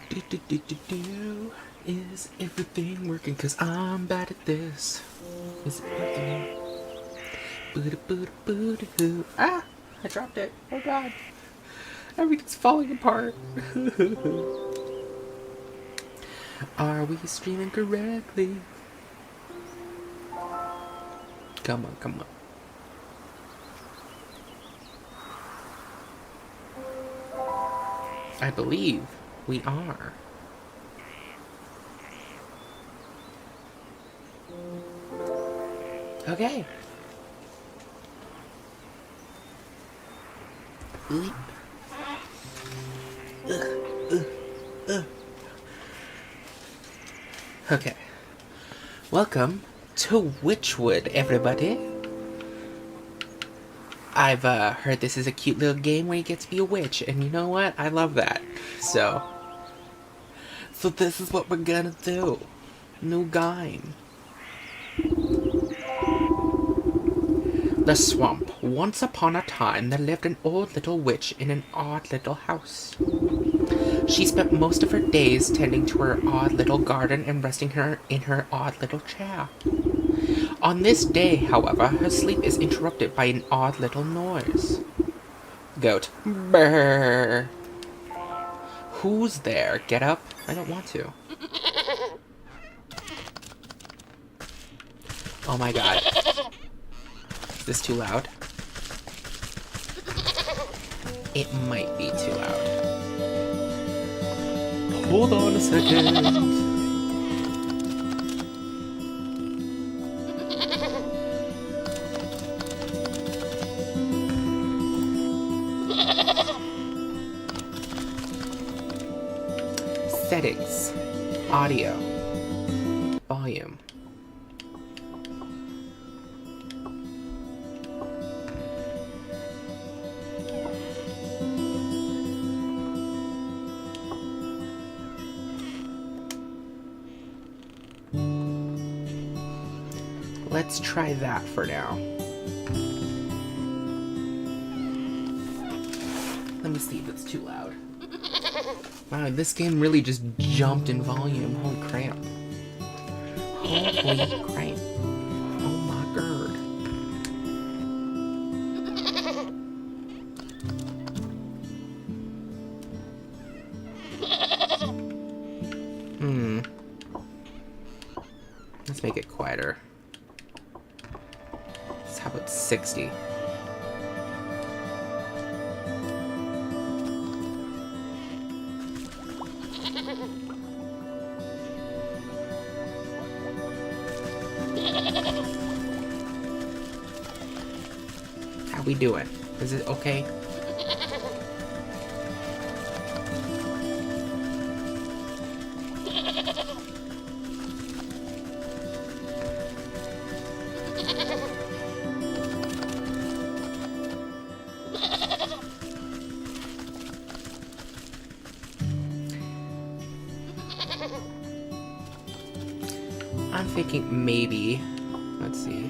Do. Is everything working? Cause I'm bad at this. Is it working? Ah! I dropped it. Oh god. Everything's falling apart. Are we streaming correctly? Come on, come on. I believe we are. Okay. Okay. Welcome to Wytchwood, everybody. I've heard this is a cute little game where you get to be a witch, and you know what? I love that. So this is what we're gonna do. New game. The swamp. Once upon a time, there lived an old little witch in an odd little house. She spent most of her days tending to her odd little garden and resting her in her odd little chair. On this day, however, her sleep is interrupted by an odd little noise. Goat. Brrr. Who's there? Get up. I don't want to. Oh my god. Is this too loud? It might be too loud. Hold on a second. Settings. Audio. Volume. Let's try that for now. Let me see if it's too loud. Wow, this game really just jumped in volume. Holy crap. Holy crap. Oh my god. Let's make it quieter. How about 60? How we doing? Is it okay? I'm thinking maybe, let's see,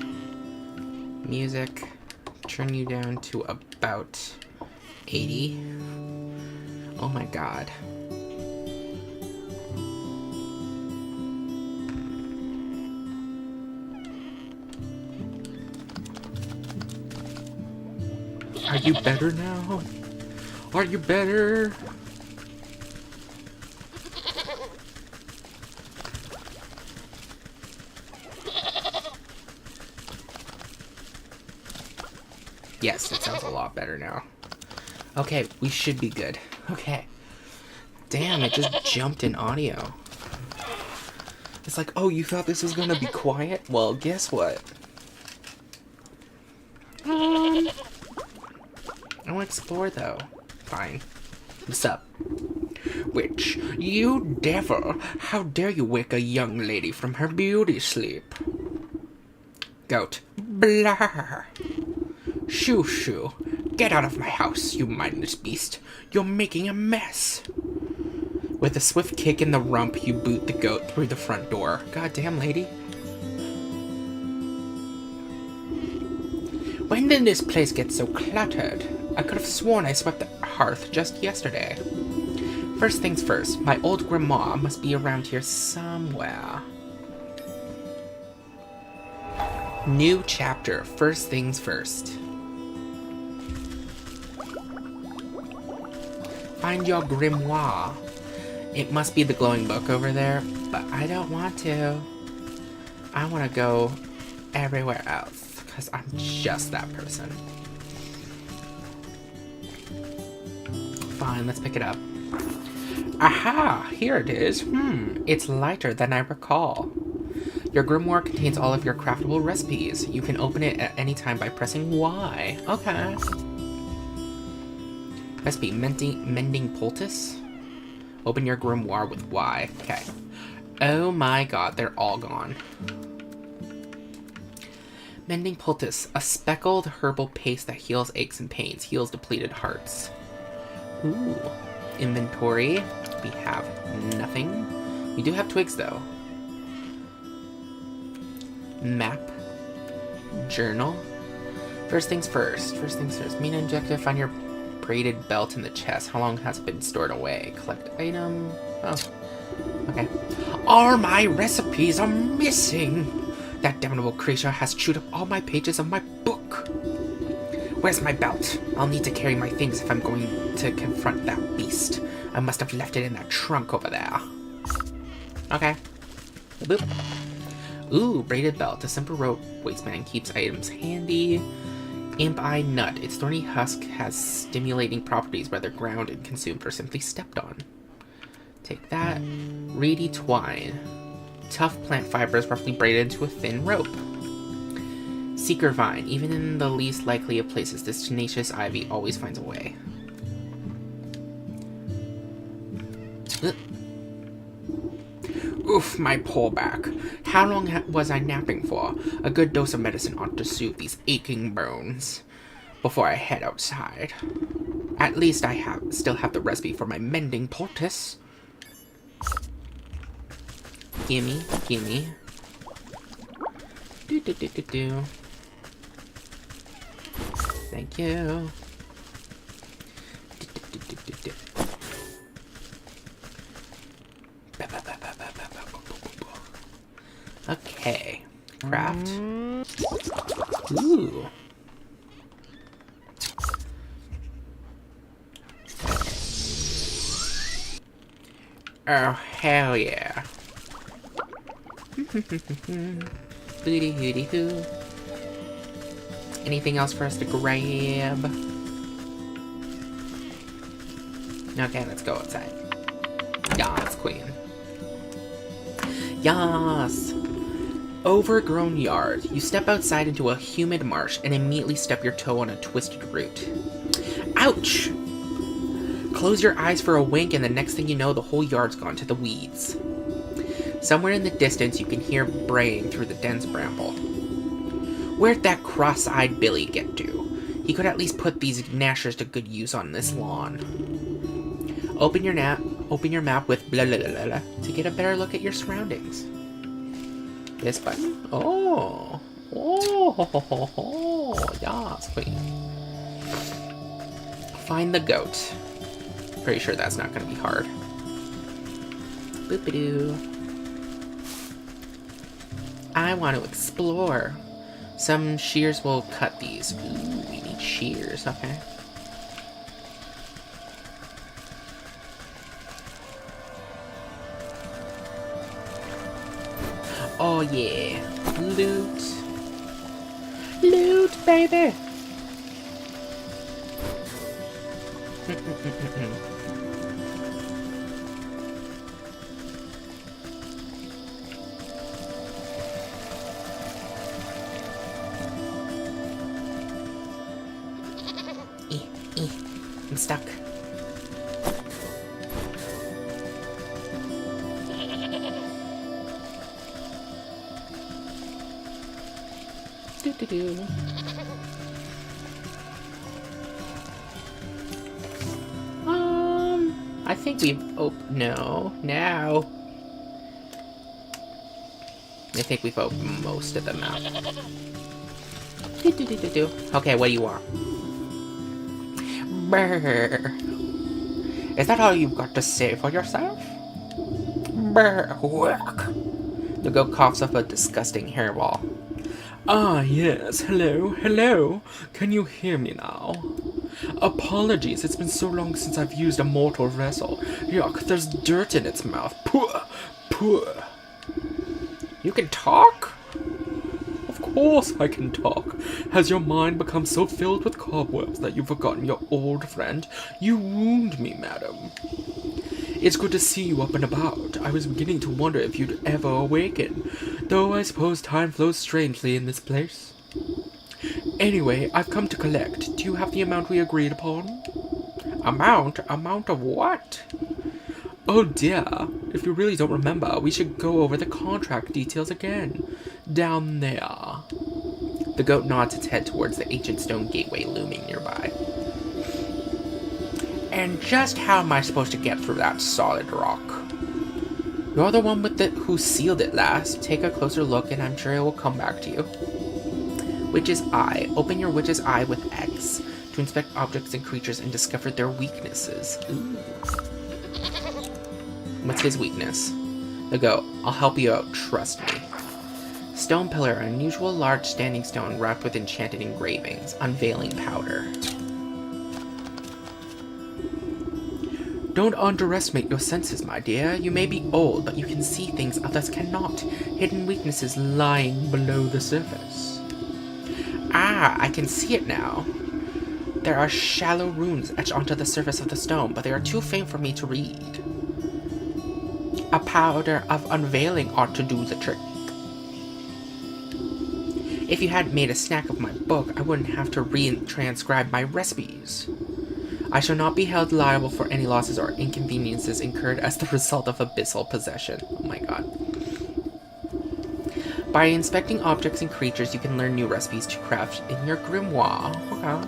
music, turn you down to about 80. Oh my god. Are you better now? Are you better? Yes, it sounds a lot better now. Okay, we should be good. Okay. Damn, it just jumped in audio. It's like, oh, you thought this was gonna be quiet? Well, guess what? I want to explore, though. Fine. What's up? Witch, you devil! How dare you wake a young lady from her beauty sleep? Goat. Blah! Shoo shoo! Get out of my house, you mindless beast! You're making a mess! With a swift kick in the rump, you boot the goat through the front door. Goddamn, lady. When did this place get so cluttered? I could have sworn I swept the hearth just yesterday. First things first, my old grimoire must be around here somewhere. New chapter, first things first. Find your grimoire. It must be the glowing book over there, but I don't want to. I want to go everywhere else, because I'm just that person. Fine, let's pick it up. Aha! Here it is. It's lighter than I recall. Your grimoire contains all of your craftable recipes. You can open it at any time by pressing Y. Okay. Recipe, mending poultice. Open your grimoire with Y. Okay. Oh my god, they're all gone. Mending poultice, a speckled herbal paste that heals aches and pains, heals depleted hearts. Ooh. Inventory. We have nothing. We do have twigs though. Map. Journal. First things first. Main objective, find your braided belt in the chest. How long has it been stored away? Collect item. Oh. Okay. All my recipes are missing! That damnable creature has chewed up all my pages of my book. Where's my belt? I'll need to carry my things if I'm going to confront that beast. I must have left it in that trunk over there. Okay. Boop. Ooh, braided belt. A simple rope waistband keeps items handy. Imp Eye Nut. Its thorny husk has stimulating properties, whether ground and consumed or simply stepped on. Take that. Reedy Twine. Tough plant fibers roughly braided into a thin rope. Seeker Vine. Even in the least likely of places, this tenacious ivy always finds a way. Oof, my poor back. How long was I napping for? A good dose of medicine ought to soothe these aching bones before I head outside. At least I still have the recipe for my mending poultice. Gimme, gimme. Do. Thank you. Do. Okay. Craft. Ooh. Oh, hell yeah. Booty hooty hoo. Anything else for us to grab? Okay, let's go outside. Yas, queen. Yas! Overgrown yard. You step outside into a humid marsh and immediately stub your toe on a twisted root. Ouch! Close your eyes for a wink and the next thing you know, the whole yard's gone to the weeds. Somewhere in the distance, you can hear braying through the dense bramble. Where'd that cross-eyed Billy get to? He could at least put these gnashers to good use on this lawn. Open your map with blah blah blah blah to get a better look at your surroundings. This button? Oh, yes, queen. Find the goat. Pretty sure that's not going to be hard. Boop-a-doo. I want to explore. Some shears will cut these. Ooh, we need shears, okay. Oh yeah, loot. Loot, baby. I'm stuck. Do. I think we've no. Now. I think we've opened most of them out. Do. Okay, what do you want? Brr. Is that all you've got to say for yourself? Brr, work. The goat coughs up a disgusting hairball. Ah, yes. Hello, hello. Can you hear me now? Apologies, it's been so long since I've used a mortal vessel. Yuck, there's dirt in its mouth. Puh, puh. You can talk? Of course I can talk. Has your mind become so filled with cobwebs that you've forgotten your old friend? You wound me, madam. It's good to see you up and about. I was beginning to wonder if you'd ever awaken, though I suppose time flows strangely in this place. Anyway, I've come to collect. Do you have the amount we agreed upon? Amount? Amount of what? Oh dear, if you really don't remember, we should go over the contract details again. Down there. The goat nods its head towards the ancient stone gateway looming nearby. And just how am I supposed to get through that solid rock? You're the one who sealed it last. Take a closer look and I'm sure it will come back to you. Witch's Eye. Open your Witch's Eye with X to inspect objects and creatures and discover their weaknesses. Ooh. What's his weakness? The goat. I'll help you out, trust me. Stone pillar, an unusual large standing stone wrapped with enchanted engravings. Unveiling powder. Don't underestimate your senses, my dear. You may be old, but you can see things others cannot. Hidden weaknesses lying below the surface. Ah, I can see it now. There are shallow runes etched onto the surface of the stone, but they are too faint for me to read. A powder of unveiling ought to do the trick. If you hadn't made a snack of my book, I wouldn't have to re-transcribe my recipes. I shall not be held liable for any losses or inconveniences incurred as the result of abyssal possession. Oh my god. By inspecting objects and creatures, you can learn new recipes to craft in your grimoire. Okay.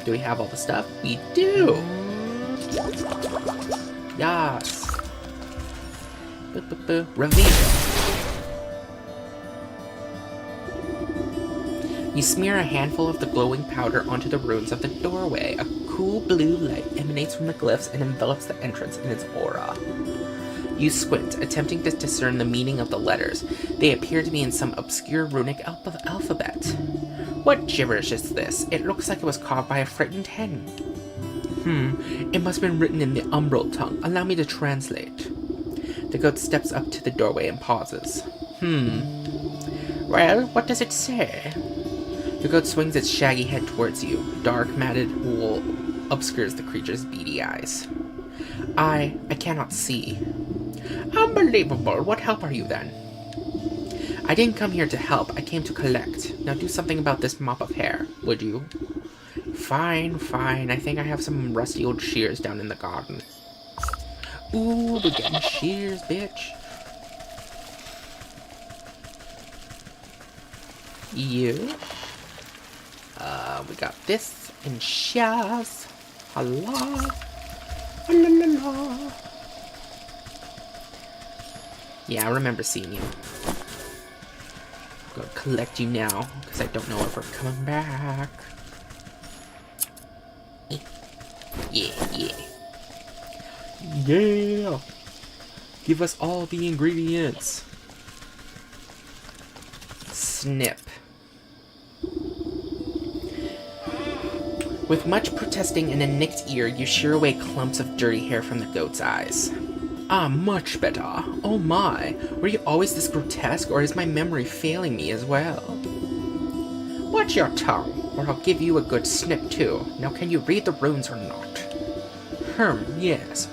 Do we have all the stuff? We do! Yes! Reveal! You smear a handful of the glowing powder onto the runes of the doorway. A cool blue light emanates from the glyphs and envelops the entrance in its aura. You squint, attempting to discern the meaning of the letters. They appear to be in some obscure runic alphabet. What gibberish is this? It looks like it was carved by a frightened hen. It must have been written in the umbral tongue. Allow me to translate. The goat steps up to the doorway and pauses. Well, what does it say? The goat swings its shaggy head towards you. Dark, matted wool obscures the creature's beady eyes. I cannot see. Unbelievable. What help are you, then? I didn't come here to help. I came to collect. Now do something about this mop of hair, would you? Fine, fine. I think I have some rusty old shears down in the garden. Ooh, we're getting shears, bitch. You. We got this and shears. Hello. La. Yeah, I remember seeing you. I'm gonna collect you now, because I don't know if we're coming back. Yeah. Give us all the ingredients. Snip. With much protesting and a nicked ear, you shear away clumps of dirty hair from the goat's eyes. Ah, much better. Oh my, were you always this grotesque, or is my memory failing me as well? Watch your tongue, or I'll give you a good snip too. Now can you read the runes or not? Yes.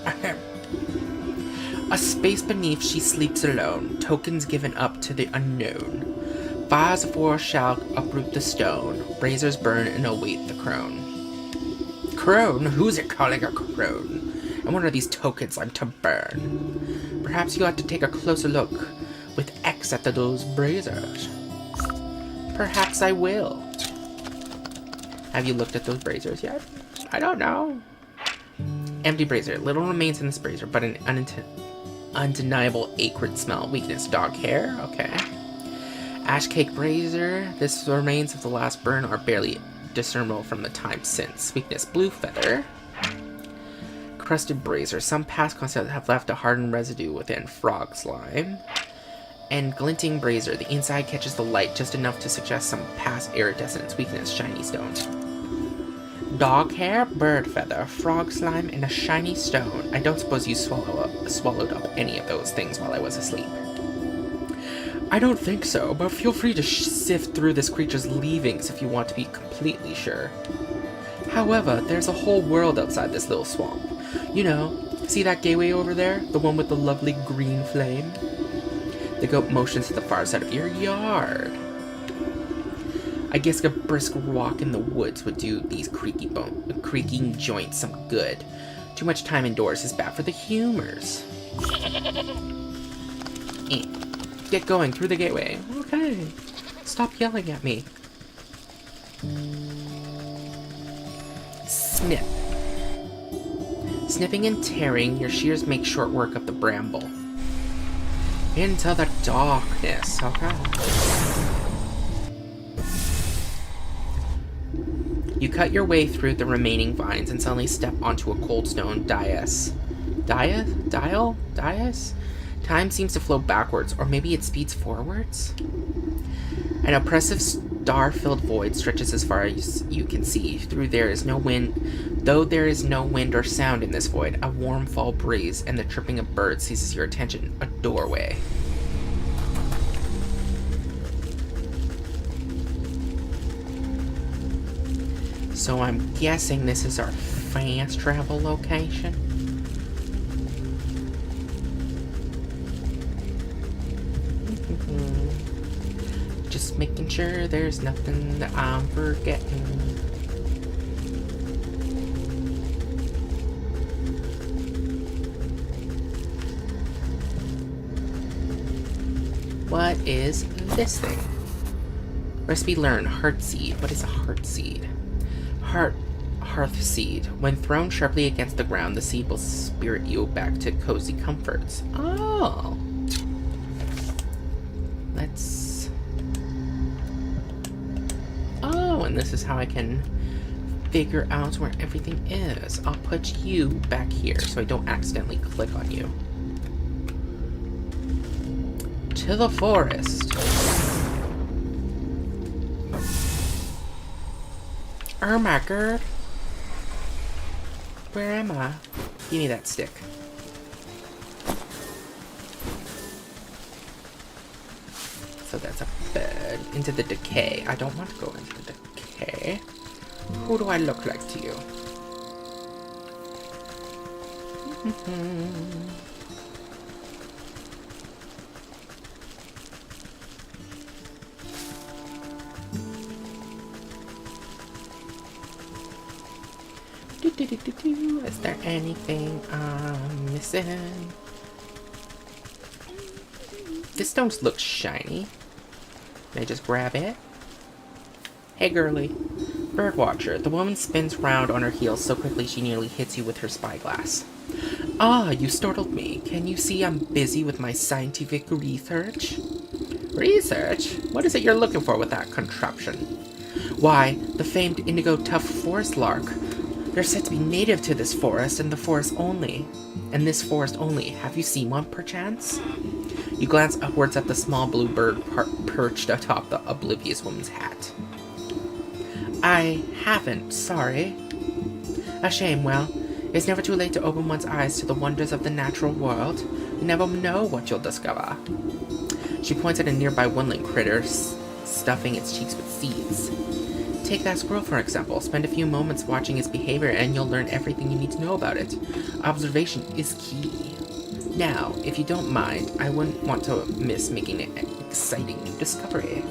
A space beneath she sleeps alone, tokens given up to the unknown. Fires of war shall uproot the stone, razors burn and await the crone. Crone? Who's it calling a crone? And what are these tokens I'm to burn? Perhaps you ought to take a closer look with X at those braziers. Perhaps I will. Have you looked at those braziers yet? I don't know. Empty brazier. Little remains in this brazier, but an undeniable acrid smell. Weakness. Dog hair. Okay. Ash cake brazier. This remains of the last burn are barely discernible from the time since. Weakness, blue feather. Crusted brazier. Some past concepts have left a hardened residue within frog slime. And glinting brazier. The inside catches the light just enough to suggest some past iridescence. Weakness, shiny stone. Dog hair, bird feather, frog slime, and a shiny stone. I don't suppose you swallowed up any of those things while I was asleep. I don't think so, but feel free to sift through this creature's leavings if you want to be completely sure. However, there's a whole world outside this little swamp. You know, see that gateway over there? The one with the lovely green flame? The goat motions to the far side of your yard. I guess a brisk walk in the woods would do these creaking joints some good. Too much time indoors is bad for the humors. Get going through the gateway. Okay. Stop yelling at me. Snip. Snipping and tearing, your shears make short work of the bramble. Into the darkness. Okay. You cut your way through the remaining vines and suddenly step onto a cold stone dais. Dais? Time seems to flow backwards, or maybe it speeds forwards? An oppressive star-filled void stretches as far as you can see. Though there is no wind or sound in this void, a warm fall breeze and the chirping of birds seizes your attention. A doorway. So I'm guessing this is our fast travel location. Just making sure there's nothing that I'm forgetting. What is this thing? Recipe learned. Heartseed. What is a heartseed? Hearth seed. When thrown sharply against the ground, the seed will spirit you back to cozy comforts. Oh. Let's... Oh, and this is how I can figure out where everything is. I'll put you back here so I don't accidentally click on you. To the forest. Oh my god. Where am I? Give me that stick. So that's a bird. Into the decay. I don't want to go into the decay. Who do I look like to you? Is there anything I'm missing? This stone looks shiny. Can I just grab it? Hey, girly. Birdwatcher. The woman spins round on her heels so quickly she nearly hits you with her spyglass. Ah, you startled me. Can you see I'm busy with my scientific research? Research? What is it you're looking for with that contraption? Why, the famed indigo tuft forest lark. They're said to be native to this forest and this forest only. Have you seen one, perchance? You glance upwards at the small blue bird perched atop the oblivious woman's hat. I haven't, sorry. A shame, well, it's never too late to open one's eyes to the wonders of the natural world. You never know what you'll discover. She points at a nearby woodland critter, stuffing its cheeks with seeds. Take that squirrel, for example. Spend a few moments watching its behavior and you'll learn everything you need to know about it. Observation is key. Now, if you don't mind, I wouldn't want to miss making an exciting new discovery.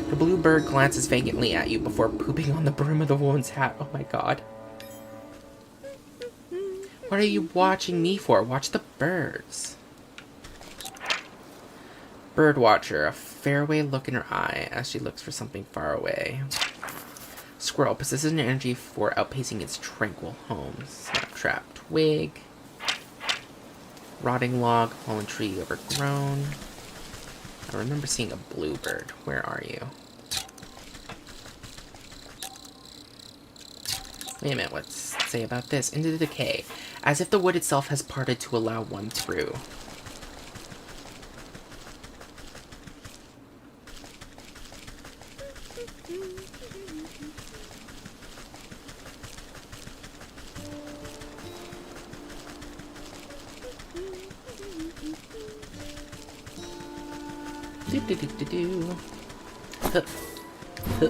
The blue bird glances vacantly at you before pooping on the brim of the woman's hat. Oh my god. What are you watching me for? Watch the birds. Birdwatcher, a faraway look in her eye as she looks for something far away. Squirrel possesses an energy for outpacing its tranquil home. Snaptrap twig. Rotting log, fallen tree overgrown. I remember seeing a bluebird. Where are you? Wait a minute, what's it say about this? Into the decay. As if the wood itself has parted to allow one through. Do-do-do-do-do. Huh. Huh.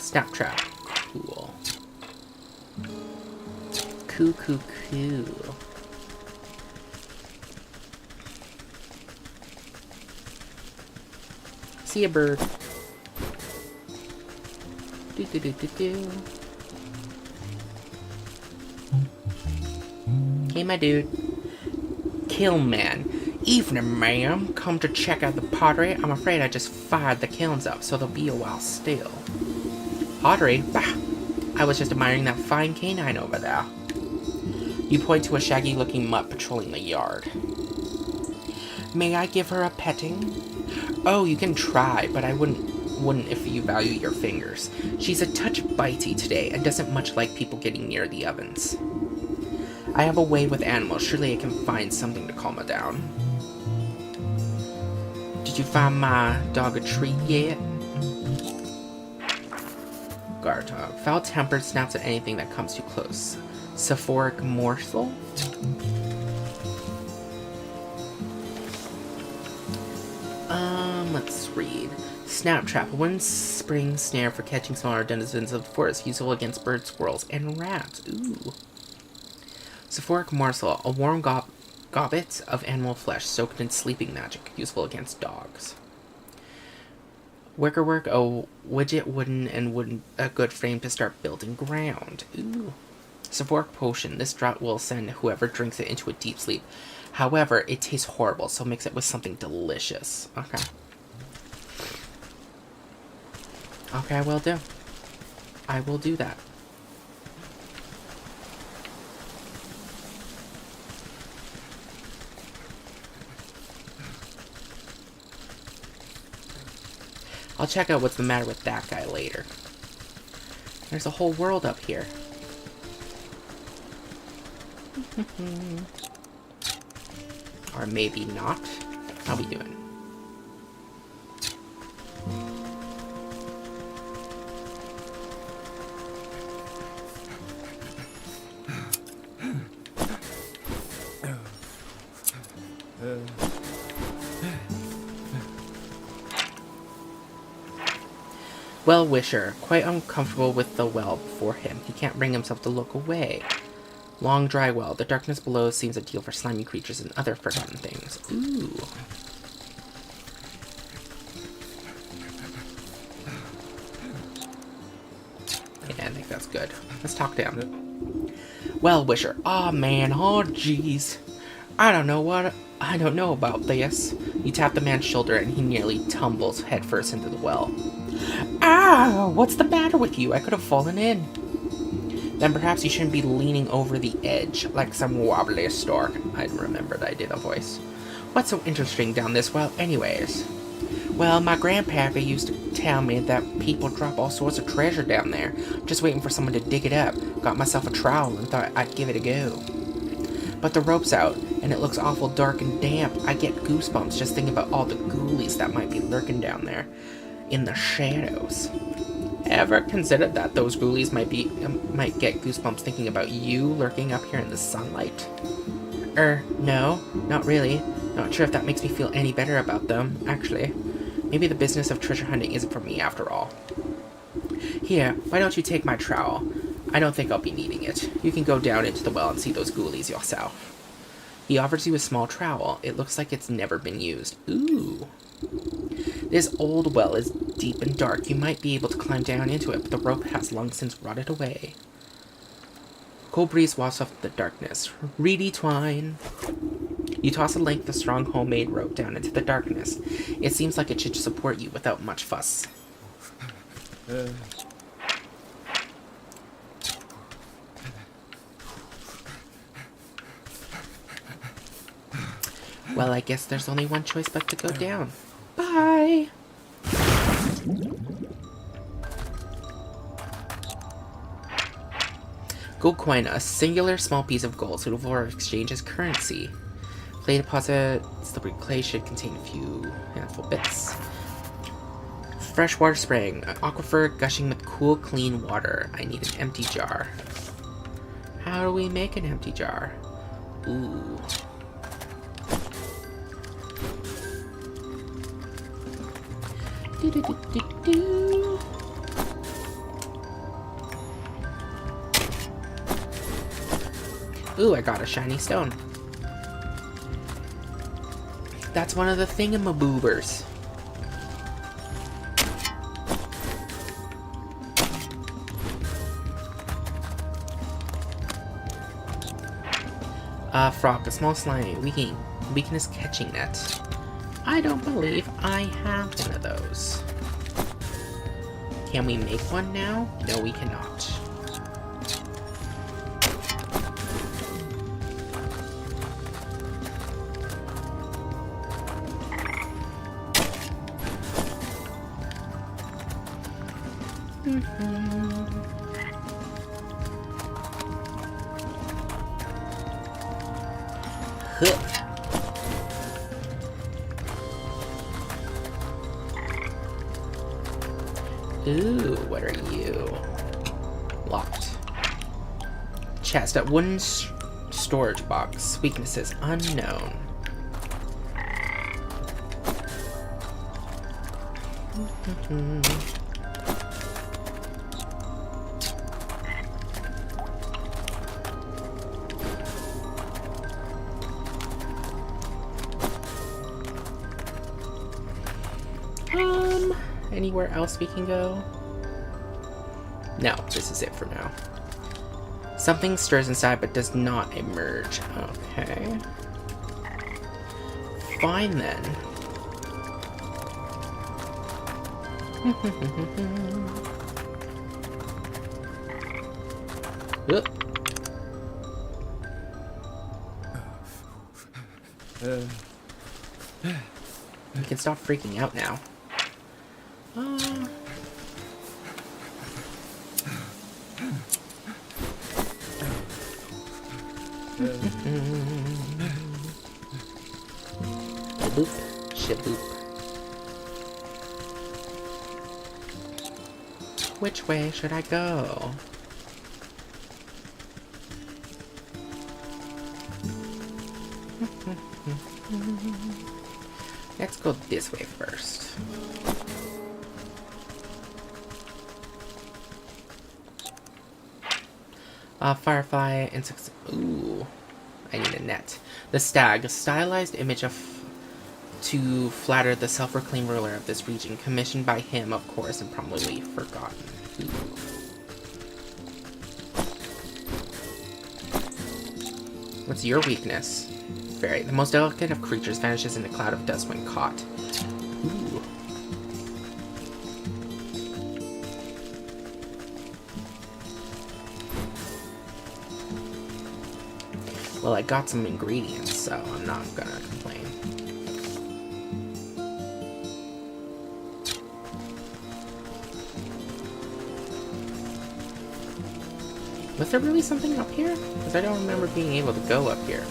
Snap trap. Cool. Cool. See a bird. Do. Hey, my dude. Kiln man. Evening, ma'am. Come to check out the pottery? I'm afraid I just fired the kilns up, so they'll be a while still. Pottery? Bah! I was just admiring that fine canine over there. You point to a shaggy-looking mutt patrolling the yard. May I give her a petting? Oh, you can try, but I wouldn't if you value your fingers. She's a touch bitey today and doesn't much like people getting near the ovens. I have a way with animals. Surely I can find something to calm her down. Did you find my dog a treat yet? Guard dog. Foul-tempered, snaps at anything that comes too close. Sephoric morsel? Let's read. Snap trap. A wooden spring snare for catching smaller denizens of the forest, useful against birds, squirrels, and rats. Ooh. Sephoric morsel. A warm gobbet of animal flesh soaked in sleeping magic, useful against dogs. Wickerwork. A widget wooden a good frame to start building ground. Ooh. Sephoric potion. This draught will send whoever drinks it into a deep sleep. However, it tastes horrible, so mix it with something delicious. Okay. Okay, I will do. I will do that. I'll check out what's the matter with that guy later. There's a whole world up here. Or maybe not. How we doing? Well wisher, quite uncomfortable with the well before him. He can't bring himself to look away. Long dry well. The darkness below seems ideal for slimy creatures and other forgotten things. Ooh. Yeah, I think that's good. Let's talk to him. Well wisher. Aw, man. Oh, jeez. I don't know about this. You tap the man's shoulder and he nearly tumbles headfirst into the well. Ah! What's the matter with you? I could have fallen in. Then perhaps you shouldn't be leaning over the edge like some wobbly stork. I remembered I did a voice. What's so interesting down this well anyways? Well, my grandpappy used to tell me that people drop all sorts of treasure down there. Just waiting for someone to dig it up. Got myself a trowel and thought I'd give it a go. But the rope's out, and it looks awful dark and damp. I get goosebumps just thinking about all the ghoulies that might be lurking down there in the shadows. Ever considered that those ghoulies might get goosebumps thinking about you lurking up here in the sunlight? No, not really. Not sure if that makes me feel any better about them, actually. Maybe the business of treasure hunting isn't for me after all. Here, why don't you take my trowel? I don't think I'll be needing it. You can go down into the well and see those ghoulies yourself. He offers you a small trowel. It looks like it's never been used. Ooh. This old well is deep and dark. You might be able to climb down into it, but the rope has long since rotted away. Cold breeze wafts off the darkness. Reedy twine. You toss a length of strong homemade rope down into the darkness. It seems like it should support you without much fuss. Well, I guess there's only one choice but to go down. Bye! Gold coin, a singular small piece of gold suitable for exchange as currency. Clay deposit, slippery clay should contain a few handful bits. Freshwater spring, an aquifer gushing with cool, clean water. I need an empty jar. How do we make an empty jar? Ooh. Do-do-do-do-do. Ooh, I got a shiny stone. That's one of the thingamaboobers. Frog, a small slime, weakness catching net. I don't believe I have one of those. Can we make one now? No, we cannot. Ooh, what are you? Locked. Chest, a wooden storage box. Weaknesses unknown. Anywhere else we can go? No, this is it for now. Something stirs inside but does not emerge. Okay. Fine then. Whoop. You can stop freaking out now. Boop, shaboop. Which way should I go? Let's go this way first. Firefly, insects. Ooh, I need a net. The stag, a stylized image to flatter the self-proclaimed ruler of this region, commissioned by him, of course, and probably forgotten. Ooh. What's your weakness? Fairy. The most delicate of creatures vanishes in a cloud of dust when caught. Ooh. Well, I got some ingredients, so I'm not gonna complain. Was there really something up here? Because I don't remember being able to go up here.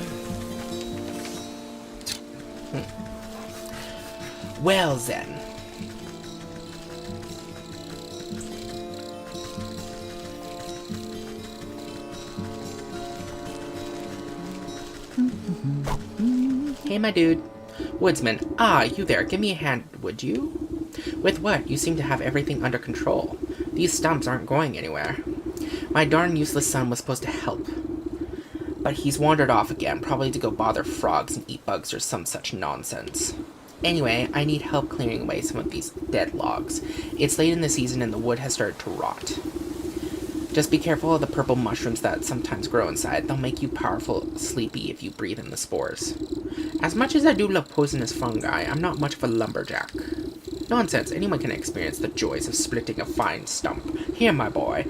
Well then. Hey, my dude. Woodsman. Ah, you there. Give me a hand, would you? With what? You seem to have everything under control. These stumps aren't going anywhere. My darn useless son was supposed to help. But he's wandered off again, probably to go bother frogs and eat bugs or some such nonsense. Anyway, I need help clearing away some of these dead logs. It's late in the season and the wood has started to rot. Just be careful of the purple mushrooms that sometimes grow inside. They'll make you powerful sleepy if you breathe in the spores. As much as I do love poisonous fungi, I'm not much of a lumberjack. Nonsense, anyone can experience the joys of splitting a fine stump. Here, my boy.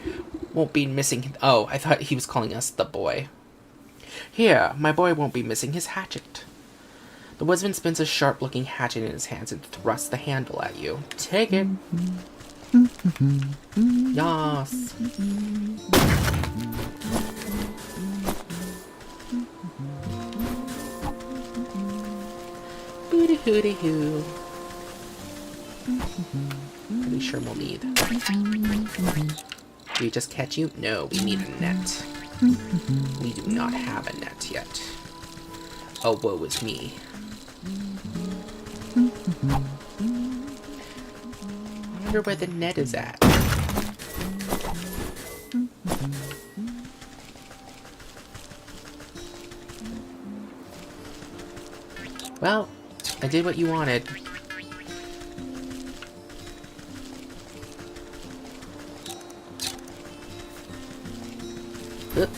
Won't be missing... Oh, I thought he was calling us the boy. Here, my boy won't be missing his hatchet. The woodsman spins a sharp-looking hatchet in his hands and thrusts the handle at you. Take it. Yas. Booty hooty hoo. Pretty sure we'll need. Do we just catch you? No, we need a net. We do not have a net yet. Oh, woe is me. I wonder where the net is at. Well, I did what you wanted. Oop.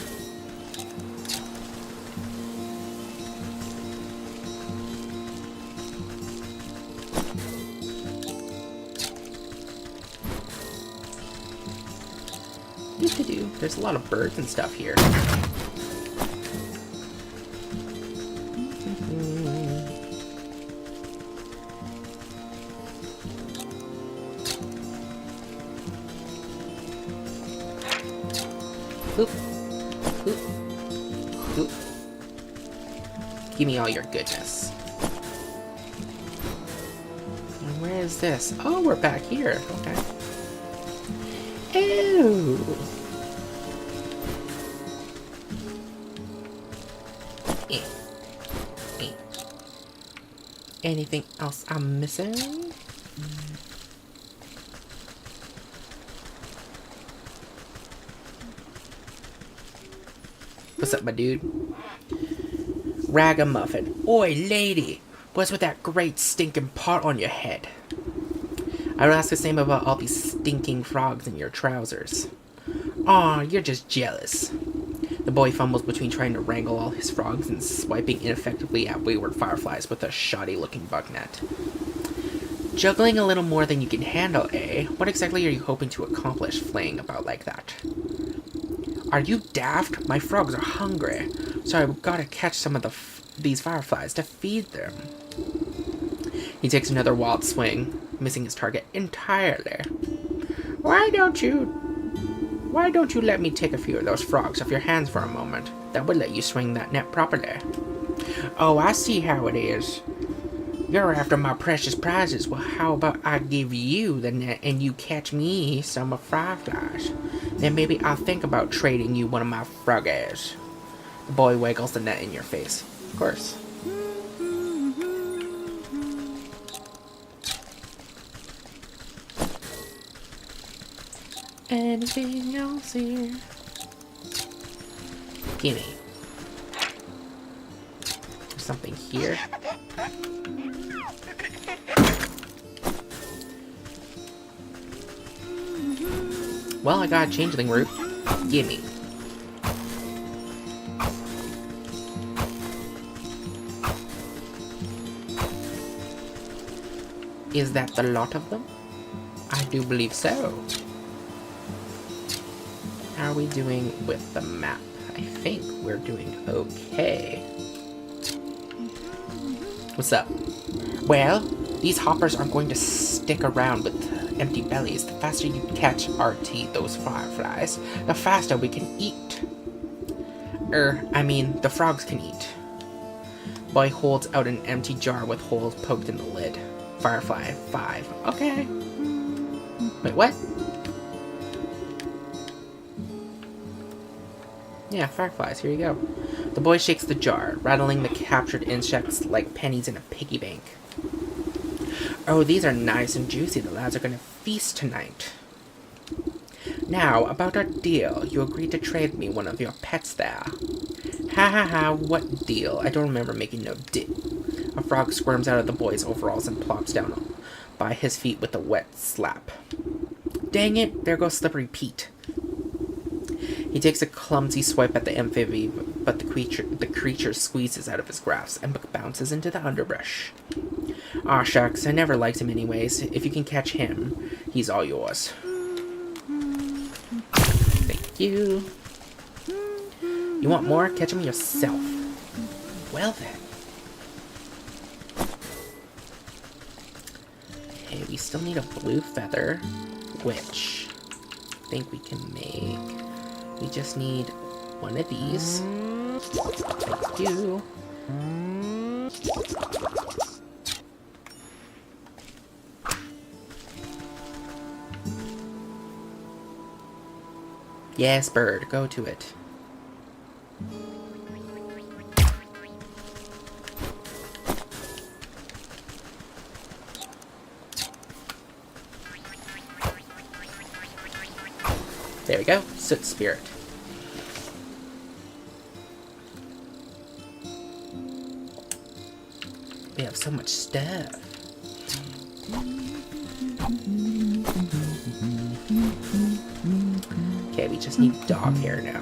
There's a lot of birds and stuff here. Oop. Oop. Oop. Give me all your goodness. And where is this? Oh, we're back here. Okay. Ew. Anything else I'm missing? What's up, my dude? Ragamuffin. Oi, lady! What's with that great stinking pot on your head? I would ask the same about all these stinking frogs in your trousers. Aw, you're just jealous. The boy fumbles between trying to wrangle all his frogs and swiping ineffectively at wayward fireflies with a shoddy-looking bug net. Juggling a little more than you can handle, eh? What exactly are you hoping to accomplish flaying about like that? Are you daft? My frogs are hungry, so I've got to catch some of these fireflies to feed them. He takes another wild swing, missing his target entirely. Why don't you let me take a few of those frogs off your hands for a moment? That would let you swing that net properly. Oh, I see how it is. You're after my precious prizes. Well, how about I give you the net and you catch me some of fireflies? Then maybe I'll think about trading you one of my froggies. The boy waggles the net in your face. Of course. Anything else here? Gimme. There's something here. Well, I got a changeling root. Gimme. Is that the lot of them? I do believe so. How are we doing with the map? I think we're doing okay. What's up? Well, these hoppers aren't going to stick around with empty bellies. The faster you catch RT those fireflies, the faster we can eat. The frogs can eat. Boy holds out an empty jar with holes poked in the lid. Firefly 5. Okay. Wait, what? Yeah, fireflies, here you go. The boy shakes the jar, rattling the captured insects like pennies in a piggy bank. Oh, these are nice and juicy. The lads are going to feast tonight. Now, about our deal. You agreed to trade me one of your pets there. Ha ha ha, what deal? I don't remember making no deal. A frog squirms out of the boy's overalls and plops down by his feet with a wet slap. Dang it, there goes Slippery Pete. He takes a clumsy swipe at the amphibian, but the creature squeezes out of his grasp and bounces into the underbrush. Aw shucks, I never liked him anyways. If you can catch him, he's all yours. Thank you. You want more? Catch him yourself. Well then. Okay, we still need a blue feather, which I think we can make. We just need one of these. Thank you. Yes, bird, go to it. There we go, soot spirit. We have so much stuff. Okay, we just need dog hair now.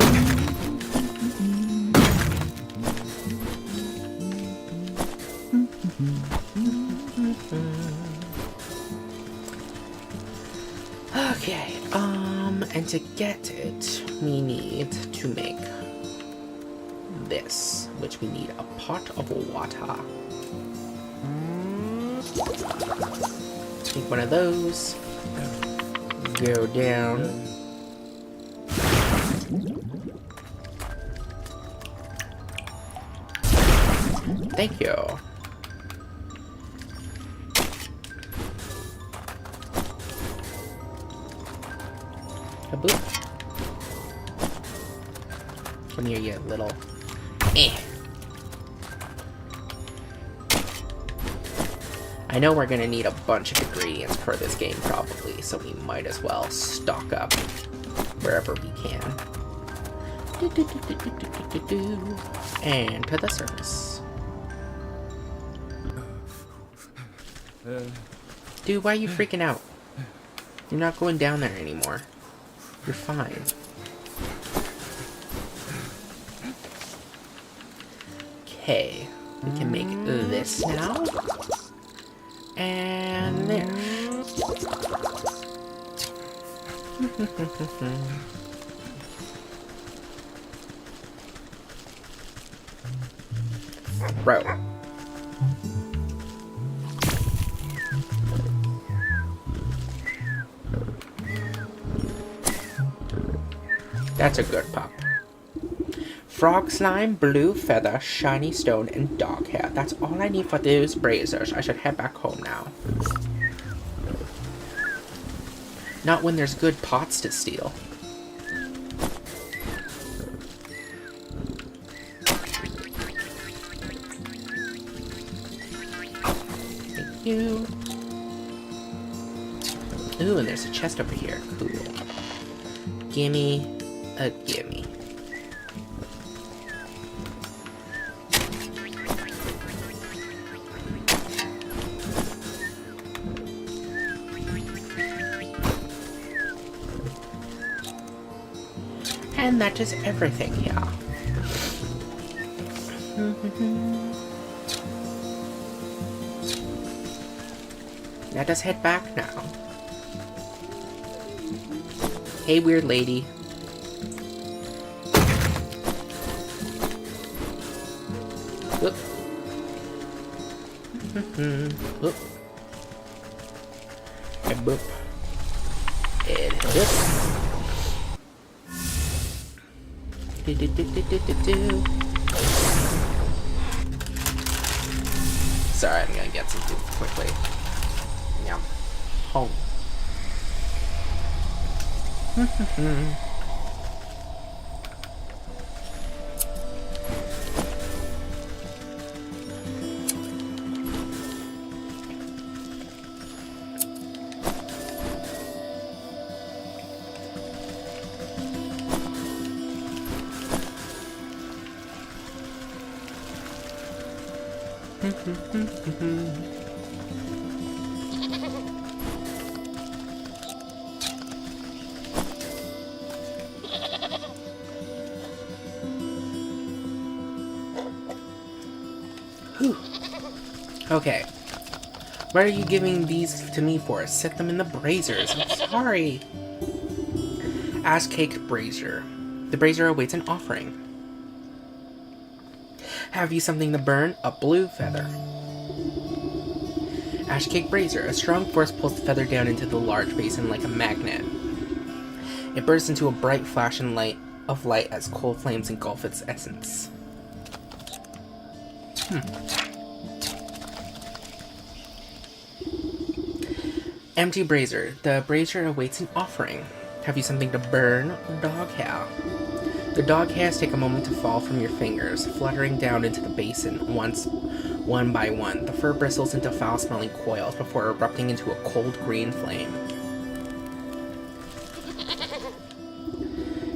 Okay, and to get it, we need to make this, which we need a pot of water. Take one of those, go down. Thank you. A boop. Come here, you little. I know we're gonna need a bunch of ingredients for this game probably, so we might as well stock up wherever we can. And to the surface. Dude, why are you freaking out? You're not going down there anymore. You're fine. Okay, we can make this now. And there. Throw. That's a good pup. Frog slime, blue feather, shiny stone, and dog hair. That's all I need for those braziers. I should head back home now. Not when there's good pots to steal. Thank you. Ooh, and there's a chest over here. Cool. Gimme a gimme. And that is everything here. Let us head back now. Hey, weird lady. Whoop. Whoop. And boop. And whoop. Sorry, I'm gonna get some food quickly. Yum. Home. Okay. What are you giving these to me for? Set them in the braziers. I'm sorry. Ash-caked brazier. The brazier awaits an offering. Have you something to burn? A blue feather. Ash Cake Brazier. A strong force pulls the feather down into the large basin like a magnet. It bursts into a bright flash of light as coal flames engulf its essence. Empty brazier. The brazier awaits an offering. Have you something to burn? Dog hair. The dog hairs take a moment to fall from your fingers, fluttering down into the basin, one by one. The fur bristles into foul-smelling coils before erupting into a cold green flame.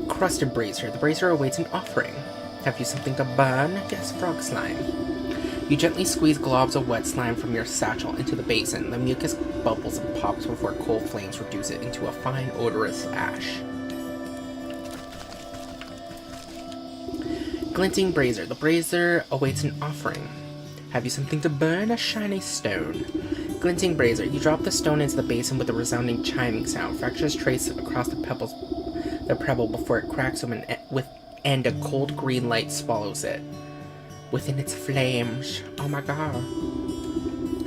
Crusted brazier. The brazier awaits an offering. Have you something to burn? Guess frog slime. You gently squeeze globs of wet slime from your satchel into the basin. The mucus bubbles and pops before cold flames reduce it into a fine, odorous ash. Glinting brazier. The brazier awaits an offering. Have you something to burn? A shiny stone. Glinting brazier. You drop the stone into the basin with a resounding chiming sound. Fractures trace across the pebble before it cracks open and a cold green light swallows it. Within its flames. Oh my god.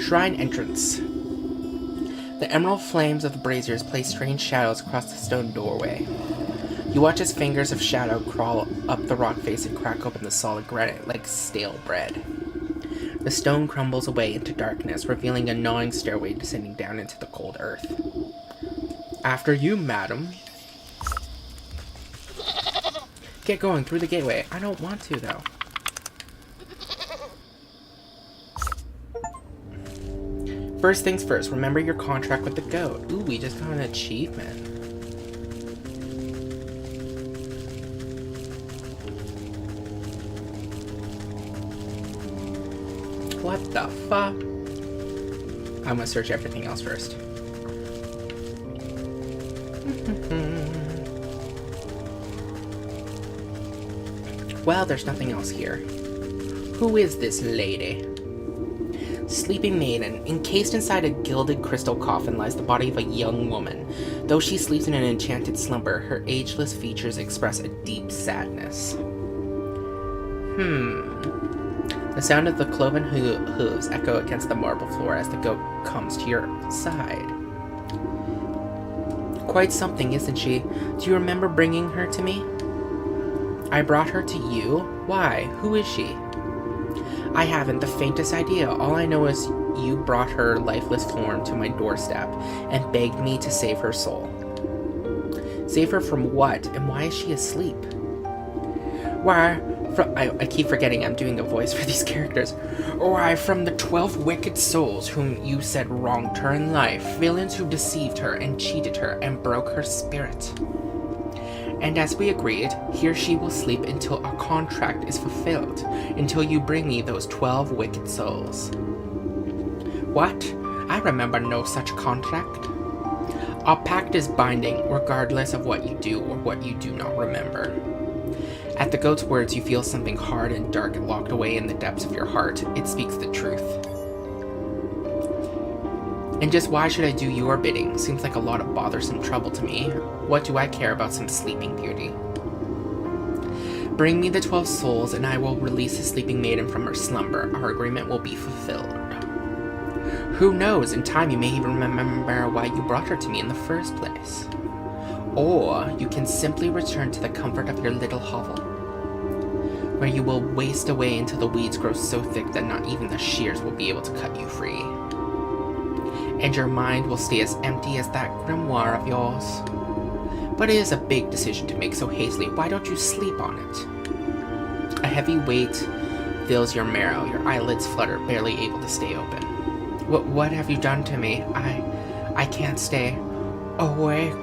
Shrine entrance. The emerald flames of the braziers play strange shadows across the stone doorway. You watch as fingers of shadow crawl up the rock face and crack open the solid granite like stale bread. The stone crumbles away into darkness, revealing a gnawing stairway descending down into the cold earth. After you, madam. Get going through the gateway. I don't want to, though. First things first, remember your contract with the goat. Ooh, we just got an achievement. What the fuck? I'm gonna search everything else first. Well, there's nothing else here. Who is this lady? Sleeping maiden. Encased inside a gilded crystal coffin lies the body of a young woman. Though she sleeps in an enchanted slumber, her ageless features express a deep sadness. The sound of the cloven hooves echo against the marble floor as the goat comes to your side. Quite something, isn't she? Do you remember bringing her to me? I brought her to you? Why? Who is she? I haven't the faintest idea. All I know is you brought her lifeless form to my doorstep and begged me to save her soul. Save her from what? And why is she asleep? Why, I keep forgetting I'm doing a voice for these characters. Why, from the 12 wicked souls whom you said wronged her in life, villains who deceived her and cheated her and broke her spirit. And as we agreed, here she will sleep until our contract is fulfilled, until you bring me those 12 wicked souls. What? I remember no such contract. Our pact is binding, regardless of what you do or what you do not remember. At the goat's words, you feel something hard and dark locked away in the depths of your heart. It speaks the truth. And just why should I do your bidding? Seems like a lot of bothersome trouble to me. What do I care about some sleeping beauty? Bring me the 12 souls, and I will release the sleeping maiden from her slumber. Our agreement will be fulfilled. Who knows, in time you may even remember why you brought her to me in the first place. Or you can simply return to the comfort of your little hovel, where you will waste away until the weeds grow so thick that not even the shears will be able to cut you free. And your mind will stay as empty as that grimoire of yours. But it is a big decision to make so hastily. Why don't you sleep on it? A heavy weight fills your marrow. Your eyelids flutter, barely able to stay open. What have you done to me? I can't stay awake.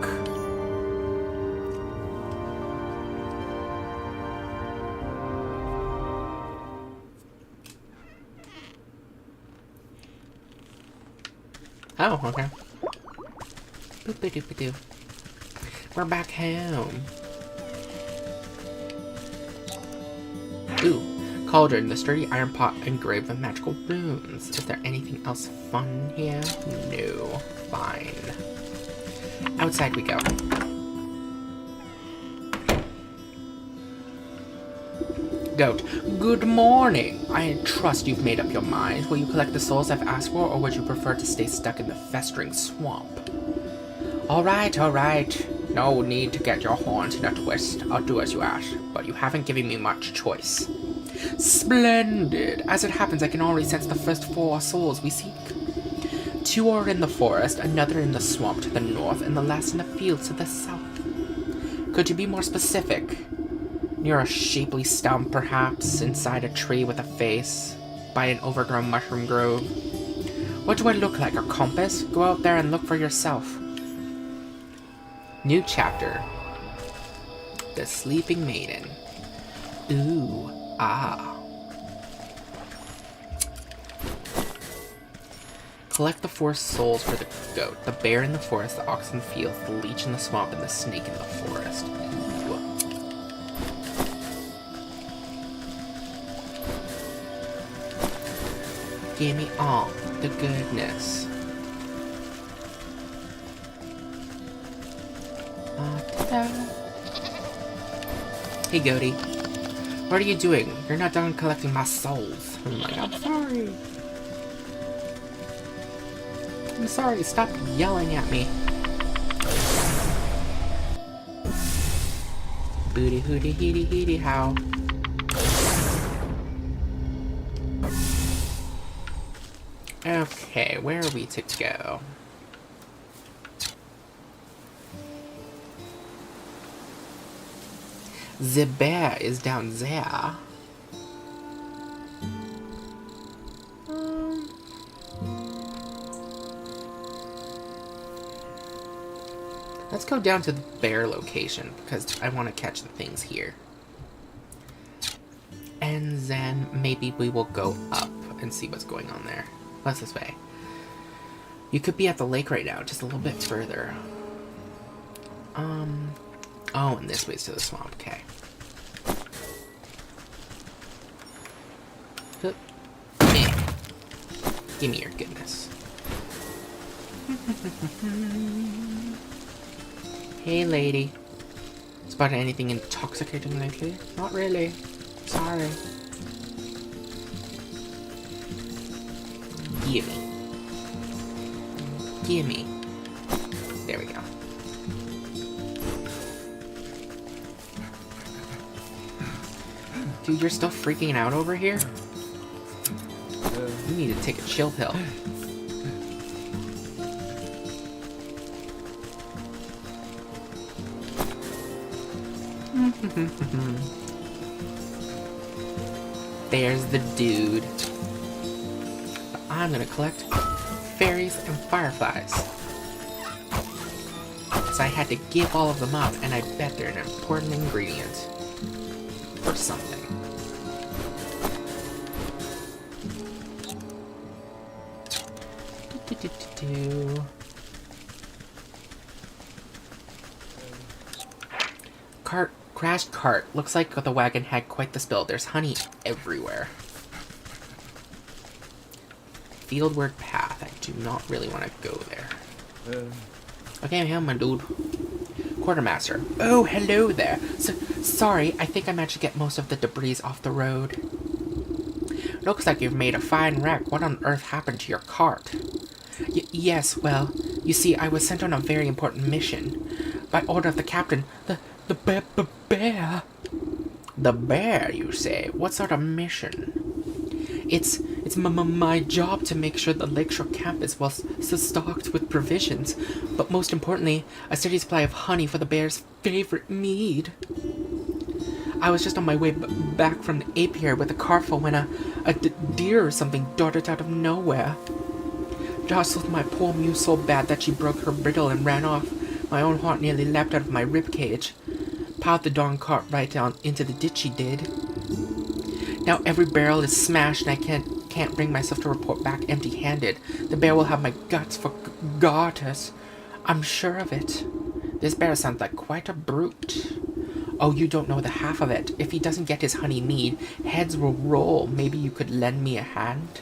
Oh, okay. Boop-a-doop-a-doo. We're back home. Ooh, cauldron, the sturdy iron pot engraved with magical runes. Is there anything else fun here? No. Fine. Outside we go. Goat, good morning. I trust you've made up your mind. Will you collect the souls I've asked for, or would you prefer to stay stuck in the festering swamp? All right. No need to get your horns in a twist. I'll do as you ask, but you haven't given me much choice. Splendid. As it happens, I can already sense the first 4 souls we seek. 2 are in the forest, another in the swamp to the north, and the last in the fields to the south. Could you be more specific? Near a shapely stump, perhaps, inside a tree with a face, by an overgrown mushroom grove. What do I look like, a compass? Go out there and look for yourself. New chapter. The Sleeping Maiden. Ooh, ah. Collect the 4 souls for the goat, the bear in the forest, the ox in the field, the leech in the swamp, and the snake in the forest. Ooh. Give me all the goodness. Hey, Goaty. What are you doing? You're not done collecting my souls. I'm like, I'm sorry. I'm sorry, stop yelling at me. Booty hooty heety heety how. Okay, where are we to go? The bear is down there. Let's go down to the bear location, because I want to catch the things here. And then maybe we will go up and see what's going on there. What's this way? You could be at the lake right now, just a little bit further. Oh, and this way's to the swamp, okay. Give me your goodness. Hey, lady. Spotted anything intoxicating lately? Not really. Sorry. Gimme. Gimme. There we go. Dude, you're still freaking out over here? You need to take a chill pill. There's the dude. But I'm gonna collect fairies and fireflies. So I had to give all of them up, and I bet they're an important ingredient for something. Crashed cart. Looks like the wagon had quite the spill. There's honey everywhere. Fieldwork path. I do not really want to go there. Okay, I'm here, my dude. Quartermaster. Oh, hello there. Sorry, I think I managed to get most of the debris off the road. Looks like you've made a fine wreck. What on earth happened to your cart? Yes, well, you see, I was sent on a very important mission. By order of the captain, the bear. The bear, you say? What sort of mission? It's my job to make sure the lakeshore camp is well stocked with provisions, but most importantly, a steady supply of honey for the bear's favorite mead. I was just on my way back from the apiary with a cartful when a deer or something darted out of nowhere. Jostled my poor mule so bad that she broke her bridle and ran off. My own heart nearly leapt out of my ribcage. Piled the darn cart right down into the ditch she did. Now every barrel is smashed and I can't bring myself to report back empty-handed. The bear will have my guts for garters. I'm sure of it. This bear sounds like quite a brute. Oh, you don't know the half of it. If he doesn't get his honey mead, heads will roll. Maybe you could lend me a hand?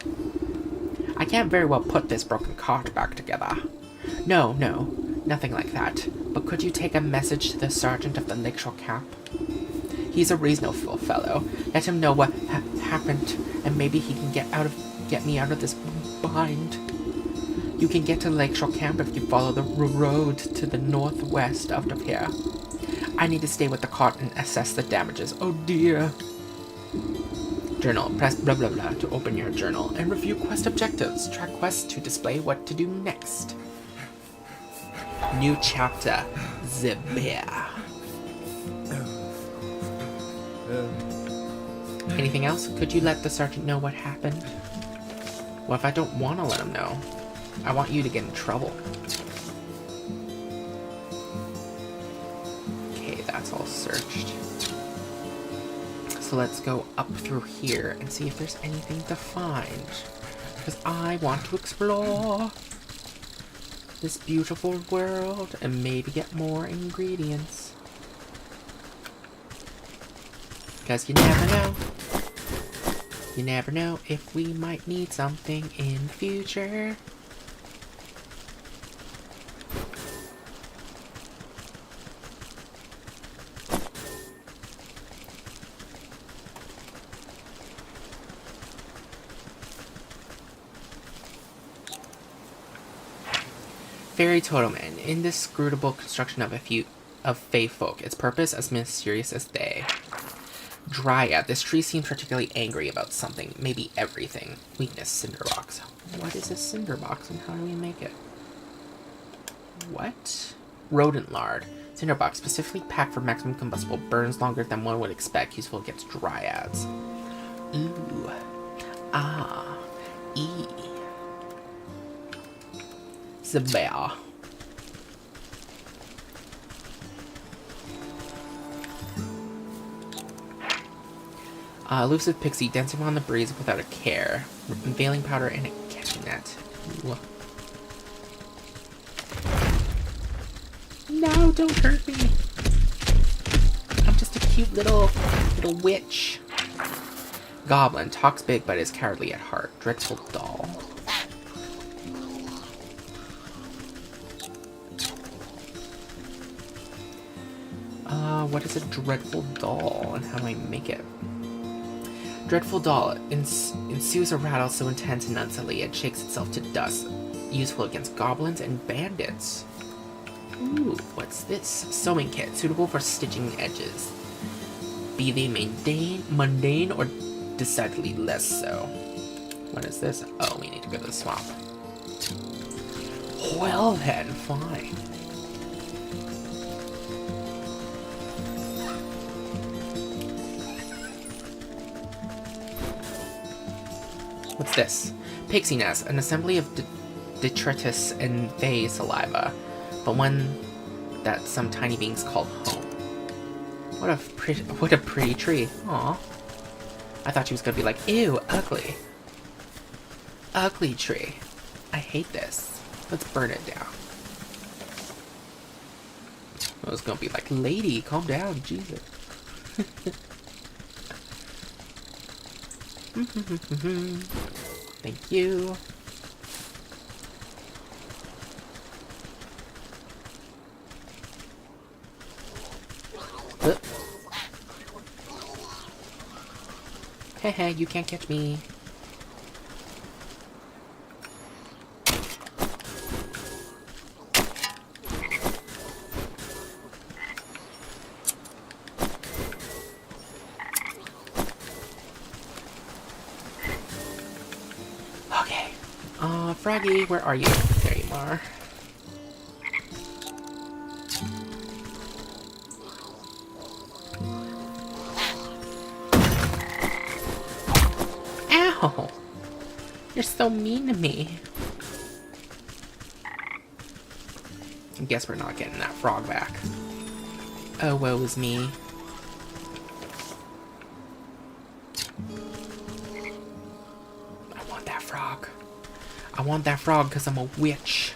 I can't very well put this broken cart back together. No, nothing like that. But could you take a message to the sergeant of the lakeshore camp? He's a reasonable fellow. Let him know what happened, and maybe he can get me out of this bind. You can get to Lakeshore Camp if you follow the road to the northwest of here. I need to stay with the cart and assess the damages. Oh dear. Journal. Press blah blah blah to open your journal and review quest objectives. Track quests to display what to do next. New chapter. The bear. Anything else? Could you let the sergeant know what happened? What if I don't want to let him know? I want you to get in trouble. Okay, that's all searched. So let's go up through here and see if there's anything to find. Because I want to explore this beautiful world and maybe get more ingredients. Because you never know. You never know if we might need something in the future. Fairy totem, an inscrutable construction of fae folk. Its purpose as mysterious as they. Dryad. This tree seems particularly angry about something, maybe everything. Weakness, cinderbox. What is a cinderbox and how do we make it? What? Rodent lard. Cinderbox, specifically packed for maximum combustible, burns longer than one would expect. Useful against dryads. Ooh. Ah. E. The bear. Elusive pixie dancing on the breeze without a care. Unveiling powder and a catching net. Ooh. No, don't hurt me. I'm just a cute little witch. Goblin talks big but is cowardly at heart. Dreadful doll. What is a dreadful doll and how do I make it? Dreadful doll ensues a rattle so intense and unsettly it shakes itself to dust. Useful against goblins and bandits. Ooh, what's this? Sewing kit, suitable for stitching edges. Be they mundane or decidedly less so. What is this? Oh, we need to go to the swamp. Well then, fine. What's this? Pixie nest, an assembly of detritus and fae saliva, but one that some tiny beings called home. What a pretty tree. Aw. I thought she was gonna be like, ew, ugly. Ugly tree. I hate this. Let's burn it down. I was gonna be like, lady, calm down, Jesus. Thank you. Hehe, you can't catch me. Okay. Froggy, where are you? There you are. Ow! You're so mean to me. I guess we're not getting that frog back. Oh, woe is me. I want that frog. I want that frog because I'm a witch.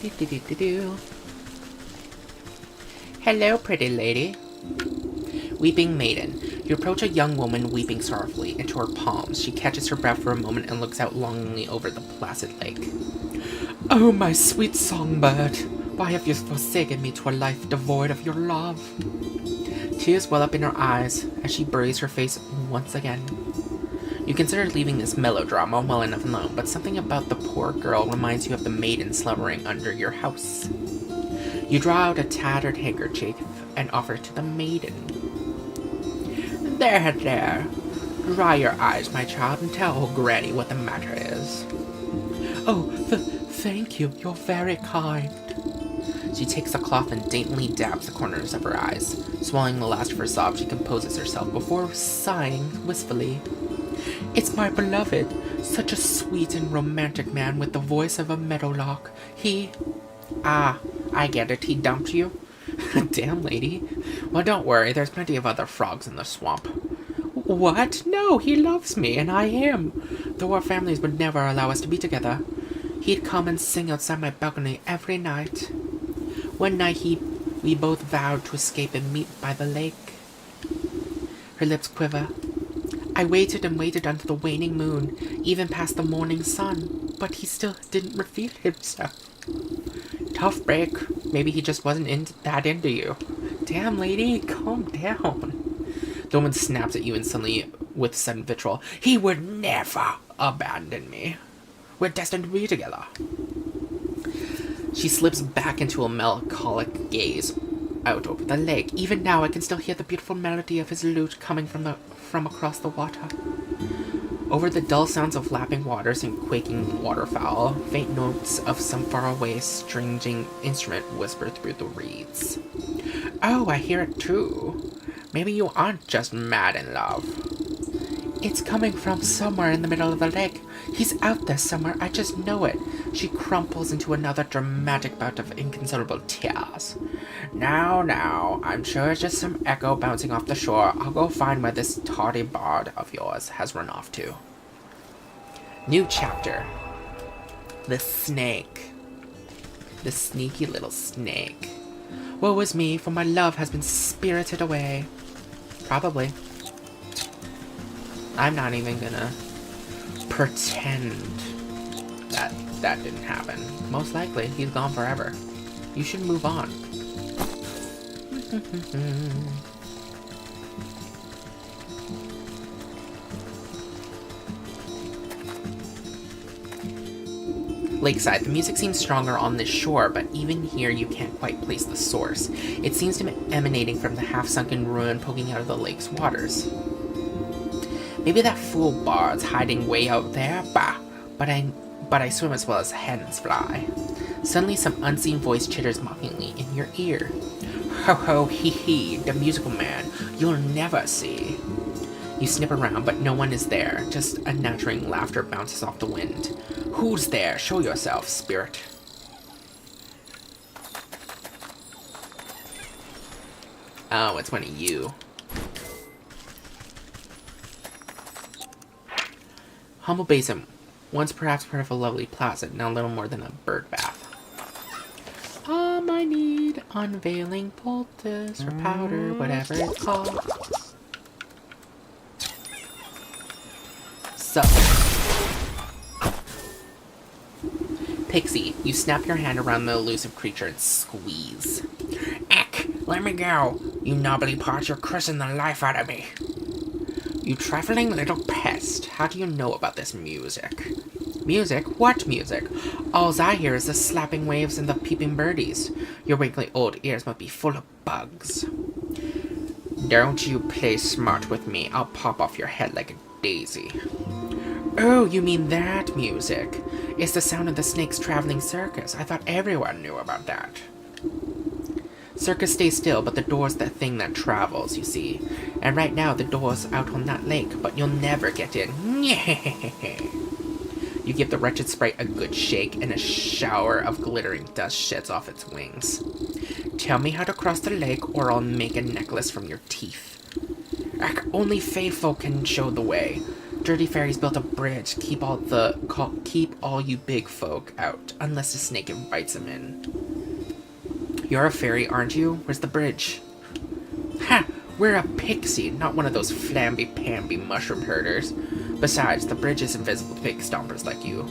Do-do-do-do-do. Hello, pretty lady. Weeping maiden. You approach a young woman weeping sorrowfully. Into her palms, she catches her breath for a moment and looks out longingly over the placid lake. Oh, my sweet songbird, why have you forsaken me to a life devoid of your love? Tears well up in her eyes as she buries her face once again. You consider leaving this melodrama well enough alone, but something about the poor girl reminds you of the maiden slumbering under your house. You draw out a tattered handkerchief and offer it to the maiden. There, there. Dry your eyes, my child, and tell old Granny what the matter is. Oh, thank you. You're very kind. She takes the cloth and daintily dabs the corners of her eyes. Swallowing the last of her sobs, she composes herself before sighing wistfully. It's my beloved, such a sweet and romantic man with the voice of a meadowlark. Ah, I get it, he dumped you? Damn, lady. Well, don't worry, there's plenty of other frogs in the swamp. What? No, he loves me, and I him. Though our families would never allow us to be together. He'd come and sing outside my balcony every night. One night we both vowed to escape and meet by the lake. Her lips quiver. I waited and waited under the waning moon, even past the morning sun, but he still didn't reveal himself. Tough break. Maybe he just wasn't that into you. Damn, lady, calm down. The woman snaps at you instantly with sudden vitriol. He would never abandon me. We're destined to be together. She slips back into a melancholic gaze out over the lake. Even now, I can still hear the beautiful melody of his lute coming from across the water. Over the dull sounds of lapping waters and quaking waterfowl, faint notes of some faraway stringing instrument whisper through the reeds. Oh, I hear it too. Maybe you aren't just mad in love. It's coming from somewhere in the middle of the lake. He's out there somewhere, I just know it. She crumples into another dramatic bout of inconsolable tears. Now, I'm sure it's just some echo bouncing off the shore. I'll go find where this tardy bard of yours has run off to. New chapter. The snake. The sneaky little snake. Woe is me, for my love has been spirited away. Probably. I'm not even gonna pretend that that didn't happen. Most likely, he's gone forever. You should move on. Lakeside. The music seems stronger on this shore, but even here you can't quite place the source. It seems to be emanating from the half-sunken ruin poking out of the lake's waters. Maybe that fool bard's hiding way out there? Bah! But I swim as well as hens fly. Suddenly some unseen voice chitters mockingly in your ear. Ho ho hee hee, the musical man you'll never see. You snip around, but no one is there. Just a nattering laughter bounces off the wind. Who's there? Show yourself, spirit. Oh, it's one of you. Humble basin. Once perhaps part of a lovely plaza, now little more than a bird bath. I need unveiling poultice or powder, whatever it's called. So, Pixie, you snap your hand around the elusive creature and squeeze. Eck, let me go. You knobbly part, you're cursing the life out of me. You trifling little pest, how do you know about this music? Music? What music? Alls I hear is the slapping waves and the peeping birdies. Your wrinkly old ears must be full of bugs. Don't you play smart with me, I'll pop off your head like a daisy. Oh, you mean that music? It's the sound of the snake's traveling circus. I thought everyone knew about that. Circus stays still, but the door's the thing that travels, you see. And right now, the door's out on that lake, but you'll never get in. You give the wretched sprite a good shake, and a shower of glittering dust sheds off its wings. Tell me how to cross the lake, or I'll make a necklace from your teeth. Only faithful can show the way. Dirty fairies built a bridge. Keep all you big folk out, unless the snake invites them in. You're a fairy, aren't you? Where's the bridge? Ha! We're a pixie, not one of those flamby-pamby mushroom herders. Besides, the bridge is invisible to pig stompers like you.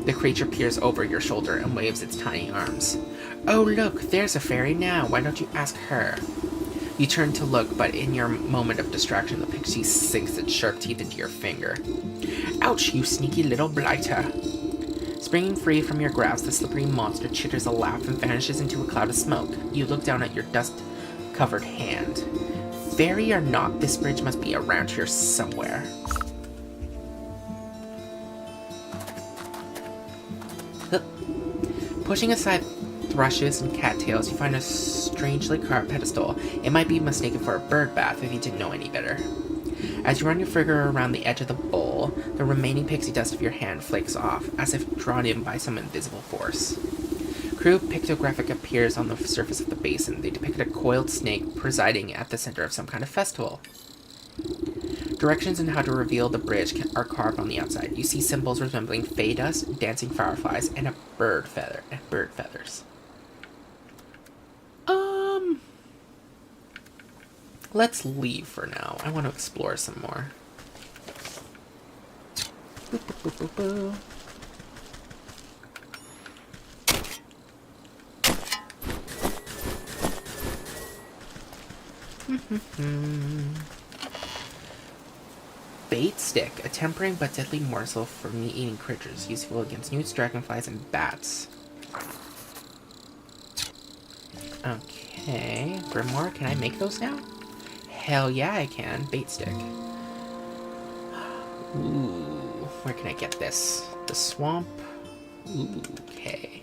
The creature peers over your shoulder and waves its tiny arms. Oh look, there's a fairy now. Why don't you ask her? You turn to look, but in your moment of distraction, the pixie sinks its sharp teeth into your finger. Ouch, you sneaky little blighter. Springing free from your grasp, the slippery monster chitters a laugh and vanishes into a cloud of smoke. You look down at your dust-covered hand. Fairy or not, this bridge must be around here somewhere. Pushing aside thrushes and cattails, you find a strangely carved pedestal. It might be mistaken for a bird bath if you didn't know any better. As you run your finger around the edge of the bowl, the remaining pixie dust of your hand flakes off, as if drawn in by some invisible force. Crude pictographic appears on the surface of the basin. They depict a coiled snake presiding at the center of some kind of festival. Directions on how to reveal the bridge are carved on the outside. You see symbols resembling fey dust, dancing fireflies, and bird feathers. Let's leave for now. I want to explore some more. Boop, boop, boop, boop, boop. Bait stick, a tempering but deadly morsel for meat-eating creatures, useful against newts, dragonflies, and bats. Okay, Grimoire, can I make those now? Hell yeah, I can. Bait stick. Ooh, where can I get this? The swamp? Ooh, okay.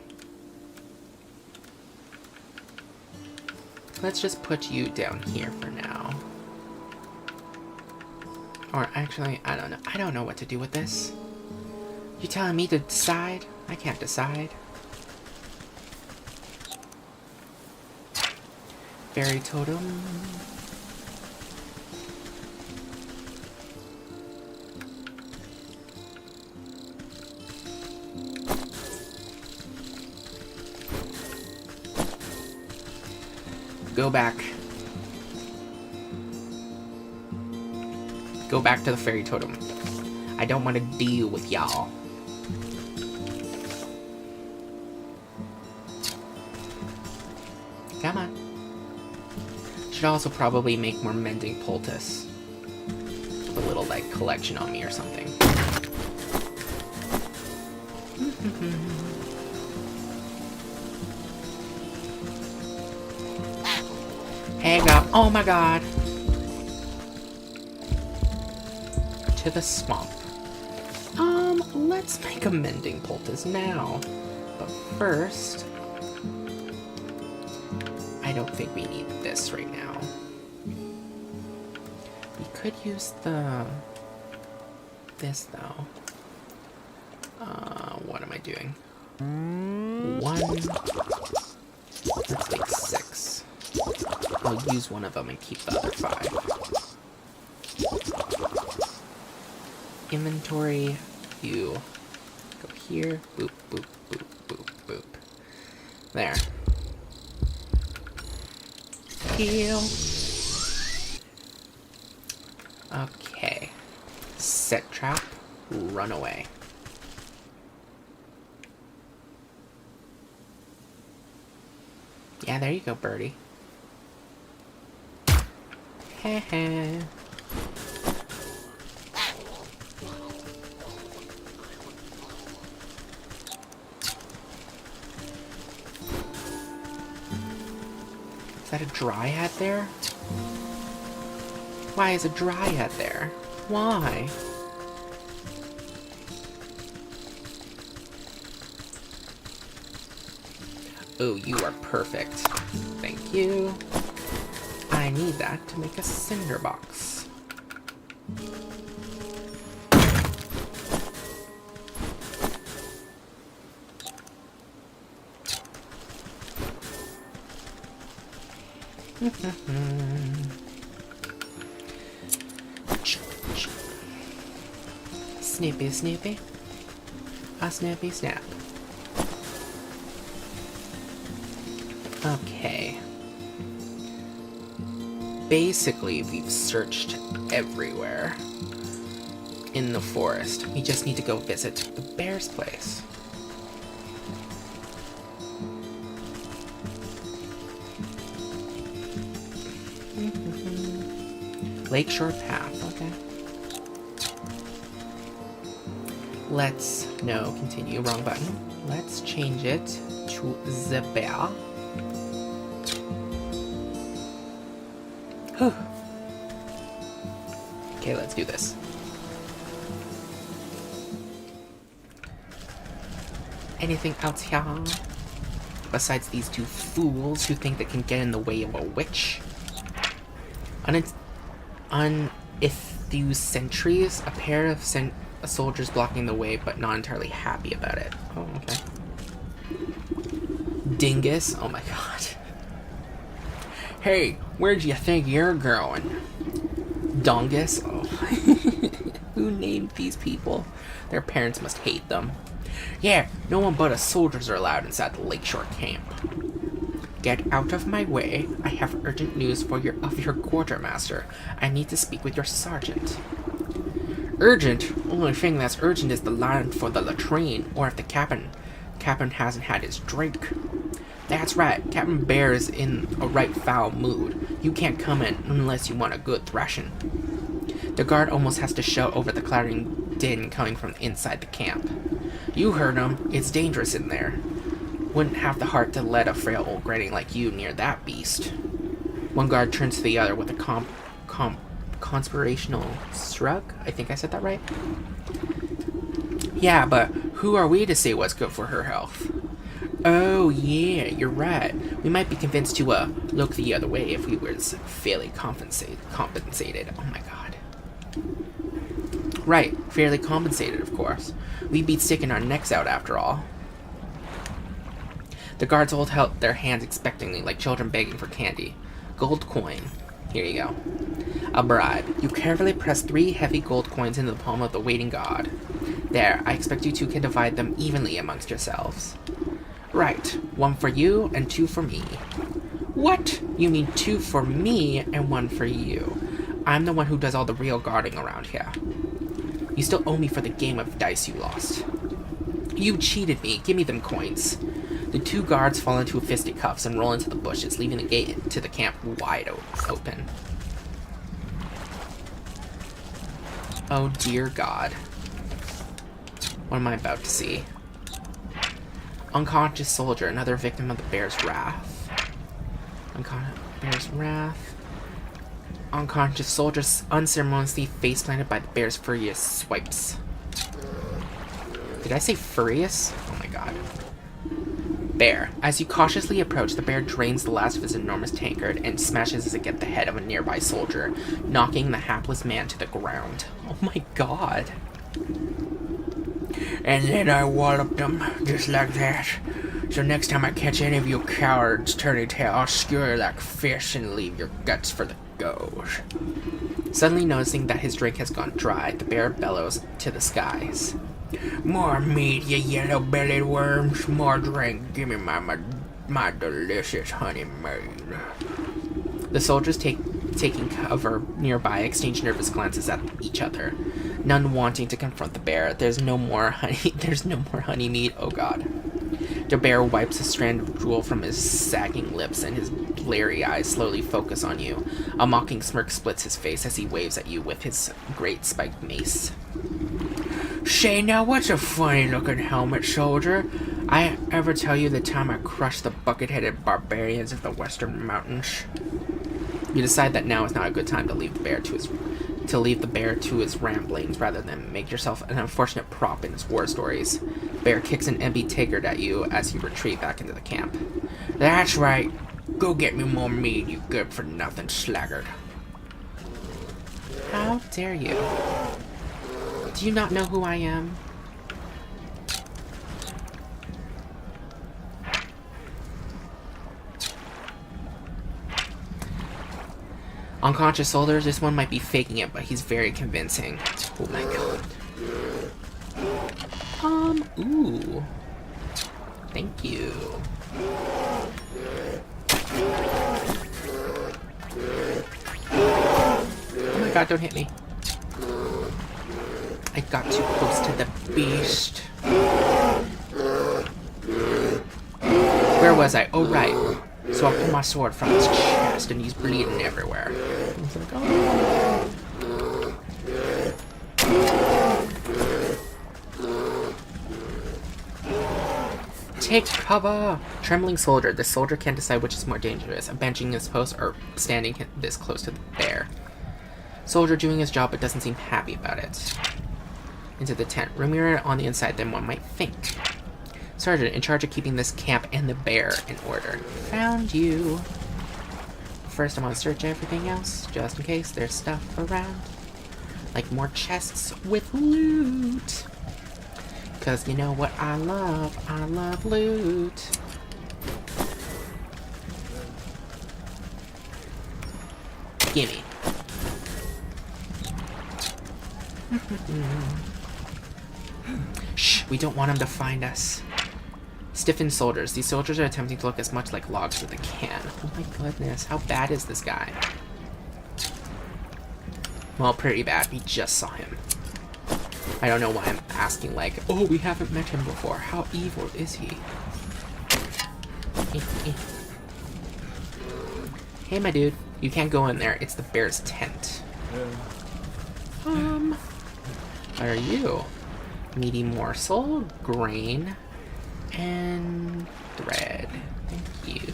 Let's just put you down here for now. Or actually, I don't know. I don't know what to do with this. You telling me to decide? I can't decide. Fairy totem. Go back. Go back to the fairy totem. I don't want to deal with y'all. Come on. Should also probably make more mending poultice. A little, like, collection on me or something. Hey, God. Oh my god. To the swamp. Let's make a mending poultice now. But first, I don't think we need this right now. We could use this though. What am I doing? 1. Let's make 6. I'll use one of them and keep the other 5. Inventory, you go here, boop, boop, boop, boop, boop. There. Heal. Okay. Set trap, run away. Yeah, there you go, birdie. Heh. Is that a dryad there? Why is a dryad there? Why? Oh, you are perfect. Thank you. I need that to make a cinder box. Snippy, snippy. A snappy snap. Okay. Basically, we've searched everywhere in the forest. We just need to go visit the bear's place. Lakeshore Path, okay. No, continue, wrong button. Let's change it to the bear. Okay, let's do this. Anything else here? Besides these two fools who think they can get in the way of a witch? Unithused sentries, a pair of soldiers blocking the way, but not entirely happy about it. Oh, okay. Dingus, oh my god. Hey, where'd you think you're going? Dongus, oh. Who named these people? Their parents must hate them. Yeah, no one but us soldiers are allowed inside the Lakeshore camp. Get out of my way. I have urgent news of your quartermaster. I need to speak with your sergeant. Urgent? Only thing that's urgent is the line for the latrine, or if the captain hasn't had his drink. That's right, Captain Bear is in a right foul mood. You can't come in unless you want a good thrashing. The guard almost has to shout over the clattering din coming from inside the camp. You heard him. It's dangerous in there. Wouldn't have the heart to let a frail old granny like you near that beast. One guard turns to the other with a conspirational shrug. I think I said that right. Yeah, but who are we to say what's good for her health? Oh, yeah, you're right. We might be convinced to look the other way if we were fairly compensated. Oh my god. Right, fairly compensated, of course. We'd be sticking our necks out after all. The guards hold out their hands expectantly, like children begging for candy. Gold coin. Here you go. A bribe. You carefully press 3 heavy gold coins into the palm of the waiting god. There, I expect you two can divide them evenly amongst yourselves. Right, 1 for you and 2 for me. What? You mean 2 for me and 1 for you? I'm the one who does all the real guarding around here. You still owe me for the game of dice you lost. You cheated me. Give me them coins. The 2 guards fall into fisticuffs and roll into the bushes, leaving the gate to the camp wide open. Oh dear God. What am I about to see? Unconscious soldier, another victim of the bear's wrath. Bear's wrath. Unconscious soldier unceremoniously face-planted by the bear's furious swipes. Did I say furious? Oh my god. Bear. As you cautiously approach, the bear drains the last of his enormous tankard and smashes it against the head of a nearby soldier, knocking the hapless man to the ground. Oh my god. And then I walloped them, just like that. So next time I catch any of you cowards turning tail, I'll skewer you like fish and leave your guts for the goat. Suddenly noticing that his drink has gone dry, the bear bellows to the skies. More meat, you yellow-bellied worms. More drink. Give me my delicious honey maid. The soldiers taking cover nearby exchange nervous glances at each other, none wanting to confront the bear. There's no more honey meat. Oh god. The bear wipes a strand of drool from his sagging lips, and his bleary eyes slowly focus on you. A mocking smirk splits his face as he waves at you with his great spiked mace. Say now, what's a funny-looking helmet, soldier? I ever tell you the time I crushed the bucket-headed barbarians of the Western Mountains? You decide that now is not a good time to leave the bear to his ramblings, rather than make yourself an unfortunate prop in his war stories. Bear kicks an empty tankard at you as you retreat back into the camp. That's right. Go get me more meat, you good-for-nothing sluggard. How dare you? Do you not know who I am? Unconscious soldiers, this one might be faking it, but he's very convincing. Oh my god. Ooh. Thank you. Oh my god, don't hit me. I got too close to the beast. Where was I? Oh, right. So I'll pull my sword from its chest. chest and he's bleeding everywhere. It's like, oh. Take cover! Trembling soldier. The soldier can't decide which is more dangerous, benching his post or standing this close to the bear. Soldier doing his job but doesn't seem happy about it. Into the tent. Roomier on the inside than one might think. Sergeant, in charge of keeping this camp and the bear in order. Found you. First, I'm gonna search everything else, just in case there's stuff around. Like more chests with loot. Because you know what I love loot. Gimme. Shh, we don't want him to find us. Stiffened soldiers. These soldiers are attempting to look as much like logs as they can. Oh my goodness, how bad is this guy? Well, pretty bad. We just saw him. I don't know why I'm asking, like, oh, we haven't met him before. How evil is he? Hey, my dude. You can't go in there. It's the bear's tent. What are you? Meaty morsel, grain, and thread. Thank you.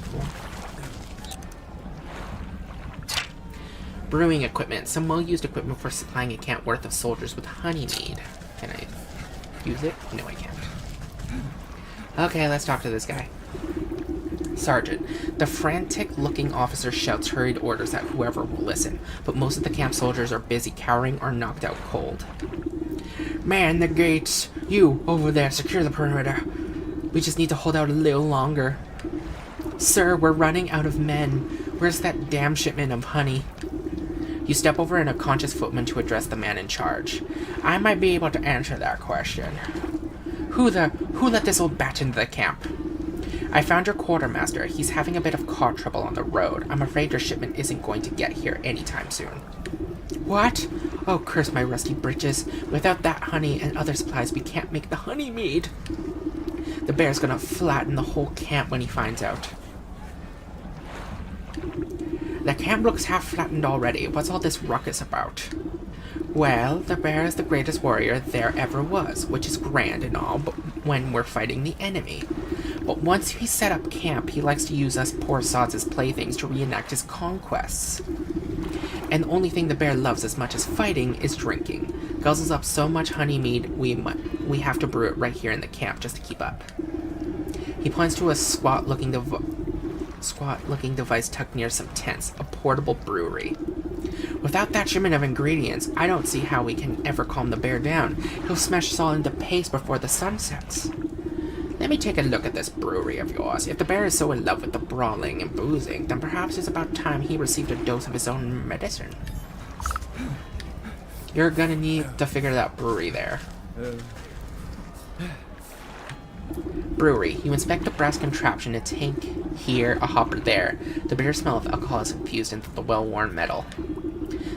Brewing equipment. Some well-used equipment for supplying a camp worth of soldiers with honey mead. Can I use it? No, I can't. Okay, let's talk to this guy. Sergeant. The frantic-looking officer shouts hurried orders at whoever will listen, but most of the camp soldiers are busy cowering or knocked out cold. Man the gates! You, over there, secure the perimeter. We just need to hold out a little longer. Sir, we're running out of men. Where's that damn shipment of honey? You step over an unconscious footman to address the man in charge. I might be able to answer that question. Who let this old bat into the camp? I found your quartermaster. He's having a bit of car trouble on the road. I'm afraid your shipment isn't going to get here anytime soon. What? Oh, curse my rusty breeches. Without that honey and other supplies, we can't make the honey mead. The bear's gonna flatten the whole camp when he finds out. The camp looks half flattened already. What's all this ruckus about? Well, the bear is the greatest warrior there ever was, which is grand and all, but when we're fighting the enemy. But once he set up camp, he likes to use us poor sods as playthings to reenact his conquests. And the only thing the bear loves as much as fighting is drinking. Guzzles up so much honey mead, we have to brew it right here in the camp just to keep up. He points to a squat-looking device tucked near some tents, a portable brewery. Without that shipment of ingredients, I don't see how we can ever calm the bear down. He'll smash us all into paste before the sun sets. Let me take a look at this brewery of yours. If the bear is so in love with the brawling and boozing, then perhaps it's about time he received a dose of his own medicine. You're gonna need to figure that brewery there. Brewery. You inspect the brass contraption, a tank here, a hopper there. The bitter smell of alcohol is infused into the well-worn metal.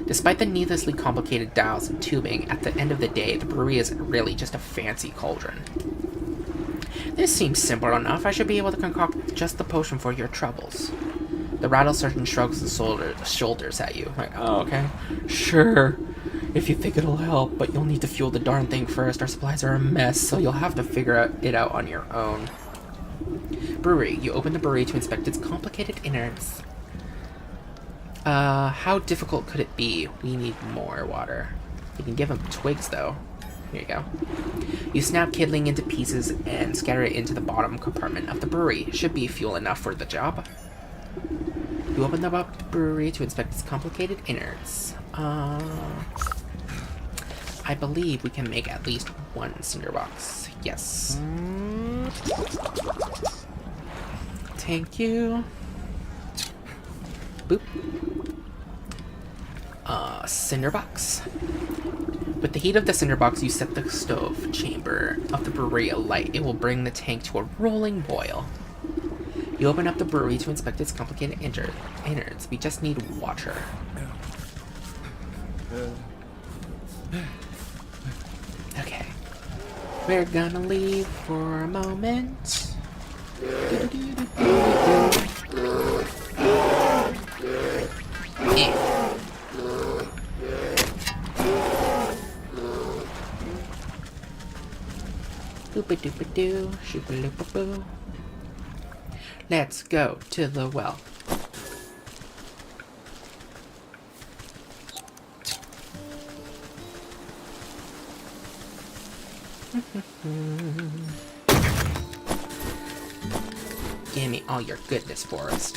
Despite the needlessly complicated dials and tubing, at the end of the day, the brewery is really just a fancy cauldron. This seems simple enough. I should be able to concoct just the potion for your troubles. The rattle sergeant shrugs the shoulders at you. Like, oh, okay. Sure. If you think it'll help, but you'll need to fuel the darn thing first. Our supplies are a mess, so you'll have to figure it out on your own. Brewery. You open the brewery to inspect its complicated innards. How difficult could it be? We need more water. You can give him twigs, though. Here you go. You snap kindling into pieces and scatter it into the bottom compartment of the brewery. Should be fuel enough for the job. You open the brewery to inspect its complicated innards. I believe we can make at least one cinder box. Yes. Thank you. Boop. Cinder box. With the heat of the cinder box, you set the stove chamber of the brewery alight. It will bring the tank to a rolling boil. You open up the brewery to inspect its complicated innards. We just need water. Okay. We're gonna leave for a moment. Boop-a-doop-a-doo, shoop-a-loop-a-boo. Let's go to the well. Give me all your goodness, Forest.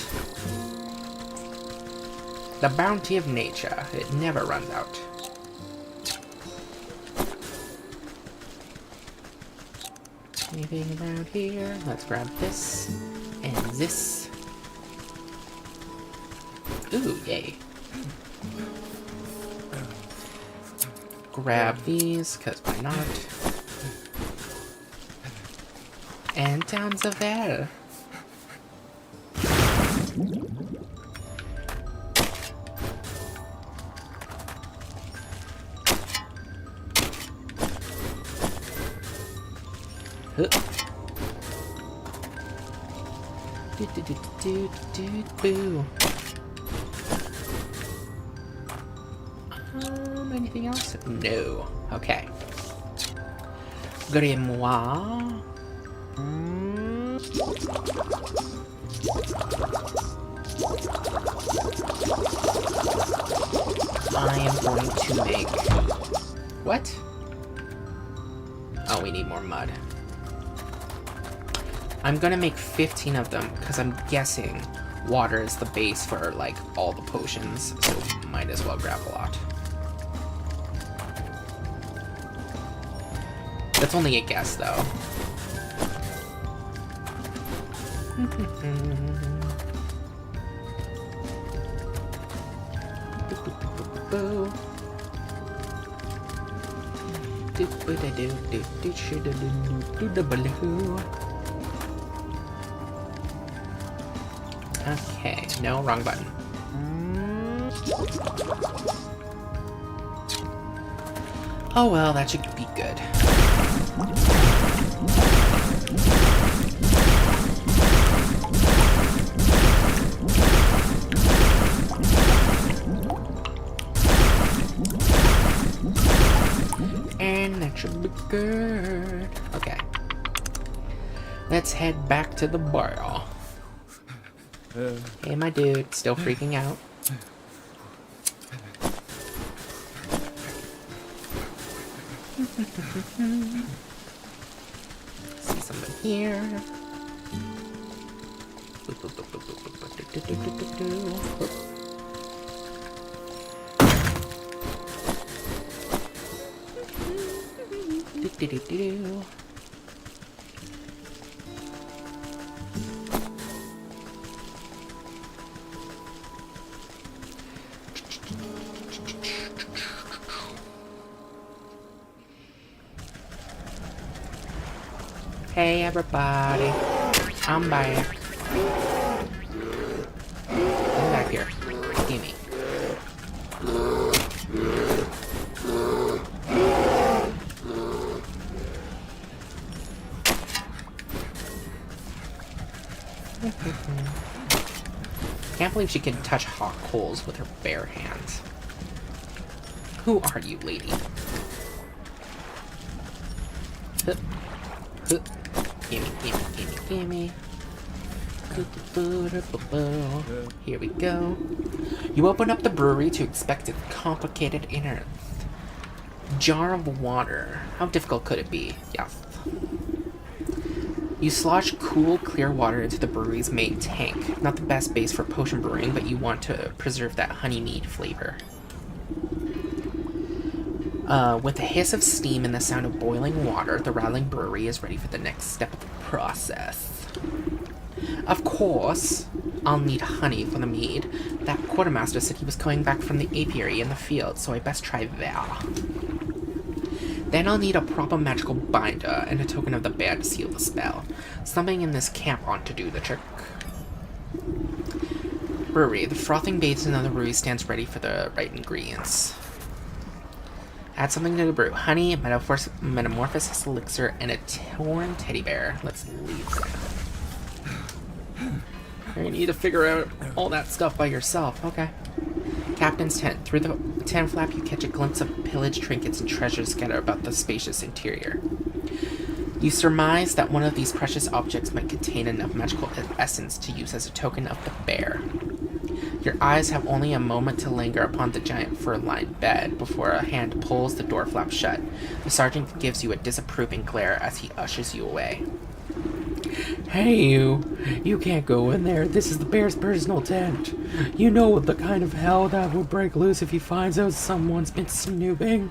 The bounty of nature, it never runs out. Anything around here? Let's grab this and this. Ooh, yay. Grab these, cause why not? And tons of air. Boo. Anything else? No. Okay. Grimoire. I am going to make... What? Oh, we need more mud. I'm gonna make 15 of them, because I'm guessing water is the base for, like, all the potions, so might as well grab a lot. That's only a guess, though. Okay, no, wrong button. Oh well, that should be good. And that should be good. Okay. Let's head back to the bar. Hey, my dude, still freaking out. See something here. Hey everybody, I'm back. Come back here. Gimme. Can't believe she can touch hot coals with her bare hands. Who are you, lady? Gimme, gimme, gimme, gimme. Here we go. You open up the brewery to expect a complicated innards. Jar of water. How difficult could it be? Yes. You slosh cool, clear water into the brewery's main tank. Not the best base for potion brewing, but you want to preserve that honey mead flavor. With the hiss of steam and the sound of boiling water, the rattling brewery is ready for the next step of the process. Of course, I'll need honey for the mead. That quartermaster said he was coming back from the apiary in the field, so I best try there. Then I'll need a proper magical binder and a token of the bear to seal the spell. Something in this camp ought to do the trick. Brewery. The frothing basin of the brewery stands ready for the right ingredients. Add something to the brew. Honey, metamorphosis elixir, and a torn teddy bear. Let's leave that. You need to figure out all that stuff by yourself. Okay. Captain's tent. Through the tent flap, you catch a glimpse of pillaged trinkets and treasures scattered about the spacious interior. You surmise that one of these precious objects might contain enough magical essence to use as a token of the bear. Your eyes have only a moment to linger upon the giant fur-lined bed before a hand pulls the door flap shut. The sergeant gives you a disapproving glare as he ushers you away. Hey, you. You can't go in there. This is the bear's personal tent. You know the kind of hell that would break loose if he finds out someone's been snooping.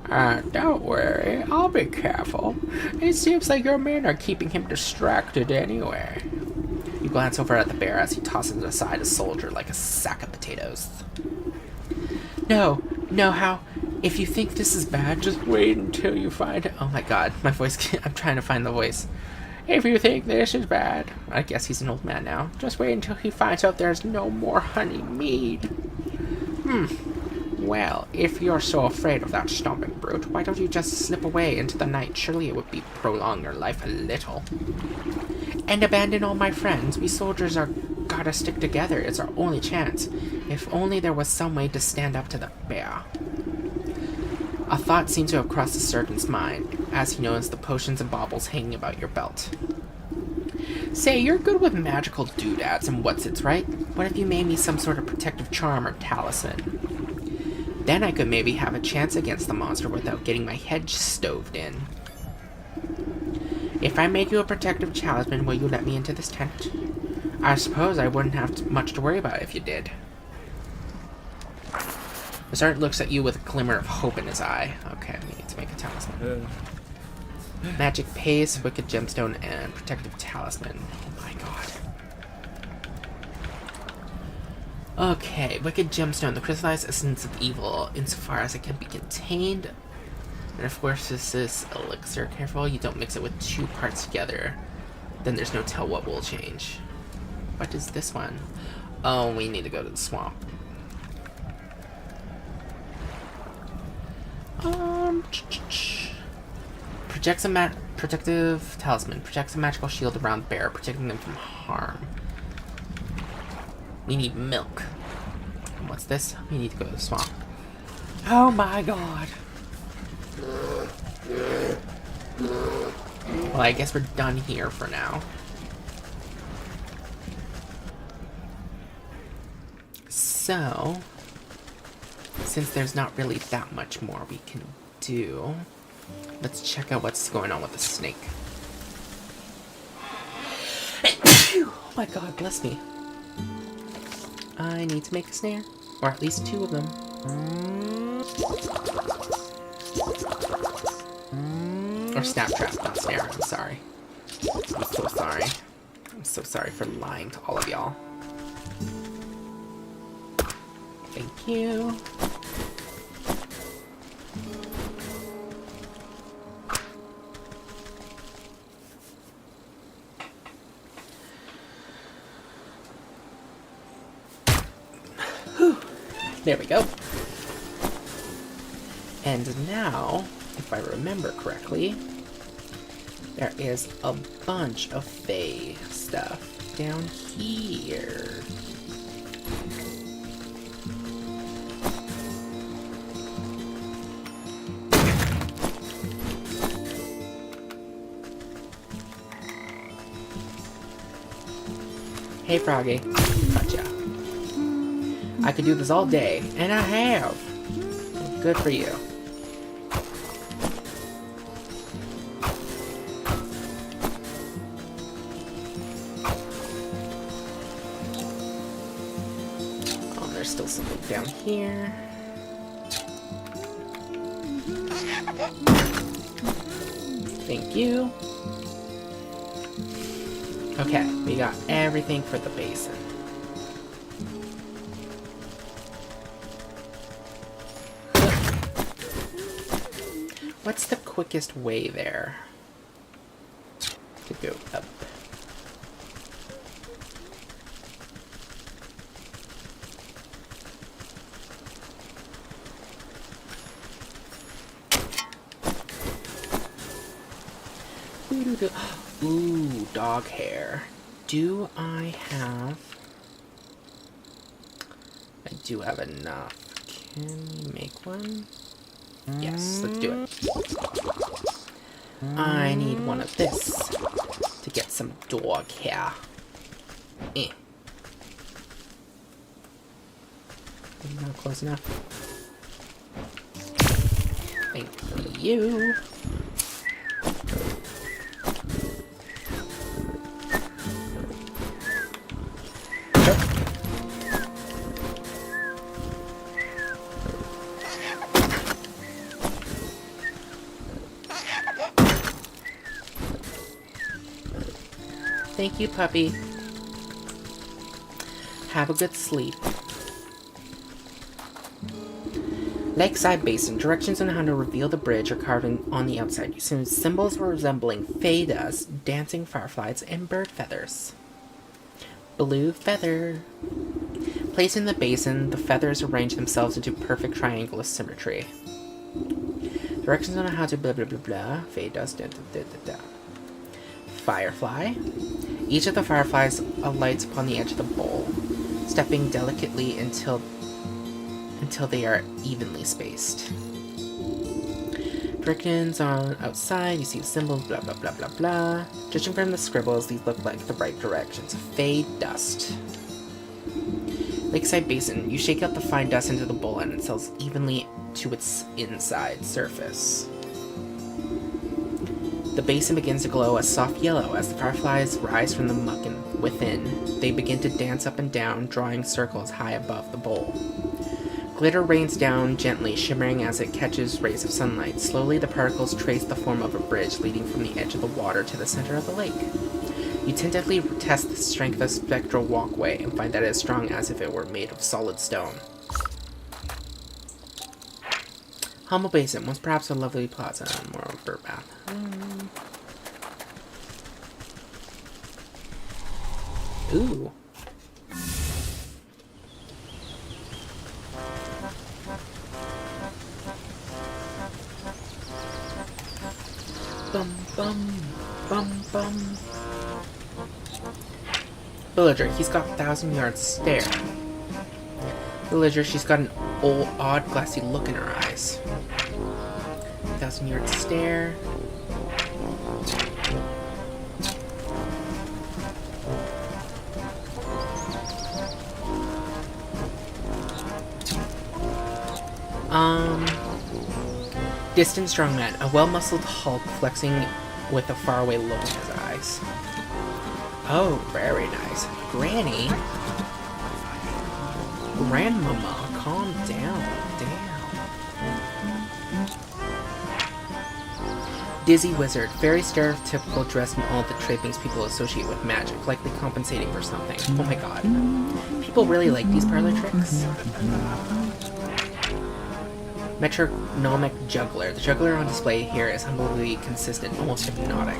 Don't worry. I'll be careful. It seems like your men are keeping him distracted anyway. You glance over at the bear as he tosses aside a soldier like a sack of potatoes. No, how? If you think this is bad, just wait until you find it. Oh my god, my voice, I'm trying to find the voice. If you think this is bad, I guess he's an old man now. Just wait until he finds out there's no more honey mead. Well, if you're so afraid of that stomping brute, why don't you just slip away into the night? Surely it would be prolong your life a little. And abandon all my friends. We soldiers are gotta stick together. It's our only chance. If only there was some way to stand up to the bear. A thought seemed to have crossed the sergeant's mind as he noticed the potions and baubles hanging about your belt. Say, you're good with magical doodads and whatsits, right? What if you made me some sort of protective charm or talisman? Then I could maybe have a chance against the monster without getting my head stoved in. If I make you a protective talisman, will you let me into this tent? I suppose I wouldn't have much to worry about if you did. The sergeant looks at you with a glimmer of hope in his eye. Okay, we need to make a talisman. Magic paste, wicked gemstone, and protective talisman. Oh my god. Okay, wicked gemstone, the crystallized essence of evil, insofar as it can be contained. And of course, this is elixir. Careful, you don't mix it with two parts together. Then there's no tell what will change. What is this one? Oh, we need to go to the swamp. Projects a protective talisman. Projects a magical shield around bear, protecting them from harm. We need milk. And what's this? We need to go to the swamp. Oh my god. Well, I guess we're done here for now. So, since there's not really that much more we can do, let's check out what's going on with the snake. Oh my god, bless me. I need to make a snare, or at least two of them. Or snap trap, not snare, I'm sorry. I'm so sorry. I'm so sorry for lying to all of y'all. Thank you. Whew. There we go. And now, if I remember correctly, there is a bunch of Fae stuff down here. Hey, Froggy. Gotcha. I could do this all day, and I have. Good for you. Oh, there's still something down here. Thank you. Okay, we got everything for the basin. What's the quickest way there? To go up. Ooh, dog hair. Do I have... I do have enough. Can we make one? Yes, let's do it. I need one of this to get some dog hair. Not close enough. Thank you. Thank you, puppy. Have a good sleep. Lakeside Basin. Directions on how to reveal the bridge are carved on the outside, using symbols resembling fey dust, dancing fireflies, and bird feathers. Blue feather. Placed in the basin, the feathers arrange themselves into perfect triangular symmetry. Directions on how to blah blah blah blah. Fey dust. Da, da, da, da, da. Firefly. Each of the fireflies alights upon the edge of the bowl, stepping delicately until they are evenly spaced. Directions on outside, you see the symbols, blah blah blah blah blah. Judging from the scribbles, these look like the right directions. Fey dust. Lakeside Basin. You shake out the fine dust into the bowl and it settles evenly to its inside surface. The basin begins to glow a soft yellow as the fireflies rise from the muck within. They begin to dance up and down, drawing circles high above the bowl. Glitter rains down gently, shimmering as it catches rays of sunlight. Slowly, the particles trace the form of a bridge leading from the edge of the water to the center of the lake. You tentatively test the strength of the spectral walkway and find that it is strong as if it were made of solid stone. Humble Basin, once perhaps a lovely plaza, more of a bird bath. Ooh. Bum bum bum bum. Villager, he's got 1,000-yard stare. Villager, she's got an odd glassy look in her eyes. 1,000-yard stare. Distant strong man, a well-muscled Hulk flexing with a faraway look in his eyes. Oh, very nice. Granny? Grandmama, calm down. Dizzy wizard, very stereotypical, dressed in all the trappings people associate with magic, likely compensating for something. Oh my god. People really like these parlor tricks. Metronomic juggler. The juggler on display here is humbly consistent, almost hypnotic.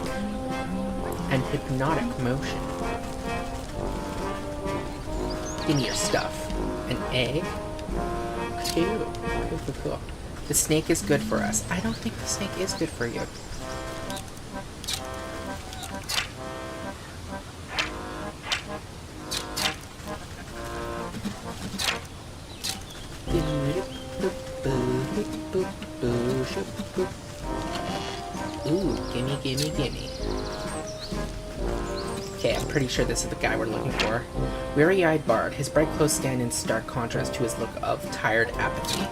And hypnotic motion. Give me your stuff. An egg? Cool. The snake is good for us. I don't think the snake is good for you. Ooh, gimme. Okay, I'm pretty sure this is the guy we're looking for. Weary-eyed bard. His bright clothes stand in stark contrast to his look of tired apathy.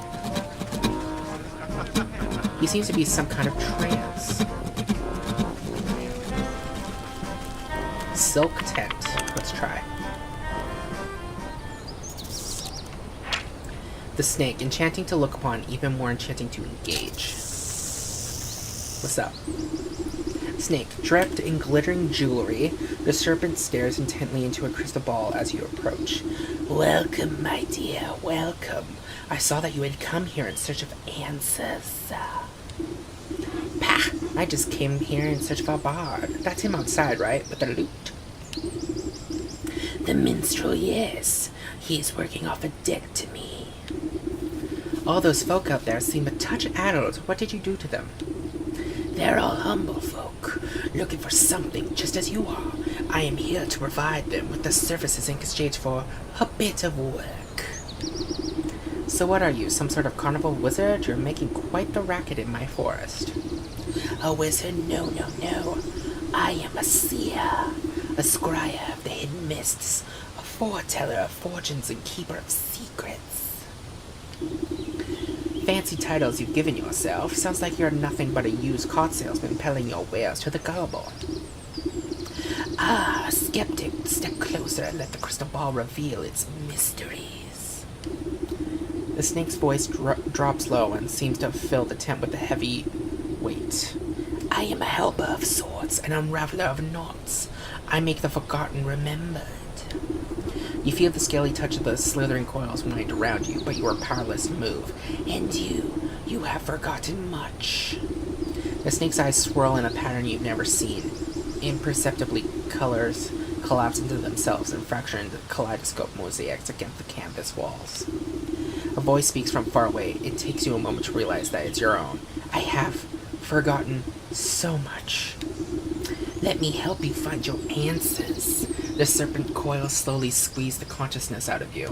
He seems to be some kind of trance. Silk tent. Let's try. The snake. Enchanting to look upon, even more enchanting to engage. What's up? Snake. Draped in glittering jewelry, the serpent stares intently into a crystal ball as you approach. Welcome, my dear, welcome. I saw that you had come here in search of answers. Pah! I just came here in search of a bard. That's him outside, right? With the lute. The minstrel, yes. He's working off a debt to me. All those folk out there seem a touch addled. What did you do to them? They're all humble folk, looking for something just as you are. I am here to provide them with the services in exchange for a bit of work. So what are you, some sort of carnival wizard? You're making quite the racket in my forest. A wizard? No, no, no. I am a seer, a scryer of the hidden mists, a foreteller of fortunes and keeper of secrets. Fancy titles you've given yourself. Sounds like you're nothing but a used cart salesman peddling your wares to the gullible. Ah, skeptic, step closer and let the crystal ball reveal its mysteries. The snake's voice drops low and seems to fill the tent with a heavy weight. I am a helper of sorts, an unraveler of knots. I make the forgotten remembered. You feel the scaly touch of the slithering coils wind around you, but you are powerless to move. And you have forgotten much. The snake's eyes swirl in a pattern you've never seen. Imperceptibly, colors collapse into themselves and fracture into kaleidoscope mosaics against the canvas walls. A voice speaks from far away. It takes you a moment to realize that it's your own. I have forgotten so much. Let me help you find your answers. The serpent coils slowly squeeze the consciousness out of you.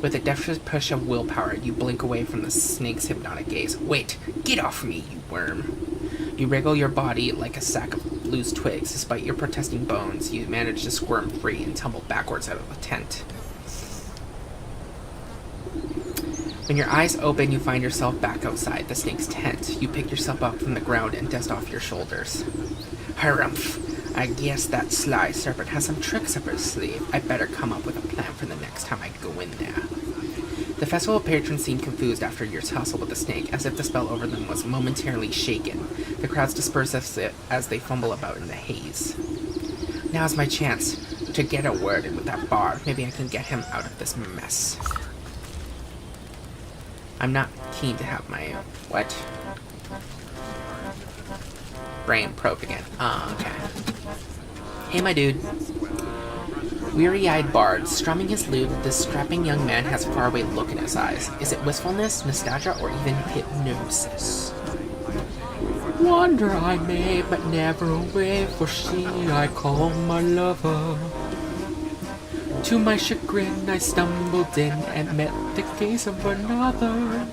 With a desperate push of willpower, you blink away from the snake's hypnotic gaze. Wait, get off me, you worm. You wriggle your body like a sack of loose twigs. Despite your protesting bones, you manage to squirm free and tumble backwards out of the tent. When your eyes open, you find yourself back outside the snake's tent. You pick yourself up from the ground and dust off your shoulders. Harumph! I guess that sly serpent has some tricks up her sleeve. I better come up with a plan for the next time I go in there. The festival patrons seem confused after your tussle with the snake, as if the spell over them was momentarily shaken. The crowds disperse as they fumble about in the haze. Now's my chance to get a word in with that bard. Maybe I can get him out of this mess. I'm not keen to have my... what? Brain probed again. Okay. Hey, my dude. Weary-eyed bard, strumming his lute, this strapping young man has a faraway look in his eyes. Is it wistfulness, nostalgia, or even hypnosis? Wander I may, but never away, for she I call my lover. To my chagrin I stumbled in and met the gaze of another.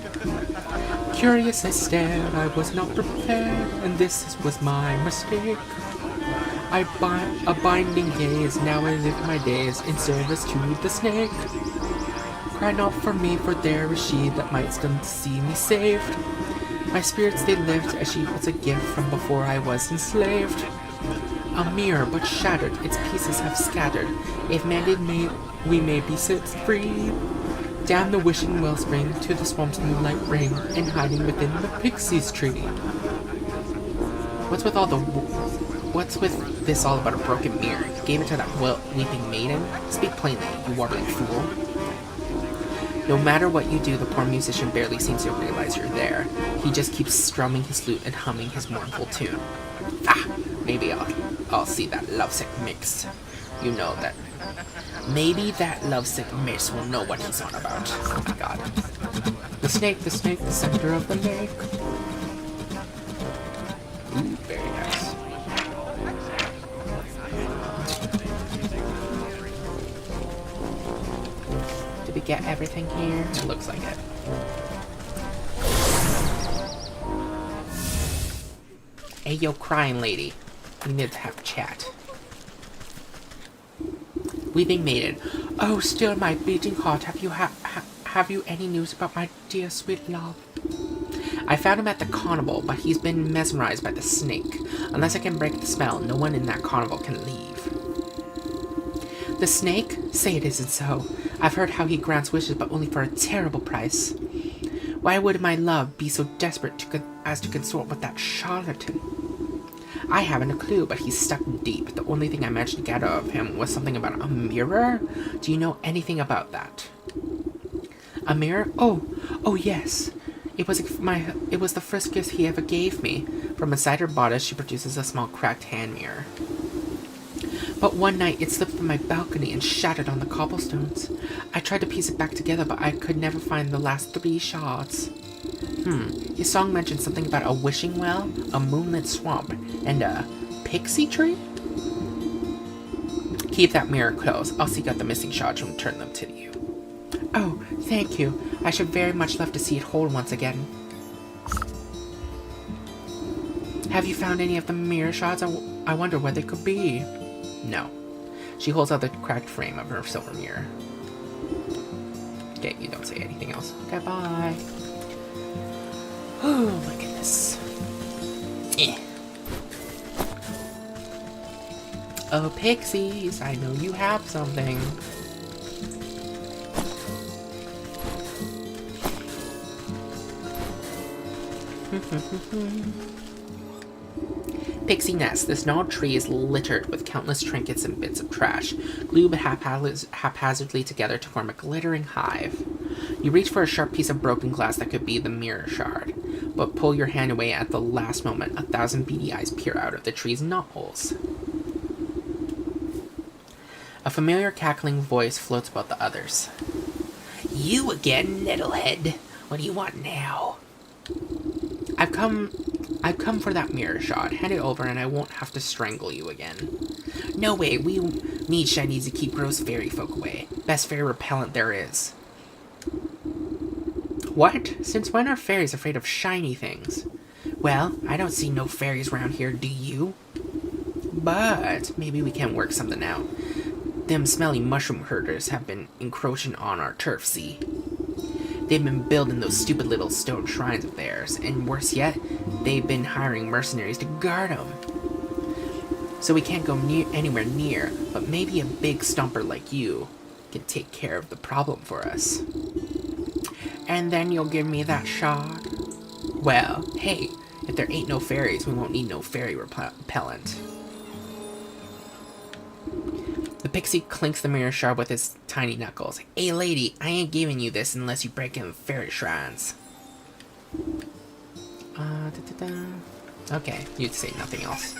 Curious I stared, I was not prepared, and this was my mistake. A binding gaze, now I live my days in service to the snake. Cry not for me, for there is she that might still see me saved. My spirits they lived as she was a gift from before I was enslaved. A mirror but shattered, its pieces have scattered. If mended we may be set free. Down the wishing wellspring to the swamp's moonlight ring, and hiding within the pixie's tree. What's with this all about a broken mirror? You gave it to that weeping maiden? Speak plainly, you warbling fool. No matter what you do, the poor musician barely seems to realize you're there. He just keeps strumming his lute and humming his mournful tune. Ah, maybe I'll see that lovesick mix. You know that. Maybe that lovesick miss will know what he's on about. Oh my god. The snake, the center of the lake. Ooh, very nice. Did we get everything here? It looks like it. Hey, yo, crying lady. We need to have a chat. Weeping maiden. Oh, still my beating heart, have you any news about my dear sweet love? I found him at the carnival, but he's been mesmerized by the snake. Unless I can break the spell, no one in that carnival can leave. The snake? Say it isn't so. I've heard how he grants wishes, but only for a terrible price. Why would my love be so desperate as to consort with that charlatan? I haven't a clue, but he's stuck deep. The only thing I managed to gather of him was something about a mirror. Do you know anything about that? A mirror? Oh yes. It was the first gift he ever gave me. From inside her bodice, she produces a small cracked hand mirror. But one night, it slipped from my balcony and shattered on the cobblestones. I tried to piece it back together, but I could never find the last 3 shards. His song mentioned something about a wishing well, a moonlit swamp, and a pixie tree? Keep that mirror close. I'll seek out the missing shards and return them to you. Oh, Thank you. I should very much love to see it whole once again. Have you found any of the mirror shards? I wonder where they could be. No. She holds out the cracked frame of her silver mirror. Okay, you don't say anything else. Okay, bye. Oh my goodness. Eh. Oh, pixies, I know you have something. Pixie Nest. This gnarled tree is littered with countless trinkets and bits of trash, glued haphazardly together to form a glittering hive. You reach for a sharp piece of broken glass that could be the mirror shard, but pull your hand away at the last moment. 1,000 beady eyes peer out of the tree's knotholes. A familiar cackling voice floats above the others. You again, Nettlehead. What do you want now? I've come for that mirror shot. Hand it over and I won't have to strangle you again. No way, we need shinies to keep gross fairy folk away. Best fairy repellent there is. What? Since when are fairies afraid of shiny things? Well, I don't see no fairies around here, do you? But maybe we can work something out. Them smelly mushroom herders have been encroaching on our turf, see? They've been building those stupid little stone shrines of theirs, and worse yet, they've been hiring mercenaries to guard them. So we can't go anywhere near, but maybe a big stomper like you can take care of the problem for us. And then you'll give me that shard? Well, hey, if there ain't no fairies, we won't need no fairy repellent. The pixie clinks the mirror shard with his tiny knuckles. Hey lady, I ain't giving you this unless you break in fairy shrines. Okay, you'd say nothing else.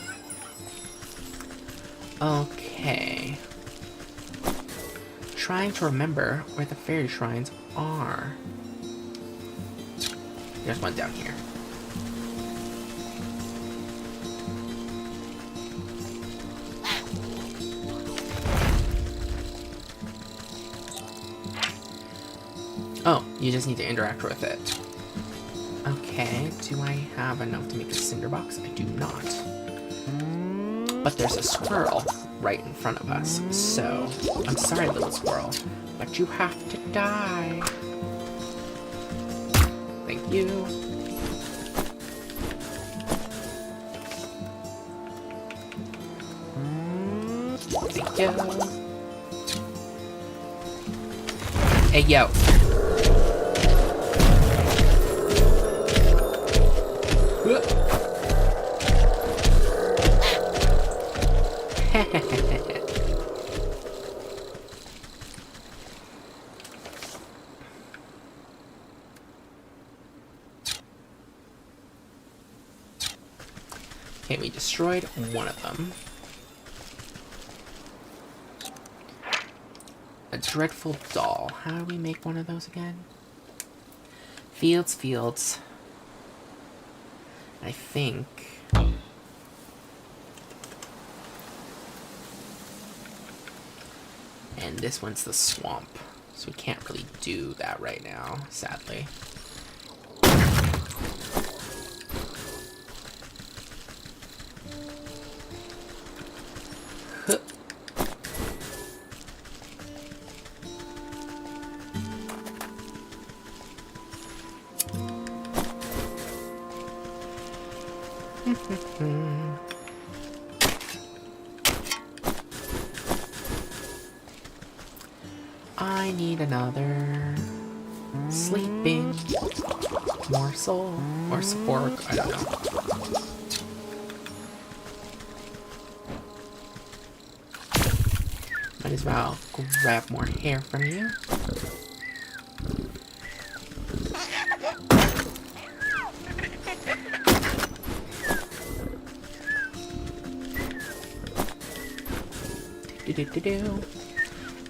Okay. Trying to remember where the fairy shrines are. There's one down here. Oh, you just need to interact with it. Okay, do I have enough to make a cinder box? I do not. But there's a squirrel right in front of us, so I'm sorry, little squirrel, but you have to die. Thank you. Thank you. Hey, yo. Okay, we destroyed one of them. A dreadful doll. How do we make one of those again? Fields. I think... And this one's the swamp. So we can't really do that right now, sadly. I need another sleeping morsel or spork, I don't know. Might as well grab more hair from you.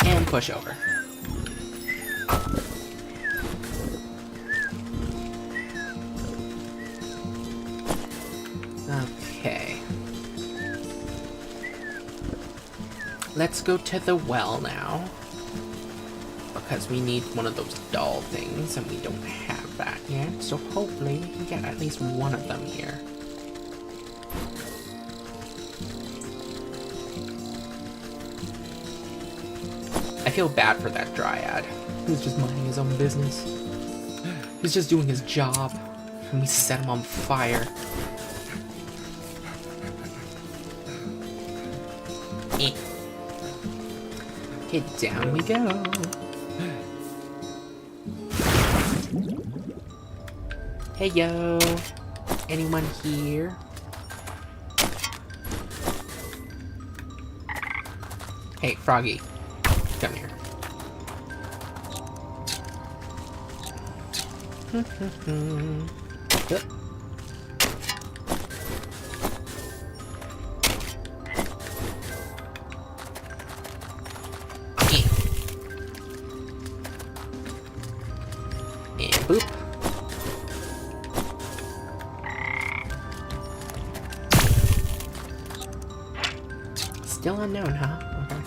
And push over. Okay. Let's go to the well now. because we need one of those doll things, and we don't have that yet. So hopefully we can get at least one of them here. I feel bad for that dryad. He's just minding his own business. He's just doing his job, and we set him on fire. Okay, down we go. Hey yo, anyone here? Hey, Froggy, come here. Yep. And boop. Still unknown, huh? Okay.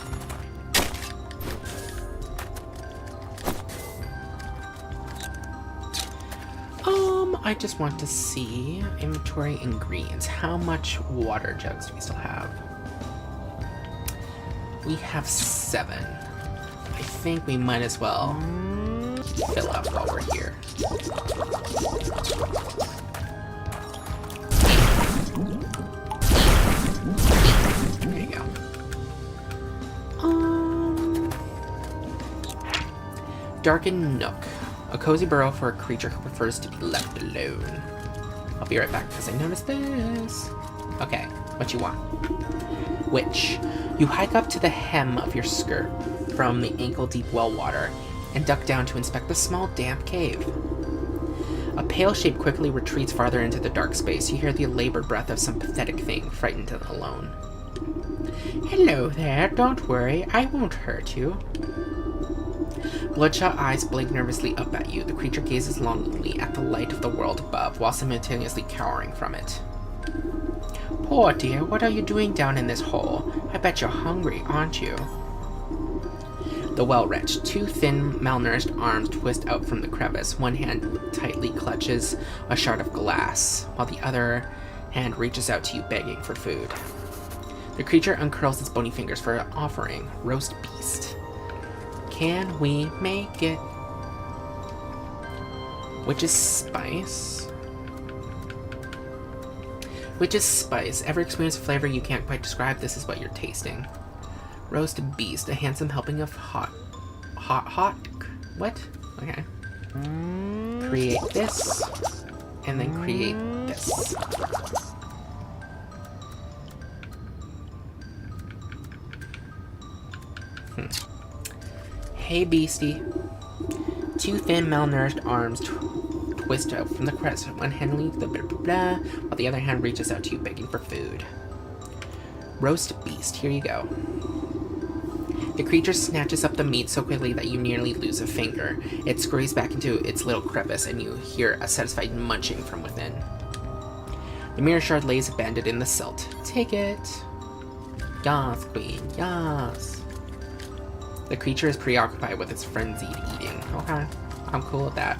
I just want to see inventory ingredients. How much water jugs do we still have? We have 7. I think we might as well fill up while we're here. There you go. Darkened Nook. A cozy burrow for a creature who prefers to be left alone. I'll be right back because I noticed this. Okay, what you want? Witch. You hike up to the hem of your skirt from the ankle-deep well water and duck down to inspect the small, damp cave. A pale shape quickly retreats farther into the dark space. You hear the labored breath of some pathetic thing, frightened and alone. Hello there, don't worry, I won't hurt you. Bloodshot eyes blink nervously up at you. The creature gazes longingly at the light of the world above, while simultaneously cowering from it. Poor dear, what are you doing down in this hole? I bet you're hungry, aren't you? The well-wretched, 2 thin, malnourished arms twist out from the crevice. One hand tightly clutches a shard of glass, while the other hand reaches out to you, begging for food. The creature uncurls its bony fingers for an offering. Roast beast. Can we make it? Witch's spice? Witch's spice. Ever experienced a flavor you can't quite describe? This is what you're tasting. Roast beast. A handsome helping of hot. What? Okay. Create this. And then create this. Hey, beastie. 2 thin, malnourished arms twist out from the crest. One hand leads the blah, blah, blah, while the other hand reaches out to you, begging for food. Roast beast. Here you go. The creature snatches up the meat so quickly that you nearly lose a finger. It scurries back into its little crevice, and you hear a satisfied munching from within. The mirror shard lays abandoned in the silt. Take it. Yas, queen. Yas. The creature is preoccupied with its frenzied eating. Okay, I'm cool with that.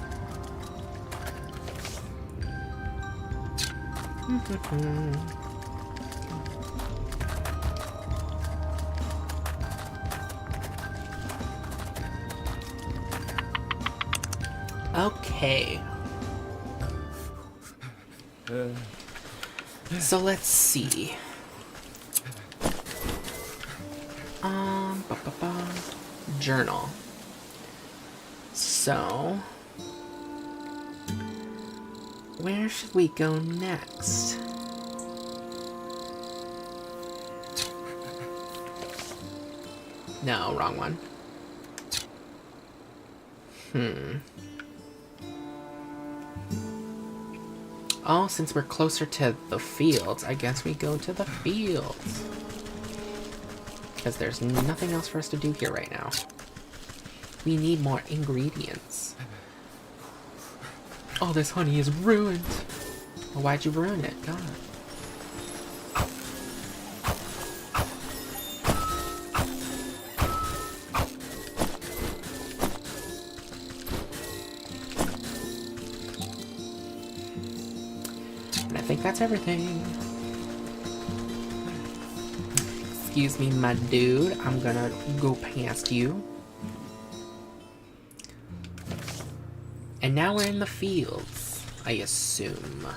Okay. So let's see. Journal. So, where should we go next? No, wrong one. Oh, since we're closer to the fields, I guess we go to the fields. Because there's nothing else for us to do here right now. We need more ingredients. Oh, this honey is ruined. Well, why'd you ruin it? God. think that's everything. Excuse me, my dude. I'm gonna go past you. And now we're in the fields, I assume.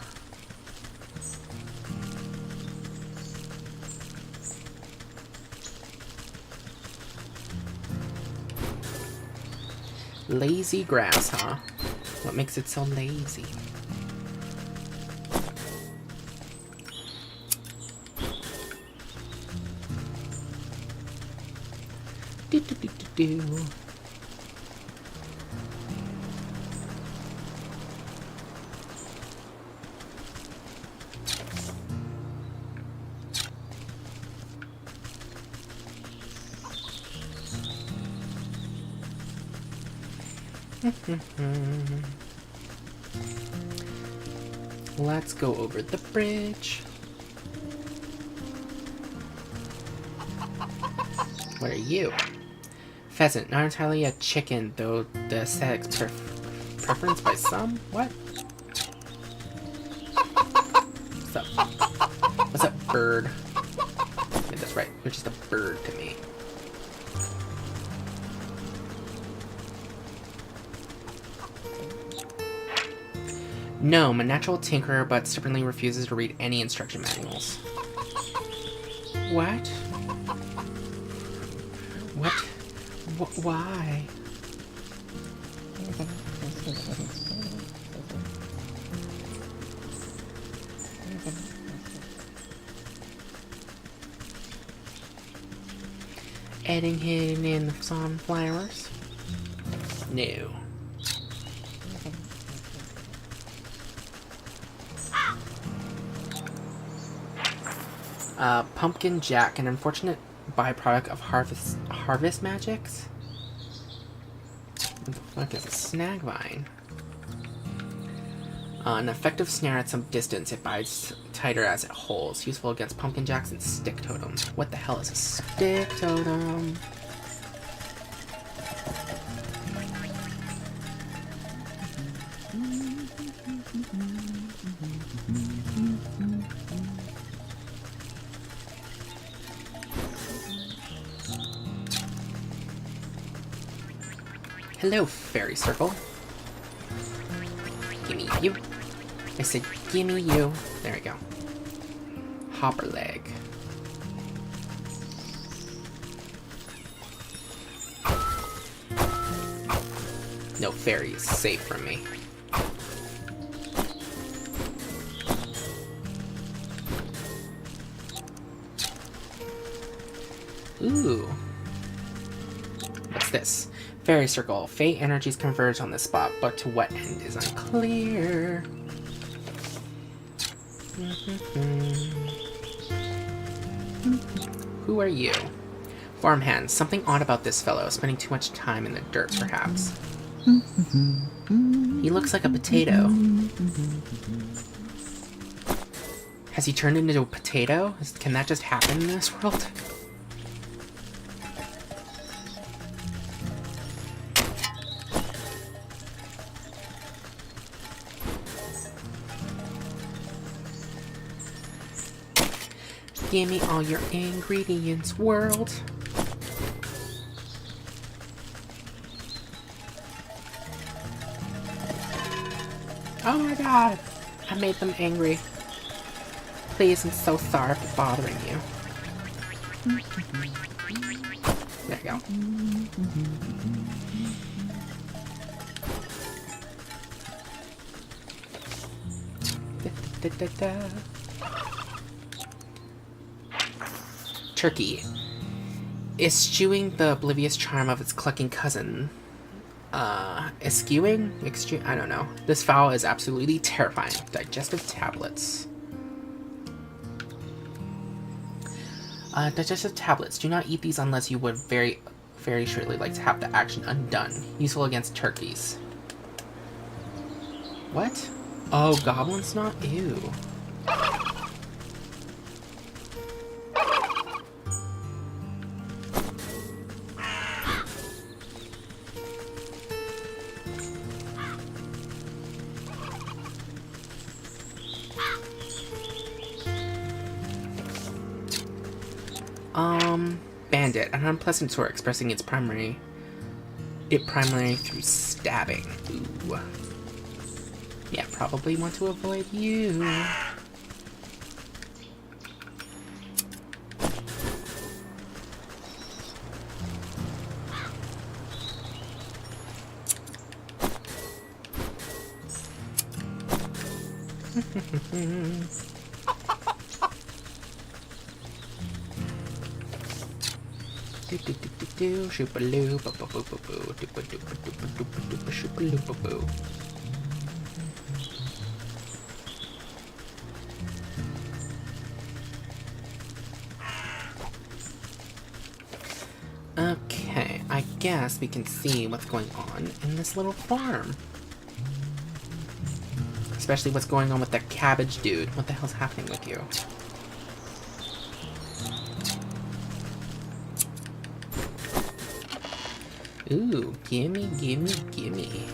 Lazy grass, huh? What makes it so lazy? Do, do, do, do, do. Let's go over the bridge. What are you? Pheasant, not entirely a chicken, though the aesthetics preference by some? What? What's up? What's up, bird? Yeah, that's right, you're just a bird to me. Gnome, a natural tinkerer, but stubbornly refuses to read any instruction manuals. What? What? Why? Adding hidden in the sunflowers? No. Pumpkin Jack, an unfortunate byproduct of harvest magics? What the fuck is a snag vine? An effective snare at some distance. It bites tighter as it holds. Useful against pumpkin jacks and stick totems. What the hell is a stick totem? Hello, fairy circle. Gimme you. I said, gimme you. There we go. Hopper leg. No fairy is safe from me. Ooh. What's this? Fairy circle. Fate energies converge on this spot, but to what end is unclear. Who are you? Farmhand. Something odd about this fellow. Spending too much time in the dirt, perhaps. He looks like a potato. Has he turned into a potato? Can that just happen in this world? Give me all your ingredients, world. Oh my god, I made them angry. Please, I'm so sorry for bothering you. There you go. Da, da, da, da. Turkey. Eschewing the oblivious charm of its clucking cousin. Eschewing? I don't know. This fowl is absolutely terrifying. Digestive tablets. Digestive tablets. Do not eat these unless you would very surely like to have the action undone. Useful against turkeys. What? Oh, goblin snot? Ew. it, an unpleasant sore expressing its primary through stabbing. Ooh. Yeah, probably want to avoid you. Okay, I guess we can see what's going on in this little farm. Especially what's going on with that cabbage dude. What the hell's happening with you? Ooh, gimme, gimme, gimme.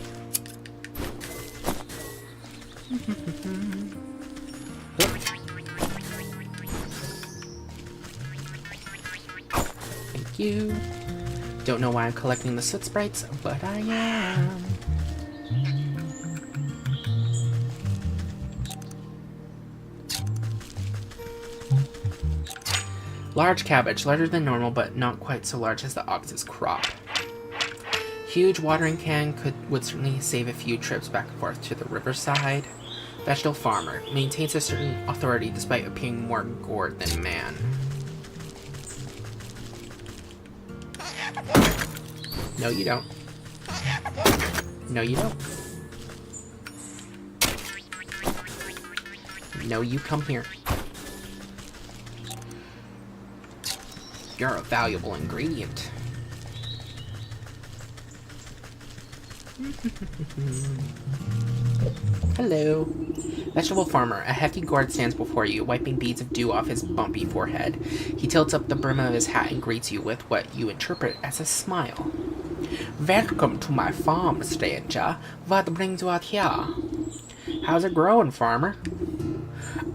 Thank you. Don't know why I'm collecting the soot sprites, but I am. Large cabbage, larger than normal, but not quite so large as the ox's crop. Huge watering can would certainly save a few trips back and forth to the riverside. Vegetable farmer maintains a certain authority despite appearing more gourd than man. No, you don't. No, you don't. No, you come here. You're a valuable ingredient. Hello. Vegetable farmer. A hefty gourd stands before you, wiping beads of dew off his bumpy forehead. He tilts up the brim of his hat and greets you with what you interpret as a smile. Welcome to my farm, stranger. What brings you out here? How's it growing, farmer?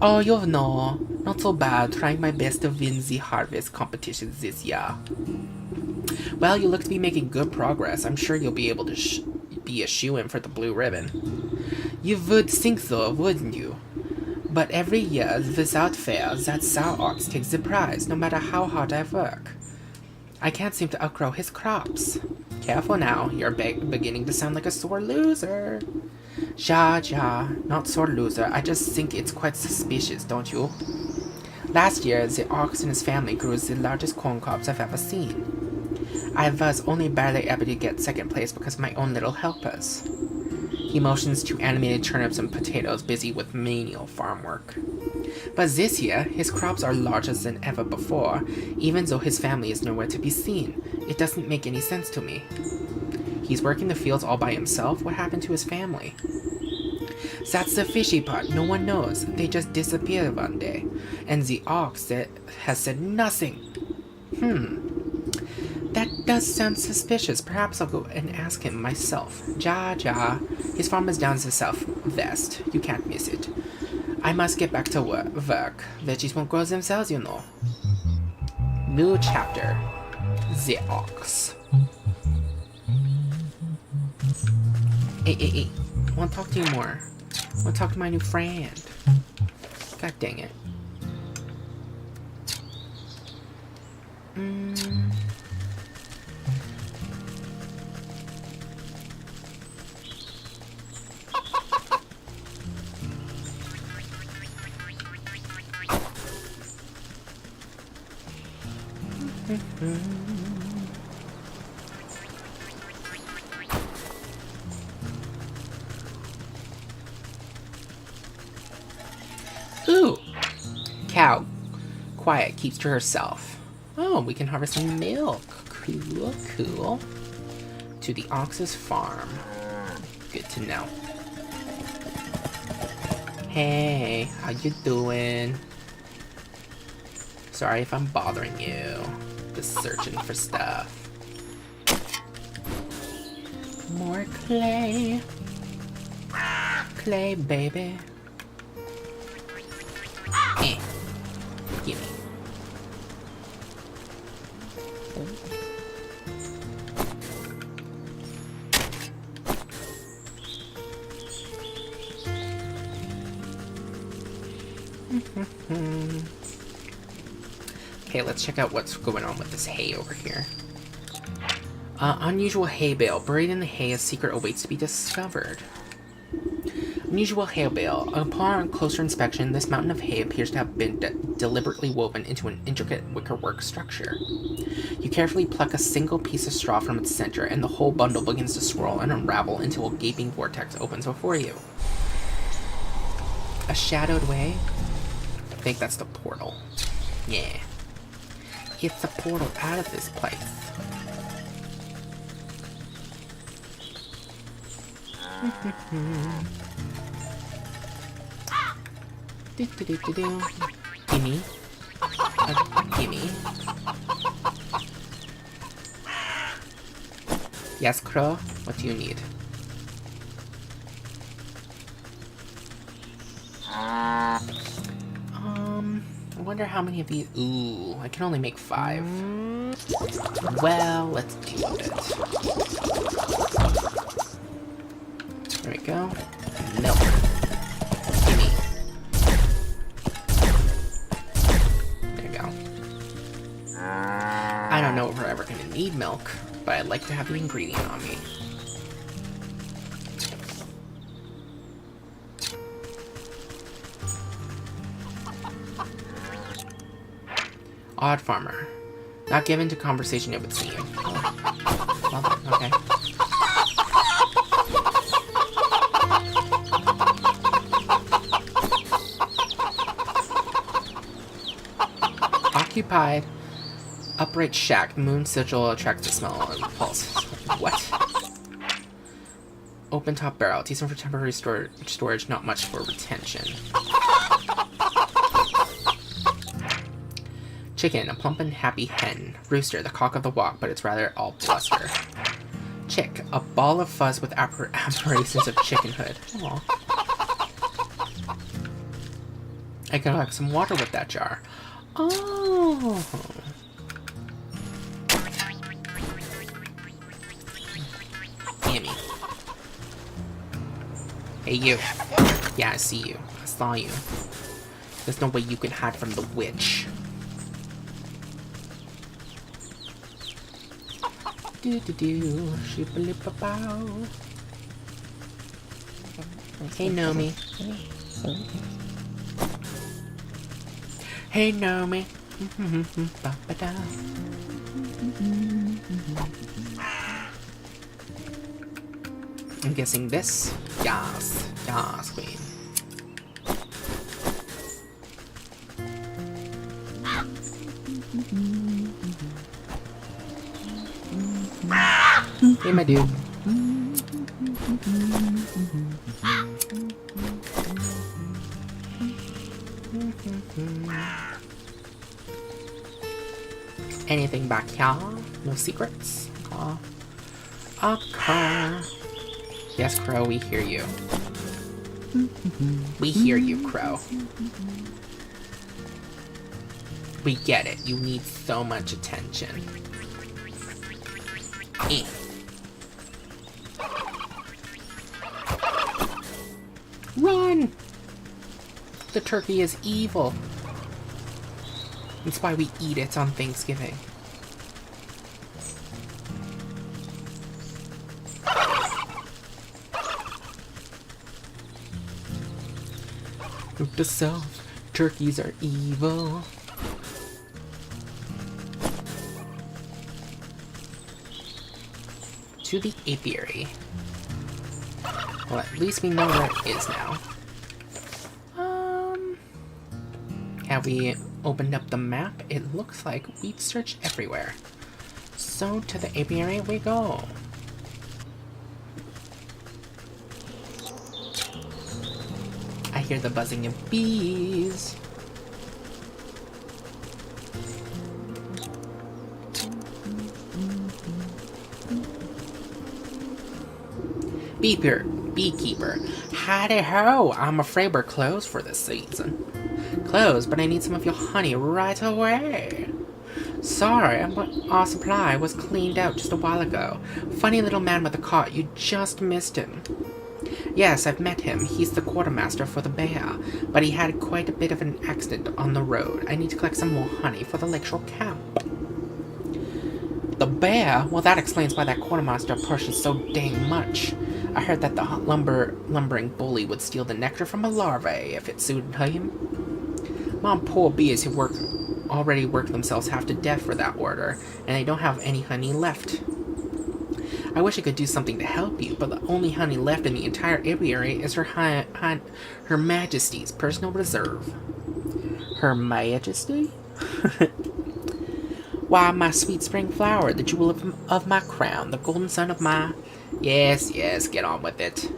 Oh, you know, not so bad. Trying my best to win the harvest competition this year. Well, you look to be making good progress. I'm sure you'll be able to be a shoo-in for the blue ribbon. You would think so, wouldn't you? But every year, without fail, that sow ox takes the prize, no matter how hard I work. I can't seem to outgrow his crops. Careful now, you're beginning to sound like a sore loser. Ja, not sore loser, I just think it's quite suspicious, don't you? Last year, the ox and his family grew the largest corn crops I've ever seen. I was only barely able to get second place because of my own little helpers. He motions to animated turnips and potatoes busy with menial farm work. But this year, his crops are larger than ever before, even though his family is nowhere to be seen. It doesn't make any sense to me. He's working the fields all by himself? What happened to his family? That's the fishy part. No one knows. They just disappeared one day. And the ox has said nothing. That does sound suspicious. Perhaps I'll go and ask him myself. Ja. His farm is down the southwest. You can't miss it. I must get back to work. Veggies won't grow themselves, you know. New chapter. The ox. Hey. I want to talk to you more. I want to talk to my new friend. God dang it. Ooh! Cow. Quiet, keeps to herself. Oh, we can harvest some milk. Cool. To the ox's farm. Good to know. Hey, how you doing? Sorry if I'm bothering you. Just searching for stuff. More clay. Clay, baby. Gimme. Okay, let's check out what's going on with this hay over here. Unusual hay bale. Buried in the hay, a secret awaits to be discovered. Unusual hay bale. Upon closer inspection, this mountain of hay appears to have been deliberately woven into an intricate wickerwork structure. You carefully pluck a single piece of straw from its center, and the whole bundle begins to swirl and unravel until a gaping vortex opens before you. A shadowed way? I think that's the portal. Yeah. It's a portal out of this place. Gimme. Gimme. Yes, Crow? What do you need? I wonder how many of these... Ooh, I can only make 5. Well, let's do it. There we go. Milk. Gimme. There you go. I don't know if we're ever gonna need milk, but I'd like to have the ingredient on me. Odd farmer. Not given to conversation, it would seem. Oh. Well, okay. Occupied. Upright shack. Moon sigil attracts the smell and pulse. What? Open top barrel. Decent for temporary storage, not much for retention. Chicken, a plump and happy hen. Rooster, the cock of the walk, but it's rather all bluster. Chick, a ball of fuzz with aberrations of chickenhood. Aww. I can collect some water with that jar. Oh. Gimme. Hey, you. Yeah, I see you. I saw you. There's no way you can hide from the witch. Shoo-ba-loo-ba-bow. Hey, Nomi. Hey, Nomi. I'm guessing this. Yas. Yas, queen. Hey, my dude. Anything back here? No secrets? Okay. Yes, Crow, we hear you. We hear you, Crow. We get it. You need so much attention. Run! The turkey is evil. That's why we eat it on Thanksgiving. Note to self, turkeys are evil. To the apiary. Well, at least we know where it is now. Have we opened up the map? It looks like we've searched everywhere. So to the apiary we go. I hear the buzzing of bees. Beekeeper. Howdy ho, I'm afraid we're closed for this season. Closed, but I need some of your honey right away. Sorry, our supply was cleaned out just a while ago. Funny little man with a cart, you just missed him. Yes, I've met him. He's the quartermaster for the bear, but he had quite a bit of an accident on the road. I need to collect some more honey for the lakeshore camp. The bear? Well, that explains why that quartermaster pushes so dang much. I heard that the lumbering bully would steal the nectar from a larvae if it suited him. Mom, poor bees who already worked themselves half to death for that order, and they don't have any honey left. I wish I could do something to help you, but the only honey left in the entire apiary is Her Majesty's personal reserve. Her Majesty? Why, my sweet spring flower, the jewel of my crown, the golden son of my... Yes, get on with it.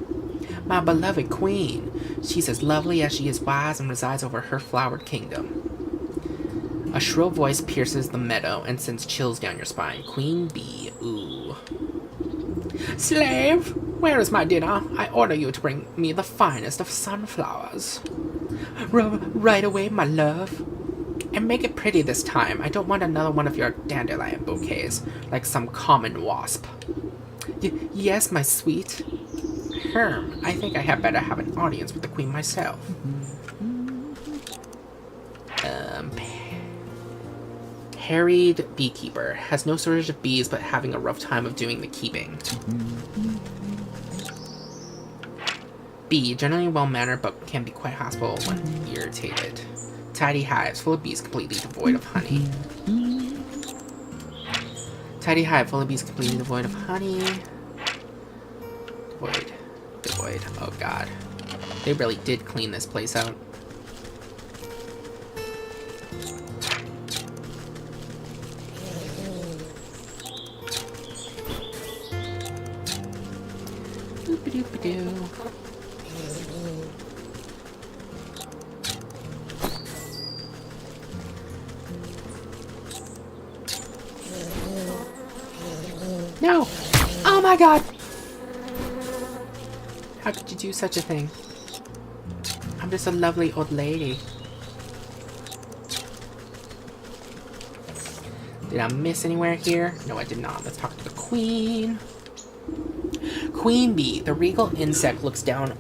My beloved queen. She's as lovely as she is wise and resides over her flowered kingdom. A shrill voice pierces the meadow and sends chills down your spine. Queen bee, ooh. Slave, where is my dinner? I order you to bring me the finest of sunflowers. Right away, my love. And make it pretty this time. I don't want another one of your dandelion bouquets, like some common wasp. Yes, my sweet. I think I had better have an audience with the queen myself. Harried beekeeper. Has no shortage of bees, but having a rough time of doing the keeping. Bee. Generally well-mannered, but can be quite hostile when irritated. Tidy hives. Full of bees, completely devoid of honey. Tidy hive. Full of bees, completely devoid of honey. Devoid. Oh god. They really did clean this place out. Doop-a-doop-a-doo. No! Oh my god! How could you do such a thing? I'm just a lovely old lady. Did I miss anywhere here? No, I did not. Let's talk to the queen. Queen bee. The regal insect looks down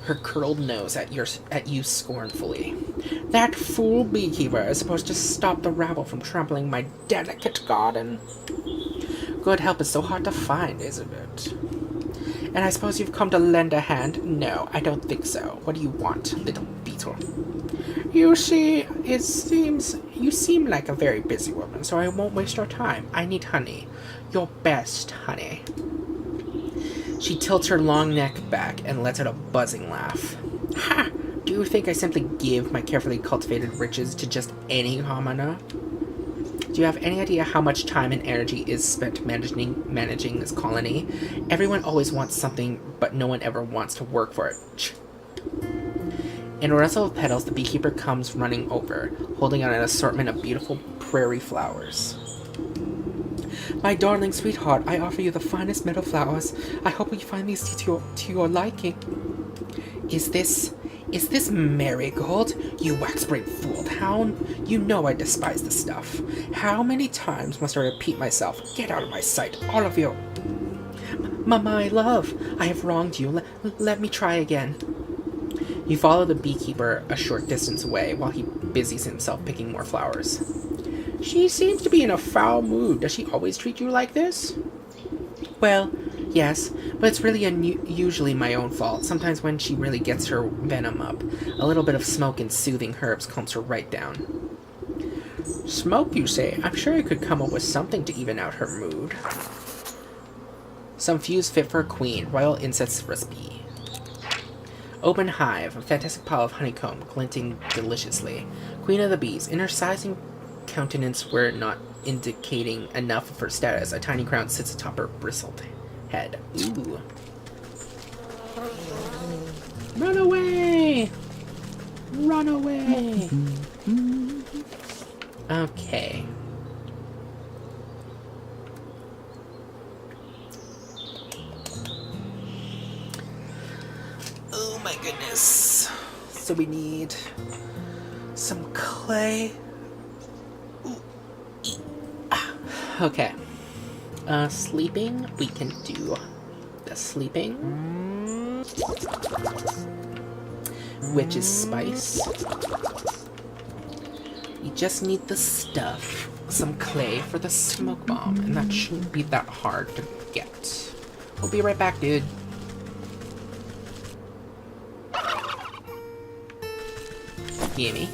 her curled nose at you scornfully. That fool beekeeper is supposed to stop the rabble from trampling my delicate garden. Good help is so hard to find, isn't it? And I suppose you've come to lend a hand? No, I don't think so. What do you want, little beetle? You see, it seems you seem like a very busy woman, so I won't waste your time. I need honey. Your best honey. She tilts her long neck back and lets out a buzzing laugh. Ha! Do you think I simply give my carefully cultivated riches to just any commoner? Do you have any idea how much time and energy is spent managing this colony? Everyone always wants something, but no one ever wants to work for it. In a rustle of petals, the beekeeper comes running over, holding out an assortment of beautiful prairie flowers. My darling sweetheart, I offer you the finest meadow flowers. I hope we find these to your liking. Is this marigold? You wax-brained fool hound. You know I despise the stuff. How many times must I repeat myself? Get out of my sight, all of you. My love, I have wronged you. Let me try again. You follow the beekeeper a short distance away while he busies himself picking more flowers. She seems to be in a foul mood. Does she always treat you like this? Well, yes, but it's really usually my own fault. Sometimes when she really gets her venom up, a little bit of smoke and soothing herbs calms her right down. Smoke, you say? I'm sure I could come up with something to even out her mood. Some fuse fit for a queen, royal insects recipe. Open hive, a fantastic pile of honeycomb, glinting deliciously. Queen of the bees, in her sizing countenance were not indicating enough of her status. A tiny crown sits atop her bristled head. Ooh. Run away! Run away! Okay. Oh my goodness. So we need some clay. Okay. Sleeping. We can do the sleeping. Witch's spice. We just need the stuff. Some clay for the smoke bomb, and that shouldn't be that hard to get. We'll be right back, dude. Gimme.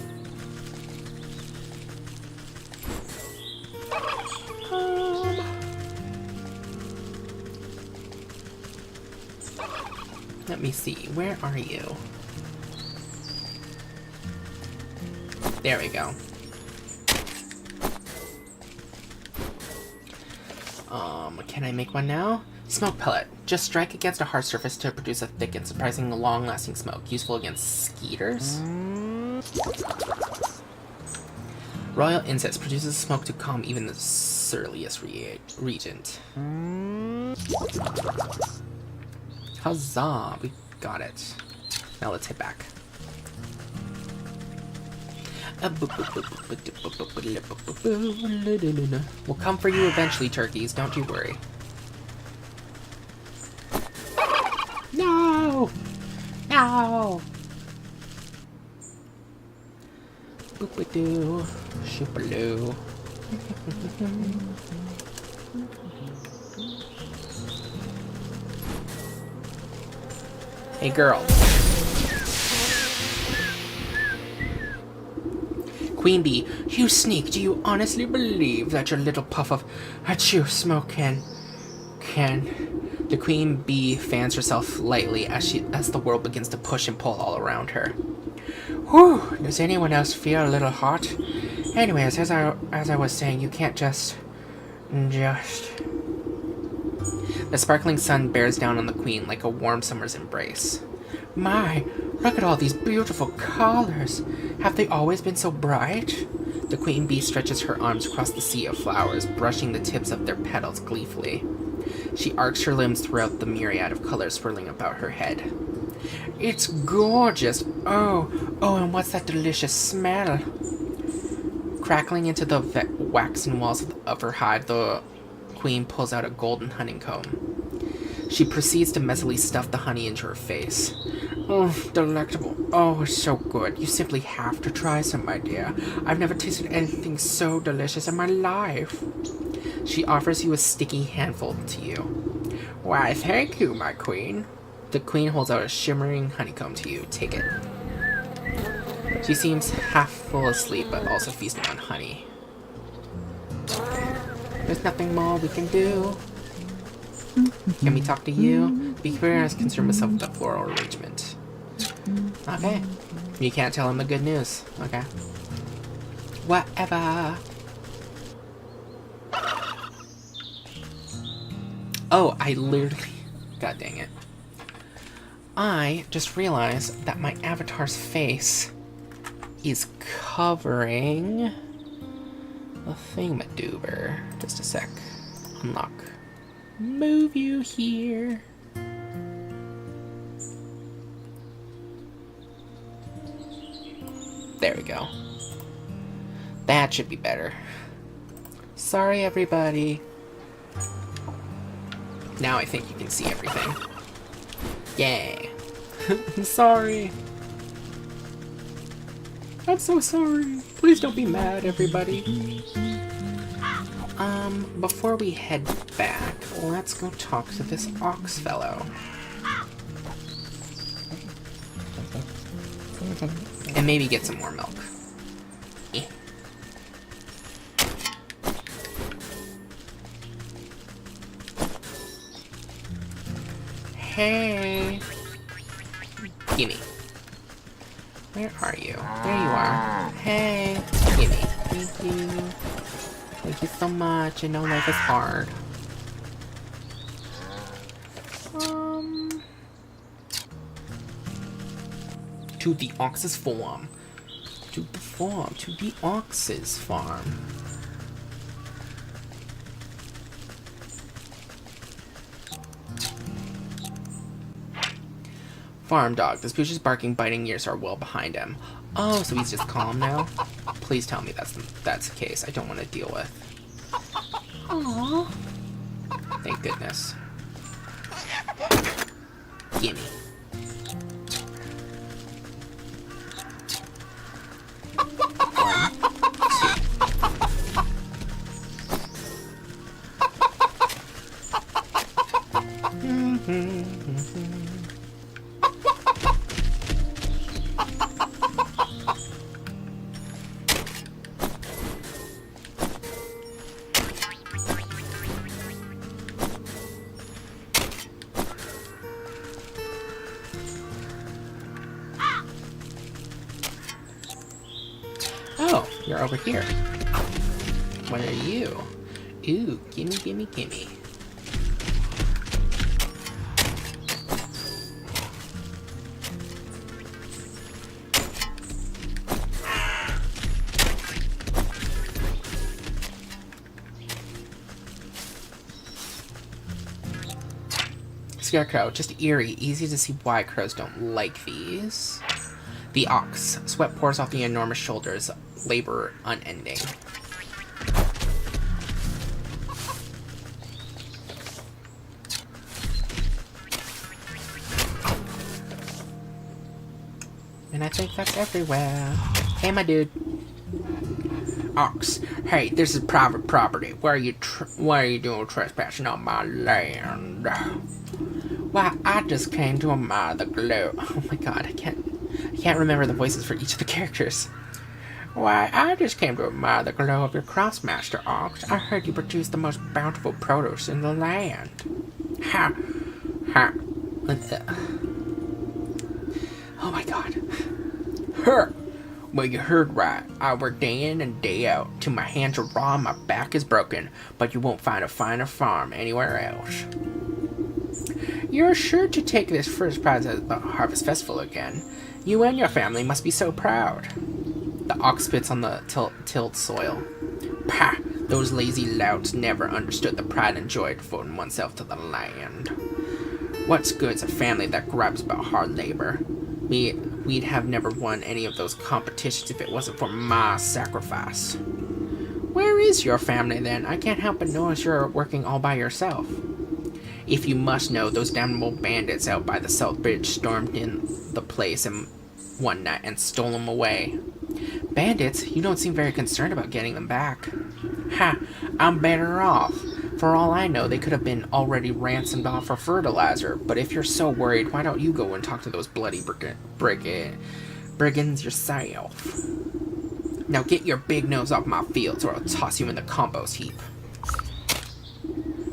Let me see, where are you? There we go. Can I make one now? Smoke pellet. Just strike against a hard surface to produce a thick and surprisingly long-lasting smoke, useful against skeeters. Royal incense produces smoke to calm even the surliest regent. Huzzah! We got it. Now let's head back. We'll come for you eventually, turkeys. Don't you worry. No! No! Boop-a-doo. Shoop-a-loo. Hey, girl. Queen Bee, you sneak. Do you honestly believe that your little puff of achoo smoke can... The Queen Bee fans herself lightly as the world begins to push and pull all around her. Whew, does anyone else feel a little hot? Anyways, as I was saying, you can't just... The sparkling sun bears down on the Queen like a warm summer's embrace. My, look at all these beautiful colors. Have they always been so bright? The Queen Bee stretches her arms across the sea of flowers, brushing the tips of their petals gleefully. She arcs her limbs throughout the myriad of colors swirling about her head. It's gorgeous! Oh, and what's that delicious smell? Crackling into the waxen walls of her hide, the Queen pulls out a golden honeycomb. She proceeds to messily stuff the honey into her face. Oh, delectable. Oh, it's so good. You simply have to try some, my dear. I've never tasted anything so delicious in my life. She offers you a sticky handful to you. Why, thank you, my queen. The Queen holds out a shimmering honeycomb to you. Take it. She seems half full asleep, but also feasting on honey. There's nothing more we can do. Can we talk to you? To be clear, I was concerned myself with the floral arrangement. Okay. You can't tell him the good news. Okay. Whatever. Oh, I literally... God dang it. I just realized that my avatar's face is covering a thingamadoober. Just a sec. Unlock. Move you here. There we go. That should be better. Sorry, everybody. Now I think you can see everything. Yay. I'm sorry. I'm so sorry. Please don't be mad, everybody. Before we head back, let's go talk to this ox fellow. And maybe get some more milk. Eh. Hey. Gimme. Where are you? There you are. Hey. Gimme. Thank you. Thank you so much. I know life is hard. To the ox's farm. To the farm. To the ox's farm. Farm dog. The Spooch's barking, biting ears are well behind him. Oh, so he's just calm now? Please tell me that's the case. I don't want to deal with. Aww. Thank goodness. Gimme. you're over here. What are you? Ooh, gimme, gimme, gimme. Scarecrow, just eerie. Easy to see why crows don't like these. The ox. Sweat pours off the enormous shoulders. Labor unending. And I think that's everywhere. Hey, my dude. Ox. Hey, this is private property. Why are you doing trespassing on my land? Why, I just came to admire the glow. Oh my god, I can't remember the voices for each of the characters. Why, I just came to admire the glow of your crops, Master Ox. I heard you produce the most bountiful produce in the land. Ha! Ha! Oh my god. Her! Well, you heard right. I work day in and day out till my hands are raw and my back is broken, but you won't find a finer farm anywhere else. You're sure to take this first prize at the Harvest Festival again. You and your family must be so proud. The ox spits on the tilled soil. Pah! Those lazy louts never understood the pride and joy of devoting oneself to the land. What's good's a family that gripes about hard labor? We'd have never won any of those competitions if it wasn't for my sacrifice. Where is your family, then? I can't help but notice you're working all by yourself. If you must know, those damnable bandits out by the South Bridge stormed in the place one night and stole them away. Bandits? You don't seem very concerned about getting them back. Ha! I'm better off. For all I know, they could have been already ransomed off for fertilizer, but if you're so worried, why don't you go and talk to those bloody brigands yourself? Now get your big nose off my fields or I'll toss you in the compost heap.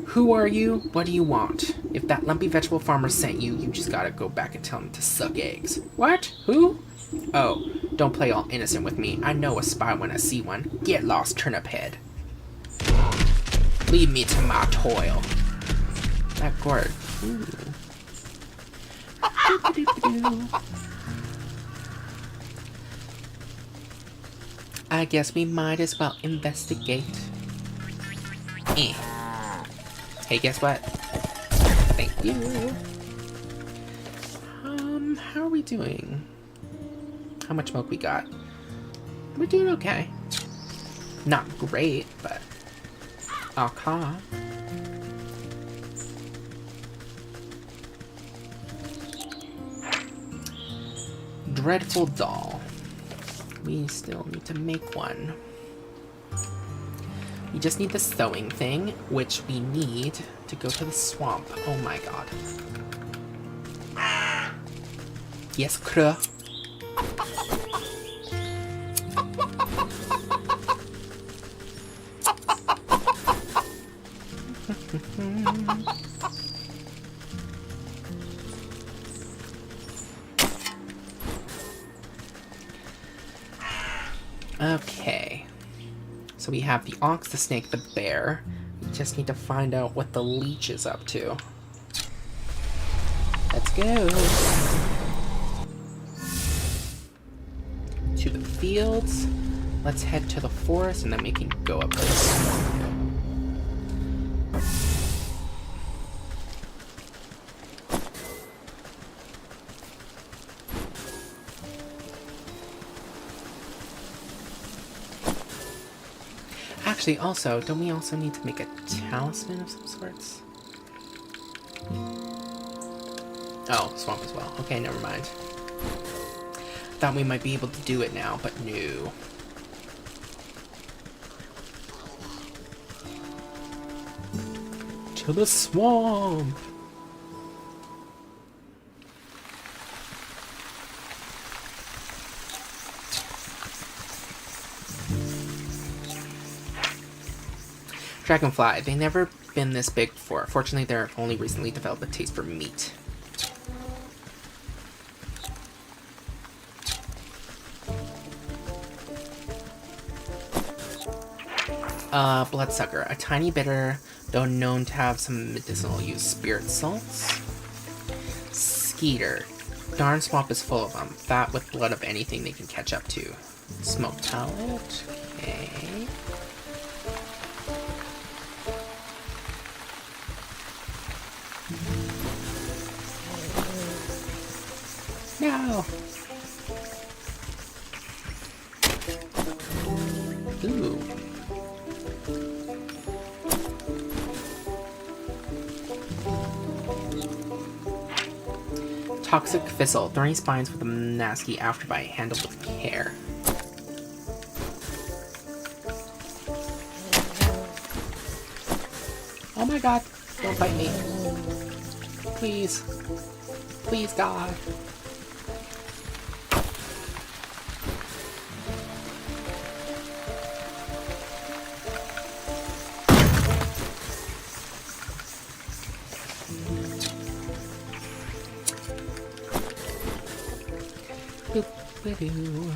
Who are you? What do you want? If that lumpy vegetable farmer sent you, you just gotta go back and tell him to suck eggs. What? Who? Oh, don't play all innocent with me. I know a spy when I see one. Get lost, turnip head. Leave me to my toil. That gourd. Ooh. I guess we might as well investigate. Hey, guess what? Thank you. How are we doing? How much smoke we got? We're doing okay. Not great, but okay. Dreadful doll. We still need to make one. We just need the sewing thing, which we need to go to the swamp. Oh my god. Yes, Krah. Okay. So we have the ox, the snake, the bear. We just need to find out what the leech is up to. Let's go. To the fields. Let's head to the forest and then we can go up this. Actually, also, don't we also need to make a talisman of some sorts? Oh, swamp as well. Okay, never mind. Thought we might be able to do it now, but no. To the swamp! Dragonfly. They've never been this big before. Fortunately, they're only recently developed a taste for meat. Bloodsucker. A tiny bitter, though known to have some medicinal use. Spirit salts. Skeeter. Darn swamp is full of them. Fat with blood of anything they can catch up to. Smoked pellet. Okay. No! Ooh. Toxic Thistle. Thorny spines with a nasty afterbite. Handled with care. Oh my god. Don't bite me. Please. Please, God. Boop-a-doo.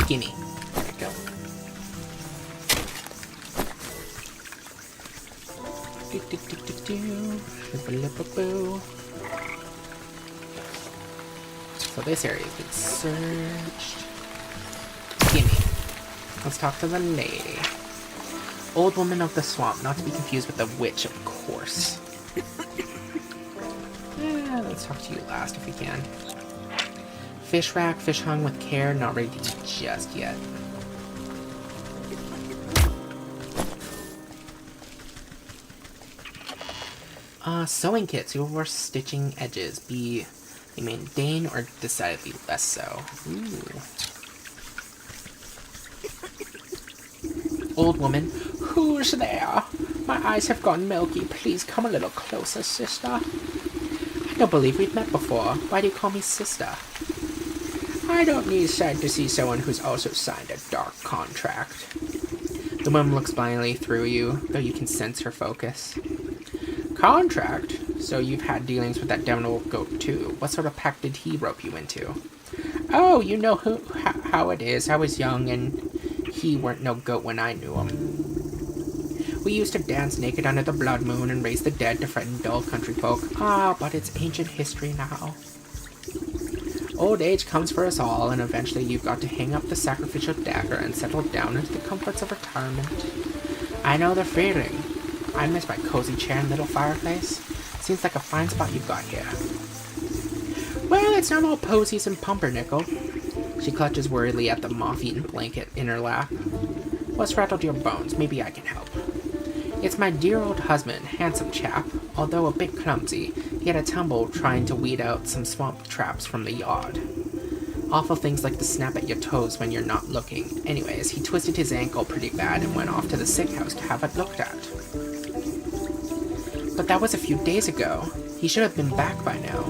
Gimme. There we go. Do-do-do-do-do. So this area has been searched. Gimme. Let's talk to the lady. Old woman of the swamp, not to be confused with the witch, of course. Let's talk to you last if we can. Fish rack, fish hung with care, not ready to eat just yet. Sewing kits. Your worst stitching edges. Be mundane or decidedly less so. Ooh. Old woman. Who's there? My eyes have gone milky. Please come a little closer, sister. I don't believe we've met before. Why do you call me sister? I don't need sight to see someone who's also signed a dark contract. The woman looks blindly through you, though you can sense her focus. Contract? So you've had dealings with that devil goat too. What sort of pact did he rope you into? Oh, you know how it is. I was young and he weren't no goat when I knew him. We used to dance naked under the blood moon and raise the dead to frighten dull country folk. Ah, but it's ancient history now. Old age comes for us all, and eventually you've got to hang up the sacrificial dagger and settle down into the comforts of retirement. I know the feeling. I miss my cozy chair and little fireplace. Seems like a fine spot you've got here. Well, it's not all posies and pumpernickel. She clutches worriedly at the moth-eaten blanket in her lap. What's rattled your bones? Maybe I can help. It's my dear old husband, handsome chap. Although a bit clumsy, he had a tumble trying to weed out some swamp traps from the yard. Awful things like to snap at your toes when you're not looking. Anyways, he twisted his ankle pretty bad and went off to the sick house to have it looked at. But that was a few days ago. He should have been back by now.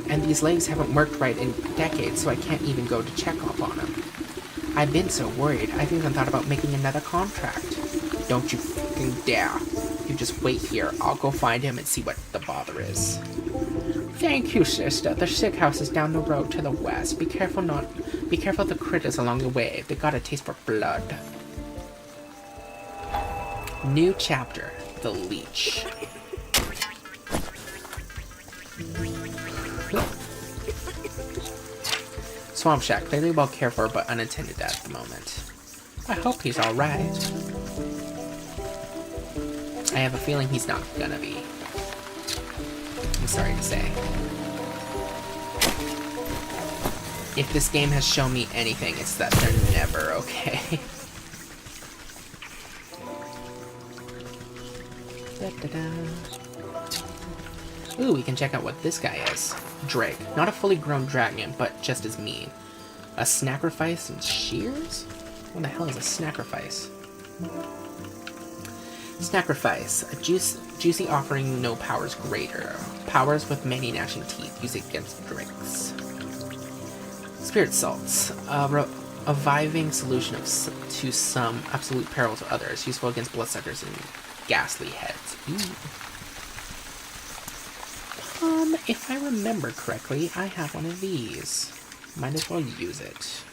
And these legs haven't worked right in decades, so I can't even go to check up on him. I've been so worried, I've even thought about making another contract. Don't you fucking dare. You just wait here. I'll go find him and see what the bother is. Thank you, sister. The sick house is down the road to the west. Be careful of the critters along the way. They got a taste for blood. New chapter. The Leech. Swamp Shack. Clearly well cared for, but unattended at the moment. I hope he's alright. I have a feeling he's not gonna be. I'm sorry to say. If this game has shown me anything, it's that they're never okay. Ooh, we can check out what this guy is. Drake. Not a fully grown dragon, but just as mean. A sacrifice and shears? What the hell is a sacrifice? Sacrifice. A juicy offering, no powers greater. Powers with many gnashing teeth. Use it against drakes. Spirit salts. A reviving solution to some absolute peril to others. Useful against bloodsuckers and ghastly heads. Ooh. If I remember correctly, I have one of these. Might as well use it.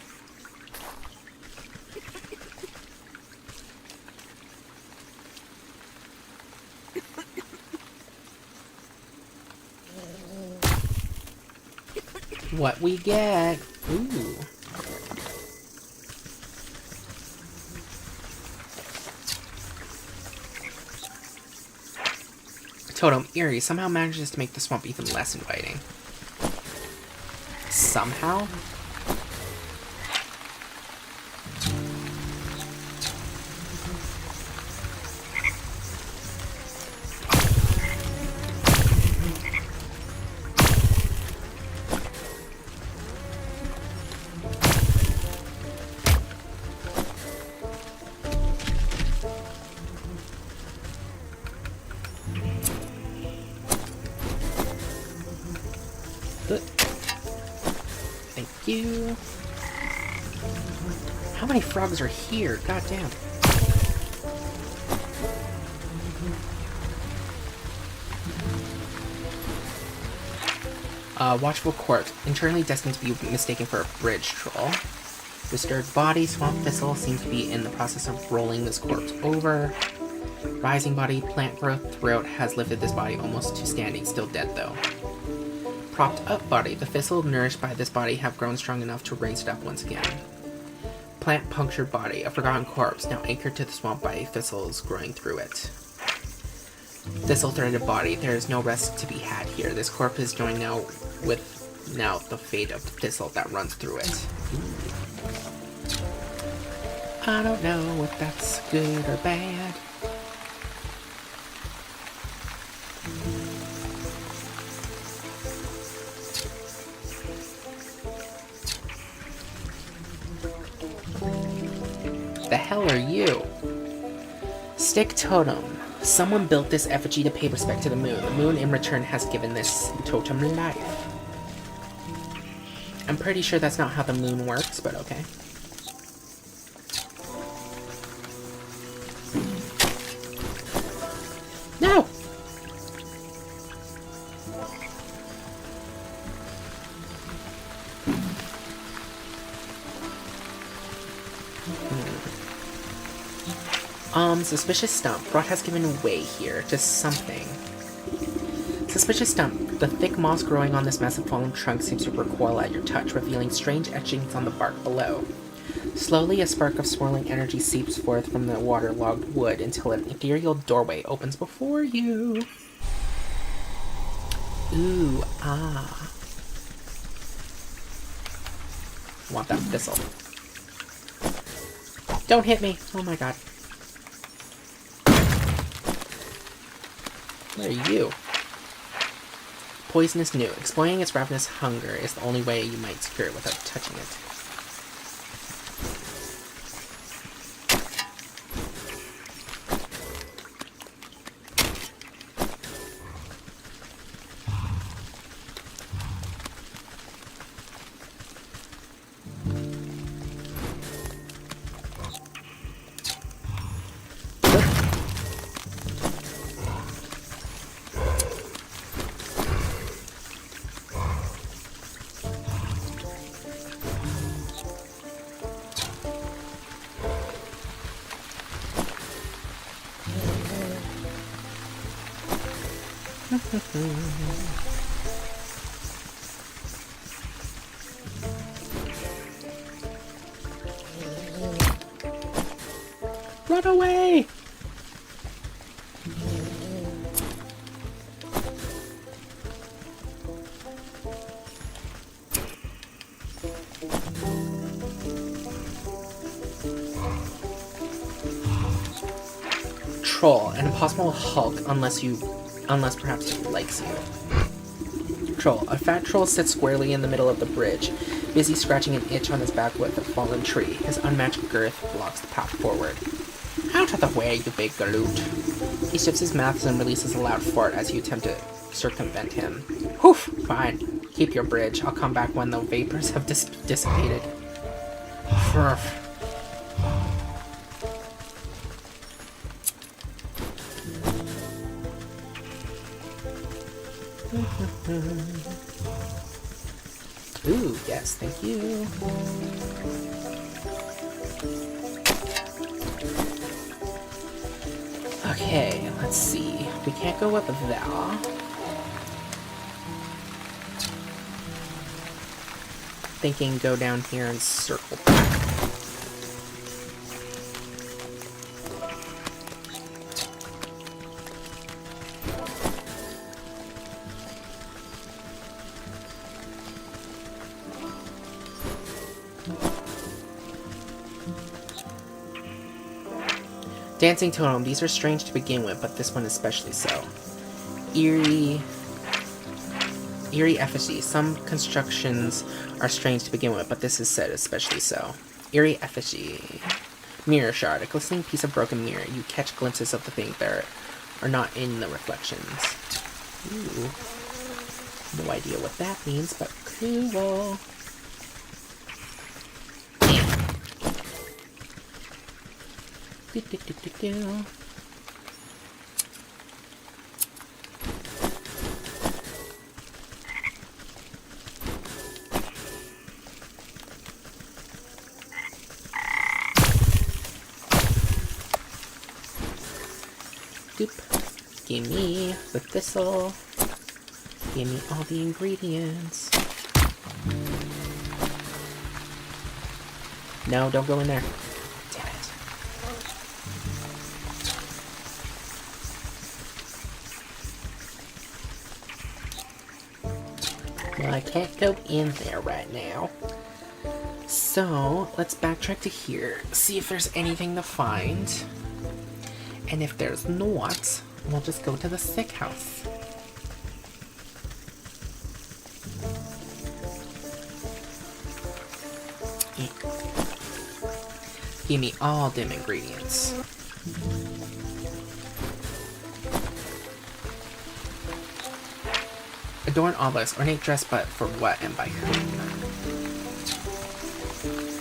What we get? Ooh. Totem Eerie somehow manages to make the swamp even less inviting. Somehow? Thank you. How many frogs are here? God damn. Watchful corpse, internally destined to be mistaken for a bridge troll. Disturbed body, swamp thistle seems to be in the process of rolling this corpse over. Rising body, plant growth throughout has lifted this body almost to standing, still dead though. Propped up body, the thistle nourished by this body have grown strong enough to raise it up once again. Plant punctured body, a forgotten corpse, now anchored to the swamp by thistles growing through it. Thistle threaded body, there is no rest to be had here. This corpse is joined now with the fate of the thistle that runs through it. I don't know if that's good or bad. The hell are you? Stick totem. Someone built this effigy to pay respect to the moon. The moon in return has given this totem life. I'm pretty sure that's not how the moon works, but okay. No! Suspicious stump. Rot has given way here to something. Suspicious stump. The thick moss growing on this massive fallen trunk seems to recoil at your touch, revealing strange etchings on the bark below. Slowly, a spark of swirling energy seeps forth from the waterlogged wood until an ethereal doorway opens before you. Ooh, ah. I want that thistle. Don't hit me! Oh my god. What are you? Poisonous new. Exploiting its ravenous hunger is the only way you might secure it without touching it. Run away! Troll, an impossible hulk unless perhaps he likes you. Troll. A fat troll sits squarely in the middle of the bridge, busy scratching an itch on his back with a fallen tree. His unmatched girth blocks the path forward. Out of the way, you big galoot. He shifts his mouth and releases a loud fart as you attempt to circumvent him. Whew, fine. Keep your bridge. I'll come back when the vapors have dissipated. Ooh, yes, thank you. Okay, let's see. We can't go up there. Thinking go down here and circle back. Dancing totem. These are strange to begin with, but this one especially so. Eerie effigy. Some constructions are strange to begin with, but this is said especially so. Eerie effigy. Mirror shard. A glistening piece of broken mirror. You catch glimpses of the things that are not in the reflections. Ooh. No idea what that means, but cool. Doop. Gimme the thistle. Gimme all the ingredients. No, don't go in there. Damn it. Well, I can't go in there right now. So, let's backtrack to here. See if there's anything to find. And if there's not, we'll just go to the sick house. Give me all them ingredients. Adorn all this, ornate dress, but for what and by whom?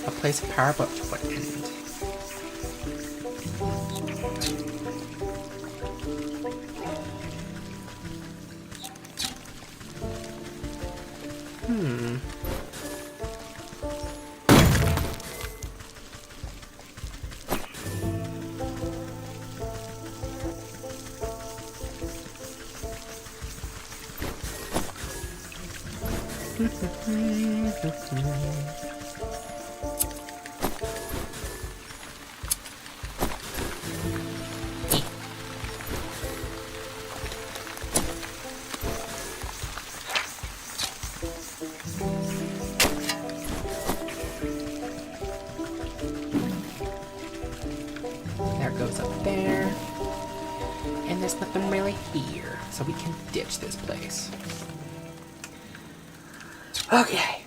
A place of power, but to what end? There goes up there. And there's nothing really here, so we can ditch this place. Okay.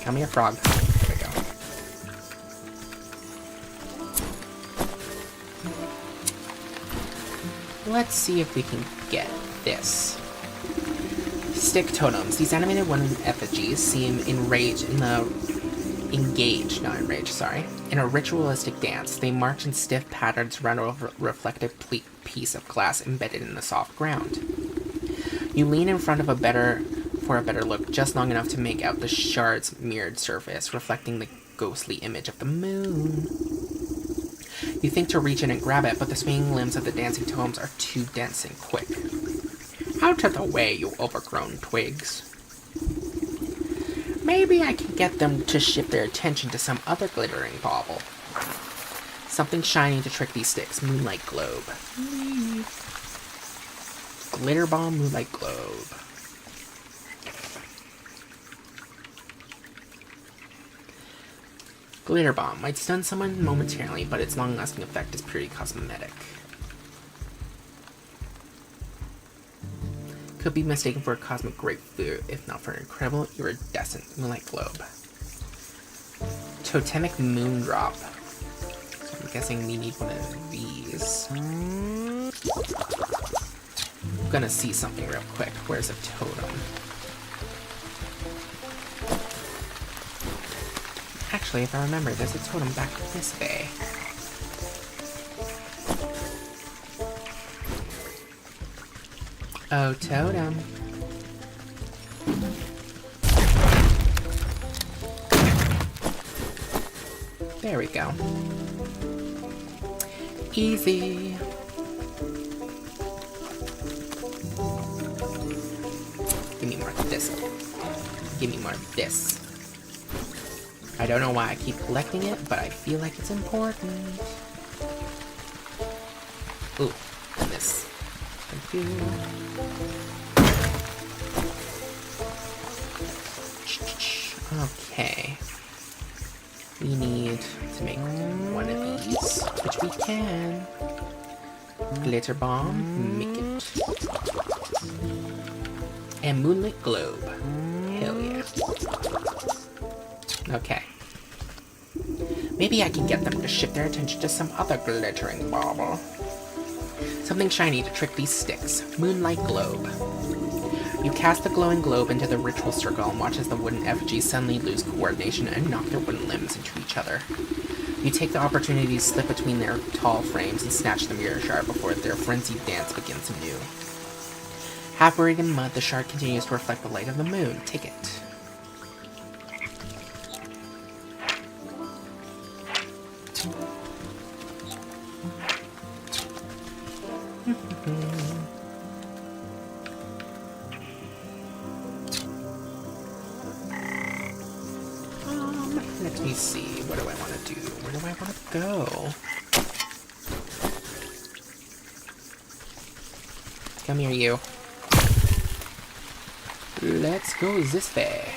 Come here, frog. There we go. Let's see if we can get this. Stick totems. These animated wooden effigies seem engaged, not enraged, sorry, in a ritualistic dance. They march in stiff patterns around a reflective piece of glass embedded in the soft ground. You lean in front of for a better look, just long enough to make out the shard's mirrored surface, reflecting the ghostly image of the moon. You think to reach in and grab it, but the swinging limbs of the dancing totems are too dense and quick. Out of the way, you overgrown twigs. Maybe I can get them to shift their attention to some other glittering bauble. Something shiny to trick these sticks. Moonlight globe. Glitter bomb, moonlight globe. Glitter bomb might stun someone momentarily, but its long-lasting effect is purely cosmetic. Could be mistaken for a cosmic grapefruit, if not for an incredible iridescent moonlight globe. Totemic moondrop. So I'm guessing we need one of these. I'm gonna see something real quick. Where's a totem? Actually, if I remember, there's a totem back this way. Oh, totem. There we go. Easy. Give me more of this. Give me more of this. I don't know why I keep collecting it, but I feel like it's important. Ooh, and this. Thank you. Okay. We need to make one of these, which we can. Glitter bomb, make it. And moonlit globe. Hell yeah. Okay. Maybe I can get them to shift their attention to some other glittering bauble. Something shiny to trick these sticks. Moonlight globe. You cast the glowing globe into the ritual circle and watch as the wooden effigies suddenly lose coordination and knock their wooden limbs into each other. You take the opportunity to slip between their tall frames and snatch the mirror shard before their frenzied dance begins anew. Half buried in mud, the shard continues to reflect the light of the moon. Take it. Let me see. What do I want to do? Where do I want to go? Come here, you. Let's go this way.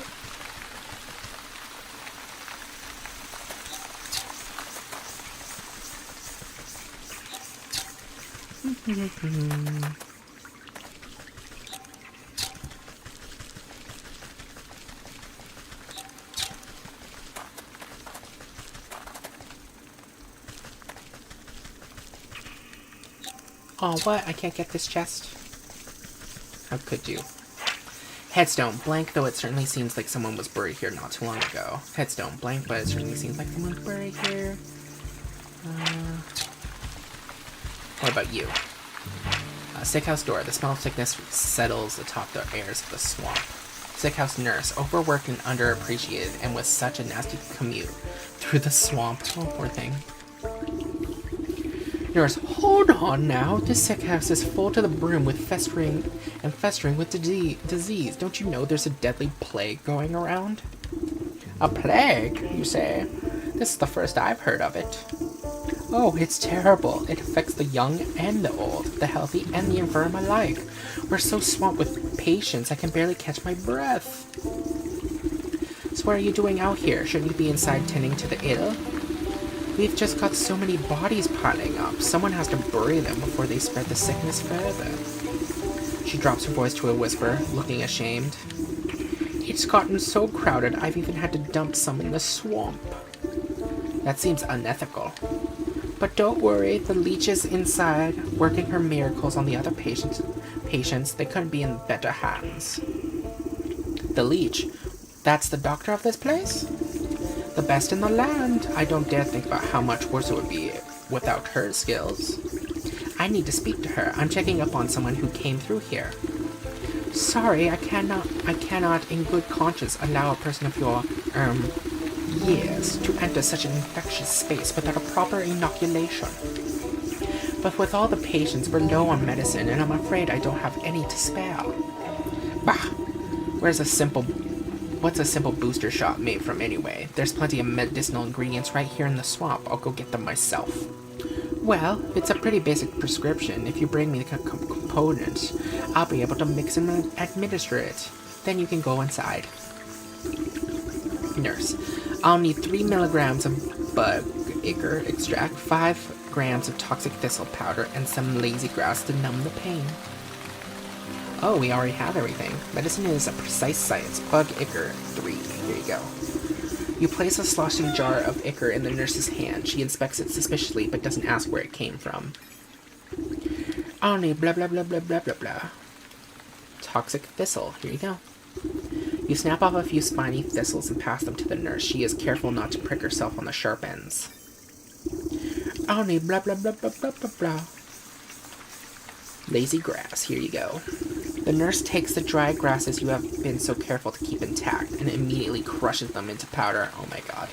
Oh, what? I can't get this chest? How could you? Headstone, blank, though it certainly seems like someone was buried here not too long ago. Headstone, blank, but it certainly seems like someone was buried here. What about you? Sickhouse door. The smell of sickness settles atop the airs of the swamp. Sickhouse nurse, overworked and underappreciated, and with such a nasty commute through the swamp. Oh, poor thing. Nurse, hold on now. This sick house is full to the brim with festering with disease. Don't you know there's a deadly plague going around? A plague, you say? This is the first I've heard of it. Oh, it's terrible. It affects the young and the old, the healthy and the infirm alike. We're so swamped with patients, I can barely catch my breath. So what are you doing out here? Shouldn't you be inside tending to the ill? We've just got so many bodies piling up. Someone has to bury them before they spread the sickness further. She drops her voice to a whisper, looking ashamed. It's gotten so crowded, I've even had to dump some in the swamp. That seems unethical. But don't worry, the leech is inside, working her miracles on the other patients. They couldn't be in better hands. The leech? That's the doctor of this place? The best in the land. I don't dare think about how much worse it would be without her skills. I need to speak to her. I'm checking up on someone who came through here. Sorry, I cannot in good conscience allow a person of your, years to enter such an infectious space without a proper inoculation. But with all the patients, we're low on medicine, and I'm afraid I don't have any to spare. Bah! What's a simple booster shot made from anyway? There's plenty of medicinal ingredients right here in the swamp. I'll go get them myself. Well, it's a pretty basic prescription. If you bring me the components, I'll be able to mix and administer it. Then you can go inside. Nurse, I'll need 3 milligrams of bug ichor extract, 5 grams of toxic thistle powder, and some lazy grass to numb the pain. Oh, we already have everything. Medicine is a precise science. Bug ichor 3. Here you go. You place a sloshing jar of ichor in the nurse's hand. She inspects it suspiciously, but doesn't ask where it came from. I'll need blah blah blah blah blah blah blah. Toxic thistle. Here you go. You snap off a few spiny thistles and pass them to the nurse. She is careful not to prick herself on the sharp ends. Only blah blah blah blah blah blah blah. Lazy grass, here you go. The nurse takes the dry grasses you have been so careful to keep intact and immediately crushes them into powder. Oh my god.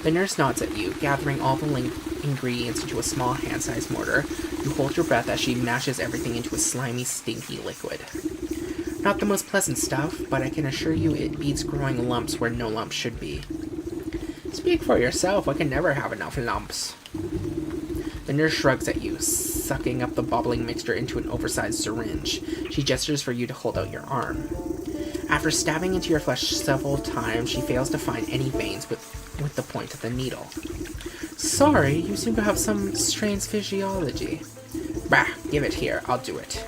The nurse nods at you, gathering all the ingredients into a small hand-sized mortar. You hold your breath as she mashes everything into a slimy, stinky liquid. Not the most pleasant stuff, but I can assure you it beats growing lumps where no lumps should be. Speak for yourself, I can never have enough lumps. The nurse shrugs at you, sucking up the bubbling mixture into an oversized syringe. She gestures for you to hold out your arm. After stabbing into your flesh several times, she fails to find any veins with the point of the needle. Sorry, you seem to have some strange physiology. Bah, give it here, I'll do it.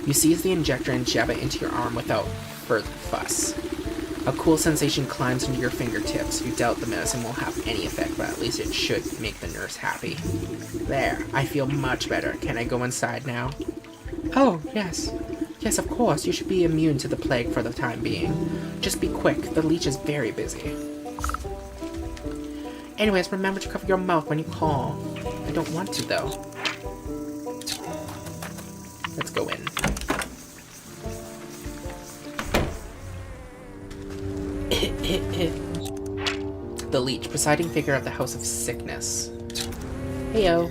You seize the injector and jab it into your arm without further fuss. A cool sensation climbs into your fingertips. You doubt the medicine will have any effect, but at least it should make the nurse happy. There, I feel much better. Can I go inside now? Oh, yes. Yes, of course. You should be immune to the plague for the time being. Just be quick. The leech is very busy. Anyways, remember to cover your mouth when you call. I don't want to, though. Let's go in. The leech, presiding figure of the House of Sickness. Heyo.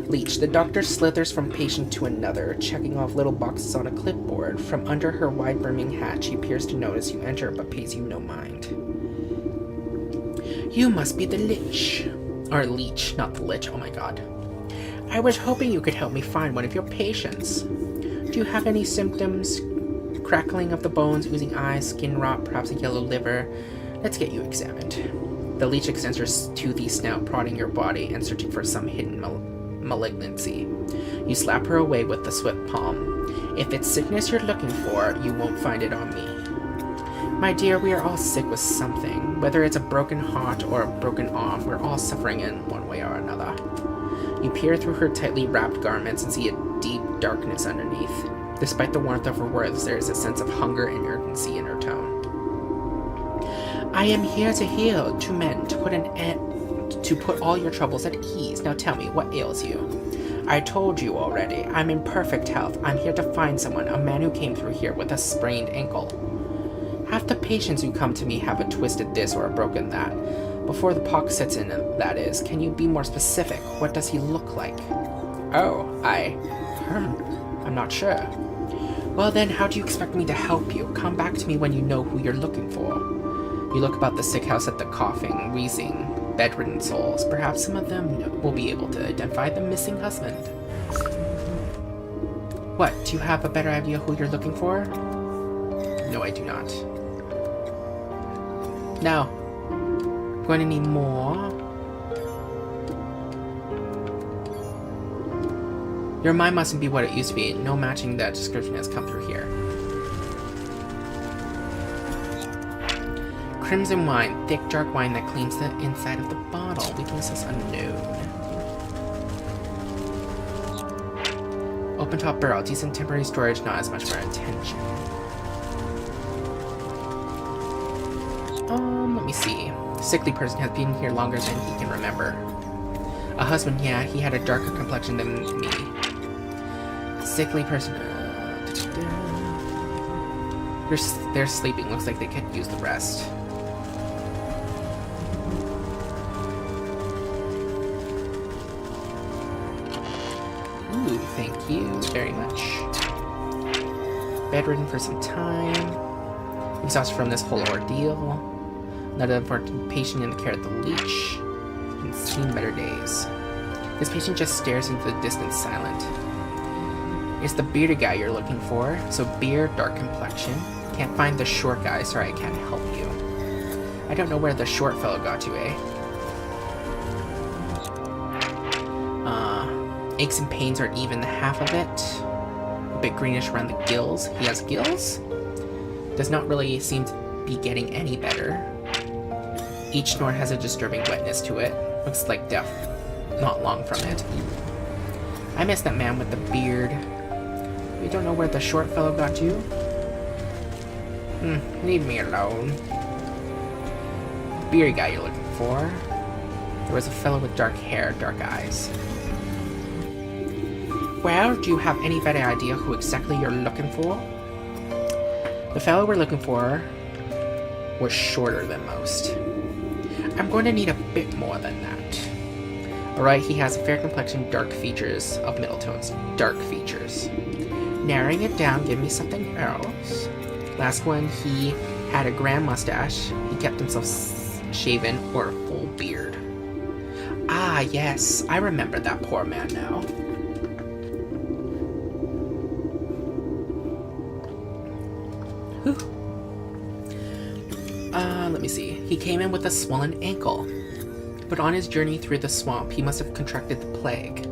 Leech, the doctor slithers from patient to another, checking off little boxes on a clipboard. From under her wide-brimming hat, she appears to notice you enter, but pays you no mind. You must be the lich. Or leech, not the lich, oh my god. I was hoping you could help me find one of your patients. Do you have any symptoms? Crackling of the bones, oozing eyes, skin rot, perhaps a yellow liver. Let's get you examined. The leech extends her toothy snout, prodding your body and searching for some hidden malignancy. You slap her away with the swift palm. If it's sickness you're looking for, you won't find it on me. My dear, we are all sick with something. Whether it's a broken heart or a broken arm, we're all suffering in one way or another. You peer through her tightly wrapped garments and see a deep darkness underneath. Despite the warmth of her words, there is a sense of hunger and urgency in her tone. I am here to heal, to mend, to put all your troubles at ease. Now tell me, what ails you? I told you already, I'm in perfect health. I'm here to find someone, a man who came through here with a sprained ankle. Half the patients who come to me have a twisted this or a broken that. Before the pox sets in, that is. Can you be more specific? What does he look like? Oh, I'm not sure. Well then, how do you expect me to help you? Come back to me when you know who you're looking for. You look about the sick house at the coughing, wheezing, bedridden souls. Perhaps some of them will be able to identify the missing husband. What, do you have a better idea who you're looking for? No, I do not. Now, going to need more. Your mind mustn't be what it used to be. No matching that description has come through here. Crimson wine. Thick, dark wine that cleans the inside of the bottle. Weaknesses unknown. Open top barrel. Decent temporary storage. Not as much for attention. Let me see. Sickly person has been here longer than he can remember. A husband, yeah, he had a darker complexion than me. Sickly person. They're sleeping. Looks like they could use the rest. Ooh, thank you very much. Bedridden for some time. Exhausted from this whole ordeal. Not a patient in the care of the leech. And seen better days. This patient just stares into the distance, silent. It's the bearded guy you're looking for. So beard, dark complexion. Can't find the short guy. Sorry, I can't help you. I don't know where the short fellow got to, eh? Aches and pains are even half of it. A bit greenish around the gills. He has gills? Does not really seem to be getting any better. Each snort has a disturbing wetness to it. Looks like death not long from it. I miss that man with the beard. We don't know where the short fellow got to. Leave me alone. Beery guy you're looking for. There was a fellow with dark hair, dark eyes. Well, do you have any better idea who exactly you're looking for? The fellow we're looking for was shorter than most. I'm going to need a bit more than that. Alright, he has a fair complexion, dark features of middle tones. Dark features. Narrowing it down, give me something else. Last one, he had a grand mustache. He kept himself shaven or a full beard. Ah, yes, I remember that poor man now. Let me see. He came in with a swollen ankle, but on his journey through the swamp, he must have contracted the plague.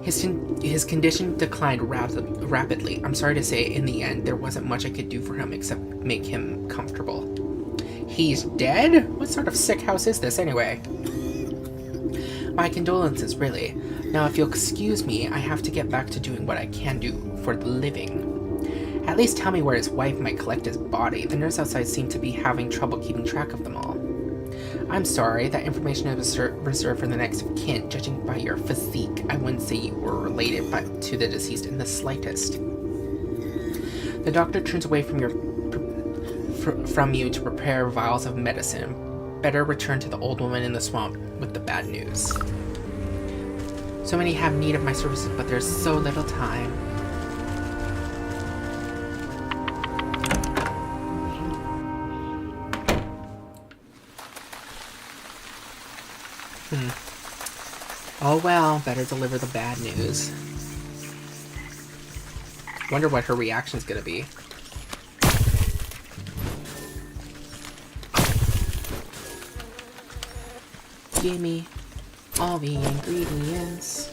His condition declined rapidly. I'm sorry to say, in the end, there wasn't much I could do for him except make him comfortable. He's dead? What sort of sick house is this, anyway? My condolences, really. Now, if you'll excuse me, I have to get back to doing what I can do for the living. At least tell me where his wife might collect his body. The nurse outside seemed to be having trouble keeping track of them all. I'm sorry, that information is reserved for the next of kin. Judging by your physique, I wouldn't say you were related to the deceased in the slightest. The doctor turns away from you to prepare vials of medicine. Better return to the old woman in the swamp with the bad news. So many have need of my services, but there's so little time. Oh well, better deliver the bad news. Wonder what her reaction's gonna be. Give me all the ingredients.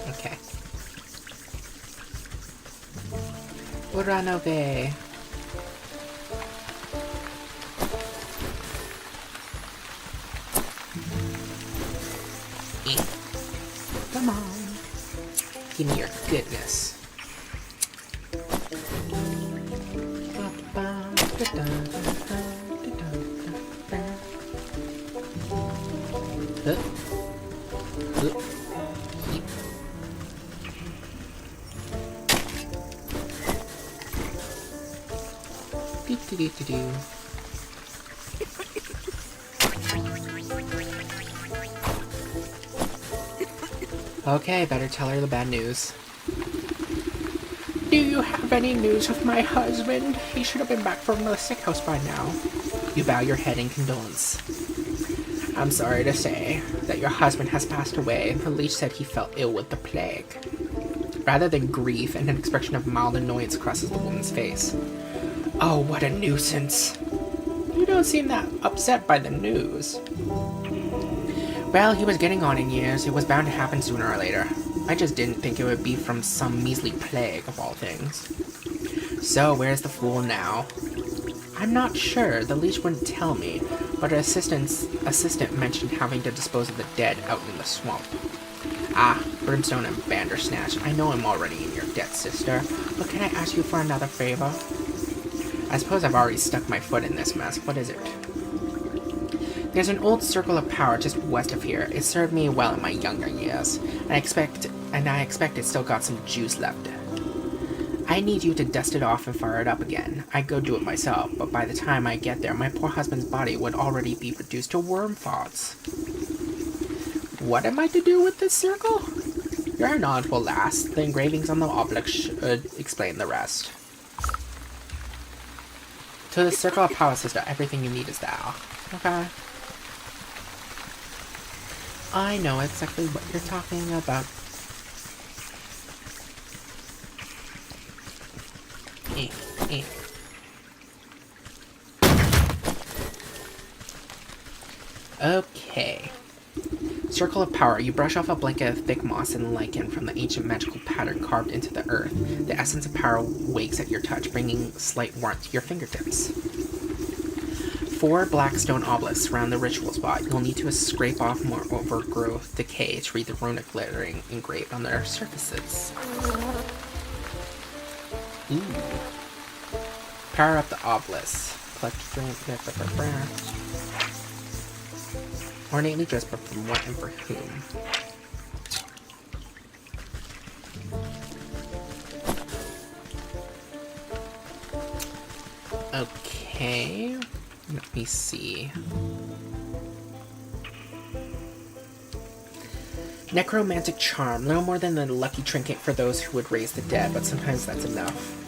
Okay. Uranove. Come on. Give me your goodness. Okay, better tell her the bad news. Do you have any news of my husband? He should have been back from the sick house by now. You bow your head in condolence. I'm sorry to say that your husband has passed away. The leech said he fell ill with the plague. Rather than grief, and an expression of mild annoyance crosses the woman's face. Oh, what a nuisance. You don't seem that upset by the news. Well, he was getting on in years. It was bound to happen sooner or later. I just didn't think it would be from some measly plague, of all things. So, where's the fool now? I'm not sure. The leech wouldn't tell me, but her assistant mentioned having to dispose of the dead out in the swamp. Ah, Brimstone and Bandersnatch. I know I'm already in your debt, sister, but can I ask you for another favor? I suppose I've already stuck my foot in this mess. What is it? There's an old circle of power just west of here. It served me well in my younger years, and I expect it's still got some juice left. I need you to dust it off and fire it up again. I'd go do it myself, but by the time I get there, my poor husband's body would already be reduced to worm farts. What am I to do with this circle? Your nod will last. The engravings on the obelisk should explain the rest. To the circle of power, sister, everything you need is there. Okay. I know exactly what you're talking about. Okay. Circle of power. You brush off a blanket of thick moss and lichen from the ancient magical pattern carved into the earth. The essence of power wakes at your touch, bringing slight warmth to your fingertips. 4 black stone obelisks surround the ritual spot. You'll need to scrape off more overgrowth decay to read the runic lettering engraved on their surfaces. Ooh. Power up the obelisk. Collect ornately dressed, but from what and for whom? Okay, let me see. Necromantic charm, little more than a lucky trinket for those who would raise the dead, but sometimes that's enough.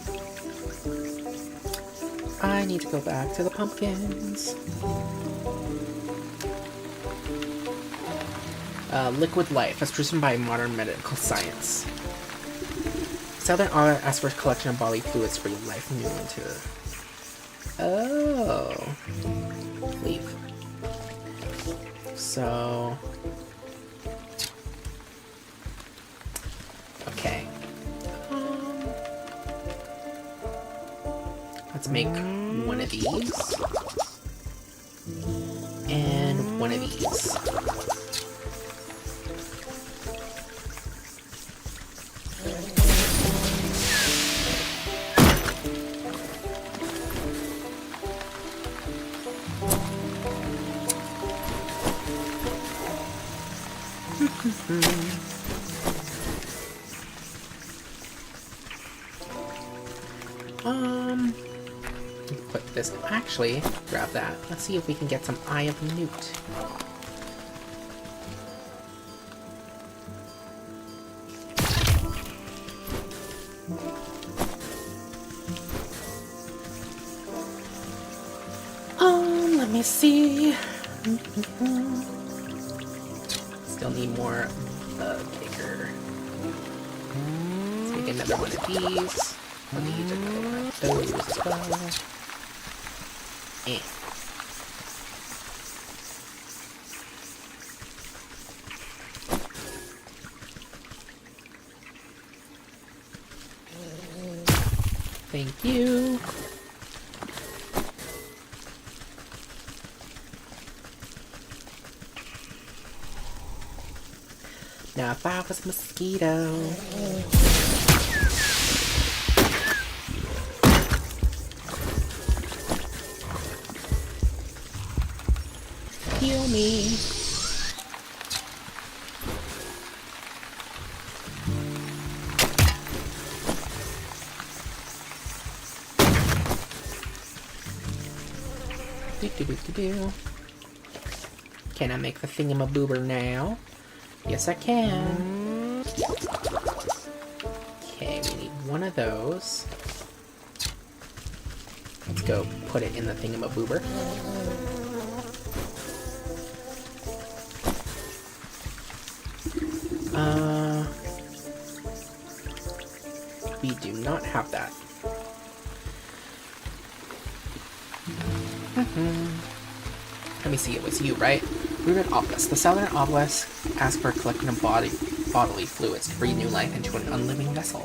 I need to go back to the pumpkins. Liquid life, as proven by modern medical science. Southern Aura asks for a collection of bodily fluids to bring life new into it. Oh. Leave. So. Okay. Let's make one of these. And one of these. Put this. Actually, grab that. Let's see if we can get some Eye of Newt. Let me see. Still need more bigger. Let's make another one of these. We'll need another one of those as well. Thank you. Now if I was a mosquito. Heal me. Do. Can I make the thingamaboober now? Yes, I can. Okay, we need one of those. Let's go put it in the thingamaboober. We do not have that. Let me see, it was you, right? Rooted Obelisk. The Southern Obelisk asks for a collection of bodily fluids to breathe new life into an unliving vessel.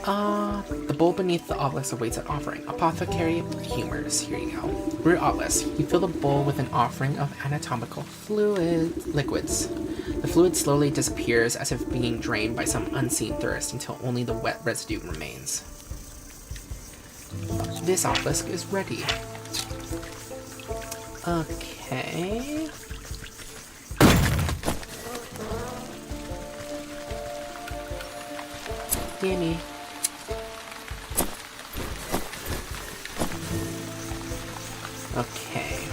The bowl beneath the obelisk awaits an offering. Apothecary humors. Here you go. Rooted Obelisk. You fill the bowl with an offering of anatomical liquids. The fluid slowly disappears as if being drained by some unseen thirst until only the wet residue remains. This obelisk is ready. Okay. Gimme. Okay.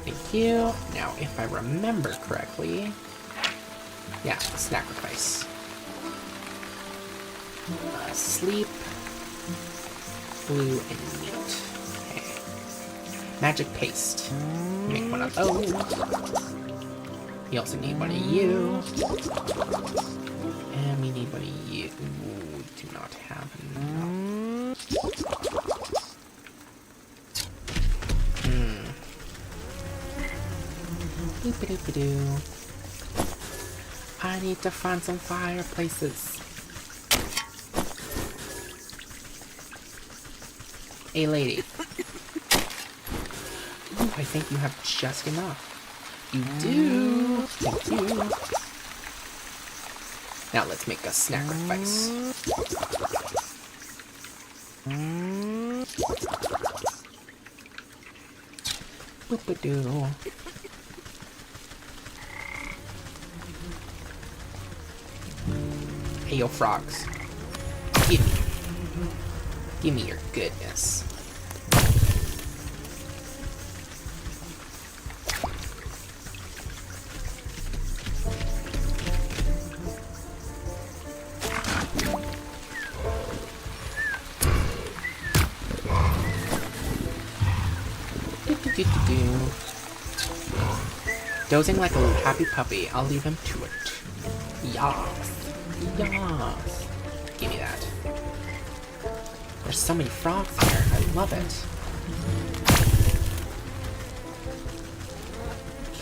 Thank you. Now, if I remember correctly, yeah, sacrifice. Sleep, blue, and meat. Okay. Magic paste. Make one of those. We also need one of you. And we need one of you. We do not have enough. Doop-a-doop-a-doo. I need to find some fireplaces. Hey, lady. Ooh, I think you have just enough. You do. Thank you. Now let's make a sacrifice. Boop-a-doo. Hey, yo, frogs. Give me your goodness. Dozing like a happy puppy, I'll leave him to it. Yas. Yas. Give me that. There's so many frogs here. I love it.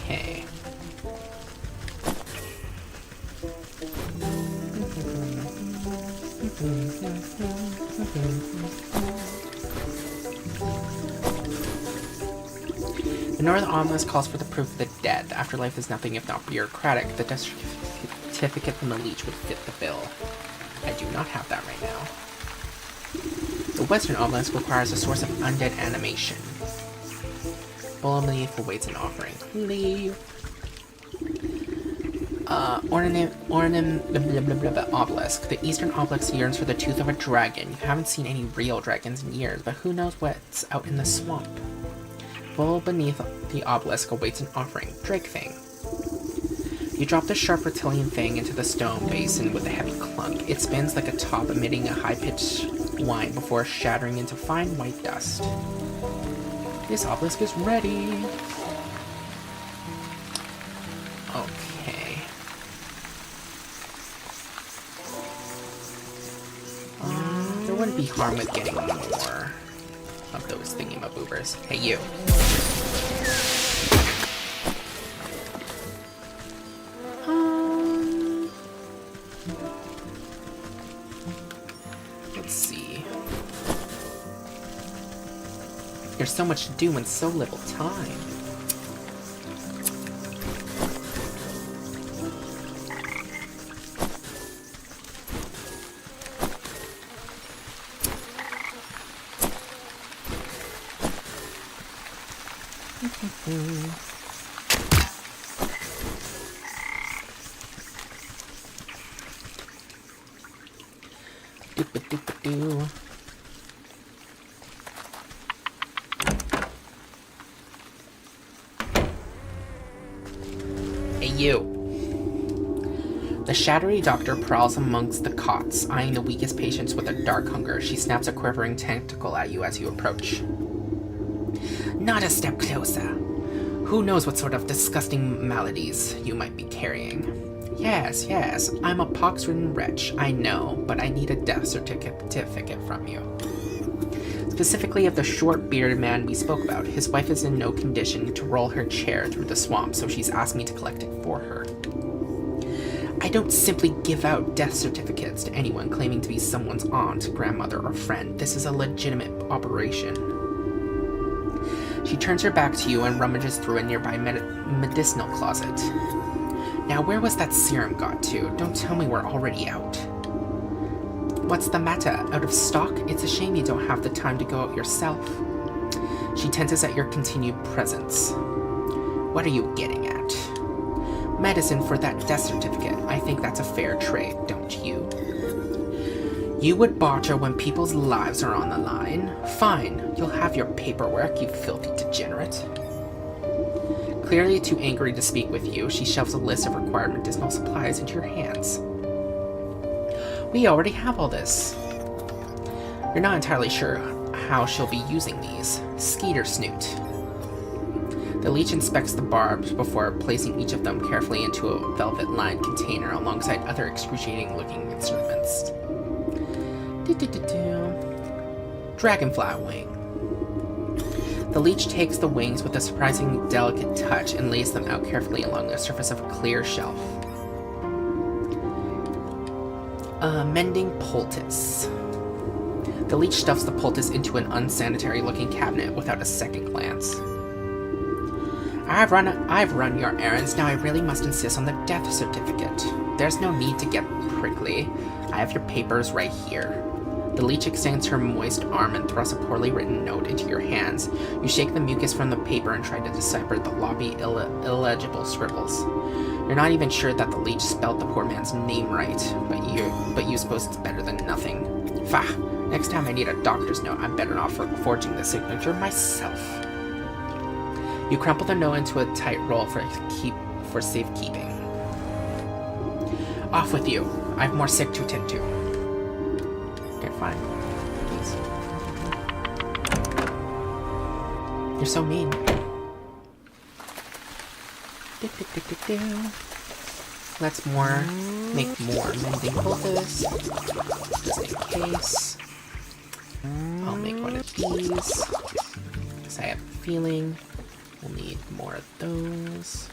Okay. The Northern Ominous calls for the proof of the dead. The afterlife is nothing if not bureaucratic. The death certificate from the leech would fit the bill. I do not have that right now. The Western Obelisk requires a source of undead animation. Below beneath awaits an offering. Leave. Obelisk. The Eastern Obelisk yearns for the tooth of a dragon. You haven't seen any real dragons in years, but who knows what's out in the swamp. Below beneath the obelisk awaits an offering. Drake Fang. You drop the sharp reptilian fang into the stone basin with a heavy clunk. It spins like a top, emitting a high-pitched whine before shattering into fine white dust. This obelisk is ready. Okay. There wouldn't be harm with getting more of those thingy-maboobers. Hey, you. Let's see. There's so much to do in so little time. Doop-a-doop-a-doo. Hey, you. The shattery doctor prowls amongst the cots, eyeing the weakest patients with a dark hunger. She snaps a quivering tentacle at you as you approach. Not a step closer. Who knows what sort of disgusting maladies you might be carrying? Yes, I'm a pox-ridden wretch, I know, but I need a death certificate from you. Specifically of the short-bearded man we spoke about. His wife is in no condition to roll her chair through the swamp, so she's asked me to collect it for her. I don't simply give out death certificates to anyone claiming to be someone's aunt, grandmother, or friend. This is a legitimate operation. She turns her back to you and rummages through a nearby medicinal closet. Now, where was that serum got to? Don't tell me we're already out. What's the matter? Out of stock? It's a shame you don't have the time to go out yourself. She tenses at your continued presence. What are you getting at? Medicine for that death certificate. I think that's a fair trade, don't you? You would barter when people's lives are on the line? Fine, you'll have your paperwork, you filthy degenerate. Clearly too angry to speak with you, she shoves a list of required medicinal supplies into your hands. We already have all this. You're not entirely sure how she'll be using these. Skeeter Snoot. The leech inspects the barbs before placing each of them carefully into a velvet-lined container alongside other excruciating-looking instruments. Dragonfly wing. The leech takes the wings with a surprisingly delicate touch and lays them out carefully along the surface of a clear shelf. Mending poultice. The leech stuffs the poultice into an unsanitary-looking cabinet without a second glance. I've run your errands, now I really must insist on the death certificate. There's no need to get prickly. I have your papers right here. The leech extends her moist arm and thrusts a poorly written note into your hands. You shake the mucus from the paper and try to decipher the loppy, illegible scribbles. You're not even sure that the leech spelled the poor man's name right, but you suppose it's better than nothing. Fah! Next time I need a doctor's note, I'm better off forging the signature myself. You crumple the note into a tight roll for safekeeping. Off with you. I have more sick to attend to. Okay, fine. Please. You're so mean. Let's make more mending poultice. Just in case. I'll make one of these. Because I have a feeling we'll need more of those.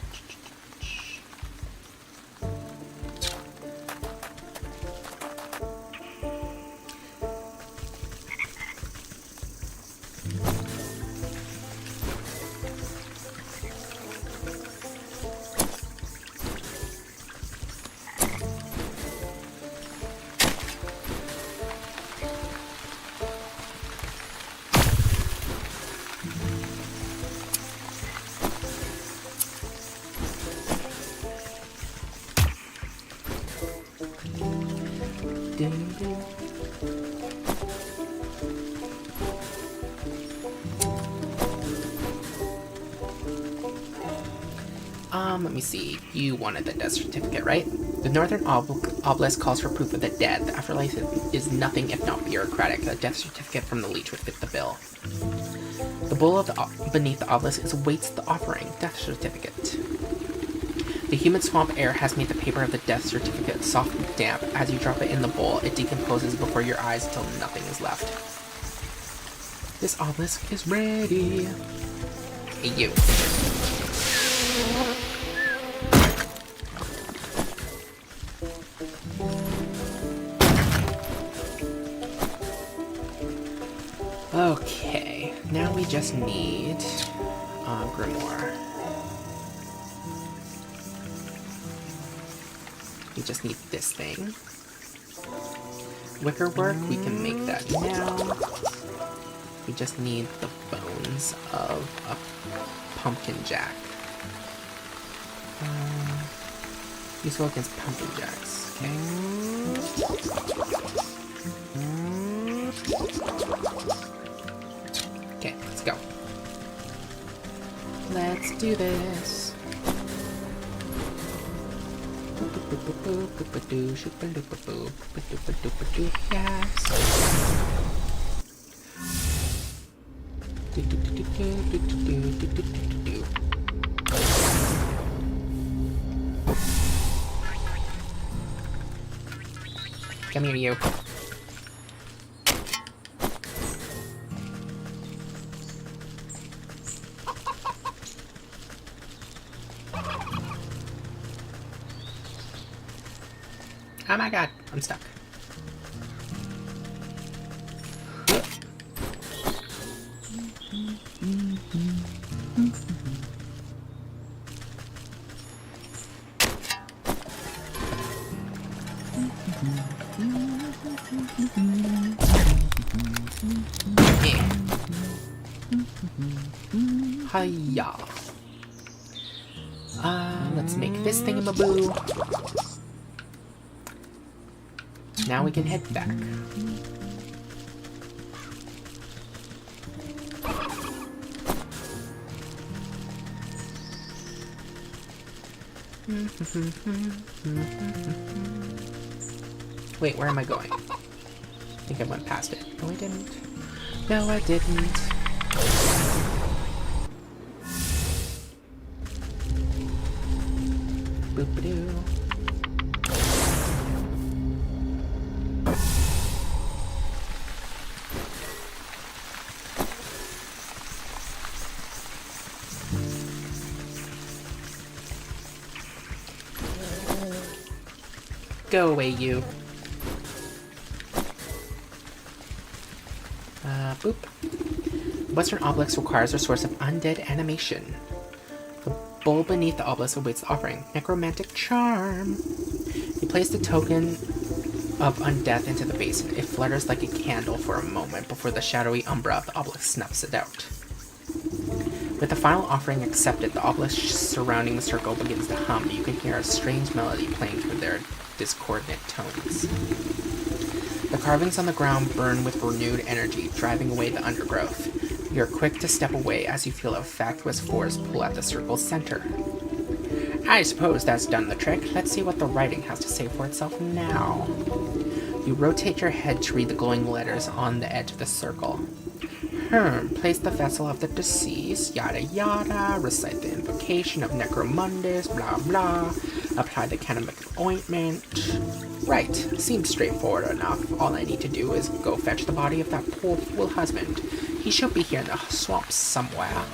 Let me see. You wanted the death certificate, right? The Northern Obelisk calls for proof of the dead. The afterlife is nothing if not bureaucratic. A death certificate from the leech would fit the bill. The bowl beneath the obelisk awaits the offering. Death certificate. The humid swamp air has made the paper of the death certificate soft and damp. As you drop it in the bowl, it decomposes before your eyes until nothing is left. This obelisk is ready. Hey, you. Okay, now we just need Grimoire. We just need this thing. Wickerwork, we can make that now. We just need the bones of a pumpkin jack. Useful against pumpkin jacks, okay. Okay, let's go. Let's do this. Come here, you. Oh my god, I'm stuck. Hiya. Let's make this thingamaboo. Now we can head back. Wait, where am I going? I think I went past it. No, I didn't. No, I didn't. Boop-a-doo. Go away, you. Boop. Western obelisk requires a source of undead animation. The bowl beneath the obelisk awaits the offering. Necromantic charm. You place the token of undeath into the basin. It flutters like a candle for a moment before the shadowy umbra of the obelisk snuffs it out. With the final offering accepted, the obelisk surrounding the circle begins to hum. You can hear a strange melody playing through their discordant tones. The carvings on the ground burn with renewed energy, driving away the undergrowth. You're quick to step away as you feel a vacuous force pull at the circle's center. I suppose that's done the trick. Let's see what the writing has to say for itself now. You rotate your head to read the glowing letters on the edge of the circle. Place the vessel of the deceased, yada yada, recite the invocation of Necromundus, blah blah, apply the cannabis ointment. Right, seems straightforward enough. All I need to do is go fetch the body of that poor fool husband. He should be here in the swamps somewhere.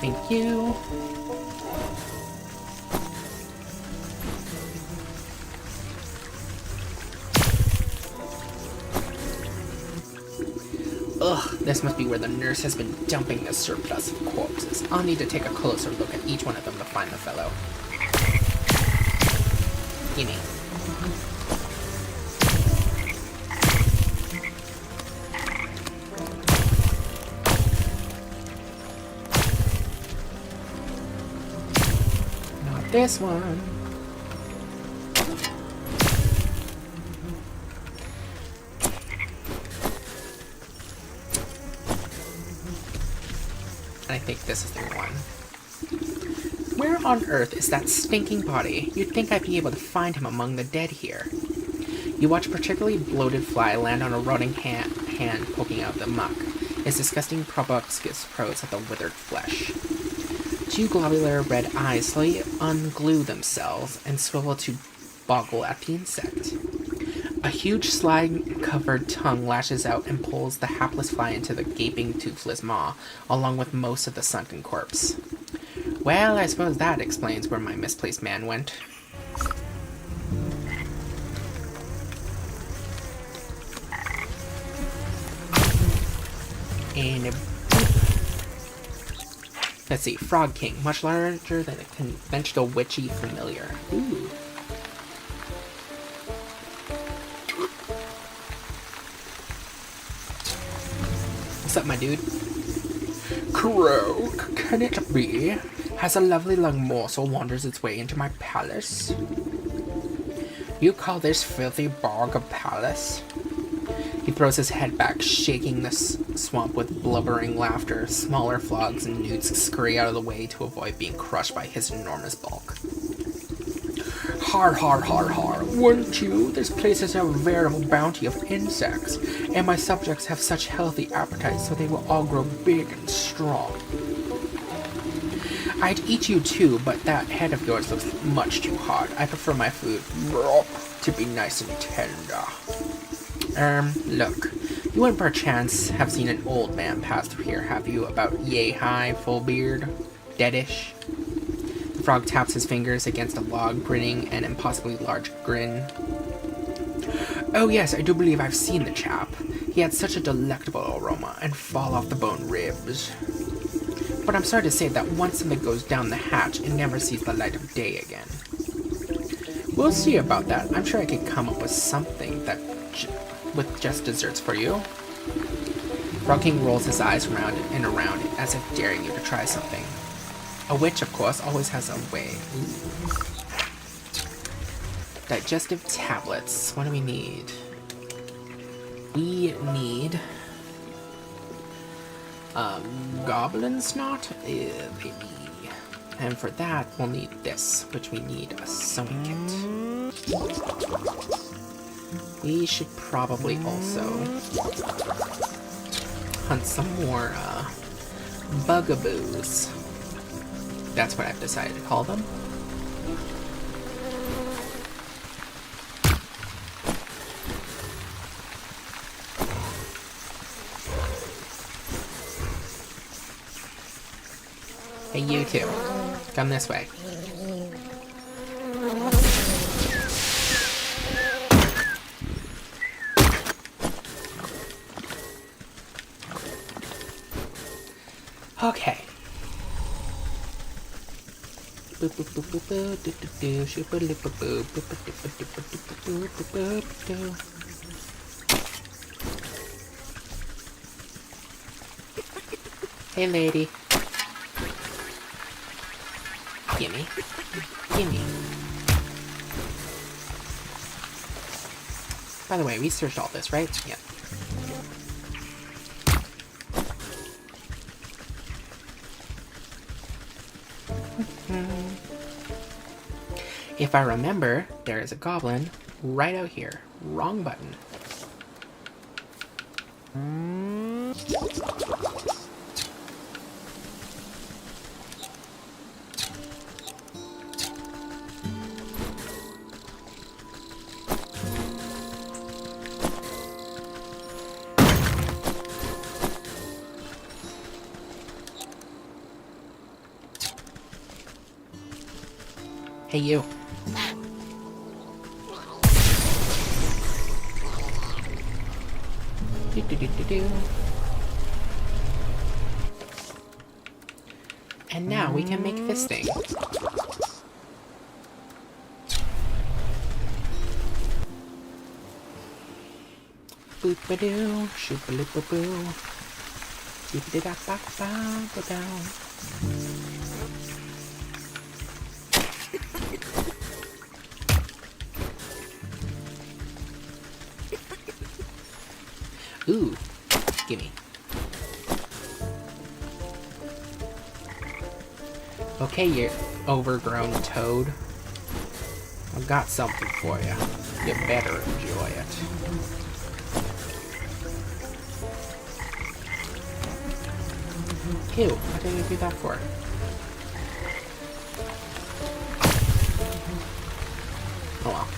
Thank you. Ugh, this must be where the nurse has been dumping the surplus of corpses. I'll need to take a closer look at each one of them to find the fellow. Gimme. Not this one. I think this is the one. Where on earth is that stinking body? You'd think I'd be able to find him among the dead here. You watch a particularly bloated fly land on a rotting hand poking out the muck. Its disgusting proboscis prods at the withered flesh. Two globular red eyes slowly unglue themselves and swivel to boggle at the insect. A huge slime-covered tongue lashes out and pulls the hapless fly into the gaping, toothless maw, along with most of the sunken corpse. Well, I suppose that explains where my misplaced man went. And let's see, Frog King, much larger than a conventional witchy familiar. Ooh. What's up, my dude? Crow, can it be? Has a lovely young morsel wanders its way into my palace? You call this filthy bog a palace? He throws his head back, shaking the swamp with blubbering laughter. Smaller frogs and newts scurry out of the way to avoid being crushed by his enormous bulk. Har, har, har, har. Wouldn't you? This place is a veritable bounty of insects, and my subjects have such healthy appetites so they will all grow big and strong. I'd eat you too, but that head of yours looks much too hard. I prefer my food to be nice and tender. Look. You wouldn't perchance have seen an old man pass through here, have you? About yay high, full beard, deadish? The frog taps his fingers against a log, grinning an impossibly large grin. Oh yes, I do believe I've seen the chap. He had such a delectable aroma, and fall off the bone ribs. But I'm sorry to say that once something goes down the hatch, it never sees the light of day again. We'll see about that. I'm sure I could come up with something that with just desserts for you. Frog King rolls his eyes around and around as if daring you to try something. A witch, of course, always has a way. Ooh. Digestive tablets. What do we need? We need Goblin snot? Maybe. And for that, we'll need this, which we need a sewing kit. We should probably also hunt some more, bugaboos. That's what I've decided to call them. Hey, you two. Come this way. Okay. Hey, lady. Gimme. Gimme. By the way, we searched all this, right? Yeah. If I remember, there is a goblin right out here. Wrong button. Hey, you. And now we can make this thing. Boop-a-doo, shoop-a-loop-a-boo. Doop-a-da-ba-ba-ba-down. Ooh, gimme. Okay, you overgrown toad. I've got something for you. You better enjoy it. Ew, what did I do that for? Oh well.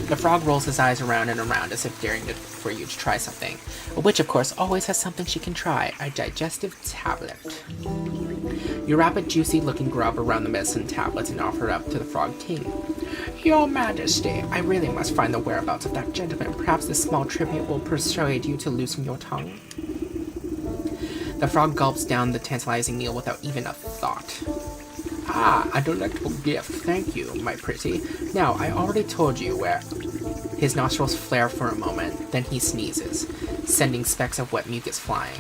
The frog rolls his eyes around and around as if daring for you to try something. A witch, of course, always has something she can try. A digestive tablet. You wrap a juicy-looking grub around the medicine tablet and offer it up to the Frog King. Your Majesty, I really must find the whereabouts of that gentleman. Perhaps this small tribute will persuade you to loosen your tongue. The frog gulps down the tantalizing meal without even a thought. Ah, a delectable gift, thank you, my pretty. Now, I already told you where... His nostrils flare for a moment, then he sneezes, sending specks of wet mucus flying.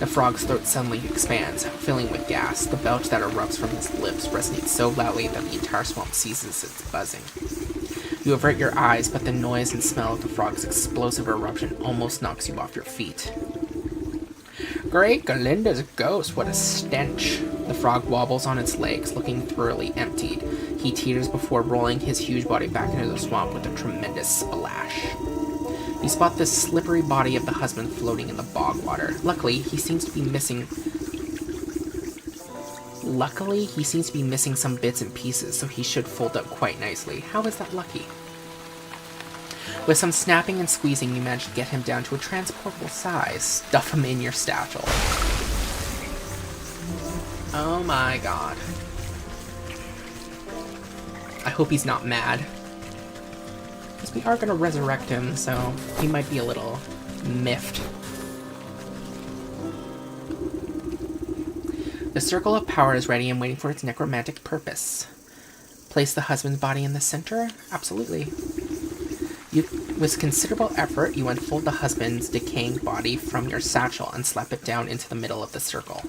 The frog's throat suddenly expands, filling with gas. The belch that erupts from his lips resonates so loudly that the entire swamp ceases its buzzing. You avert your eyes, but the noise and smell of the frog's explosive eruption almost knocks you off your feet. Great Galinda's ghost, what a stench. The frog wobbles on its legs, looking thoroughly emptied. He teeters before rolling his huge body back into the swamp with a tremendous splash. You spot the slippery body of the husband floating in the bog water. Luckily, he seems to be missing some bits and pieces, so he should fold up quite nicely. How is that lucky? With some snapping and squeezing, you manage to get him down to a transportable size. Stuff him in your satchel. Oh my god. I hope he's not mad. Because we are going to resurrect him, so he might be a little miffed. The circle of power is ready and waiting for its necromantic purpose. Place the husband's body in the center? Absolutely. With considerable effort, you unfold the husband's decaying body from your satchel and slap it down into the middle of the circle.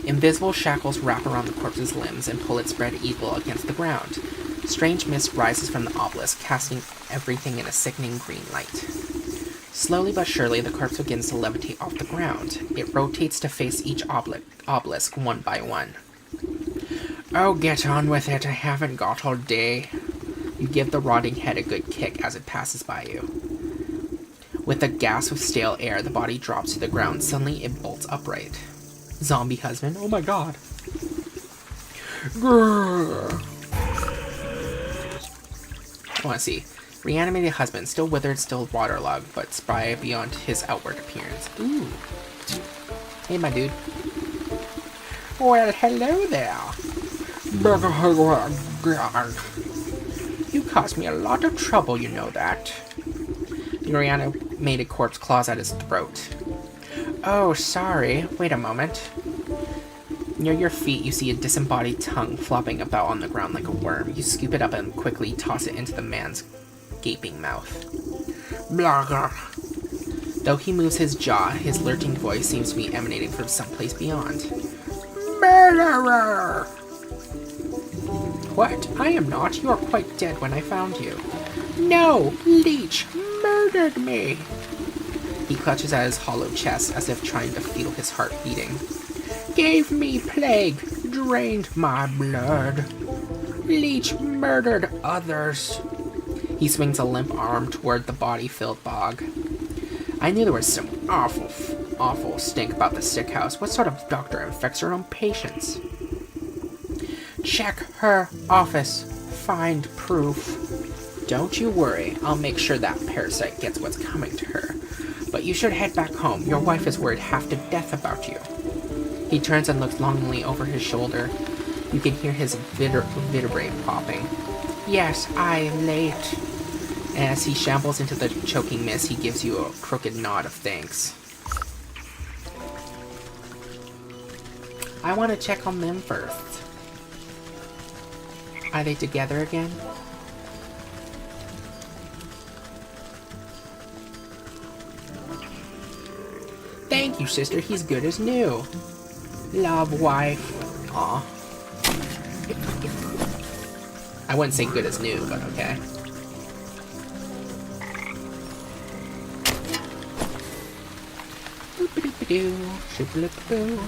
Invisible shackles wrap around the corpse's limbs and pull its spread eagle against the ground. Strange mist rises from the obelisk, casting everything in a sickening green light. Slowly but surely, the corpse begins to levitate off the ground. It rotates to face each obelisk one by one. Oh, get on with it. I haven't got all day. You give the rotting head a good kick as it passes by you. With a gasp of stale air, the body drops to the ground. Suddenly, it bolts upright. Zombie husband. Oh my god. Grrr. I want to see. Reanimated husband. Still withered, still waterlogged, but spry beyond his outward appearance. Ooh. Hey, my dude. Well, hello there. You caused me a lot of trouble, you know that. The reanimated corpse claws at his throat. Oh, sorry. Wait a moment. Near your feet, you see a disembodied tongue flopping about on the ground like a worm. You scoop it up and quickly toss it into the man's gaping mouth. Blah. Though he moves his jaw, his lurching voice seems to be emanating from someplace beyond. Murderer! What? I am not. You are quite dead when I found you. No! Leech murdered me! He clutches at his hollow chest as if trying to feel his heart beating. Gave me plague, drained my blood. Leech murdered others. He swings a limp arm toward the body-filled bog. I knew there was some awful stink about the sick house. What sort of doctor infects her own patients? Check her office. Find proof. Don't you worry. I'll make sure that parasite gets what's coming to her. But you should head back home. Your wife is worried half to death about you. He turns and looks longingly over his shoulder. You can hear his vertebrae popping. Yes, I'm late. As he shambles into the choking mist, he gives you a crooked nod of thanks. I want to check on them first. Are they together again? Thank you, sister. He's good as new. Love, wife. Aw. I wouldn't say good as new, but okay. Boop-a-doop-a-doo. Shoop-a-loop-a-doo.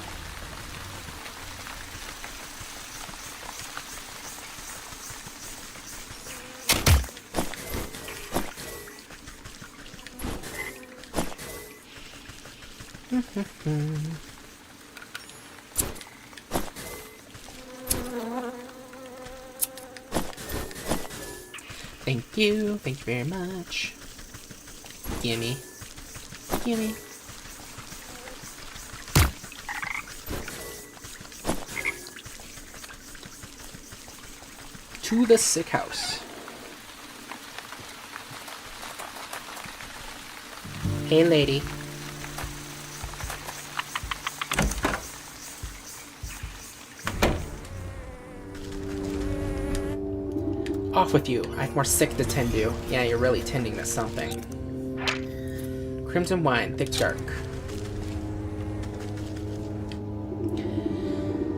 Thank you very much. Gimme. To the sick house. Hey, lady. Off with you. I have more sick to tend to. Yeah, you're really tending to something. Crimson wine, thick dark.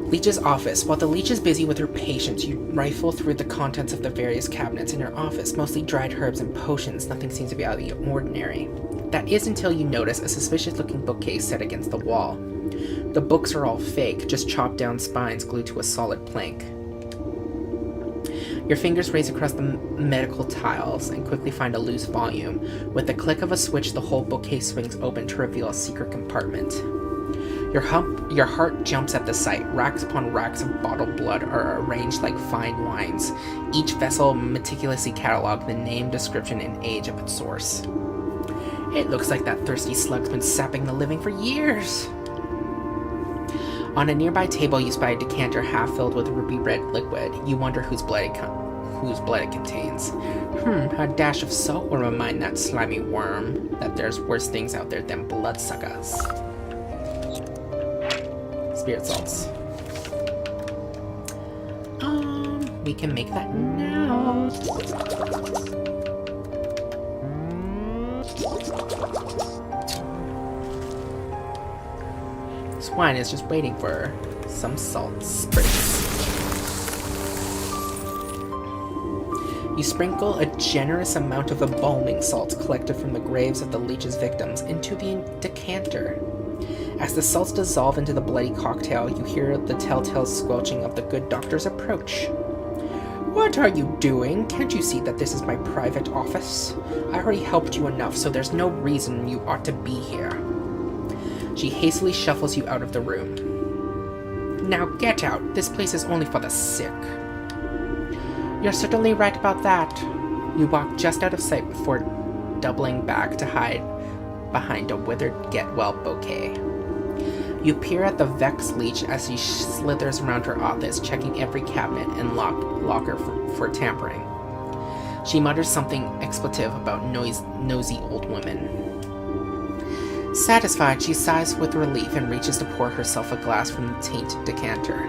Leech's office. While the leech is busy with her patients, you rifle through the contents of the various cabinets in her office, mostly dried herbs and potions. Nothing seems to be out of the ordinary. That is until you notice a suspicious-looking bookcase set against the wall. The books are all fake, just chopped down spines glued to a solid plank. Your fingers race across the medical tiles and quickly find a loose volume. With the click of a switch, the whole bookcase swings open to reveal a secret compartment. Your heart jumps at the sight. Racks upon racks of bottled blood are arranged like fine wines. Each vessel meticulously cataloged, the name, description, and age of its source. It looks like that thirsty slug's been sapping the living for years. On a nearby table, you spy a decanter half filled with ruby red liquid. You wonder whose blood it contains. A dash of salt will remind that slimy worm that there's worse things out there than bloodsuckers. Spirit salts. We can make that now. This wine is just waiting for some salt spritz. You sprinkle a generous amount of embalming salts collected from the graves of the leech's victims into the decanter. As the salts dissolve into the bloody cocktail, you hear the telltale squelching of the good doctor's approach. "What are you doing? Can't you see that this is my private office? I already helped you enough, so there's no reason you ought to be here." She hastily shuffles you out of the room. "Now get out. This place is only for the sick." "You're certainly right about that." You walk just out of sight before doubling back to hide behind a withered get-well bouquet. You peer at the vexed leech as she slithers around her office, checking every cabinet and locker for tampering. She mutters something expletive about nosy old women. Satisfied, she sighs with relief and reaches to pour herself a glass from the tainted decanter.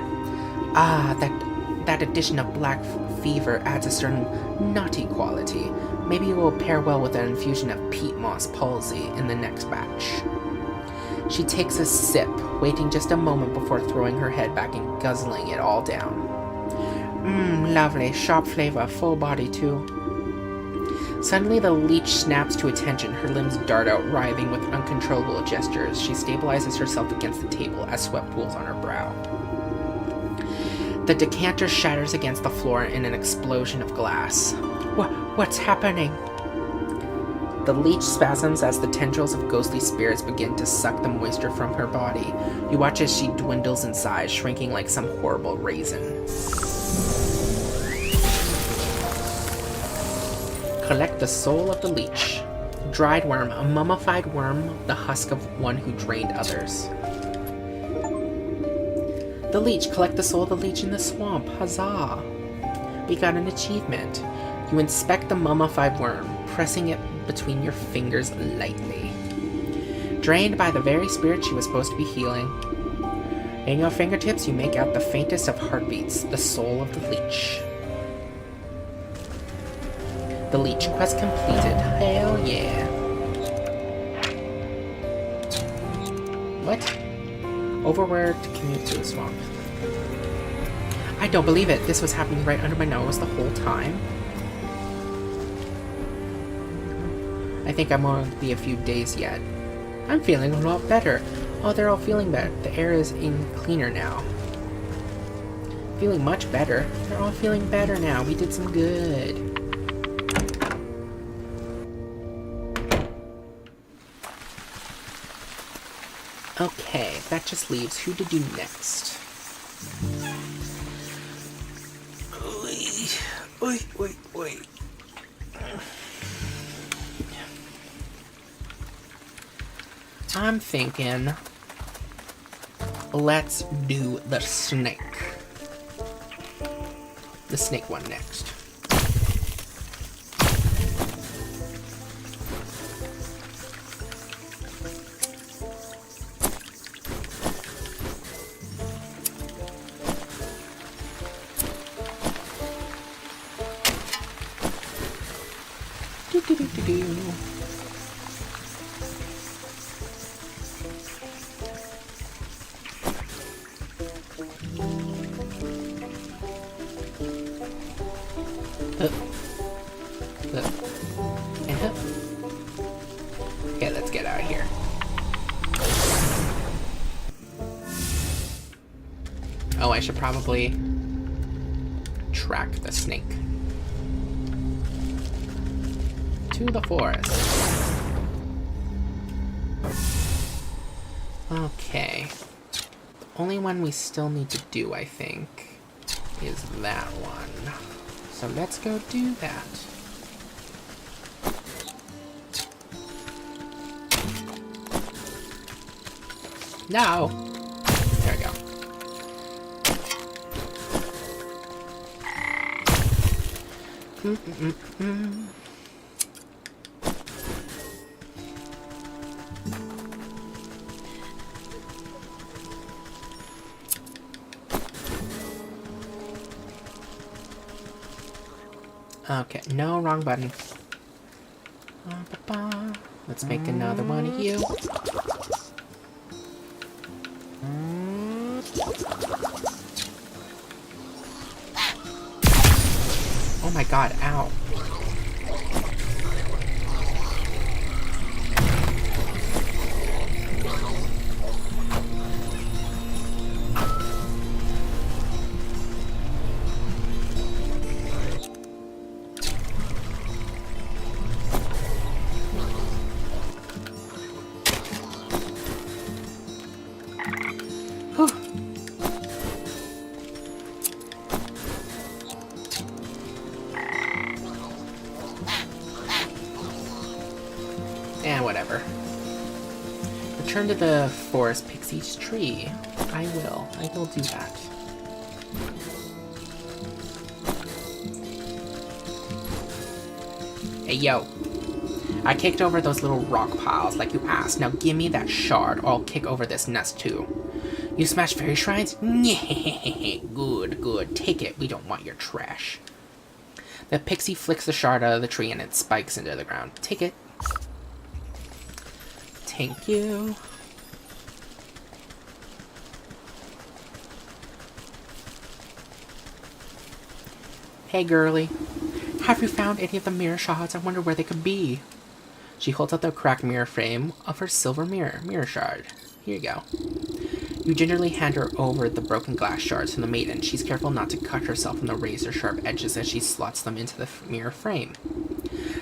That addition of black fever adds a certain naughty quality. Maybe it will pair well with an infusion of peat moss palsy in the next batch. She takes a sip, waiting just a moment before throwing her head back and guzzling it all down. Lovely, sharp flavor, full body too. Suddenly the leech snaps to attention, her limbs dart out, writhing with uncontrollable gestures. She stabilizes herself against the table as sweat pools on her brow. The decanter shatters against the floor in an explosion of glass. What's happening? The leech spasms as the tendrils of ghostly spirits begin to suck the moisture from her body. You watch as she dwindles in size, shrinking like some horrible raisin. Collect the soul of the leech. Dried worm, a mummified worm, the husk of one who drained others. The leech, collect the soul of the leech in the swamp. Huzzah! We got an achievement. You inspect the mummified worm, pressing it between your fingers lightly. Drained by the very spirit she was supposed to be healing. In your fingertips, you make out the faintest of heartbeats, the soul of the leech. The leech quest completed. Hell yeah. What? Overwhere to commute to the swamp. I don't believe it. This was happening right under my nose the whole time. I think I'm going to be a few days yet. I'm feeling a lot better. Oh, they're all feeling better. The air is in cleaner now. Feeling much better. They're all feeling better now. We did some good. Okay, that just leaves who to do next. Wait. I'm thinking, let's do the snake. The snake one next. Okay, let's get out of here. Oh, I should probably track the snake to the forest. Okay. Only one we still need to do, I think, is that one. So let's go do that. No! There we go. Okay, no, wrong button. Let's make another one of you. Oh my god, ow. Whew. Whatever. Return to the forest pixie's tree. I will do that. Hey, yo. I kicked over those little rock piles like you asked. Now give me that shard or I'll kick over this nest too. You smashed fairy shrines? Good, good. Take it. We don't want your trash. The pixie flicks the shard out of the tree and it spikes into the ground. Take it. Thank you. Hey, girlie. Have you found any of the mirror shards? I wonder where they could be. She holds out the cracked mirror frame of her silver mirror shard. Here you go. You gingerly hand her over the broken glass shards from the maiden. She's careful not to cut herself on the razor-sharp edges as she slots them into the mirror frame.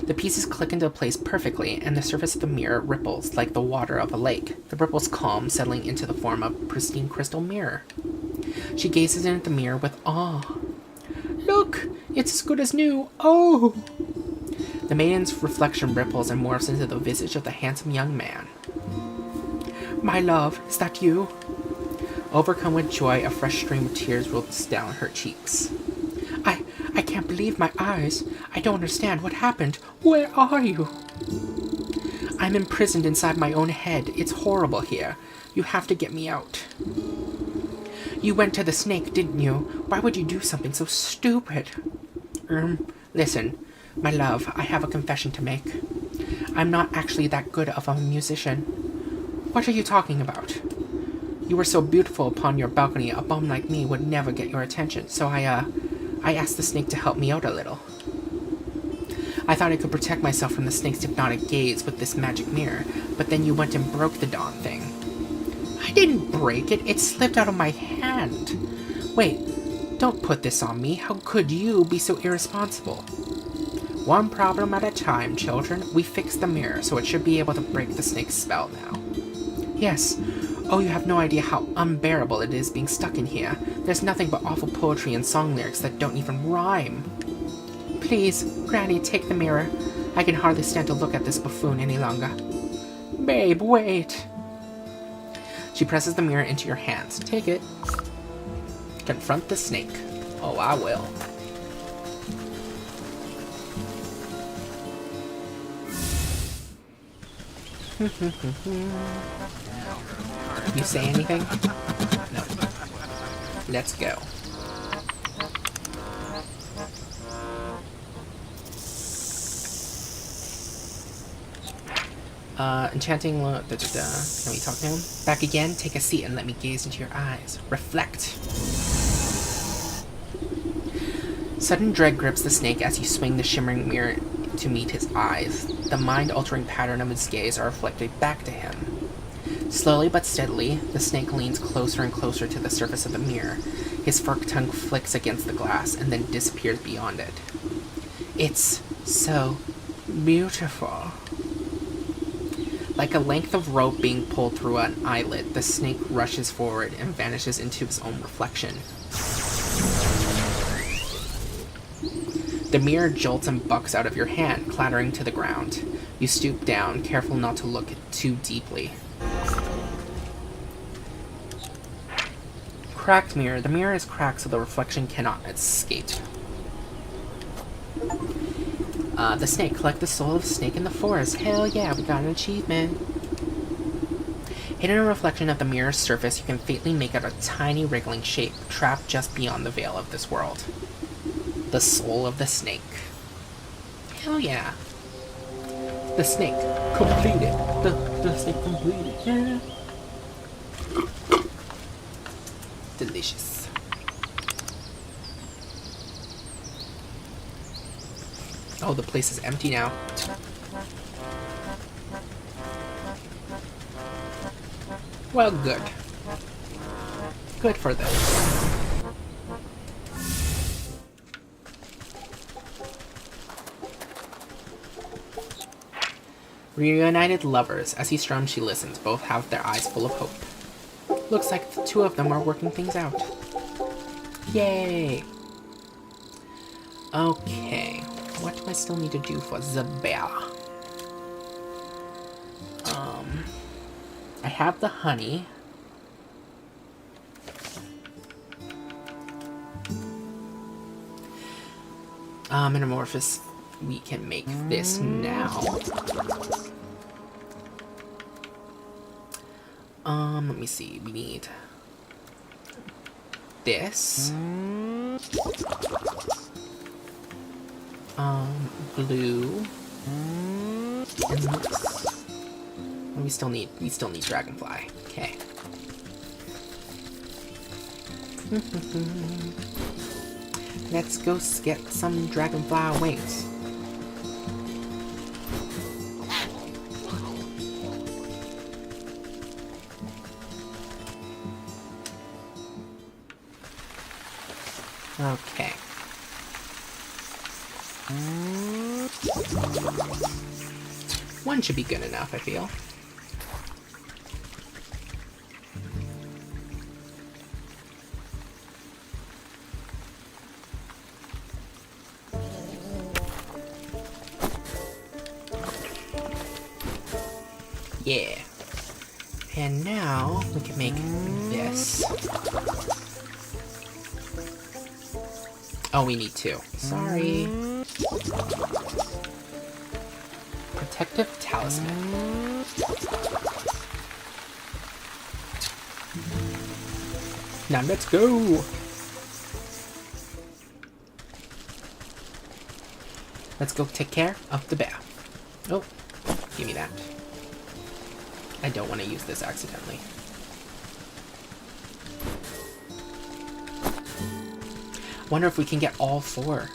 The pieces click into place perfectly, and the surface of the mirror ripples like the water of a lake. The ripples calm, settling into the form of a pristine crystal mirror. She gazes in at the mirror with awe. Look! It's as good as new! Oh! The maiden's reflection ripples and morphs into the visage of the handsome young man. My love, is that you? Overcome with joy, a fresh stream of tears rolls down her cheeks. I can't believe my eyes. I don't understand what happened. Where are you? I'm imprisoned inside my own head. It's horrible here. You have to get me out. You went to the snake, didn't you? Why would you do something so stupid? Listen, my love, I have a confession to make. I'm not actually that good of a musician. What are you talking about? You were so beautiful upon your balcony, a bum like me would never get your attention, so I asked the snake to help me out a little. I thought I could protect myself from the snake's hypnotic gaze with this magic mirror, but then you went and broke the darn thing. I didn't break it, it slipped out of my hand. Wait, don't put this on me. How could you be so irresponsible? One problem at a time, children. We fixed the mirror, so it should be able to break the snake's spell now. Yes. Oh, you have no idea how unbearable it is being stuck in here. There's nothing but awful poetry and song lyrics that don't even rhyme. Please, Granny, take the mirror. I can hardly stand to look at this buffoon any longer. Babe, wait. She presses the mirror into your hands. Take it. Confront the snake. Oh, I will. You say anything? No. Let's go. Enchanting, can we talk to him? Back again, take a seat and let me gaze into your eyes. Reflect. Sudden dread grips the snake as you swing the shimmering mirror to meet his eyes. The mind-altering pattern of his gaze are reflected back to him. Slowly but steadily, the snake leans closer and closer to the surface of the mirror. His forked tongue flicks against the glass and then disappears beyond it. It's so beautiful. Like a length of rope being pulled through an eyelid, the snake rushes forward and vanishes into his own reflection. The mirror jolts and bucks out of your hand, clattering to the ground. You stoop down, careful not to look too deeply. Cracked mirror. The mirror is cracked so the reflection cannot escape. The snake. Collect the soul of the snake in the forest. Hell yeah, we got an achievement. Hidden in a reflection of the mirror's surface, you can faintly make out a tiny wriggling shape, trapped just beyond the veil of this world. The soul of the snake. Hell yeah. The snake completed. The snake completed. Yeah. Delicious. Oh, the place is empty now. Well, good. Good for them. Reunited lovers. As he strums, she listens. Both have their eyes full of hope. Looks like the two of them are working things out. Yay! Okay. What do I still need to do for Zabella? I have the honey. Metamorphosis. We can make this now. Let me see. We need this. Glue. And this. We still need dragonfly. Okay. Let's go get some dragonfly wings. Okay. One should be good enough, I feel. Yeah. And now we can make this. Oh, we need two. Sorry. Protective talisman. Now let's go. Let's go take care of the bear. Oh, give me that. I don't want to use this accidentally. Wonder if we can get all four.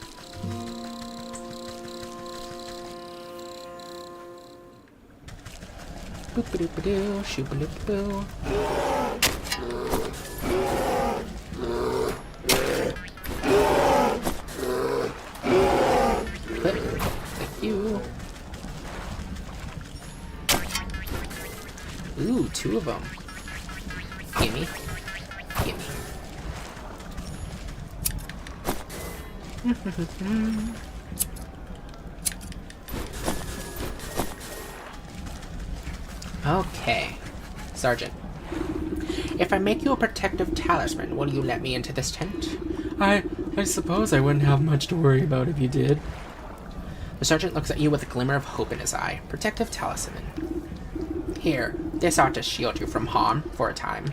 Boop-a-doop-a-doo, shoop-a-doop-a-doo. Clip. Thank you. Ooh, two of them. Gimme. Gimme. Okay. Sergeant. If I make you a protective talisman, will you let me into this tent? I suppose I wouldn't have much to worry about if you did. The sergeant looks at you with a glimmer of hope in his eye. Protective talisman. Here, this ought to shield you from harm for a time.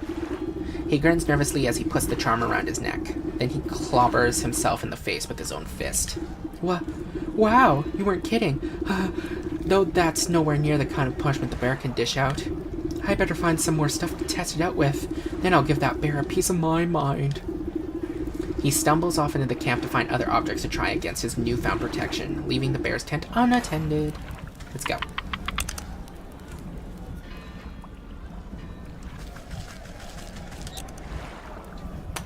He grins nervously as he puts the charm around his neck. Then he clobbers himself in the face with his own fist. Wow, you weren't kidding. Though that's nowhere near the kind of punishment the bear can dish out. I better find some more stuff to test it out with. Then I'll give that bear a piece of my mind. He stumbles off into the camp to find other objects to try against his newfound protection, leaving the bear's tent unattended. Let's go.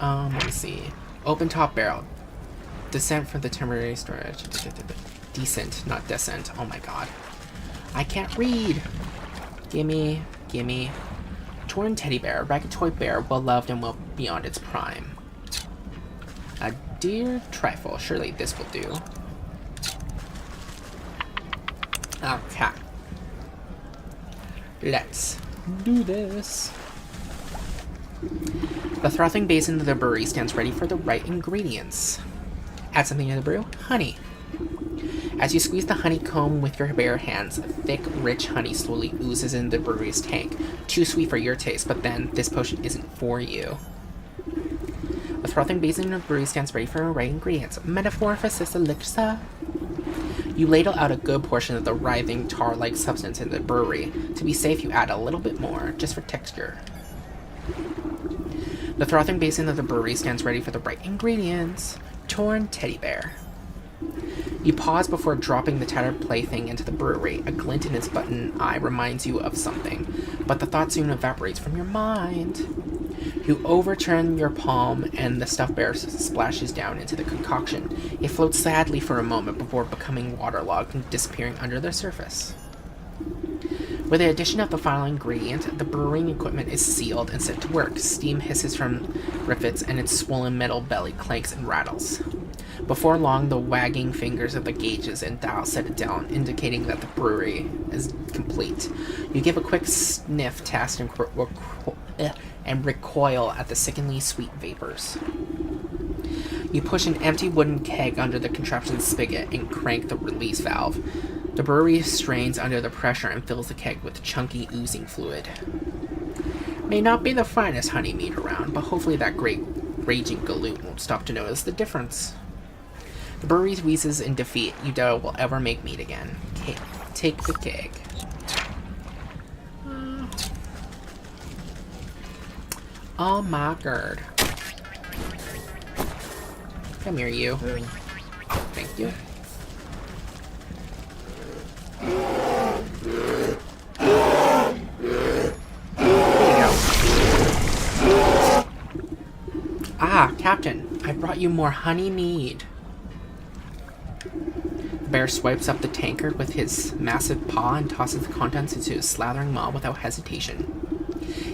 Let me see. Open top barrel. Descent from the temporary storage. Decent, not descent. Oh my god. I can't read. Gimme. Gimme. Torn teddy bear. Ragged toy bear. Well loved and well beyond its prime. A dear trifle. Surely this will do. Okay. Let's do this. The frothing basin of the brewery stands ready for the right ingredients. Add something to the brew. Honey. As you squeeze the honeycomb with your bare hands, thick, rich honey slowly oozes into the brewery's tank. Too sweet for your taste, but then this potion isn't for you. The frothing basin of the brewery stands ready for the right ingredients. Metamorphosis elixir. You ladle out a good portion of the writhing, tar-like substance in the brewery. To be safe, you add a little bit more, just for texture. The frothing basin of the brewery stands ready for the right ingredients. Torn teddy bear. You pause before dropping the tattered plaything into the brewery. A glint in its button eye reminds you of something, but the thought soon evaporates from your mind. You overturn your palm, and the stuffed bear splashes down into the concoction. It floats sadly for a moment before becoming waterlogged and disappearing under the surface. With the addition of the final ingredient, the brewing equipment is sealed and set to work. Steam hisses from rivets, and its swollen metal belly clanks and rattles. Before long, the wagging fingers of the gauges and dial set it down, indicating that the brewery is complete. You give a quick sniff test and recoil at the sickeningly sweet vapors. You push an empty wooden keg under the contraption's spigot and crank the release valve. The brewery strains under the pressure and fills the keg with chunky, oozing fluid. May not be the finest honey mead around, but hopefully that great raging galoot won't stop to notice the difference. The brewery wheezes in defeat. You doubt it will ever make mead again. Take the keg. Oh my god. Come here, you. Thank you. Ah, Captain, I brought you more honey mead. The bear swipes up the tankard with his massive paw and tosses the contents into his slathering maw without hesitation.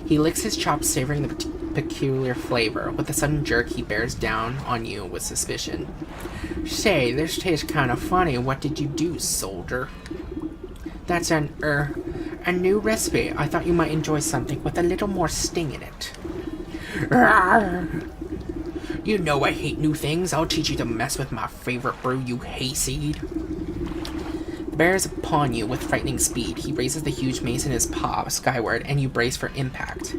He licks his chops, savoring the peculiar flavor. With a sudden jerk, he bears down on you with suspicion. Say, this tastes kind of funny. What did you do, soldier? That's a new recipe. I thought you might enjoy something with a little more sting in it. Rawr. You know I hate new things. I'll teach you to mess with my favorite brew, you hayseed. The bear is upon you with frightening speed. He raises the huge mace in his paw skyward, and you brace for impact.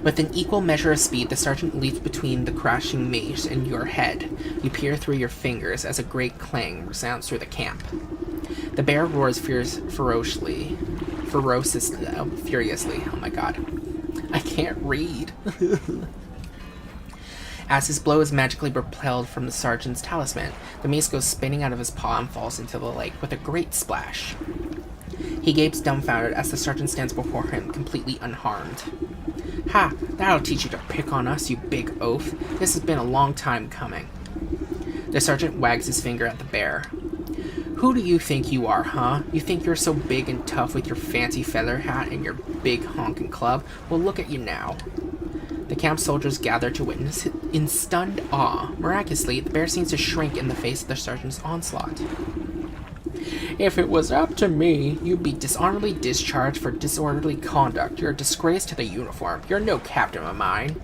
With an equal measure of speed, the sergeant leaps between the crashing mace and your head. You peer through your fingers as a great clang resounds through the camp. The bear roars furiously. Oh my god. I can't read. As his blow is magically repelled from the sergeant's talisman, the mace goes spinning out of his paw and falls into the lake with a great splash. He gapes dumbfounded as the sergeant stands before him, completely unharmed. Ha! That'll teach you to pick on us, you big oaf. This has been a long time coming. The sergeant wags his finger at the bear. Who do you think you are, huh? You think you're so big and tough with your fancy feather hat and your big honking club? Well, look at you now. The camp soldiers gather to witness it in stunned awe. Miraculously, the bear seems to shrink in the face of the sergeant's onslaught. If it was up to me, you'd be dishonorably discharged for disorderly conduct. You're a disgrace to the uniform. You're no captain of mine.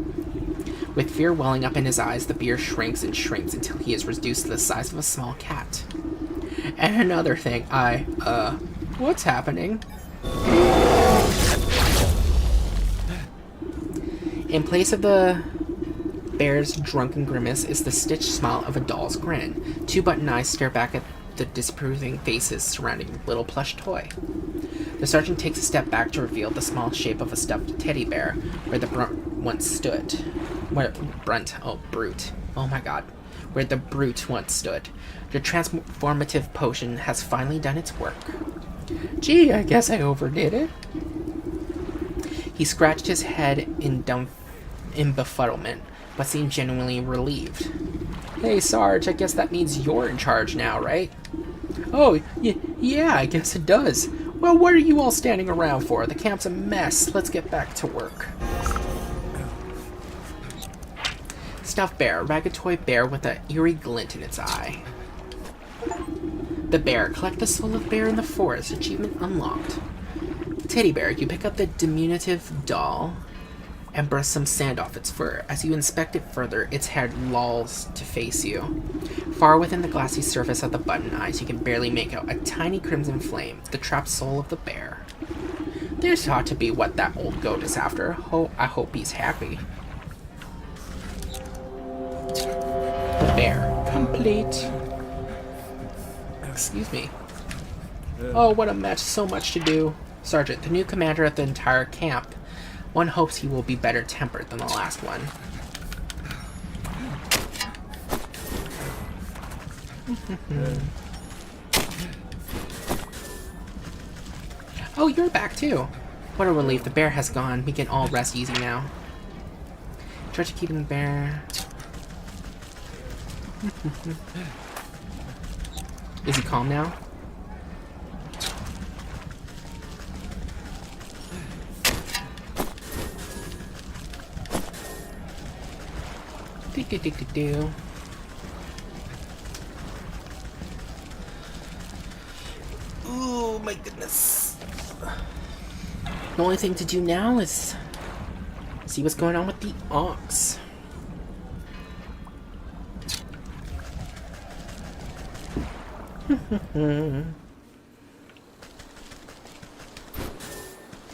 With fear welling up in his eyes, the bear shrinks and shrinks until he is reduced to the size of a small cat. And another thing, what's happening? In place of the bear's drunken grimace is the stitched smile of a doll's grin. Two button eyes stare back at the disapproving faces surrounding the little plush toy. The sergeant takes a step back to reveal the small shape of a stuffed teddy bear where the brute once stood. Where the brute once stood. Your transformative potion has finally done its work. Gee, I guess I overdid it. He scratched his head in befuddlement, but seemed genuinely relieved. Hey, Sarge, I guess that means you're in charge now, right? Oh, yeah, I guess it does. Well, what are you all standing around for? The camp's a mess. Let's get back to work. Stuffed bear, ragged toy bear with an eerie glint in its eye. The bear, collect the soul of bear in the forest. Achievement unlocked. Teddy bear, you pick up the diminutive doll and brush some sand off its fur. As you inspect it further, its head lolls to face you. Far within the glassy surface of the button eyes, you can barely make out a tiny crimson flame, the trapped soul of the bear. This ought to be what that old goat is after. I hope he's happy. The bear, complete. Excuse me. Oh, what a mess, so much to do. Sergeant, the new commander of the entire camp. One hopes he will be better tempered than the last one. Oh, you're back too. What a relief. The bear has gone. We can all rest easy now. Try to keep the bear. Is he calm now? Do. Oh my goodness. The only thing to do now is see what's going on with the ox.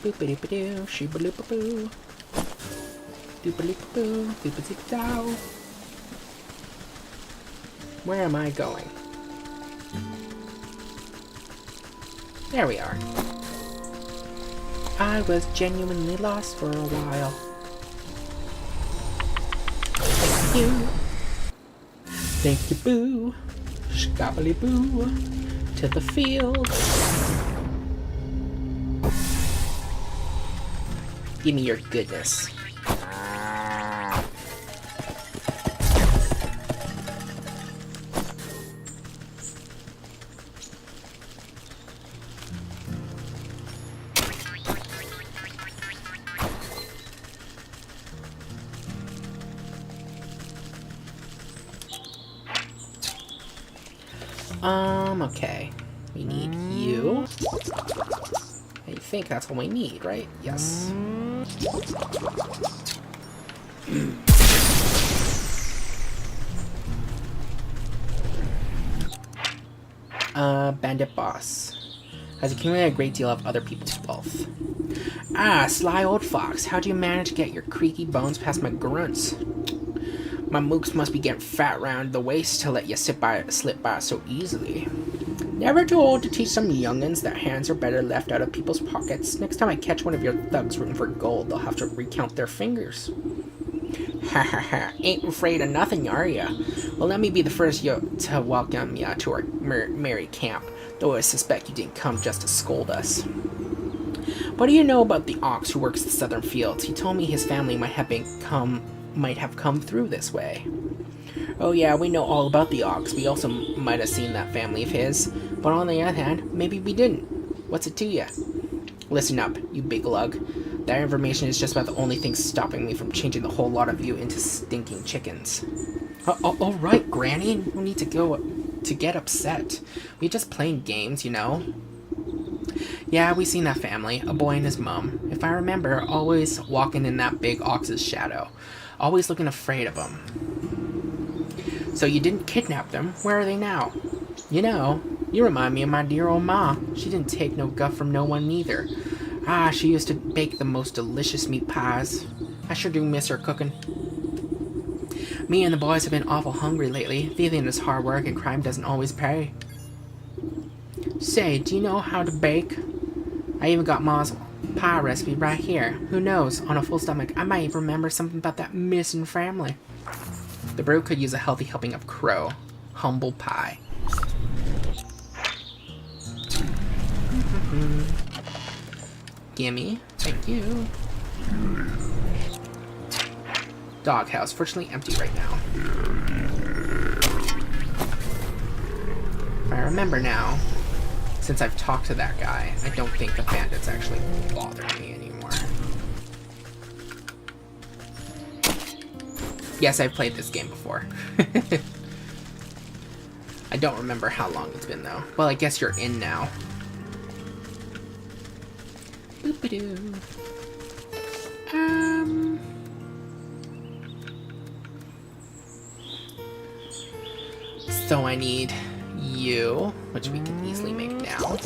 Boop-a-doop-a-doo, shooba-loop-a-boo. Doop-a-loop-a-boo, doop-a-zip-dow. Where am I going? There we are. I was genuinely lost for a while. Thank you. Thank you, boo. Scobbly-boo. To the field. Give me your goodness. Okay. We need you. I think that's all we need, right? Yes. Bandit boss. Has accumulated a great deal of other people's wealth. Ah, sly old fox. How do you manage to get your creaky bones past my grunts? My mooks must be getting fat round the waist to let you slip by so easily. Never too old to teach some young'uns that hands are better left out of people's pockets. Next time I catch one of your thugs rooting for gold, they'll have to recount their fingers. Ha ha ha, ain't afraid of nothing, are ya? Well, let me be the first to welcome ya to our merry camp, though I suspect you didn't come just to scold us. What do you know about the ox who works the southern fields? He told me his family might have come through this way. Oh yeah, we know all about the ox. We also might have seen that family of his. But on the other hand, maybe we didn't. What's it to ya? Listen up, you big lug. That information is just about the only thing stopping me from changing the whole lot of you into stinking chickens. Alright, Granny. No need to get upset. We're just playing games, you know? Yeah, we seen that family. A boy and his mom. If I remember, always walking in that big ox's shadow. Always looking afraid of him. So you didn't kidnap them. Where are they now? You know, you remind me of my dear old ma. She didn't take no guff from no one neither. Ah, she used to bake the most delicious meat pies. I sure do miss her cooking. Me and the boys have been awful hungry lately. Thieving is hard work and crime doesn't always pay. Say, do you know how to bake? I even got ma's pie recipe right here. Who knows, on a full stomach, I might even remember something about that missing family. The brew could use a healthy helping of crow. Humble pie. Gimme. Thank you. Doghouse. Fortunately empty right now. If I remember now, since I've talked to that guy, I don't think the bandits actually bother me anymore. Yes, I've played this game before. I don't remember how long it's been, though. Well, I guess you're in now. Boop-a-doo. So I need you, which we can easily make now.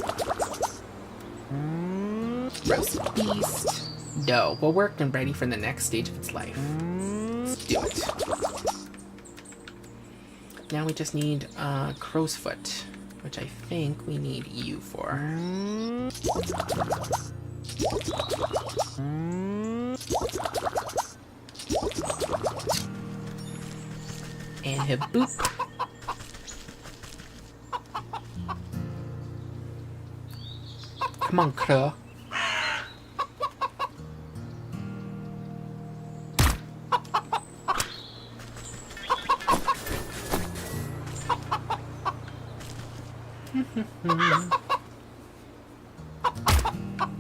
Roast beast. Dough. Well worked and ready for the next stage of its life. Let's do it. Now we just need crow's foot, which I think we need you for. And a boop. Come on, Crow.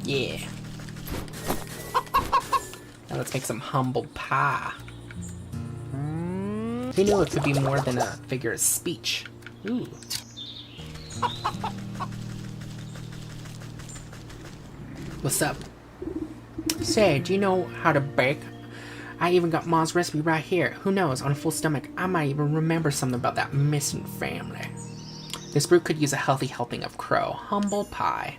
Yeah. Now let's make some humble pie. Who knew it could be more than a figure of speech? Ooh. What's up? Say, do you know how to bake? I even got Ma's recipe right here. Who knows, on a full stomach, I might even remember something about that missing family. This brute could use a healthy helping of crow. Humble pie.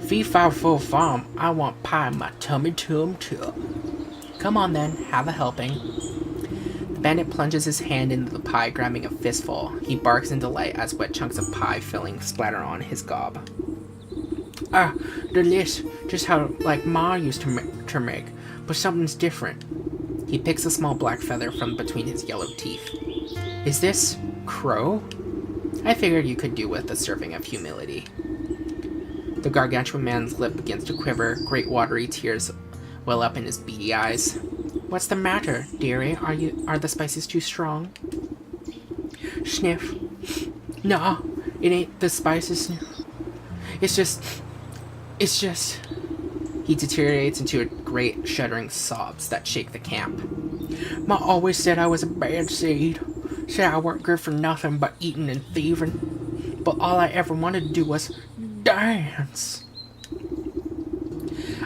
Fee fi fo fum, I want pie in my tummy tum tum. Come on then, have a helping. The bandit plunges his hand into the pie, grabbing a fistful. He barks in delight as wet chunks of pie filling splatter on his gob. Ah, delicious, just how like Ma used to make, but something's different. He picks a small black feather from between his yellow teeth. Is this crow? I figured you could do with a serving of humility. The gargantuan man's lip begins to quiver, great watery tears well up in his beady eyes. What's the matter, dearie? Are the spices too strong? Sniff. Nah, it ain't the spices. It's just... He deteriorates into a great shuddering sobs that shake the camp. Ma always said I was a bad seed. Said I weren't good for nothing but eating and thieving. But all I ever wanted to do was dance.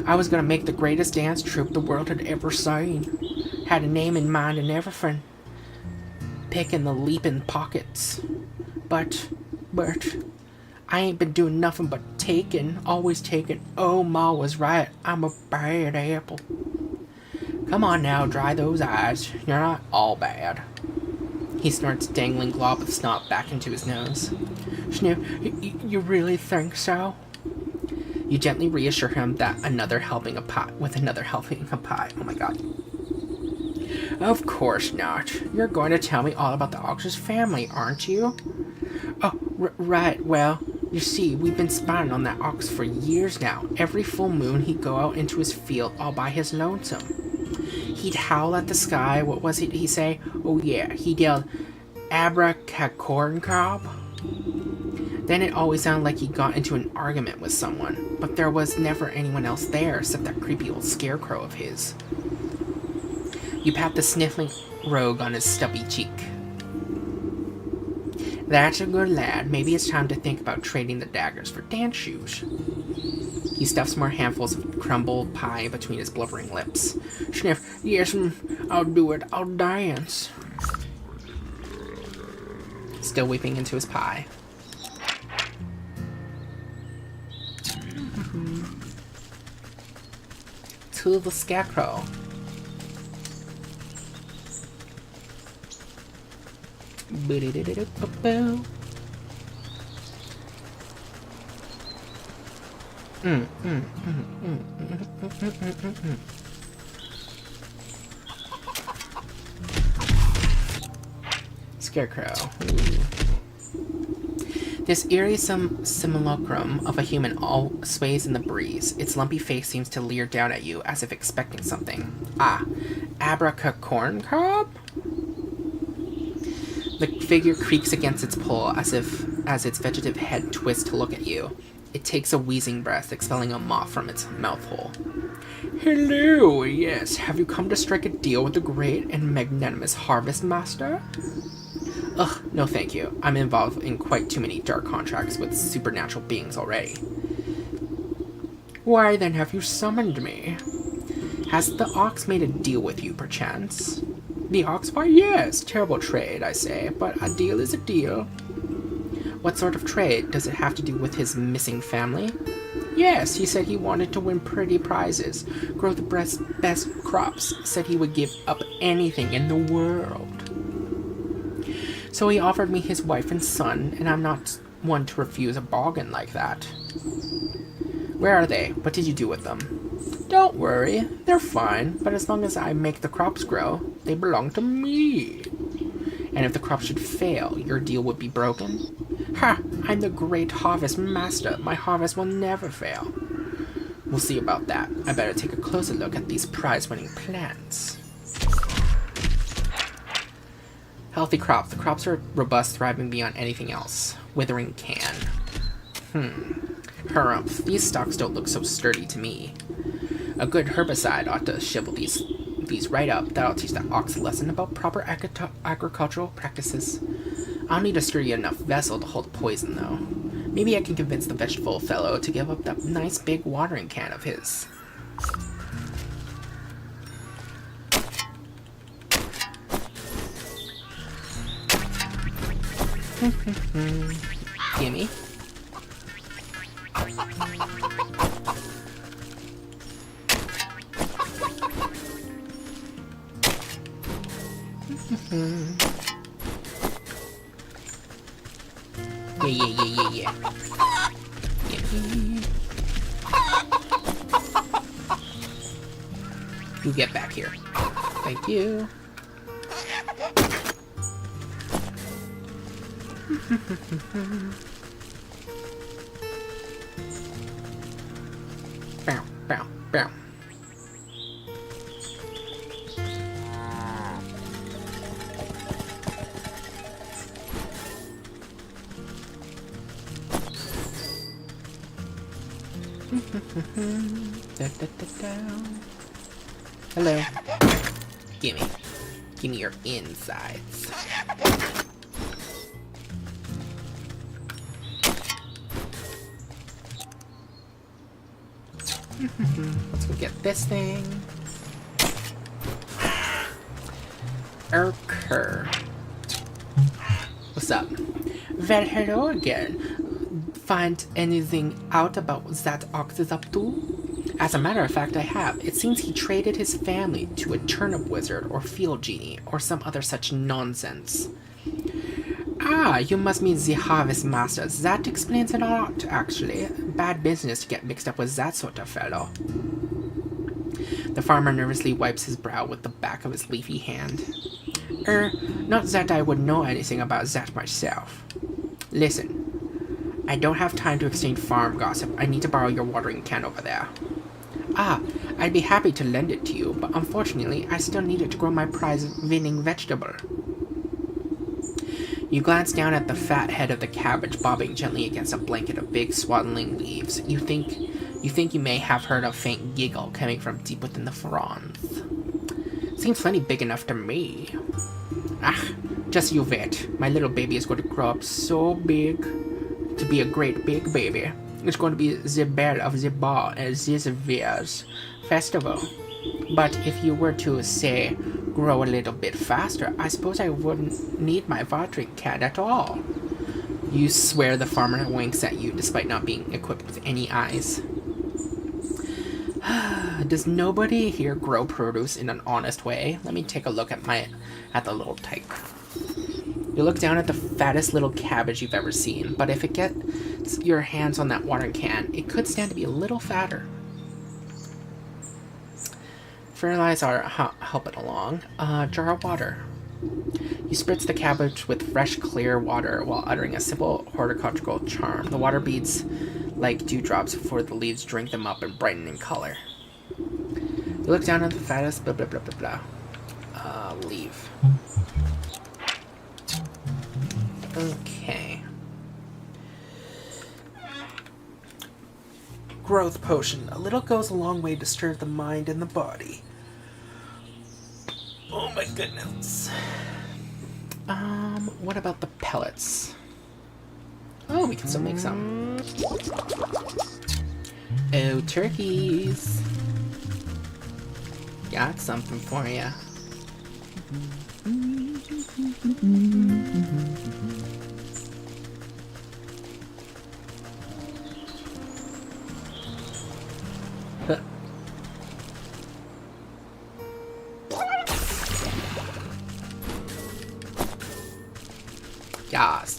I was gonna make the greatest dance troupe the world had ever seen. Had a name in mind and everything. Picking the leaping pockets. But, I ain't been doing nothing but taking, always taking. Oh, Ma was right. I'm a bad apple. Come on now, dry those eyes. You're not all bad. He snorts a dangling glob of snot back into his nose. Sniff, you really think so? You gently reassure him that another helping of pie. Oh my god. Of course not. You're going to tell me all about the Ox's family, aren't you? Oh, right. Well, you see, we've been spying on that ox for years now. Every full moon, he'd go out into his field all by his lonesome. He'd howl at the sky. What was it he say? Oh yeah, he'd yell, "Abracacorncob." Then it always sounded like he got into an argument with someone, but there was never anyone else there except that creepy old scarecrow of his. You pat the sniffling rogue on his stubby cheek. That's a good lad. Maybe it's time to think about trading the daggers for dance shoes. He stuffs more handfuls of crumbled pie between his blubbering lips. Sniff, yes, I'll do it. I'll dance. Still weeping into his pie. To the scarecrow. Scarecrow. Ooh. This eerie simulacrum of a human all sways in the breeze. Its lumpy face seems to leer down at you as if expecting something. Ah, Abracacorncob? The figure creaks against its pole as its vegetative head twists to look at you. It takes a wheezing breath, expelling a moth from its mouth hole. Hello, yes. Have you come to strike a deal with the great and magnanimous Harvest Master? Ugh, no thank you. I'm involved in quite too many dark contracts with supernatural beings already. Why then have you summoned me? Has the ox made a deal with you, perchance? The ox? Why, yes. Terrible trade, I say, but a deal is a deal. What sort of trade? Does it have to do with his missing family? Yes, he said he wanted to win pretty prizes, grow the best crops, said he would give up anything in the world. So he offered me his wife and son, and I'm not one to refuse a bargain like that. Where are they? What did you do with them? Don't worry, they're fine, but as long as I make the crops grow, they belong to me. And if the crop should fail, your deal would be broken? Ha! I'm the great harvest master. My harvest will never fail. We'll see about that. I better take a closer look at these prize-winning plants. Healthy crops. The crops are robust, thriving beyond anything else. Withering can. Harumph. These stalks don't look so sturdy to me. A good herbicide ought to shrivel these right up. That'll teach that ox a lesson about proper agricultural practices. I'll need a sturdy enough vessel to hold poison, though. Maybe I can convince the vegetable fellow to give up that nice big watering can of his. Gimme. Yeah. Gimme. You get back here. Thank you. Bow, bow, bow. Hello. Gimme. Gimme your insides. Let's go get this thing. Erker. What's up? Well, hello again. Find anything out about what that ox is up to? As a matter of fact, I have. It seems he traded his family to a turnip wizard or field genie or some other such nonsense. Ah, you must mean the harvest master. That explains it a lot, actually. Bad business to get mixed up with that sort of fellow. The farmer nervously wipes his brow with the back of his leafy hand. Not that I would know anything about that myself. Listen, I don't have time to exchange farm gossip. I need to borrow your watering can over there. Ah, I'd be happy to lend it to you, but unfortunately, I still need it to grow my prize-winning vegetable. You glance down at the fat head of the cabbage bobbing gently against a blanket of big swaddling leaves. You think you may have heard a faint giggle coming from deep within the fronds. Seems plenty big enough to me. Ah, just you wait. My little baby is going to grow up so big to be a great big baby. It's going to be the belle of the ball at this year's festival. But if you were to, say, grow a little bit faster, I suppose I wouldn't need my watering can at all. You swear the farmer winks at you despite not being equipped with any eyes. Does nobody here grow produce in an honest way? Let me take a look at the little tyke. You look down at the fattest little cabbage you've ever seen, but if it gets your hands on that watering can, it could stand to be a little fatter. Fertilizer help it along. Jar of water. You spritz the cabbage with fresh, clear water while uttering a simple horticultural charm. The water beads like dewdrops before the leaves drink them up and brighten in color. You look down at the fattest blah blah blah blah blah. Leaf. Okay. Growth potion. A little goes a long way to stir the mind and the body. Oh my goodness. What about the pellets? Oh, we can still make some. Oh, turkeys. Got something for ya.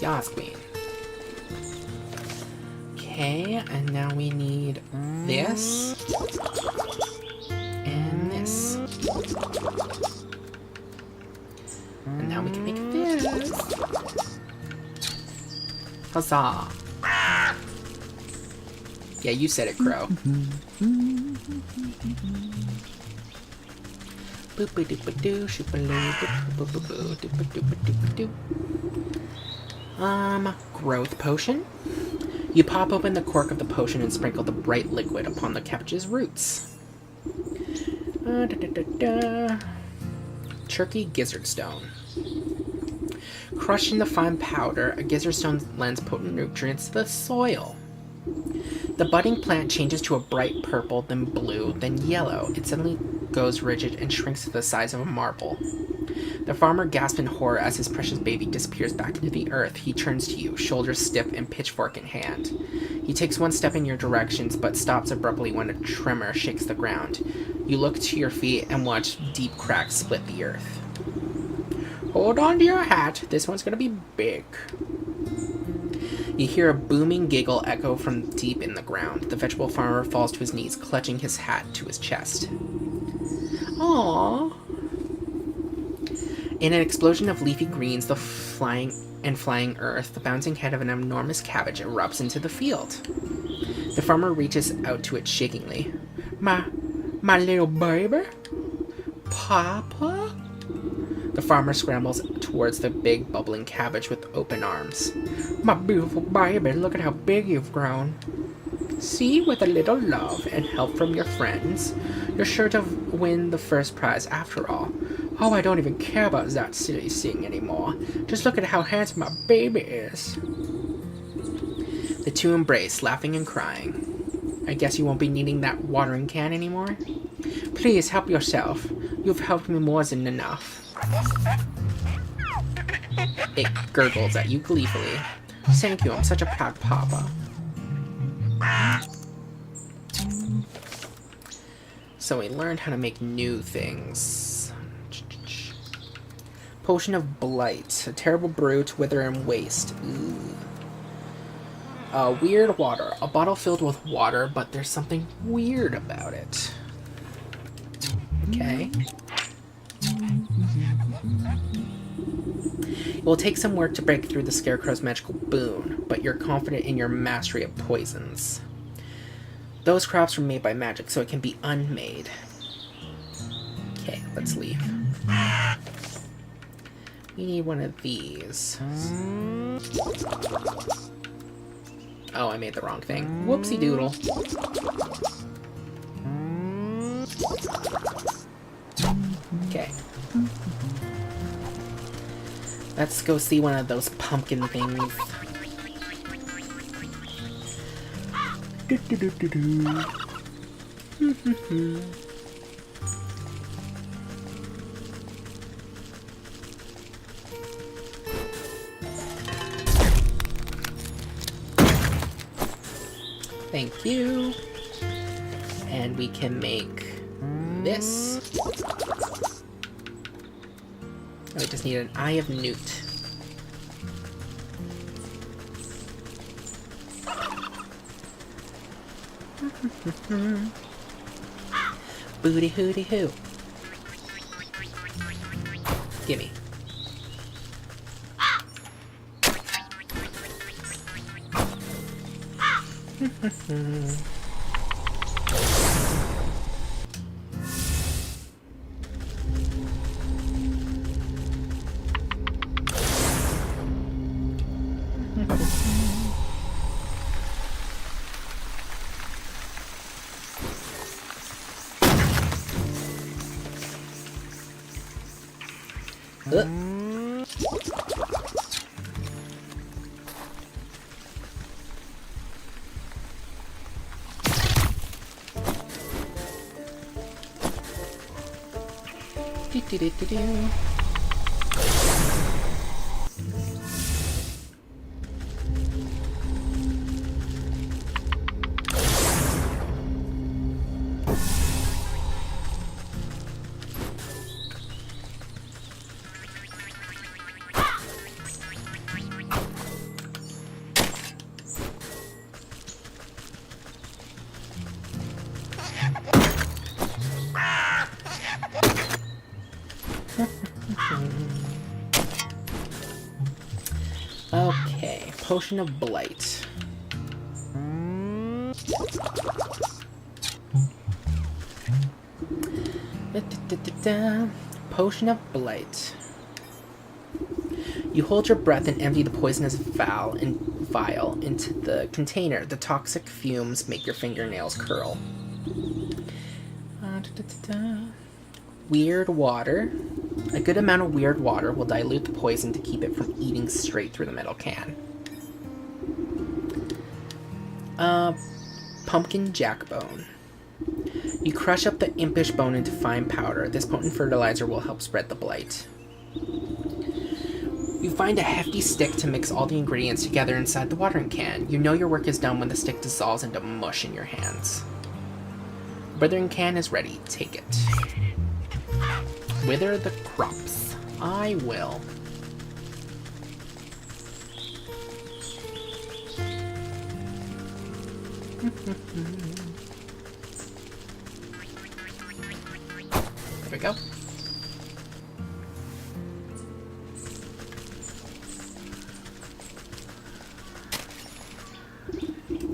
Yas, queen. Okay, and now we need this. And this. And now we can make this. Huzzah. Yeah, you said it, Crow. Growth potion? You pop open the cork of the potion and sprinkle the bright liquid upon the cabbage's roots. Turkey gizzard stone. Crushed into fine powder, a gizzard stone lends potent nutrients to the soil. The budding plant changes to a bright purple, then blue, then yellow. It suddenly goes rigid and shrinks to the size of a marble. The farmer gasps in horror as his precious baby disappears back into the earth. He turns to you, shoulders stiff and pitchfork in hand. He takes one step in your directions, but stops abruptly when a tremor shakes the ground. You look to your feet and watch deep cracks split the earth. Hold on to your hat. This one's gonna be big. You hear a booming giggle echo from deep in the ground. The vegetable farmer falls to his knees, clutching his hat to his chest. Aww. In an explosion of leafy greens, the flying earth, the bouncing head of an enormous cabbage erupts into the field. The farmer reaches out to it shakingly. My little baby? Papa? The farmer scrambles towards the big, bubbling cabbage with open arms. My beautiful baby, look at how big you've grown. See, with a little love and help from your friends, you're sure to win the first prize after all. Oh, I don't even care about that silly thing anymore. Just look at how handsome my baby is. The two embrace, laughing and crying. I guess you won't be needing that watering can anymore? Please, help yourself. You've helped me more than enough. It gurgles at you gleefully. Thank you, I'm such a proud papa. So we learned how to make new things. Potion of Blight. A terrible brew to wither and waste. Weird water. A bottle filled with water, but there's something weird about it. Okay. It will take some work to break through the Scarecrow's magical boon, but you're confident in your mastery of poisons. Those crops were made by magic, so it can be unmade. Okay, let's leave. We need one of these. Oh, I made the wrong thing. Whoopsie doodle. Okay. Let's go see one of those pumpkin things. Thank you. And we can make this. Oh, we just need an Eye of Newt. Booty hooty hoo. Gimme. Do-do-do-do-do. Potion of Blight. Potion of Blight. You hold your breath and empty the poisonous vial into the container. The toxic fumes make your fingernails curl. Weird water. A good amount of weird water will dilute the poison to keep it from eating straight through the metal can. Pumpkin jackbone. You crush up the impish bone into fine powder. This potent fertilizer will help spread the blight. You find a hefty stick to mix all the ingredients together inside the watering can. You know your work is done when the stick dissolves into mush in your hands. The watering can is ready. Take it. Wither the crops. I will. There we go.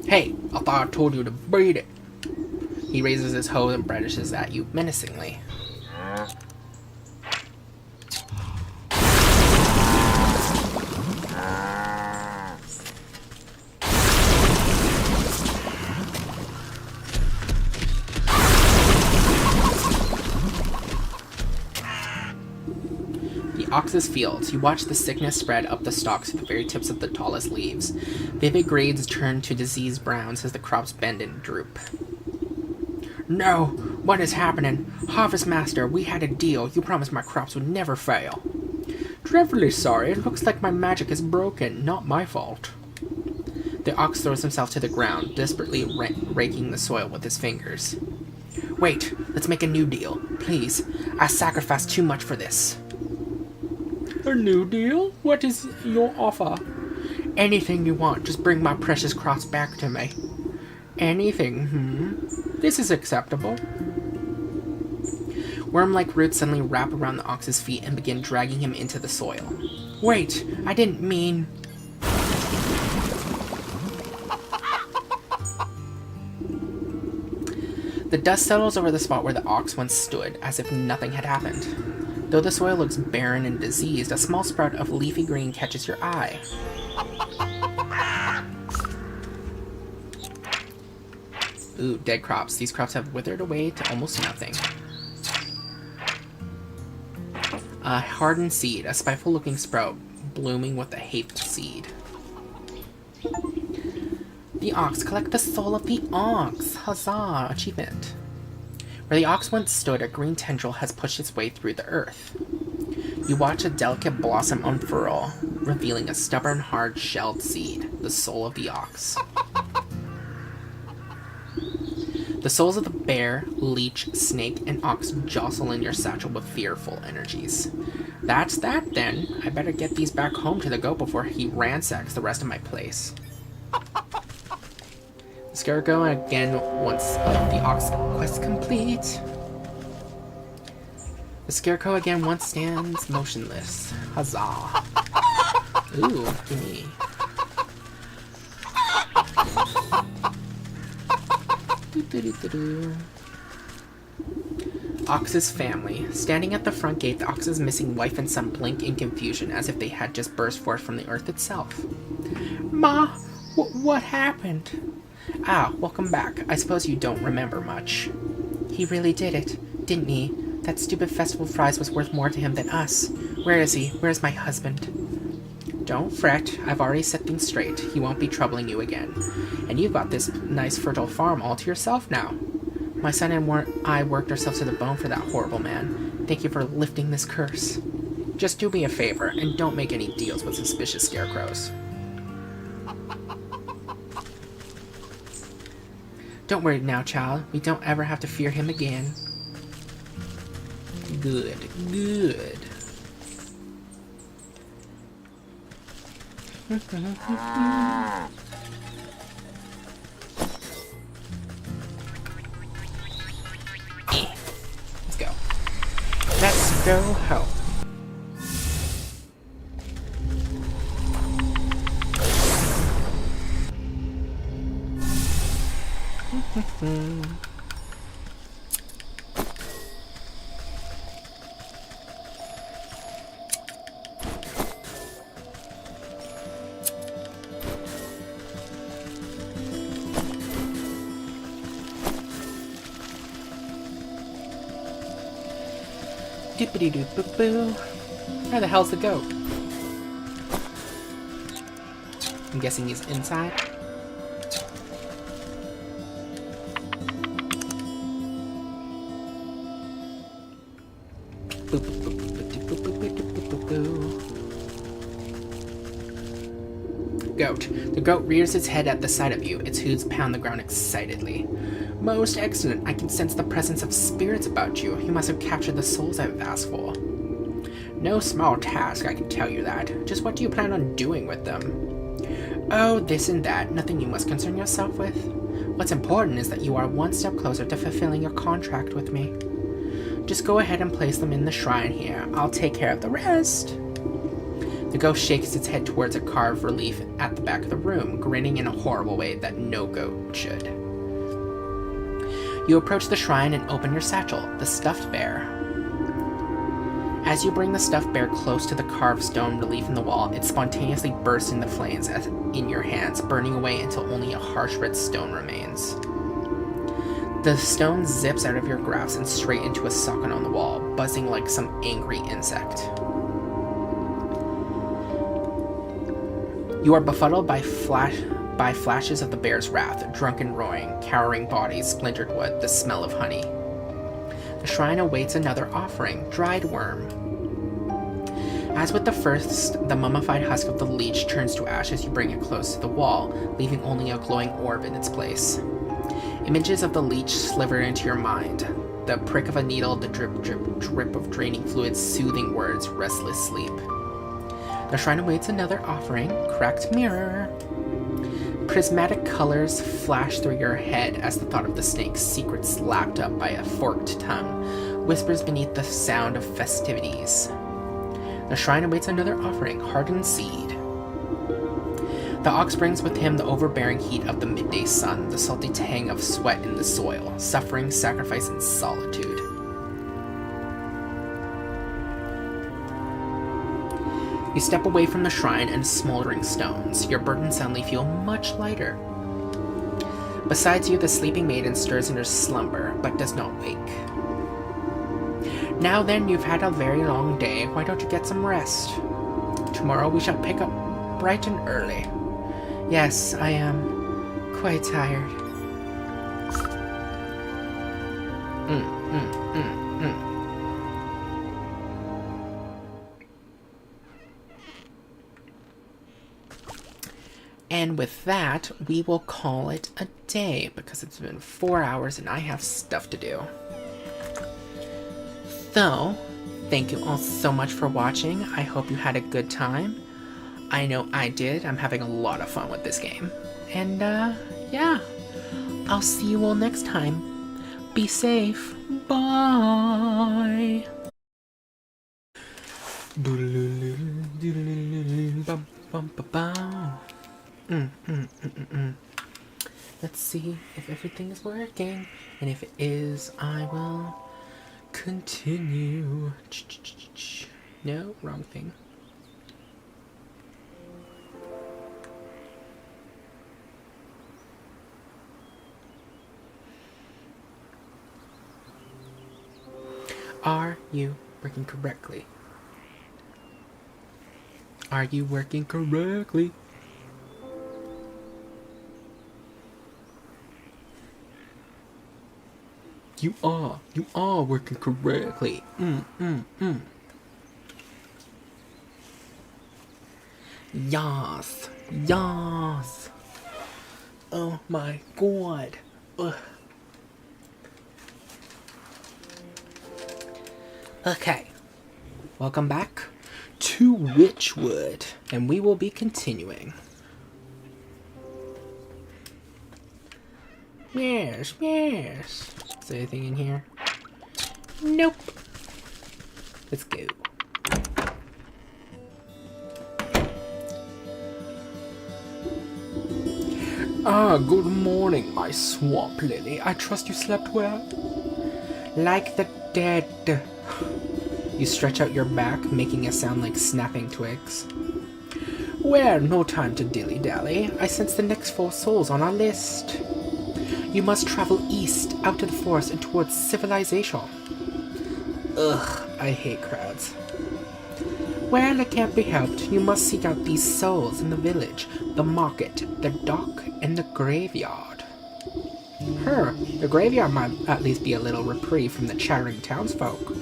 Hey, I thought I told you to beat it. He raises his hoe and brandishes at you menacingly. Ox's fields. You watch the sickness spread up the stalks to the very tips of the tallest leaves. Vivid grades turn to diseased browns as the crops bend and droop. No! What is happening? Harvest Master, we had a deal. You promised my crops would never fail. Dreadfully sorry. It looks like my magic is broken. Not my fault. The ox throws himself to the ground, desperately raking the soil with his fingers. Wait, let's make a new deal. Please. I sacrificed too much for this. A new deal? What is your offer? Anything you want, just bring my precious crops back to me. Anything, This is acceptable. Worm-like roots suddenly wrap around the ox's feet and begin dragging him into the soil. Wait, I didn't mean... The dust settles over the spot where the ox once stood, as if nothing had happened. Though the soil looks barren and diseased, a small sprout of leafy green catches your eye. Ooh, dead crops. These crops have withered away to almost nothing. A hardened seed, a spiteful-looking sprout, blooming with a hateful seed. The ox. Collect the soul of the ox. Huzzah! Achievement. Where the ox once stood, a green tendril has pushed its way through the earth. You watch a delicate blossom unfurl, revealing a stubborn, hard-shelled seed, the soul of the ox. The souls of the bear, leech, snake, and ox jostle in your satchel with fearful energies. That's that, then. I better get these back home to the goat before he ransacks the rest of my place. The scarecrow again once the ox quest complete. The scarecrow again once stands motionless. Huzzah. Ooh, gimme. Ox's family. Standing at the front gate, the ox's missing wife and son blink in confusion as if they had just burst forth from the earth itself. Ma, what happened? Ah, welcome back. I suppose you don't remember much. He really did it, didn't he? That stupid festival prize was worth more to him than us. Where is he? Where's my husband? Don't fret. I've already set things straight. He won't be troubling you again. And you've got this nice fertile farm all to yourself now. My son and I worked ourselves to the bone for that horrible man. Thank you for lifting this curse. Just do me a favor, and don't make any deals with suspicious scarecrows. Don't worry now, child. We don't ever have to fear him again. Good, good. Let's go. Let's go home. Doopity-doop-boo-boo. Where the hell's the goat? I'm guessing he's inside. Goat. The goat rears its head at the sight of you. Its hooves pound the ground excitedly. Most excellent. I can sense the presence of spirits about you. You must have captured the souls I've asked for. No small task, I can tell you that. Just what do you plan on doing with them? Oh, this and that. Nothing you must concern yourself with. What's important is that you are one step closer to fulfilling your contract with me. Just go ahead and place them in the shrine here. I'll take care of the rest. The ghost shakes its head towards a carved relief at the back of the room, grinning in a horrible way that no goat should. You approach the shrine and open your satchel, the stuffed bear. As you bring the stuffed bear close to the carved stone relief in the wall, it spontaneously bursts into flames in your hands, burning away until only a harsh red stone remains. The stone zips out of your grasp and straight into a socket on the wall, buzzing like some angry insect. You are befuddled by flashes of the bear's wrath, drunken roaring, cowering bodies, splintered wood, the smell of honey. The shrine awaits another offering, dried worm. As with the first, the mummified husk of the leech turns to ash as you bring it close to the wall, leaving only a glowing orb in its place. Images of the leech sliver into your mind. The prick of a needle, the drip, drip, drip of draining fluid, soothing words, restless sleep. The shrine awaits another offering, cracked mirror. Prismatic colors flash through your head as the thought of the snake's secret slapped up by a forked tongue whispers beneath the sound of festivities. The shrine awaits another offering, hardened seed. The ox brings with him the overbearing heat of the midday sun, the salty tang of sweat in the soil, suffering, sacrifice, and solitude. You step away from the shrine and smoldering stones. Your burden suddenly feel much lighter. Besides you, the sleeping maiden stirs in her slumber, but does not wake. Now then, you've had a very long day. Why don't you get some rest? Tomorrow we shall pick up bright and early. Yes, I am quite tired. And with that, we will call it a day because it's been 4 hours and I have stuff to do. So, thank you all so much for watching. I hope you had a good time. I know I did. I'm having a lot of fun with this game. And, yeah. I'll see you all next time. Be safe. Bye. Let's see if everything is working. And if it is, I will continue. No, wrong thing. Are you working correctly? Are you working correctly? You are working correctly. Yas. Yas. Oh my god. Ugh. Okay. Welcome back to Wytchwood, and we will be continuing. Yes, yes. Is there anything in here? Nope. Let's go. Ah, good morning, my swamp lily. I trust you slept well? Like the dead. You stretch out your back, making a sound like snapping twigs. Well, no time to dilly-dally. I sense the next 4 souls on our list. You must travel east, out to the forest, and towards civilization. Ugh, I hate crowds. Well, it can't be helped. You must seek out these souls in the village, the market, the dock, and the graveyard. The graveyard might at least be a little reprieve from the chattering townsfolk.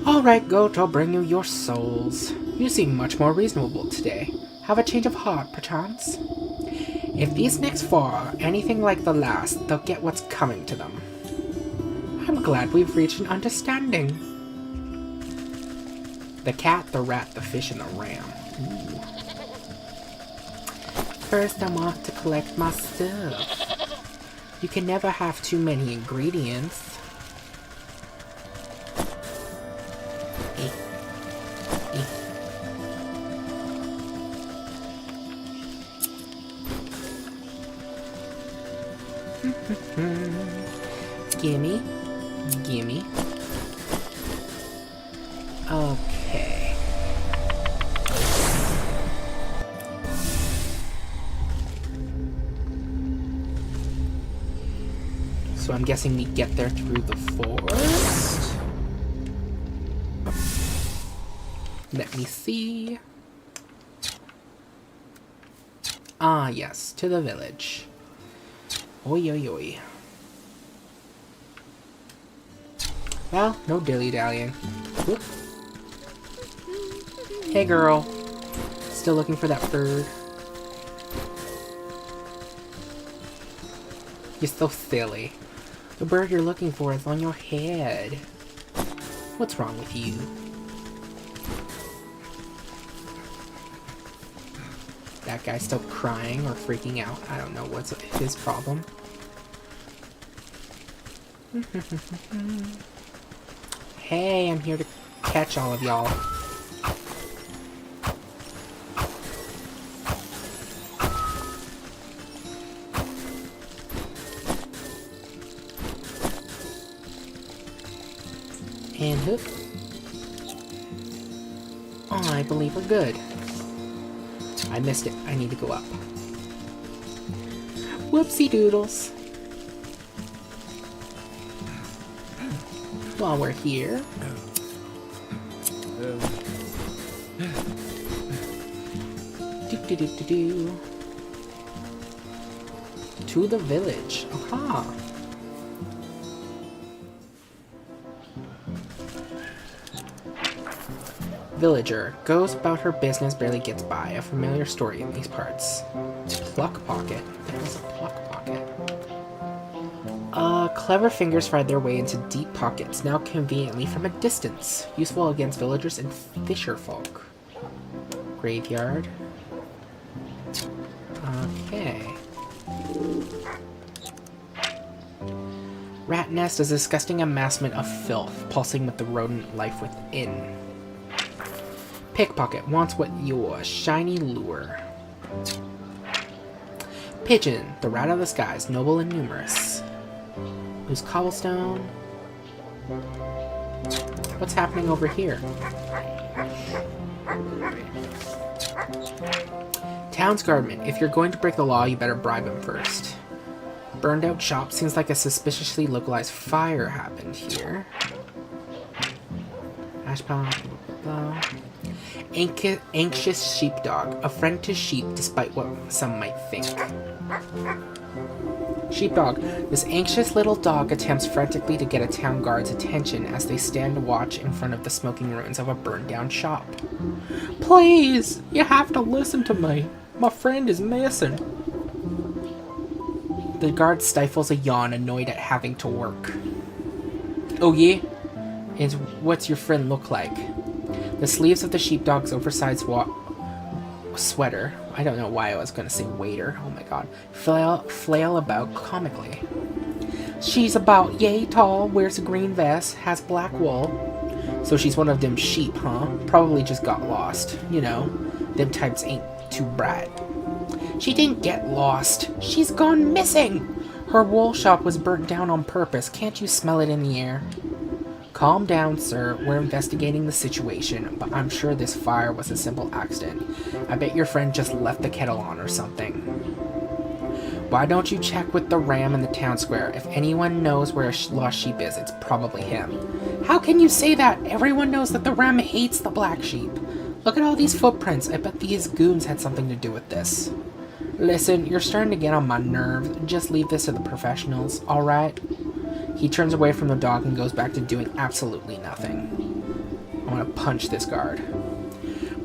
All right, goat, I'll bring you your souls. You seem much more reasonable today. Have a change of heart, perchance? If these next 4 are anything like the last, they'll get what's coming to them. I'm glad we've reached an understanding. The cat, the rat, the fish, and the ram. Ooh. First, I'm off to collect my stuff. You can never have too many ingredients. Gimme. Gimme. Okay. So I'm guessing we get there through the forest. Let me see. Ah, yes, to the village. Oi, oi, oi. Well, no dilly-dallying. Whoop. Hey, girl. Still looking for that bird. You're so silly. The bird you're looking for is on your head. What's wrong with you? That guy's still crying or freaking out. I don't know what's his problem. Hey, I'm here to catch all of y'all. And hook. Oh, I believe we're good. I missed it. I need to go up. Whoopsie doodles. While we're here. Do. To the village. Aha. Villager goes about her business, barely gets by. A familiar story in these parts. Pluck pocket. There's a pluck pocket. Clever fingers find their way into deep pockets, now conveniently from a distance. Useful against villagers and fisher folk. Graveyard. Okay. Rat nest is a disgusting amassment of filth, pulsing with the rodent life within. Pickpocket wants what your shiny lure. Pigeon, the rat of the skies, noble and numerous. Who's cobblestone? What's happening over here? Town's guardman. If you're going to break the law, you better bribe him first. Burned out shop. Seems like a suspiciously localized fire happened here. Ash pile. Anxious sheepdog. A friend to sheep, despite what some might think. Sheepdog. This anxious little dog attempts frantically to get a town guard's attention as they stand watch in front of the smoking ruins of a burned-down shop. Please! You have to listen to me. My friend is missing. The guard stifles a yawn, annoyed at having to work. Oh yeah? And what's your friend look like? The sleeves of the sheepdog's oversized sweater, I don't know why I was going to say waiter, oh my god, flail about comically. She's about yay tall, wears a green vest, has black wool. So she's one of them sheep, huh? Probably just got lost. You know, them types ain't too bright. She didn't get lost. She's gone missing. Her wool shop was burnt down on purpose. Can't you smell it in the air? Calm down, sir. We're investigating the situation, but I'm sure this fire was a simple accident. I bet your friend just left the kettle on or something. Why don't you check with the ram in the town square? If anyone knows where a lost sheep is, it's probably him. How can you say that? Everyone knows that the ram hates the black sheep. Look at all these footprints. I bet these goons had something to do with this. Listen, you're starting to get on my nerves. Just leave this to the professionals, alright? He turns away from the dog and goes back to doing absolutely nothing. I want to punch this guard.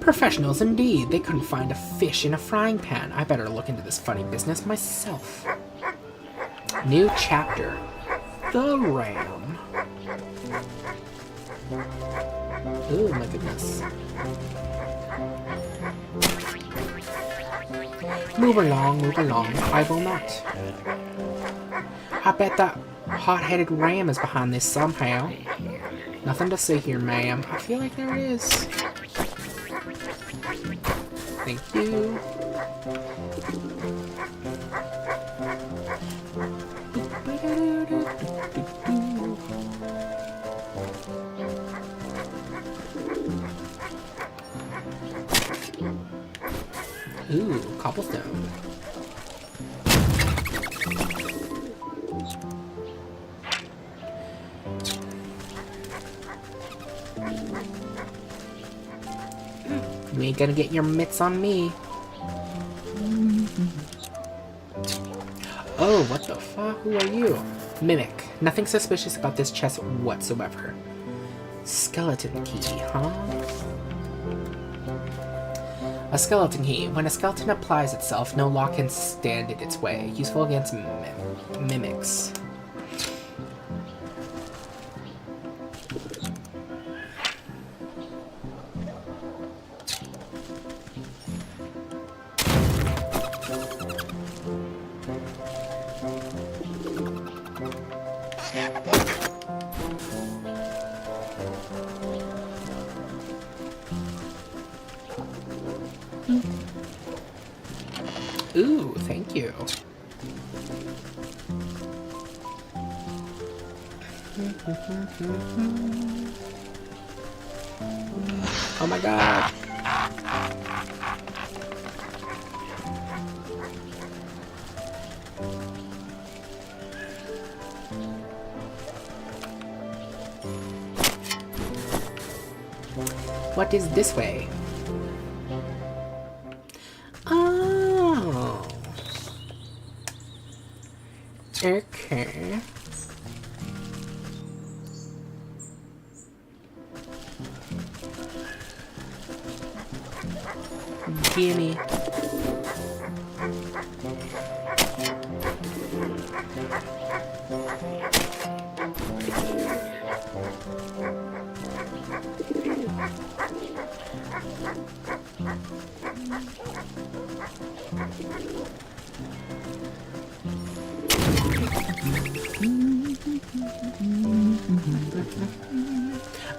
Professionals indeed. They couldn't find a fish in a frying pan. I better look into this funny business myself. New chapter. The ram. Oh my goodness. Move along, I will not. I bet that hot-headed ram is behind this somehow. Nothing to see here, ma'am. I feel like there is. Thank you. Ooh, cobblestone. You ain't gonna get your mitts on me. Oh, what the fuck? Who are you? Mimic. Nothing suspicious about this chest whatsoever. Skeleton key, huh? A skeleton key. When a skeleton applies itself, no lock can stand in its way. Useful against mimics. Ooh, thank you. Oh my god. What is this way? Oh. Okay. Gimme.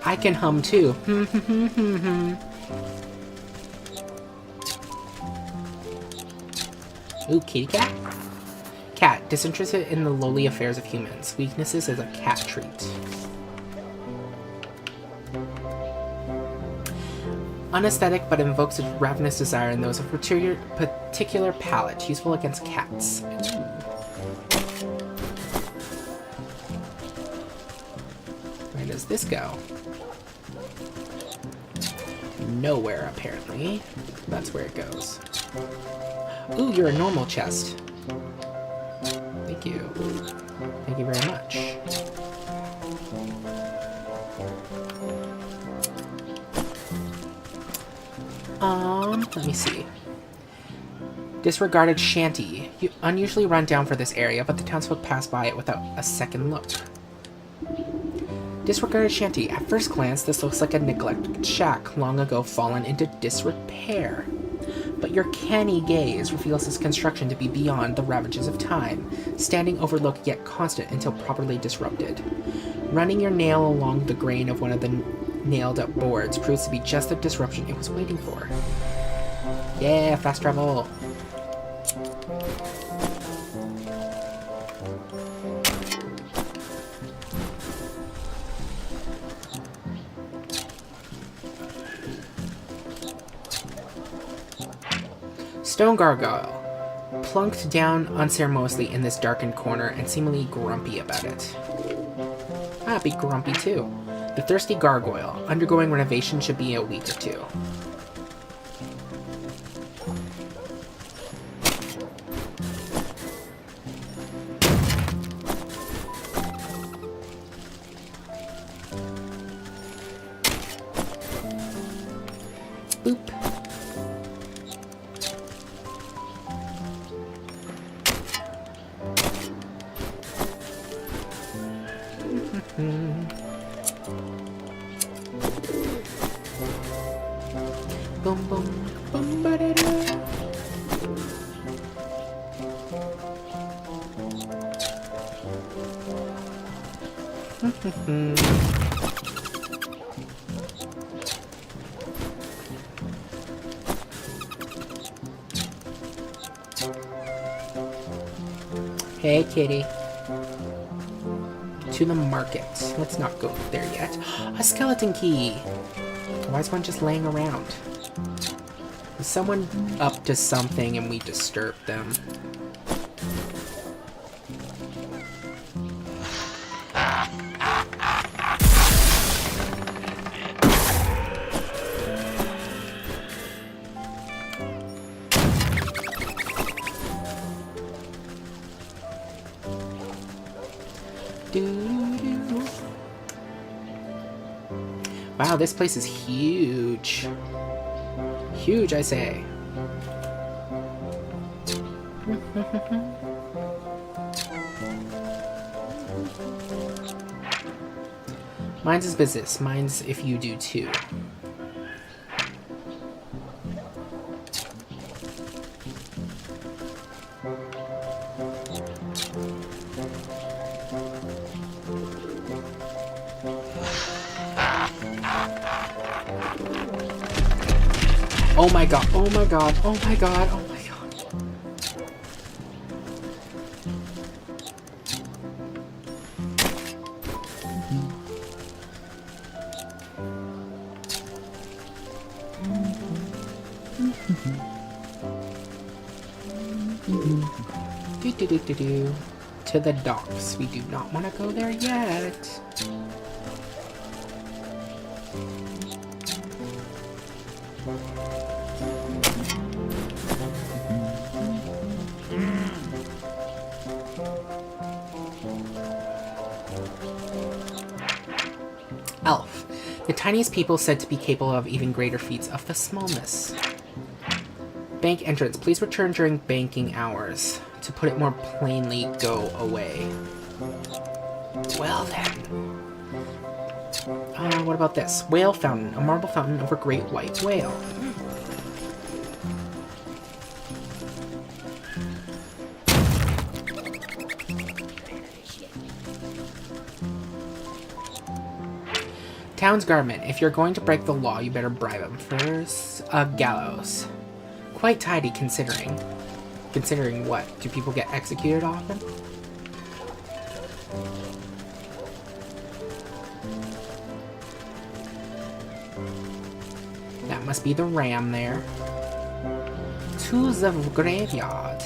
I can hum too. Ooh, kitty cat? Cat, disinterested in the lowly affairs of humans. Weaknesses as a cat treat. Unesthetic, but invokes a ravenous desire in those of particular palate. Useful against cats. Ooh. Where does this go? Nowhere, apparently. That's where it goes. Ooh, you're a normal chest. Thank you. Thank you very much. Let me see. Disregarded shanty. You unusually run down for this area, but the townsfolk pass by it without a second look. Disregarded shanty. At first glance, this looks like a neglected shack, long ago fallen into disrepair. But your canny gaze reveals its construction to be beyond the ravages of time, standing overlooked yet constant until properly disrupted. Running your nail along the grain of one of the nailed-up boards proves to be just the disruption it was waiting for. Yeah, fast travel! Stone gargoyle. Plunked down unceremoniously in this darkened corner and seemingly grumpy about it. I'd be grumpy too. The thirsty gargoyle. Undergoing renovation should be a week or two. Boop. Boom, boom, boom, ba-da-da. Hey, kitty. To the market. Let's not go there yet. A skeleton key. Why is one just laying around? Is someone up to something and we disturb them? Doo-doo-doo. Wow, this place is huge. Huge, I say. Mine's is business. Mine's if you do too. Oh my god, oh my god, oh my god, oh my god. Do-do-do-do-do. To the docks. We do not want to go there yet. Elf. The tiniest people said to be capable of even greater feats of the smallness. Bank entrance. Please return during banking hours. To put it more plainly, go away. Well then. What about this? Whale fountain. A marble fountain over great white whale. Town's garment. If you're going to break the law, you better bribe him. First, a gallows. Quite tidy considering. Considering what? Do people get executed often? That must be the ram there. To the graveyard.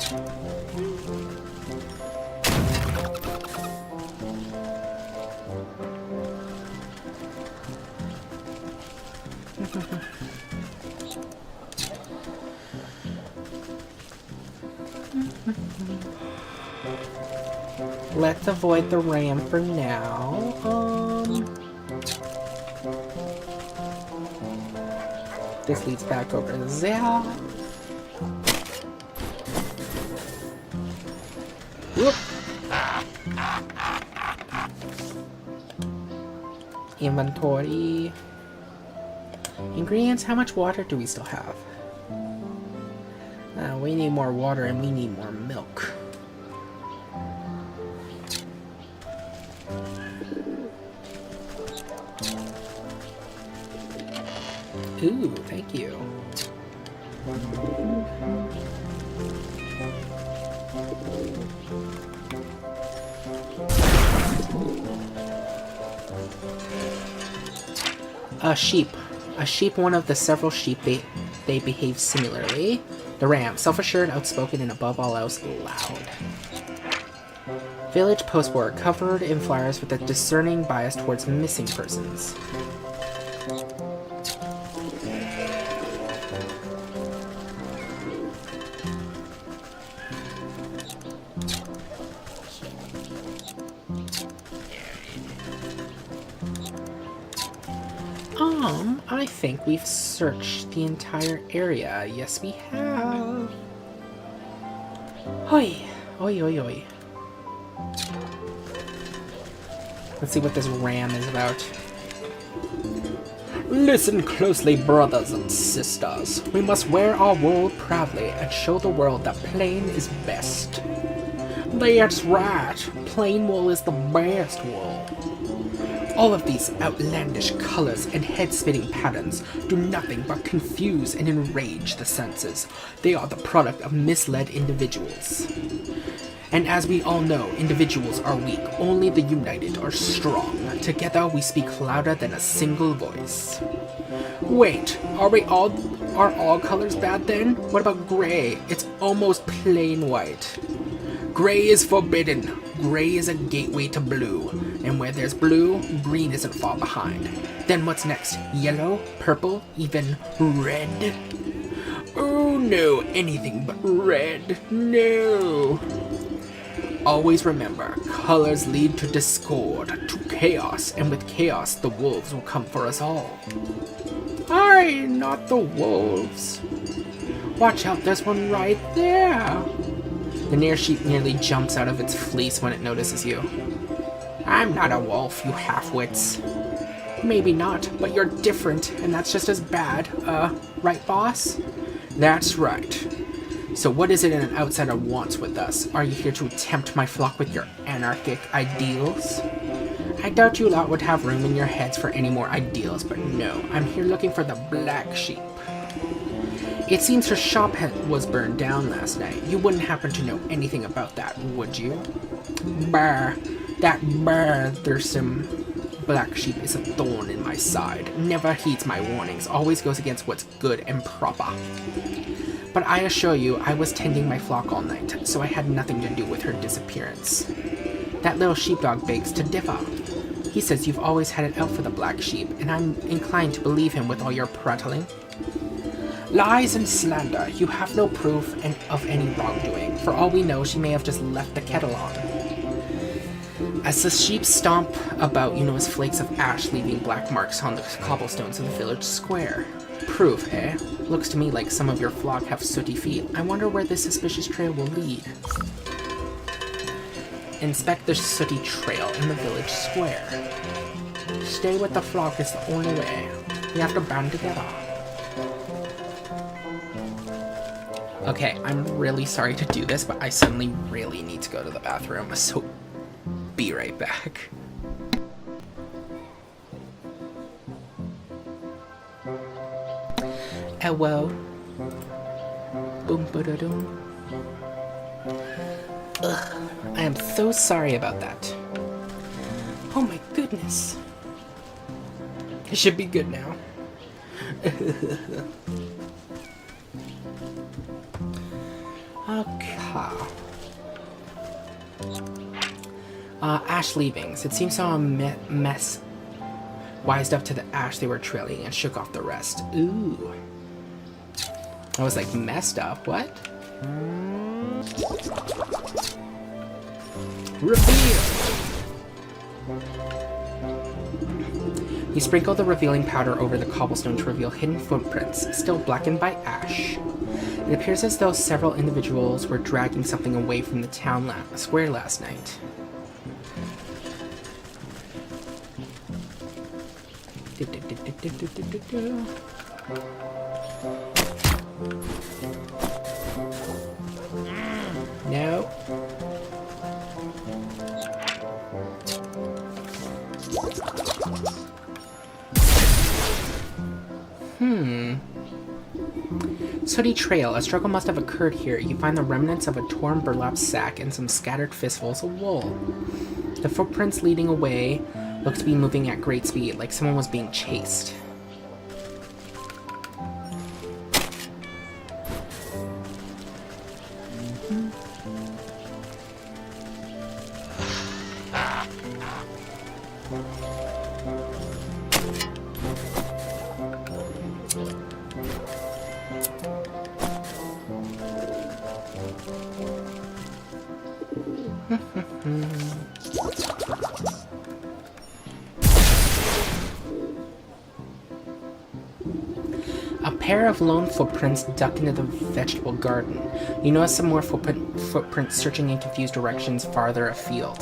Let's avoid the ram for now. This leads back over there. Whoop. Inventory. Ingredients. How much water do we still have? We need more water and we need more milk. Ooh, thank you. A sheep. A sheep, one of the several sheep, they behave similarly. The ram, self-assured, outspoken, and above all else, loud. Village postboard, covered in flyers with a discerning bias towards missing persons. I think we've searched the entire area. Yes, we have. Oi, oi, oi, oi. Let's see what this ram is about. Listen closely, brothers and sisters. We must wear our wool proudly and show the world that plain is best. That's right. Plain wool is the best wool. All of these outlandish colors and head-spinning patterns do nothing but confuse and enrage the senses. They are the product of misled individuals. And as we all know, individuals are weak, only the united are strong. Together we speak louder than a single voice. Wait, are all colors bad then? What about gray? It's almost plain white. Gray is forbidden. Gray is a gateway to blue. And where there's blue, green isn't far behind. Then what's next? Yellow, purple, even red? Oh no, anything but red. No. Always remember, colors lead to discord, to chaos, and with chaos, the wolves will come for us all. Aye, not the wolves. Watch out, there's one right there. The near sheep nearly jumps out of its fleece when it notices you. I'm not a wolf, you half-wits. Maybe not, but you're different, and that's just as bad. Right, boss? That's right. So what is it an outsider wants with us? Are you here to tempt my flock with your anarchic ideals? I doubt you lot would have room in your heads for any more ideals, but no, I'm here looking for the black sheep. It seems her shop was burned down last night. You wouldn't happen to know anything about that, would you? Brr. That bothersome black sheep is a thorn in my side. Never heeds my warnings, always goes against what's good and proper. But I assure you, I was tending my flock all night, so I had nothing to do with her disappearance. That little sheepdog begs to differ. He says you've always had it out for the black sheep, and I'm inclined to believe him with all your prattling. Lies and slander. You have no proof of any wrongdoing. For all we know, she may have just left the kettle on. As the sheep stomp about, you notice flakes of ash leaving black marks on the cobblestones of the village square. Proof, eh? Looks to me like some of your flock have sooty feet. I wonder where this suspicious trail will lead. Inspect the sooty trail in the village square. Stay with the flock is the only way. We have to band together. Okay, I'm really sorry to do this, but I suddenly really need to go to the bathroom, so be right back. Hello. Boom ba da doom. Ugh, I am so sorry about that. Oh my goodness. It should be good now. Okay. Ash leavings. It seems some mess wised up to the ash they were trailing and shook off the rest. Ooh. I was like, messed up? What? Reveal! He sprinkled the revealing powder over the cobblestone to reveal hidden footprints, still blackened by ash. It appears as though several individuals were dragging something away from the town square last night. No. Sooty trail. A struggle must have occurred here. You find the remnants of a torn burlap sack and some scattered fistfuls of wool. The footprints leading away look to be moving at great speed, like someone was being chased. A pair of lone footprints duck into the vegetable garden. You notice some more footprints searching in confused directions farther afield.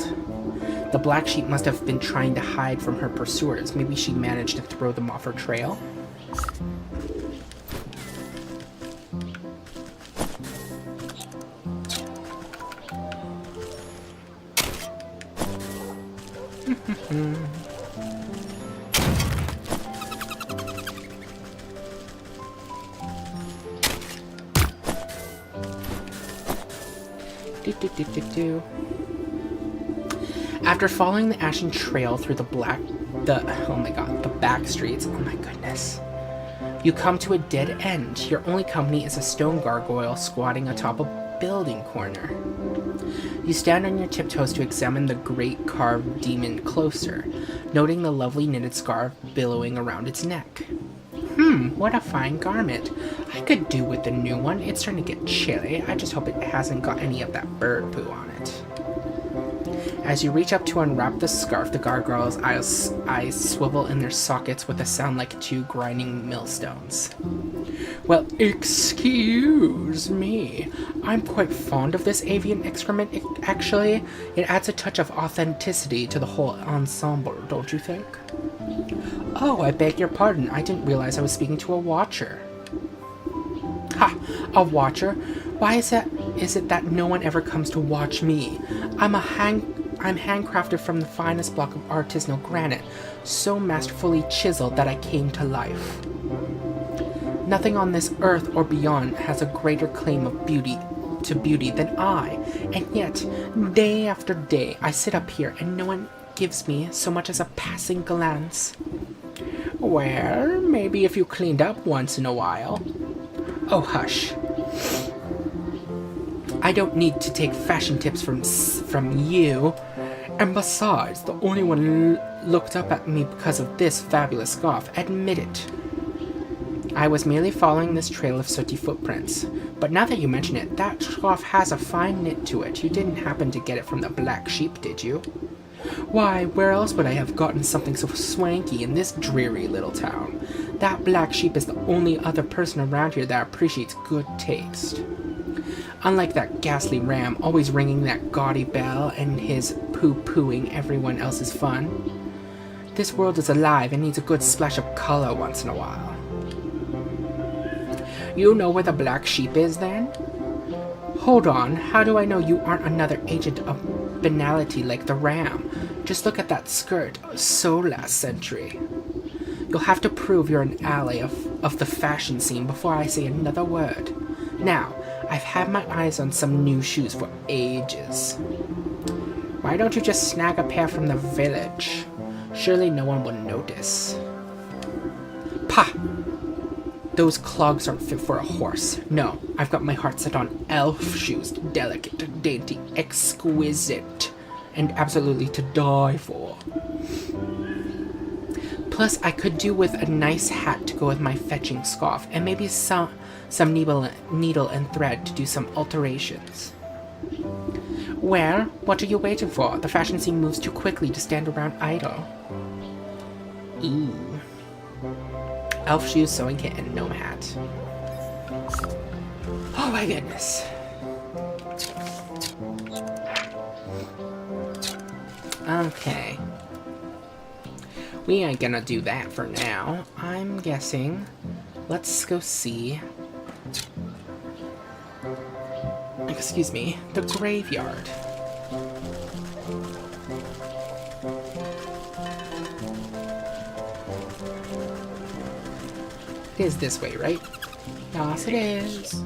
The black sheep must have been trying to hide from her pursuers. Maybe she managed to throw them off her trail? After following the ashen trail through the back streets, oh my goodness, you come to a dead end. Your only company is a stone gargoyle squatting atop a building corner. You stand on your tiptoes to examine the great carved demon closer, noting the lovely knitted scarf billowing around its neck. What a fine garment. I could do with the new one. It's starting to get chilly. I just hope it hasn't got any of that bird poo on it. As you reach up to unwrap the scarf, the gargoyle's eyes swivel in their sockets with a sound like two grinding millstones. Well, excuse me. I'm quite fond of this avian excrement, actually. It adds a touch of authenticity to the whole ensemble, don't you think? Oh, I beg your pardon. I didn't realize I was speaking to a watcher. Ha! A watcher? Why is it that no one ever comes to watch me? I'm handcrafted from the finest block of artisanal granite, so masterfully chiseled that I came to life. Nothing on this earth or beyond has a greater claim of beauty than I, and yet, day after day, I sit up here and no one gives me so much as a passing glance. Well, maybe if you cleaned up once in a while. Oh, hush. I don't need to take fashion tips from you. And besides, the only one looked up at me because of this fabulous scarf. Admit it. I was merely following this trail of sooty footprints. But now that you mention it, that scarf has a fine knit to it. You didn't happen to get it from the black sheep, did you? Why, where else would I have gotten something so swanky in this dreary little town? That black sheep is the only other person around here that appreciates good taste. Unlike that ghastly ram, always ringing that gaudy bell and his poo-pooing everyone else's fun. This world is alive and needs a good splash of color once in a while. You know where the black sheep is, then? Hold on, how do I know you aren't another agent of banality like the ram? Just look at that skirt, so last century. You'll have to prove you're an ally of the fashion scene before I say another word. Now, I've had my eyes on some new shoes for ages. Why don't you just snag a pair from the village? Surely no one will notice. Pah! Those clogs aren't fit for a horse. No, I've got my heart set on elf shoes. Delicate, dainty, exquisite, and absolutely to die for. Plus, I could do with a nice hat to go with my fetching scarf, and maybe some needle and thread to do some alterations. Well, what are you waiting for? The fashion scene moves too quickly to stand around idle. Ooh. Elf shoes, sewing kit, and gnome hat. Oh my goodness. Okay. We ain't gonna do that for now. I'm guessing. Let's go see. Excuse me, the graveyard. It is this way, right? Yes, it is.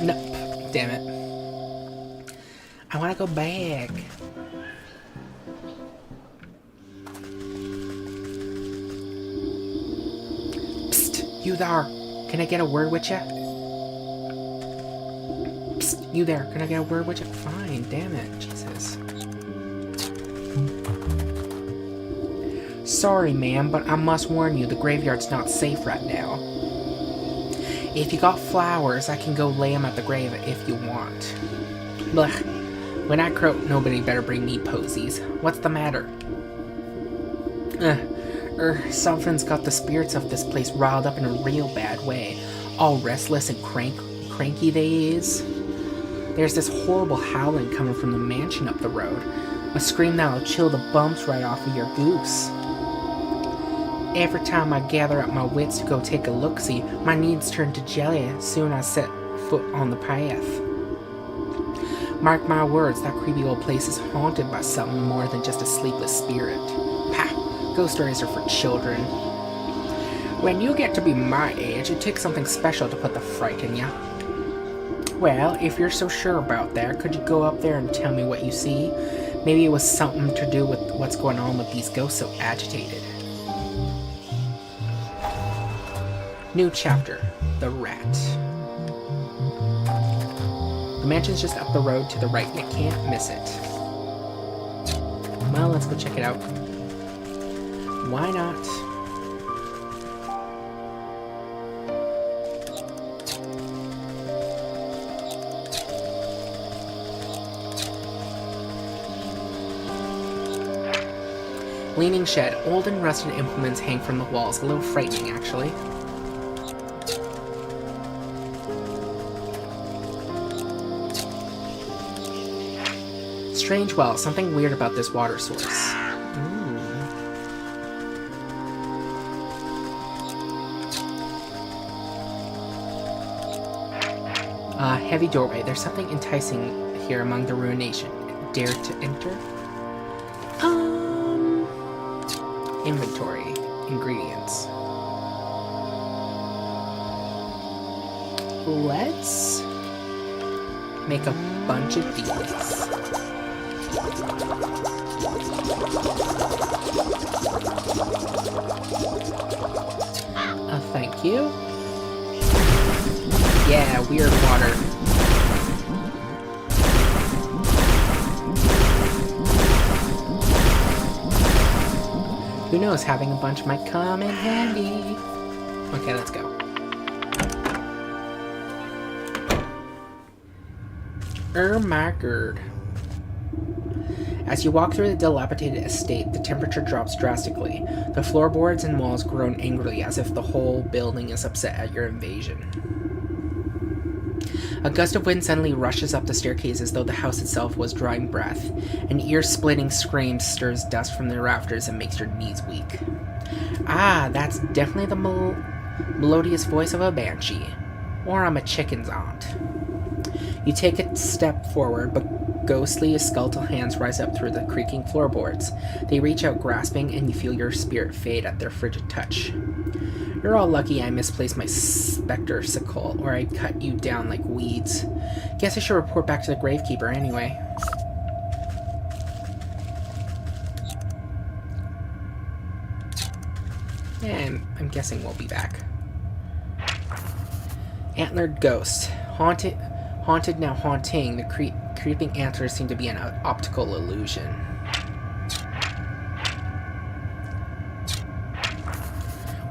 Nope. Damn it. I want to go back. Psst, you there. Can I get a word with ya? Psst, you there. Can I get a word with ya? Fine, damn it. Jesus. Sorry, ma'am, but I must warn you, the graveyard's not safe right now. If you got flowers, I can go lay them at the grave if you want. Blech. When I croak, nobody better bring me posies. What's the matter? Something's got the spirits of this place riled up in a real bad way. All restless and cranky they is. There's this horrible howling coming from the mansion up the road. A scream that'll chill the bumps right off of your goose. Every time I gather up my wits to go take a look-see, my knees turn to jelly as soon as I set foot on the path. Mark my words, that creepy old place is haunted by something more than just a sleepless spirit. Pah! Ghost stories are for children. When you get to be my age, it takes something special to put the fright in ya. Well, if you're so sure about that, could you go up there and tell me what you see? Maybe it was something to do with what's going on with these ghosts so agitated. New chapter. The Rat. The mansion's just up the road to the right. You can't miss it. Well, let's go check it out. Why not? Leaning shed. Old and rusted implements hang from the walls. A little frightening, actually. Strange well. Something weird about this water source. Heavy doorway. There's something enticing here among the ruination. Dare to enter? Inventory. Ingredients. Let's make a bunch of these. Thank you. Yeah, weird water. Who knows, having a bunch might come in handy. Okay, let's go. My god. As you walk through the dilapidated estate, the temperature drops drastically. The floorboards and walls groan angrily as if the whole building is upset at your invasion. A gust of wind suddenly rushes up the staircase as though the house itself was drawing breath. An ear-splitting scream stirs dust from the rafters and makes your knees weak. Ah, that's definitely the melodious voice of a banshee. Or I'm a chicken's aunt. You take a step forward, but ghostly skeletal hands rise up through the creaking floorboards. They reach out grasping, and you feel your spirit fade at their frigid touch. You're all lucky I misplaced my specter sickle, or I'd cut you down like weeds. Guess I should report back to the gravekeeper anyway. And I'm guessing we'll be back. Antlered ghost. Haunted now haunting. The creeping antlers seem to be an optical illusion.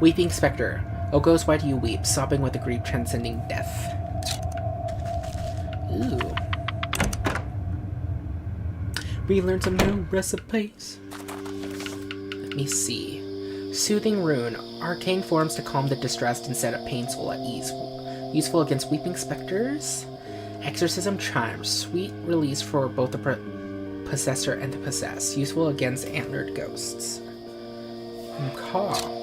Weeping specter. O ghost, why do you weep? Sobbing with a grief transcending death. Ooh. We learned some new recipes. Let me see. Soothing rune. Arcane forms to calm the distressed and set up painful at ease. Useful against weeping specters. Exorcism charm. Sweet release for both the possessor and the possessed. Useful against antlered ghosts. Okay.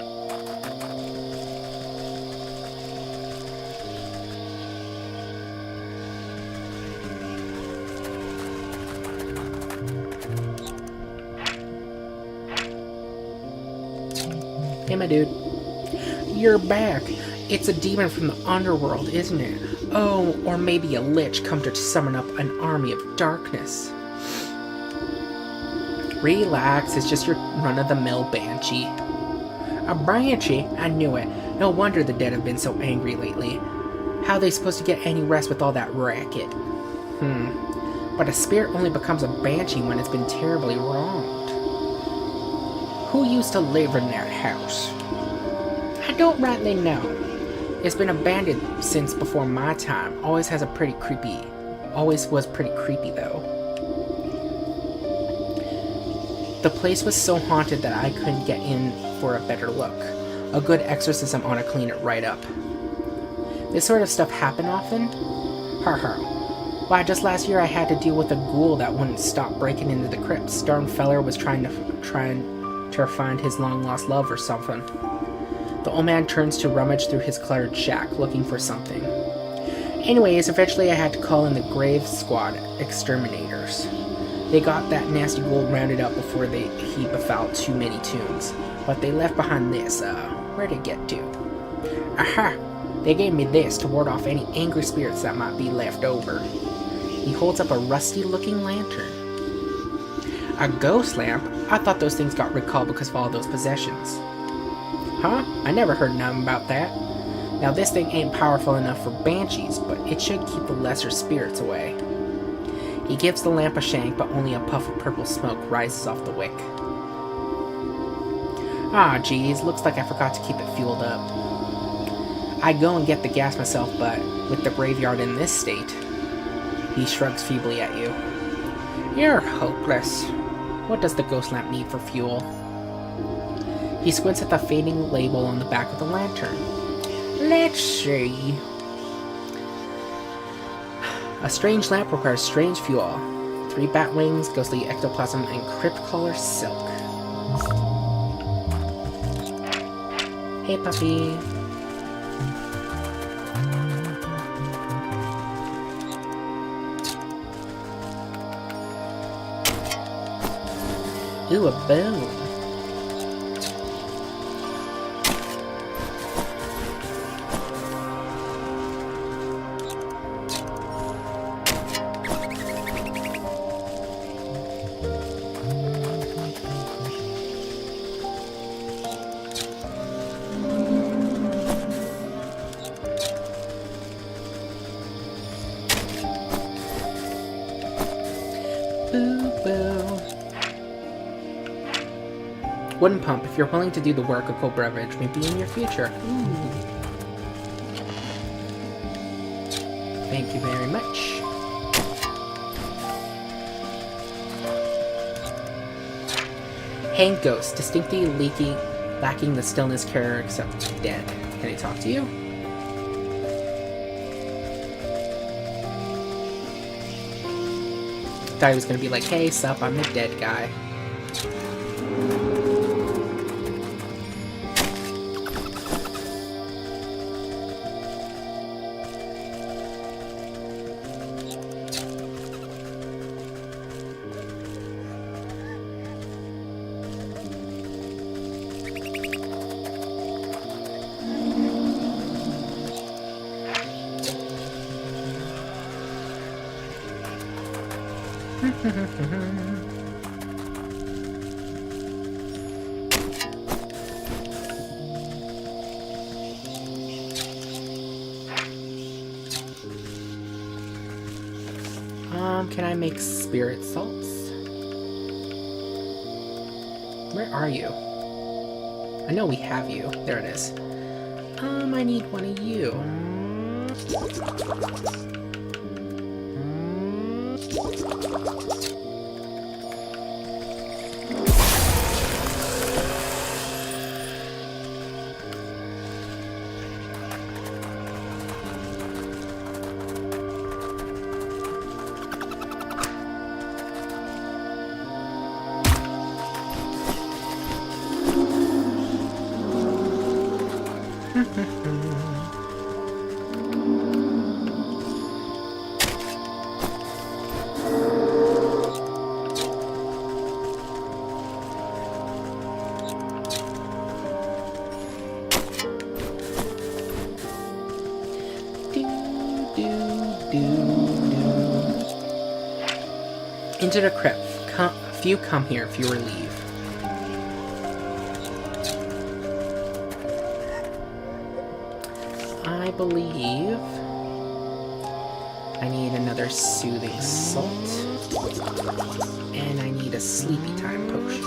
Hey, my dude. You're back. It's a demon from the underworld, isn't it? Oh, or maybe a lich come to summon up an army of darkness. Relax, it's just your run-of-the-mill banshee. A banshee? I knew it. No wonder the dead have been so angry lately. How are they supposed to get any rest with all that racket? But a spirit only becomes a banshee when it's been terribly wronged. Who used to live in that house? I don't rightly know. It's been abandoned since before my time. Always was pretty creepy though. The place was so haunted that I couldn't get in for a better look. A good exorcism ought to clean it right up. This sort of stuff happen often? Why, just last year I had to deal with a ghoul that wouldn't stop breaking into the crypts. Darn feller was trying to find his long-lost love or something. The old man turns to rummage through his cluttered shack, looking for something. Anyways, eventually I had to call in the Grave Squad exterminators. They got that nasty ghoul rounded up before he befouled too many tombs. But they left behind this, where'd it get to? Aha! They gave me this to ward off any angry spirits that might be left over. He holds up a rusty-looking lantern. A ghost lamp? I thought those things got recalled because of all those possessions. Huh? I never heard nothing about that. Now this thing ain't powerful enough for banshees, but it should keep the lesser spirits away. He gives the lamp a shank, but only a puff of purple smoke rises off the wick. Ah, geez, looks like I forgot to keep it fueled up. I'd go and get the gas myself, but with the graveyard in this state... He shrugs feebly at you. You're hopeless. What does the ghost lamp need for fuel? He squints at the fading label on the back of the lantern. Let's see. A strange lamp requires strange fuel. 3 bat wings, ghostly ectoplasm, and crypt color silk. Hey, puppy. Ooh, a bone. Wooden pump. If you're willing to do the work, a cold beverage may be in your future. Ooh. Thank you very much. Hanged ghost, distinctly lacking the stillness care except dead. Can I talk to you? Thought he was gonna be like, hey, sup, I'm the dead guy. Can I make spirit salts? Where are you? I know we have you. There it is. I need one of you. Into the crypt. Few come here, fewer leave. I believe I need another soothing salt. And I need a sleepy time potion.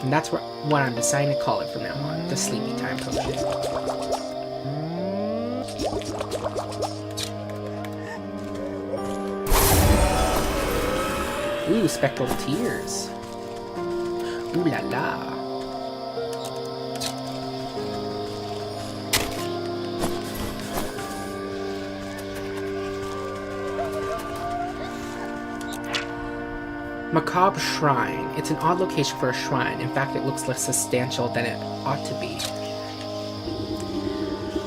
And that's what I'm deciding to call it from now on. The sleepy time potion. Ooh, spectral tears. Ooh la la. Macabre Shrine. It's an odd location for a shrine. In fact, it looks less substantial than it ought to be.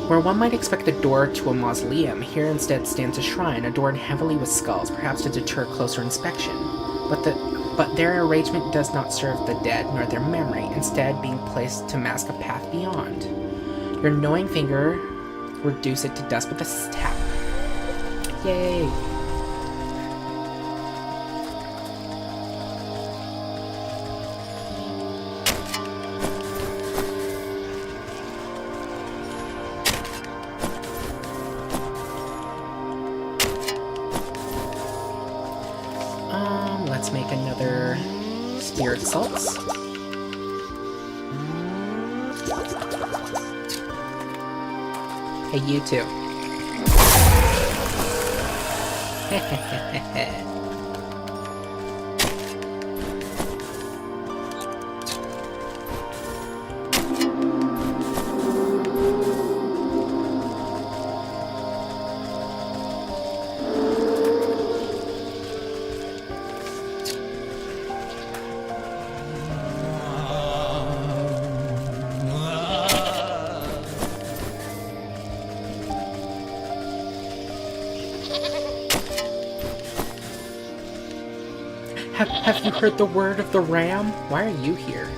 Where one might expect a door to a mausoleum, here instead stands a shrine adorned heavily with skulls, perhaps to deter closer inspection. But their arrangement does not serve the dead nor their memory, instead being placed to mask a path beyond. Your knowing finger reduce it to dust with a tap. Yay! Let's make another spirit salts. Hey, you too. Have you heard the word of the ram? Why are you here?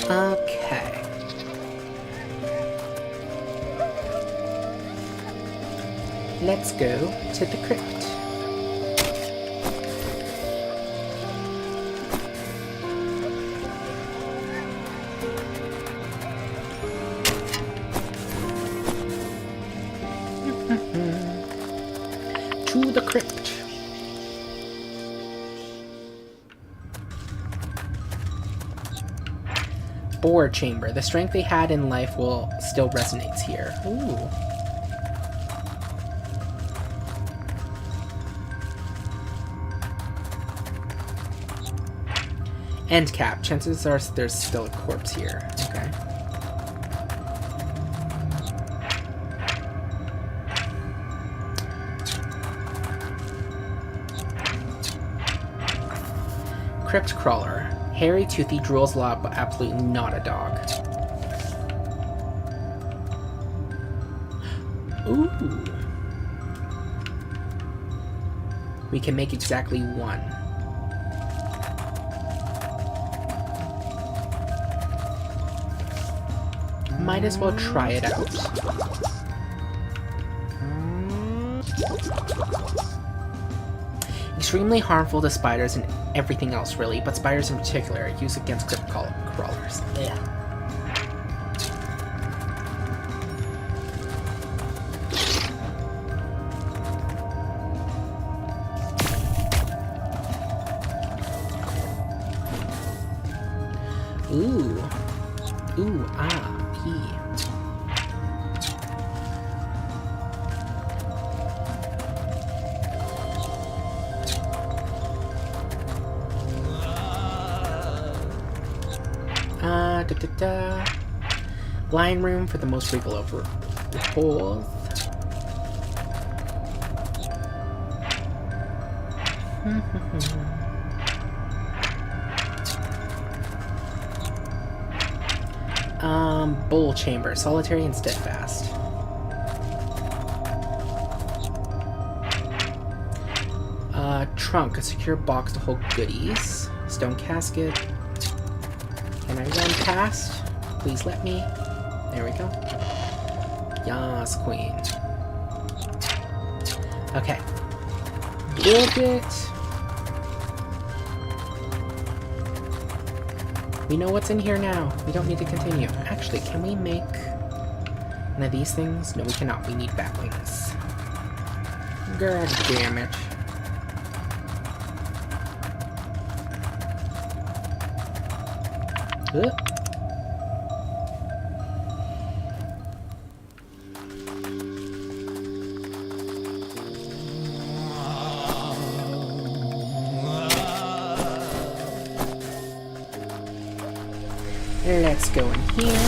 Okay. Let's go to the crypt. To the crypt. Boar chamber. The strength they had in life will still resonates here. Ooh. End cap. Chances are there's still a corpse here. Okay. Crypt crawler. Hairy, toothy, drools a lot, but absolutely not a dog. Ooh. We can make exactly one. Might as well try it out. Extremely harmful to spiders and everything else, really, but spiders in particular are used against crypt crawlers. Yeah. Ooh. Ooh, ah, ee. Lion room for the most regal over holes. Bull chamber, solitary and steadfast. Trunk, a secure box to hold goodies. Stone casket. Can I run past? Please let me. There we go. Yas, queen. Okay. Build it. We know what's in here now. We don't need to continue. Actually, can we make one of these things? No, we cannot. We need bat wings. God damn it. Let's go in here.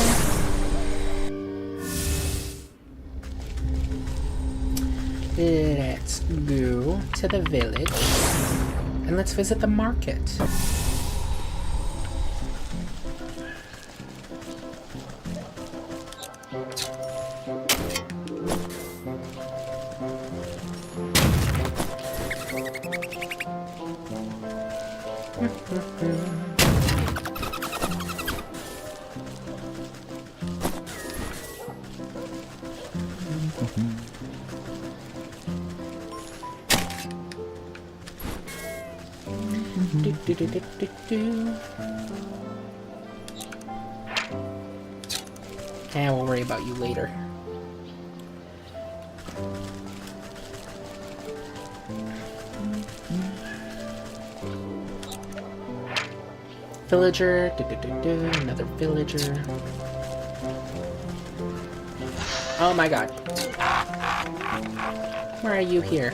Let's go to the village. And let's visit the market. And we'll worry about you later. Villager, another villager. Oh my god. Why are you here?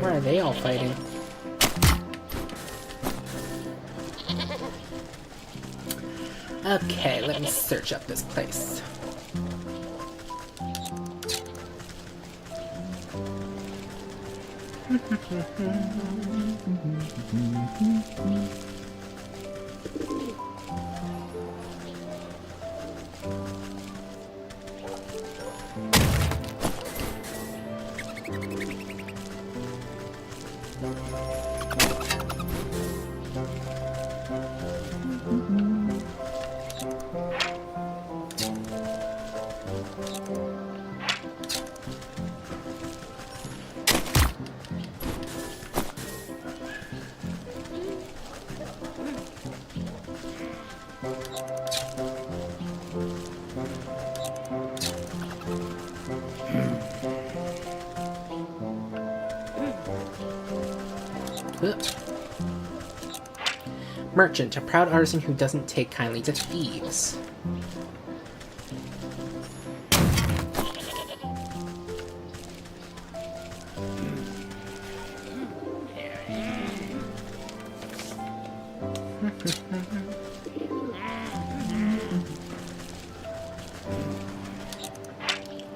Why are they all fighting? Okay, let me search up this place. Merchant, a proud artisan who doesn't take kindly to thieves.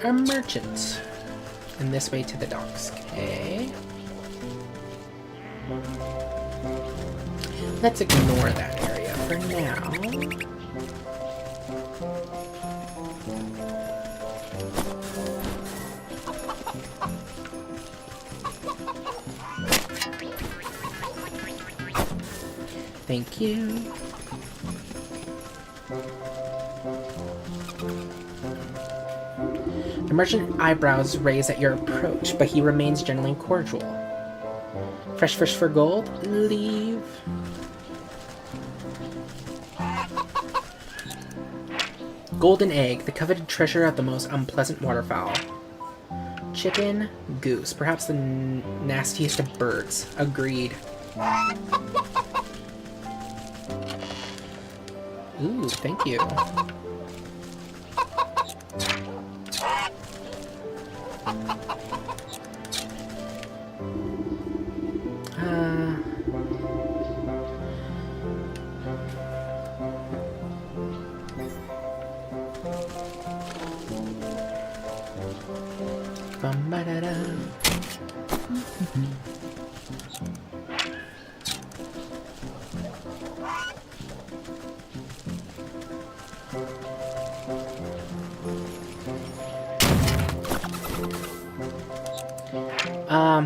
A merchant. And this way to the docks. Okay. Let's ignore that area for now. Thank you. The merchant's eyebrows raise at your approach, but he remains generally cordial. Fresh fish for gold? Leave. Golden egg, the coveted treasure of the most unpleasant waterfowl. Chicken, goose, perhaps the nastiest of birds. Agreed. Ooh, thank you.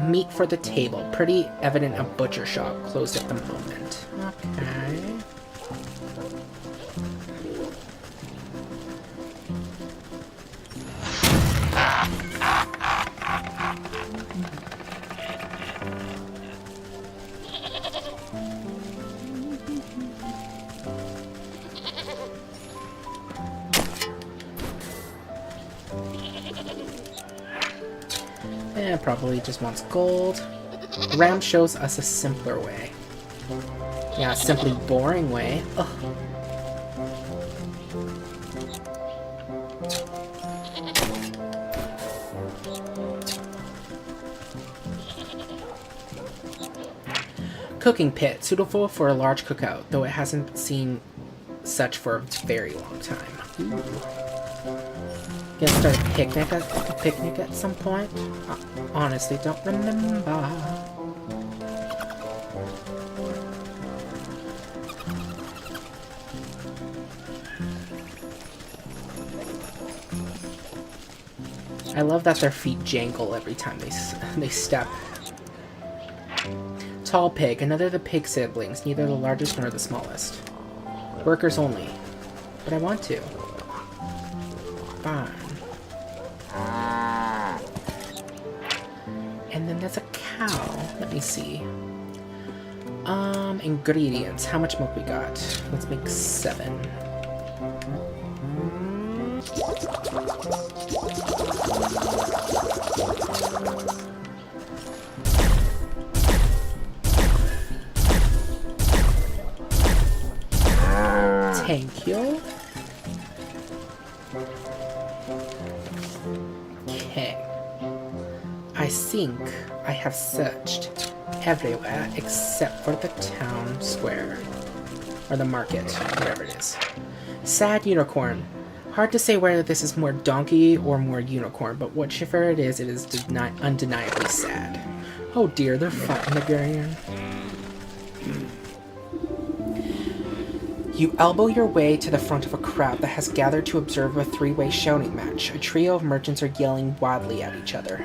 Meat for the table. Pretty evident a butcher shop closed at the moment. Okay. Probably just wants gold. Ram shows us a simpler way. Yeah, a simply boring way. Ugh. Cooking pit, suitable for a large cookout, though it hasn't seen such for a very long time. Ooh. Gonna start a picnic at some point? Honestly, don't remember. I love that their feet jangle every time they step. Tall pig, another of the pig siblings, neither the largest nor the smallest. Workers only. But I want to. Fine. And then there's a cow. Let me see. Ingredients. How much milk we got? Let's make 7. Thank you. Okay. I think I have searched everywhere except for the town square. Or the market, whatever it is. Sad unicorn. Hard to say whether this is more donkey or more unicorn, but whichever it is undeniably sad. Oh dear, they're fighting again. You elbow your way to the front of a crowd that has gathered to observe a 3-way shouting match. A trio of merchants are yelling wildly at each other.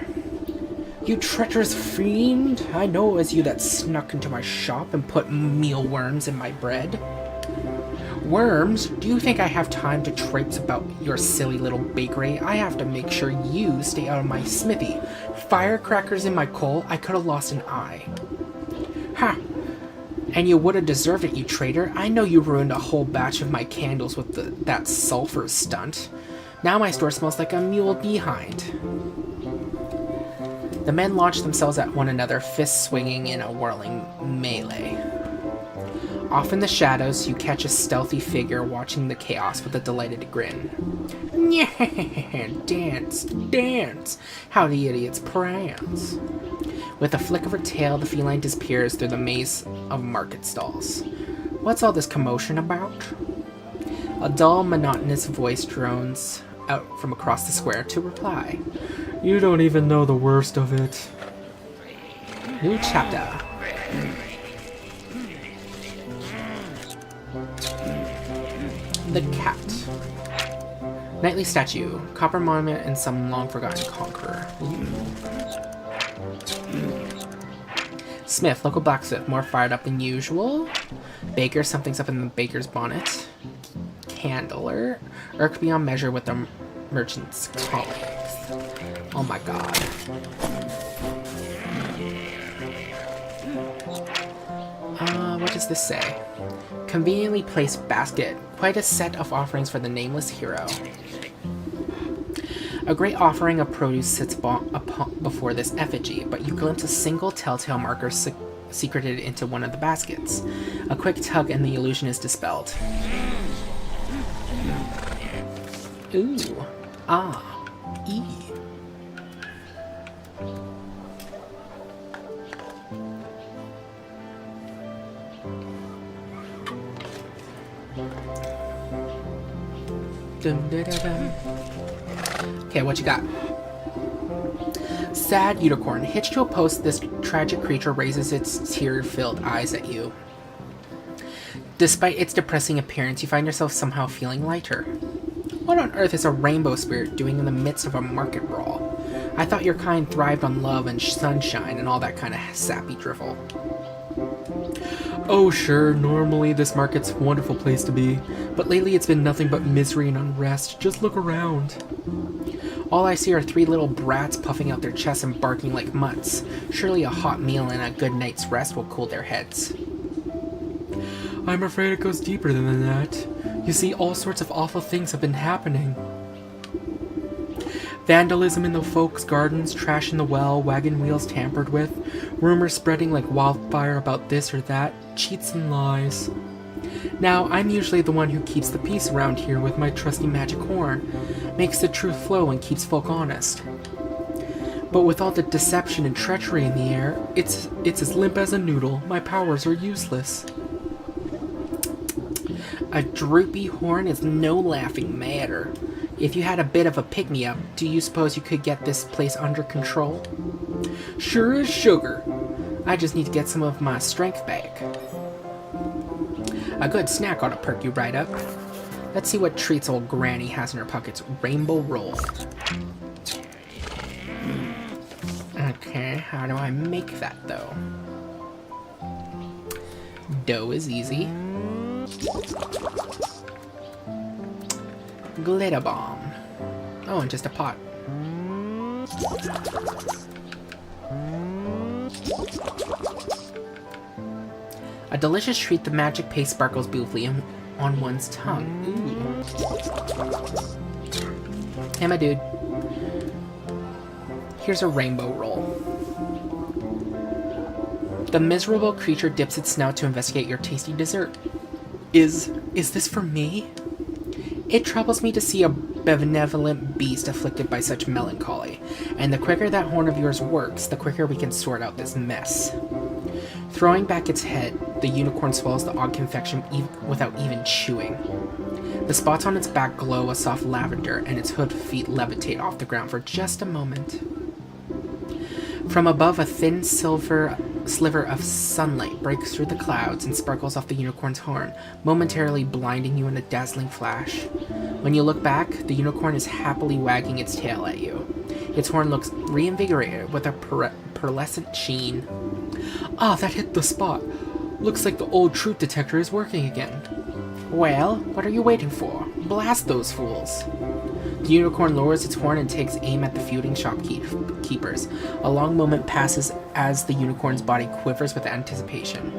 You treacherous fiend! I know it was you that snuck into my shop and put mealworms in my bread. Worms? Do you think I have time to traipse about your silly little bakery? I have to make sure you stay out of my smithy. Firecrackers in my coal? I could have lost an eye. Ha! And you would have deserved it, you traitor. I know you ruined a whole batch of my candles with that sulfur stunt. Now my store smells like a mule behind. The men launch themselves at one another, fists swinging in a whirling melee. Off in the shadows, you catch a stealthy figure watching the chaos with a delighted grin. Yeah, dance, dance! How the idiots prance! With a flick of her tail, the feline disappears through the maze of market stalls. What's all this commotion about? A dull, monotonous voice drones out from across the square to reply. You don't even know the worst of it. New chapter. The cat. Knightly statue. Copper monument and some long-forgotten conqueror. Smith, local blacksmith, more fired up than usual. Baker, something's up in the baker's bonnet. Candler, irked beyond measure with the merchant's colleagues. Oh my god. What does this say? Conveniently placed basket. Quite a set of offerings for the nameless hero. A great offering of produce sits before this effigy, but you glimpse a single telltale marker secreted into one of the baskets. A quick tug and the illusion is dispelled. Ooh. Ah. E. Dun, dun, dun, dun. Okay, what you got? Sad unicorn. Hitched to a post, this tragic creature raises its tear-filled eyes at you. Despite its depressing appearance, you find yourself somehow feeling lighter. What on earth is a rainbow spirit doing in the midst of a market brawl? I thought your kind thrived on love and sunshine and all that kind of sappy drivel. Oh sure, normally this market's a wonderful place to be, but lately it's been nothing but misery and unrest. Just look around. All I see are 3 little brats puffing out their chests and barking like mutts. Surely a hot meal and a good night's rest will cool their heads. I'm afraid it goes deeper than that. You see, all sorts of awful things have been happening. Vandalism in the folks' gardens, trash in the well, wagon wheels tampered with, rumors spreading like wildfire about this or that, cheats and lies. Now, I'm usually the one who keeps the peace around here with my trusty magic horn, makes the truth flow and keeps folk honest. But with all the deception and treachery in the air, it's as limp as a noodle. My powers are useless. A droopy horn is no laughing matter. If you had a bit of a pick-me-up, do you suppose you could get this place under control? Sure as sugar. I just need to get some of my strength back. A good snack ought to perk you right up. Let's see what treats old Granny has in her pockets. Rainbow roll. Okay, how do I make that, though? Dough is easy. Glitter bomb. Oh, and just a pot. A delicious treat, the magic paste sparkles beautifully on one's tongue. Ooh. Hey, my dude. Here's a rainbow roll. The miserable creature dips its snout to investigate your tasty dessert. Is this for me? It troubles me to see a benevolent beast afflicted by such melancholy, and the quicker that horn of yours works, the quicker we can sort out this mess. Throwing back its head, the unicorn swallows the odd confection without even chewing. The spots on its back glow a soft lavender, and its hoofed feet levitate off the ground for just a moment. From above, a thin sliver of sunlight breaks through the clouds and sparkles off the unicorn's horn, momentarily blinding you in a dazzling flash. When you look back, the unicorn is happily wagging its tail at you. Its horn looks reinvigorated with a pearlescent sheen. Ah, that hit the spot. Looks like the old truth detector is working again. Well, what are you waiting for? Blast those fools! The unicorn lowers its horn and takes aim at the feuding shopkeepers. A long moment passes as the unicorn's body quivers with anticipation.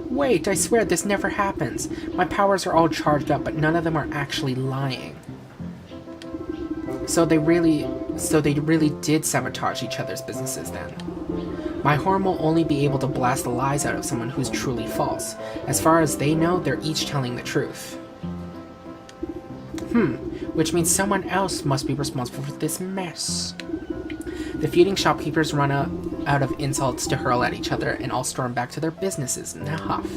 Wait, I swear this never happens. My powers are all charged up, but none of them are actually lying. So they really did sabotage each other's businesses then. My horn will only be able to blast the lies out of someone who's truly false. As far as they know, they're each telling the truth. Which means someone else must be responsible for this mess. The feuding shopkeepers run out of insults to hurl at each other and all storm back to their businesses in a huff.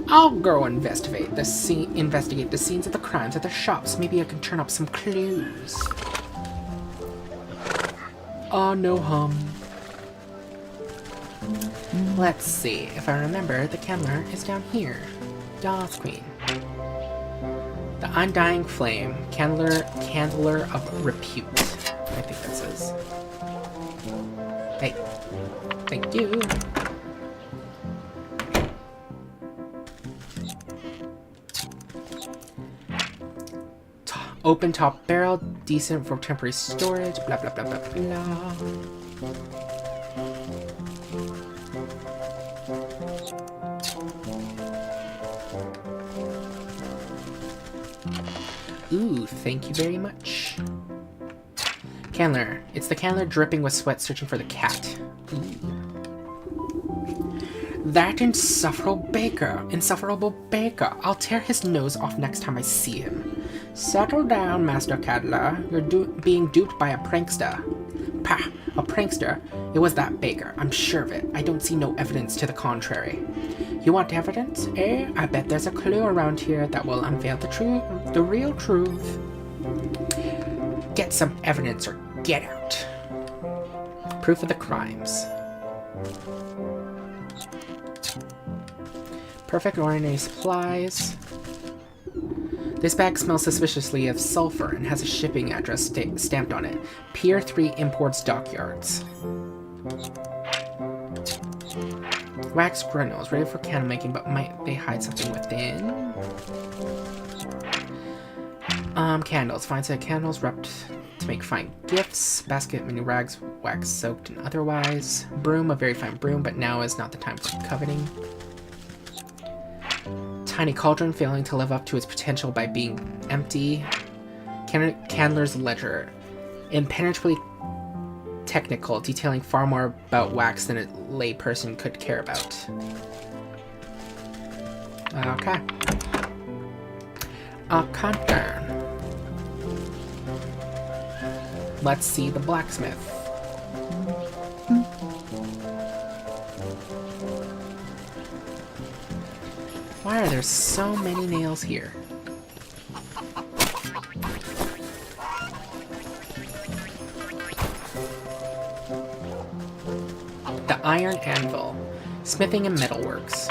I'll go investigate the scenes of the crimes at the shops. Maybe I can turn up some clues. Ah, no hum. Let's see. If I remember, the Candler is down here. Doth Queen. The Undying Flame. Candler of Repute. I think that says. Hey. Thank you. Open top barrel. Decent for temporary storage. Blah, blah, blah, blah, blah. Ooh, thank you very much. Candler. It's the Candler dripping with sweat searching for the cat. Ooh. That insufferable baker. I'll tear his nose off next time I see him. Settle down, Master Candler. You're being duped by a prankster. Pah, a prankster? It was that baker. I'm sure of it. I don't see no evidence to the contrary. You want evidence? Eh? I bet there's a clue around here that will unveil the real truth. Get Get some evidence or get out. Proof of the crimes. Perfect ordinary supplies. This bag smells suspiciously of sulfur and has a shipping address stamped on it. Pier 3 Imports Dockyards. Wax granules, ready for candle making, but might they hide something within? Candles. Fine set candles wrapped to make fine gifts. Basket, many rags, wax soaked and otherwise. Broom, a very fine broom, but now is not the time for coveting. Tiny cauldron, failing to live up to its potential by being empty. Candler's ledger. Impenetrably technical, detailing far more about wax than a lay person could care about. Okay. A countdown. Let's see the blacksmith. Why are there so many nails here? The iron anvil. Smithing and metalworks.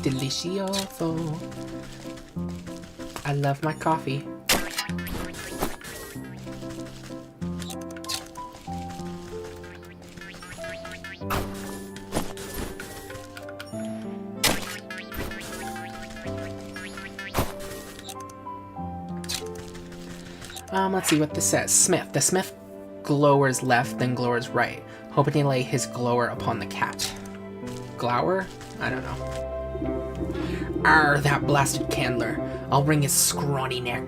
Delicioso. I love my coffee. Let's see what this says. Smith. The smith glowers left, then glowers right, hoping to lay his glower upon the cat. Glower? I don't know. Arr, that blasted candler. I'll wring his scrawny neck.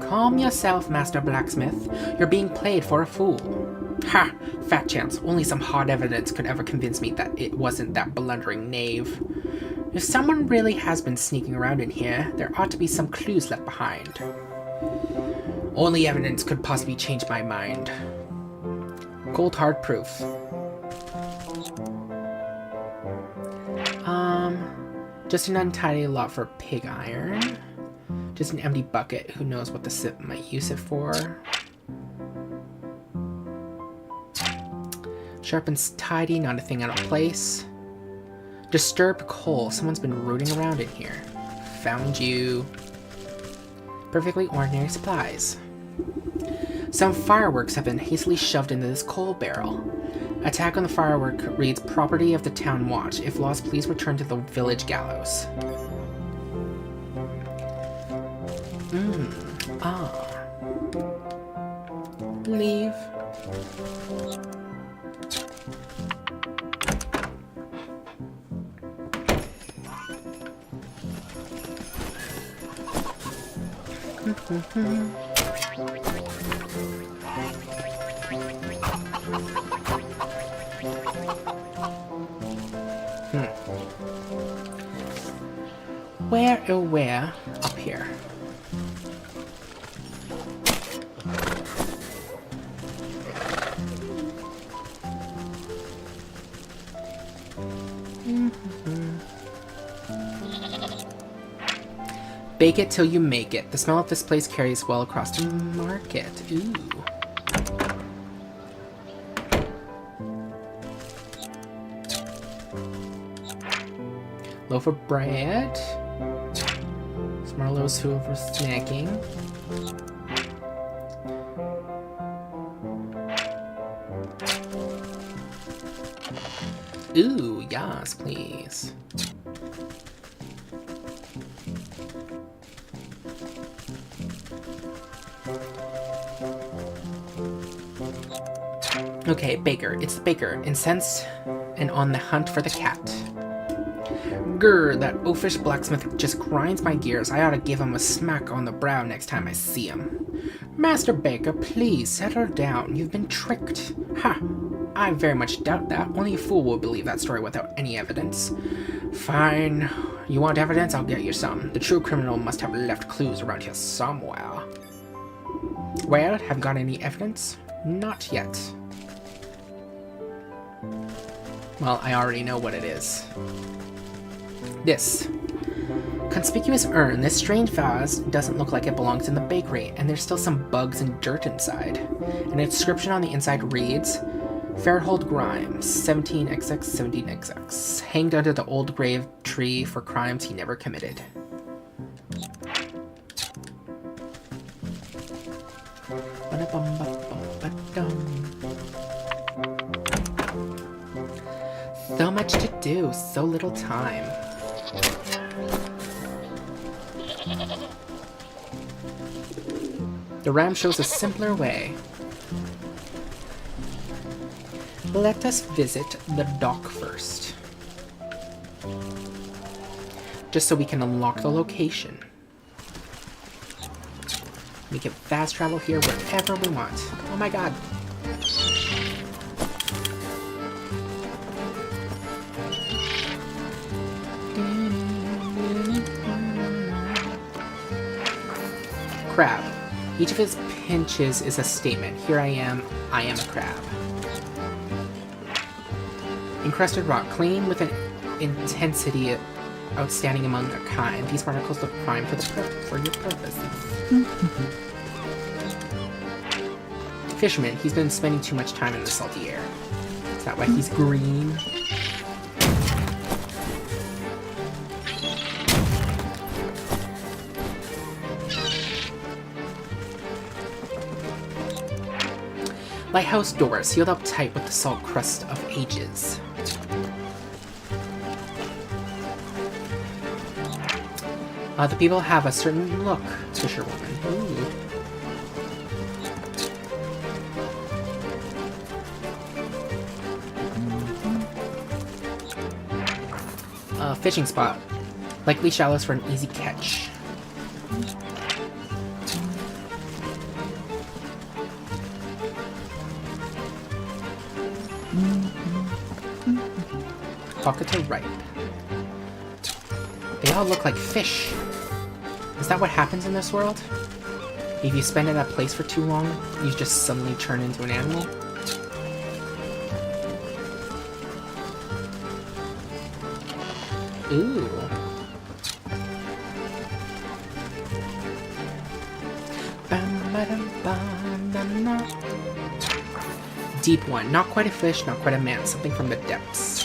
Calm yourself, Master Blacksmith. You're being played for a fool. Ha! Fat chance. Only some hard evidence could ever convince me that it wasn't that blundering knave. If someone really has been sneaking around in here, there ought to be some clues left behind. Only evidence could possibly change my mind. Cold hard proof. Just an untidy lot for pig iron. Just an empty bucket. Who knows what the sip might use it for. Sharp and tidy, not a thing out of place. Disturbed coal. Someone's been rooting around in here. Found you. Perfectly ordinary supplies. Some fireworks have been hastily shoved into this coal barrel. Attack on the firework reads property of the town watch. If lost, please return to the village gallows. Leave. Where, oh where? Up here. Bake it till you make it. The smell of this place carries well across the market. Ooh. Loaf of bread. Marlowe's who for snacking. Ooh, yes, please. Okay, baker. It's the baker, incensed and on the hunt for the cat. Grr, that oafish blacksmith just grinds my gears. I ought to give him a smack on the brow next time I see him. Master Baker, please settle down. You've been tricked. Ha! I very much doubt that. Only a fool will believe that story without any evidence. Fine. You want evidence? I'll get you some. The true criminal must have left clues around here somewhere. Well, have you got any evidence? Not yet. Well, I already know what it is. This. Conspicuous urn. This strange vase doesn't look like it belongs in the bakery, and there's still some bugs and dirt inside. An inscription on the inside reads, Fairhold Grimes, 17XX, 17XX, hanged under the old grave tree for crimes he never committed. So much to do, so little time. The ram shows a simpler way. Let us visit the dock first. Just so we can unlock the location. We can fast travel here wherever we want. Oh my god. Crab. Each of his pinches is a statement. Here I am a crab. Encrusted rock, clean with an intensity outstanding among their kind. These barnacles look prime for your purposes. Fisherman, he's been spending too much time in the salty air. Is that why he's green? Lighthouse door, sealed up tight with the salt crust of ages. The people have a certain look, fisherwoman. Ooh. Fishing spot. Likely shallows for an easy catch. Cockatoo ripe. They all look like fish. Is that what happens in this world? If you spend in a place for too long, you just suddenly turn into an animal? Ooh. Deep one. Not quite a fish, not quite a man. Something from the depths.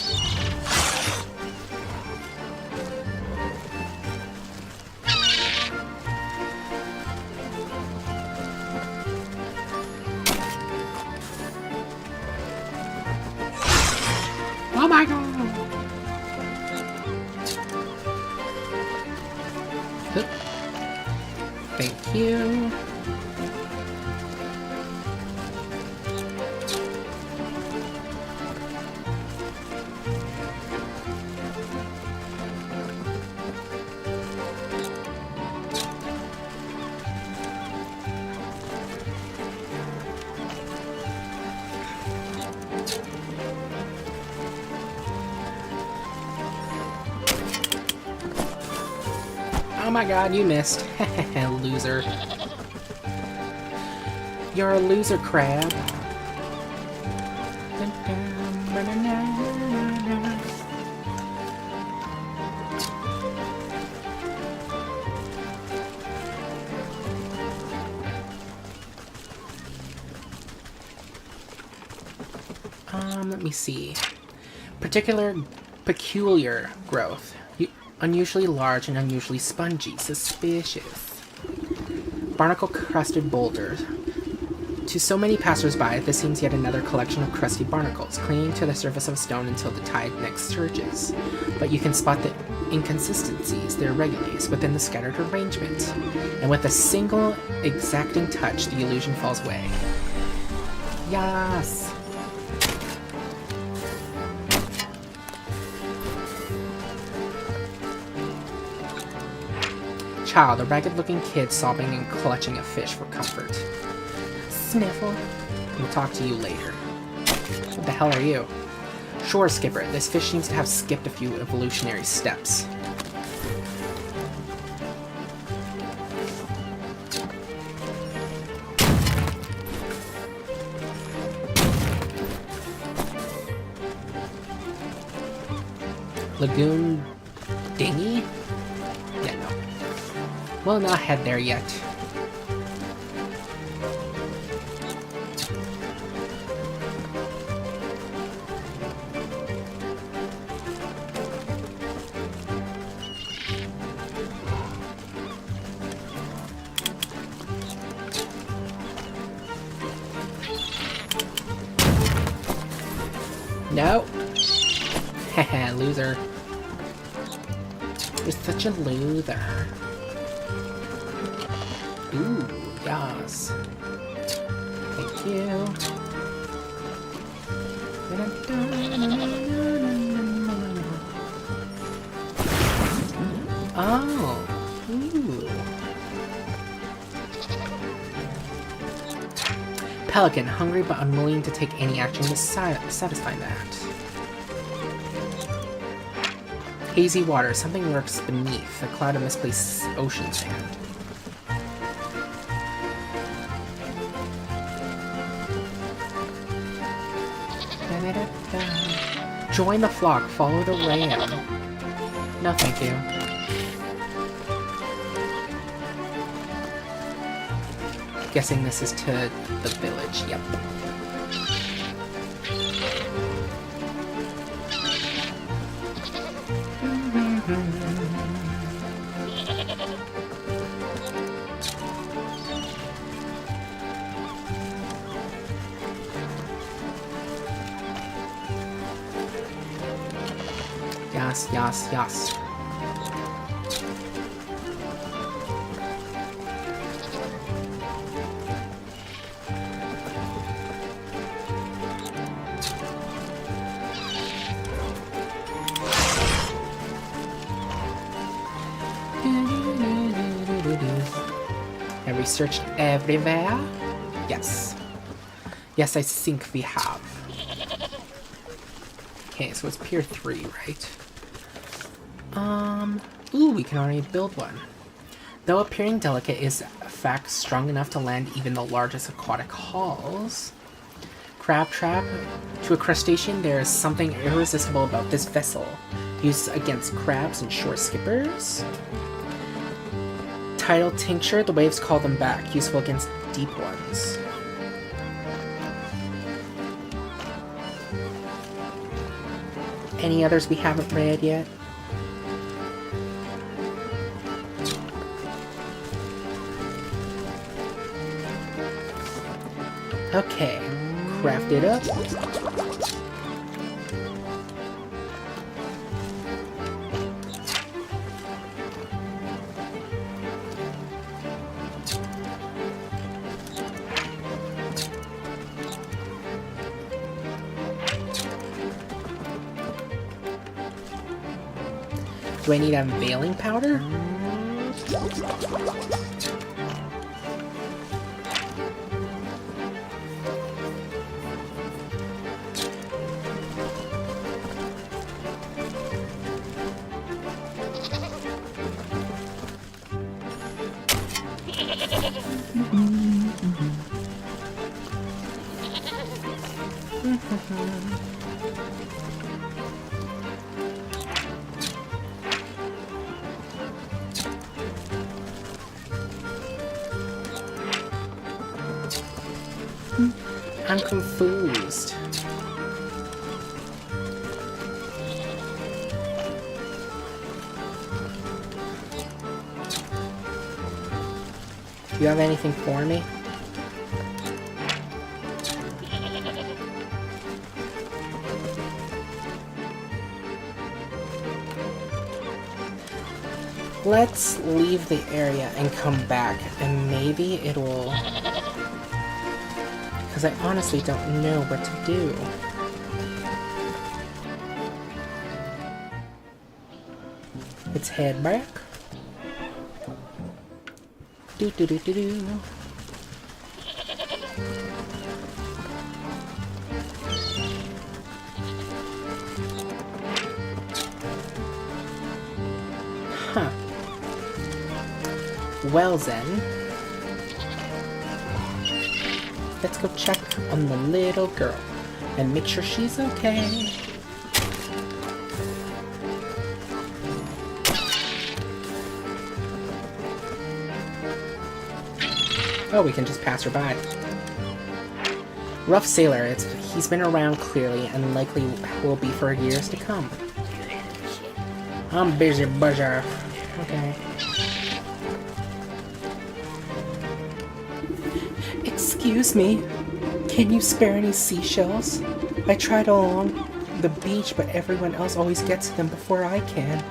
Oh my god! Thank you. Oh my god, you missed. Loser. You're a loser, crab. Let me see. Peculiar growth. Unusually large and unusually spongy. Suspicious. Barnacle-crusted boulders. To so many passers-by, this seems yet another collection of crusty barnacles, clinging to the surface of a stone until the tide next surges. But you can spot the inconsistencies, the irregularities, within the scattered arrangement. And with a single exacting touch, the illusion falls away. Yes! Child, a ragged-looking kid sobbing and clutching a fish for comfort. Sniffle. We'll talk to you later. What the hell are you? Shore skipper. This fish seems to have skipped a few evolutionary steps. Lagoon dinghy? Yeah, no. We'll not head there yet. No. Haha, loser. You're such a loser. Ooh, yes. Thank you. Oh. Ooh. Pelican, hungry but unwilling to take any action to satisfy that. Hazy water, something lurks beneath, a cloud of misplaced ocean sand. Join the flock, follow the ram. No, thank you. Guessing this is to the village, yep. Yes, yes, yes. Have we searched everywhere? Yes. Yes, I think we have. Okay, so it's Pier 3, right? Ooh, we can already build one. Though appearing delicate, is a fact strong enough to land even the largest aquatic hulls. Crab trap. To a crustacean, there is something irresistible about this vessel. Used against crabs and shore skippers. Tidal tincture, the waves call them back. Useful against deep ones. Any others we haven't read yet? Okay, craft it up. Do I need unveiling powder? I'm confused. Do you have anything for me? Let's leave the area and come back, and maybe it'll... Because I honestly don't know what to do. Let's head back. Do do do do do. Huh. Well then. Let's go check on the little girl and make sure she's okay. Oh, we can just pass her by. Rough sailor. He's been around clearly and likely will be for years to come. I'm busy, buzzer. Okay. Excuse me. Can you spare any seashells? I tried along the beach, but everyone else always gets to them before I can.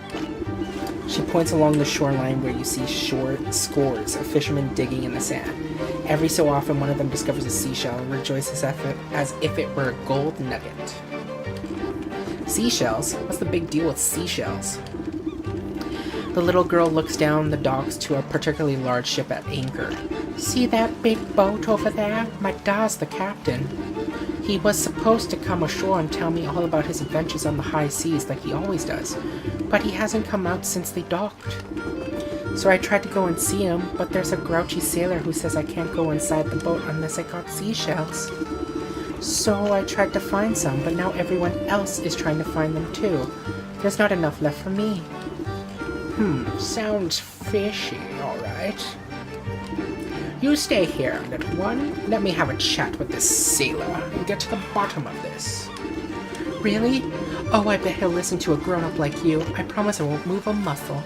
She points along the shoreline where you see scores of fishermen digging in the sand. Every so often, one of them discovers a seashell and rejoices as if it were a gold nugget. Seashells? What's the big deal with seashells? The little girl looks down the docks to a particularly large ship at anchor. See that big boat over there? My dad's the captain. He was supposed to come ashore and tell me all about his adventures on the high seas like he always does, but he hasn't come out since they docked. So I tried to go and see him, but there's a grouchy sailor who says I can't go inside the boat unless I got seashells. So I tried to find some, but now everyone else is trying to find them too. There's not enough left for me. Sounds fishy, alright. You stay here, little one. Let me have a chat with this sailor and get to the bottom of this. Really? Oh, I bet he'll listen to a grown-up like you. I promise I won't move a muscle.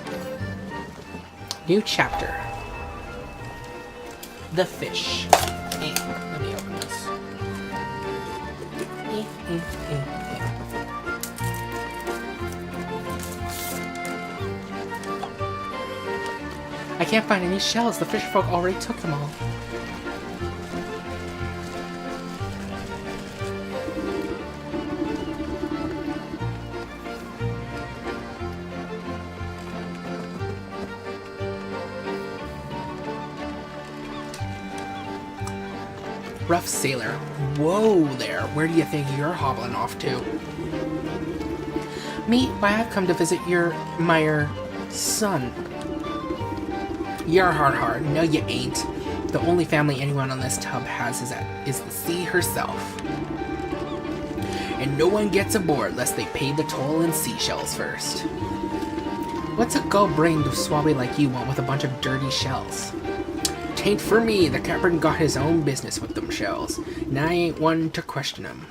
New chapter. The fish. Let me open this. I can't find any shells. The fisherfolk already took them all. Rough sailor. Whoa there. Where do you think you're hobbling off to? Me? Why, I've come to visit my son. You're hard. No, you ain't. The only family anyone on this tub has is the sea herself. And no one gets aboard unless they pay the toll in seashells first. What's a gull-brained swabby like you want with a bunch of dirty shells? Tain't for me, the captain got his own business with them shells, and I ain't one to question him.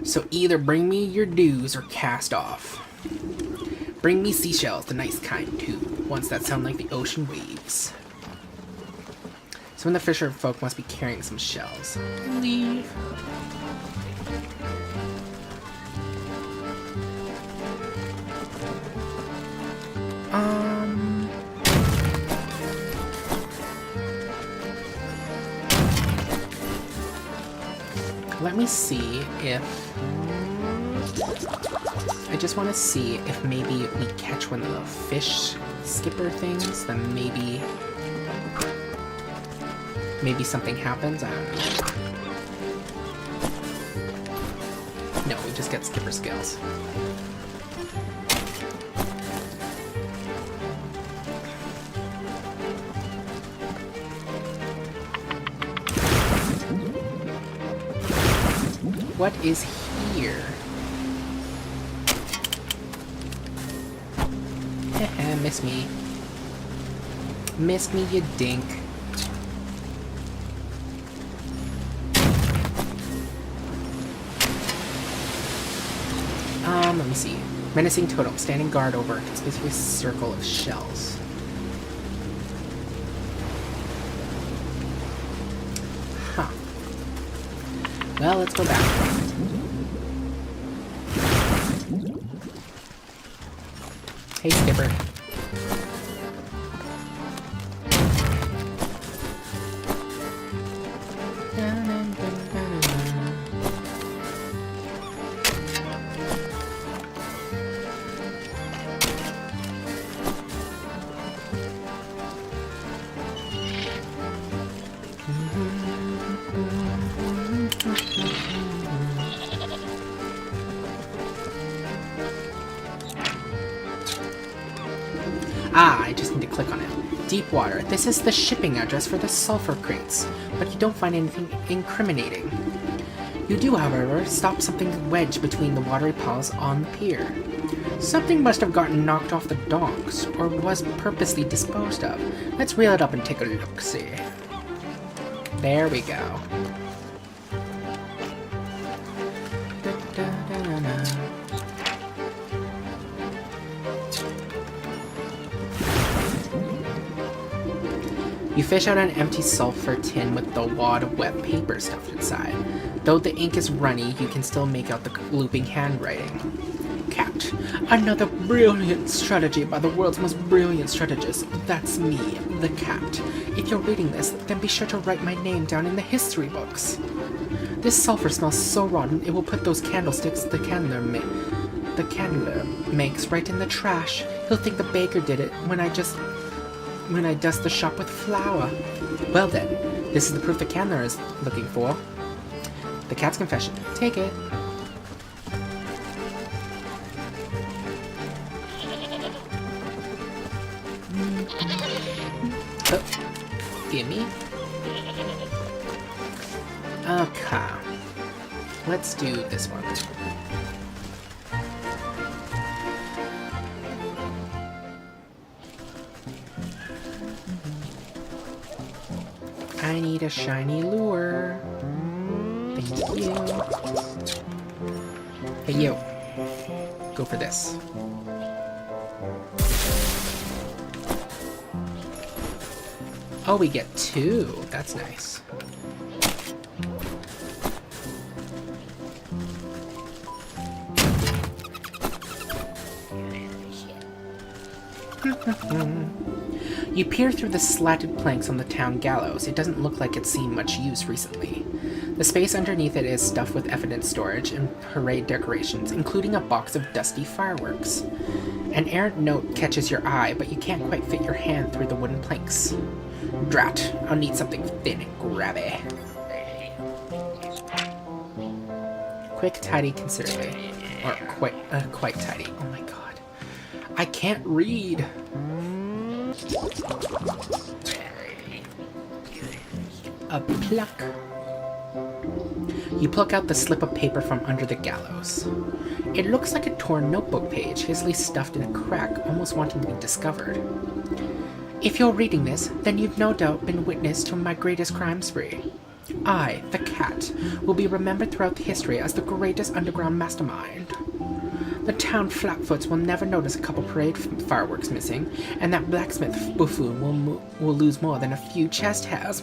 So either bring me your dues or cast off. Bring me seashells, the nice kind too, ones that sound like the ocean waves. Some of the fisher folk must be carrying some shells. Leave. Let me see if... I just want to see if maybe we catch one of the fish skipper things, then maybe something happens, I don't know. No, we just get skipper scales. What is here? Haha, miss me. Miss me, you dink. Let me see. Menacing totem, standing guard over a conspicuous circle of shells. Huh. Well, let's go back. Hey, skipper. Ah, I just need to click on it. Deepwater. This is the shipping address for the sulfur crates, but you don't find anything incriminating. You do, however, stop something wedged between the watery piles on the pier. Something must have gotten knocked off the donks, or was purposely disposed of. Let's reel it up and take a look-see. There we go. You fish out an empty sulfur tin with the wad of wet paper stuffed inside. Though the ink is runny, you can still make out the looping handwriting. Cat. Another brilliant strategy by the world's most brilliant strategist. That's me, the cat. If you're reading this, then be sure to write my name down in the history books. This sulfur smells so rotten, it will put those candlesticks the candler makes right in the trash. He'll think the baker did it when I dust the shop with flour. Well then, this is the proof the candler is looking for. The cat's confession. Take it. Oh, gimme. Okay. Let's do this one. I need a shiny lure. Thank you. Hey, you. Go for this. Oh, we get 2. That's nice. You peer through the slatted planks on the town gallows. It doesn't look like it's seen much use recently. The space underneath it is stuffed with evidence storage and parade decorations, including a box of dusty fireworks. An errant note catches your eye, but you can't quite fit your hand through the wooden planks. Drat, I'll need something thin and grabby. Quick, tidy, considerably. Or quite tidy. Oh my god. I can't read. A pluck. You pluck out the slip of paper from under the gallows. It looks like a torn notebook page, hastily stuffed in a crack, almost wanting to be discovered. If you're reading this, then you've no doubt been witness to my greatest crime spree. I, the cat, will be remembered throughout history as the greatest underground mastermind. The town flatfoots will never notice a couple parade fireworks missing, and that blacksmith buffoon will lose more than a few chest hairs.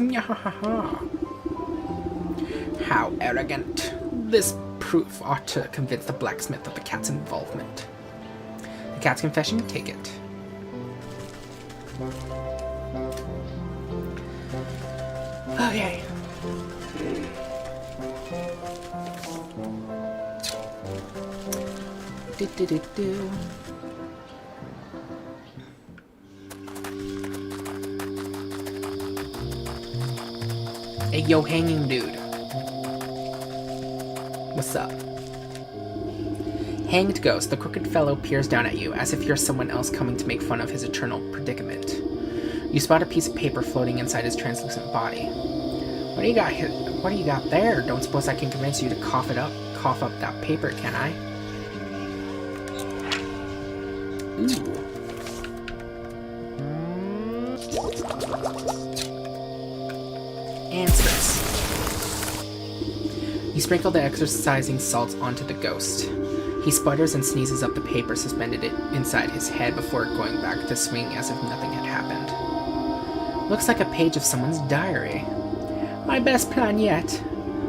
How arrogant. This proof ought to convince the blacksmith of the cat's involvement. The cat's confession, take it. Okay. Do. Hey, yo, hanging dude. What's up? Hanged ghost, the crooked fellow peers down at you as if you're someone else coming to make fun of his eternal predicament. You spot a piece of paper floating inside his translucent body. What do you got here? What do you got there? Don't suppose I can convince you to cough up that paper, can I? Ooh. Answers. You sprinkle the exorcising salts onto the ghost. He sputters and sneezes up the paper suspended inside his head before going back to swing as if nothing had happened. Looks like a page of someone's diary. My best plan yet.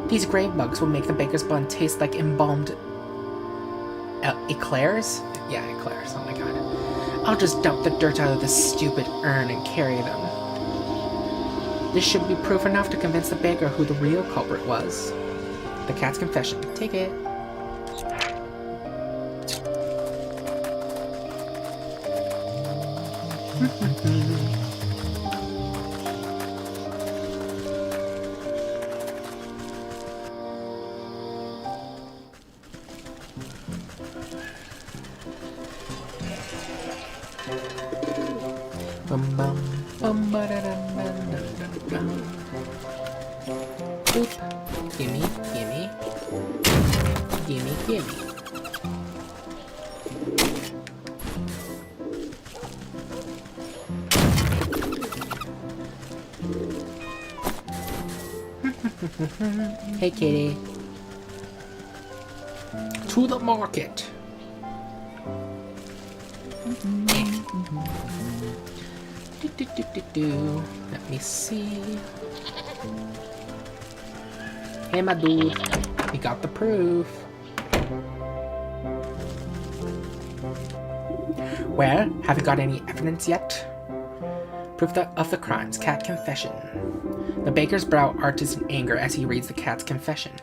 These grave bugs will make the baker's bun taste like embalmed eclairs? Yeah, eclairs. Oh my god. I'll just dump the dirt out of this stupid urn and carry them. This should be proof enough to convince the baker who the real culprit was. The cat's confession. Take it. Bum bum bum ba da dum dum dum dum. Boop. Gimme, gimme. Gimme, gimme. Hey, kitty. To the market. Let me see. Hey, my dude. We got the proof. Well, haven't got any evidence yet. Proof of the crimes. Cat confession. The baker's brow arches in anger as he reads the cat's confession.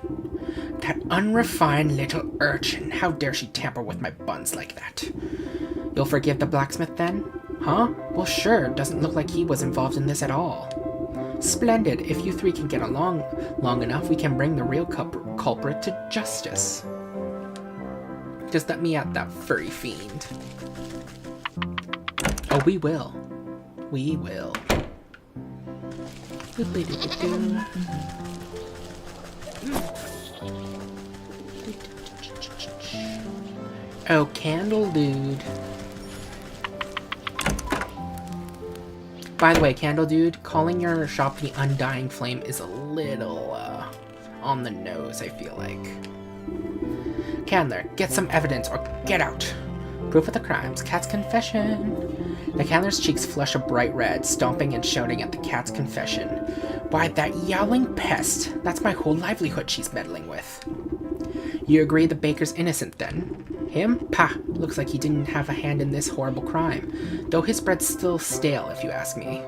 That unrefined little urchin. How dare she tamper with my buns like that? You'll forgive the blacksmith then? Huh? Well, sure. Doesn't look like he was involved in this at all. Splendid. If you three can get along long enough, we can bring the real culprit to justice. Just let me at that furry fiend. Oh, we will. We will. Oh, Candle Dude. By the way, Candle Dude, calling your shop the Undying Flame is a little, on the nose, I feel like. Candler, get some evidence or get out. Proof of the crimes. Cat's confession. The Candler's cheeks flush a bright red, stomping and shouting at the cat's confession. Why, that yowling pest. That's my whole livelihood she's meddling with. You agree the baker's innocent, then? Him? Pah! Looks like he didn't have a hand in this horrible crime. Though his bread's still stale, if you ask me.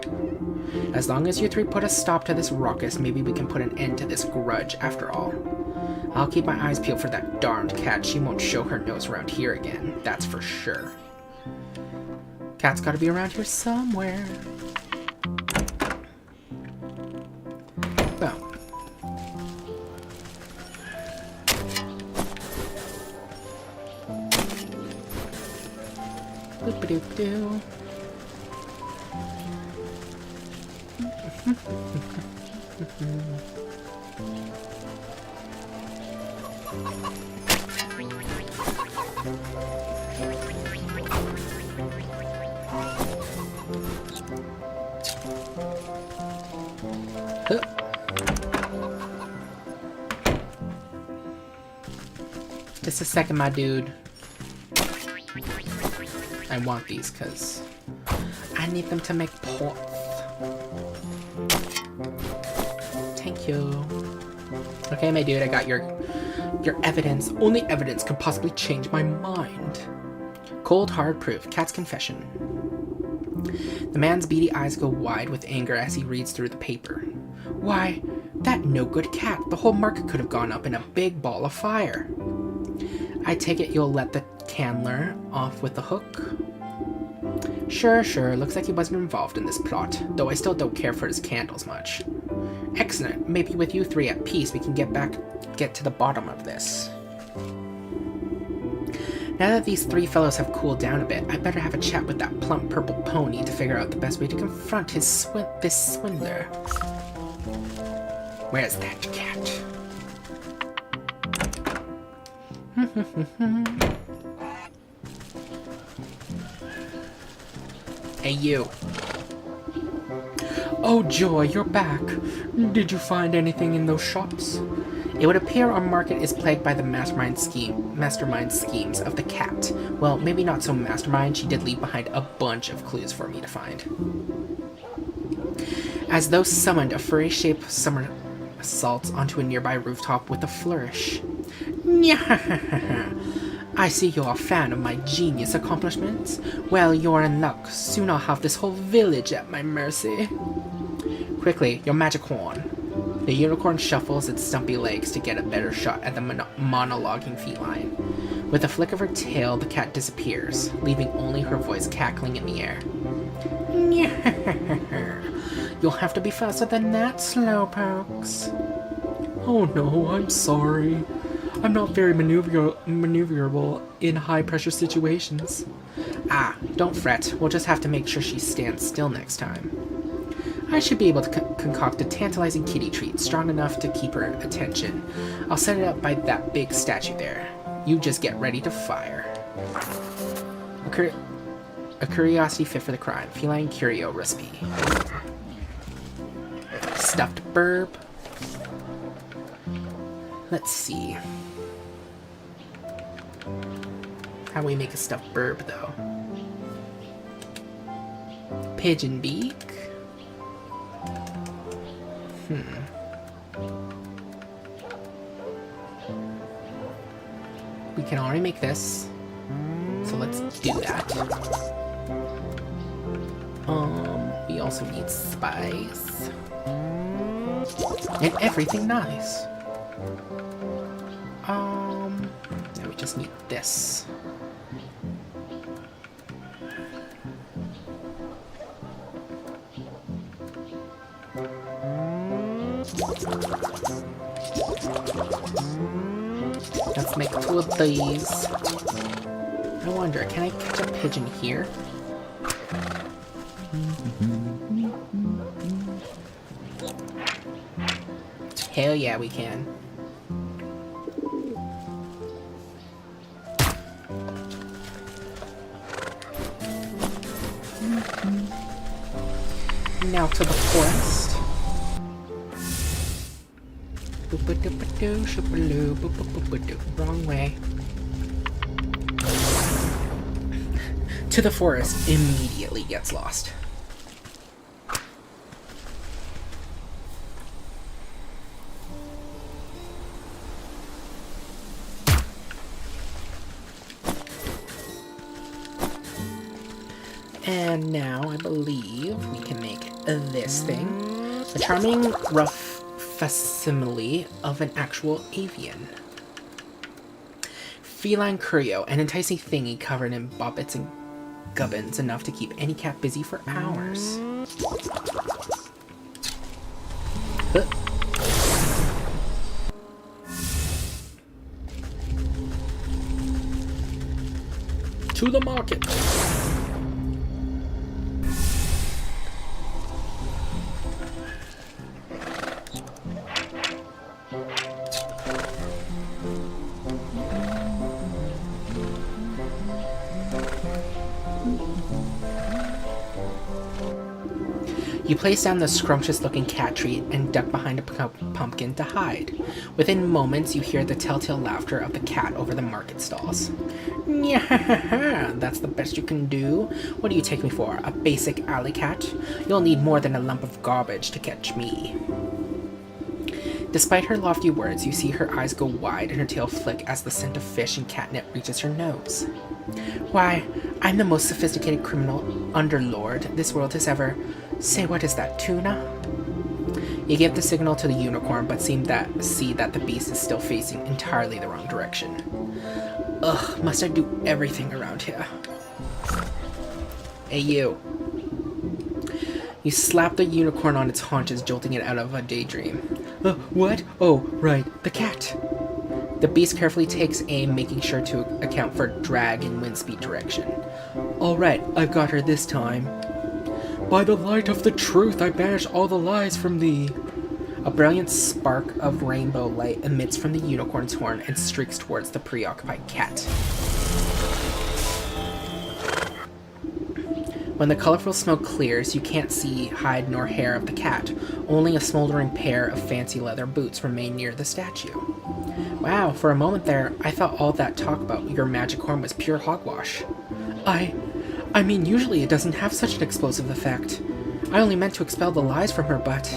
As long as you three put a stop to this ruckus, maybe we can put an end to this grudge, after all. I'll keep my eyes peeled for that darned cat. She won't show her nose around here again. That's for sure. Cat's gotta be around here somewhere. Well. Boop-a-doop-doo. Just a second, my dude. I want these because I need them to make pots. Thank you. Okay, my dude, I got your evidence. Only evidence could possibly change my mind. Cold, hard proof. Cat's confession. The man's beady eyes go wide with anger as he reads through the paper. Why, that no-good cat. The whole market could have gone up in a big ball of fire. I take it you'll let the Candler off with the hook? Sure. Looks like he wasn't involved in this plot, though I still don't care for his candles much. Excellent. Maybe with you three at peace, we can get to the bottom of this. Now that these three fellows have cooled down a bit, I better have a chat with that plump purple pony to figure out the best way to confront this swindler. Where's that cat? Hey, you. Oh, joy, you're back. Did you find anything in those shops? It would appear our market is plagued by the mastermind schemes of the cat. Well, maybe not so mastermind. She did leave behind a bunch of clues for me to find. As though summoned, a furry-shaped summer assaults onto a nearby rooftop with a flourish. I see you're a fan of my genius accomplishments. Well, you're in luck. Soon I'll have this whole village at my mercy. Quickly, your magic horn. The unicorn shuffles its stumpy legs to get a better shot at the monologuing feline. With a flick of her tail, the cat disappears, leaving only her voice cackling in the air. You'll have to be faster than that, Slowpokes. Oh no, I'm sorry. I'm not very maneuverable in high-pressure situations. Ah, don't fret. We'll just have to make sure she stands still next time. I should be able to concoct a tantalizing kitty treat strong enough to keep her attention. I'll set it up by that big statue there. You just get ready to fire. A curiosity fit for the crime. Feline curio recipe. Stuffed burb. Let's see. How do we make a stuffed burb, though? Pigeon beak. We can already make this. So let's do that. We also need spice. And everything nice. Now we just need this. Let's make 2 of these. I wonder, can I catch a pigeon here? Hell yeah, we can. Now to the forest. Wrong way. To the forest immediately gets lost. And now I believe we can make this thing. A charming, rough facsimile of an actual avian. Feline curio, an enticing thingy covered in bobbits and gubbins, enough to keep any cat busy for hours. Huh. To the market. You place down the scrumptious-looking cat treat and duck behind a pumpkin to hide. Within moments, you hear the telltale laughter of the cat over the market stalls. Nyahaha, that's the best you can do? What do you take me for, a basic alley cat? You'll need more than a lump of garbage to catch me. Despite her lofty words, you see her eyes go wide and her tail flick as the scent of fish and catnip reaches her nose. Why, I'm the most sophisticated criminal underlord this world has ever... Say, what is that, tuna? You give the signal to the unicorn, but see that the beast is still facing entirely the wrong direction. Ugh, must I do everything around here? Hey, you. You slap the unicorn on its haunches, jolting it out of a daydream. What? Oh, right, the cat. The beast carefully takes aim, making sure to account for drag and wind speed direction. All right, I've got her this time. By the light of the truth, I banish all the lies from thee. A brilliant spark of rainbow light emits from the unicorn's horn and streaks towards the preoccupied cat. When the colorful smoke clears, you can't see hide nor hair of the cat. Only a smoldering pair of fancy leather boots remain near the statue. Wow, for a moment there, I thought all that talk about your magic horn was pure hogwash. I mean, usually it doesn't have such an explosive effect. I only meant to expel the lies from her, but...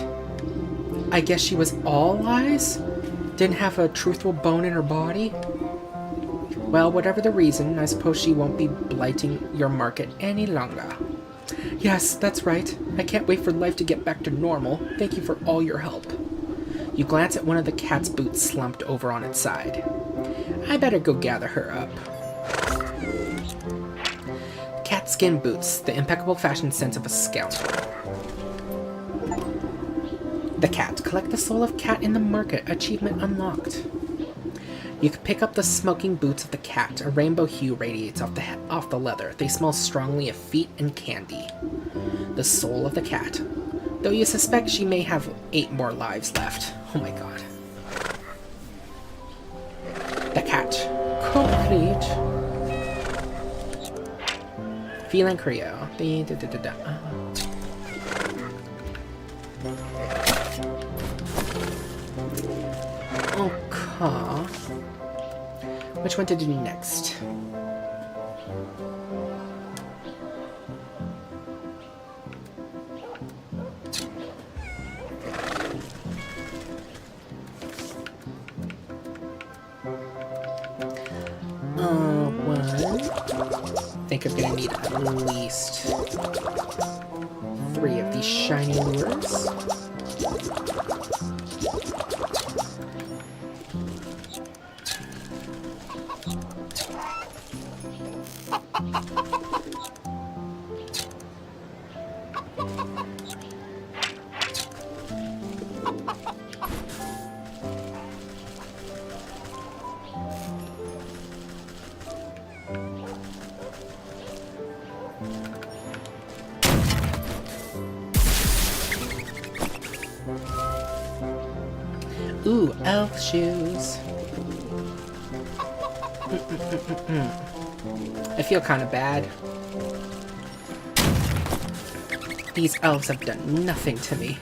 I guess she was all lies? Didn't have a truthful bone in her body? Well, whatever the reason, I suppose she won't be blighting your market any longer. Yes, that's right. I can't wait for life to get back to normal. Thank you for all your help. You glance at one of the cat's boots slumped over on its side. I better go gather her up. Cat skin boots, the impeccable fashion sense of a scoundrel. The cat. Collect the soul of cat in the market. Achievement unlocked. You can pick up the smoking boots of the cat. A rainbow hue radiates off the leather. They smell strongly of feet and candy. The soul of the cat. Though you suspect she may have 8 more lives left. Oh my god. The cat. Complete. Feline Creo. Oh, Aw. Which one to do next? One. I think I'm gonna need at least 3 of these shiny lures. Ooh, elf shoes. I feel kind of bad. These elves have done nothing to me.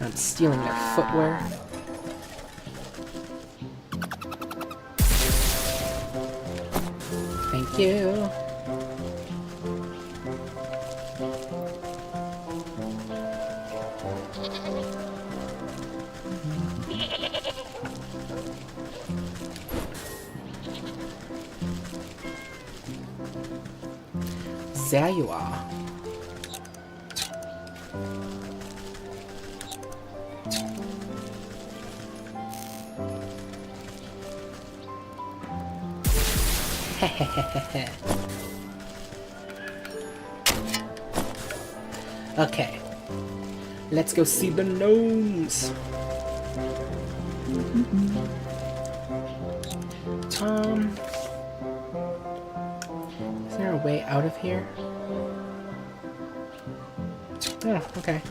I'm stealing their footwear. Thank you. There you are. Okay. Let's go see the gnomes. Is there a way out of here? Oh, okay.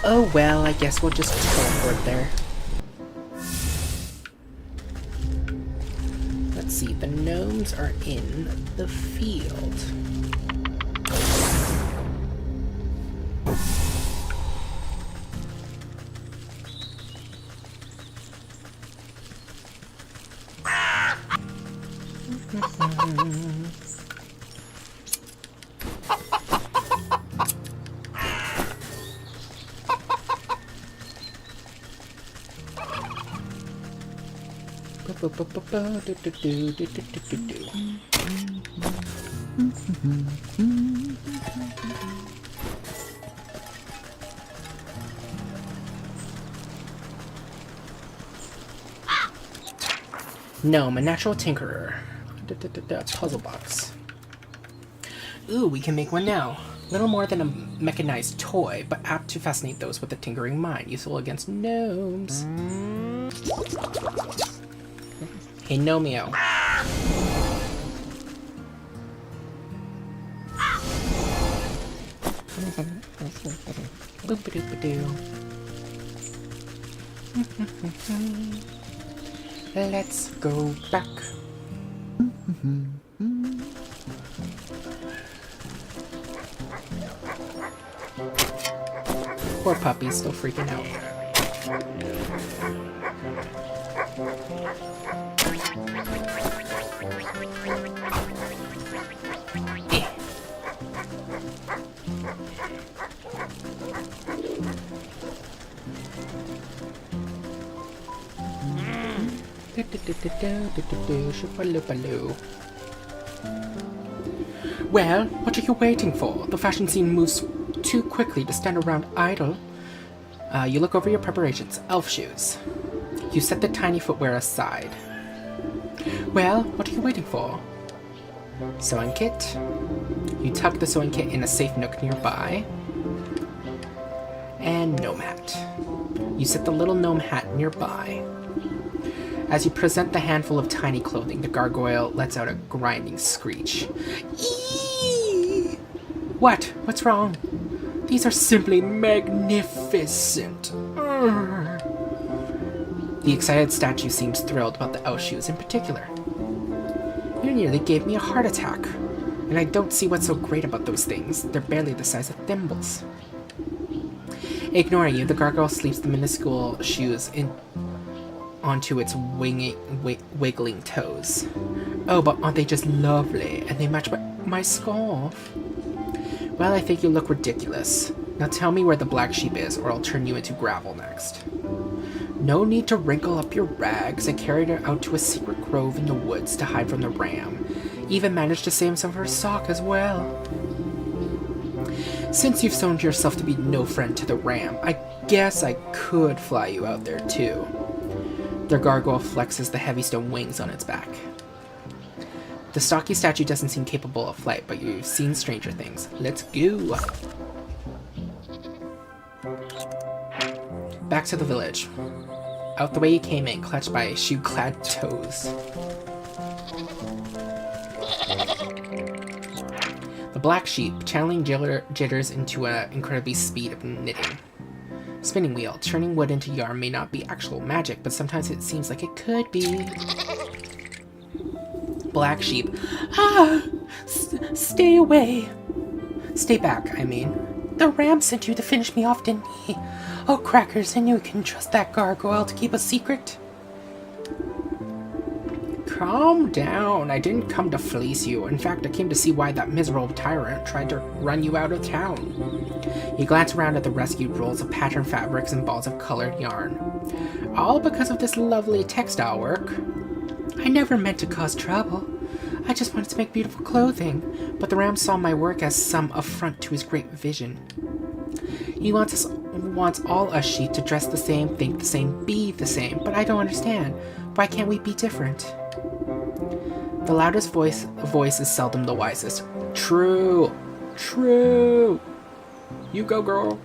Oh well, I guess we'll just teleport there. Let's see, the gnomes are in the field. Gnome, a natural tinkerer. Puzzle box. Ooh, we can make one now. Little more than a mechanized toy, but apt to fascinate those with a tinkering mind. Useful against gnomes. Hey, Gnomeo. Boop-a-doop-a-doo. Let's go back. Poor puppy's still freaking out. Well, what are you waiting for? The fashion scene moves too quickly to stand around idle. You look over your preparations. Elf shoes. You set the tiny footwear aside. Well, what are you waiting for? Sewing kit. You tuck the sewing kit in a safe nook nearby. And gnome hat. You set the little gnome hat nearby. As you present the handful of tiny clothing, the gargoyle lets out a grinding screech. Eee! What? What's wrong? These are simply magnificent. Urgh. The excited statue seems thrilled about the elf shoes in particular. You nearly gave me a heart attack. And I don't see what's so great about those things. They're barely the size of thimbles. Ignoring you, the gargoyle sleeps the minuscule shoes onto its wiggling toes. Oh, but aren't they just lovely? And they match my scarf. Well, I think you look ridiculous. Now tell me where the black sheep is, or I'll turn you into gravel next. No need to wrinkle up your rags. I carried her out to a secret grove in the woods to hide from the ram. Even managed to save some of her sock as well. Since you've shown yourself to be no friend to the ram, I guess I could fly you out there too. The gargoyle flexes the heavy stone wings on its back. The stocky statue doesn't seem capable of flight, but you've seen stranger things. Let's go! Back to the village. Out the way you came in, clutched by shoe-clad toes. The black sheep, channeling jitters into an incredibly speed of knitting. Spinning wheel, turning wood into yarn may not be actual magic, but sometimes it seems like it could be. Black sheep. Ah! Stay away. Stay back, I mean. The ram sent you to finish me off, didn't he? Oh, crackers, and you can trust that gargoyle to keep a secret? Calm down. I didn't come to fleece you. In fact, I came to see why that miserable tyrant tried to run you out of town. You glance around at the rescued rolls of patterned fabrics and balls of colored yarn. All because of this lovely textile work. I never meant to cause trouble. I just wanted to make beautiful clothing, but the ram saw my work as some affront to his great vision. He wants all us sheep to dress the same, think the same, be the same, but I don't understand. Why can't we be different? The loudest voice is seldom the wisest. True. True. You go, girl.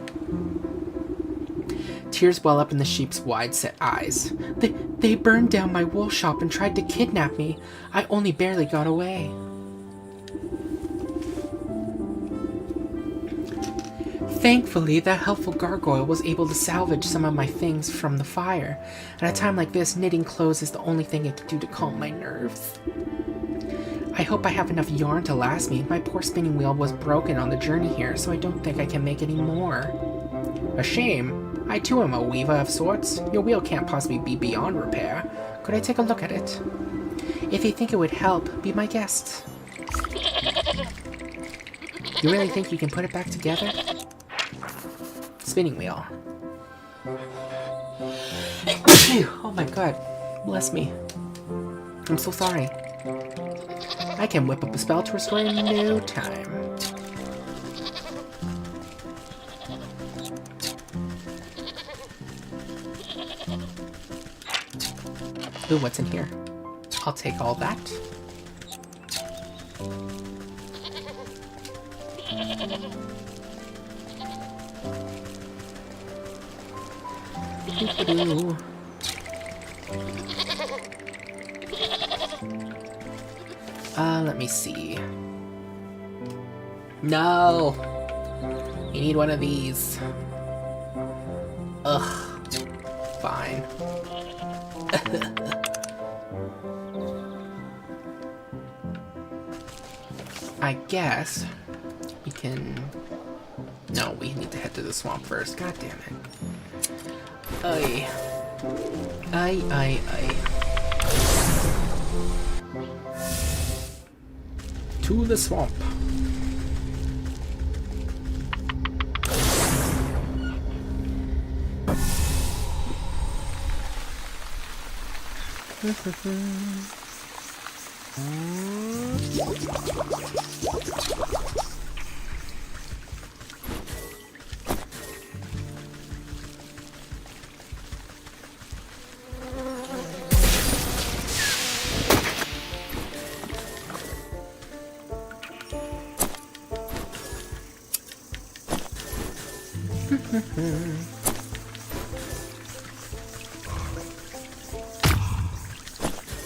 Tears well up in the sheep's wide-set eyes. They burned down my wool shop and tried to kidnap me. I only barely got away. Thankfully, that helpful gargoyle was able to salvage some of my things from the fire. At a time like this, knitting clothes is the only thing I can do to calm my nerves. I hope I have enough yarn to last me. My poor spinning wheel was broken on the journey here, so I don't think I can make any more. A shame. I too am a weaver of sorts. Your wheel can't possibly be beyond repair. Could I take a look at it? If you think it would help, be my guest. You really think you can put it back together? Spinning wheel. Oh my god. Bless me. I'm so sorry. I can whip up a spell to restore in no time. Ooh, what's in here? I'll take all that. Let me see. No! You need one of these. Ugh. Fine. I guess we can... No, we need to head to the swamp first. God damn it. Ay. Ay, ay, ay. To the swamp.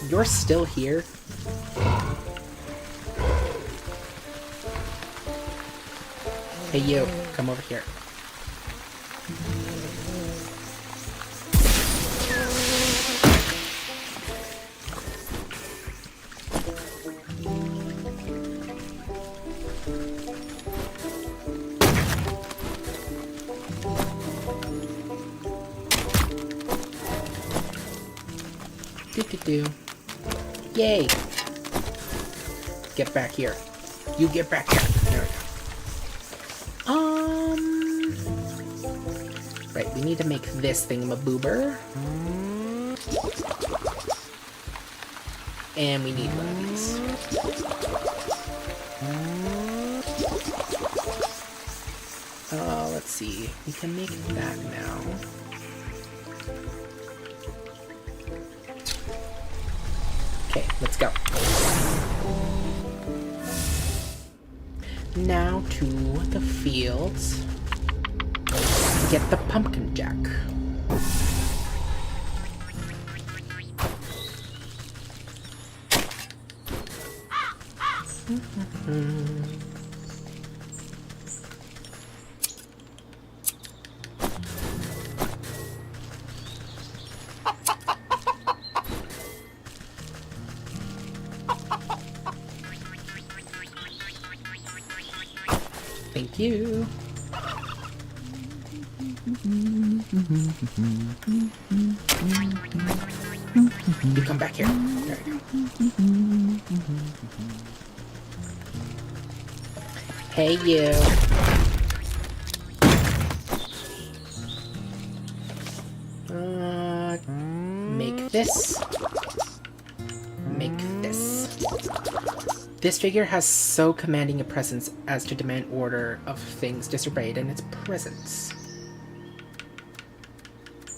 You're still here? Hey you, come over here. Do. Yay! Get back here. You get back here. There we go. Right, we need to make this thingamaboober. And we need one of these. Let's see. We can make that now. Okay, let's go. Now to the fields to get the pumpkin jack. Thank you. You come back here. There we go. Hey, you. Make this. Make this. This figure has so commanding a presence as to demand order of things disobeyed in its presence.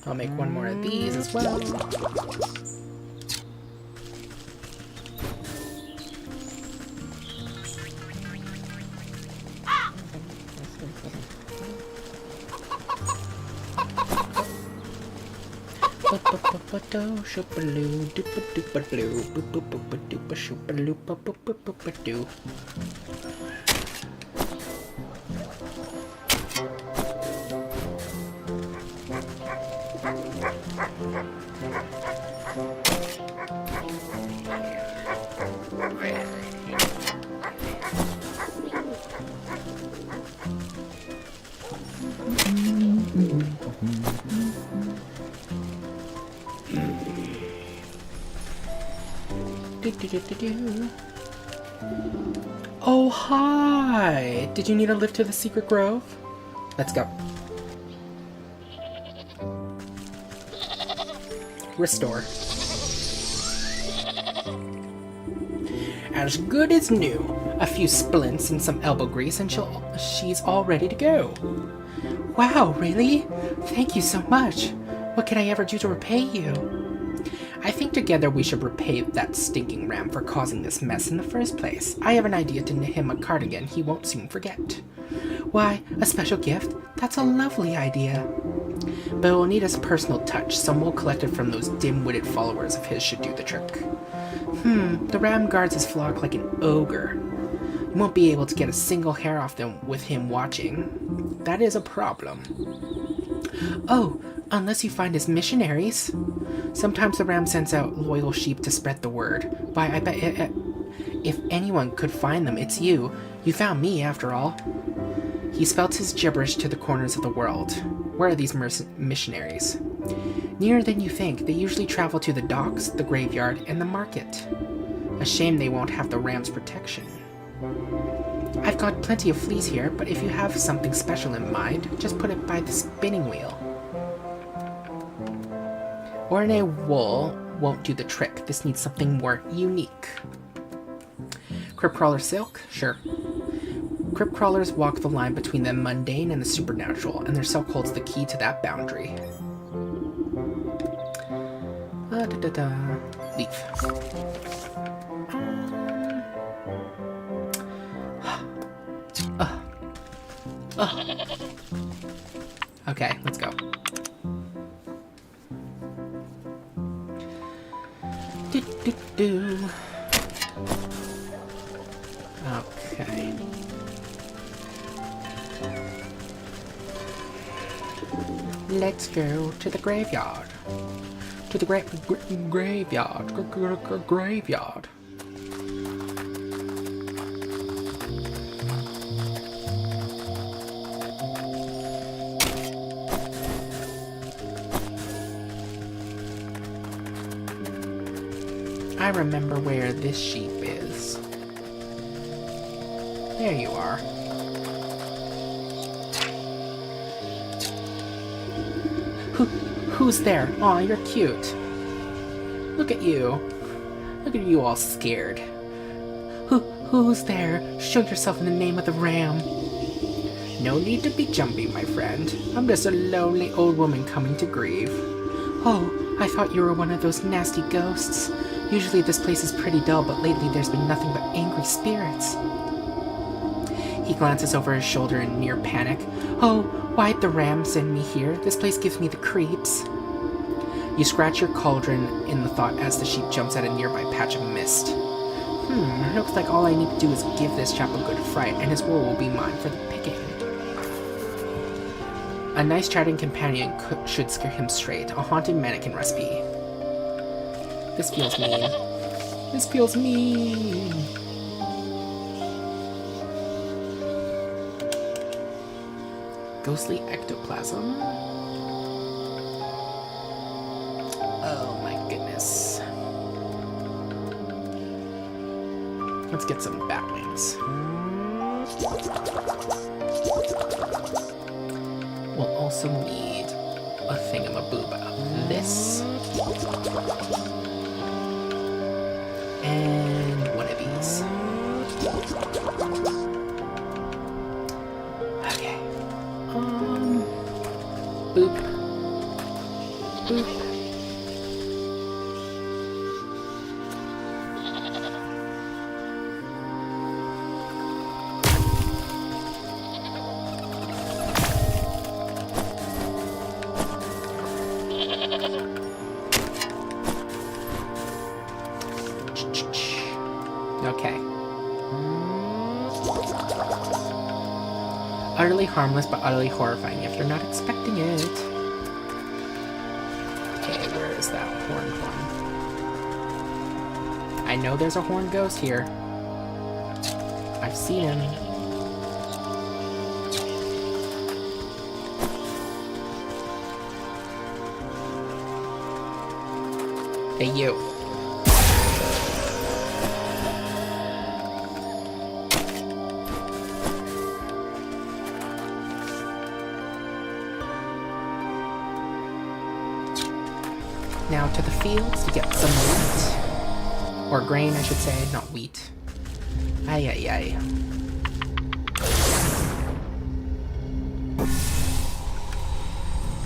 I'll make one more of these as well. Oh, hi! Did you need a lift to the secret grove? Let's go. Restore. As good as new. A few splints and some elbow grease and she's all ready to go. Wow, really? Thank you so much. What can I ever do to repay you? I think together we should repay that stinking ram for causing this mess in the first place. I have an idea to knit him a cardigan he won't soon forget. Why, a special gift? That's a lovely idea. But it will need a personal touch. Some will collect it from those dim-witted followers of his should do the trick. The ram guards his flock like an ogre. You won't be able to get a single hair off them with him watching. That is a problem. Oh, unless you find his missionaries. Sometimes the ram sends out loyal sheep to spread the word. Why, I bet if anyone could find them, it's you. You found me, after all. He spelt his gibberish to the corners of the world. Where are these missionaries? Nearer than you think. They usually travel to the docks, the graveyard, and the market. A shame they won't have the ram's protection. I've got plenty of fleas here, but if you have something special in mind, just put it by the spinning wheel. Ordinary wool won't do the trick. This needs something more unique. Crypt crawler silk? Sure. Crypt crawlers walk the line between the mundane and the supernatural, and their silk holds the key to that boundary. Leaf. Okay, let's go. Okay. Let's go to the graveyard. To the graveyard. Graveyard. I remember where this sheep is. There you are. Who's there? Aw, you're cute. Look at you. Look at you all scared. Who's there? Show yourself in the name of the ram. No need to be jumpy, my friend. I'm just a lonely old woman coming to grieve. Oh, I thought you were one of those nasty ghosts. Usually this place is pretty dull, but lately there's been nothing but angry spirits. He glances over his shoulder in near panic. Oh, why'd the ram send me here? This place gives me the creeps. You scratch your cauldron in the thought as the sheep jumps at a nearby patch of mist. Looks like all I need to do is give this chap a good fright, and his wool will be mine for the picking. A nice chatting companion should scare him straight. A haunted mannequin recipe. This feels mean. This feels mean. Ghostly ectoplasm. Oh my goodness. Let's get some bat wings. We'll also need a thingamaboob of this. And one of these. Okay. Boop. Boop. Okay. Utterly harmless, but utterly horrifying if you're not expecting it. Okay, where is that horn one? I know there's a horn ghost here. I've seen him. Hey, you. Now to the fields to get some wheat. Or grain, I should say, not wheat. Ay, ay, ay.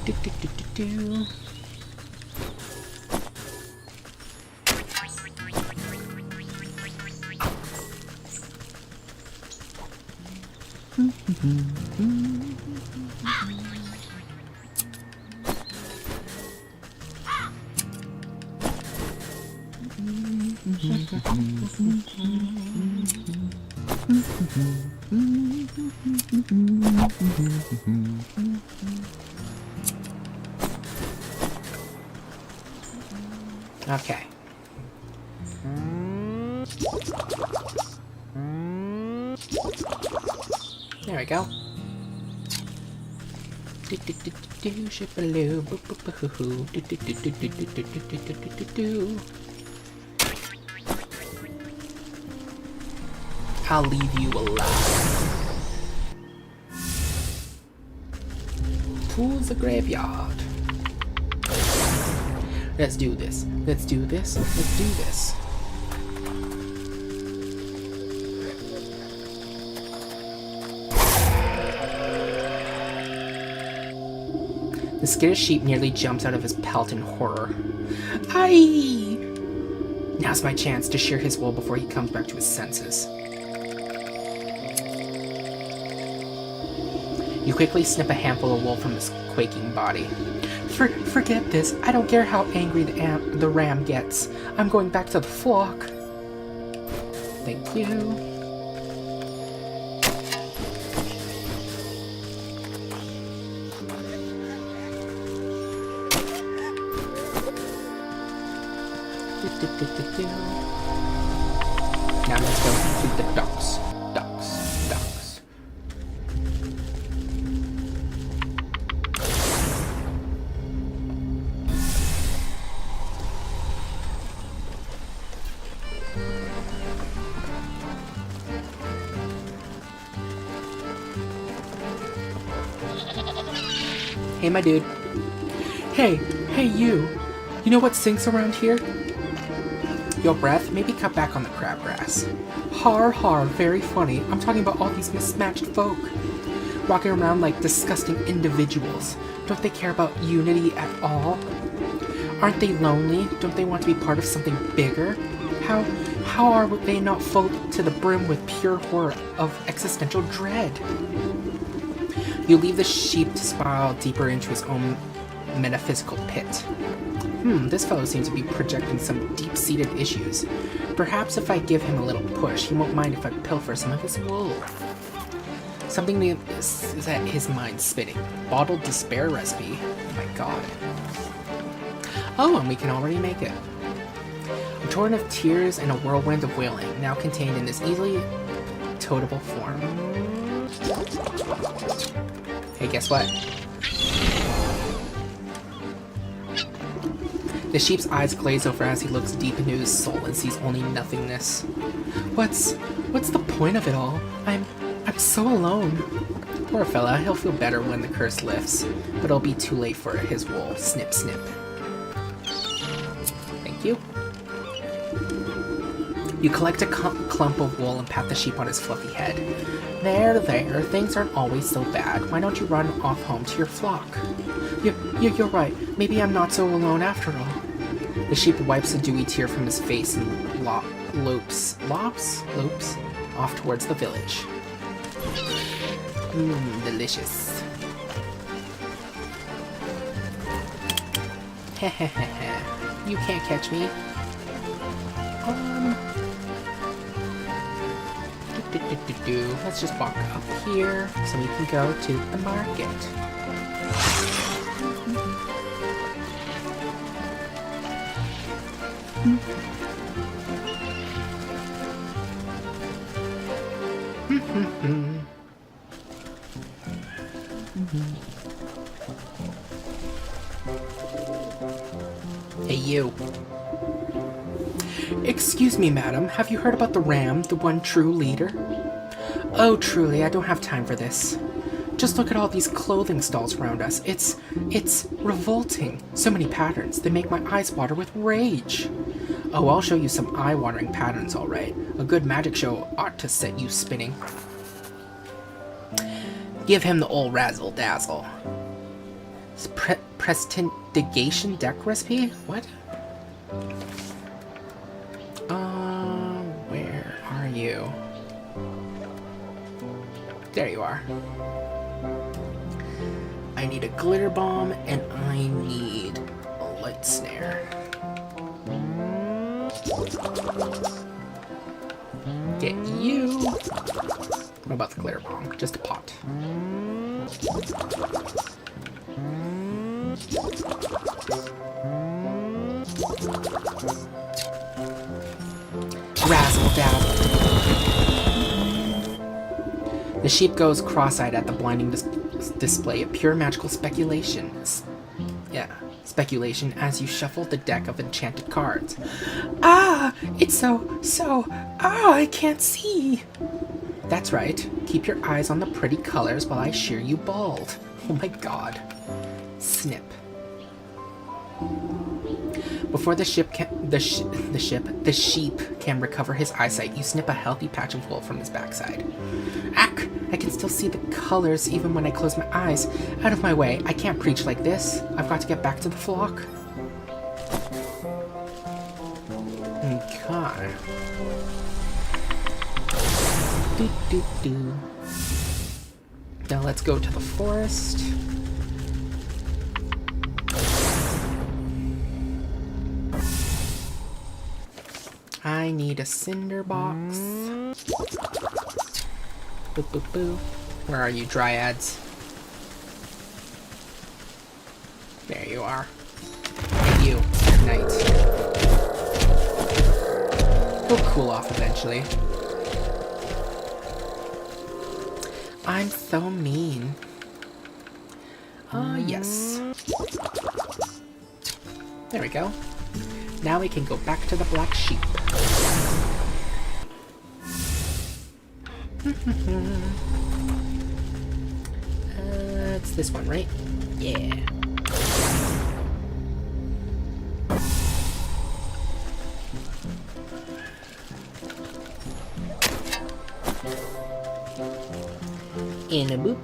Do, do, do, do, do. Okay. There we go. I'll leave you alive. Towards the graveyard. Let's do this. Let's do this. Let's do this. The skittish sheep nearly jumps out of his pelt in horror. Aye! Now's my chance to shear his wool before he comes back to his senses. You quickly snip a handful of wool from his quaking body. Forget this. I don't care how angry the ram gets. I'm going back to the flock. Thank you. Now let's go to the ducks. Ducks. Hey, my dude. Hey you. You know what sinks around here? Your breath? Maybe cut back on the crabgrass. Har har, very funny. I'm talking about all these mismatched folk. Walking around like disgusting individuals. Don't they care about unity at all? Aren't they lonely? Don't they want to be part of something bigger? How are they not full to the brim with pure horror of existential dread? You leave the sheep to spiral deeper into his own metaphysical pit. This fellow seems to be projecting some deep-seated issues. Perhaps if I give him a little push, he won't mind if I pilfer some of his wool. Something is at his mind spinning. Bottled despair recipe. Oh my god. Oh, and we can already make it. A torrent of tears and a whirlwind of wailing, now contained in this easily totable form. Hey, guess what? The sheep's eyes glaze over as he looks deep into his soul and sees only nothingness. What's the point of it all? I'm so alone. Poor fella, he'll feel better when the curse lifts, but it'll be too late for his wool. Snip, snip. Thank you. You collect a clump of wool and pat the sheep on his fluffy head. There, things aren't always so bad. Why don't you run off home to your flock? You're right. Maybe I'm not so alone after all. The sheep wipes a dewy tear from his face and lopes off towards the village. Delicious. Hehehe. You can't catch me. Let's just walk up here so we can go to the market. Hey, you. Excuse me, madam. Have you heard about the ram, the one true leader? Oh, truly, I don't have time for this. Just look at all these clothing stalls around us. It's revolting. So many patterns. They make my eyes water with rage. Oh, I'll show you some eye-watering patterns, all right. A good magic show ought to set you spinning. Give him the old razzle-dazzle. Prestidigation deck recipe? What? Where are you? There you are. I need a glitter bomb, and I need a light snare. Get you. What about the glitter bomb? Just a pot. Razzle dazzle. The sheep goes cross-eyed at the blinding display of pure magical speculation. Speculation as you shuffle the deck of enchanted cards. Ah! It's so... Ah, I can't see! That's right. Keep your eyes on the pretty colors while I shear you bald. Oh my god. Snip. Before the sheep can recover his eyesight, you snip a healthy patch of wool from his backside. Ack! I can still see the colors even when I close my eyes. Out of my way, I can't preach like this. I've got to get back to the flock. Okay. Now let's go to the forest. I need a cinder box. Boop, boop, boop. Where are you, dryads? There you are. And you, knight. We'll cool off eventually. I'm so mean. Yes. There we go. Now we can go back to the black sheep. Let's this one, right? Yeah. In a boop.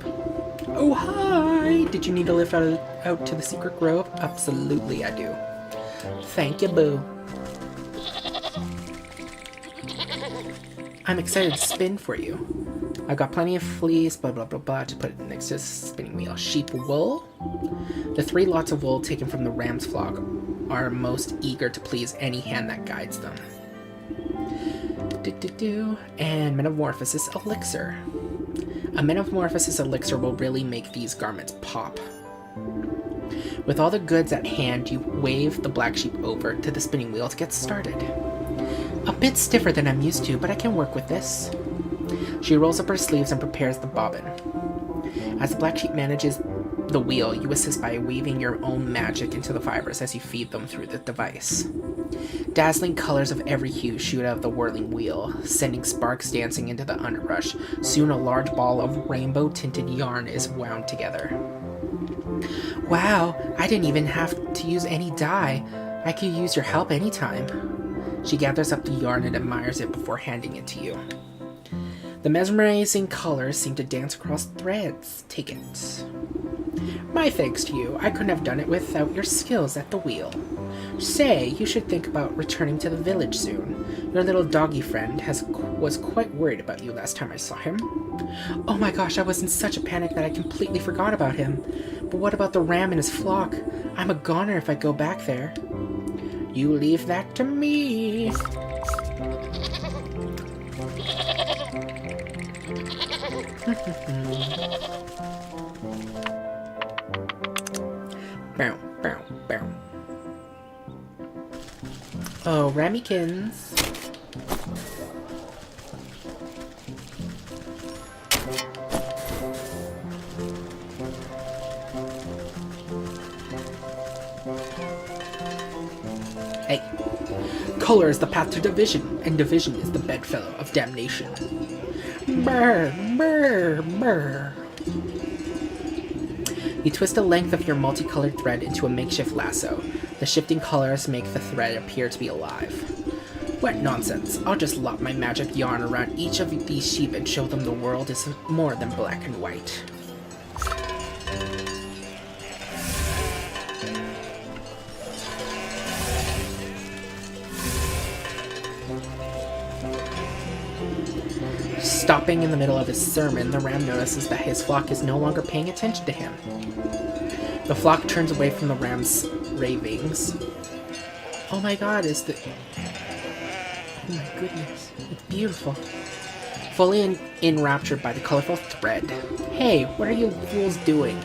Oh, hi! Did you need a lift out to the secret grove? Absolutely, I do. Thank you, boo. I'm excited to spin for you. I've got plenty of fleece, blah blah blah blah, to put it next to the spinning wheel. Sheep wool? The 3 lots of wool taken from the ram's flock are most eager to please any hand that guides them. And metamorphosis elixir. A metamorphosis elixir will really make these garments pop. With all the goods at hand, you wave the black sheep over to the spinning wheel to get started. A bit stiffer than I'm used to, but I can work with this. She rolls up her sleeves and prepares the bobbin. As the black sheep manages the wheel, you assist by weaving your own magic into the fibers as you feed them through the device. Dazzling colors of every hue shoot out of the whirling wheel, sending sparks dancing into the underbrush. Soon a large ball of rainbow-tinted yarn is wound together. Wow, I didn't even have to use any dye. I could use your help anytime. She gathers up the yarn and admires it before handing it to you. The mesmerizing colors seem to dance across threads. Take it. My thanks to you. I couldn't have done it without your skills at the wheel. Say, you should think about returning to the village soon. Your little doggy friend was quite worried about you last time I saw him. Oh my gosh, I was in such a panic that I completely forgot about him. But what about the ram and his flock? I'm a goner if I go back there. You leave that to me. Bow, bow, bow. Oh, ramekins. Hey. Color is the path to division, and division is the bedfellow of damnation. Brr, brr, brr. You twist a length of your multicolored thread into a makeshift lasso. The shifting colors make the thread appear to be alive. What nonsense. I'll just lop my magic yarn around each of these sheep and show them the world is more than black and white. Stopping in the middle of his sermon, the ram notices that his flock is no longer paying attention to him. The flock turns away from the ram's ravings. Oh my god, oh my goodness, it's beautiful. Fully enraptured by the colorful thread. Hey, what are you fools doing?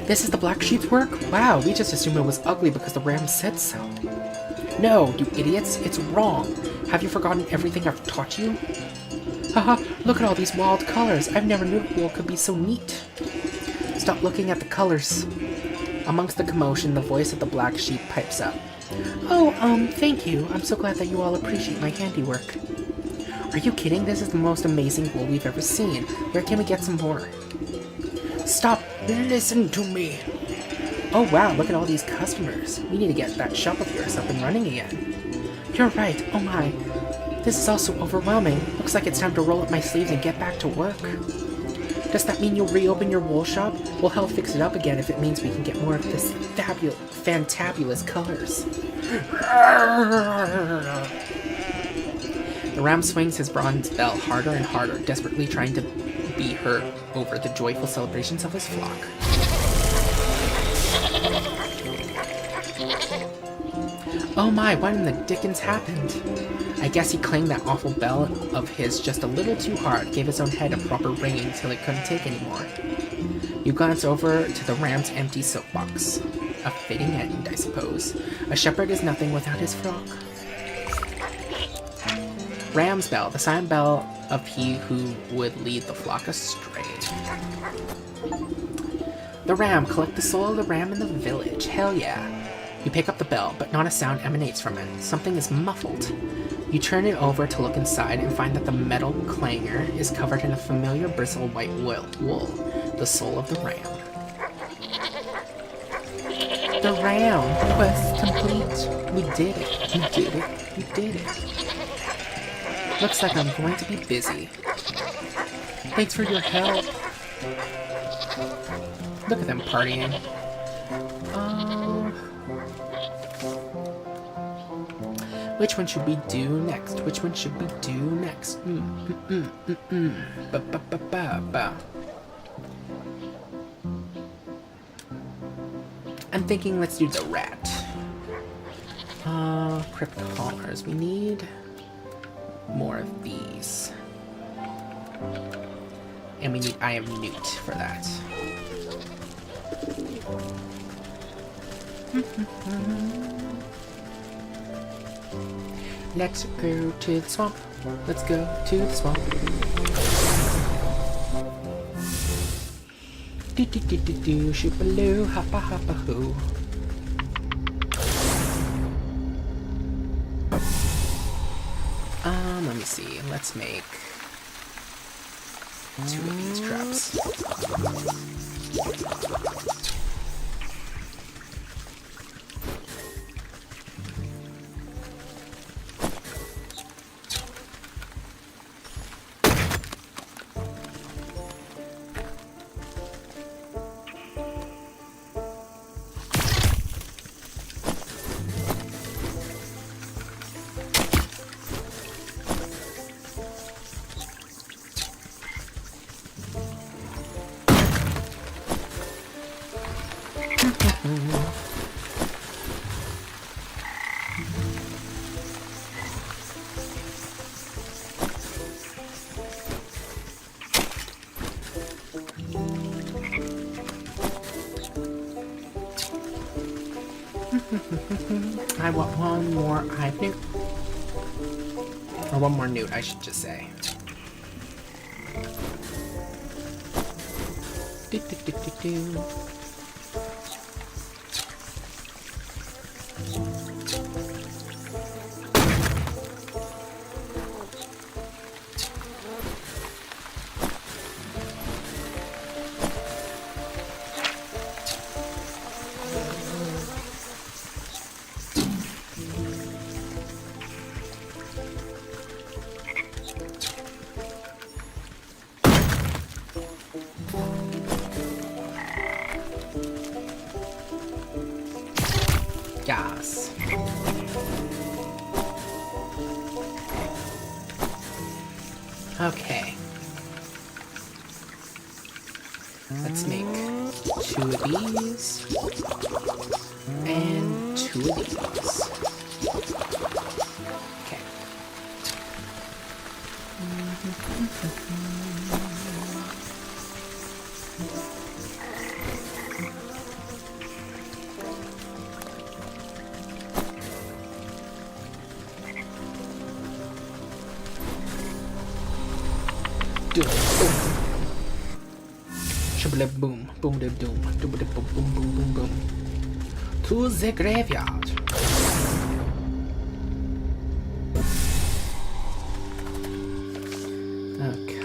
This is the black sheep's work? Wow, we just assumed it was ugly because the ram said so. No, you idiots, it's wrong. Have you forgotten everything I've taught you? Haha, look at all these wild colors. I've never knew wool could be so neat. Stop looking at the colors. Amongst the commotion, the voice of the black sheep pipes up. Oh, thank you. I'm so glad that you all appreciate my handiwork. Are you kidding? This is the most amazing wool we've ever seen. Where can we get some more? Stop! Listen to me! Oh wow, look at all these customers. We need to get that shop of yours up and running again. You're right. Oh my. This is all so overwhelming. Looks like it's time to roll up my sleeves and get back to work. Does that mean you'll reopen your wool shop? We'll help fix it up again if it means we can get more of this fantabulous colors. The ram swings his bronze bell harder and harder, desperately trying to be heard over the joyful celebrations of his flock. Oh my, what in the dickens happened? I guess he clanged that awful bell of his just a little too hard, gave his own head a proper ringing till it couldn't take anymore. You glance over to the ram's empty soapbox. A fitting end, I suppose. A shepherd is nothing without his flock. Ram's bell, the silent bell of he who would lead the flock astray. The ram, collect the soul of the ram in the village. Hell yeah. You pick up the bell, but not a sound emanates from it. Something is muffled. You turn it over to look inside and find that the metal clanger is covered in a familiar bristle white wool. The soul of the round. The round quest complete. We did it. We did it. We did it. Looks like I'm going to be busy. Thanks for your help. Look at them partying. Which one should we do next? Which one should we do next? Ba ba ba ba ba. I'm thinking let's do the rat. Crypt collars. We need more of these. And we need Eye of Newt for that. Let's go to the swamp. Let's go to the swamp. Do do do do do, shoop-a-loo, hoppa-hoppa-hoo. Let me see. Let's make 2 of these traps. I want one more Eye of Newt. Or one more Newt, I should just say. Do, do, do, do, do. Yes. Okay. Let's make 2 of these and 2 of these. Okay. Boom, boom. Shabba boom, boom, da doom, boom, boom, boom, boom, boom, boom. To the graveyard. Okay.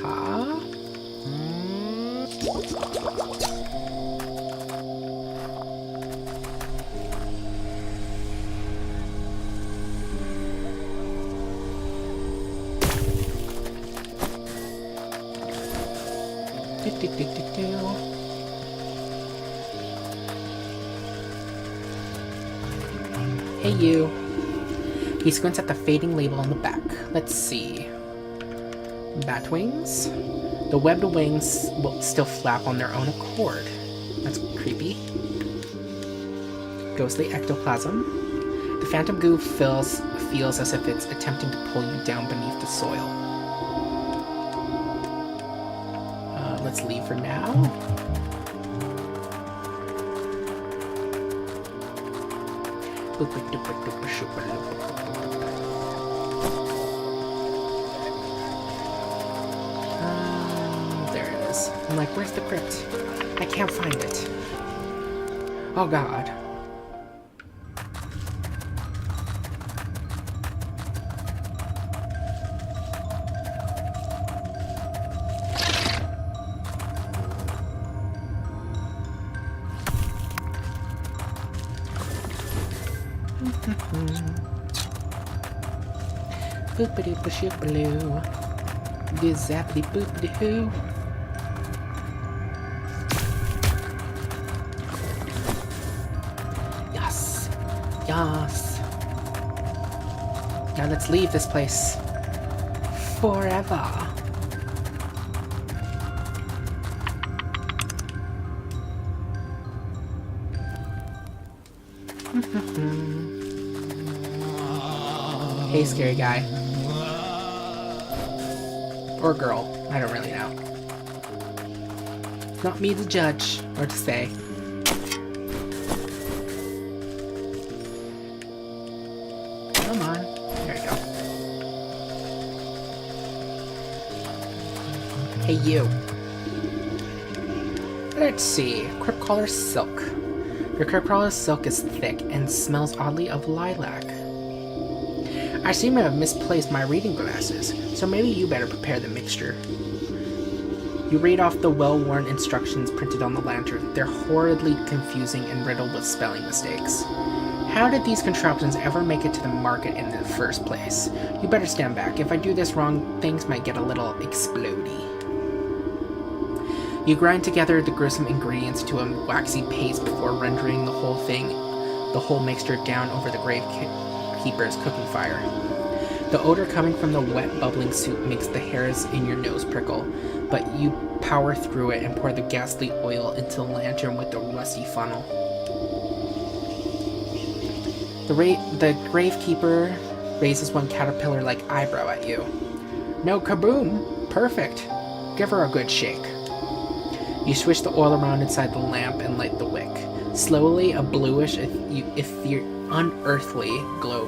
Hey you. He squints at the fading label on the back. Let's see. Bat wings? The webbed wings will still flap on their own accord. That's creepy. Ghostly ectoplasm. The phantom goo feels as if it's attempting to pull you down beneath the soil. Let's leave for now. There it is. I'm like, where's the crypt? I can't find it. Oh god. Boopity boopity zappity boopity hoo. Yes. Yes. Now let's leave this place. Forever. Hey, scary guy. Or girl. I don't really know. It's not me to judge or to say. Come on. There you go. Hey, you. Let's see. Crypt Crawler Silk. Your Crypt Crawler Silk is thick and smells oddly of lilac. I seem to have misplaced my reading glasses, so maybe you better prepare the mixture. You read off the well-worn instructions printed on the lantern. They're horridly confusing and riddled with spelling mistakes. How did these contraptions ever make it to the market in the first place? You better stand back. If I do this wrong, things might get a little explodey. You grind together the gruesome ingredients to a waxy paste before rendering the whole mixture down over the gravekeeper's cooking fire. The odor coming from the wet, bubbling soup makes the hairs in your nose prickle, but you power through it and pour the ghastly oil into the lantern with the rusty funnel. The gravekeeper raises one caterpillar-like eyebrow at you. No kaboom! Perfect! Give her a good shake. You swish the oil around inside the lamp and light the wick. Slowly, a bluish, unearthly glow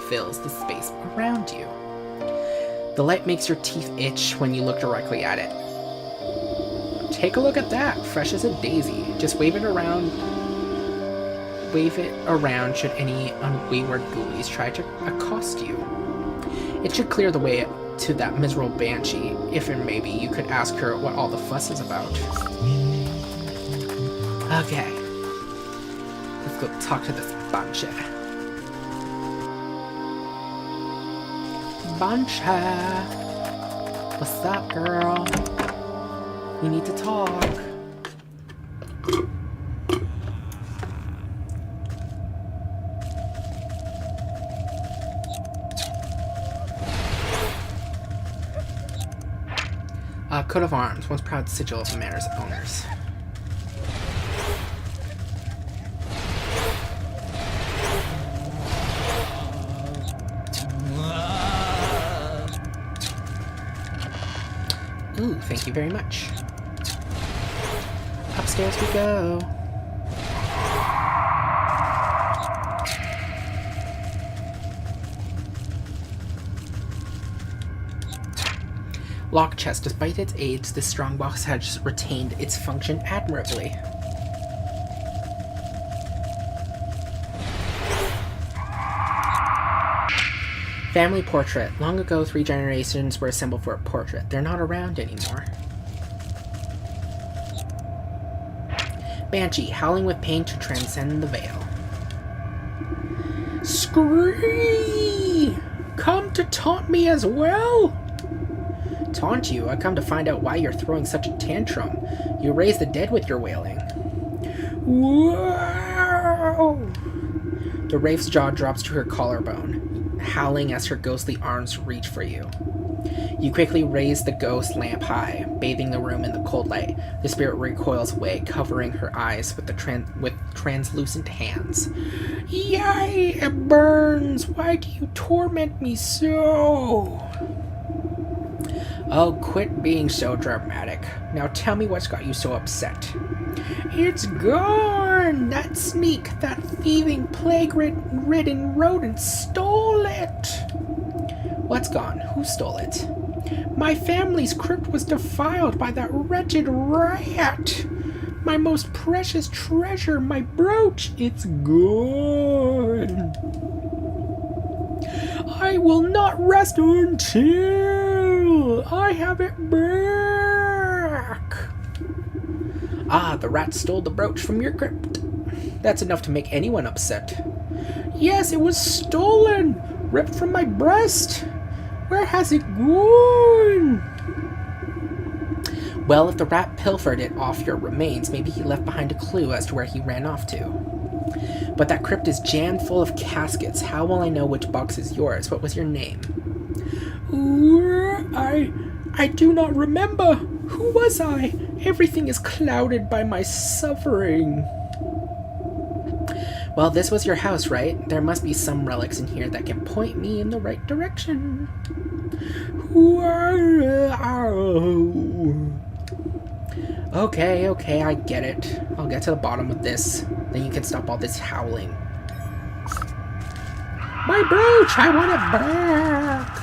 fills the space around you. The light makes your teeth itch when you look directly at it. Take a look at that, fresh as a daisy. Just wave it around should any unwayward ghoulies try to accost you. It should clear the way to that miserable banshee, if and maybe you could ask her what all the fuss is about. Okay. Let's go talk to this banshee. Banshee! What's up, girl? We need to talk. Coat of arms, once proud sigil of the manor's owners. Ooh, thank you very much. Upstairs we go. Lock chest. Despite its age, this strong box has retained its function admirably. Family portrait. Long ago, 3 generations were assembled for a portrait. They're not around anymore. Banshee, howling with pain to transcend the veil. Scree! Come to taunt me as well? Taunt you? I come to find out why you're throwing such a tantrum. You raise the dead with your wailing. Whoa! The wraith's jaw drops to her collarbone, howling as her ghostly arms reach for you. You quickly raise the ghost lamp high, bathing the room in the cold light. The spirit recoils away, covering her eyes with translucent hands. Yay! It burns! Why do you torment me so? Oh, quit being so dramatic. Now tell me what's got you so upset. It's gone! That sneak, that thieving, plague-ridden rodent stole it! What's gone? Who stole it? My family's crypt was defiled by that wretched rat! My most precious treasure, my brooch, it's gone! I will not rest until I have it back! Ah, the rat stole the brooch from your crypt. That's enough to make anyone upset. Yes, it was stolen! Ripped from my breast! Where has it gone? Well, if the rat pilfered it off your remains, maybe he left behind a clue as to where he ran off to. But that crypt is jammed full of caskets. How will I know which box is yours? What was your name? I do not remember. Who was I? Everything is clouded by my suffering. Well, this was your house, right? There must be some relics in here that can point me in the right direction. Okay, I get it. I'll get to the bottom of this. Then you can stop all this howling. My brooch! I want it back!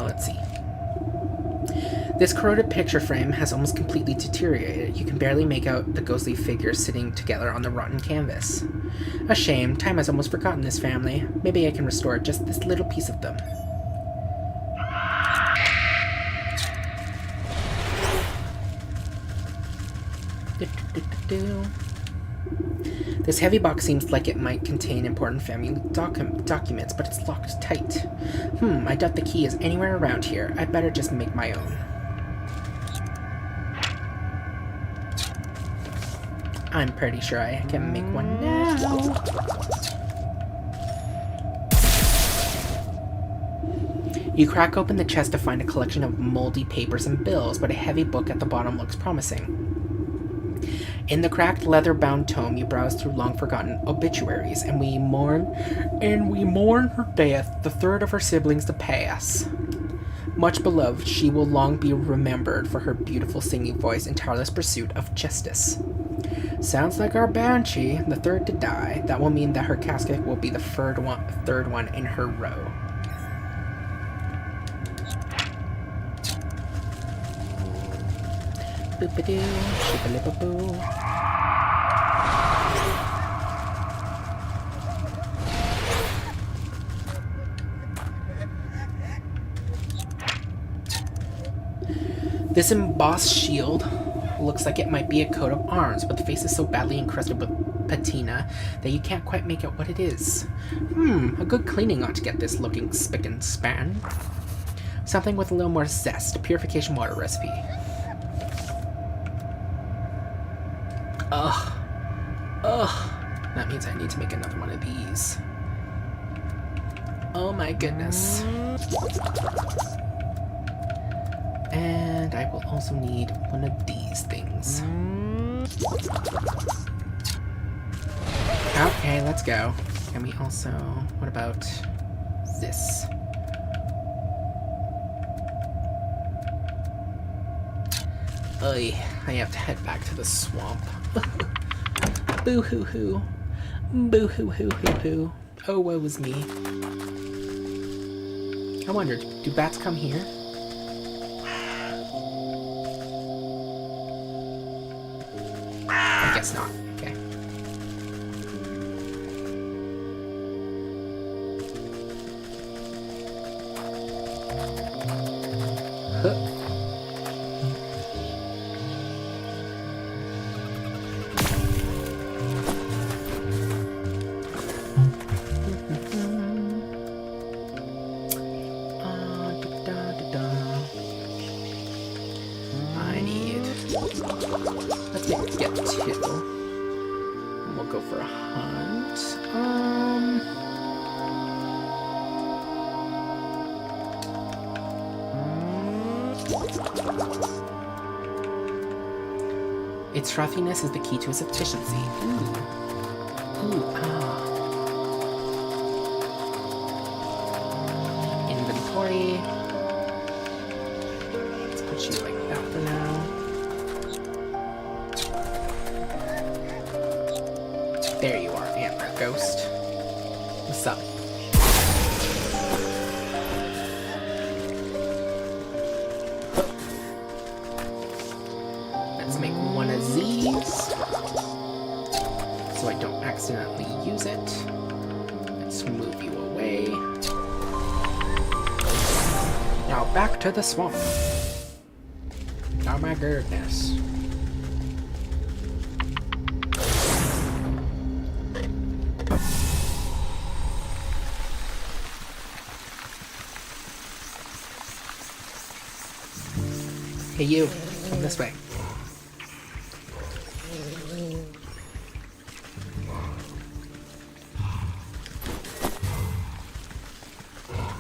Let's see. This corroded picture frame has almost completely deteriorated. You can barely make out the ghostly figures sitting together on the rotten canvas. A shame. Time has almost forgotten this family. Maybe I can restore just this little piece of them. This heavy box seems like it might contain important family documents, but it's locked tight. I doubt the key is anywhere around here. I'd better just make my own. I'm pretty sure I can make one now. You crack open the chest to find a collection of moldy papers and bills, but a heavy book at the bottom looks promising. In the cracked leather-bound tome, you browse through long-forgotten obituaries, and we mourn her death, the third of her siblings to pass. Much beloved, she will long be remembered for her beautiful singing voice and tireless pursuit of justice. Sounds like our banshee, the third to die. That will mean that her casket will be the third one in her row. Boop-a-doo, ship-a-lip-a-boo. This embossed shield looks like it might be a coat of arms, but the face is so badly encrusted with patina that you can't quite make out what it is. A good cleaning ought to get this looking spick and span. Something with a little more zest. Purification water recipe. Ugh. That means I need to make another one of these. Oh my goodness. And I will also need one of these things. Okay, let's go. Can we also... What about this? Oy, I have to head back to the swamp. Boo-hoo-hoo. Boo-hoo-hoo-hoo-hoo. Oh, woe is me. I wondered, do bats come here? I guess not. Okay. Huh. Let's get two. And we'll go for a hunt. Its frothiness is the key to its efficiency. Inventory. Let's put you like that for now. There you are, antler ghost. What's up? Let's make one of these so I don't accidentally use it. Let's move you away. Now back to the swamp. Oh my goodness. Hey, you. Come this way.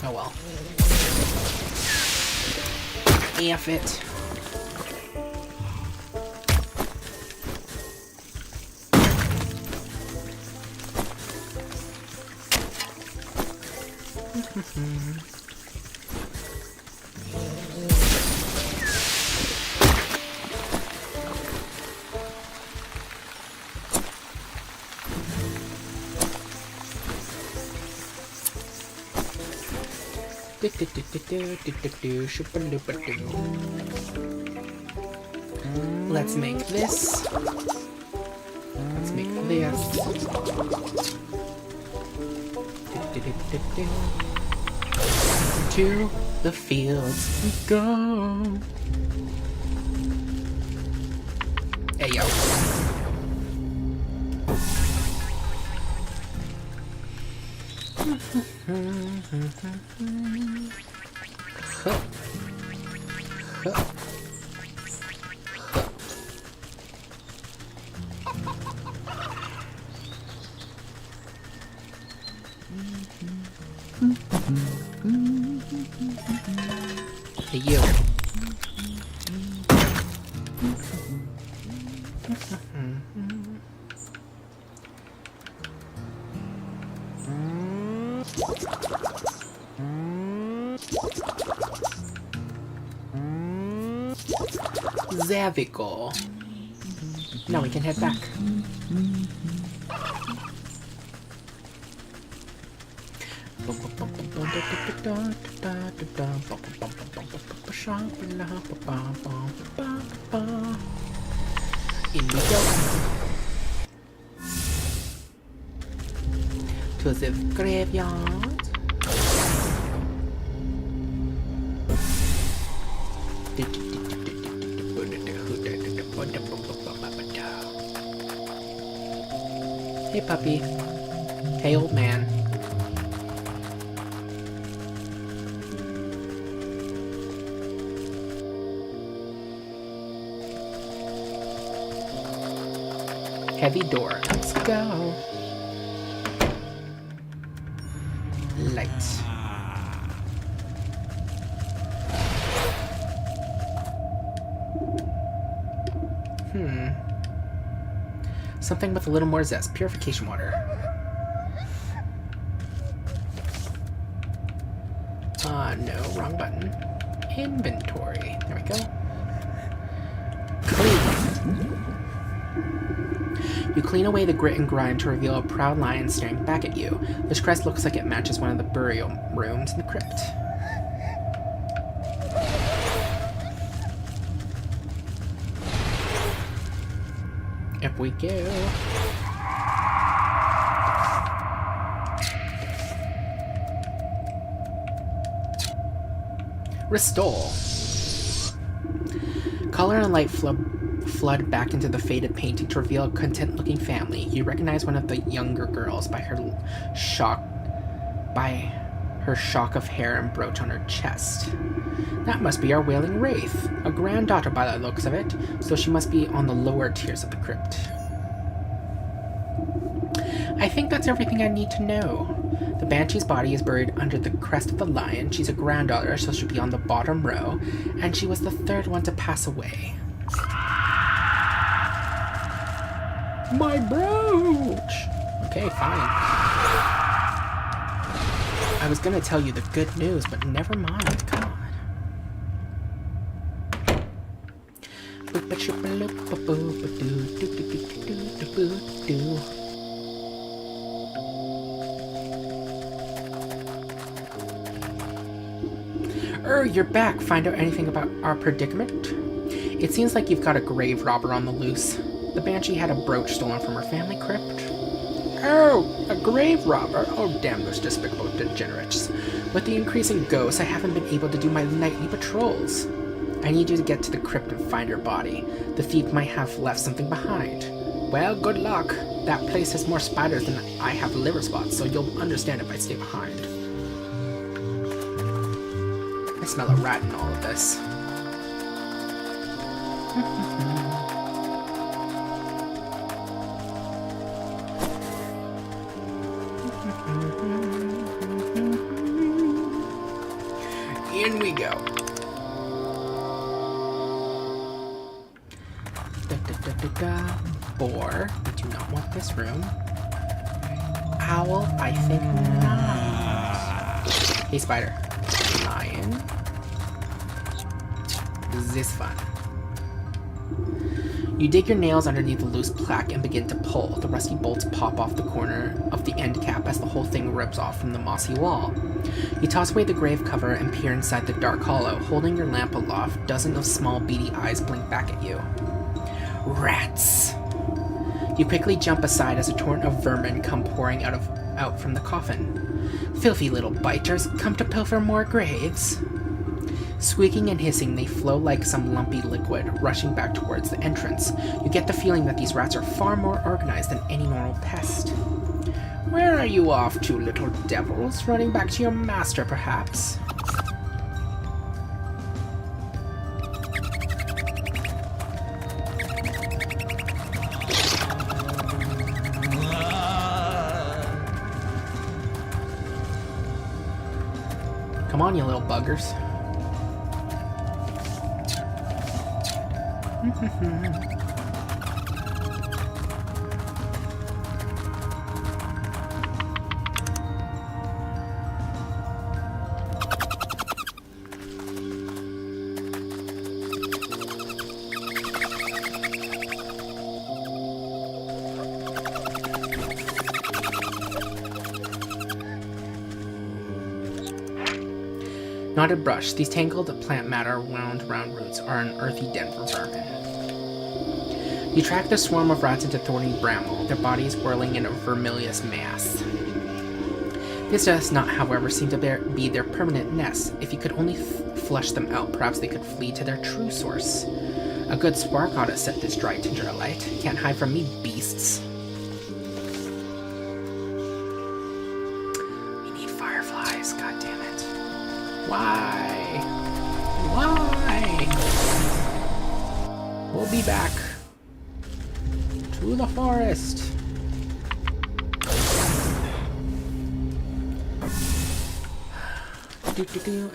Oh well. F it. Let's make this. Let's make this. To the fields we go. Hey yo. Huh. Huh. Hey, you. There we go. Now we can head back. In we go. To the graveyard. Hey puppy. Hey old man. Heavy door. Let's go. Light. Something with a little more zest. Purification water. No, wrong button. Inventory. There we go. Clean. You clean away the grit and grime to reveal a proud lion staring back at you. This crest looks like it matches one of the burial rooms in the crypt. Up we go. Restore. Color and light flood back into the faded painting to reveal a content-looking family. You recognize one of the younger girls by her shock of hair and brooch on her chest. That must be our wailing wraith, a granddaughter by the looks of it, so she must be on the lower tiers of the crypt. I think that's everything I need to know. The banshee's body is buried under the crest of the lion. She's a granddaughter, so she'll be on the bottom row, and she was the third one to pass away. My brooch! Okay, fine. I was gonna tell you the good news, but never mind. Come on. You're back. Find out anything about our predicament? It seems like you've got a grave robber on the loose. The banshee had a brooch stolen from her family crypt. Oh, a grave robber? Oh, damn those despicable degenerates. With the increasing ghosts, I haven't been able to do my nightly patrols. I need you to get to the crypt and find her body. The thief might have left something behind. Well, good luck. That place has more spiders than I have liver spots, so you'll understand if I stay behind. I smell a rat in all of this. In we go. Boar, I do not want this room. Owl, I think not. Hey, spider. Lion. This fun. You dig your nails underneath the loose plaque and begin to pull. The rusty bolts pop off the corner of the end cap as the whole thing rips off from the mossy wall. You toss away the grave cover and peer inside the dark hollow. Holding your lamp aloft, dozens of small beady eyes blink back at you. Rats! You quickly jump aside as a torrent of vermin come pouring out from the coffin. Filthy little biters, come to pilfer more graves. Squeaking and hissing, they flow like some lumpy liquid, rushing back towards the entrance. You get the feeling that these rats are far more organized than any normal pest. Where are you off to, little devils? Running back to your master, perhaps? Come on, you little buggers. Knotted brush. These tangled plant matter wound round roots are an earthy den for vermin. You track the swarm of rats into thorny bramble, their bodies whirling in a vermilious mass. This does not, however, seem to be their permanent nest. If you could only flush them out, perhaps they could flee to their true source. A good spark ought to set this dry tinder alight. Can't hide from me, beasts. We need fireflies, god damn it. Why? Why? We'll be back. To the forest.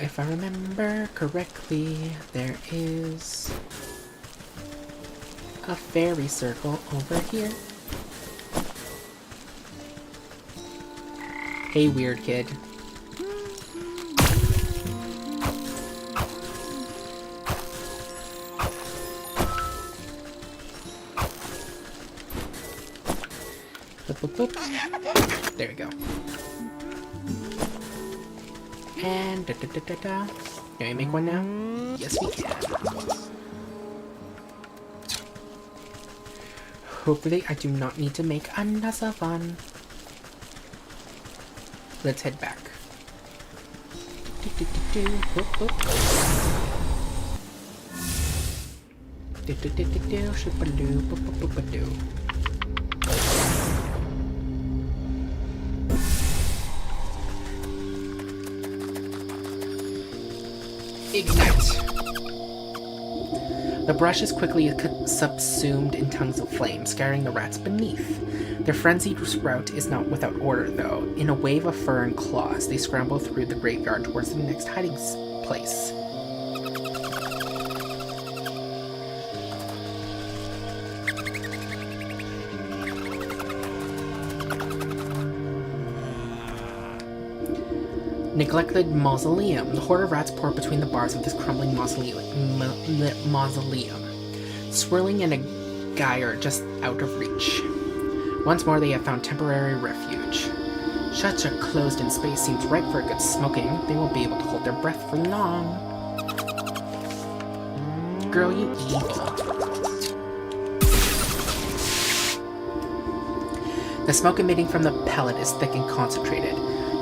If I remember correctly, there is a fairy circle over here. Hey, weird kid. Boop, boop, boop. There we go. And da-da-da-da-da. Can we make one now? Yes, we can. Hopefully, I do not need to make another one. Let's head back. Do-do-do-do. Boop, boop. Do-do-do-do-do. Shoo-ba-doo. Boop, boop, boop, boop, doo. Ignite! The brush is quickly subsumed in tongues of flame, scaring the rats beneath. Their frenzied sprout is not without order, though. In a wave of fur and claws, they scramble through the graveyard towards the next hiding place. Neglected mausoleum. The horde of rats pour between the bars of this crumbling mausoleum, swirling in a gyre just out of reach. Once more, they have found temporary refuge. Such a closed-in space seems ripe for a good smoking. They won't be able to hold their breath for long. Girl, you evil. The smoke emitting from the pellet is thick and concentrated.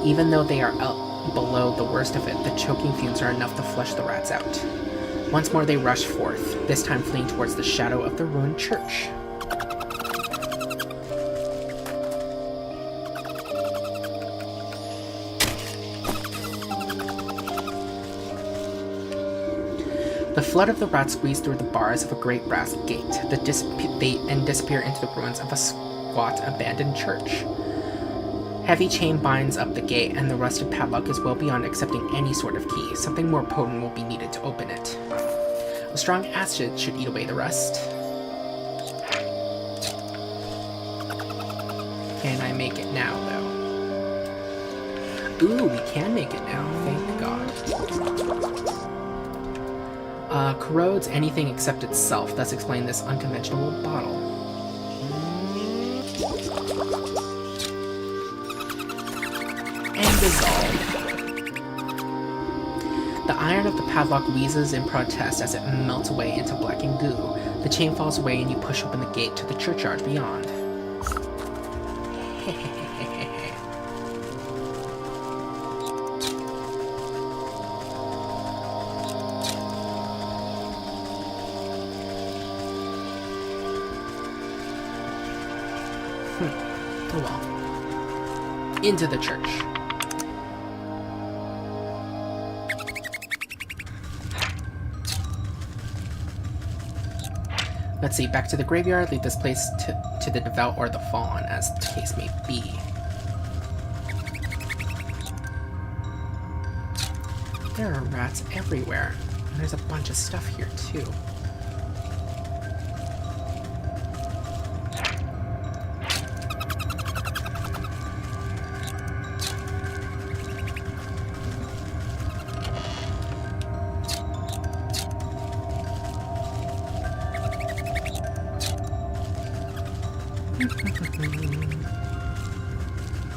Even though they are out below the worst of it, the choking fumes are enough to flush the rats out. Once more they rush forth, this time fleeing towards the shadow of the ruined church. The flood of the rats squeeze through the bars of a great brass gate and disappear into the ruins of a squat abandoned church. Heavy chain binds up the gate, and the rusted padlock is well beyond accepting any sort of key. Something more potent will be needed to open it. A strong acid should eat away the rust. Can I make it now, though? Ooh, we can make it now, thank God. Corrodes anything except itself, thus explaining this unconventional bottle. And dissolve. The iron of the padlock wheezes in protest as it melts away into blackened goo. The chain falls away and you push open the gate to the churchyard beyond. Oh well. Into the church. Let's see, back to the graveyard, leave this place to the devout or the fallen, as the case may be. There are rats everywhere, and there's a bunch of stuff here too.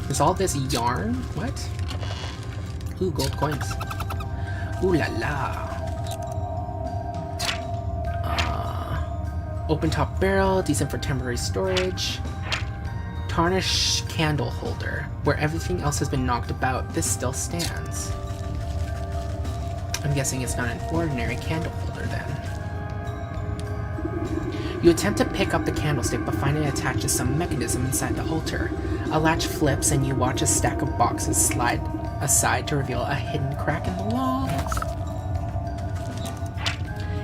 Is all this yarn? What? Ooh, gold coins. Ooh la la. Open top barrel, decent for temporary storage. Tarnished candle holder. Where everything else has been knocked about, this still stands. I'm guessing it's not an ordinary candle holder then. You attempt to pick up the candlestick, but find it attached to some mechanism inside the altar. A latch flips, and you watch a stack of boxes slide aside to reveal a hidden crack in the wall.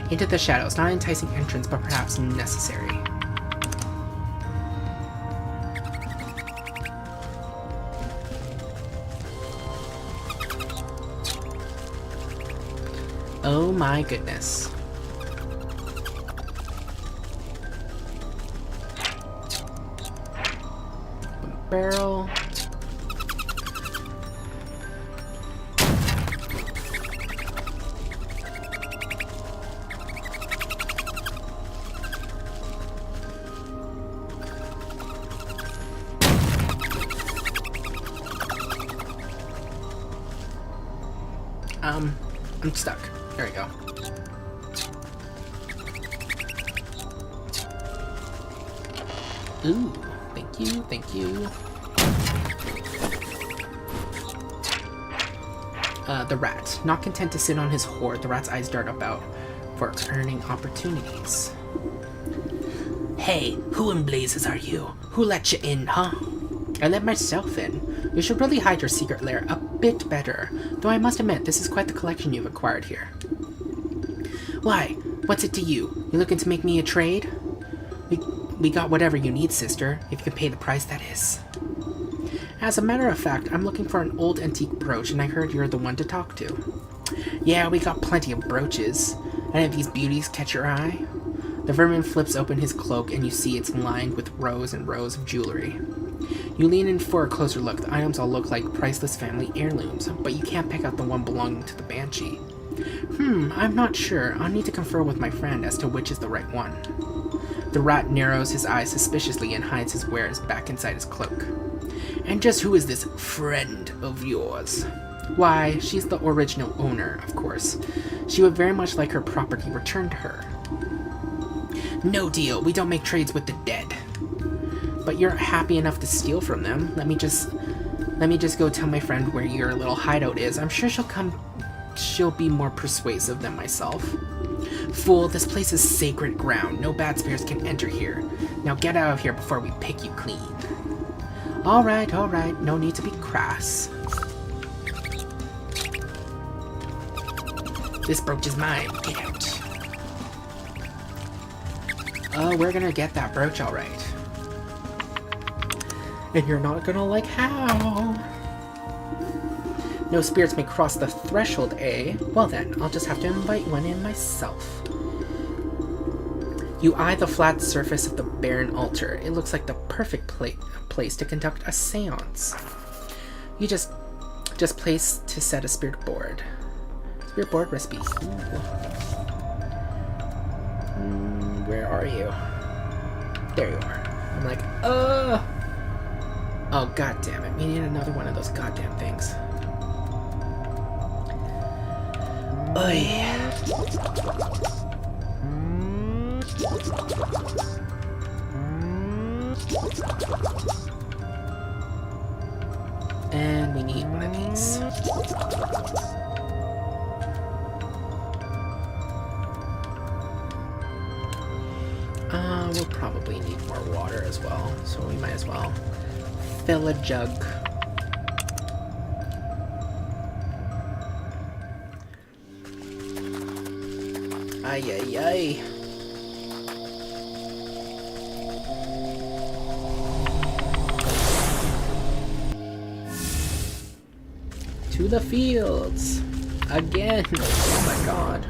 Into the shadows, not an enticing entrance, but perhaps necessary. Oh my goodness. Barrel. I'm stuck. There we go. Ooh, thank you, thank you. The rat. Not content to sit on his hoard, the rat's eyes dart about for earning opportunities. Hey, who in blazes are you? Who let you in, huh? I let myself in. You should really hide your secret lair a bit better, though I must admit, this is quite the collection you've acquired here. Why? What's it to you? You looking to make me a trade? We got whatever you need, sister, if you can pay the price, that is. As a matter of fact, I'm looking for an old antique brooch, and I heard you're the one to talk to. Yeah, we got plenty of brooches. Any of these beauties catch your eye? The vermin flips open his cloak, and you see it's lined with rows and rows of jewelry. You lean in for a closer look. The items all look like priceless family heirlooms, but you can't pick out the one belonging to the Banshee. I'm not sure. I'll need to confer with my friend as to which is the right one. The rat narrows his eyes suspiciously and hides his wares back inside his cloak. And just who is this friend of yours? Why, she's the original owner, of course. She would very much like her property returned to her. No deal. We don't make trades with the dead. But you're happy enough to steal from them. Let me just go tell my friend where your little hideout is. I'm sure she'll be more persuasive than myself. Fool, this place is sacred ground. No bad spirits can enter here. Now get out of here before we pick you clean. Alright, no need to be crass. This brooch is mine. Get out. Oh, we're gonna get that brooch alright. And you're not gonna like how. No spirits may cross the threshold, eh? Well then, I'll just have to invite one in myself. You eye the flat surface of the barren altar. It looks like the perfect place to conduct a seance. You just place to set a spirit board. Spirit board recipe. Where are you? There you are. I'm like, oh, god damn it. We need another one of those goddamn things. Oy. And we need one of these. We'll probably need more water as well, so we might as well fill a jug. Ay, ay, ay. To the fields! Again! Oh my god.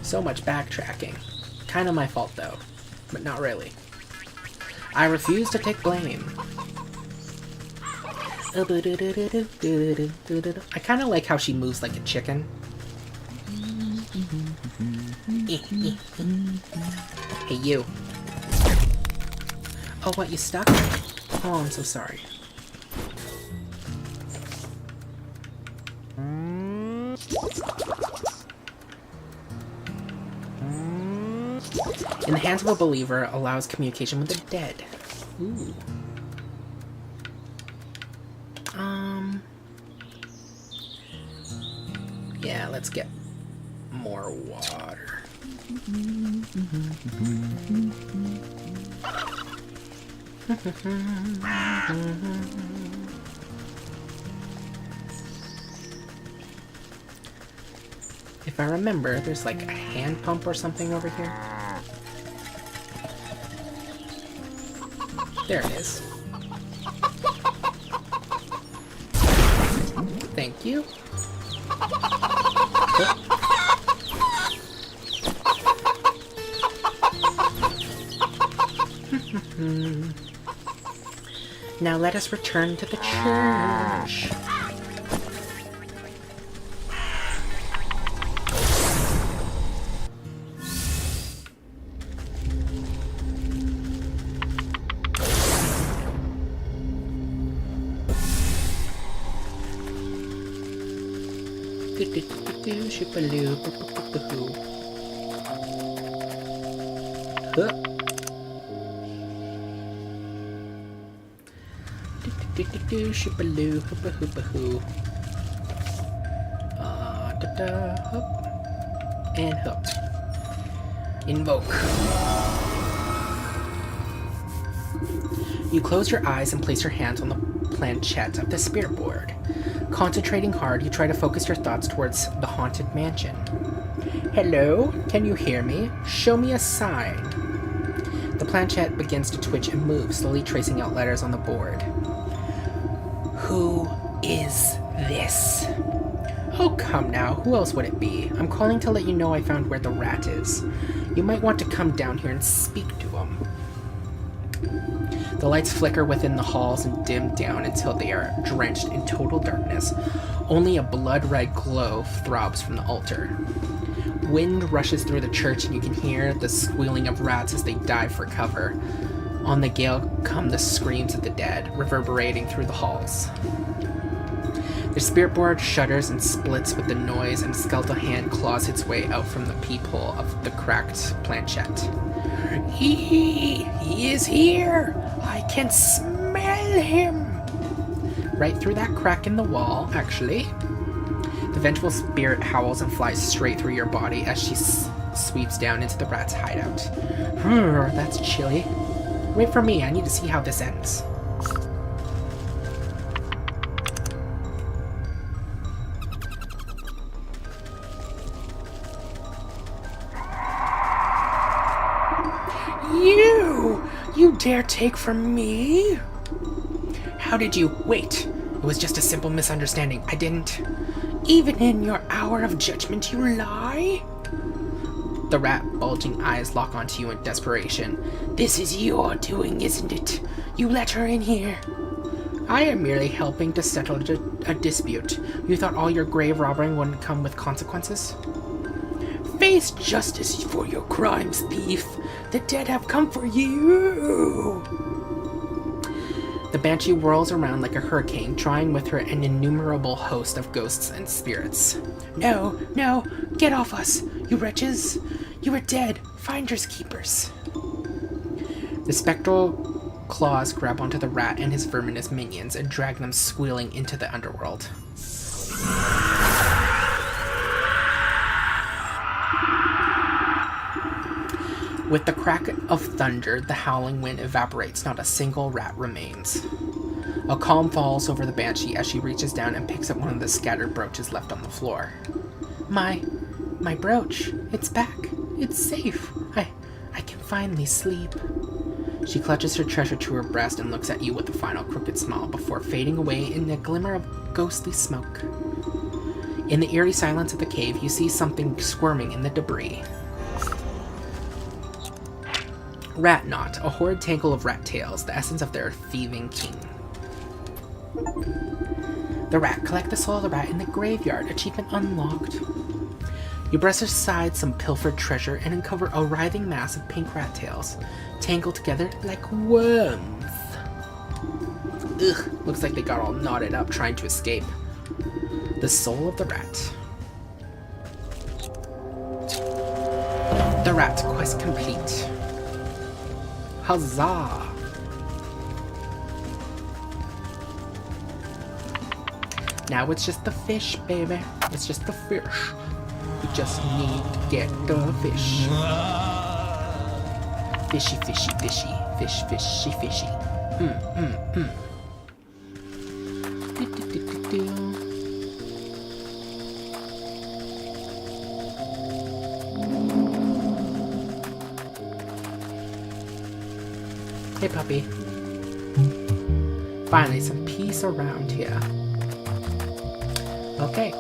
So much backtracking. Kind of my fault though, but not really. I refuse to take blame. I kind of like how she moves like a chicken. Hey, you. Oh, what, you stuck? Oh, I'm so sorry. In the hands of a believer allows communication with the dead. Ooh. Yeah, let's get more water. If I remember, there's like a hand pump or something over here. There it is. Thank you. Now let us return to the church. Shipaloo, hoopa hoopa hoo. Hoop. And hook. Invoke. You close your eyes and place your hands on the planchette of the spirit board. Concentrating hard, you try to focus your thoughts towards the haunted mansion. Hello? Can you hear me? Show me a sign. The planchette begins to twitch and move, slowly tracing out letters on the board. Who is this? Oh, come now. Who else would it be? I'm calling to let you know I found where the rat is. You might want to come down here and speak to him. The lights flicker within the halls and dim down until they are drenched in total darkness. Only a blood-red glow throbs from the altar. Wind rushes through the church and you can hear the squealing of rats as they dive for cover. On the gale come the screams of the dead, reverberating through the halls. The spirit board shudders and splits with the noise, and a skeletal hand claws its way out from the peephole of the cracked planchette. He is here! I can smell him! Right through that crack in the wall, actually. The vengeful spirit howls and flies straight through your body as she sweeps down into the rat's hideout. That's chilly. Wait for me, I need to see how this ends. You dare take from me? How did you... Wait, it was just a simple misunderstanding. I didn't... Even in your hour of judgment, you lie? The rat bulging eyes lock onto you in desperation. This is your doing, isn't it? You let her in here. I am merely helping to settle a dispute. You thought all your grave robbing wouldn't come with consequences? Face justice for your crimes, thief. The dead have come for you. The banshee whirls around like a hurricane, drawing with her an innumerable host of ghosts and spirits. No, get off us, you wretches. You are dead, finders keepers. The spectral claws grab onto the rat and his verminous minions and drag them squealing into the underworld. With the crack of thunder, the howling wind evaporates. Not a single rat remains. A calm falls over the banshee as she reaches down and picks up one of the scattered brooches left on the floor. My brooch. It's back. It's safe. I can finally sleep. She clutches her treasure to her breast and looks at you with a final crooked smile before fading away in a glimmer of ghostly smoke. In the eerie silence of the cave, you see something squirming in the debris. Rat knot, a horrid tangle of rat tails, the essence of their thieving king. The rat, collect the soul of the rat in the graveyard, achievement unlocked. You brush aside some pilfered treasure and uncover a writhing mass of pink rat tails, tangled together like worms. Ugh, looks like they got all knotted up trying to escape. The soul of the rat. The rat quest complete. Huzzah! Now it's just the fish, baby. It's just the fish. We just need to get the fish. Fishy, fishy, fishy. Fish, fishy, fishy. Hey, puppy. Finally, some peace around here. Okay.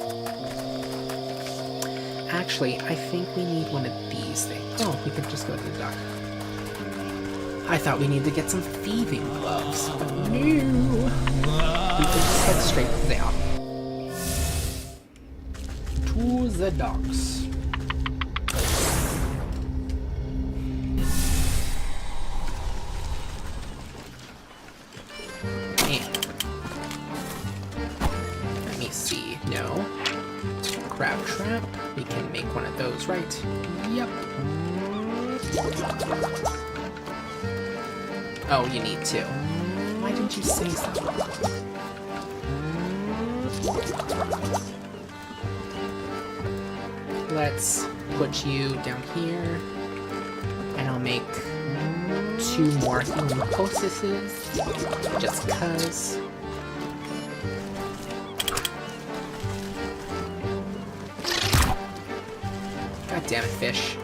Actually, I think we need one of these things. Oh, we could just go to the dock. I thought we needed to get some thieving gloves, but no. We can just head straight there. To the docks. Let me see. No. Crab trap. We can make one of those, right? Yep. Oh, you need two. Why didn't you say so? Let's put you down here. And I'll make 2 more healing poultices. Just cuz. God damn it, fish.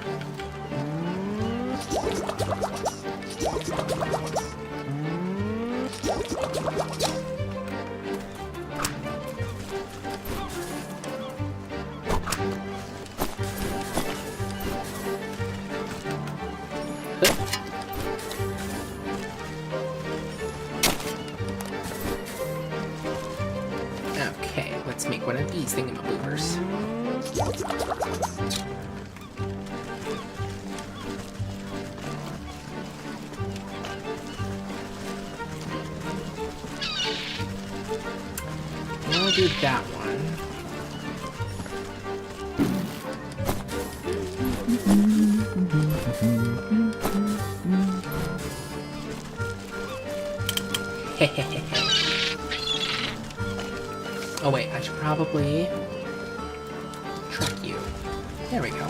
Okay, let's make one of these thingamaboobers. We'll do that one. Oh wait, I should probably track you. There we go.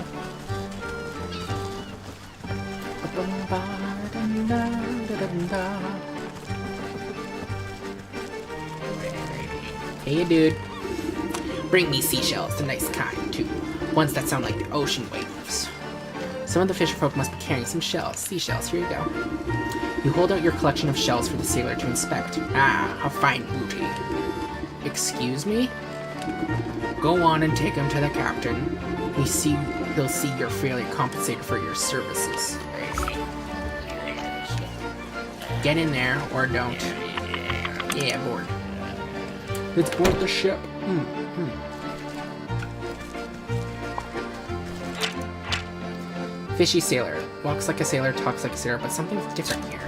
Hey, dude. Bring me seashells, the nice kind, too. Ones that sound like the ocean waves. Some of the fisherfolk must be carrying some shells. Seashells, here you go. You hold out your collection of shells for the sailor to inspect. Ah, a fine booty. Excuse me? Go on and take him to the captain. He'll see you're fairly compensated for your services. Get in there, or don't. Yeah, board. Let's board the ship. Fishy sailor. Walks like a sailor, talks like a sailor, but something's different here.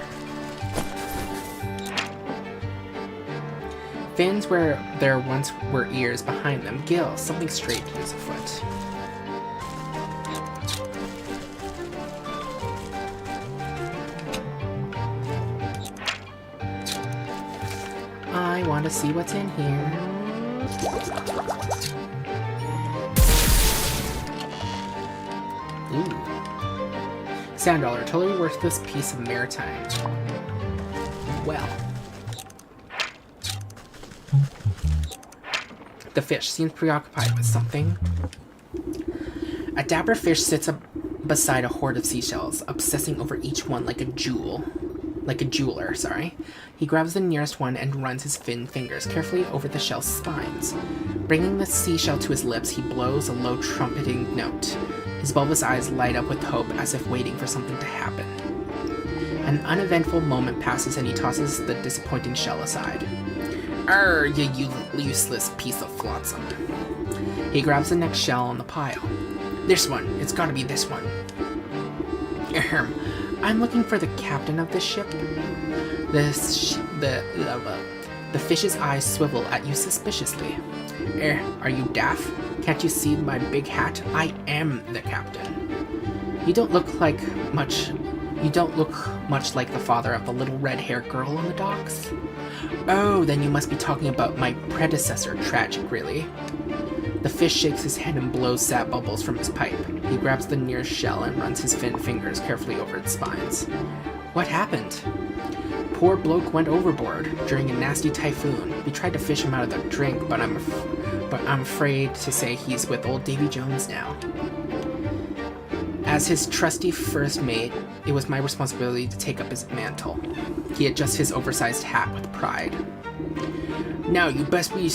Fins where there once were ears behind them. Gills. Something strange is afoot. I want to see what's in here. Ooh. Sand dollar, totally worthless piece of maritime. Well. The fish seems preoccupied with something. A dapper fish sits up beside a hoard of seashells, obsessing over each one like a jeweler, sorry. He grabs the nearest one and runs his thin fingers carefully over the shell's spines. Bringing the seashell to his lips, he blows a low trumpeting note. His bulbous eyes light up with hope as if waiting for something to happen. An uneventful moment passes and he tosses the disappointing shell aside. Arr, you useless piece of flotsam. He grabs the next shell on the pile. This one. It's gotta be this one. Ahem. I'm looking for the captain of this ship. The fish's eyes swivel at you suspiciously. Are you daft? Can't you see my big hat? I am the captain. You don't look much like the father of the little red-haired girl on the docks. Oh, then you must be talking about my predecessor. Tragic, really. The fish shakes his head and blows sad bubbles from his pipe. He grabs the nearest shell and runs his thin fingers carefully over its spines. What happened? Poor bloke went overboard during a nasty typhoon. We tried to fish him out of the drink, but I'm afraid to say he's with old Davy Jones now. As his trusty first mate, it was my responsibility to take up his mantle. He adjusts his oversized hat with pride. Now you best be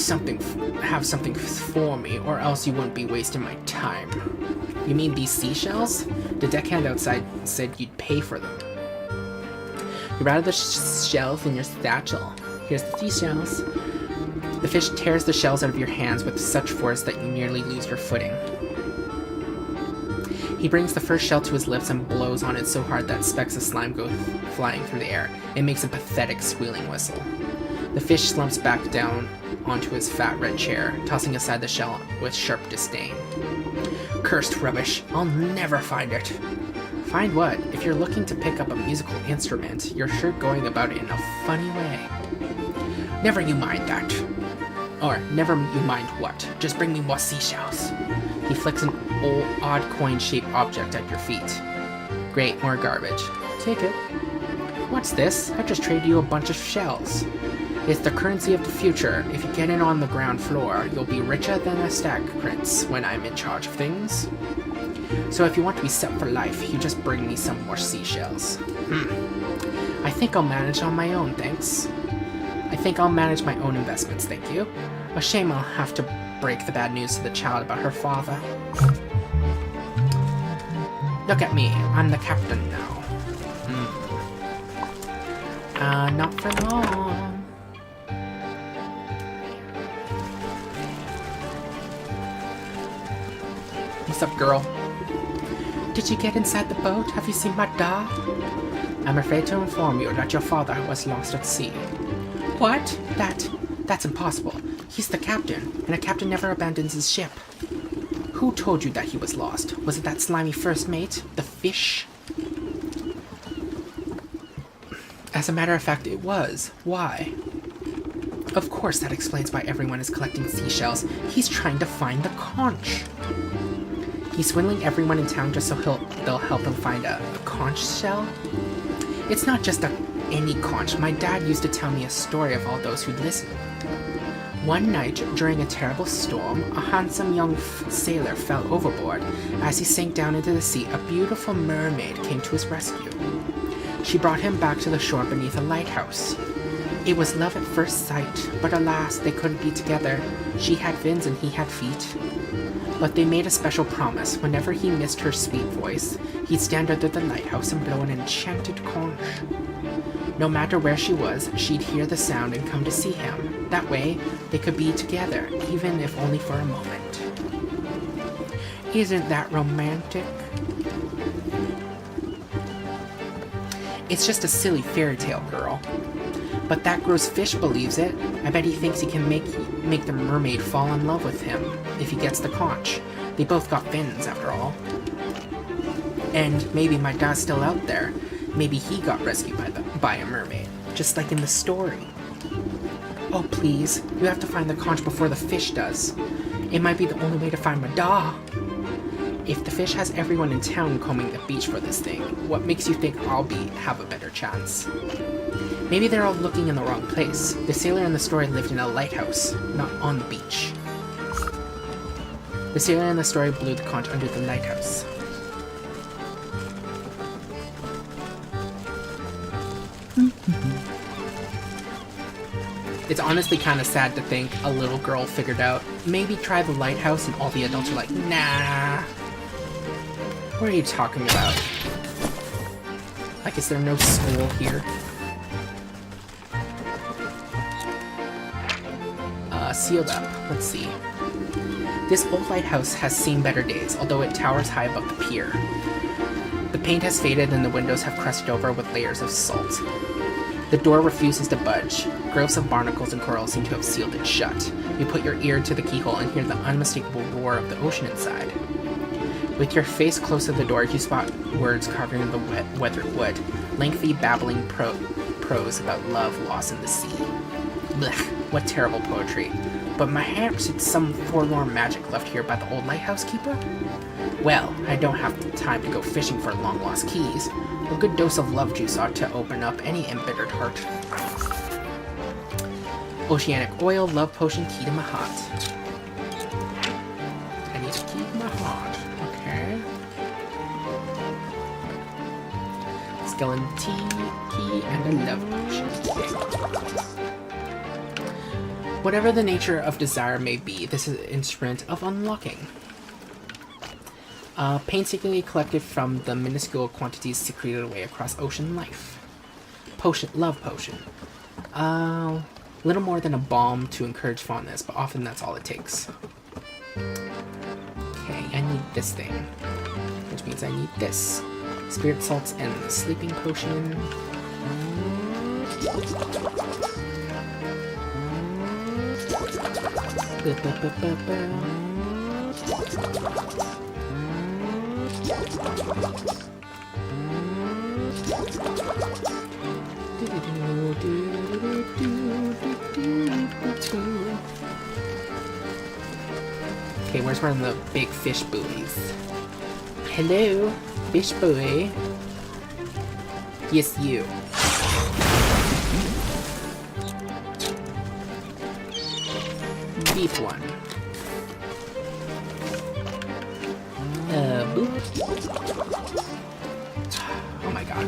have something for me, or else you wouldn't be wasting my time. You mean these seashells? The deckhand outside said you'd pay for them. You rattle the shells in your satchel. Here's the seashells. The fish tears the shells out of your hands with such force that you nearly lose your footing. He brings the first shell to his lips and blows on it so hard that specks of slime go flying through the air. It makes a pathetic squealing whistle. The fish slumps back down onto his fat red chair, tossing aside the shell with sharp disdain. Cursed rubbish. I'll never find it. Find what? If you're looking to pick up a musical instrument, you're sure going about it in a funny way. Never you mind that. Or, never you mind what. Just bring me more seashells. He flicks an odd coin-shaped object at your feet. Great, more garbage. Take it. What's this? I just traded you a bunch of shells. It's the currency of the future. If you get in on the ground floor, you'll be richer than a stag prince when I'm in charge of things. So if you want to be set for life, you just bring me some more seashells. I think I'll manage on my own, thanks. I think I'll manage my own investments, thank you. A shame I'll have to break the bad news to the child about her father. Look at me, I'm the captain now. Not for long. What's up, girl? Did you get inside the boat? Have you seen my dad? I'm afraid to inform you that your father was lost at sea. What? That's impossible. He's the captain, and a captain never abandons his ship. Who told you that he was lost? Was it that slimy first mate? The fish? As a matter of fact, it was. Why? Of course, that explains why everyone is collecting seashells. He's trying to find the conch. He's swindling everyone in town just so they'll help him find a conch shell? It's not just any conch. My dad used to tell me a story of all those who'd listen. One night, during a terrible storm, a handsome young sailor fell overboard. As he sank down into the sea, a beautiful mermaid came to his rescue. She brought him back to the shore beneath a lighthouse. It was love at first sight, but alas, they couldn't be together. She had fins and he had feet. But they made a special promise. Whenever he missed her sweet voice, he'd stand under the lighthouse and blow an enchanted conch. No matter where she was, she'd hear the sound and come to see him. That way, they could be together, even if only for a moment. Isn't that romantic? It's just a silly fairy tale, girl. But that gross fish believes it. I bet he thinks he can make the mermaid fall in love with him if he gets the conch. They both got fins, after all. And maybe my dad's still out there. Maybe he got rescued by a mermaid, just like in the story. Oh, please. You have to find the conch before the fish does. It might be the only way to find my da. If the fish has everyone in town combing the beach for this thing, what makes you think I'll have a better chance? Maybe they're all looking in the wrong place. The sailor in the story lived in a lighthouse, not on the beach. The sailor in the story blew the conch under the lighthouse. It's honestly kind of sad to think a little girl figured out, maybe try the lighthouse, and all the adults are like, nah. What are you talking about? Like, is there no school here? Sealed up. Let's see. This old lighthouse has seen better days, although it towers high above the pier. The paint has faded and the windows have crusted over with layers of salt. The door refuses to budge. Groves of barnacles and coral seem to have sealed it shut. You put your ear to the keyhole and hear the unmistakable roar of the ocean inside. With your face close to the door, you spot words carved into the weathered wood. Lengthy, babbling prose about love lost in the sea. Blech, what terrible poetry. But perhaps it's some forlorn magic left here by the old lighthouse keeper? Well, I don't have the time to go fishing for long-lost keys. A good dose of love juice ought to open up any embittered heart. Oceanic oil, love potion, key to my heart. I need a key to my heart. Okay. Skeleton key and a love potion. Whatever the nature of desire may be, this is an instrument of unlocking. Painstakingly collected from the minuscule quantities secreted away across ocean life. Potion, love potion. Little more than a balm to encourage fondness, but often that's all it takes. Okay, I need this thing, which means I need this. Spirit salts and the sleeping potion. Okay, where's one of the big fish buoys? Hello, fish buoy. Yes, you. Deep one. Boop. Oh my god.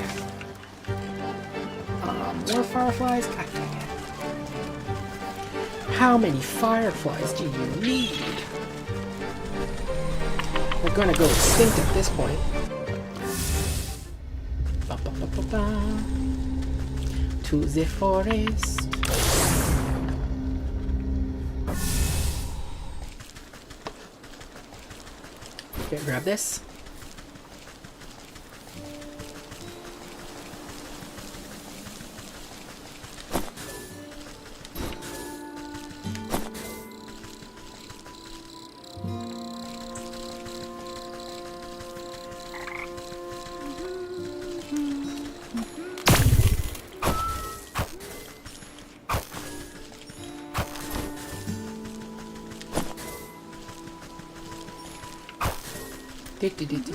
More fireflies? God dang it. How many fireflies do you need? They're gonna go extinct at this point. Ba-ba-ba-ba-ba. To the forest. Okay, grab this.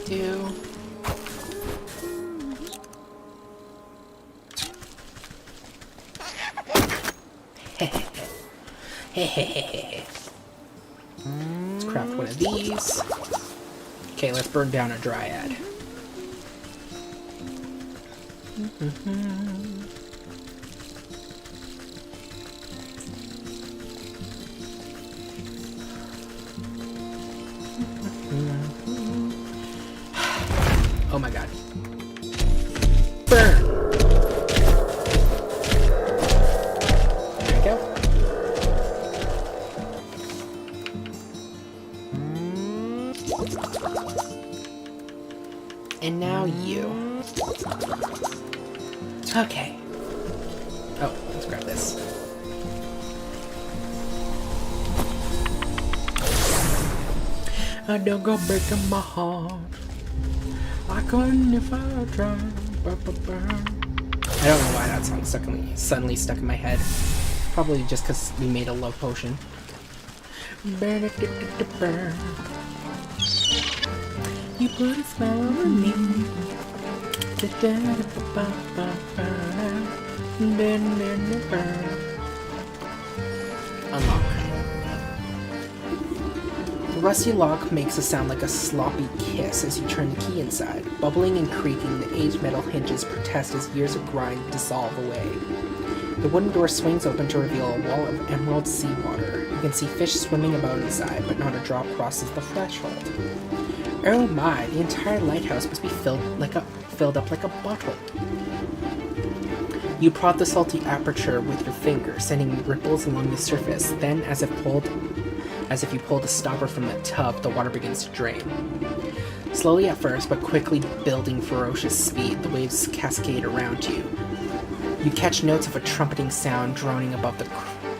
Do. Let's craft one of these. Okay, let's burn down a dryad. Oh my god. Burn! There we go. And now you. Okay. Oh, let's grab this. I don't go breaking my heart. I couldn't if I tried. I don't know why that song suddenly stuck in my head. Probably just because we made a love potion. You put a smile on me. Unlock. The rusty lock makes a sound like a sloppy kiss as you turn the key inside. Bubbling and creaking, the aged metal hinges protest as years of grind dissolve away. The wooden door swings open to reveal a wall of emerald seawater. You can see fish swimming about inside, but not a drop crosses the threshold. Oh my, the entire lighthouse must be filled up like a bottle. You prod the salty aperture with your finger, sending ripples along the surface. Then, as if you pulled a stopper from the tub, the water begins to drain. Slowly at first, but quickly building ferocious speed, the waves cascade around you. You catch notes of a trumpeting sound droning above the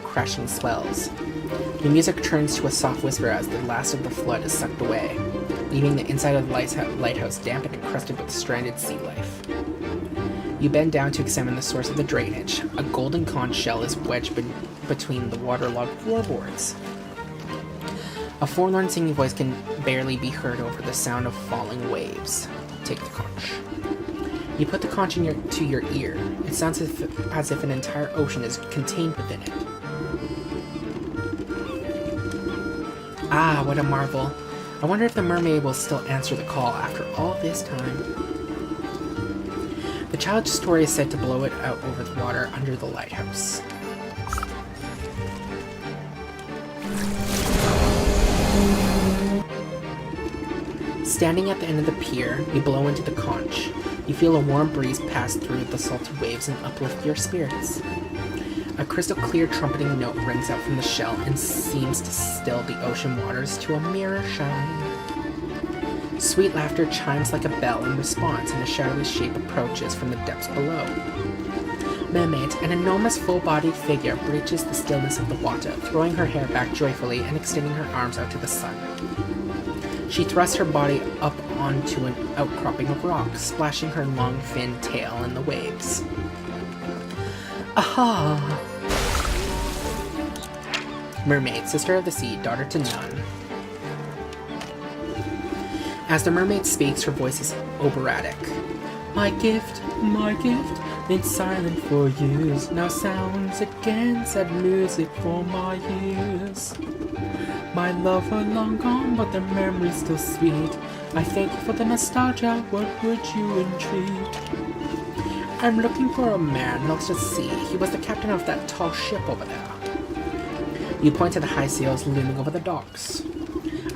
crashing swells. The music turns to a soft whisper as the last of the flood is sucked away, leaving the inside of the lighthouse damp and encrusted with stranded sea life. You bend down to examine the source of the drainage. A golden conch shell is wedged between the waterlogged floorboards. A forlorn singing voice can barely be heard over the sound of falling waves. Take the conch. You put the conch to your ear. It sounds as if an entire ocean is contained within it. Ah, what a marvel. I wonder if the mermaid will still answer the call after all this time. The child's story is said to blow it out over the water under the lighthouse. Standing at the end of the pier, you blow into the conch. You feel a warm breeze pass through the salty waves and uplift your spirits. A crystal clear trumpeting note rings out from the shell and seems to still the ocean waters to a mirror shine. Sweet laughter chimes like a bell in response, and a shadowy shape approaches from the depths below. Mermaid, an enormous full-bodied figure, breaches the stillness of the water, throwing her hair back joyfully and extending her arms out to the sun. She thrusts her body up onto an outcropping of rock, splashing her long fin tail in the waves. Aha! Mermaid, sister of the sea, daughter to none. As the mermaid speaks, her voice is operatic. My gift, been silent for years, now sounds again, sad music for my ears. My lover long gone, but the memory's still sweet. I thank you for the nostalgia, what would you entreat? I'm looking for a man lost at sea. He was the captain of that tall ship over there. You point to the high sails looming over the docks.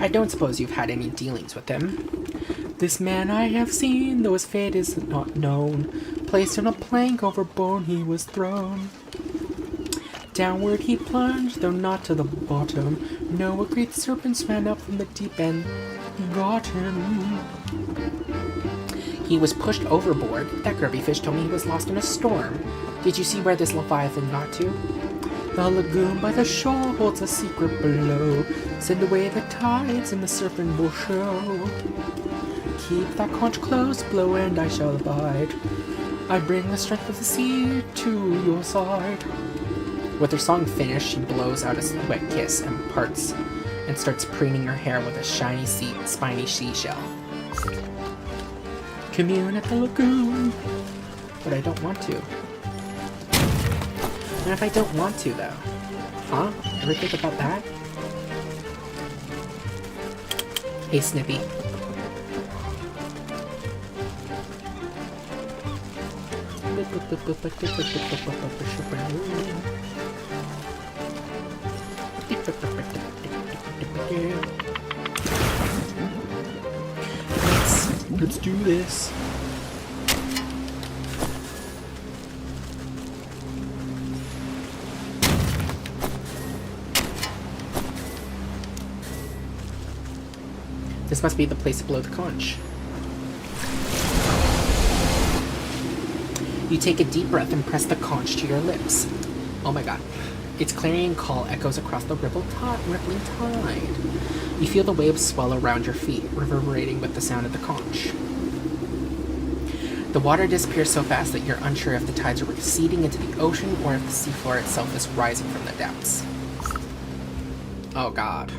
I don't suppose you've had any dealings with him. This man I have seen, though his fate is not known. Placed on a plank overboard he was thrown. Downward he plunged, though not to the bottom. No, a great serpent swam up from the deep end. Got him. He was pushed overboard. That grubby fish told me he was lost in a storm. Did you see where this leviathan got to? The lagoon by the shore holds a secret below. Send away the tides and the serpent will show. Keep that conch close, blow and I shall abide. I bring the strength of the sea to your side. With her song finished, she blows out a wet kiss and parts and starts preening her hair with a shiny spiny seashell. Commune at the lagoon. But I don't want to. And if I don't want to, though? Huh? Ever think about that? Hey, Snippy. Let's do this. This must be the place to blow the conch. You take a deep breath and press the conch to your lips. Oh my god. Its clarion call echoes across the rippling tide. You feel the waves swell around your feet, reverberating with the sound of the conch. The water disappears so fast that you're unsure if the tides are receding into the ocean or if the seafloor itself is rising from the depths. Oh god.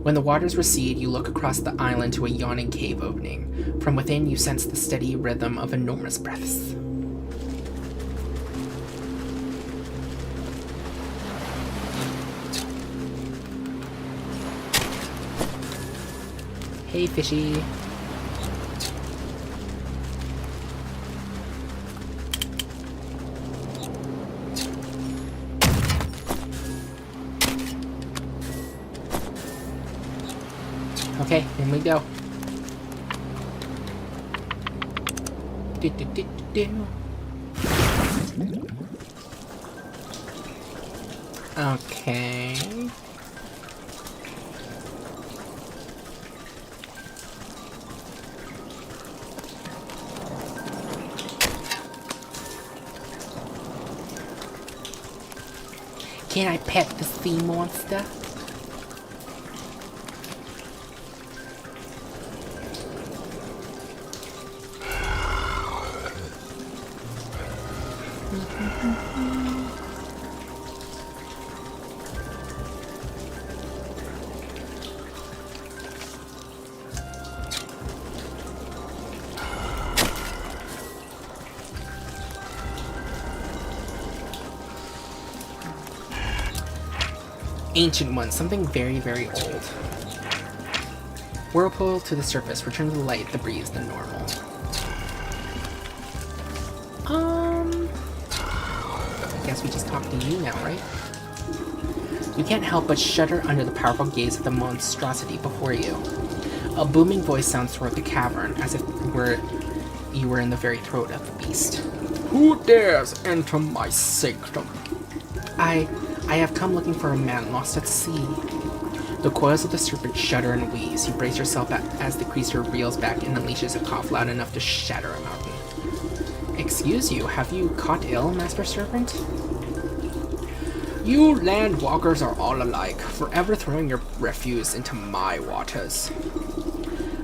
When the waters recede, you look across the island to a yawning cave opening. From within, you sense the steady rhythm of enormous breaths. Hey, fishy. Okay, in we go. Okay. Can I pet the sea monster? Ancient one, something very, very old. Whirlpool to the surface, return to the light, the breeze, the normal. I guess we just talk to you now, right? You can't help but shudder under the powerful gaze of the monstrosity before you. A booming voice sounds throughout the cavern, as if you were in the very throat of the beast. Who dares enter my sanctum? I have come looking for a man lost at sea. The coils of the serpent shudder and wheeze. You brace yourself as the creature reels back and unleashes a cough loud enough to shatter a mountain. Excuse you, have you caught ill, Master Serpent? You land walkers are all alike, forever throwing your refuse into my waters.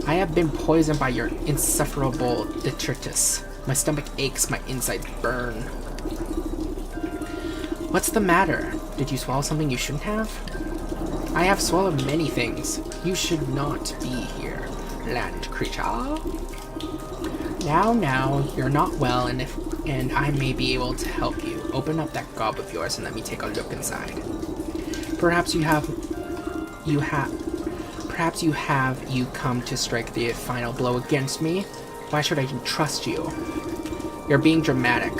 I have been poisoned by your insufferable detritus. My stomach aches, my insides burn. What's the matter? Did you swallow something you shouldn't have? I have swallowed many things. You should not be here, land creature. Now, you're not well, and I may be able to help you. Open up that gob of yours and let me take a look inside. Perhaps you come to strike the final blow against me? Why should I trust you? You're being dramatic.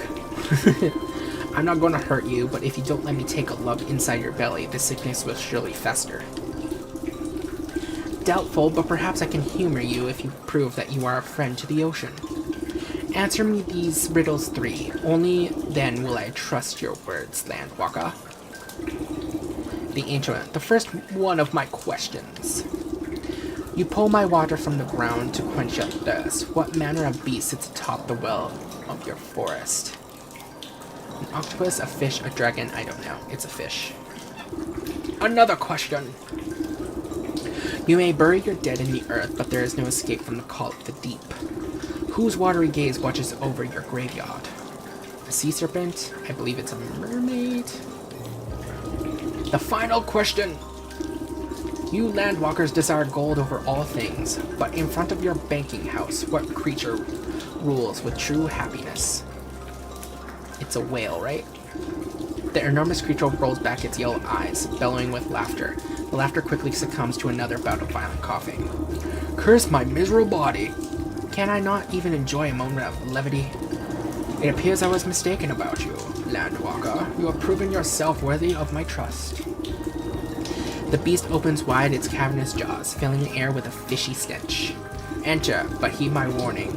I'm not going to hurt you, but if you don't let me take a look inside your belly, the sickness will surely fester. Doubtful, but perhaps I can humor you if you prove that you are a friend to the ocean. Answer me these riddles 3. Only then will I trust your words, Landwalker. The Ancient. The first one of my questions. You pull my water from the ground to quench your thirst. What manner of beast sits atop the well of your forest? An octopus, a fish, a dragon, I don't know. It's a fish. Another question. You may bury your dead in the earth, but there is no escape from the call of the deep. Whose watery gaze watches over your graveyard? A sea serpent? I believe it's a mermaid. The final question. You landwalkers desire gold over all things, but in front of your banking house, what creature rules with true happiness? It's a whale, right? The enormous creature rolls back its yellow eyes, bellowing with laughter. The laughter quickly succumbs to another bout of violent coughing. Curse my miserable body! Can I not even enjoy a moment of levity? It appears I was mistaken about you, Landwalker. You have proven yourself worthy of my trust. The beast opens wide its cavernous jaws, filling the air with a fishy stench. Enter, but heed my warning.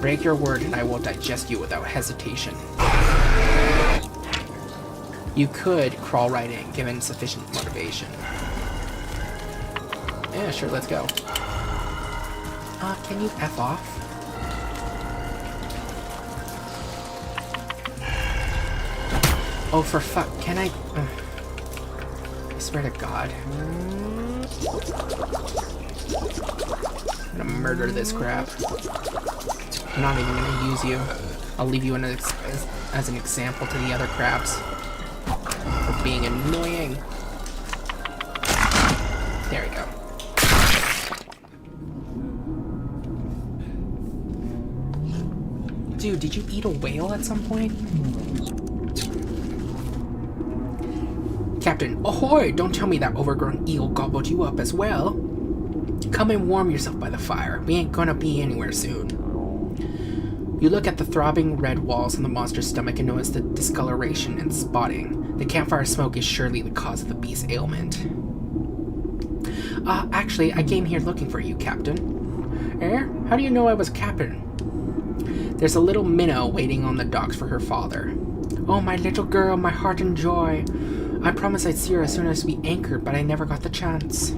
Break your word and I will digest you without hesitation. You could crawl right in, given sufficient motivation. Yeah, sure, let's go. Can you F off? Oh, for fuck, can I... I swear to God. I'm gonna murder this crap. I'm not even gonna use you. I'll leave you as an example to the other crabs. For being annoying. There we go. Dude, did you eat a whale at some point? Captain, ahoy! Don't tell me that overgrown eel gobbled you up as well. Come and warm yourself by the fire. We ain't gonna be anywhere soon. You look at the throbbing red walls on the monster's stomach and notice the discoloration and spotting. The campfire smoke is surely the cause of the beast's ailment. Actually, I came here looking for you, Captain. How do you know I was Captain? There's a little minnow waiting on the docks for her father. Oh, my little girl, my heart and joy. I promised I'd see her as soon as we anchored, but I never got the chance.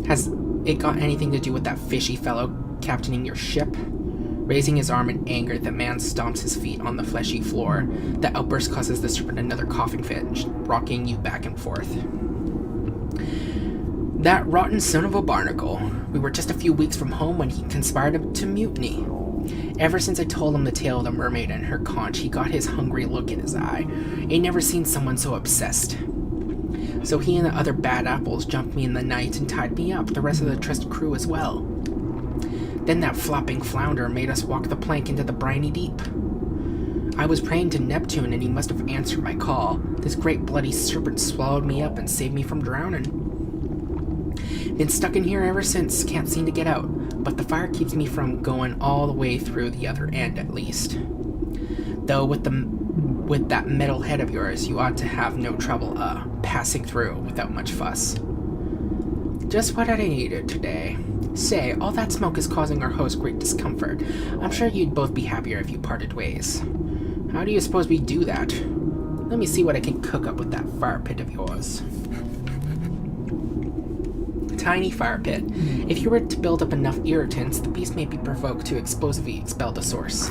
Has it got anything to do with that fishy fellow captaining your ship? Raising his arm in anger, the man stomps his feet on the fleshy floor. The outburst causes the serpent another coughing fit, rocking you back and forth. That rotten son of a barnacle. We were just a few weeks from home when he conspired to mutiny. Ever since I told him the tale of the mermaid and her conch, he got his hungry look in his eye. Ain't never seen someone so obsessed. So he and the other bad apples jumped me in the night and tied me up, the rest of the trusted crew as well. Then that flopping flounder made us walk the plank into the briny deep. I was praying to Neptune and he must have answered my call. This great bloody serpent swallowed me up and saved me from drowning. Been stuck in here ever since, can't seem to get out, but the fire keeps me from going all the way through the other end at least. Though with that metal head of yours, you ought to have no trouble, passing through without much fuss. Just what I needed today. Say, all that smoke is causing our host great discomfort. I'm sure you'd both be happier if you parted ways. How do you suppose we do that? Let me see what I can cook up with that fire pit of yours. Tiny fire pit. If you were to build up enough irritants, the beast may be provoked to explosively expel the source.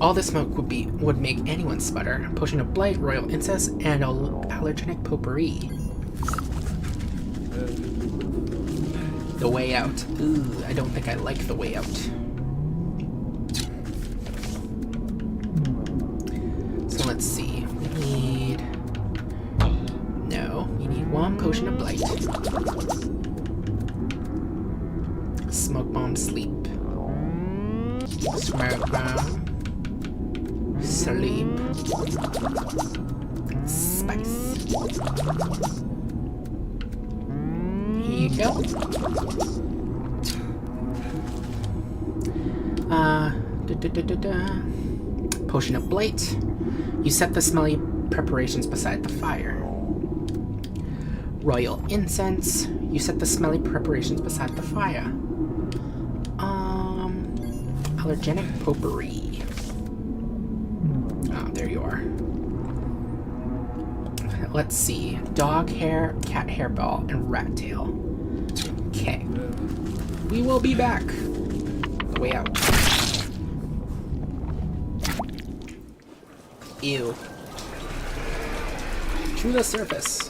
All the smoke would make anyone sputter. Potion of blight, royal incense, and allergenic potpourri. The way out. Ooh, I don't think I like the way out. So let's see. We need... No, we need one potion of blight. Smoke bomb, sleep. Smoke bomb. Sleep. Spice. Here you go. Potion of blight. You set the smelly preparations beside the fire. Royal incense. You set the smelly preparations beside the fire. Allergenic potpourri. Ah, there you are. Let's see. Dog hair, cat hairball, and rat tail. Okay. We will be back. The way out. Ew. To the surface.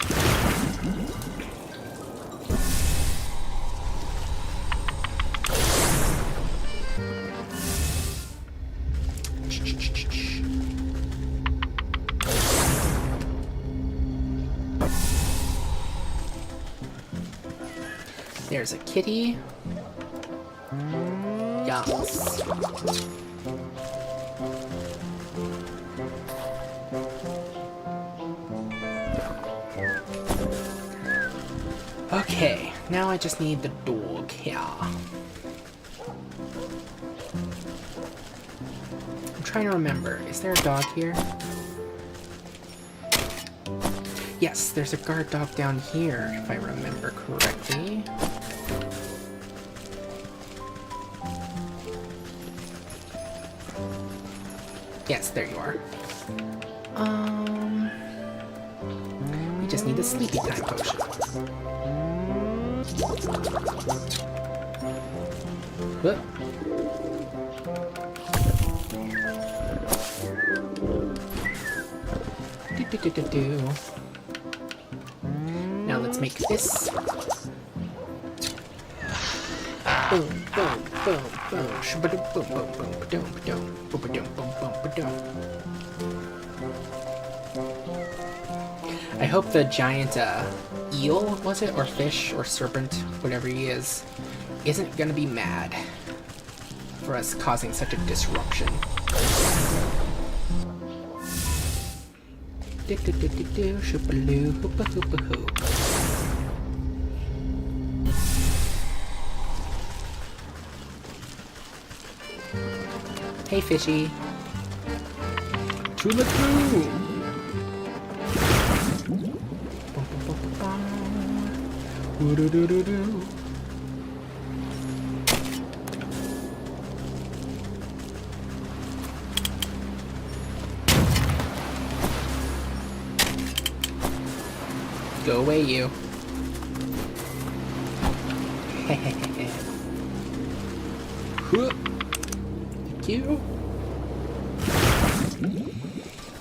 There's a kitty. Yes. Okay, now I just need the dog here. I'm trying to remember. Is there a dog here? Yes, there's a guard dog down here, if I remember correctly. Yes, there you are. We just need the sleepy time potion. Whoop. Do. Now let's make this. Boom, boom, boom, boom. Shoo-ba-dum, boom, boom, boom, ba-dum, ba-dum, boom-ba-dum, boom, boom, ba-dum. I hope the giant eel, was it? Or fish or serpent, whatever he is, isn't gonna be mad for us causing such a disruption. Do-do-do-do-do, shoo-ba-loo, hoopa-hoopa-hoo. Hey, fishy. To the room. Go away, you. Thank you.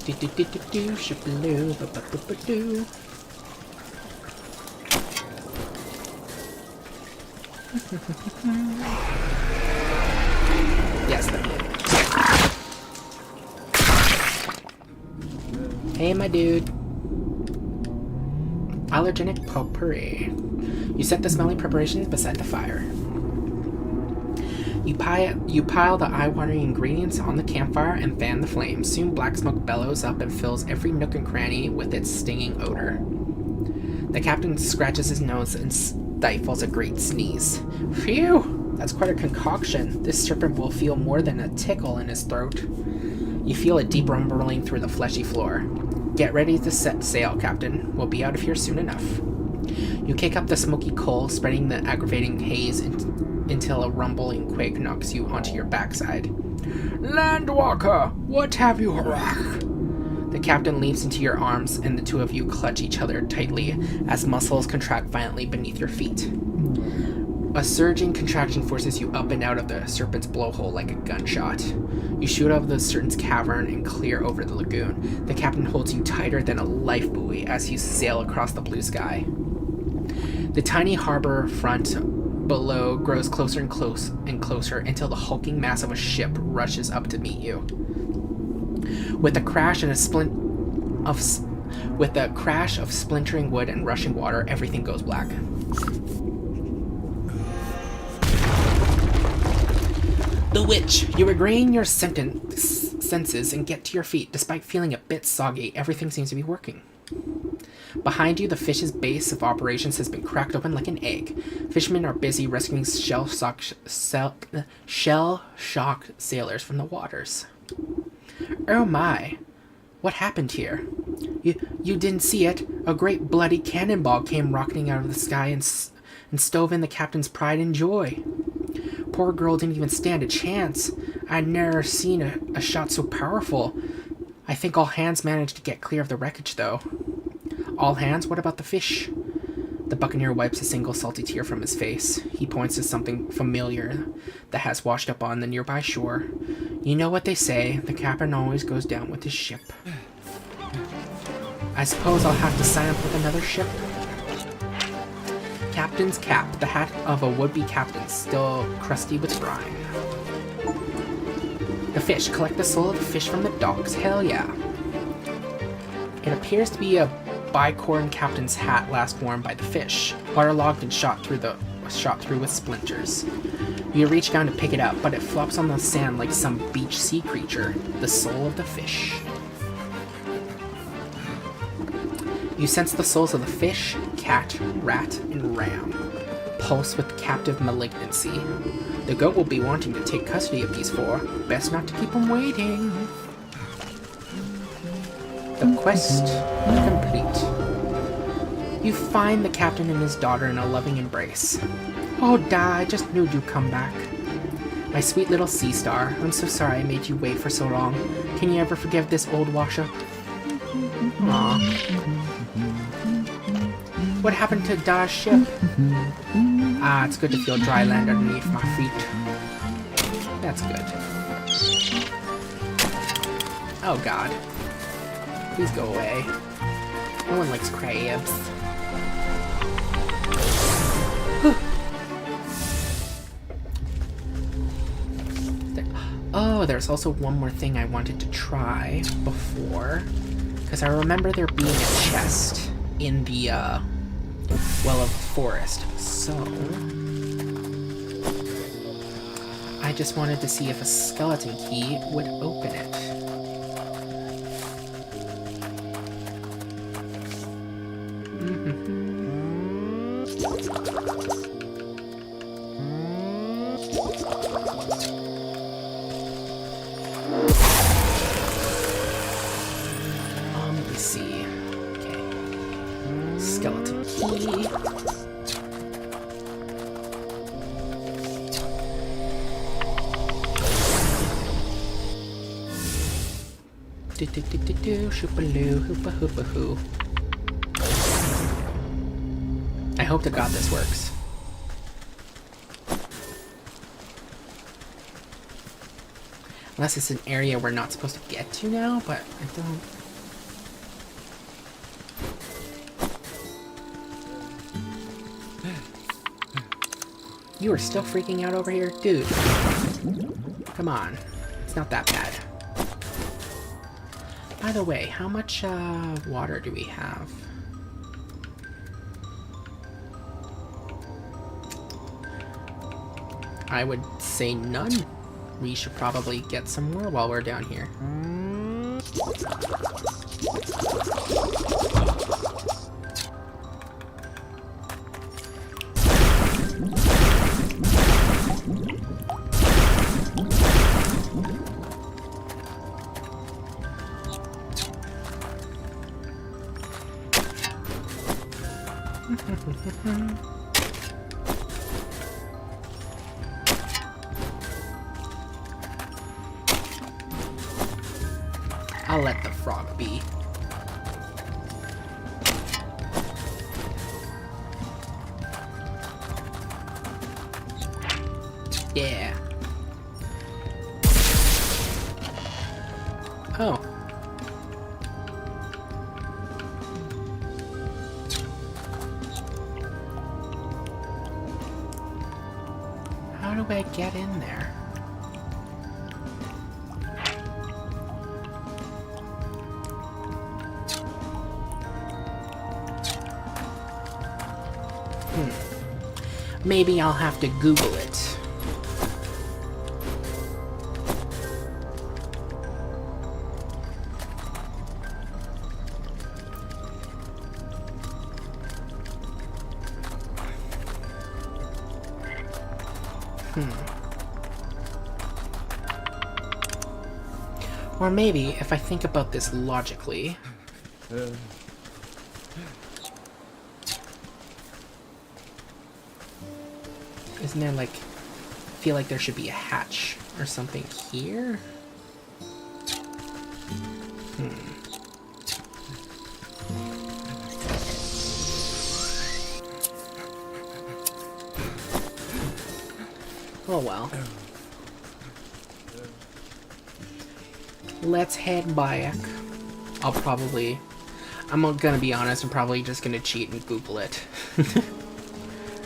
Do-do-do-do-do, ship-a-loo, ba-ba-ba-ba-doo. Yes, that did. Hey, my dude. Allergenic potpourri. You set the smelling preparations beside the fire. You pile the eye-watering ingredients on the campfire and fan the flames. Soon black smoke bellows up and fills every nook and cranny with its stinging odor. The captain scratches his nose and stifles a great sneeze. Phew! That's quite a concoction. This serpent will feel more than a tickle in his throat. You feel a deep rumbling through the fleshy floor. Get ready to set sail, Captain. We'll be out of here soon enough. You kick up the smoky coal, spreading the aggravating haze until a rumbling quake knocks you onto your backside. Landwalker, what have you hurrah? The captain leaps into your arms, and the two of you clutch each other tightly as muscles contract violently beneath your feet. A surging contraction forces you up and out of the serpent's blowhole like a gunshot. You shoot out of the serpent's cavern and clear over the lagoon. The captain holds you tighter than a life buoy as you sail across the blue sky. The tiny harbor front below grows closer and closer until the hulking mass of a ship rushes up to meet you. With a crash of splintering wood and rushing water, everything goes black. The witch! You regain your senses and get to your feet. Despite feeling a bit soggy, everything seems to be working. Behind you, the fish's base of operations has been cracked open like an egg. Fishermen are busy rescuing shell-shocked sailors from the waters. Oh my! What happened here? You didn't see it. A great bloody cannonball came rocketing out of the sky and stove in the captain's pride and joy. Poor girl didn't even stand a chance. I'd never seen a shot so powerful. I think all hands managed to get clear of the wreckage, though. All hands? What about the fish? The buccaneer wipes a single salty tear from his face. He points to something familiar that has washed up on the nearby shore. You know what they say, the captain always goes down with his ship. I suppose I'll have to sign up with another ship? Captain's cap, the hat of a would-be captain, still crusty with brine. The fish, collect the soul of the fish from the docks, hell yeah. It appears to be a bicorn captain's hat last worn by the fish, waterlogged and shot through with splinters. You reach down to pick it up, but it flops on the sand like some beach sea creature, the soul of the fish. You sense the souls of the fish, cat, rat, and ram pulse with captive malignancy. The goat will be wanting to take custody of these four. Best not to keep them waiting. The quest complete. You find the captain and his daughter in a loving embrace. Oh, Di, I just knew you'd come back. My sweet little sea star, I'm so sorry I made you wait for so long. Can you ever forgive this old washer? Aw. What happened to Di's ship? Ah, it's good to feel dry land underneath my feet. That's good. Oh god. Please go away. No one likes crabs. Oh, there's also one more thing I wanted to try before. Because I remember there being a chest in the, well of the forest. So... I just wanted to see if a skeleton key would open it. Let me see. Okay. Skeleton key. Do-do-do-do-do, shoopaloo, hoopa-hoopa-hoo. I hope to God this works. Unless it's an area we're not supposed to get to now, but I don't... You are still freaking out over here? Dude. Come on. It's not that bad. By the way, how much water do we have? I would say none. We should probably get some more while we're down here. I'll let the frog be. Yeah. Oh. How do I get in there? Maybe I'll have to Google it. Or maybe, if I think about this logically... Isn't there, like... I feel like there should be a hatch or something here? Oh well. Let's head back. I'm gonna be honest, I'm probably just gonna cheat and Google it.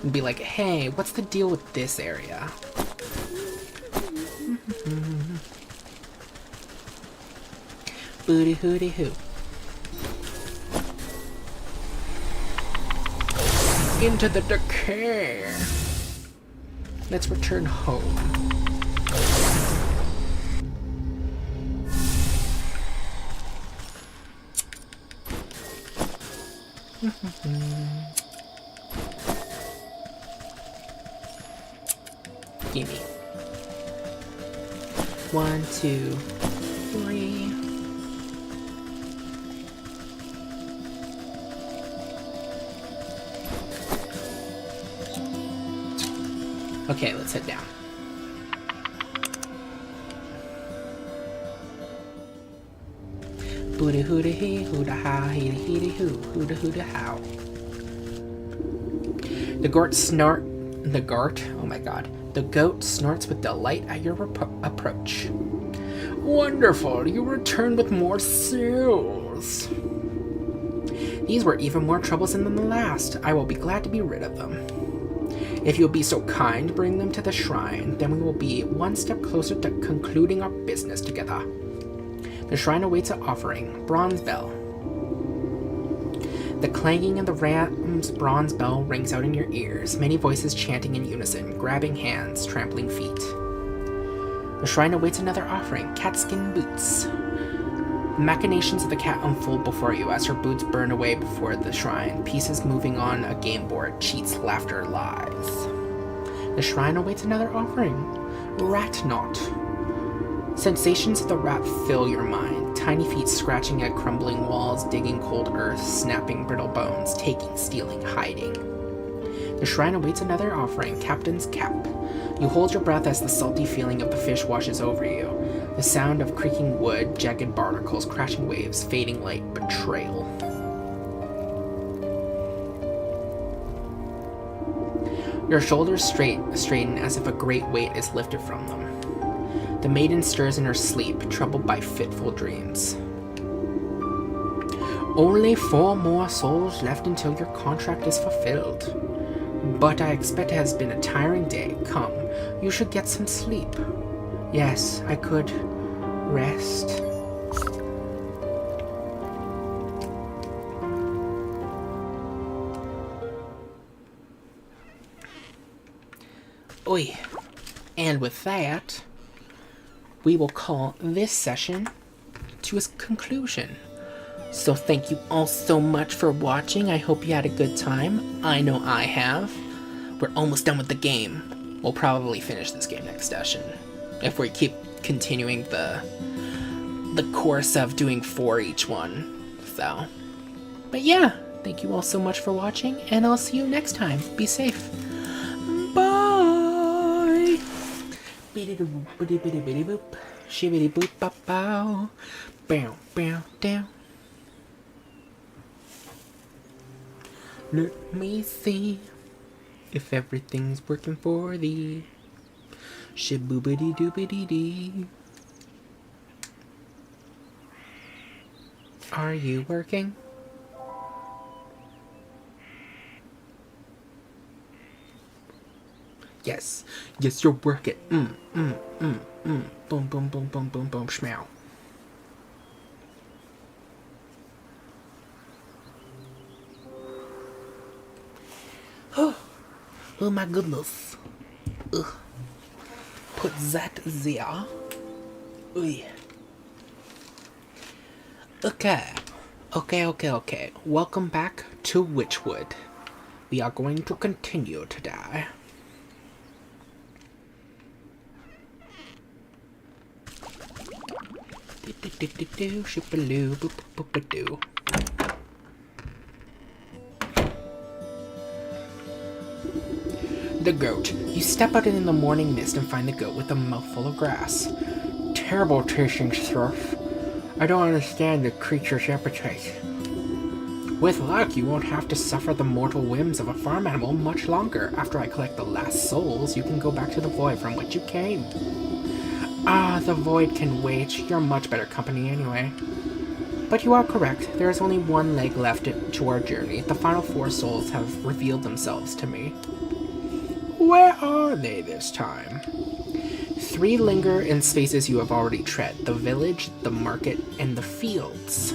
And be like, hey, what's the deal with this area? Booty hooty hoo. Into the decay. Let's return home. Gimme. 1, 2, 3. Okay, let's head down. Booty hooty hee, hooda ha, heedy heedy hoo, hooda hooda how. The goat snort. The goat? Oh my god. The goat snorts with delight at your approach. Wonderful! You return with more souls! These were even more troublesome than the last. I will be glad to be rid of them. If you'll be so kind, bring them to the shrine, then we will be one step closer to concluding our business together. The shrine awaits an offering. Bronze bell. The clanging of the ram's bronze bell rings out in your ears, many voices chanting in unison, grabbing hands, trampling feet. The shrine awaits another offering, catskin boots. The machinations of the cat unfold before you as her boots burn away before the shrine, pieces moving on a game board, cheats, laughter, lies. The shrine awaits another offering, rat knot. Sensations of the rat fill your mind, tiny feet scratching at crumbling walls, digging cold earth, snapping brittle bones, taking, stealing, hiding. The shrine awaits another offering, captain's cap. You hold your breath as the salty feeling of the fish washes over you. The sound of creaking wood, jagged barnacles, crashing waves, fading light, betrayal. Your shoulders straighten as if a great weight is lifted from them. The maiden stirs in her sleep, troubled by fitful dreams. Only 4 more souls left until your contract is fulfilled. But I expect it has been a tiring day. Come, you should get some sleep. Yes, I could rest. Oi. And with that, we will call this session to its conclusion. So thank you all so much for watching. I hope you had a good time. I know I have. We're almost done with the game. We'll probably finish this game next session, if we keep continuing the course of doing 4 each one. So, but yeah, thank you all so much for watching, and I'll see you next time. Be safe. Bye. Shibbity boop bow bow. Bow bow down. Let me see if everything's working for thee. Shiboobity doobity dee. Are you working? Yes. Yes, you're working. Boom, boom, boom, boom, boom, boom, schmeow. Oh my goodness. Ugh. Put that there. Ugh. Okay. Welcome back to Wytchwood. We are going to continue today. The goat. You step out in the morning mist and find the goat with a mouthful of grass. Terrible tasting stuff. I don't understand the creature's appetite. With luck, you won't have to suffer the mortal whims of a farm animal much longer. After I collect the last souls, you can go back to the void from which you came. Ah, the void can wait. You're much better company anyway. But you are correct. There is only one leg left to our journey. The final 4 souls have revealed themselves to me. Where are they this time? 3 linger in spaces you have already tread. The village, the market, and the fields.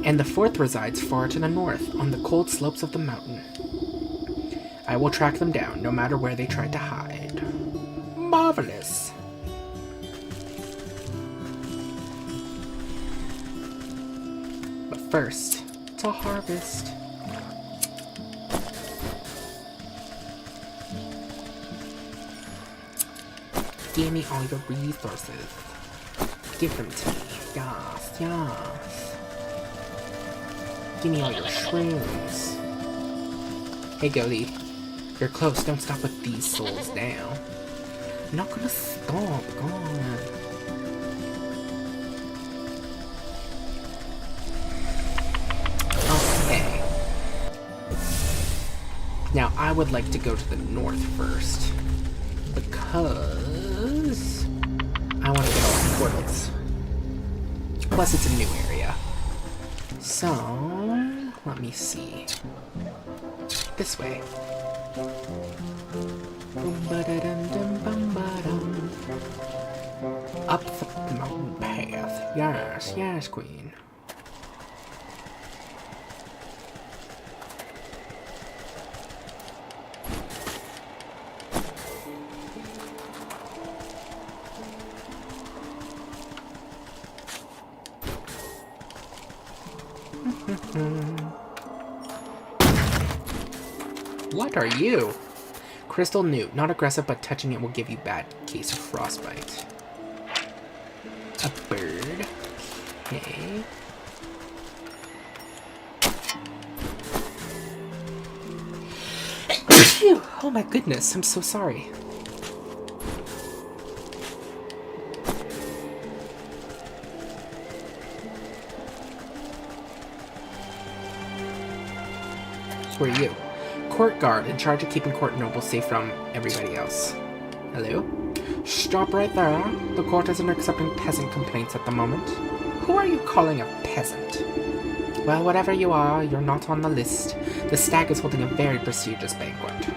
And the 4th resides far to the north, on the cold slopes of the mountain. I will track them down, no matter where they tried to hide. Marvelous! But first, to harvest. Give me all your resources. Give them to me. Yes, yes. Give me all your shrooms. Hey, Goldie. You're close. Don't stop with these souls down. I'm not gonna stop. Go on. Okay. Now, I would like to go to the north first. Because I want to get all the portals. Plus, it's a new area. So, let me see. This way. Up the mountain path. Yes, yes, queen. What are you? Crystal Newt. Not aggressive, but touching it will give you bad case of frostbite. A bird. Okay. Oh my goodness, I'm so sorry. Who are you? Court guard, in charge of keeping court nobles safe from everybody else. Hello? Stop right there. The court isn't accepting peasant complaints at the moment. Who are you calling a peasant? Well, whatever you are, you're not on the list. The stag is holding a very prestigious banquet.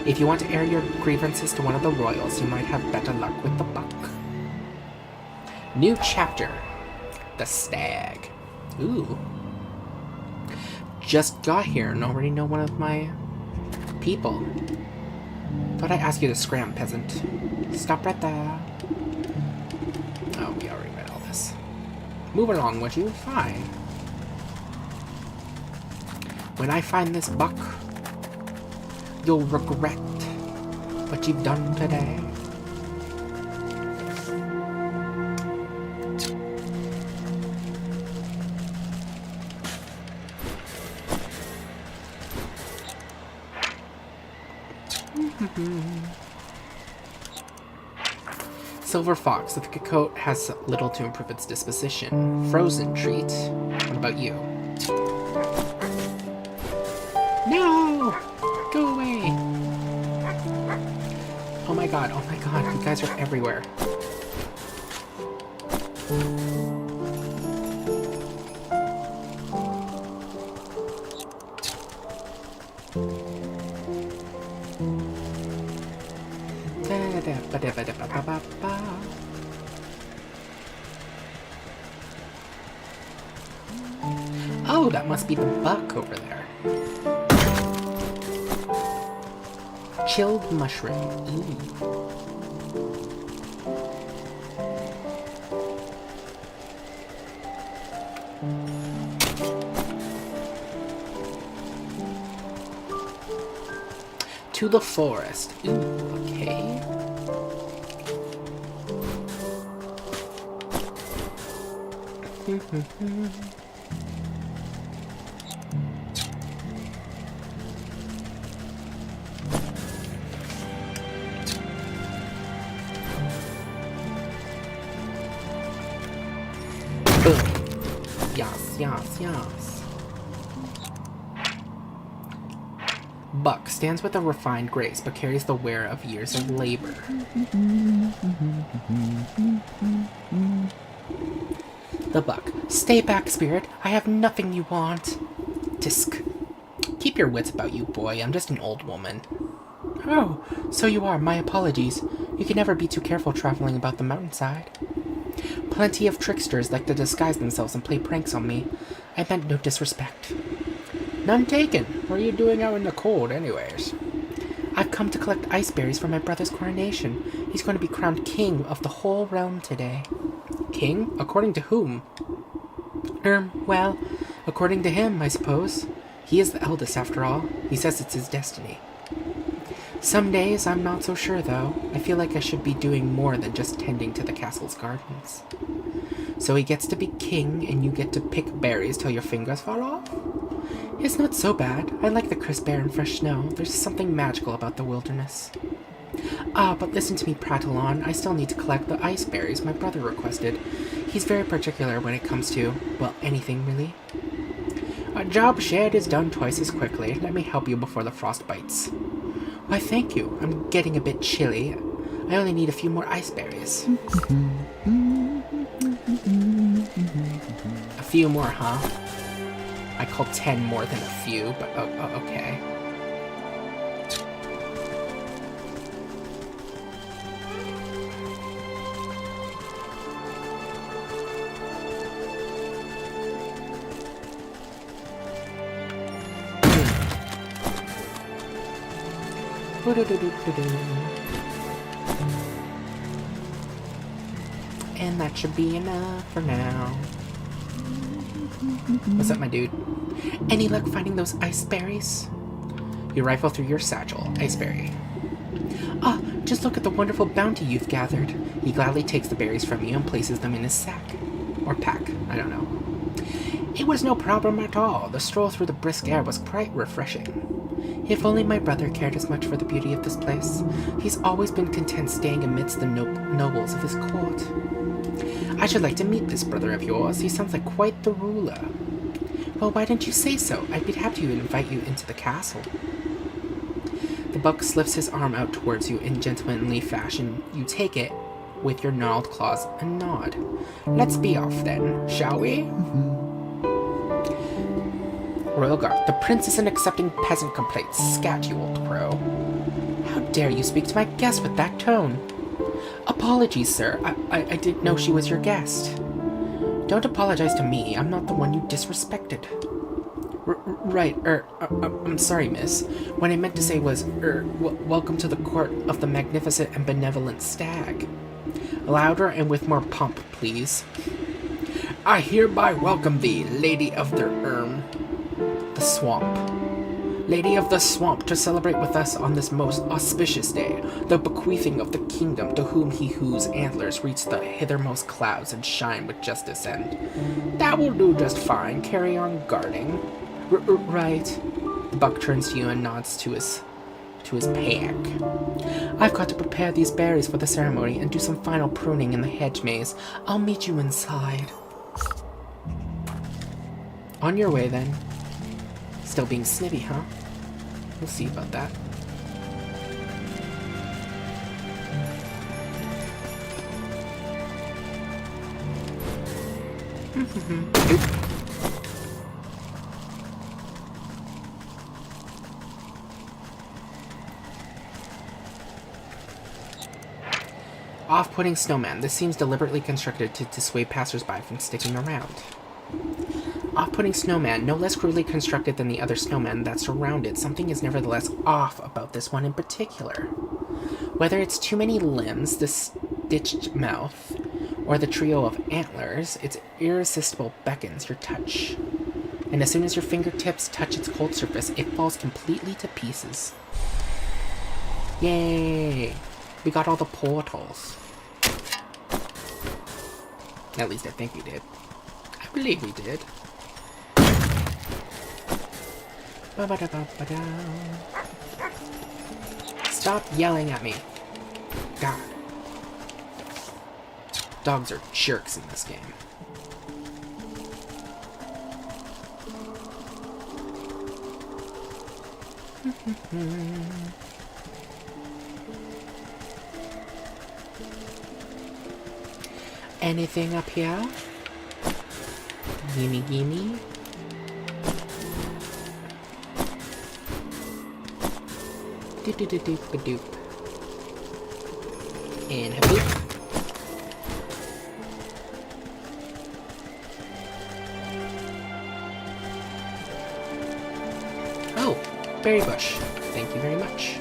If you want to air your grievances to one of the royals, you might have better luck with the buck. New chapter. The stag. Ooh. Just got here and already know one of my people. Thought I'd ask you to scram, peasant. Stop right there. Oh, we already read all this. Move along, would you? Fine. When I find this buck, you'll regret what you've done today. Silver Fox. The thick coat has little to improve its disposition. Frozen treat. What about you? No! Go away! Oh my god, you guys are everywhere. Oh, that must be the buck over there. Chilled mushroom. Ooh. To the forest. Ooh, okay. Yes. Buck stands with a refined grace, but carries the wear of years of labor. The buck. Stay back, spirit. I have nothing you want. Tisk. Keep your wits about you, boy. I'm just an old woman. Oh, so you are. My apologies. You can never be too careful traveling about the mountainside. Plenty of tricksters like to disguise themselves and play pranks on me. I meant no disrespect. None taken. What are you doing out in the cold, anyways? I've come to collect ice berries for my brother's coronation. He's going to be crowned king of the whole realm today. King? According to whom? Well, according to him, I suppose. He is the eldest, after all. He says it's his destiny. Some days I'm not so sure, though. I feel like I should be doing more than just tending to the castle's gardens. So he gets to be king, and you get to pick berries till your fingers fall off? It's not so bad. I like the crisp air and fresh snow. There's something magical about the wilderness. Ah, but listen to me prattle on. I still need to collect the ice berries my brother requested. He's very particular when it comes to, well, anything really. A job shared is done twice as quickly. Let me help you before the frost bites. Why, thank you. I'm getting a bit chilly. I only need a few more ice berries. A few more, huh? I called 10 more than a few, but okay. And that should be enough for now. What's up, my dude? Any luck finding those ice berries? You rifle through your satchel. Iceberry. Ah, just look at the wonderful bounty you've gathered. He gladly takes the berries from you and places them in his sack. Or pack, I don't know. It was no problem at all. The stroll through the brisk air was quite refreshing. If only my brother cared as much for the beauty of this place. He's always been content staying amidst the nobles of his court. I should like to meet this brother of yours. He sounds like quite the ruler. Well, why didn't you say so? I'd be happy to invite you into the castle. The buck lifts his arm out towards you in gentlemanly fashion. You take it with your gnarled claws and nod. Let's be off then, shall we? Royal Guard. The prince isn't accepting peasant complaints. Scat, you old crow. How dare you speak to my guest with that tone? Apologies, sir. I didn't know she was your guest. Don't apologize to me. I'm not the one you disrespected. Right, I'm sorry, miss. What I meant to say was, welcome to the court of the magnificent and benevolent stag. Louder and with more pomp, please. I hereby welcome thee, lady of the swamp. Lady of the swamp, to celebrate with us on this most auspicious day, the bequeathing of the kingdom to whom he whose antlers reach the hithermost clouds and shine with justice and... That will do just fine. Carry on guarding. Right. The buck turns to you and nods to his pack. I've got to prepare these berries for the ceremony and do some final pruning in the hedge maze. I'll meet you inside. On your way, then. Still being snivy, huh? We'll see about that. Off-putting snowman. This seems deliberately constructed to dissuade passersby from sticking around. Off-putting snowman, no less crudely constructed than the other snowmen that surround it. Something is nevertheless off about this one in particular. Whether it's too many limbs, the stitched mouth, or the trio of antlers, its irresistible beckons your touch. And as soon as your fingertips touch its cold surface, it falls completely to pieces. Yay! We got all the portals. At least I think we did. I believe we did. Ba-ba-da-ba-ba-da. Stop yelling at me. God. Dogs are jerks in this game. Anything up here? Gimme, gimme. Doop-doop-doop-doop-doop. And haboop. Oh, berry bush. Thank you very much.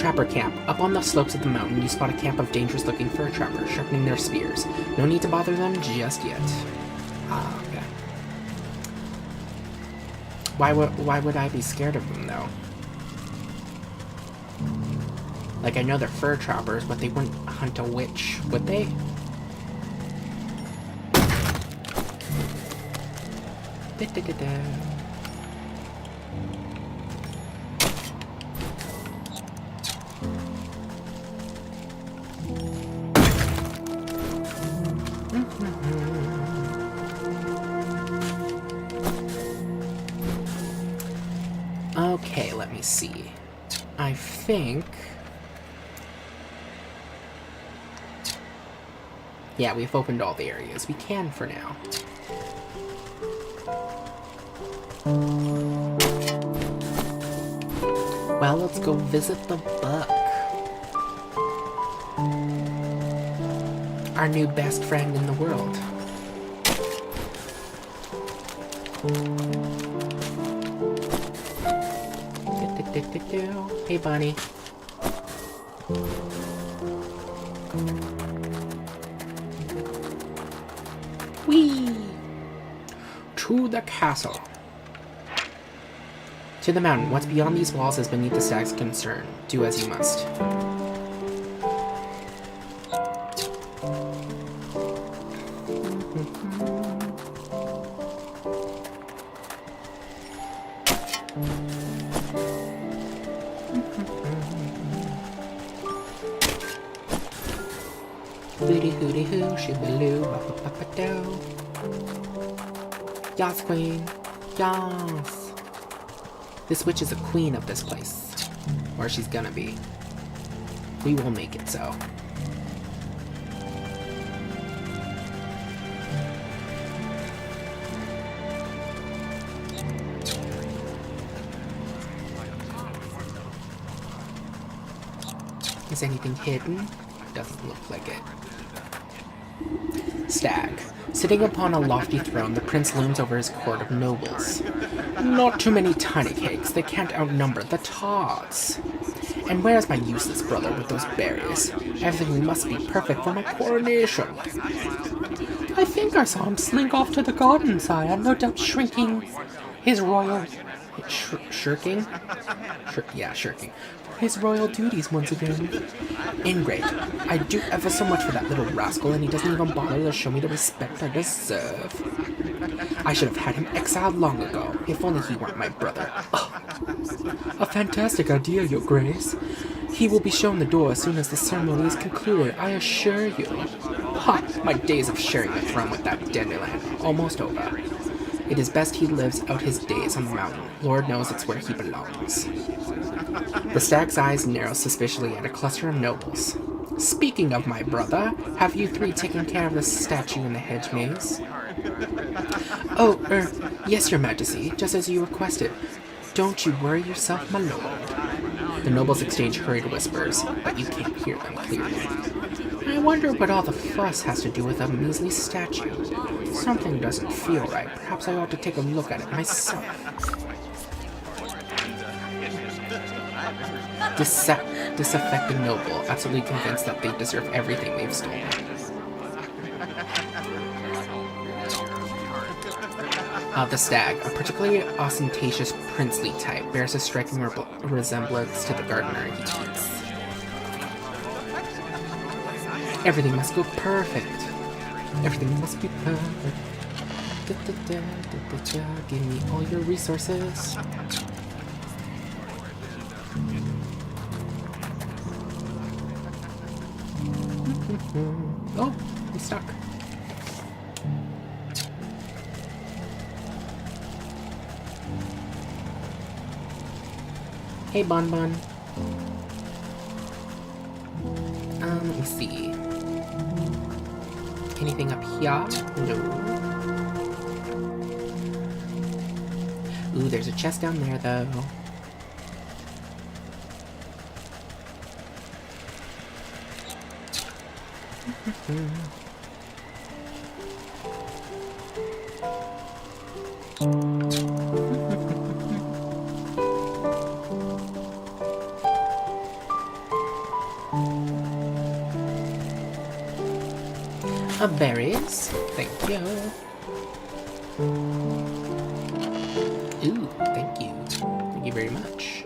Trapper camp. Up on the slopes of the mountain, you spot a camp of dangerous-looking fur trappers sharpening their spears. No need to bother them just yet. Ah, okay. Why would I be scared of them, though? Like, I know they're fur trappers, but they wouldn't hunt a witch, would they? Da-da-da-da. Okay, let me see. I think... yeah, we've opened all the areas we can for now. Well, let's go visit the Buck. Our new best friend in the world. Hey, bunny. Whee! To the castle. To the mountain. What's beyond these walls is beneath the stag's concern. Do as you must. Hooty hooty hoo, shibbaloo, ba-ba-ba-ba-do. Yas, queen. Yas. This witch is a queen of this place. Or she's gonna be. We will make it so. Is anything hidden? Doesn't look like it. Stag. Sitting upon a lofty throne, the prince looms over his court of nobles. Not too many tiny cakes, they can't outnumber the tots. And where's my useless brother with those berries? Everything must be perfect for my coronation. I think I saw him slink off to the garden, sire, no doubt shrinking his royal... shirking? Shirking. His royal duties once again. Ingrate. I do ever so much for that little rascal, and he doesn't even bother to show me the respect I deserve. I should have had him exiled long ago, if only he weren't my brother. Ugh. A fantastic idea, Your Grace. He will be shown the door as soon as the ceremony is concluded, I assure you. Ha! My days of sharing the throne with that dandelion are almost over. It is best he lives out his days on the mountain. Lord knows it's where he belongs. The stag's eyes narrow suspiciously at a cluster of nobles. Speaking of my brother, have you three taken care of the statue in the hedge maze? Oh, yes, Your Majesty, just as you requested. Don't you worry yourself, my lord. The nobles exchange hurried whispers, but you can't hear them clearly. I wonder what all the fuss has to do with a measly statue. Something doesn't feel right. Perhaps I ought to take a look at it myself. Disaffected noble, absolutely convinced that they deserve everything they've stolen. The stag, a particularly ostentatious princely type, bears a striking resemblance to the gardener he keeps. Everything must go perfect. Everything must be perfect. Give me all your resources. Oh, he's stuck. Hey, Bon Bon. Let me see. Anything up here? No. Ooh, there's a chest down there, though. Berries. Thank you. Ooh, thank you. Thank you very much.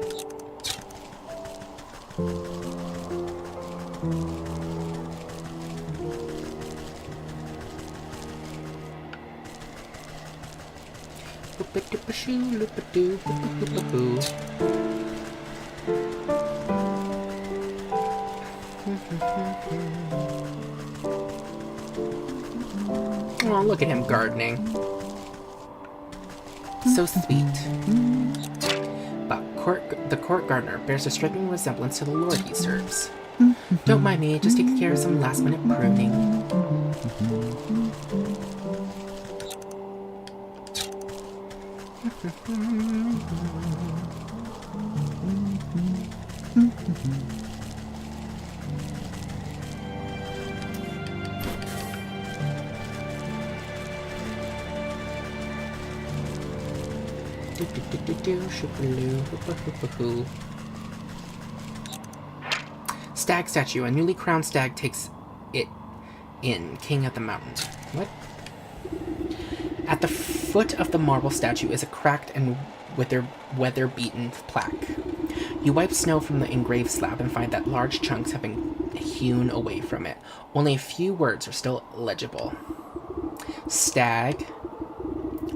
Oh, look at him gardening. So sweet. But the court gardener bears a striking resemblance to the lord he serves. Don't mind me, just taking care of some last-minute pruning. Stag statue. A newly crowned stag takes it in, king of the mountain. What? At the foot of the marble statue is a cracked and weather-beaten plaque. You wipe snow from the engraved slab and find that large chunks have been hewn away from it. Only a few words are still legible. Stag,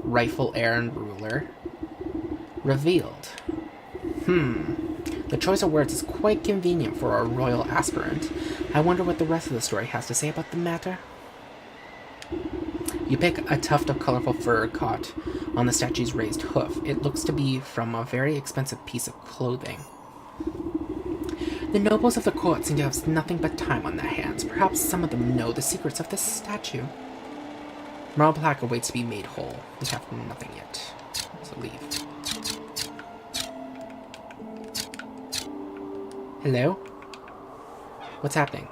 rifle, heir, and ruler. Revealed. The choice of words is quite convenient for a royal aspirant. I wonder what the rest of the story has to say about the matter. You pick a tuft of colorful fur caught on the statue's raised hoof. It looks to be from a very expensive piece of clothing. The nobles of the court seem to have nothing but time on their hands. Perhaps some of them know the secrets of this statue. Marble plaque awaits to be made whole. We have nothing yet. So leave. Hello? What's happening?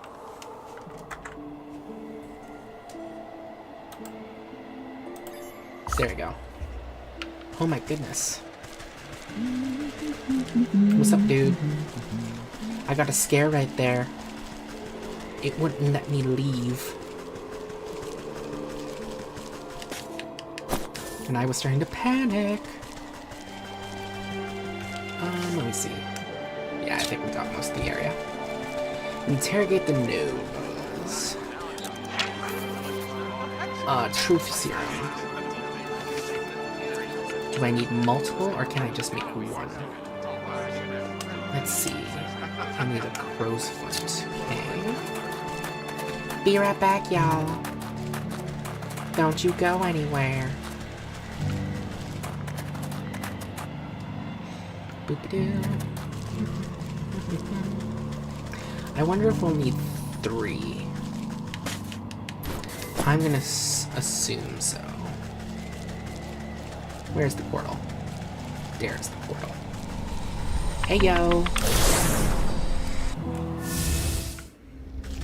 There we go. Oh my goodness. What's up, dude? I got a scare right there. It wouldn't let me leave. And I was starting to panic. Let me see. Yeah, I think we got most of the area. Interrogate the nose. Truth serum. Do I need multiple, or can I just make one? Let's see. I need a crow's foot. Okay. Be right back, y'all. Don't you go anywhere. Boop-a-doo. I wonder if we'll need 3. I'm gonna assume so. Where's the portal? There's the portal. Hey, yo!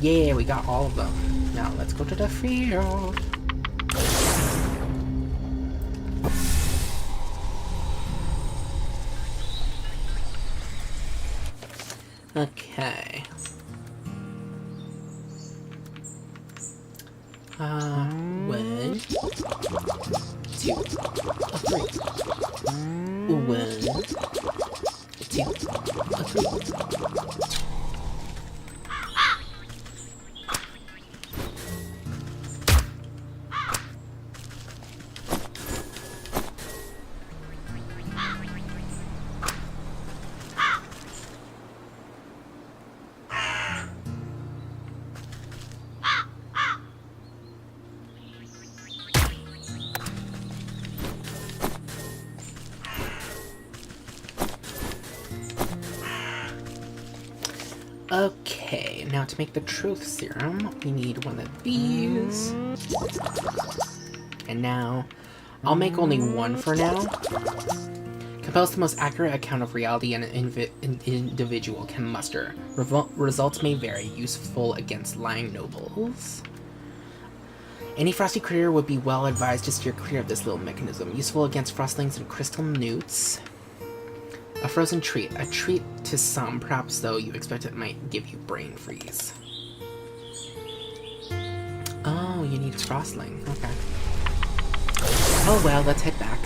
Yeah, we got all of them. Now let's go to the field. Okay. 1, 2, 3. 1, 2, 3. Okay, now to make the truth serum, we need one of these. And now, I'll make only one for now. Compels the most accurate account of reality an individual can muster. Results may vary, useful against lying nobles. Any frosty critter would be well advised to steer clear of this little mechanism. Useful against frostlings and crystal newts. A frozen treat. A treat to some, perhaps though you expect it might give you brain freeze. Oh. Oh, you need Frostling. Okay. Oh well, let's head back.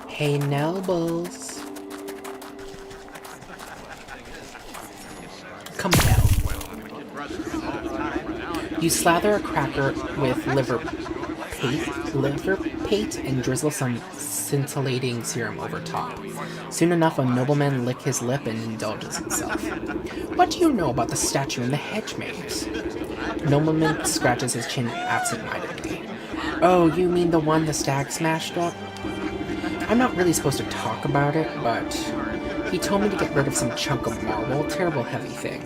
Hey, Nelbles. Come Nell. You slather a cracker with liver pate and drizzle some scintillating serum over top. Soon enough, a nobleman licks his lip and indulges himself. What do you know about the statue in the hedge maze? Nobleman scratches his chin absent-mindedly. Oh, you mean the one the stag smashed up? I'm not really supposed to talk about it, but he told me to get rid of some chunk of marble, terrible heavy thing.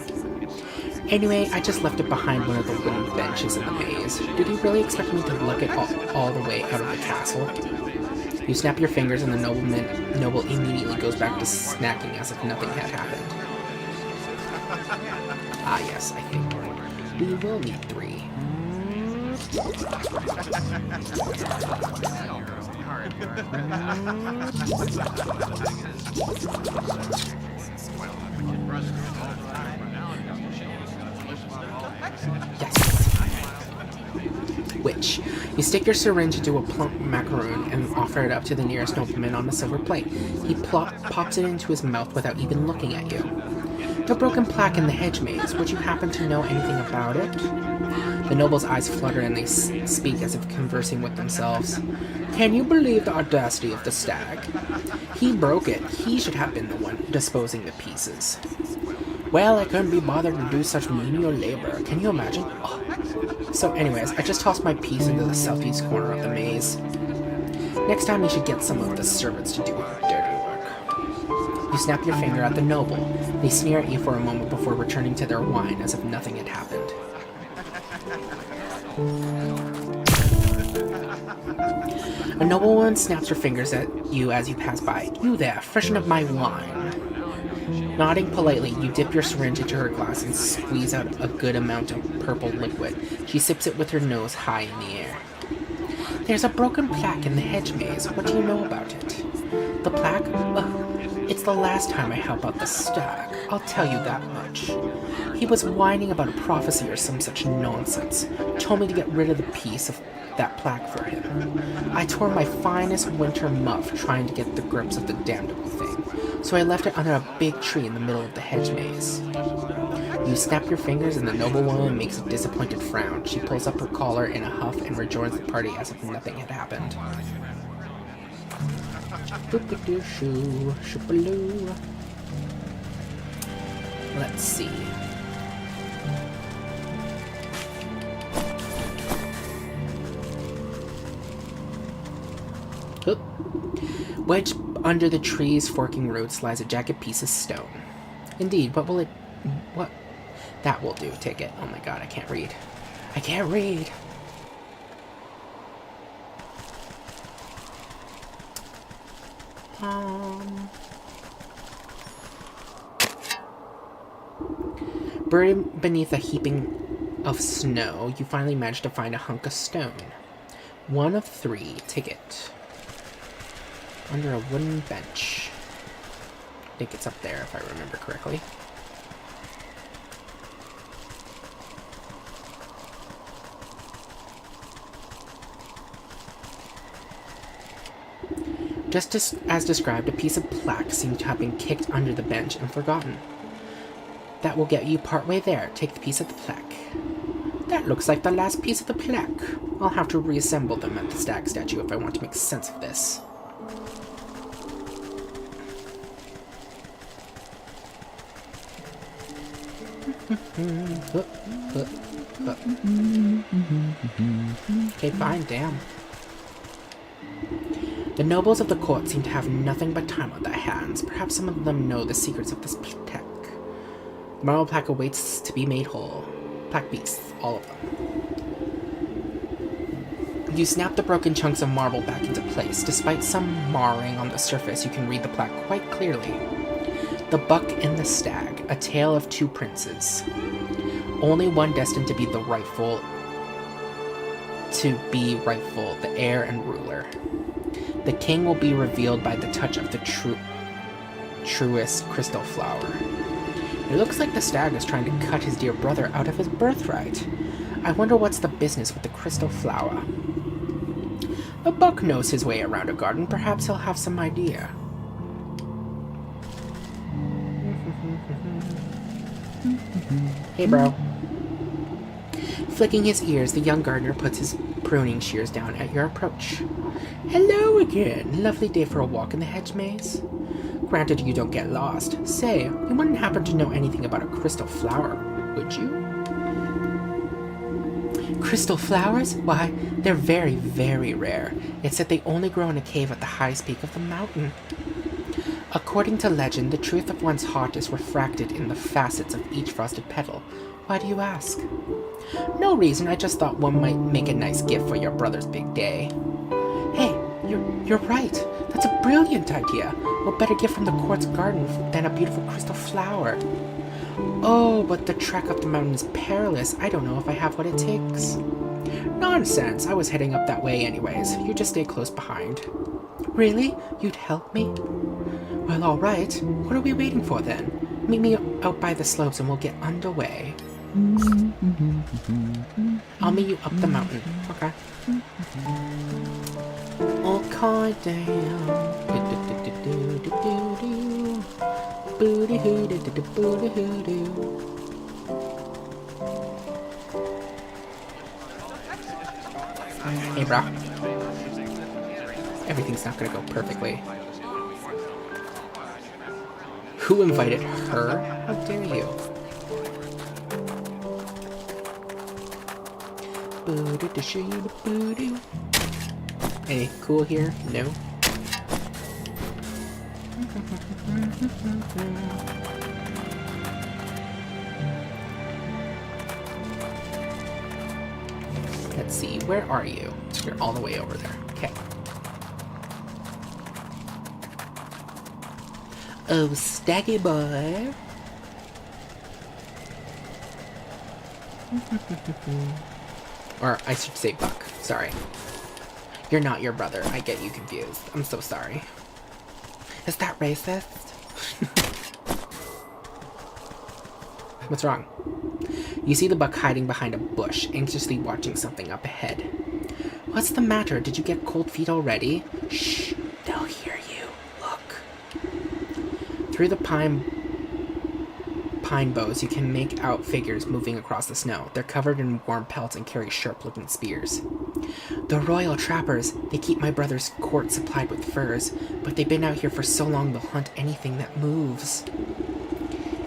Anyway, I just left it behind one of the wooden benches in the maze. Did he really expect me to lug it all the way out of the castle? You snap your fingers and the noble immediately goes back to snacking as if nothing had happened. Ah yes, I think we will need 3. Yes. Which, you stick your syringe into a plump macaroon and offer it up to the nearest nobleman on a silver plate. He pops it into his mouth without even looking at you. The broken plaque in the hedge maze. Would you happen to know anything about it? The noble's eyes flutter and they speak as if conversing with themselves. Can you believe the audacity of the stag? He broke it. He should have been the one disposing the pieces. Well, I couldn't be bothered to do such menial labor. Can you imagine? Oh. So anyways, I just tossed my piece into the southeast corner of the maze. Next time you should get some of the servants to do dirty work. You snap your finger at the noble. They sneer at you for a moment before returning to their wine as if nothing had happened. A noblewoman snaps her fingers at you as you pass by. You there, freshen up my wine. Nodding politely, you dip your syringe into her glass and squeeze out a good amount of purple liquid. She sips it with her nose high in the air. There's a broken plaque in the hedge maze. What do you know about it? The plaque? It's the last time I help out the stag. I'll tell you that much. He was whining about a prophecy or some such nonsense. Told me to get rid of the piece of that plaque for him. I tore my finest winter muff trying to get the grips of the damnable thing, so I left it under a big tree in the middle of the hedge maze. You snap your fingers and the noblewoman makes a disappointed frown. She pulls up her collar in a huff and rejoins the party as if nothing had happened. Let's see. Wedged under the tree's forking roots lies a jagged piece of stone. Indeed, what? That will do, take it. Oh my god, I can't read. I can't read! Buried beneath a heaping of snow, you finally manage to find a hunk of stone. 1 of 3, take it. Under a wooden bench. I think it's up there if I remember correctly. Just as described, a piece of plaque seemed to have been kicked under the bench and forgotten. That will get you partway there. Take the piece of the plaque. That looks like the last piece of the plaque. I'll have to reassemble them at the stag statue if I want to make sense of this. Okay, fine, damn. The nobles of the court seem to have nothing but time on their hands. Perhaps some of them know the secrets of this plaque. The marble plaque awaits to be made whole. Plaque beasts, all of them. You snap the broken chunks of marble back into place. Despite some marring on the surface, you can read the plaque quite clearly. The Buck and the Stag, a tale of two princes. Only one destined to be rightful, the heir and ruler. The king will be revealed by the touch of the truest crystal flower. It looks like the stag is trying to cut his dear brother out of his birthright. I wonder what's the business with the crystal flower. The buck knows his way around a garden. Perhaps he'll have some idea. Hey, bro. Flicking his ears, the young gardener puts his pruning shears down at your approach. Hello again. Lovely day for a walk in the hedge maze. Granted, you don't get lost. Say, you wouldn't happen to know anything about a crystal flower, would you? Crystal flowers? Why, they're very, very rare. It's that they only grow in a cave at the highest peak of the mountain. According to legend, the truth of one's heart is refracted in the facets of each frosted petal. Why do you ask? No reason, I just thought one might make a nice gift for your brother's big day. Hey, you're right. That's a brilliant idea. What better gift from the quartz garden than a beautiful crystal flower? Oh, but the trek up the mountain is perilous. I don't know if I have what it takes. Nonsense. I was heading up that way anyways. You just stay close behind. Really? You'd help me? Well, all right. What are we waiting for then? Meet me out by the slopes and we'll get underway. I'll meet you up the mountain. Okay. Okay, down. Hey, bro. Everything's not gonna go perfectly. Who invited her? How dare you? Any cool here? No. Let's see, where are you? You're all the way over there. Okay. Oh, staggy boy. Or I should say Buck. Sorry. You're not your brother. I get you confused. I'm so sorry. Is that racist? What's wrong? You see the buck hiding behind a bush, anxiously watching something up ahead. What's the matter? Did you get cold feet already? Shh! They'll hear you. Look. Through the pine boughs, you can make out figures moving across the snow. They're covered in warm pelts and carry sharp-looking spears. The royal trappers. They keep my brother's court supplied with furs, but they've been out here for so long they'll hunt anything that moves.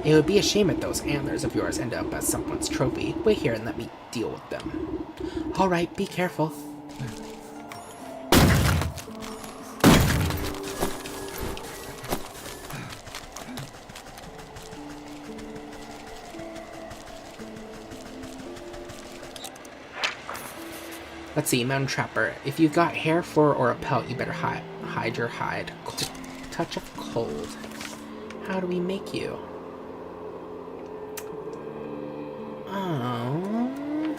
It would be a shame if those antlers of yours end up as someone's trophy. Wait here and let me deal with them. All right, be careful. Let's see, Mountain Trapper. If you've got hair, fur, or a pelt, you better hide your hide. Touch of cold. How do we make you? Oh.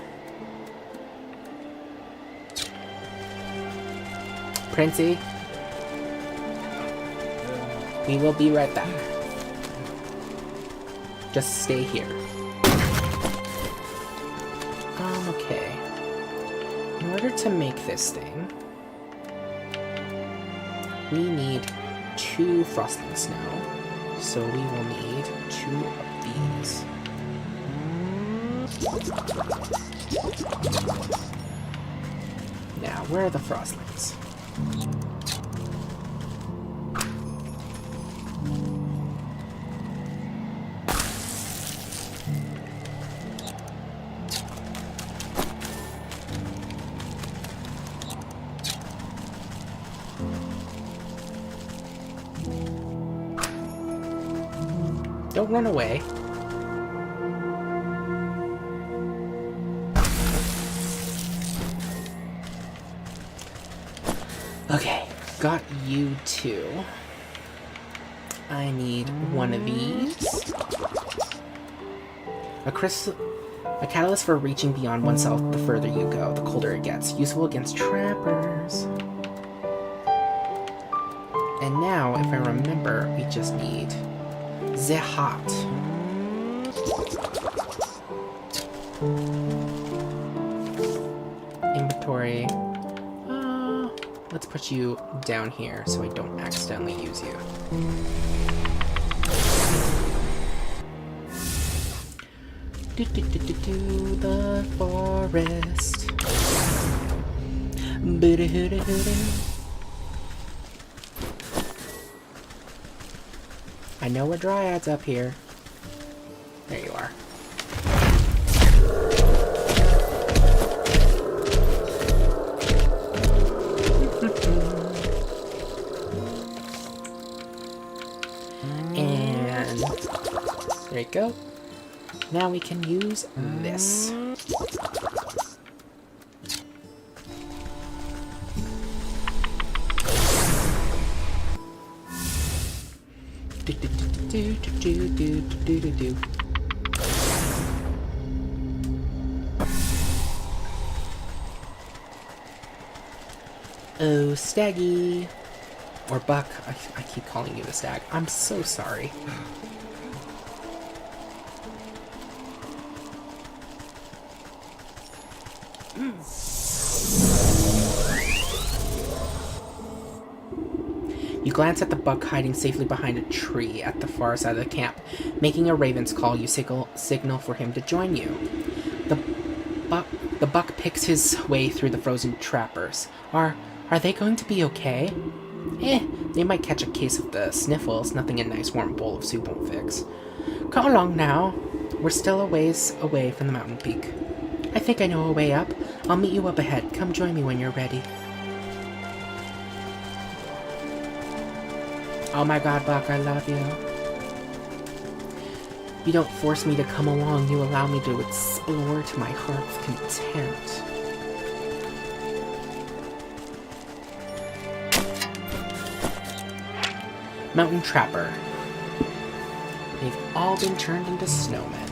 Princey. We will be right back. Just stay here. Okay. In order to make this thing, we need 2 frostling snow. So we will need 2 of these. Now, where are the frostlings? Don't run away. got you too. I need one of these. A catalyst for reaching beyond oneself. The further you go, the colder it gets. Useful against trappers. And now, if I remember, we just need the hot. Inventory. Let's put you down here so I don't accidentally use you. The forest. I know we're dryads up here. There you are. And there you go. Now we can use this. Oh, Staggy. Or Buck. I keep calling you the Stag. I'm so sorry. You glance at the buck hiding safely behind a tree at the far side of the camp. Making a raven's call, you signal for him to join you. The buck picks his way through the frozen trappers. Are they going to be okay? They might catch a case of the sniffles. Nothing a nice warm bowl of soup won't fix. Come along now. We're still a ways away from the mountain peak. I think I know a way up. I'll meet you up ahead. Come join me when you're ready. Oh my god, Buck, I love you. You don't force me to come along. You allow me to explore to my heart's content. Mountain Trapper. They've all been turned into snowmen.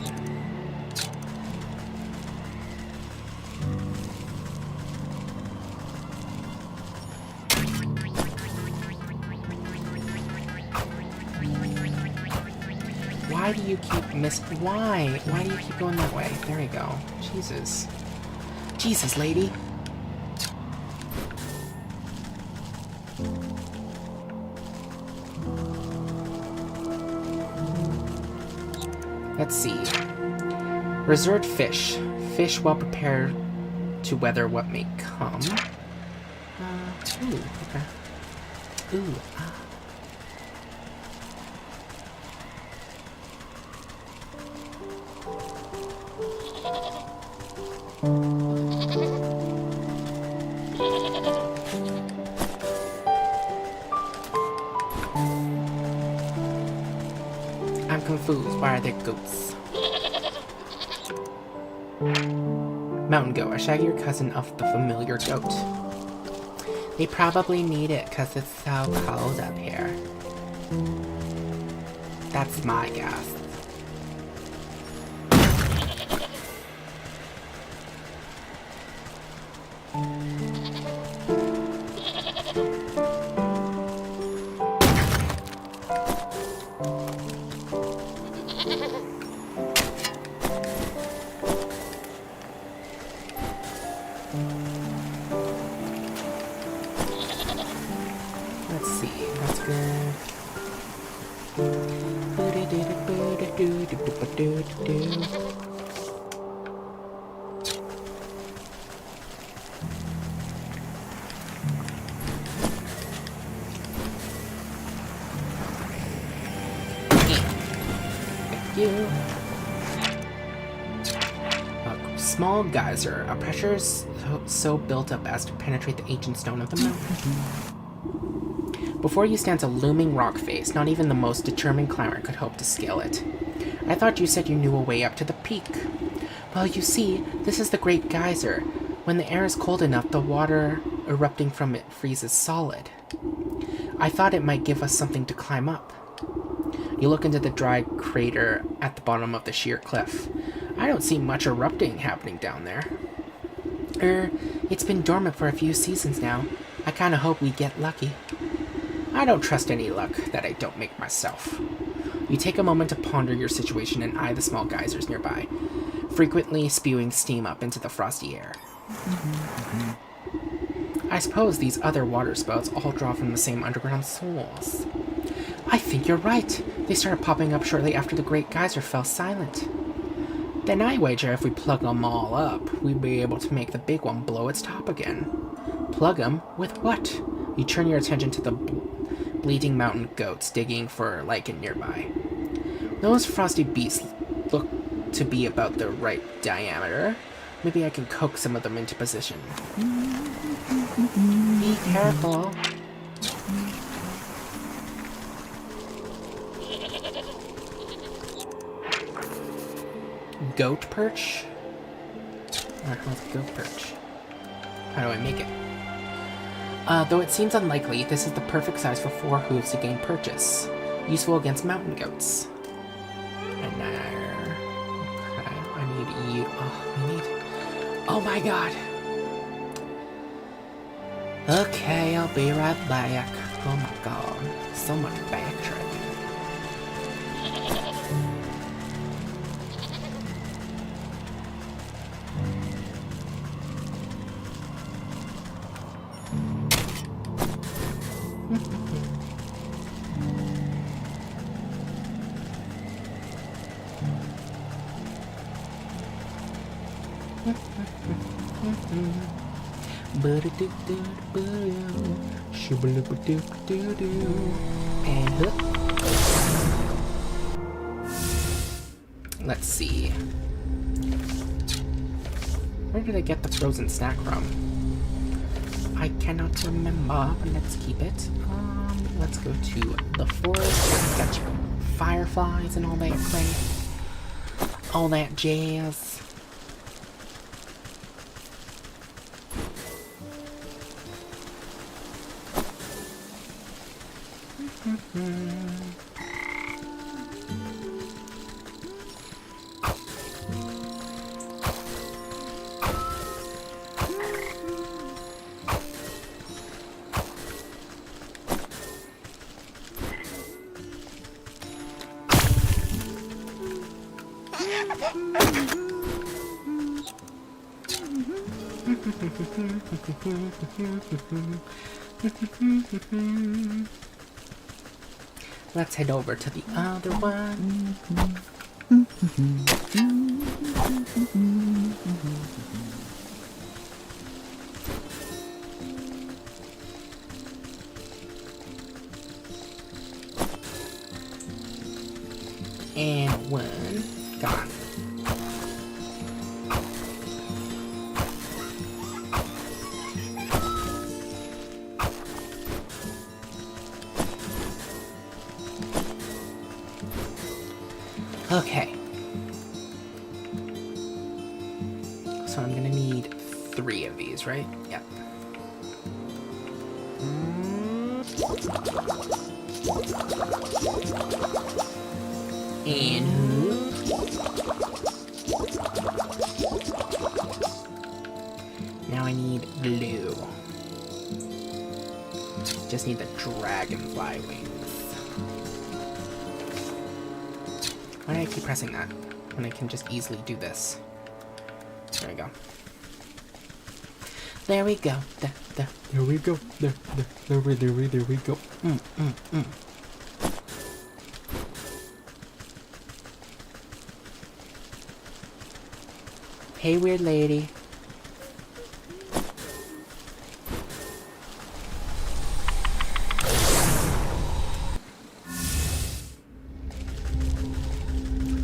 Why do you keep Why? Why do you keep going that way? There you go. Jesus. Jesus, lady. Let's see. Reserved fish. Fish well prepared to weather what may come. Ooh, okay. Ooh, I'm confused. Why are there goats? Mountain goat, a shaggier cousin of the familiar goat. They probably need it because it's so cold up here. That's my guess. Let's see, that's good. You. A small geyser. A pressure so built up as to penetrate the ancient stone of the mountain. Before you stands a looming rock face. Not even the most determined climber could hope to scale it. I thought you said you knew a way up to the peak. Well, you see, this is the Great Geyser. When the air is cold enough, the water erupting from it freezes solid. I thought it might give us something to climb up. You look into the dry crater at the bottom of the sheer cliff. I don't see much erupting happening down there. It's been dormant for a few seasons now. I kinda hope we get lucky. I don't trust any luck that I don't make myself. You take a moment to ponder your situation and eye the small geysers nearby, frequently spewing steam up into the frosty air. I suppose these other water spouts all draw from the same underground source. I think you're right. They started popping up shortly after the Great Geyser fell silent. Then I wager if we plug them all up, we'd be able to make the big one blow its top again. Plug them with what? You turn your attention to the bleeding mountain goats digging for lichen nearby. Those frosty beasts look to be about the right diameter. Maybe I can coax some of them into position. Be careful. Goat perch? How's goat perch? How do I make it? Though it seems unlikely, this is the perfect size for 4 hooves to gain purchase. Useful against mountain goats. And okay, I need you. Oh my god. Okay, I'll be right back. Oh my god, so much backtracking. And let's see. Where did I get the frozen snack from? I cannot remember, but let's keep it. Let's go to the forest, catch fireflies and all that crap. All that jazz. Let's head over to the other one. And one gone. Okay. So I'm gonna need 3 of these, right? Yep. And now I need blue. Just need the dragonfly wings. Why do I keep pressing that when I can just easily do this? There we go. There we go. There we go. There we go. Hey, weird lady.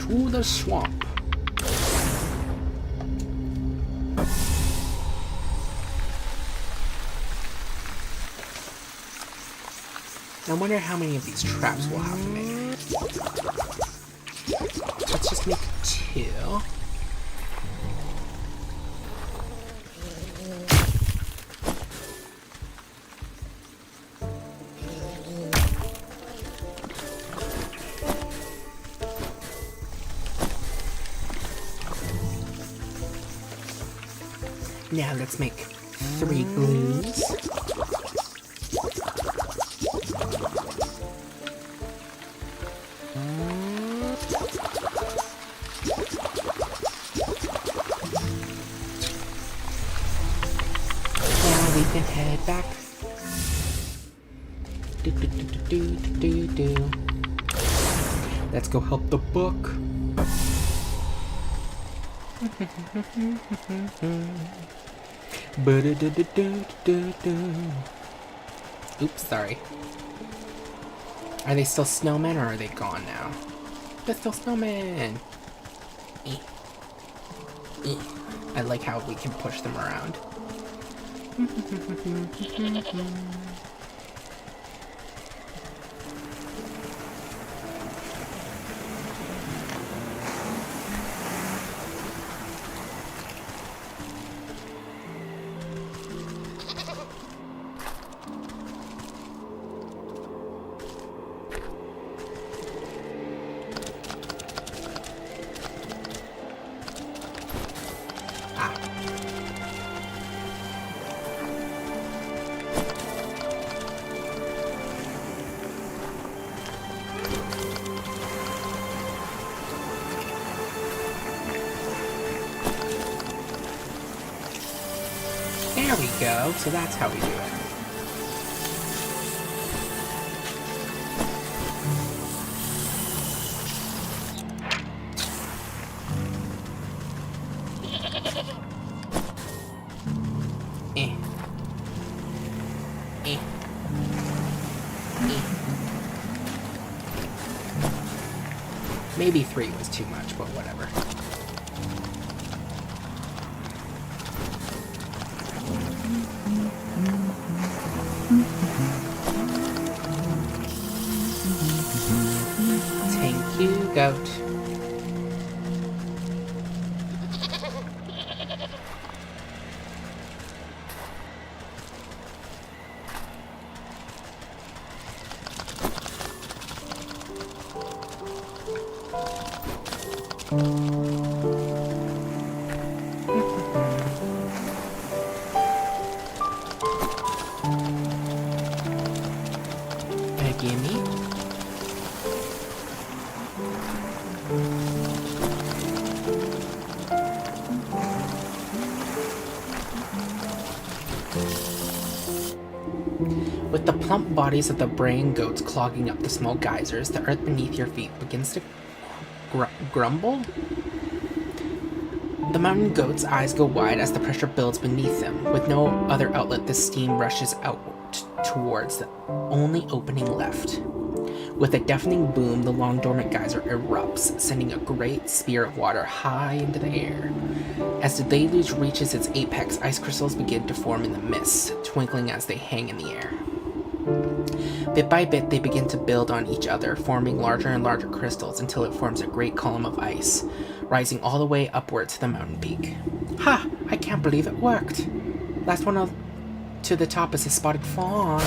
To the swamp. I wonder how many of these traps we'll have to make. Let's just make 2. Now let's make 3 glues. Now we can head back. Let's go help the book. Oops, sorry. Are they still snowmen or are they gone now? They're still snowmen. I like how we can push them around. There we go. So that's how we do it. Maybe 3 was too much, but whatever. Thank you, goat. Gimme. With the plump bodies of the braying goats clogging up the small geysers, the earth beneath your feet begins to grumble? The mountain goat's eyes go wide as the pressure builds beneath them. With no other outlet, the steam rushes out towards the only opening left. With a deafening boom, the long dormant geyser erupts, sending a great spear of water high into the air. As the deluge reaches its apex, ice crystals begin to form in the mist, twinkling as they hang in the air. Bit by bit, they begin to build on each other, forming larger and larger crystals until it forms a great column of ice, rising all the way upward to the mountain peak. Ha! I can't believe it worked! Last one to the top is a spotted fawn.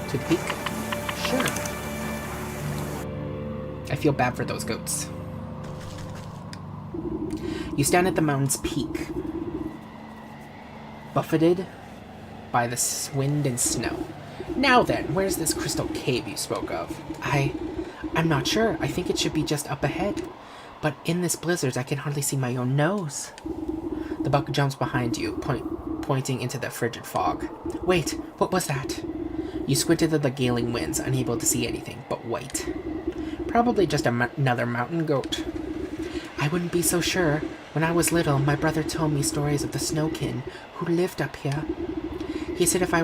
To the peak? Sure. I feel bad for those goats. You stand at the mountain's peak, buffeted by the wind and snow. Now then, where's this crystal cave you spoke of? I'm not sure. I think it should be just up ahead. But in this blizzard, I can hardly see my own nose. The buck jumps behind you, pointing into the frigid fog. Wait, what was that? You squinted at the gailing winds, unable to see anything but white. Probably just another mountain goat. I wouldn't be so sure. When I was little, my brother told me stories of the snowkin who lived up here. He said if I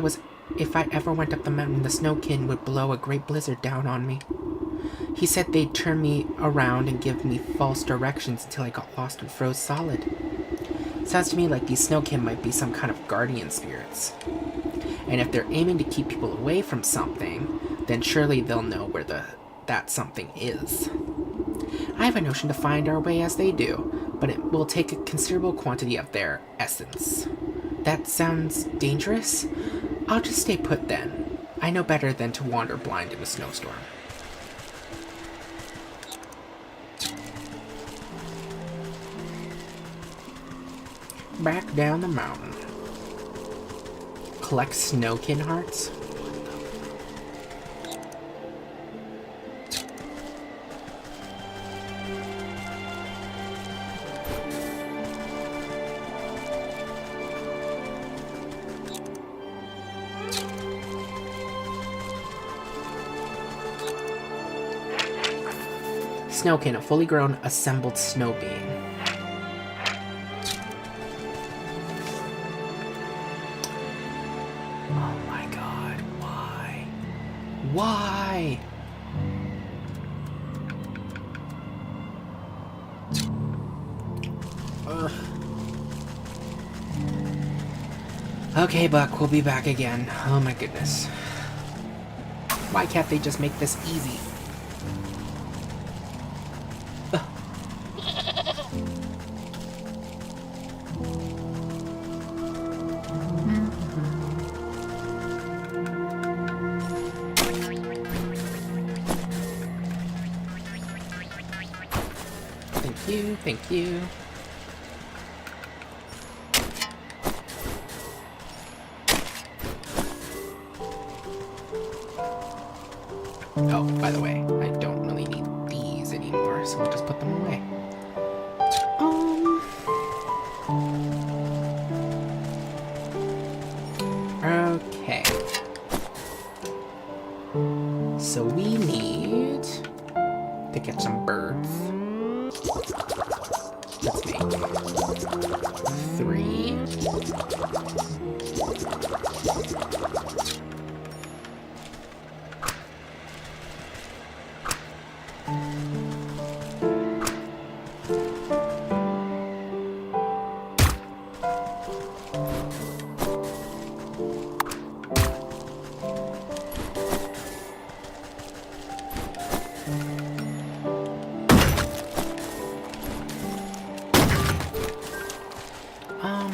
ever went up the mountain, the snowkin would blow a great blizzard down on me. He said they'd turn me around and give me false directions until I got lost and froze solid. Sounds to me like these snowkin might be some kind of guardian spirits. And if they're aiming to keep people away from something, then surely they'll know where that something is. I have a notion to find our way as they do, but it will take a considerable quantity of their essence. That sounds dangerous? I'll just stay put then. I know better than to wander blind in a snowstorm. back down the mountain. Collect snowkin hearts? Snowkin, a fully grown assembled snow being. Oh my god, why? Why? Ugh. Okay, Buck, we'll be back again. Oh my goodness. Why can't they just make this easy? Thank you. Oh, by the way, I don't really need these anymore, so we'll just put them away. Okay. So we need to get some birds. Let's make 3.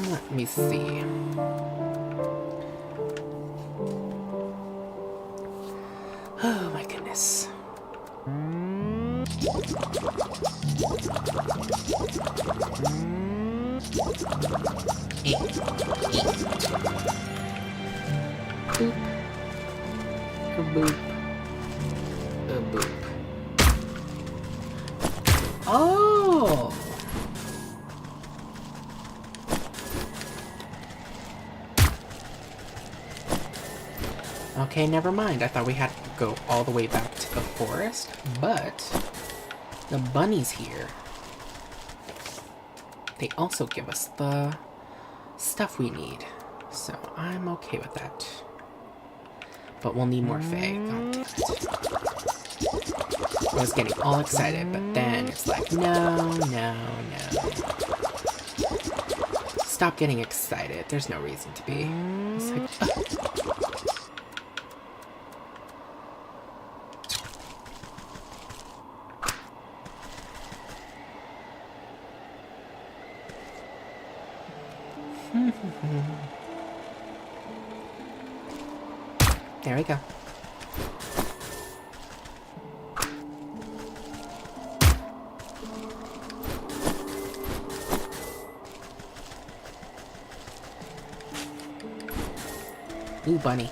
Let me see. Oh my goodness. Boop. Boop. Boop. Oh! Okay, never mind. I thought we had to go all the way back to the forest, but the bunnies here, they also give us the stuff we need, so I'm okay with that. But we'll need more Fae. God damn it. I was getting all excited, but then it's like, no. Stop getting excited. There's no reason to be. It's like, there we go. Ooh, bunny.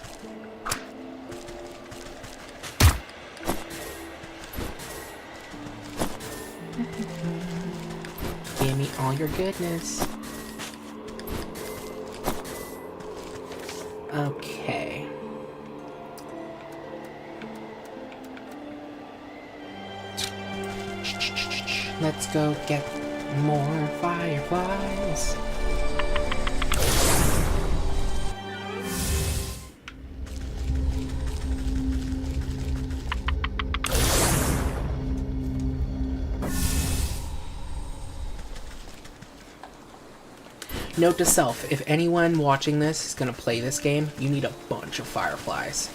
Give me all your goodness. Okay. Let's go get more fireflies. Note to self, if anyone watching this is going to play this game, you need a bunch of fireflies.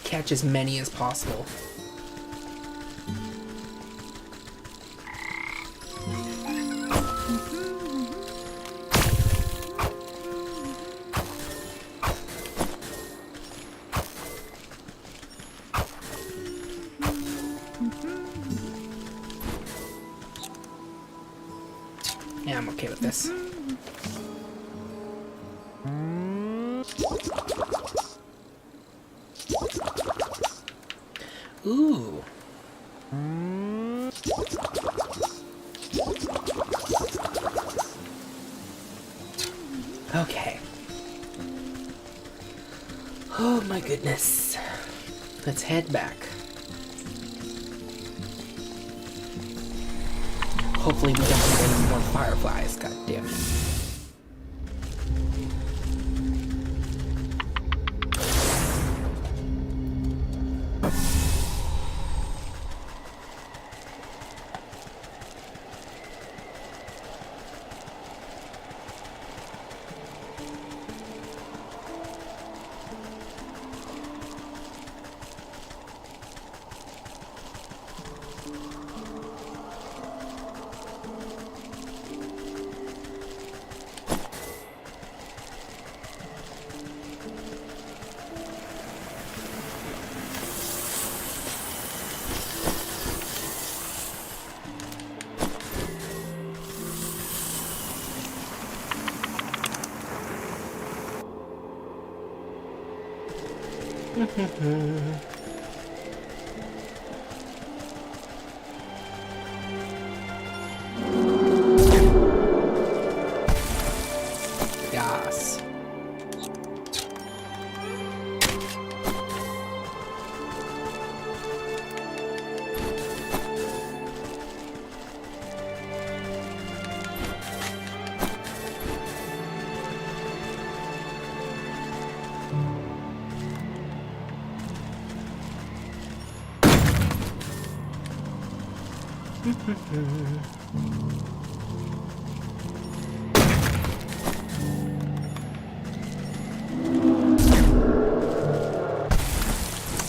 Catch as many as possible. Yeah, I'm okay with this. Ooh. Okay. Oh my goodness. Let's head back. Hopefully we don't get any more fireflies, god damn it. Yes.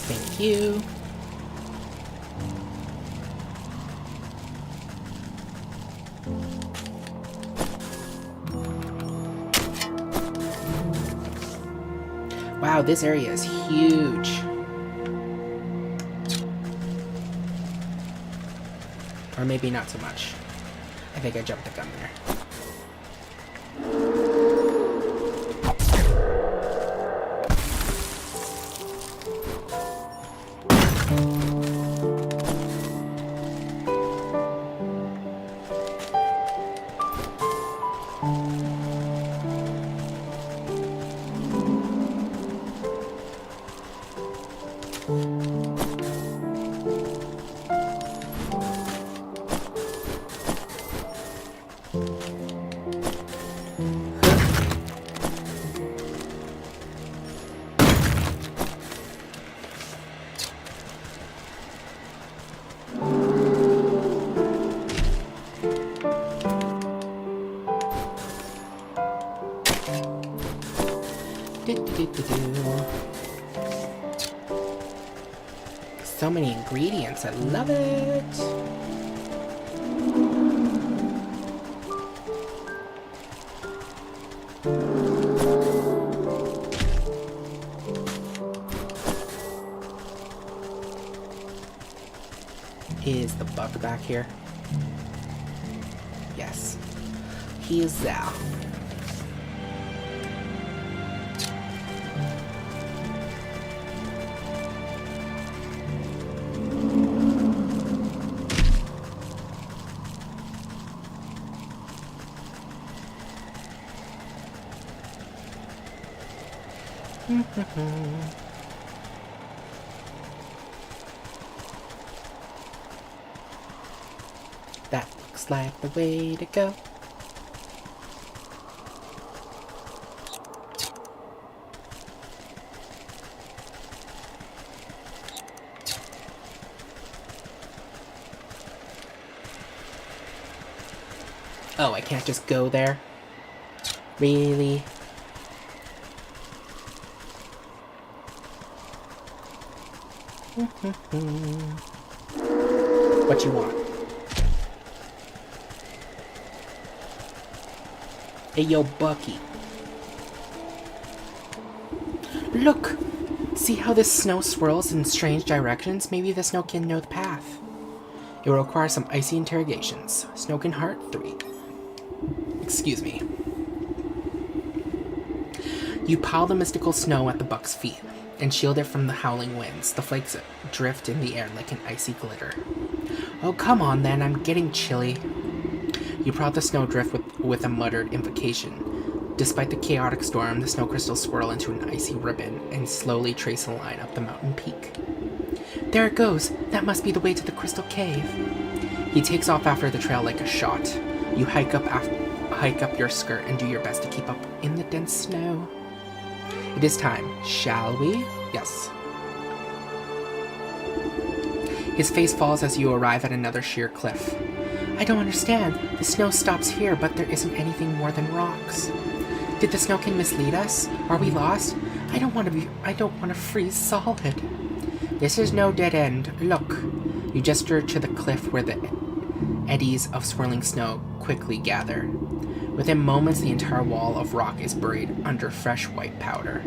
Thank you. Wow, this area is huge. Or maybe not so much. I think I jumped the gun there. So many ingredients, I love it! Is the bug back here? Yes. He is there. That looks like the way to go. Oh, I can't just go there? Really? What you want? Hey, yo, Bucky. Look! See how this snow swirls in strange directions? Maybe the snow can know the path. It will require some icy interrogations. Snow can heart 3. Excuse me. You pile the mystical snow at the buck's feet and shield it from the howling winds. The flakes drift in the air like an icy glitter. Oh, come on then, I'm getting chilly. You prod the snowdrift with a muttered invocation. Despite the chaotic storm, the snow crystals swirl into an icy ribbon and slowly trace a line up the mountain peak. There it goes. That must be the way to the crystal cave. He takes off after the trail like a shot. You hike up your skirt and do your best to keep up in the dense snow. It is time, shall we? Yes. His face falls as you arrive at another sheer cliff. I don't understand. The snow stops here, but there isn't anything more than rocks. Did the Snow King mislead us? Are we lost? I don't want to freeze solid. This is no dead end. Look. You gesture to the cliff where the eddies of swirling snow quickly gather. Within moments, the entire wall of rock is buried under fresh white powder.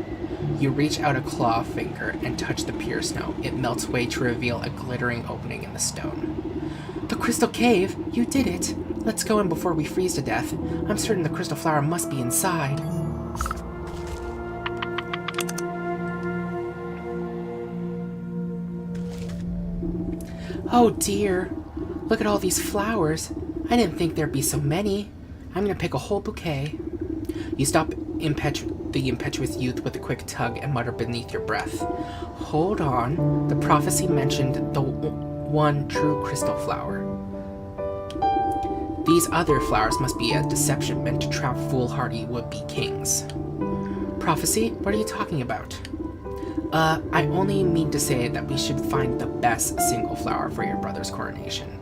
You reach out a claw finger and touch the pure snow. It melts away to reveal a glittering opening in the stone. The crystal cave! You did it! Let's go in before we freeze to death. I'm certain the crystal flower must be inside. Oh dear. Look at all these flowers. I didn't think there'd be so many. I'm gonna pick a whole bouquet. You stop the impetuous youth with a quick tug and mutter beneath your breath. Hold on. The prophecy mentioned the one true crystal flower. These other flowers must be a deception meant to trap foolhardy would-be kings. Prophecy? What are you talking about? I only mean to say that we should find the best single flower for your brother's coronation.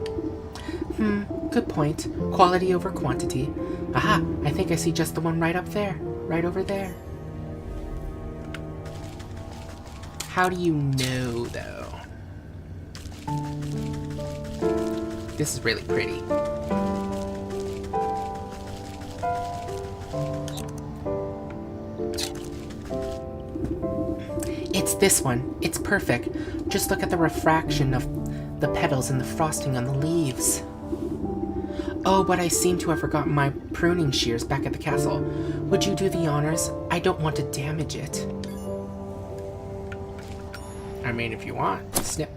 Good point. Quality over quantity. Aha, I think I see just the one right up there. Right over there. How do you know, though? This is really pretty. It's this one. It's perfect. Just look at the refraction of the petals and the frosting on the leaves. Oh, but I seem to have forgotten my pruning shears back at the castle. Would you do the honors? I don't want to damage it. I mean, if you want, snip.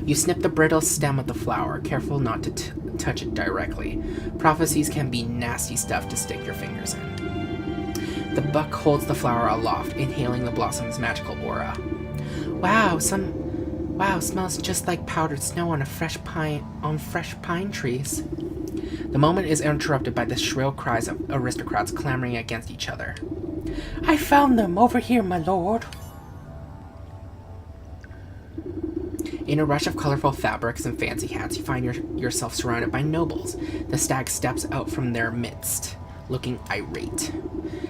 You snip the brittle stem of the flower, careful not to touch it directly. Prophecies can be nasty stuff to stick your fingers in. The buck holds the flower aloft, inhaling the blossom's magical aura. Wow, smells just like powdered snow on fresh pine trees. The moment is interrupted by the shrill cries of aristocrats clamoring against each other. I found them over here, my lord. In a rush of colorful fabrics and fancy hats, you find yourself surrounded by nobles. The stag steps out from their midst, looking irate.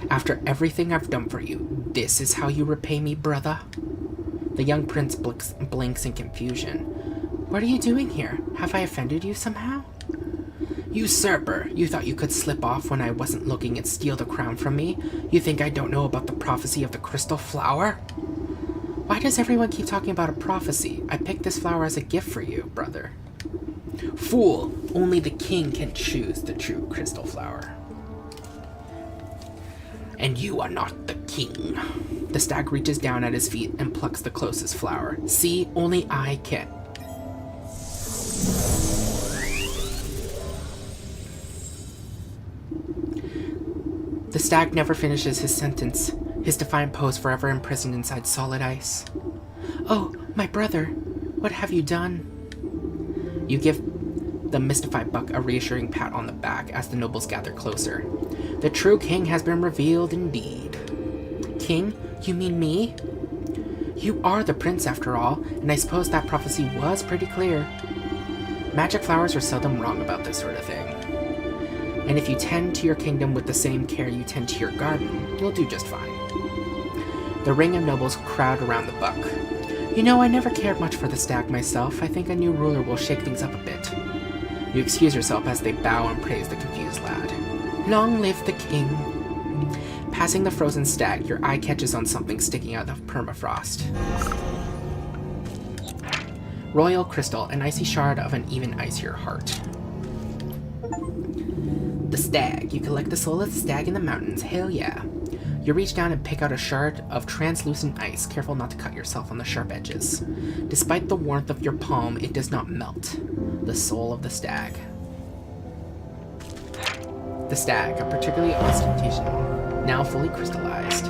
After everything I've done for you, this is how you repay me, brother? The young prince blinks in confusion. What are you doing here? Have I offended you somehow? Usurper! You thought you could slip off when I wasn't looking and steal the crown from me? You think I don't know about the prophecy of the crystal flower? Why does everyone keep talking about a prophecy? I picked this flower as a gift for you, brother. Fool! Only the king can choose the true crystal flower. And you are not the king. The stag reaches down at his feet and plucks the closest flower. See, only I can. The stag never finishes his sentence, his defiant pose forever imprisoned inside solid ice. Oh, my brother, what have you done? You give the mystified buck a reassuring pat on the back as the nobles gather closer. The true king has been revealed indeed. King? You mean me? You are the prince after all, and I suppose that prophecy was pretty clear. Magic flowers are seldom wrong about this sort of thing. And if you tend to your kingdom with the same care you tend to your garden, you'll do just fine. The ring of nobles crowd around the buck. You know, I never cared much for the stag myself. I think a new ruler will shake things up a bit. You excuse yourself as they bow and praise the confused lad. Long live the king. Passing the frozen stag, your eye catches on something sticking out of permafrost. Royal crystal, an icy shard of an even icier heart. The stag. You collect the soul of the stag in the mountains. Hell yeah. You reach down and pick out a shard of translucent ice. Careful not to cut yourself on the sharp edges. Despite the warmth of your palm, it does not melt. The soul of the stag. The stag, a particularly ostentatious one, now fully crystallized.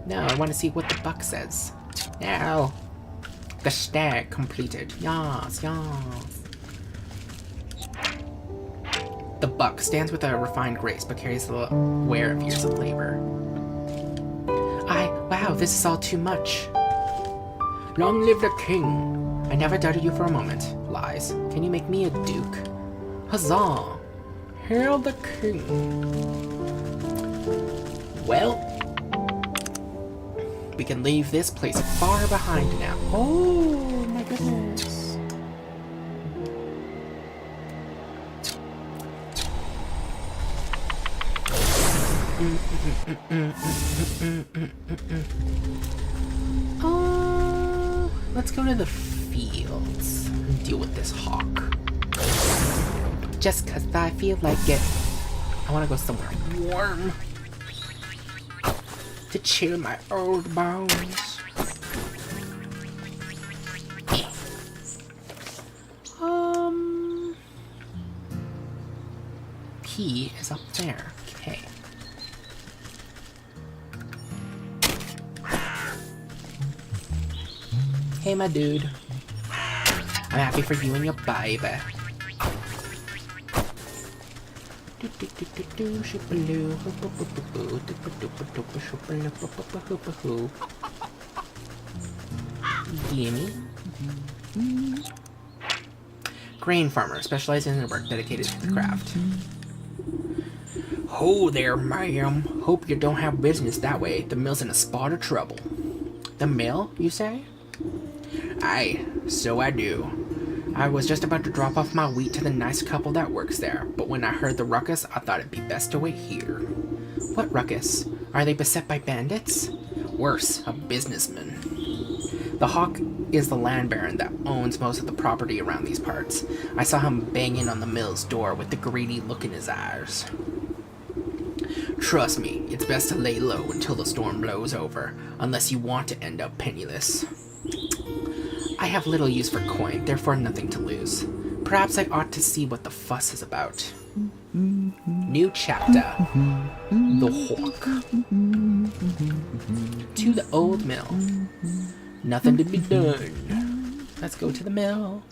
No, I want to see what the buck says. No. The stag completed. Yas, yas. The buck stands with a refined grace, but carries the wear of years of labor. Wow, this is all too much. Long live the king. I never doubted you for a moment. Lies. Can you make me a duke? Huzzah! Hail the king. Well, we can leave this place far behind now. Oh my goodness. Let's go to the fields and deal with this hawk. Just 'cause I feel like it. I want to go somewhere warm to chill my old bones. He is up there. Okay. Hey, my dude. I'm happy for you and your baby. Gimme. Grain farmer, specializing in work dedicated to the craft. Ho there, ma'am. Hope you don't have business that way. The mill's in a spot of trouble. The mill, you say? Aye, so I do. I was just about to drop off my wheat to the nice couple that works there, but when I heard the ruckus, I thought it'd be best to wait here. What ruckus? Are they beset by bandits? Worse, a businessman. The hawk is the land baron that owns most of the property around these parts. I saw him banging on the mill's door with the greedy look in his eyes. Trust me, it's best to lay low until the storm blows over, unless you want to end up penniless. I have little use for coin, therefore nothing to lose. Perhaps I ought to see what the fuss is about. New chapter. The hawk. To the old mill. Nothing to be done. Let's go to the mill.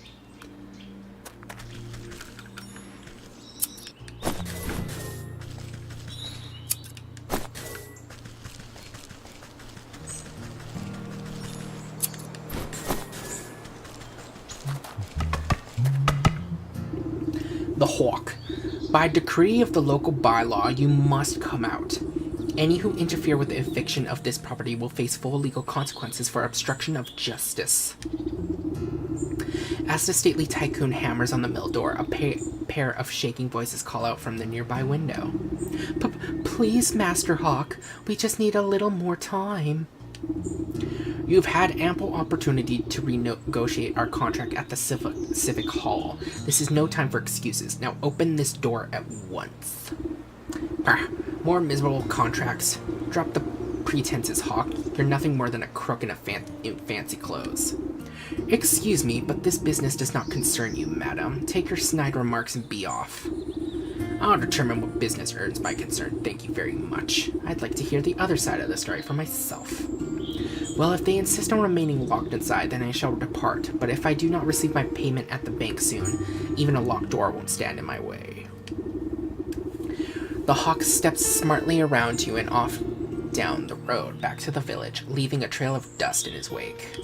The hawk. By decree of the local bylaw, you must come out. Any who interfere with the eviction of this property will face full legal consequences for obstruction of justice. As the stately tycoon hammers on the mill door, a pair of shaking voices call out from the nearby window. Please, Master Hawk, we just need a little more time. You've had ample opportunity to renegotiate our contract at the Civic Hall. This is no time for excuses. Now open this door at once. More miserable contracts. Drop the pretenses, Hawk. You're nothing more than a crook in fancy clothes. Excuse me, but this business does not concern you, madam. Take your snide remarks and be off. I'll determine what business earns my concern. Thank you very much. I'd like to hear the other side of the story for myself. Well, if they insist on remaining locked inside, then I shall depart. But if I do not receive my payment at the bank soon, even a locked door won't stand in my way. The hawk steps smartly around you and off down the road back to the village, leaving a trail of dust in his wake.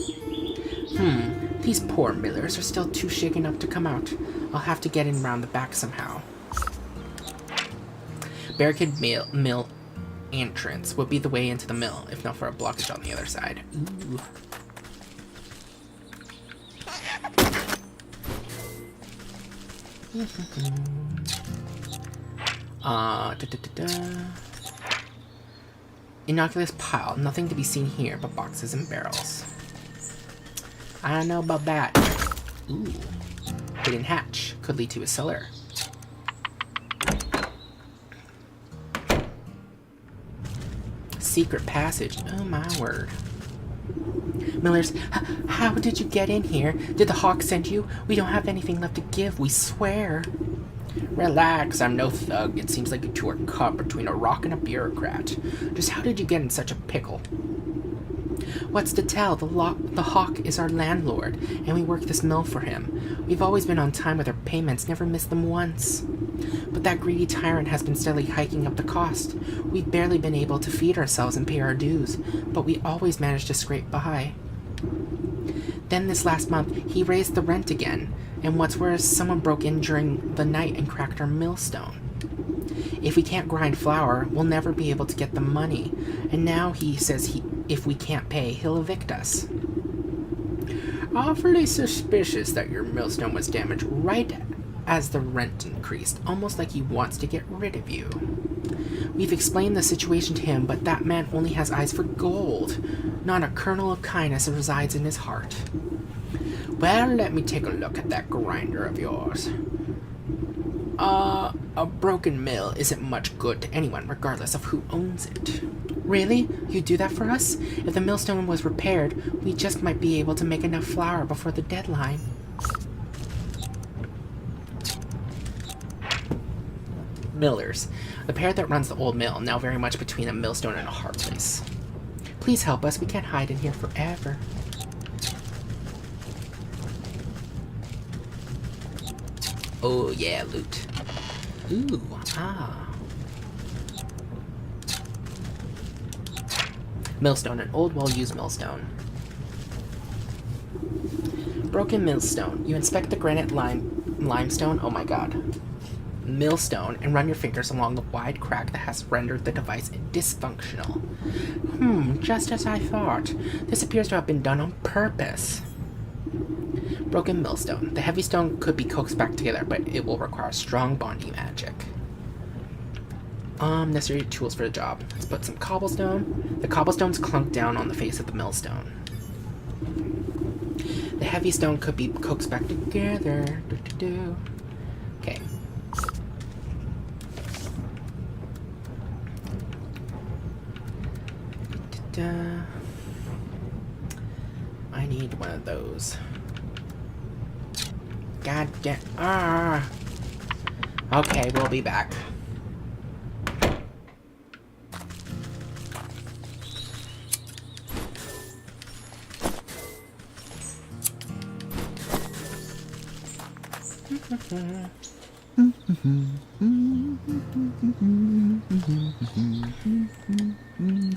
These poor millers are still too shaken up to come out. I'll have to get in round the back somehow. Barricade mill entrance would be the way into the mill, if not for a blockage on the other side. Ooh. Innocuous pile. Nothing to be seen here but boxes and barrels. I don't know about that. Ooh. hidden hatch. Could lead to a cellar. Secret passage. Oh my word. Millers, how did you get in here? Did the hawk send you? We don't have anything left to give, we swear. Relax, I'm no thug. It seems like you two are caught between a rock and a bureaucrat. Just how did you get in such a pickle? What's to tell? The hawk is our landlord, and we work this mill for him. We've always been on time with our payments, never missed them once. But that greedy tyrant has been steadily hiking up the cost. We've barely been able to feed ourselves and pay our dues, but we always manage to scrape by. Then this last month, he raised the rent again, and what's worse, someone broke in during the night and cracked our millstone. If we can't grind flour, we'll never be able to get the money, and now he says if we can't pay, he'll evict us. Awfully suspicious that your millstone was damaged right as the rent increased, almost like he wants to get rid of you. We've explained the situation to him, but that man only has eyes for gold. Not a kernel of kindness resides in his heart. Well, let me take a look at that grinder of yours. A broken mill isn't much good to anyone, regardless of who owns it. Really? You'd do that for us? If the millstone was repaired, we just might be able to make enough flour before the deadline. Millers, the pair that runs the old mill, now very much between a millstone and a hard place. Please help us, we can't hide in here forever. Oh yeah, loot. Ooh, ah. Millstone, an old well-used millstone. Broken millstone. You inspect the granite limestone, oh my god. Millstone, and run your fingers along the wide crack that has rendered the device dysfunctional. Just as I thought. This appears to have been done on purpose. Broken millstone. The heavy stone could be coaxed back together, but it will require strong bonding magic. Necessary tools for the job. Let's put some cobblestone. The cobblestone's clunked down on the face of the millstone. The heavy stone could be coaxed back together. Okay. I need one of those. God damn. Ah. Okay, we'll be back.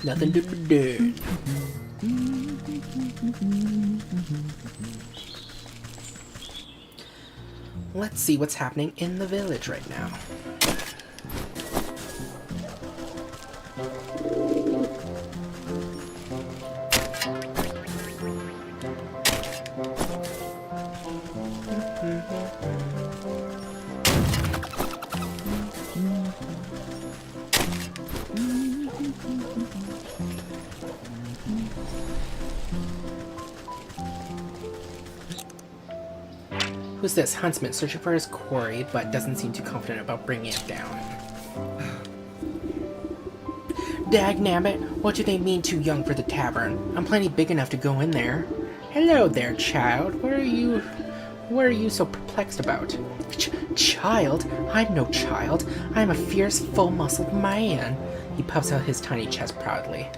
Nothing to be done. Let's see what's happening in the village right now. Who's this? Huntsman, searching for his quarry, but doesn't seem too confident about bringing it down. Dagnabbit, what do they mean too young for the tavern? I'm plenty big enough to go in there. Hello there, child. What are you so perplexed about? Child? I'm no child. I'm a fierce, full-muscled man. He puffs out his tiny chest proudly.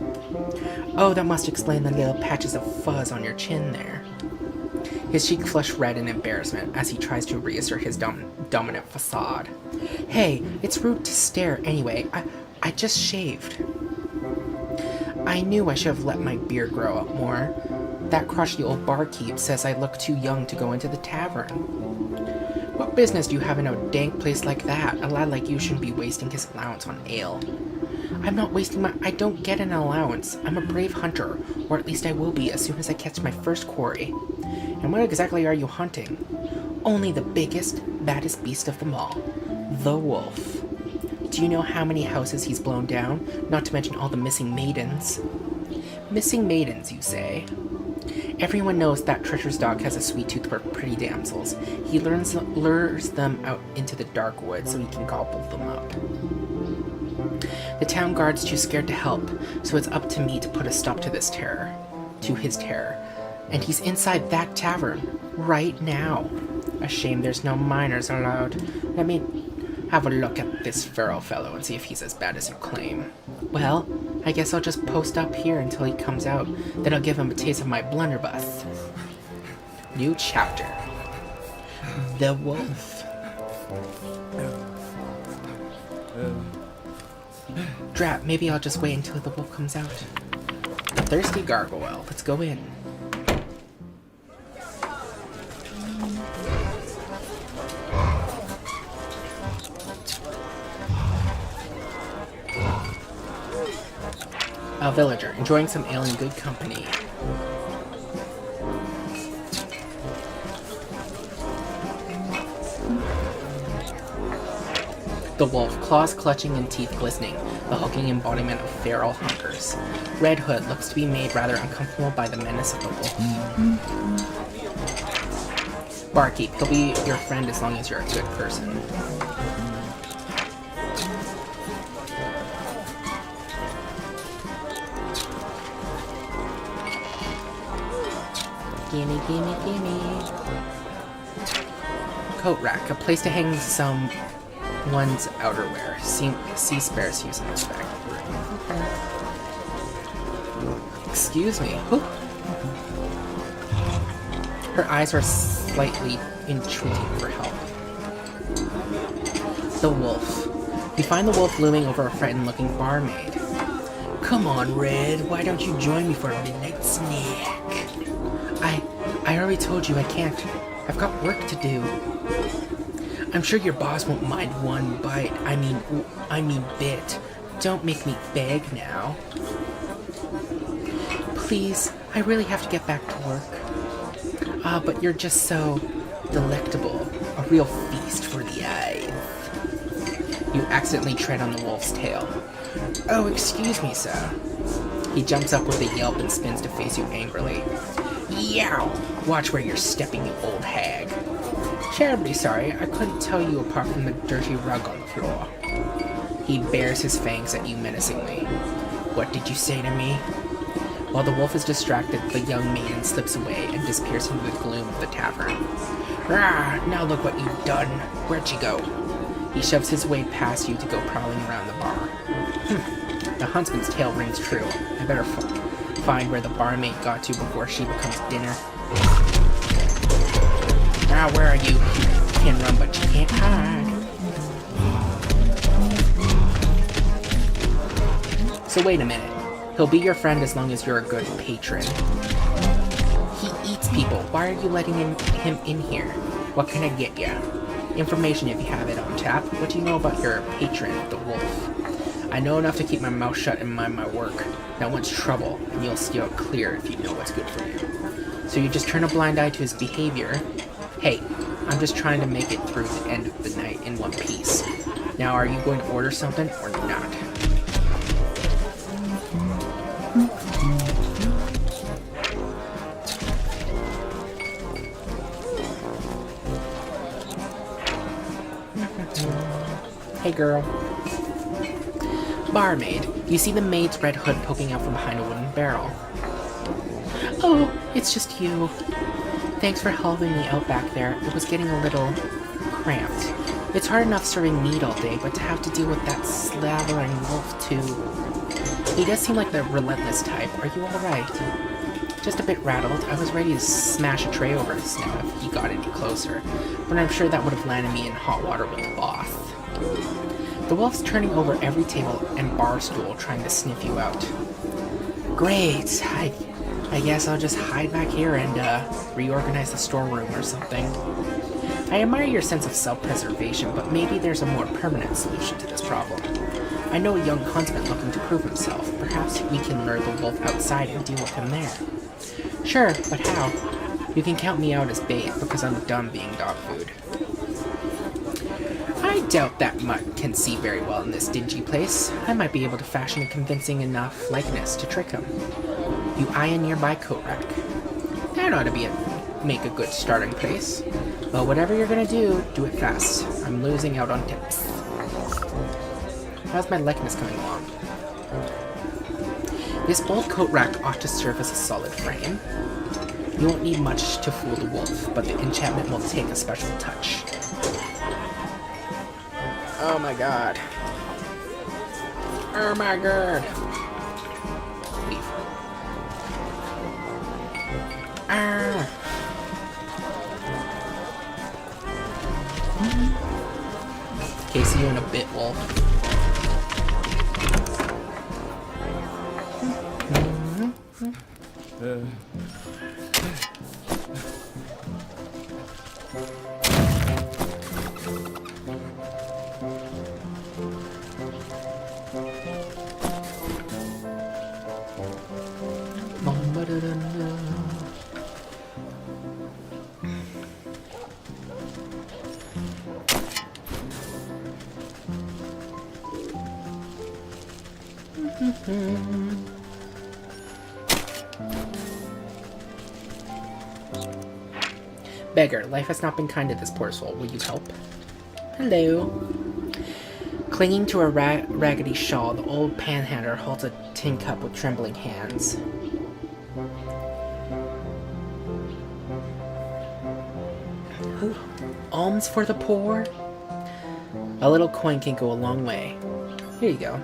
Oh, that must explain the little patches of fuzz on your chin there. His cheek flushed red in embarrassment as he tries to reassert his dominant facade. Hey, it's rude to stare anyway. I just shaved. I knew I should have let my beard grow up more. That crotchety old barkeep says I look too young to go into the tavern. What business do you have in a dank place like that? A lad like you shouldn't be wasting his allowance on ale. I'm not wasting I don't get an allowance. I'm a brave hunter, or at least I will be as soon as I catch my first quarry. And what exactly are you hunting? Only the biggest, baddest beast of them all. The wolf. Do you know how many houses he's blown down? Not to mention all the missing maidens. Missing maidens, you say? Everyone knows that Treasure's dog has a sweet tooth for pretty damsels. He lures them out into the dark woods so he can gobble them up. The town guard's too scared to help, so it's up to me to put a stop to his terror. And he's inside that tavern, right now. A shame there's no minors allowed. Let me have a look at this feral fellow and see if he's as bad as you claim. Well, I guess I'll just post up here until he comes out. Then I'll give him a taste of my blunderbuss. New chapter. The Wolf. Drat, maybe I'll just wait until the wolf comes out. The thirsty gargoyle. Let's go in. A villager, enjoying some ale in good company. The wolf, claws clutching and teeth glistening, the hulking embodiment of feral hunters. Red Hood looks to be made rather uncomfortable by the menace of the wolf. Barkeep, he'll be your friend as long as you're a good person. Gimme, gimme, gimme. Coat rack, a place to hang someone's outerwear. Sea spares use in this back room. Excuse me. Who? Her eyes are slightly entreating for help. The wolf. We find the wolf looming over a frightened-looking barmaid. Come on, Red. Why don't you join me for a midnight snack? I already told you I can't. I've got work to do. I'm sure your boss won't mind one bite. I mean bit. Don't make me beg now. Please, I really have to get back to work. But you're just so delectable. A real feast for the eyes. You accidentally tread on the wolf's tail. Oh, excuse me, sir. He jumps up with a yelp and spins to face you angrily. Yow! Watch where you're stepping, you old hag. Terribly sorry, I couldn't tell you apart from the dirty rug on the floor. He bares his fangs at you menacingly. What did you say to me? While the wolf is distracted, the young maiden slips away and disappears into the gloom of the tavern. Rah! Now look what you've done. Where'd you go? He shoves his way past you to go prowling around the bar. The huntsman's tale rings true. I better find where the barmaid got to before she becomes dinner. Ah, where are you? You can run, but you can't hide. So wait a minute. He'll be your friend as long as you're a good patron. He eats people. Why are you letting him in here? What can I get ya? Information if you have it on tap. What do you know about your patron, the wolf? I know enough to keep my mouth shut and mind my work. That one's trouble, and you'll steer clear if you know what's good for you. So you just turn a blind eye to his behavior. Hey, I'm just trying to make it through the end of the night in one piece. Now, are you going to order something or not? Hey, girl. Barmaid, you see the maid's red hood poking out from behind a wooden barrel. Oh, it's just you. Thanks for helping me out back there. It was getting a little cramped. It's hard enough serving meat all day, but to have to deal with that slavering wolf too. He does seem like the relentless type. Are you alright? Just a bit rattled. I was ready to smash a tray over his snout if he got any closer, but I'm sure that would have landed me in hot water with the boss. The wolf's turning over every table and bar stool trying to sniff you out. Great, I guess I'll just hide back here and reorganize the storeroom or something. I admire your sense of self-preservation, but maybe there's a more permanent solution to this problem. I know a young huntsman looking to prove himself. Perhaps we can lure the wolf outside and deal with him there. Sure, but how? You can count me out as bait, because I'm done being dog food. I doubt that mutt can see very well in this dingy place. I might be able to fashion a convincing enough likeness to trick him. You eye a nearby coat rack. That ought to make a good starting place. But whatever you're gonna do it fast. I'm losing out on tips. How's my likeness coming along? This old coat rack ought to serve as a solid frame. You won't need much to fool the wolf, but the enchantment will take a special touch. Oh my god. Oh my god. Leave. Ah. Okay, see you in a bit, wolf. Beggar, life has not been kind to this poor soul. Will you help? Hello. Clinging to a raggedy shawl, the old panhandler holds a tin cup with trembling hands. Alms for the poor? A little coin can go a long way. Here you go.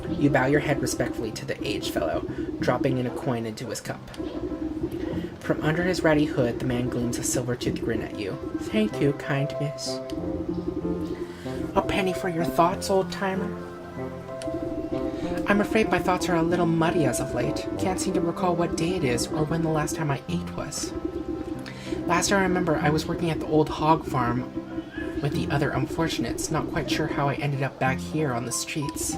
You bow your head respectfully to the aged fellow, dropping in a coin into his cup. From under his ratty hood, the man gleams a silver-toothed grin at you. Thank you, kind miss. A penny for your thoughts, old-timer? I'm afraid my thoughts are a little muddy as of late. Can't seem to recall what day it is or when the last time I ate was. Last I remember, I was working at the old hog farm with the other unfortunates, not quite sure how I ended up back here on the streets.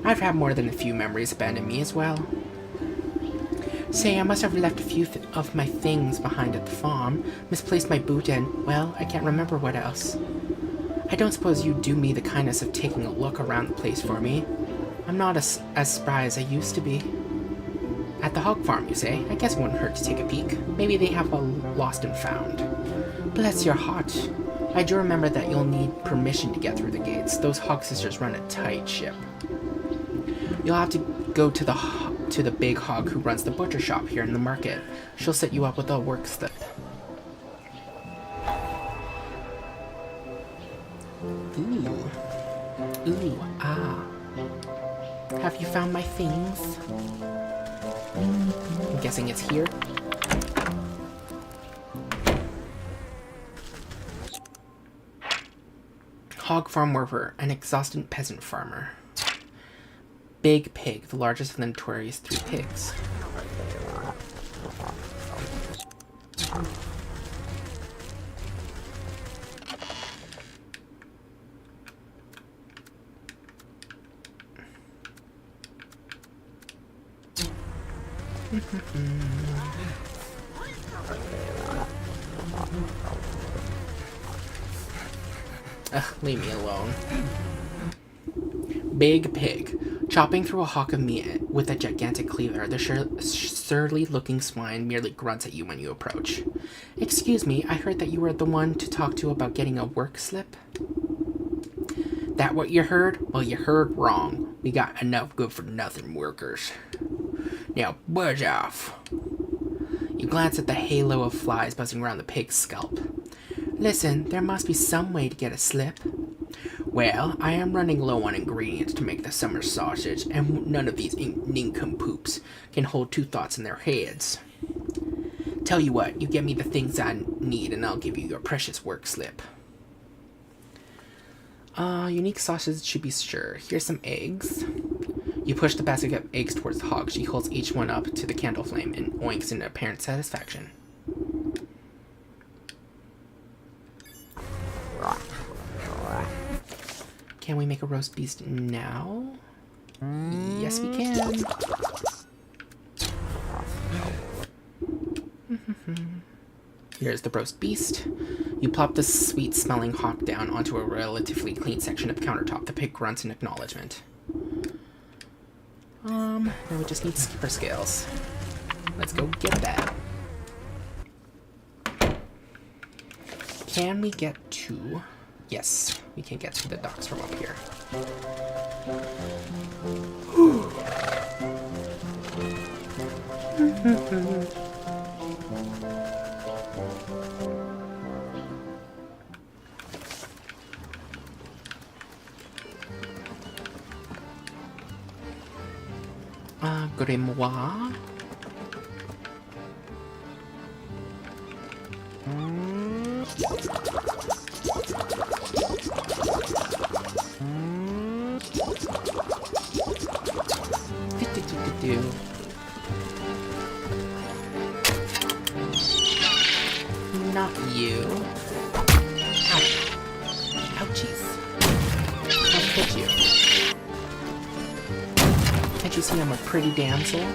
I've had more than a few memories abandon me as well. Say, I must have left a few of my things behind at the farm, misplaced my boot, and, well, I can't remember what else. I don't suppose you'd do me the kindness of taking a look around the place for me. I'm not as spry as I used to be. At the hog farm, you say? I guess it wouldn't hurt to take a peek. Maybe they have a lost and found. Bless your heart. I do remember that you'll need permission to get through the gates. Those hog sisters run a tight ship. You'll have to go to the big hog who runs the butcher shop here in the market. She'll set you up with a work slip. Ooh. Ooh, ah. Have you found my things? I'm guessing it's here. Hog farm worker, an exhausted peasant farmer. Big pig, the largest of the notorious 3 pigs. Ugh, leave me alone. Big pig. Chopping through a hawk of meat with a gigantic cleaver, the surly-looking swine merely grunts at you when you approach. Excuse me, I heard that you were the one to talk to about getting a work slip? That what you heard? Well, you heard wrong. We got enough good-for-nothing workers. Now, buzz off. You glance at the halo of flies buzzing around the pig's scalp. Listen, there must be some way to get a slip. Well, I am running low on ingredients to make the summer sausage, and none of these nincompoops can hold 2 thoughts in their heads. Tell you what, you get me the things I need, and I'll give you your precious work slip. Unique sausage should be sure. Here's some eggs. You push the basket of eggs towards the hog. She holds each one up to the candle flame and oinks in apparent satisfaction. Can we make a roast beast now? Yes, we can. Here's the roast beast. You plop the sweet-smelling hawk down onto a relatively clean section of countertop. The pig grunts in acknowledgement. Now we just need skipper scales. Let's go get that. Can we get to... Yes, we can get to the docks from up here. Grimoire. Not you. Ouch. Ouchies. I'll hit you. Can't you see I'm a pretty damsel?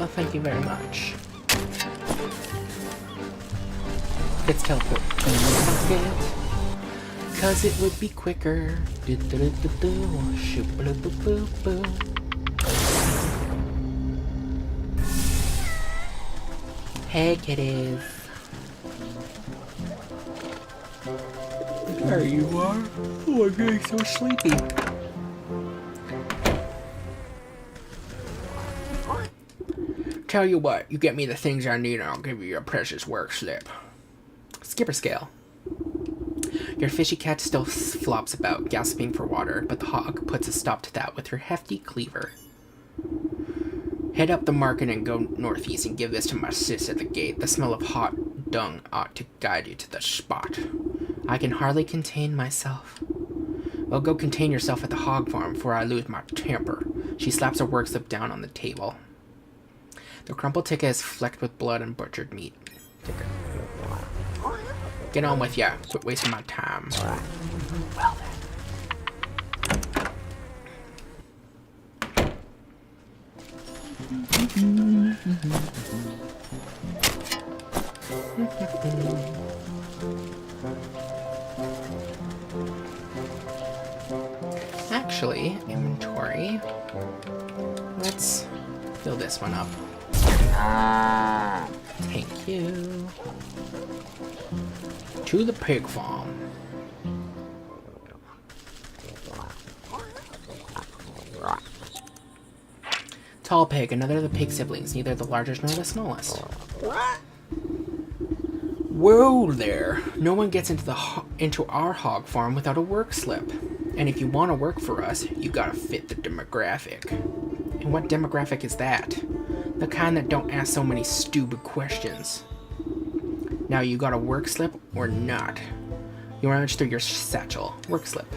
Oh, thank you very much. Let's teleport. Cause it would be quicker. Hey, kiddies. There you are. Oh, I'm getting so sleepy. Tell you what, you get me the things I need and I'll give you your precious work slip. Skipper scale. Your fishy cat still flops about, gasping for water, but the hog puts a stop to that with her hefty cleaver. Head up the market and go northeast and give this to my sis at the gate. The smell of hot dung ought to guide you to the spot. I can hardly contain myself. Well, go contain yourself at the hog farm before I lose my temper. She slaps her work slip down on the table. The crumpled ticket is flecked with blood and butchered meat. Ticket. Get on with ya. Quit wasting my time. Well Actually, inventory. Let's fill this one up. Thank you. To the pig farm. Tall pig, another of the pig siblings, neither the largest nor the smallest. Whoa there! No one gets into our hog farm without a work slip. And if you want to work for us, you gotta fit the demographic. And what demographic is that? The kind that don't ask so many stupid questions. Now, you got a work slip or not? You rummage through your satchel. Work slip.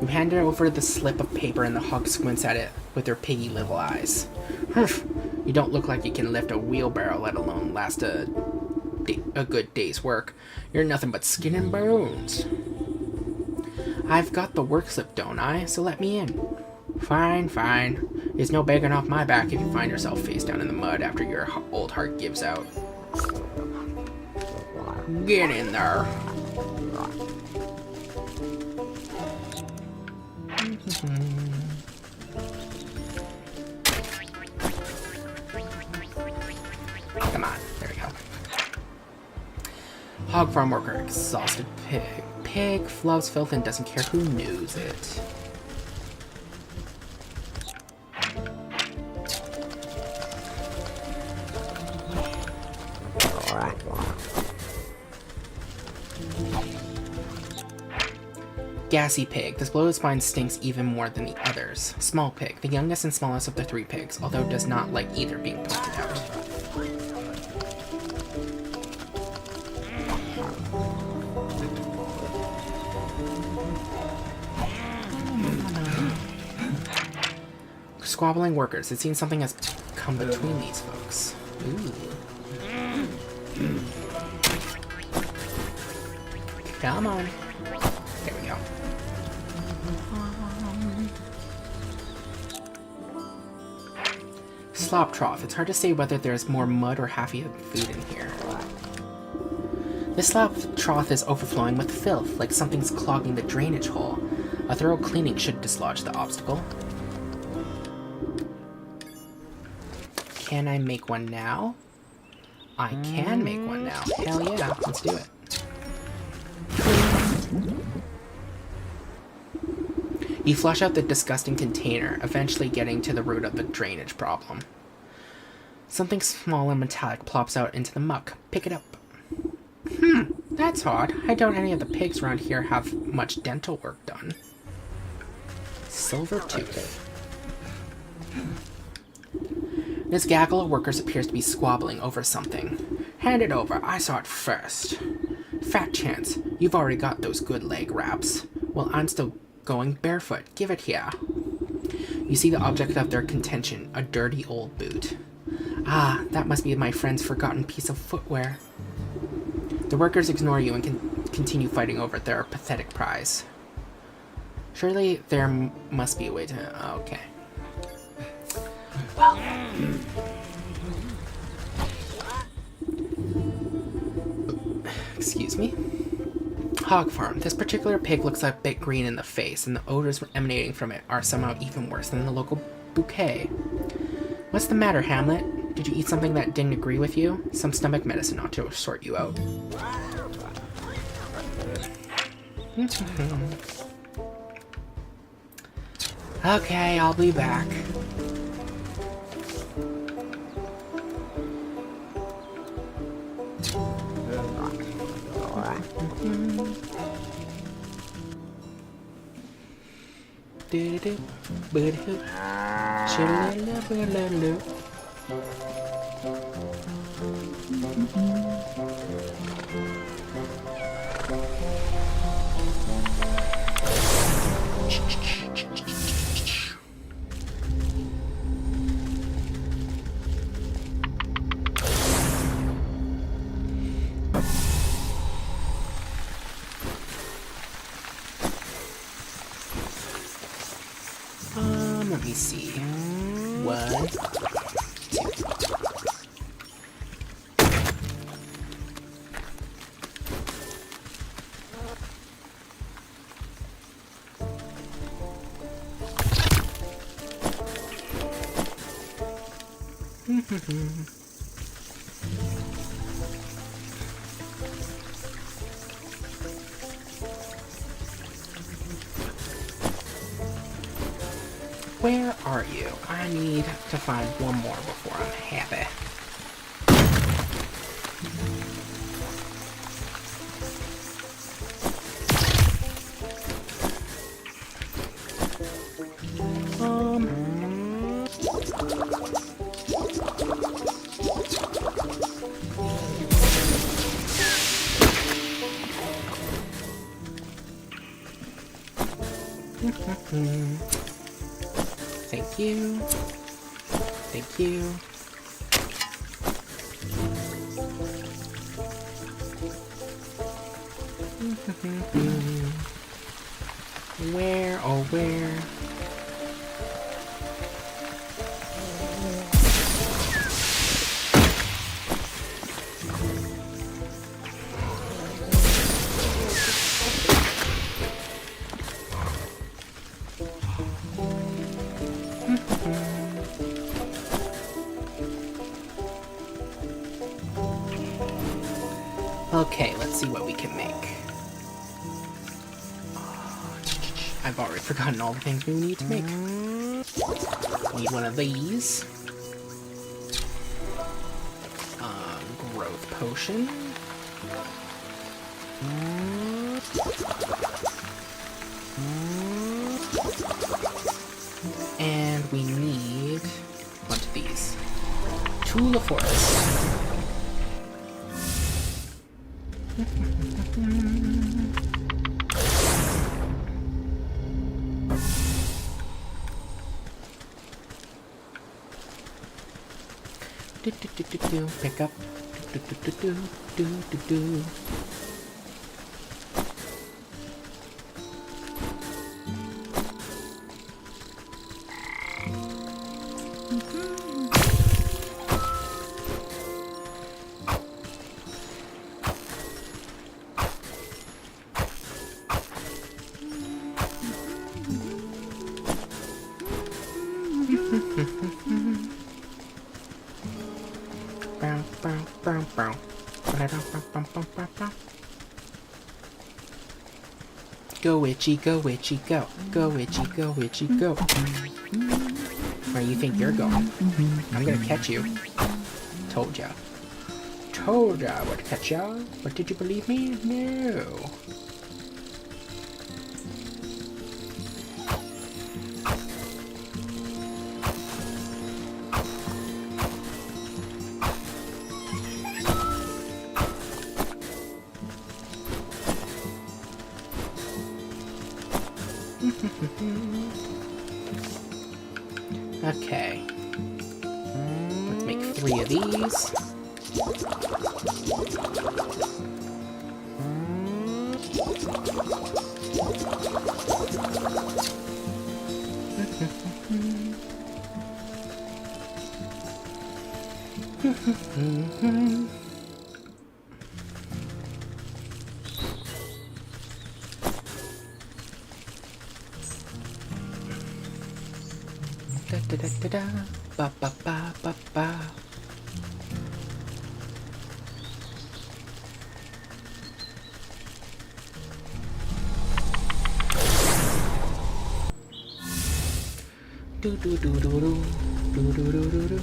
You hand it over the slip of paper and the hog squints at it with her piggy little eyes. Humph! You don't look like you can lift a wheelbarrow, let alone last a good day's work. You're nothing but skin and bones. I've got the work slip, don't I? So let me in. Fine, fine. There's no begging off my back if you find yourself face down in the mud after your old heart gives out. Get in there. Come on, there we go. Hog farm worker, exhausted pig. Pig loves filth and doesn't care who knows it. Gassy pig. This bloated spine stinks even more than the others. Small pig. The youngest and smallest of the three pigs, although does not like either being pointed out. Squabbling workers. It seems something has come between these folks. Ooh. Come on. There we go. Slop trough. It's hard to say whether there's more mud or half-eaten food in here. This slop trough is overflowing with filth, like something's clogging the drainage hole. A thorough cleaning should dislodge the obstacle. Can I make one now? I can make one now. Hell yeah, let's do it. You flush out the disgusting container, eventually getting to the root of the drainage problem. Something small and metallic plops out into the muck. Pick it up. That's odd. I doubt any of the pigs around here have much dental work done. Silver tooth. This gaggle of workers appears to be squabbling over something. Hand it over. I saw it first. Fat chance. You've already got those good leg wraps. Well, I'm still going barefoot. Give it here. You see the object of their contention, a dirty old boot. Ah, that must be my friend's forgotten piece of footwear. The workers ignore you and continue fighting over their pathetic prize. Surely there must be a way to... okay. Well... Excuse me. Hog farm. This particular pig looks a bit green in the face, and the odors emanating from it are somehow even worse than the local bouquet. What's the matter, Hamlet? Did you eat something that didn't agree with you? Some stomach medicine ought to sort you out. Okay, I'll be back. Let me see. 1, 2. Where are you? I need to find one more before I'm happy. Thank you. Thank you. Where, oh where? Okay, let's see what we can make. I've already forgotten all the things we need to make. Need one of these. Growth potion. And we need a bunch of these. Tool of Forest. Pick up. Go witchy, go witchy, go. Go witchy, go witchy, go. Where you think you're going? I'm gonna catch you. Told ya. Told ya I would catch ya. But did you believe me? No. Okay. Let's make 3 of these. Da da da da da, ba ba ba ba ba. Do do do do do do do do do do.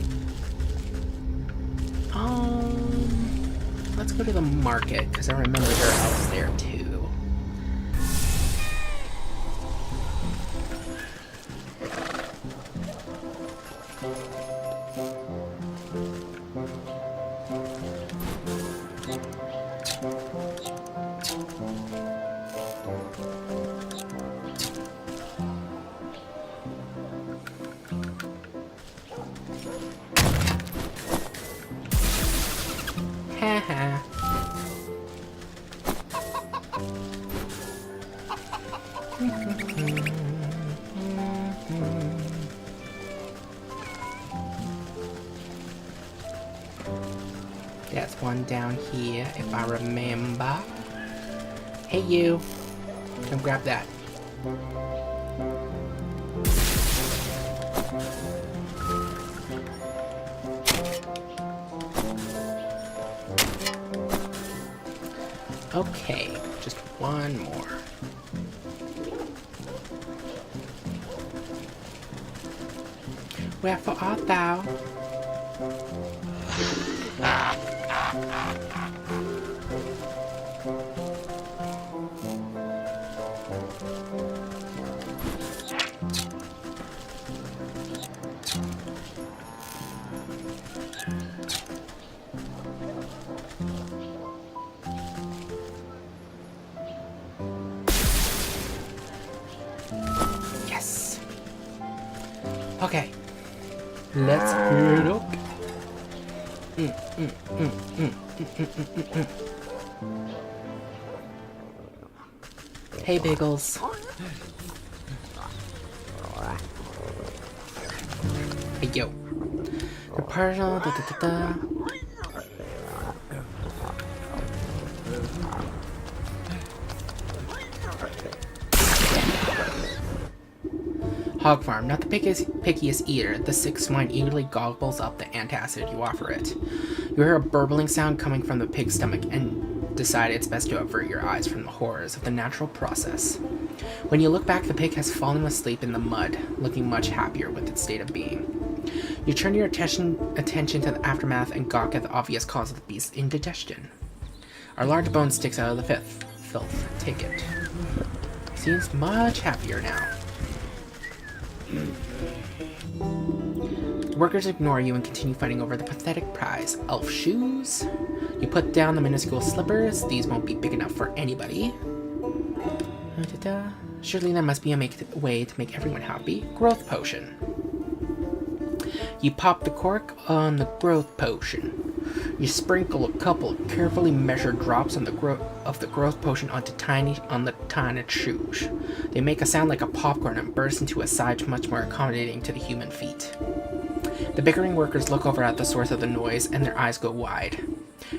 Let's go to the market because I remember there are elves there too. Haha. There's one down here, if I remember. Hey, you. Come grab that. Okay, just one more. Wherefore art thou? Yes. Okay. Let's head up. Hey, Biggles. Hey, yo. The partial. Da, da, da, da. Hog farm, not the pickiest eater. The sick swine eagerly gobbles up the antacid you offer it. You hear a burbling sound coming from the pig's stomach and decide it's best to avert your eyes from the horrors of the natural process. When you look back, the pig has fallen asleep in the mud, looking much happier with its state of being. You turn your attention to the aftermath and gawk at the obvious cause of the beast's indigestion. A large bone sticks out of the filth. Take it. Seems much happier now. Workers ignore you and continue fighting over the pathetic prize, elf shoes. You put down the minuscule slippers. These won't be big enough for anybody. Surely there must be a way to make everyone happy. Growth potion. You pop the cork on the growth potion. You sprinkle a couple of carefully measured drops on the growth potion on the tiny shoes. They make a sound like a popcorn and burst into a size much more accommodating to the human feet. The bickering workers look over at the source of the noise and their eyes go wide.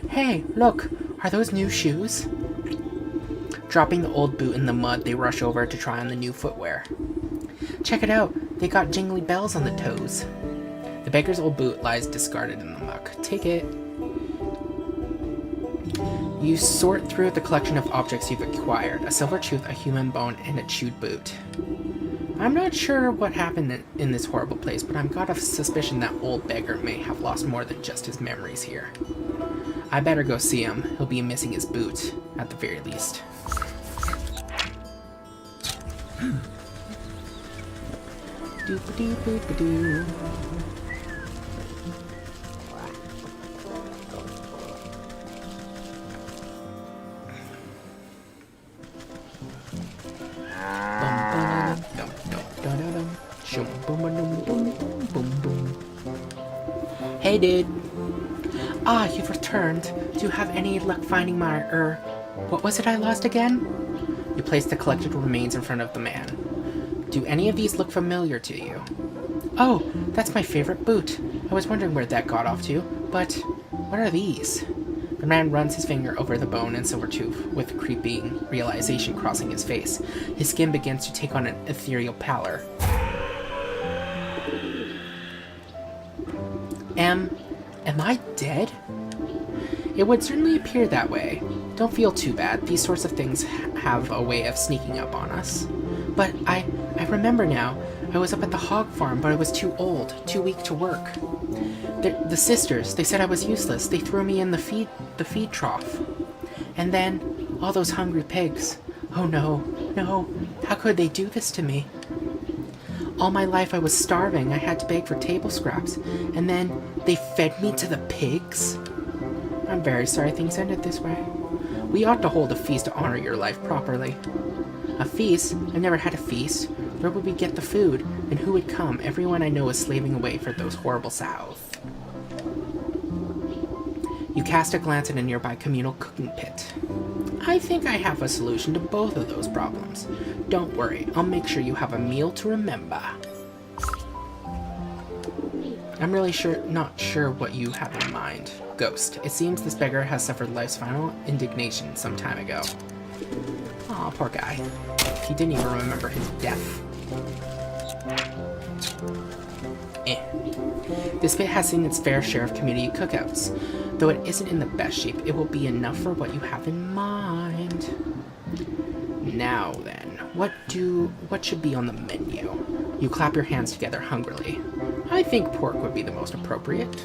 Hey, look! Are those new shoes? Dropping the old boot in the mud, they rush over to try on the new footwear. Check it out! They got jingly bells on the toes. The beggar's old boot lies discarded in the muck. Take it. You sort through the collection of objects you've acquired. A silver tooth, a human bone, and a chewed boot. I'm not sure what happened in this horrible place, but I've got a suspicion that old beggar may have lost more than just his memories here. I better go see him. He'll be missing his boot, at the very least. Doop-a-doo-boop-a-doo. Hey, dude. Ah, you've returned. Do you have any luck finding my, what was it I lost again? You place the collected remains in front of the man. Do any of these look familiar to you? Oh, that's my favorite boot. I was wondering where that got off to, but what are these? The man runs his finger over the bone and silver tooth, with creeping realization crossing his face. His skin begins to take on an ethereal pallor. Am I dead? It would certainly appear that way. Don't feel too bad. These sorts of things have a way of sneaking up on us. But I remember now. I was up at the hog farm, but I was too old, too weak to work. The sisters, they said I was useless. They threw me in the feed trough. And then, all those hungry pigs. Oh no, how could they do this to me? All my life I was starving. I had to beg for table scraps. And then, they fed me to the pigs? I'm very sorry things ended this way. We ought to hold a feast to honor your life properly. A feast? I've never had a feast. Where would we get the food? And who would come? Everyone I know is slaving away for those horrible sows. You cast a glance at a nearby communal cooking pit. I think I have a solution to both of those problems. Don't worry, I'll make sure you have a meal to remember. I'm really not sure what you have in mind. Ghost. It seems this beggar has suffered life's final indignation some time ago. Aw, poor guy. He didn't even remember his death. This pit has seen its fair share of community cookouts. Though it isn't in the best shape, it will be enough for what you have in mind. Now then, what should be on the menu? You clap your hands together hungrily. I think pork would be the most appropriate.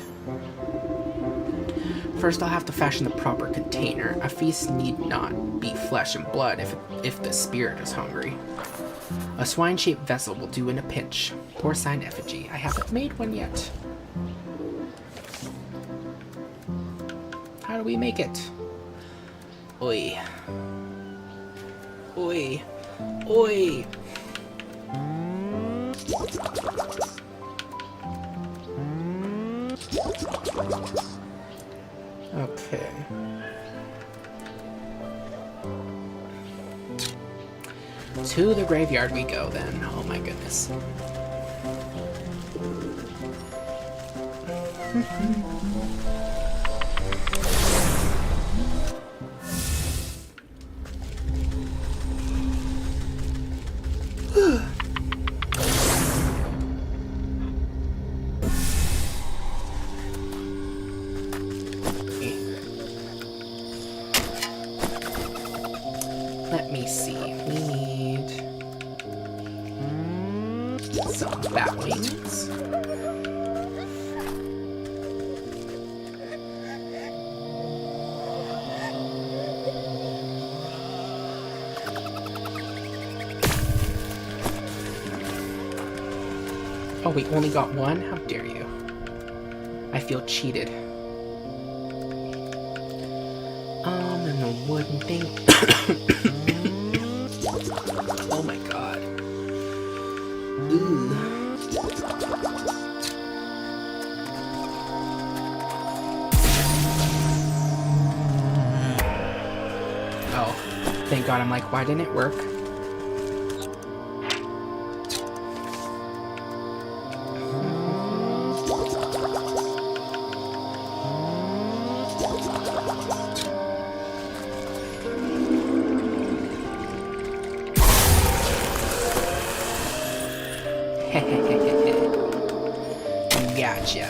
First, I'll have to fashion the proper container. A feast need not be flesh and blood if the spirit is hungry. A swine-shaped vessel will do in a pinch. Porcine effigy. I haven't made one yet. How do we make it? Oi. Oi. Oi. Okay. To the graveyard we go then. Oh my goodness. Let me see. We need some bat wings. Oh, we only got one? How dare you? I feel cheated. And the wooden thing. Oh my god. Ooh. Oh, thank god. I'm like, why didn't it work? gotcha.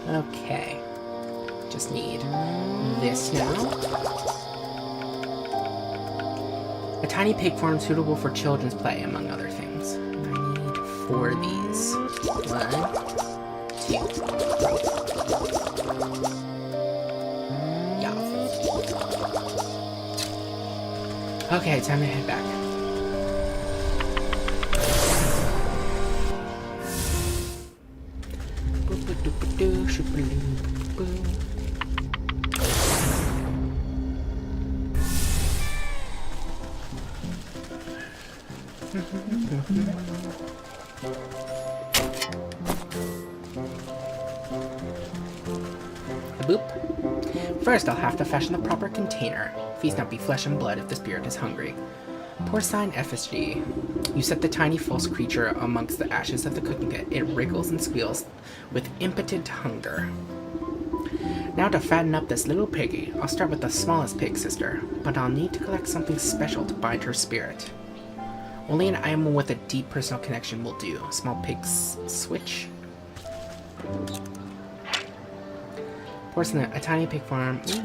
Okay. Just need this now. A tiny pig farm suitable for children's play, among other things. I need 4 of these. 1, 2, 3. Yeah. Okay, time to head back. Boop. First, I'll have to fashion the proper container. Feast not be flesh and blood if the spirit is hungry. Porcine effigy. You set the tiny false creature amongst the ashes of the cooking pit. It wriggles and squeals with impotent hunger. Now to fatten up this little piggy, I'll start with the smallest pig sister, but I'll need to collect something special to bind her spirit. Only an animal with a deep personal connection will do. Small pig's switch. Porcelain, a tiny pig farm. Ooh.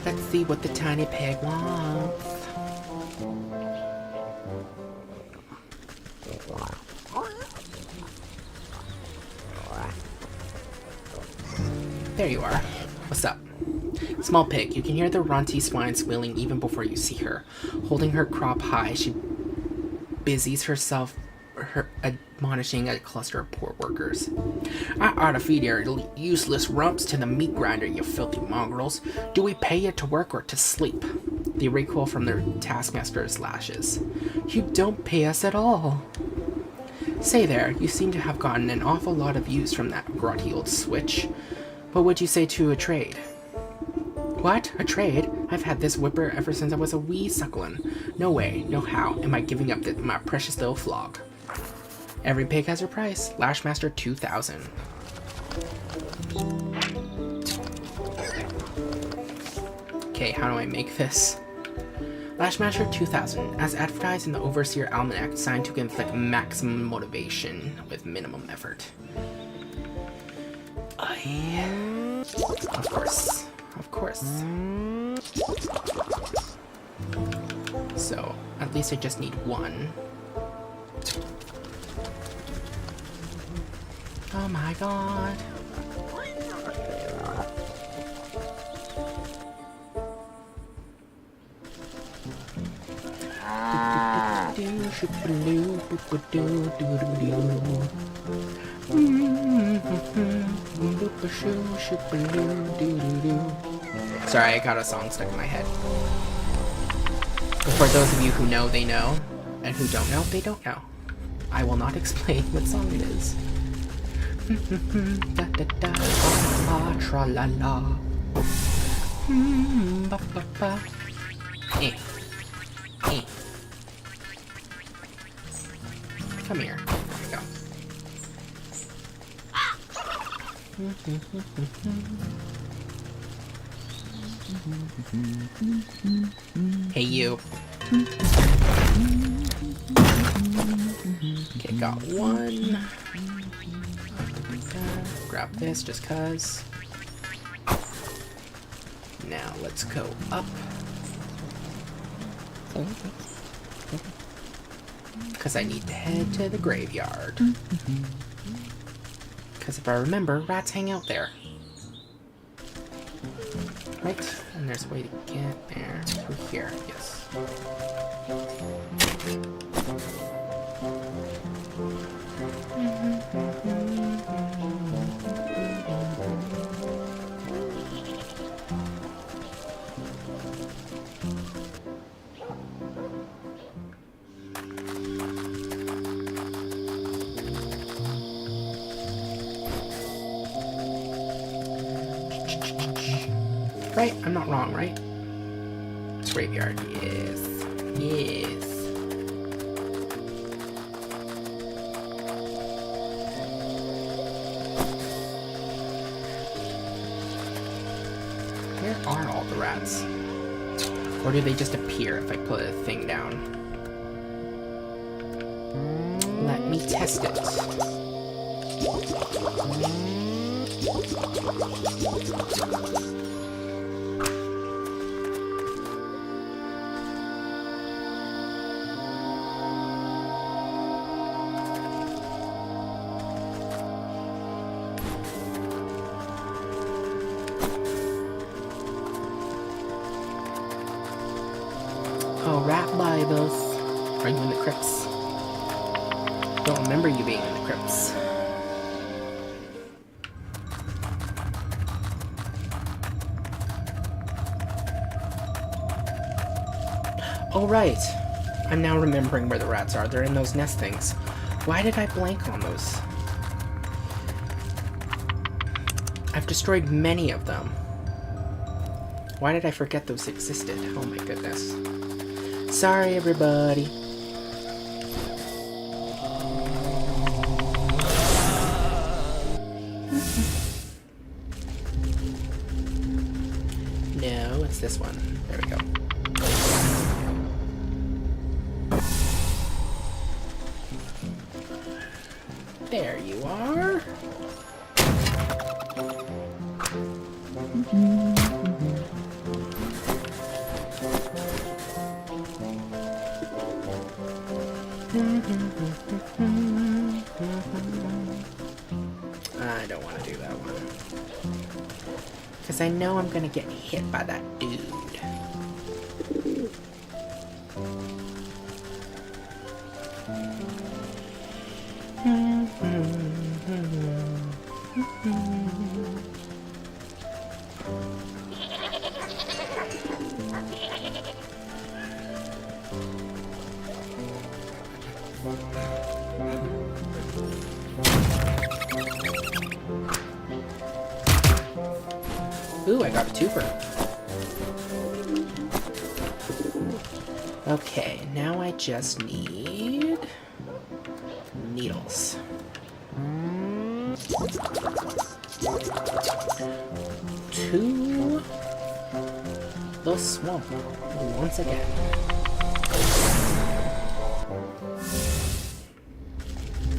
Let's see what the tiny pig wants. There you are. What's up? Small pig, you can hear the runty swine squealing even before you see her. Holding her crop high, she busies herself admonishing a cluster of poor workers. I ought to feed your useless rumps to the meat grinder, you filthy mongrels. Do we pay you to work or to sleep? They recoil from their taskmaster's lashes. You don't pay us at all. Say there, you seem to have gotten an awful lot of use from that grotty old switch. What would you say to a trade? What? A trade? I've had this whipper ever since I was a wee suckling. No way, no how, am I giving up my precious little flog. Every pig has her price. Lashmaster 2000. Okay, how do I make this? Lashmaster 2000, as advertised in the Overseer Almanac, designed to inflict maximum motivation with minimum effort. Of course. Of course. So, at least I just need 1. Oh my god. Sorry, I got a song stuck in my head. But for those of you who know, they know. And who don't know, they don't know. I will not explain what song it is. Da da da, ba tra la la. Ba ba ba. Come here. There we go. Hey, you. Okay, got 1. Grab this just cuz. Now let's go up. Because I need to head to the graveyard. Because if I remember, rats hang out there. Right? And there's a way to get there. Through here, yes. Right? I'm not wrong, right? Graveyard, yes. Yes. Where are all the rats? Or do they just appear if I put a thing down? Let me test it. Oh, rat Bibles. Are you in the crypts? Don't remember you being in the crypts. Oh, right. I'm now remembering where the rats are. They're in those nest things. Why did I blank on those? I've destroyed many of them. Why did I forget those existed? Oh my goodness. Sorry, everybody. No, it's this one. There we go. There you are. I don't want to do that one. Because I know I'm going to get hit by that dude. Ooh, I got a twofer. Okay, now I just need needles. To the swamp once again.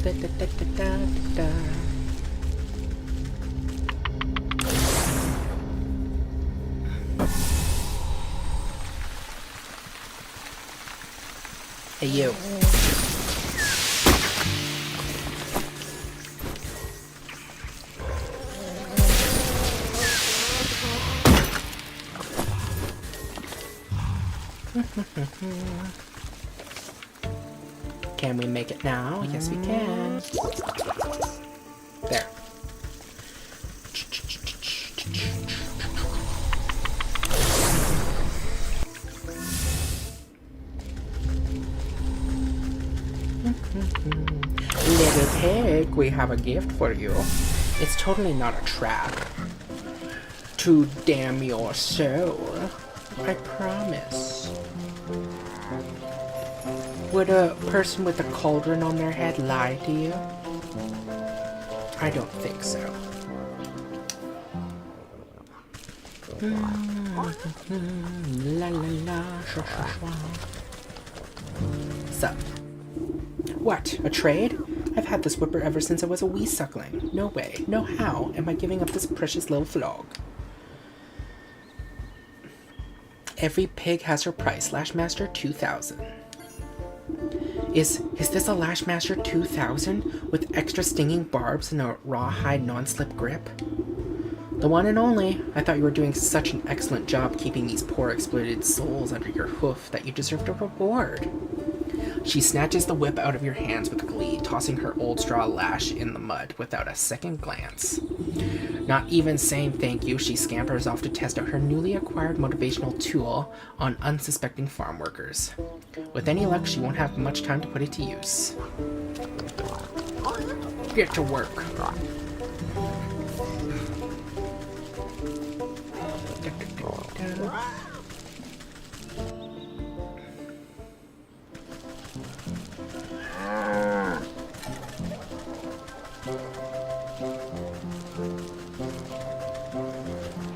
Da, da, da, da, da, da. Hey, you. Can we make it now? Yes, we can. There. Little pig, we have a gift for you. It's totally not a trap. To damn your soul. I promise. Would a person with a cauldron on their head lie to you? I don't think so. La la la, shwa shwa shwa. Sup? What? A trade? I've had this whipper ever since I was a wee suckling. No way, no how am I giving up this precious little flog. Every pig has her price. Lashmaster 2000. Is this a Lashmaster 2000 with extra stinging barbs and a rawhide non-slip grip? The one and only. I thought you were doing such an excellent job keeping these poor exploited souls under your hoof that you deserved a reward. She snatches the whip out of your hands with glee, tossing her old straw lash in the mud without a second glance. Not even saying thank you, she scampers off to test out her newly acquired motivational tool on unsuspecting farm workers. With any luck, she won't have much time to put it to use. Get to work.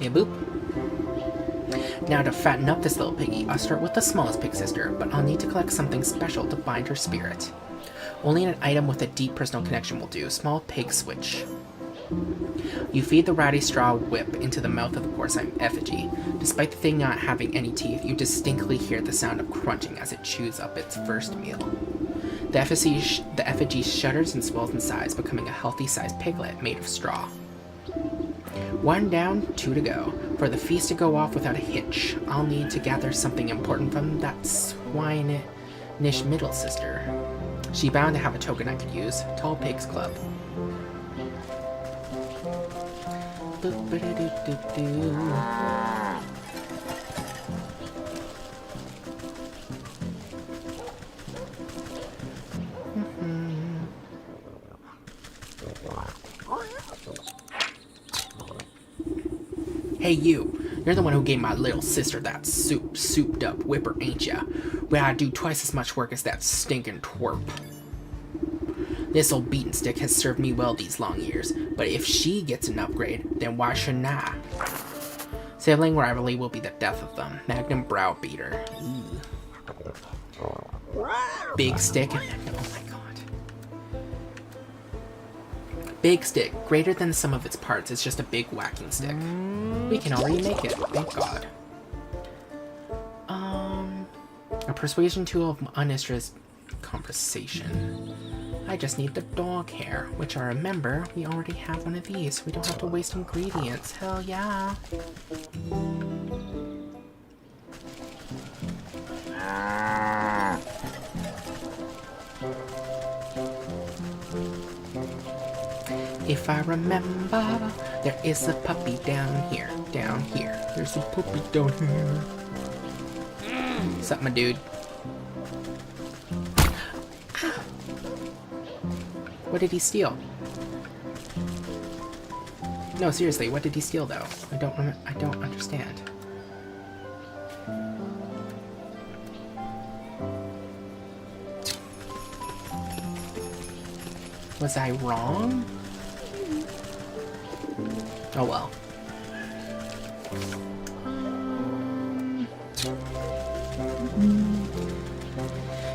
Yeah, boop. Now to fatten up this little piggy, I'll start with the smallest pig sister, but I'll need to collect something special to bind her spirit. Only an item with a deep personal connection will do. Small pig switch. You feed the ratty straw whip into the mouth of the porcine effigy. Despite the thing not having any teeth, you distinctly hear the sound of crunching as it chews up its first meal. The effigy shudders and swells in size, becoming a healthy-sized piglet made of straw. 1 down, 2 to go. For the feast to go off without a hitch, I'll need to gather something important from that swine-ish middle sister. She bound to have a token I could use. Tall Pigs Club. Hey you, you're the one who gave my little sister that souped up whipper, ain't ya? Well, I do twice as much work as that stinking twerp. This old beaten stick has served me well these long years, but if she gets an upgrade, then why shouldn't I? Sibling rivalry will be the death of them. Magnum Browbeater. Big stick. Oh my god. Big stick. Greater than the sum of its parts. It's just a big whacking stick. We can already make it. Thank god. A persuasion tool of Anistra's conversation. I just need the dog hair, which I remember we already have one of these. We don't have to waste ingredients. Hell yeah. If I remember, there is a puppy down here, down here. There's a puppy down here. What's up, my dude? What did he steal? No, seriously, what did he steal though? I don't understand. Was I wrong? Oh well.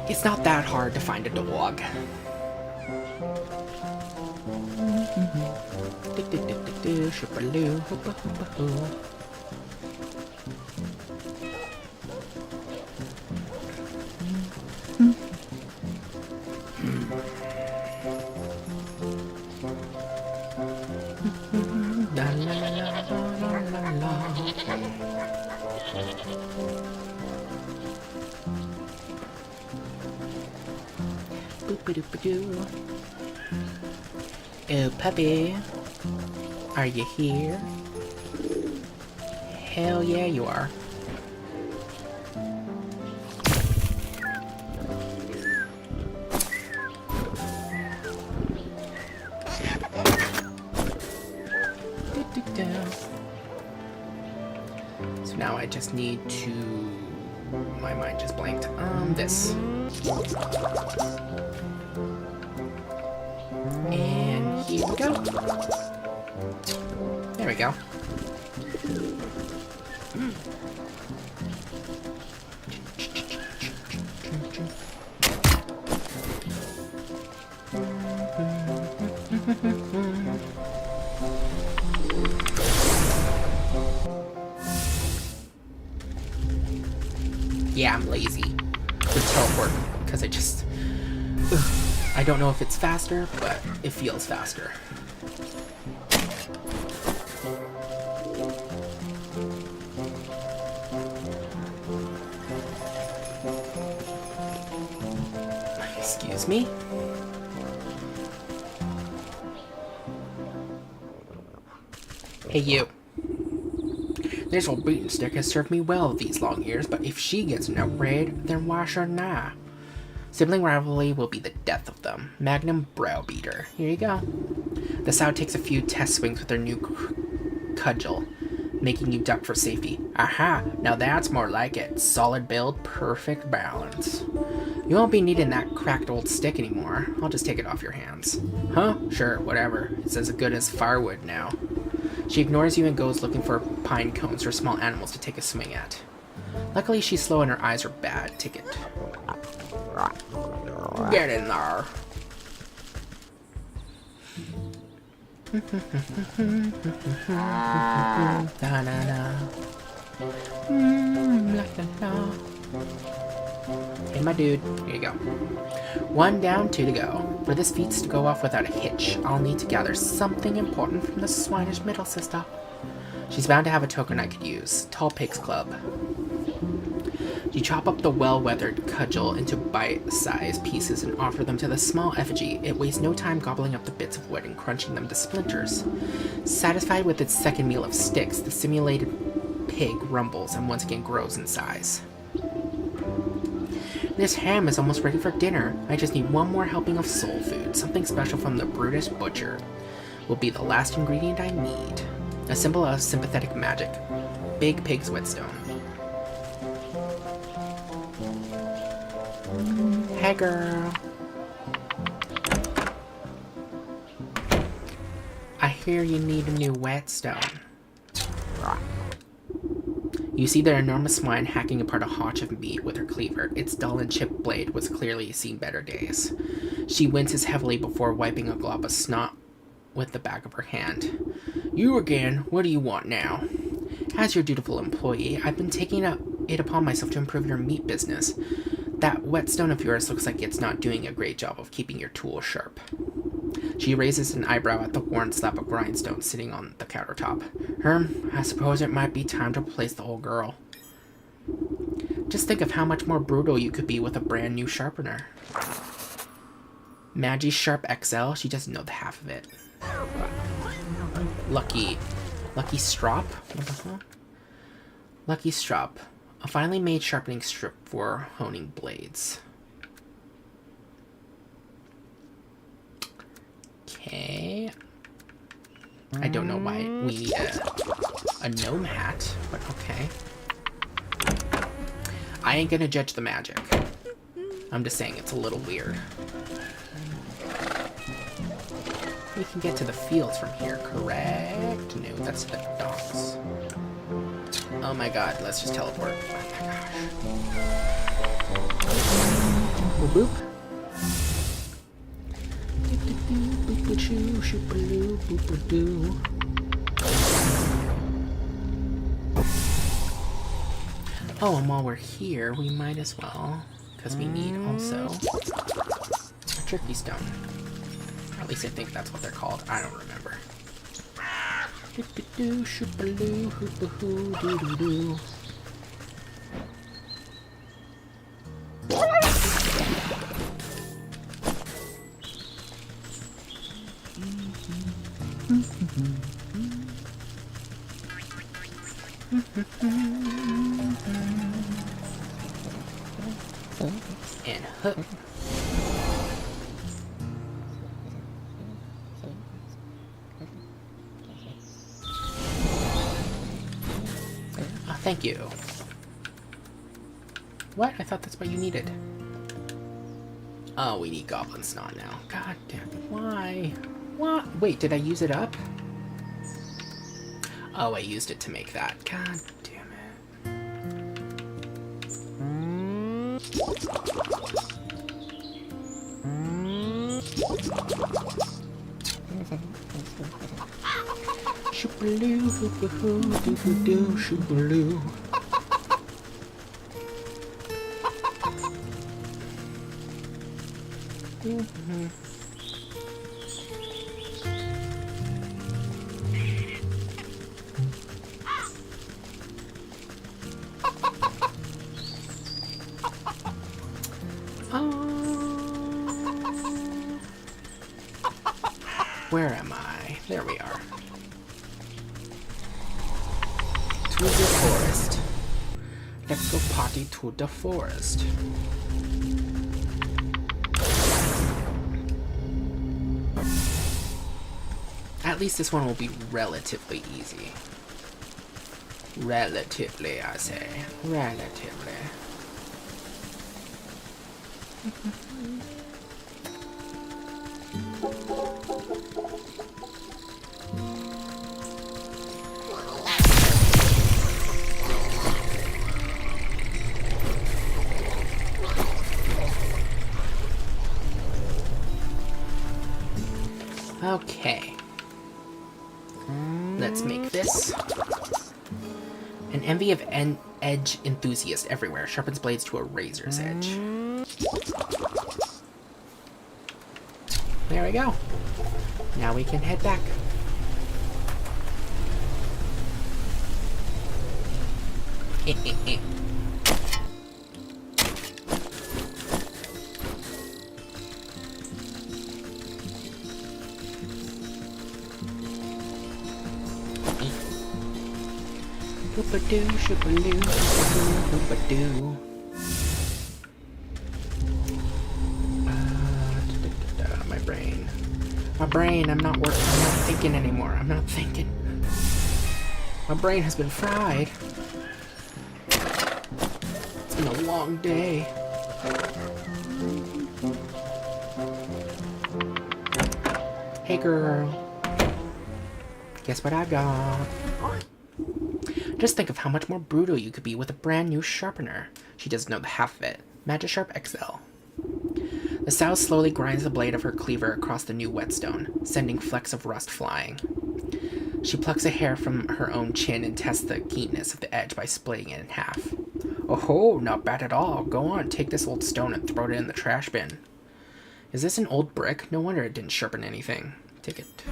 It's not that hard to find a dog. Oh, puppy. Are you here? Hell yeah, you are. So now I just need to... My mind just blanked. This. And here we go. There we go. Yeah, I'm lazy with teleport because I just... I don't know if it's faster, but it feels faster. Excuse me? Hey, you. This old beaten stick has served me well these long years, but if she gets an upgrade, then why shouldn't I? Sibling rivalry will be the death of them. Magnum Browbeater. Here you go. The sow takes a few test swings with her new cudgel, making you duck for safety. Aha! Now that's more like it. Solid build, perfect balance. You won't be needing that cracked old stick anymore. I'll just take it off your hands. Huh? Sure, whatever. It's as good as firewood now. She ignores you and goes looking for pine cones or small animals to take a swing at. Luckily, she's slow and her eyes are bad. Ticket. Get in there. Da, da, da. La, la, la. Hey, my dude. Here you go. 1 down, 2 to go. For this feat to go off without a hitch, I'll need to gather something important from the swinish middle sister. She's bound to have a token I could use. Tall Pigs Club. You chop up the well-weathered cudgel into bite-sized pieces and offer them to the small effigy. It wastes no time gobbling up the bits of wood and crunching them to splinters. Satisfied with its second meal of sticks, the simulated pig rumbles and once again grows in size. This ham is almost ready for dinner. I just need one more helping of soul food. Something special from the brutish butcher will be the last ingredient I need. A symbol of sympathetic magic. Big pig's whetstone. Hey, girl. I hear you need a new whetstone. You see the enormous swine hacking apart a haunch of meat with her cleaver. Its dull and chipped blade was clearly seen better days. She winces heavily before wiping a glob of snot with the back of her hand. You again. What do you want now? As your dutiful employee, I've been taking it upon myself to improve your meat business. That whetstone of yours looks like it's not doing a great job of keeping your tools sharp. She raises an eyebrow at the worn slab of grindstone sitting on the countertop. I suppose it might be time to replace the old girl. Just think of how much more brutal you could be with a brand new sharpener. Maggie Sharp XL, she doesn't know the half of it. Lucky Strop? What the hell? Lucky Strop. A finely made sharpening strip for honing blades. Okay. I don't know why we need a gnome hat, but okay. I ain't gonna judge the magic. I'm just saying it's a little weird. We can get to the fields from here, correct? No, that's the docks. Oh my god, let's just teleport. Oh my gosh. Boop boop. Oh, and while we're here, we might as well, because we need also a turkey stone. Or at least I think that's what they're called. I don't remember. And hook. Oh, thank you. What? I thought that's what you needed. Oh, we need goblin snot now. God damn it. Why? What? Wait, did I use it up? Oh, I used it to make that. God damn it. Shoopaloo, hoopahoo, doo-doo-doo, shoopaloo. Where am I? There we are. To the forest. Let's go party to the forest. At least this one will be relatively easy. Relatively, I say. Relatively. Okay. Let's make this. An envy of edge enthusiast everywhere. Sharpens blades to a razor's edge. There we go. Now we can head back. Boop-a-doo, shoo-ba-doo, boop-a-doo. My brain. My brain, I'm not thinking anymore. I'm not thinking. My brain has been fried. It's been a long day. Hey girl. Guess what I got? Just think of how much more brutal you could be with a brand new sharpener. She doesn't know the half of it. Magisharp XL. The sow slowly grinds the blade of her cleaver across the new whetstone, sending flecks of rust flying. She plucks a hair from her own chin and tests the keenness of the edge by splitting it in half. Oh-ho, not bad at all. Go on, take this old stone and throw it in the trash bin. Is this an old brick? No wonder it didn't sharpen anything. Take it.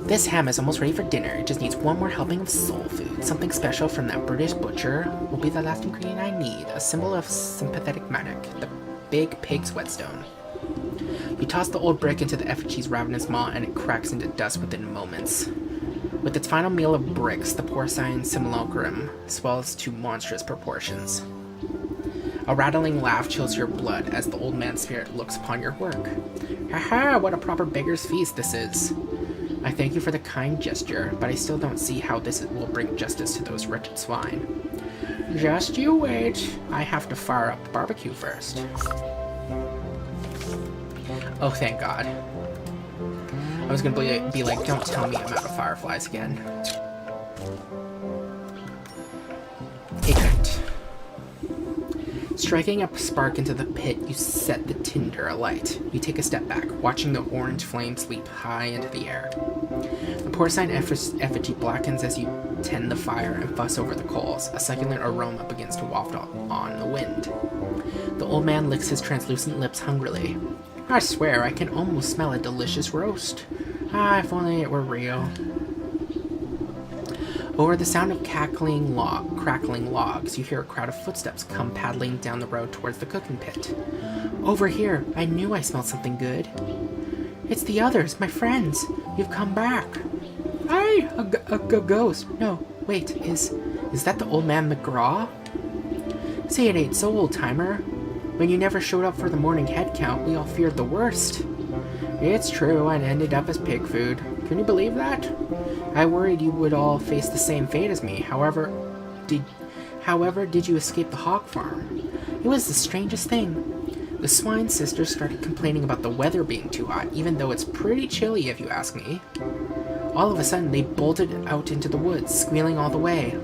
This ham is almost ready for dinner. It just needs one more helping of soul food. Something special from that British butcher will be the last ingredient I need. A symbol of sympathetic magic. The big pig's whetstone. You toss the old brick into the effigy's ravenous maw and it cracks into dust within moments. With its final meal of bricks, the porcine simulacrum swells to monstrous proportions. A rattling laugh chills your blood as the old man's spirit looks upon your work. Haha, what a proper beggar's feast this is. I thank you for the kind gesture, but I still don't see how this will bring justice to those wretched swine. Just you wait. I have to fire up the barbecue first. Oh, thank God. I was gonna be like, don't tell me I'm out of fireflies again. Ignite. Striking a spark into the pit, you set the tinder alight. You take a step back, watching the orange flames leap high into the air. The porcine effigy blackens as you tend the fire and fuss over the coals. A succulent aroma begins to waft on the wind. The old man licks his translucent lips hungrily. I swear, I can almost smell a delicious roast. Ah, if only it were real. Over the sound of crackling logs, you hear a crowd of footsteps come paddling down the road towards the cooking pit. Over here, I knew I smelled something good. It's the others, my friends. You've come back. Aye, a ghost. No, wait, is that the old man McGraw? Say it ain't so, old-timer. When you never showed up for the morning head count, we all feared the worst. It's true, and ended up as pig food. Can you believe that? I worried you would all face the same fate as me. However, did you escape the hog farm? It was the strangest thing. The swine sisters started complaining about the weather being too hot, even though it's pretty chilly if you ask me. All of a sudden, they bolted out into the woods, squealing all the way.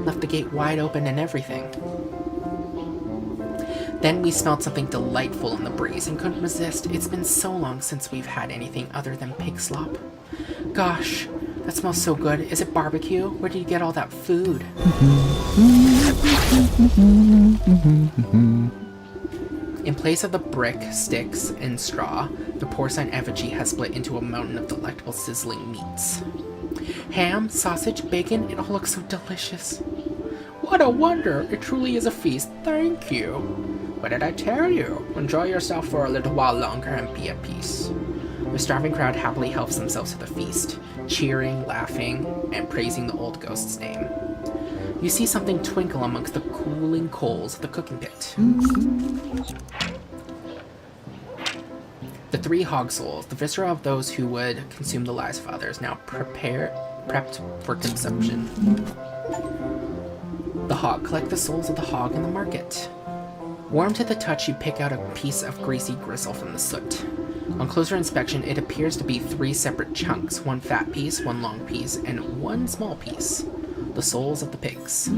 Left the gate wide open and everything. Then we smelled something delightful in the breeze and couldn't resist. It's been so long since we've had anything other than pig slop. Gosh, that smells so good. Is it barbecue? Where did you get all that food? In place of the brick, sticks, and straw, the porcine effigy has split into a mountain of delectable sizzling meats. Ham, sausage, bacon, it all looks so delicious. What a wonder! It truly is a feast. Thank you. What did I tell you? Enjoy yourself for a little while longer and be at peace. The starving crowd happily helps themselves to the feast, cheering, laughing, and praising the old ghost's name. You see something twinkle amongst the cooling coals of the cooking pit. The 3 hog souls, the viscera of those who would consume the lives of others, now prepped for consumption. The hog, collect the souls of the hog in the market. Warm to the touch, you pick out a piece of greasy gristle from the soot. On closer inspection, it appears to be 3 separate chunks, 1 fat piece, 1 long piece, and 1 small piece. The souls of the pigs.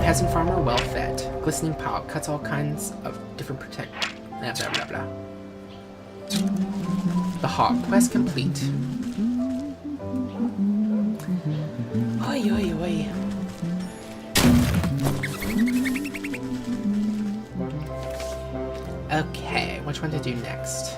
Peasant farmer well fed. Glistening pile cuts all kinds of different blah blah blah blah. The hog quest complete. Oi oi oi. Okay, which one to do next?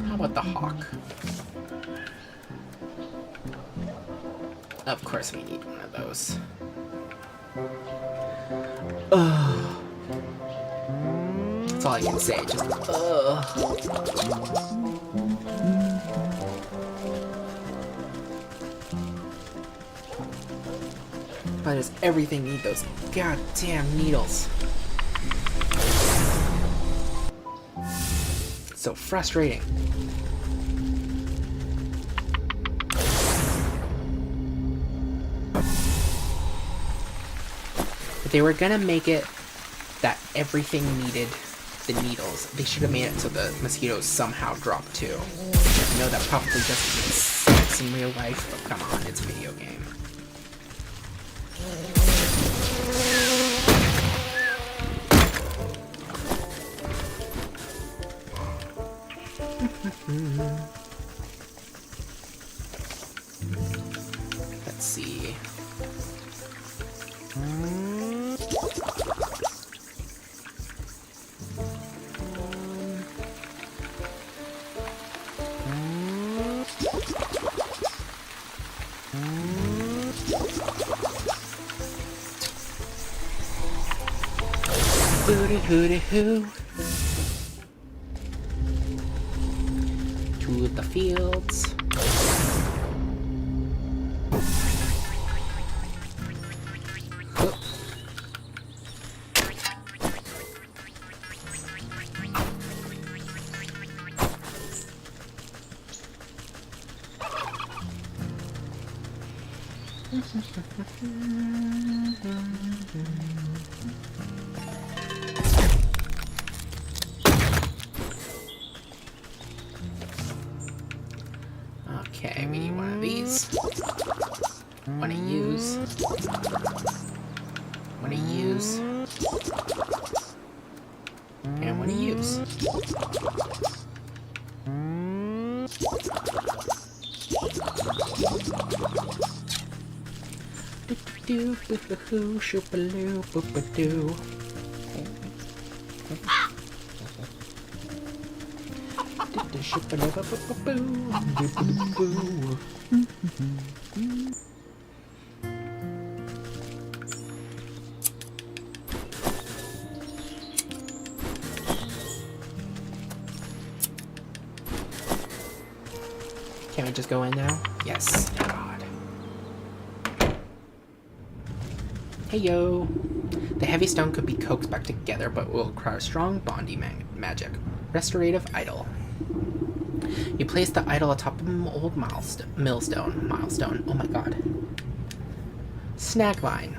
How about the hawk? Of course we need one of those. Ugh. That's all I can say, just ugh. Why does everything need those goddamn needles? It's so frustrating. If they were gonna make it that everything needed the needles, they should have made it so the mosquitoes somehow drop too. I know that probably doesn't make sense in real life, but come on, it's a video game. Let's see. Hooty hooty hoo. To the fields. Okay, we need one of these. One to use. One to use. And one to use. Do boo hoo shoopaloo boop-a-doo. Can we just go in now? Yes. God. Hey yo. The heavy stone could be coaxed back together, but will require strong bonding magic. Restorative idol. You place the idol atop an old millstone. Oh my god. Snag vine.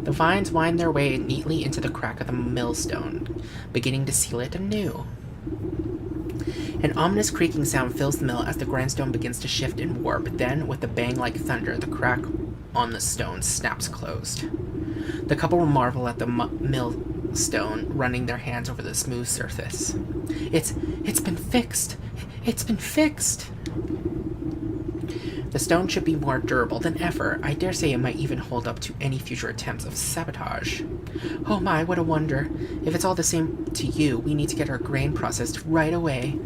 The vines wind their way neatly into the crack of the millstone, beginning to seal it anew. An ominous creaking sound fills the mill as the grindstone begins to shift and warp. Then, with a bang like thunder, the crack on the stone snaps closed. The couple marvel at the millstone, running their hands over the smooth surface. It's been fixed! It's been fixed! The stone should be more durable than ever. I dare say it might even hold up to any future attempts of sabotage. Oh my, what a wonder. If it's all the same to you, we need to get our grain processed right away.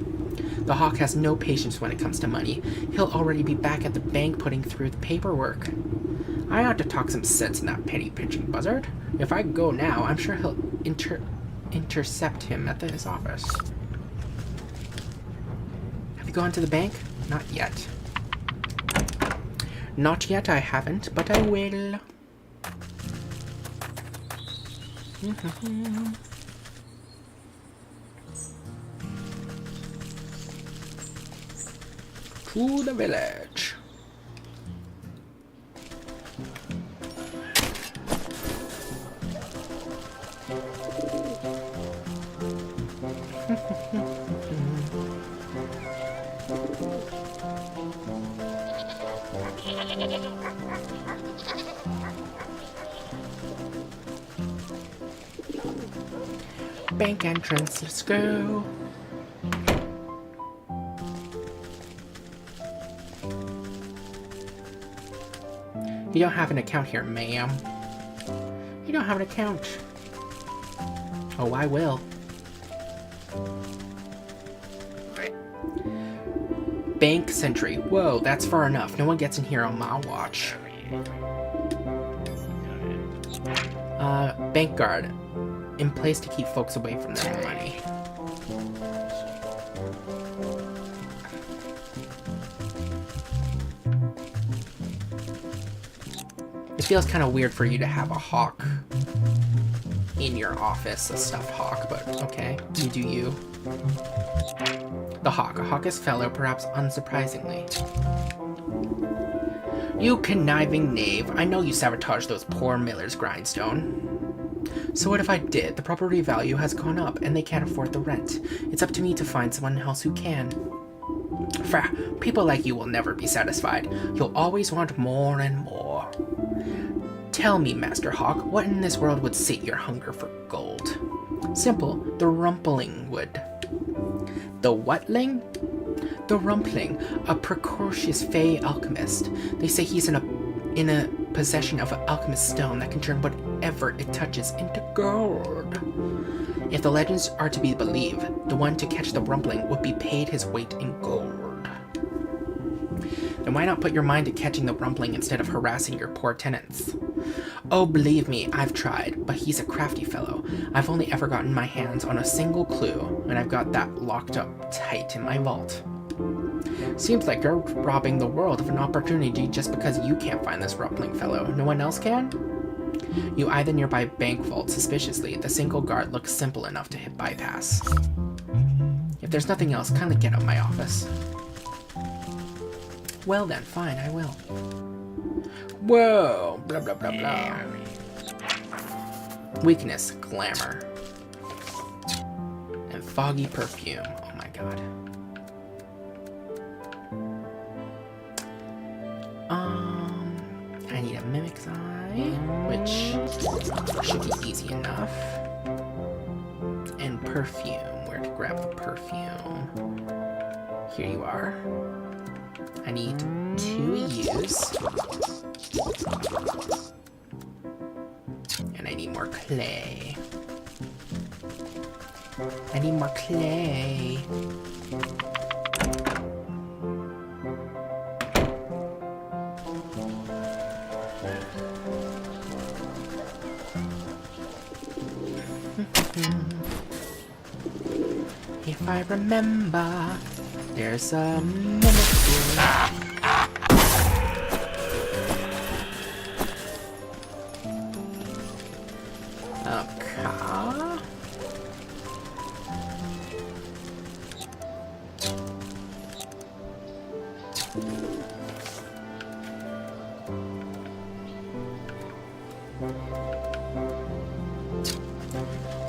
The hawk has no patience when it comes to money. He'll already be back at the bank putting through the paperwork. I ought to talk some sense in that penny-pinching buzzard. If I go now, I'm sure he'll intercept him at his office. Have you gone to the bank? Not yet. Not yet, I haven't, but I will. To the village. Bank entrance, let's go. You don't have an account here, ma'am. You don't have an account. Oh, I will. Bank sentry. Whoa, that's far enough. No one gets in here on my watch. Bank guard. In place to keep folks away from their money. It feels kind of weird for you to have a hawk in your office, a stuffed hawk, but okay, you do you. The hawk, a hawkish fellow, perhaps unsurprisingly. You conniving knave, I know you sabotaged those poor miller's grindstone. So what if I did? The property value has gone up, and they can't afford the rent. It's up to me to find someone else who can. Frah, people like you will never be satisfied. You'll always want more and more. Tell me, Master Hawk, what in this world would sate your hunger for gold? Simple, the rumpling would. The whatling? The rumpling, a precocious fey alchemist. They say he's in a possession of an alchemist stone that can turn whatever it touches into gold. If the legends are to be believed, the one to catch the rumpling would be paid his weight in gold. Then why not put your mind to catching the rumpling instead of harassing your poor tenants? Oh, believe me, I've tried, but he's a crafty fellow. I've only ever gotten my hands on a single clue, and I've got that locked up tight in my vault. Seems like you're robbing the world of an opportunity just because you can't find this rumpling fellow. No one else can? You eye the nearby bank vault suspiciously. The single guard looks simple enough to hit bypass. If there's nothing else, kindly get out of my office. Well then, fine, I will. Whoa! Blah blah blah blah. Weakness, glamour. And foggy perfume. Oh my god. I need a mimic's eye, which should be easy enough. And perfume. Where to grab the perfume? Here you are. I need 2 use. And I need more clay. I need more clay. If I remember, there's a mimic here. Okay.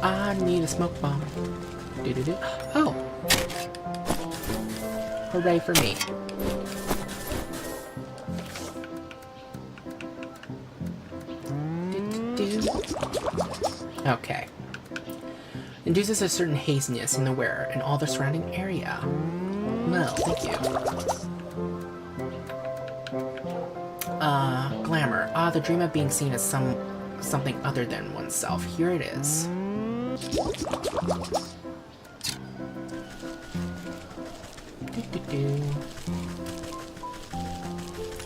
I need a smoke bomb. Do-do-do. Oh! Hooray for me. Okay. Induces a certain haziness in the wearer and all the surrounding area. Well, thank you. Glamour. The dream of being seen as something other than oneself. Here it is.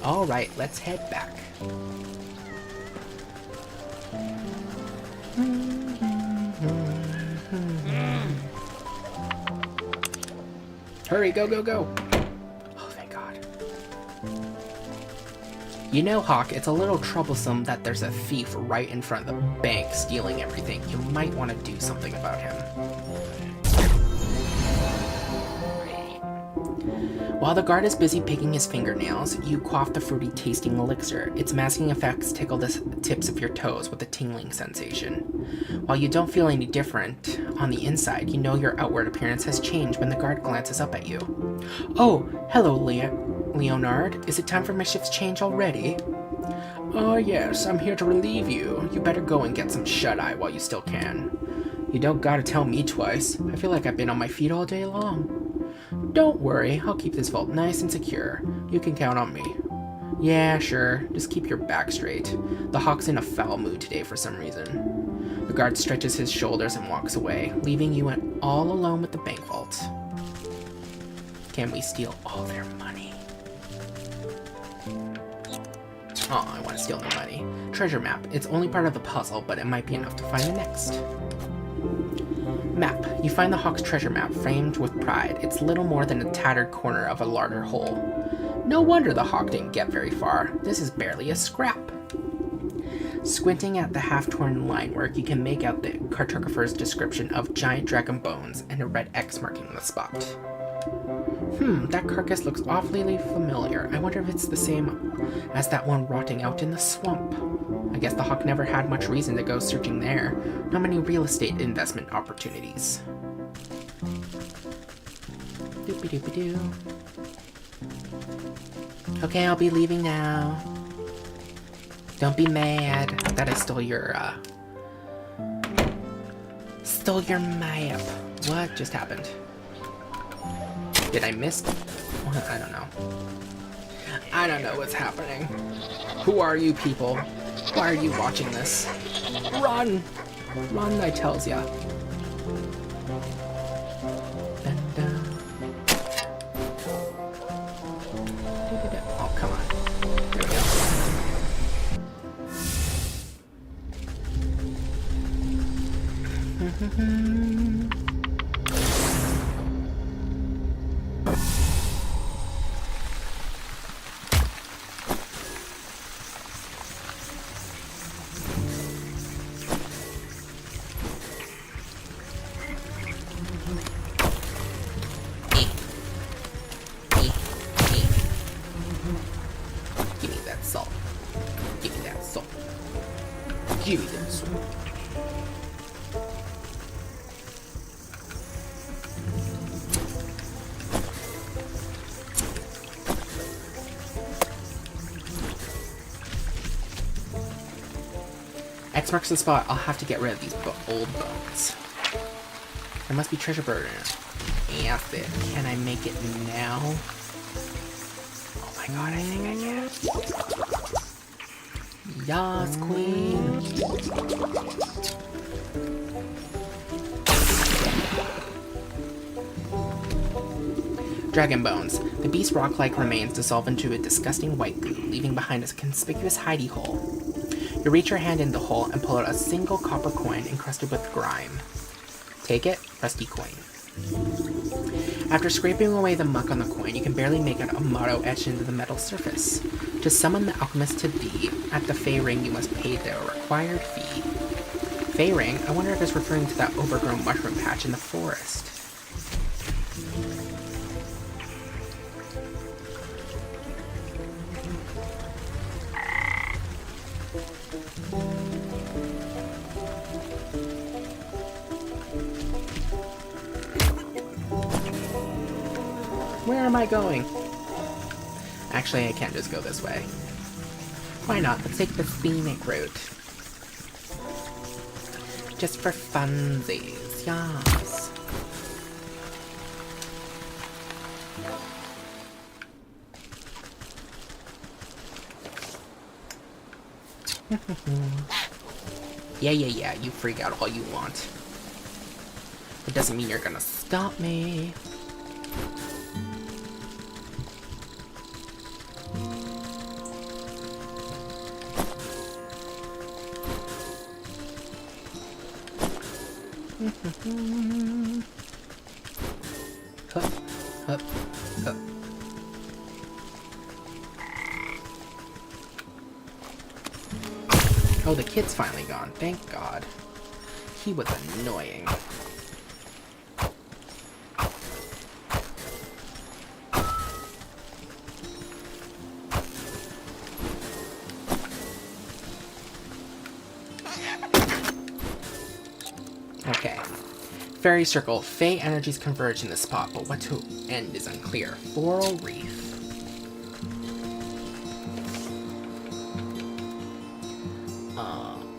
Alright, let's head back. Hurry, go, go, go! Oh, thank God. You know, Hawk, it's a little troublesome that there's a thief right in front of the bank stealing everything. You might want to do something about him. While the guard is busy picking his fingernails, you quaff the fruity tasting elixir. Its masking effects tickle the tips of your toes with a tingling sensation. While you don't feel any different on the inside, you know your outward appearance has changed when the guard glances up at you. Oh, hello, Leonard. Is it time for my shift's change already? Oh, yes, I'm here to relieve you. You better go and get some shut-eye while you still can. You don't gotta tell me twice. I feel like I've been on my feet all day long. Don't worry, I'll keep this vault nice and secure. You can count on me. Yeah, sure. Just keep your back straight. The Hawk's in a foul mood today for some reason. The guard stretches his shoulders and walks away, leaving you all alone with the bank vault. Can we steal all their money? Oh, I want to steal their money. Treasure map. It's only part of the puzzle, but it might be enough to find the next. Map. You find the Hawk's treasure map framed with pride. It's little more than a tattered corner of a larger whole. No wonder the Hawk didn't get very far. This is barely a scrap. Squinting at the half-torn line work, you can make out the cartographer's description of giant dragon bones and a red X marking the spot. That carcass looks awfully familiar. I wonder if it's the same as that one rotting out in the swamp. I guess the Hawk never had much reason to go searching there. Not many real estate investment opportunities. Doopy-doopy-doo. Okay, I'll be leaving now. Don't be mad that I stole your map. What just happened? Did I miss? I don't know. I don't know what's happening. Who are you people? Why are you watching this? Run! Run, I tells ya. Dun, dun. Oh, come on. There we go. Give me that salt. X marks the spot. I'll have to get rid of these old bones. There must be treasure burden. Yes, it. Can I make it now? Oh my god, I think I can. Yas, queen. Dragon bones. The beast's rock-like remains dissolve into a disgusting white goo, leaving behind a conspicuous hidey hole. You reach your hand in the hole and pull out a single copper coin encrusted with grime. Take it, rusty coin. After scraping away the muck on the coin, you can barely make out a motto etched into the metal surface. To summon the alchemist to thee, at the Fey Ring you must pay the required fee. Fey Ring? I wonder if it's referring to that overgrown mushroom patch in the forest. Where am I going? Actually, I can't just go this way. Why not? Let's take the scenic route. Just for funsies, yes. Yeah, you freak out all you want. It doesn't mean you're gonna stop me. Hup, hup, hup. Oh, the kid's finally gone. Thank God. He was annoying. Fairy circle. Fey energies converge in this spot, but what to end is unclear. Floral wreath.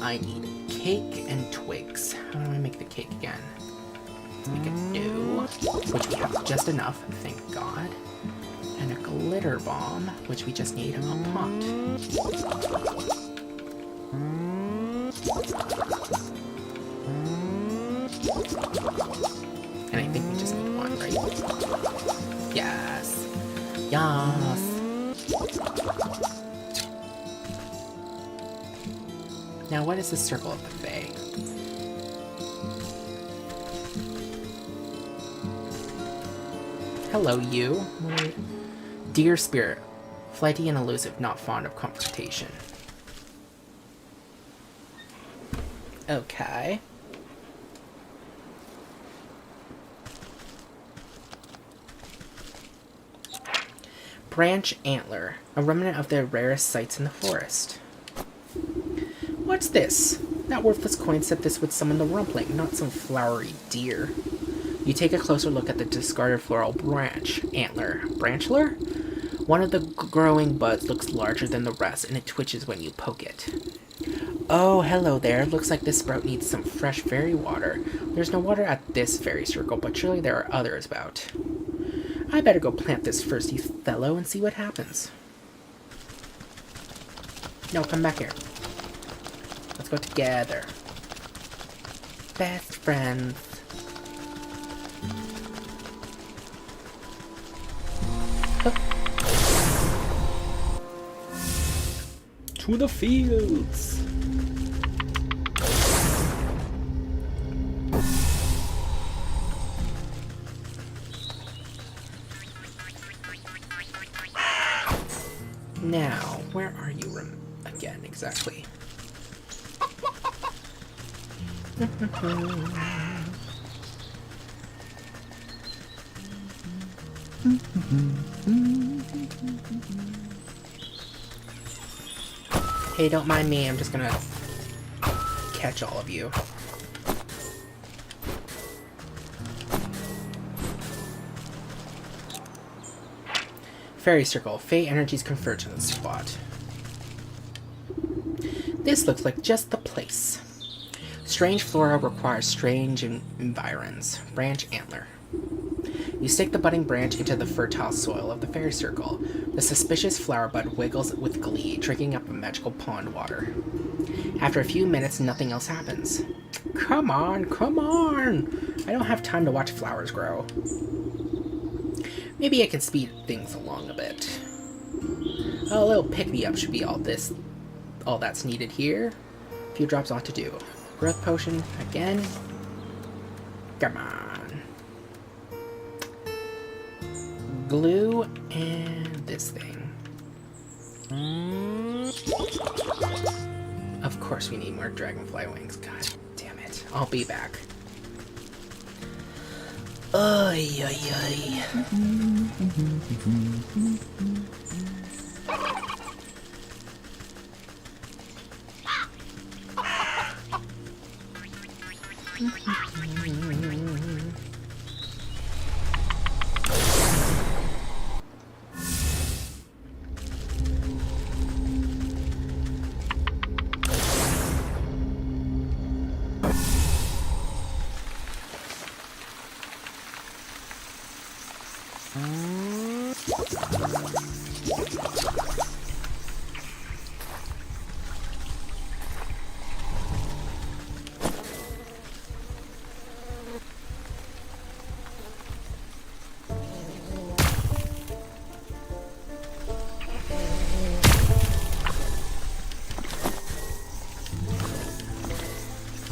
I need cake and twigs. How do I make the cake again? Let's make a dough, which we have just enough, thank God. And a glitter bomb, which we just need a pot. And I think we just need one, right? Yes. Yes. Now, what is the circle of the Fae? Hello, you. Dear spirit. Flighty and elusive, not fond of confrontation. Okay. Branch antler, a remnant of the rarest sights in the forest. What's this? That worthless coin said this would summon the rumpling, not some flowery deer. You take a closer look at the discarded floral branch antler. Branchler? One of the growing buds looks larger than the rest, and it twitches when you poke it. Oh, hello there. Looks like this sprout needs some fresh fairy water. There's no water at this fairy circle, but surely there are others about. I better go plant this thirsty fellow and see what happens. No, come back here. Let's go together. Best friends. Oh. To the fields. Now, where are you again exactly? Hey, don't mind me. I'm just gonna catch all of you. Fairy circle. Fey energies converge on the spot. This looks like just the place. Strange flora requires strange environs. Branch antler. You stick the budding branch into the fertile soil of the fairy circle. The suspicious flower bud wiggles with glee, drinking up the magical pond water. After a few minutes, nothing else happens. Come on, come on! I don't have time to watch flowers grow. Maybe I can speed things along a bit. A little pick-me-up should be all that's needed here. A few drops ought to do. Growth potion again. Come on. Glue and this thing. Of course we need more dragonfly wings. God damn it. I'll be back. Ay, ay, ay.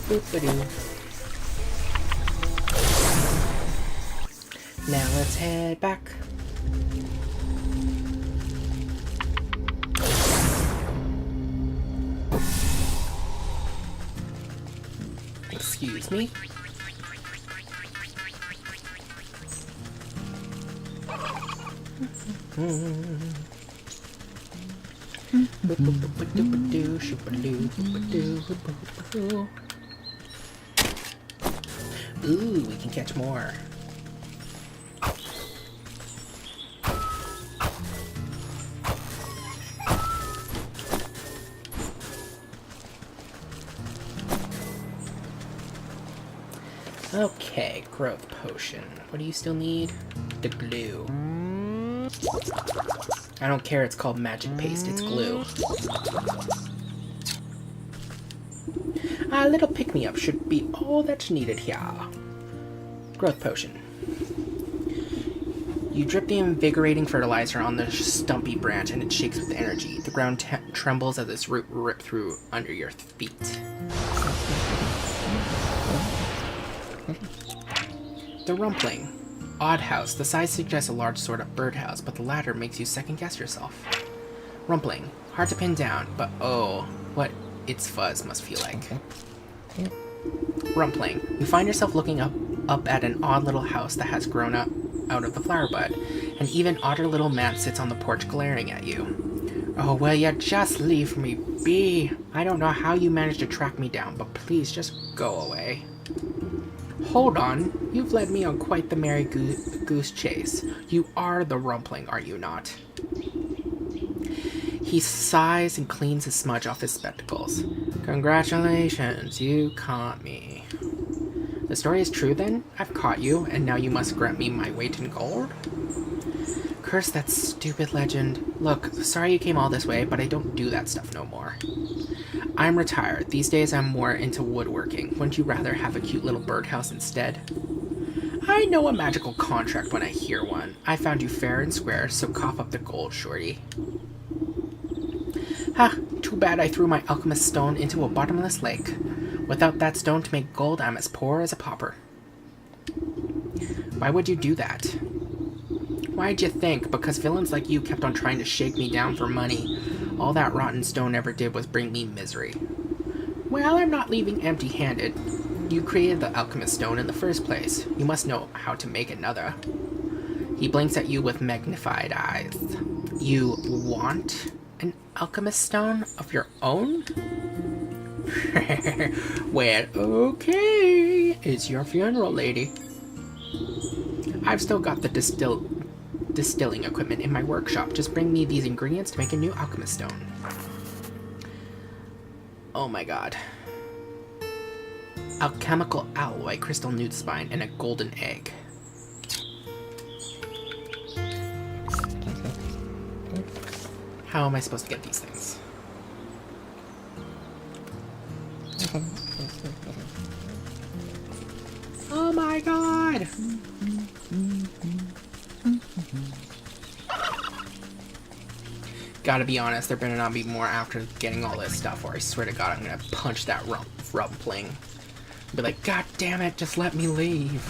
Boop-a-doo. Now let's head back. Excuse me. Ooh, we can catch more. Okay, growth potion. What do you still need? The glue. I don't care, it's called magic paste, it's glue. A little pick-me-up should be all that's needed here. Growth potion. You drip the invigorating fertilizer on the stumpy branch and it shakes with energy. The ground trembles as its root rip through under your feet. The rumpling. Odd house. The size suggests a large sort of birdhouse, but the latter makes you second-guess yourself. Rumpling. Hard to pin down, but oh, what its fuzz must feel like. Rumpling. You find yourself looking up at an odd little house that has grown up out of the flower bud. An even odder little man sits on the porch glaring at you. Oh, will you just leave me be? I don't know how you managed to track me down, but please just go away. Hold on, you've led me on quite the merry goose chase. You are the Rumpling, are you not? He sighs and cleans his smudge off his spectacles. Congratulations, you caught me. The story is true then? I've caught you, and now you must grant me my weight in gold? Curse that stupid legend. Look, sorry you came all this way, but I don't do that stuff no more. I'm retired. These days I'm more into woodworking. Wouldn't you rather have a cute little birdhouse instead? I know a magical contract when I hear one. I found you fair and square, so cough up the gold, shorty. Ha! Too bad I threw my alchemist stone into a bottomless lake. Without that stone to make gold, I'm as poor as a pauper. Why would you do that? Why'd you think? Because villains like you kept on trying to shake me down for money. All that rotten stone ever did was bring me misery. Well, I'm not leaving empty-handed. You created the alchemist stone in the first place. You must know how to make another. He blinks at you with magnified eyes. You want an alchemist stone of your own? Well, okay. It's your funeral, lady. I've still got the distilling equipment in my workshop. Just bring me these ingredients to make a new alchemist stone. Oh my god. Alchemical alloy, crystal nude spine, and a golden egg. How am I supposed to get these things? Oh my god! Gotta be honest, there better not be more after getting all this stuff, or I swear to god I'm gonna punch that rumpling. Be like, god damn it, just let me leave.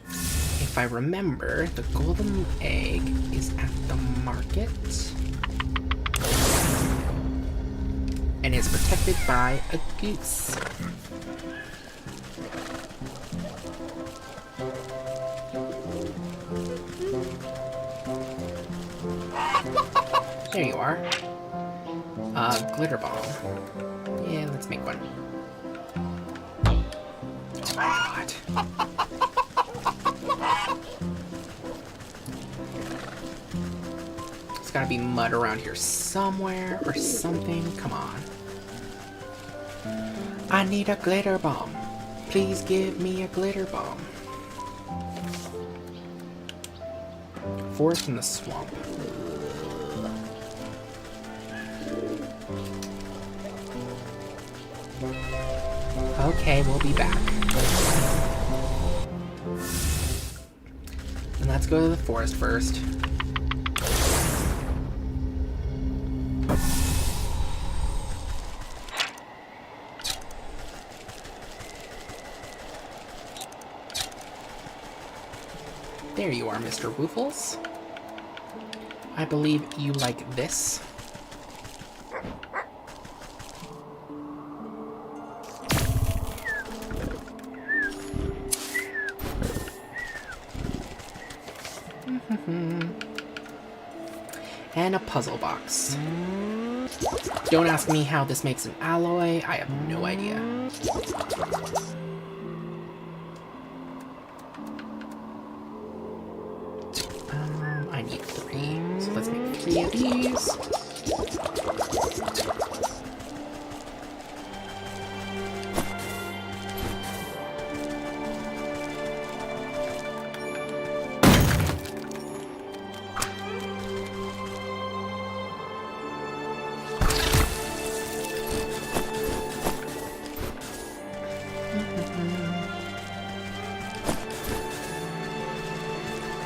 If I remember, the golden egg is at the market. And it's protected by a goose. There you are. Glitter bomb. Yeah, let's make one. Oh my god. There's gotta be mud around here somewhere or something. Come on. I need a glitter bomb. Please give me a glitter bomb. Forest in the swamp. Okay, we'll be back. And let's go to the forest first. There you are, Mr. Woofles. I believe you like this. And a puzzle box. Don't ask me how this makes an alloy. I have no idea. I need 3, so let's make 3 of these.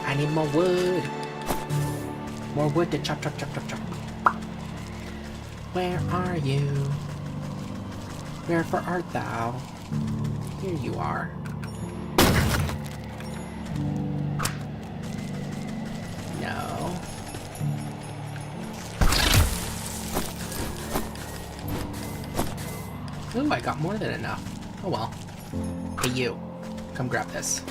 I need more wood. More wood to chop, chop, chop, chop, chop. Where are you? Wherefore art thou? Here you are. No. Ooh, I got more than enough. Oh well. Hey you, come grab this.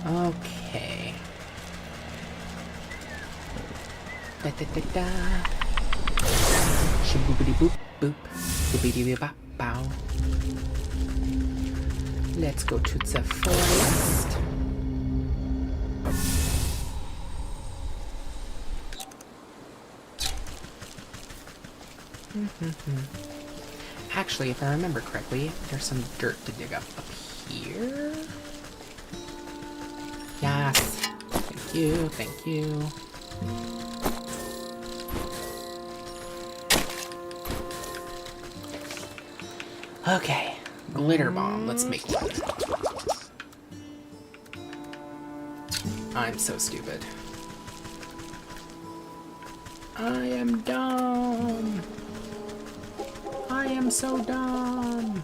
Okay. Da da da da. Shaboopity boop boop. Boopity bop bow. Let's go to the forest. Actually, if I remember correctly, there's some dirt to dig up here. Yes. Thank you, thank you. Okay, glitter bomb. Let's make one. I'm so stupid. I am dumb. I am so dumb.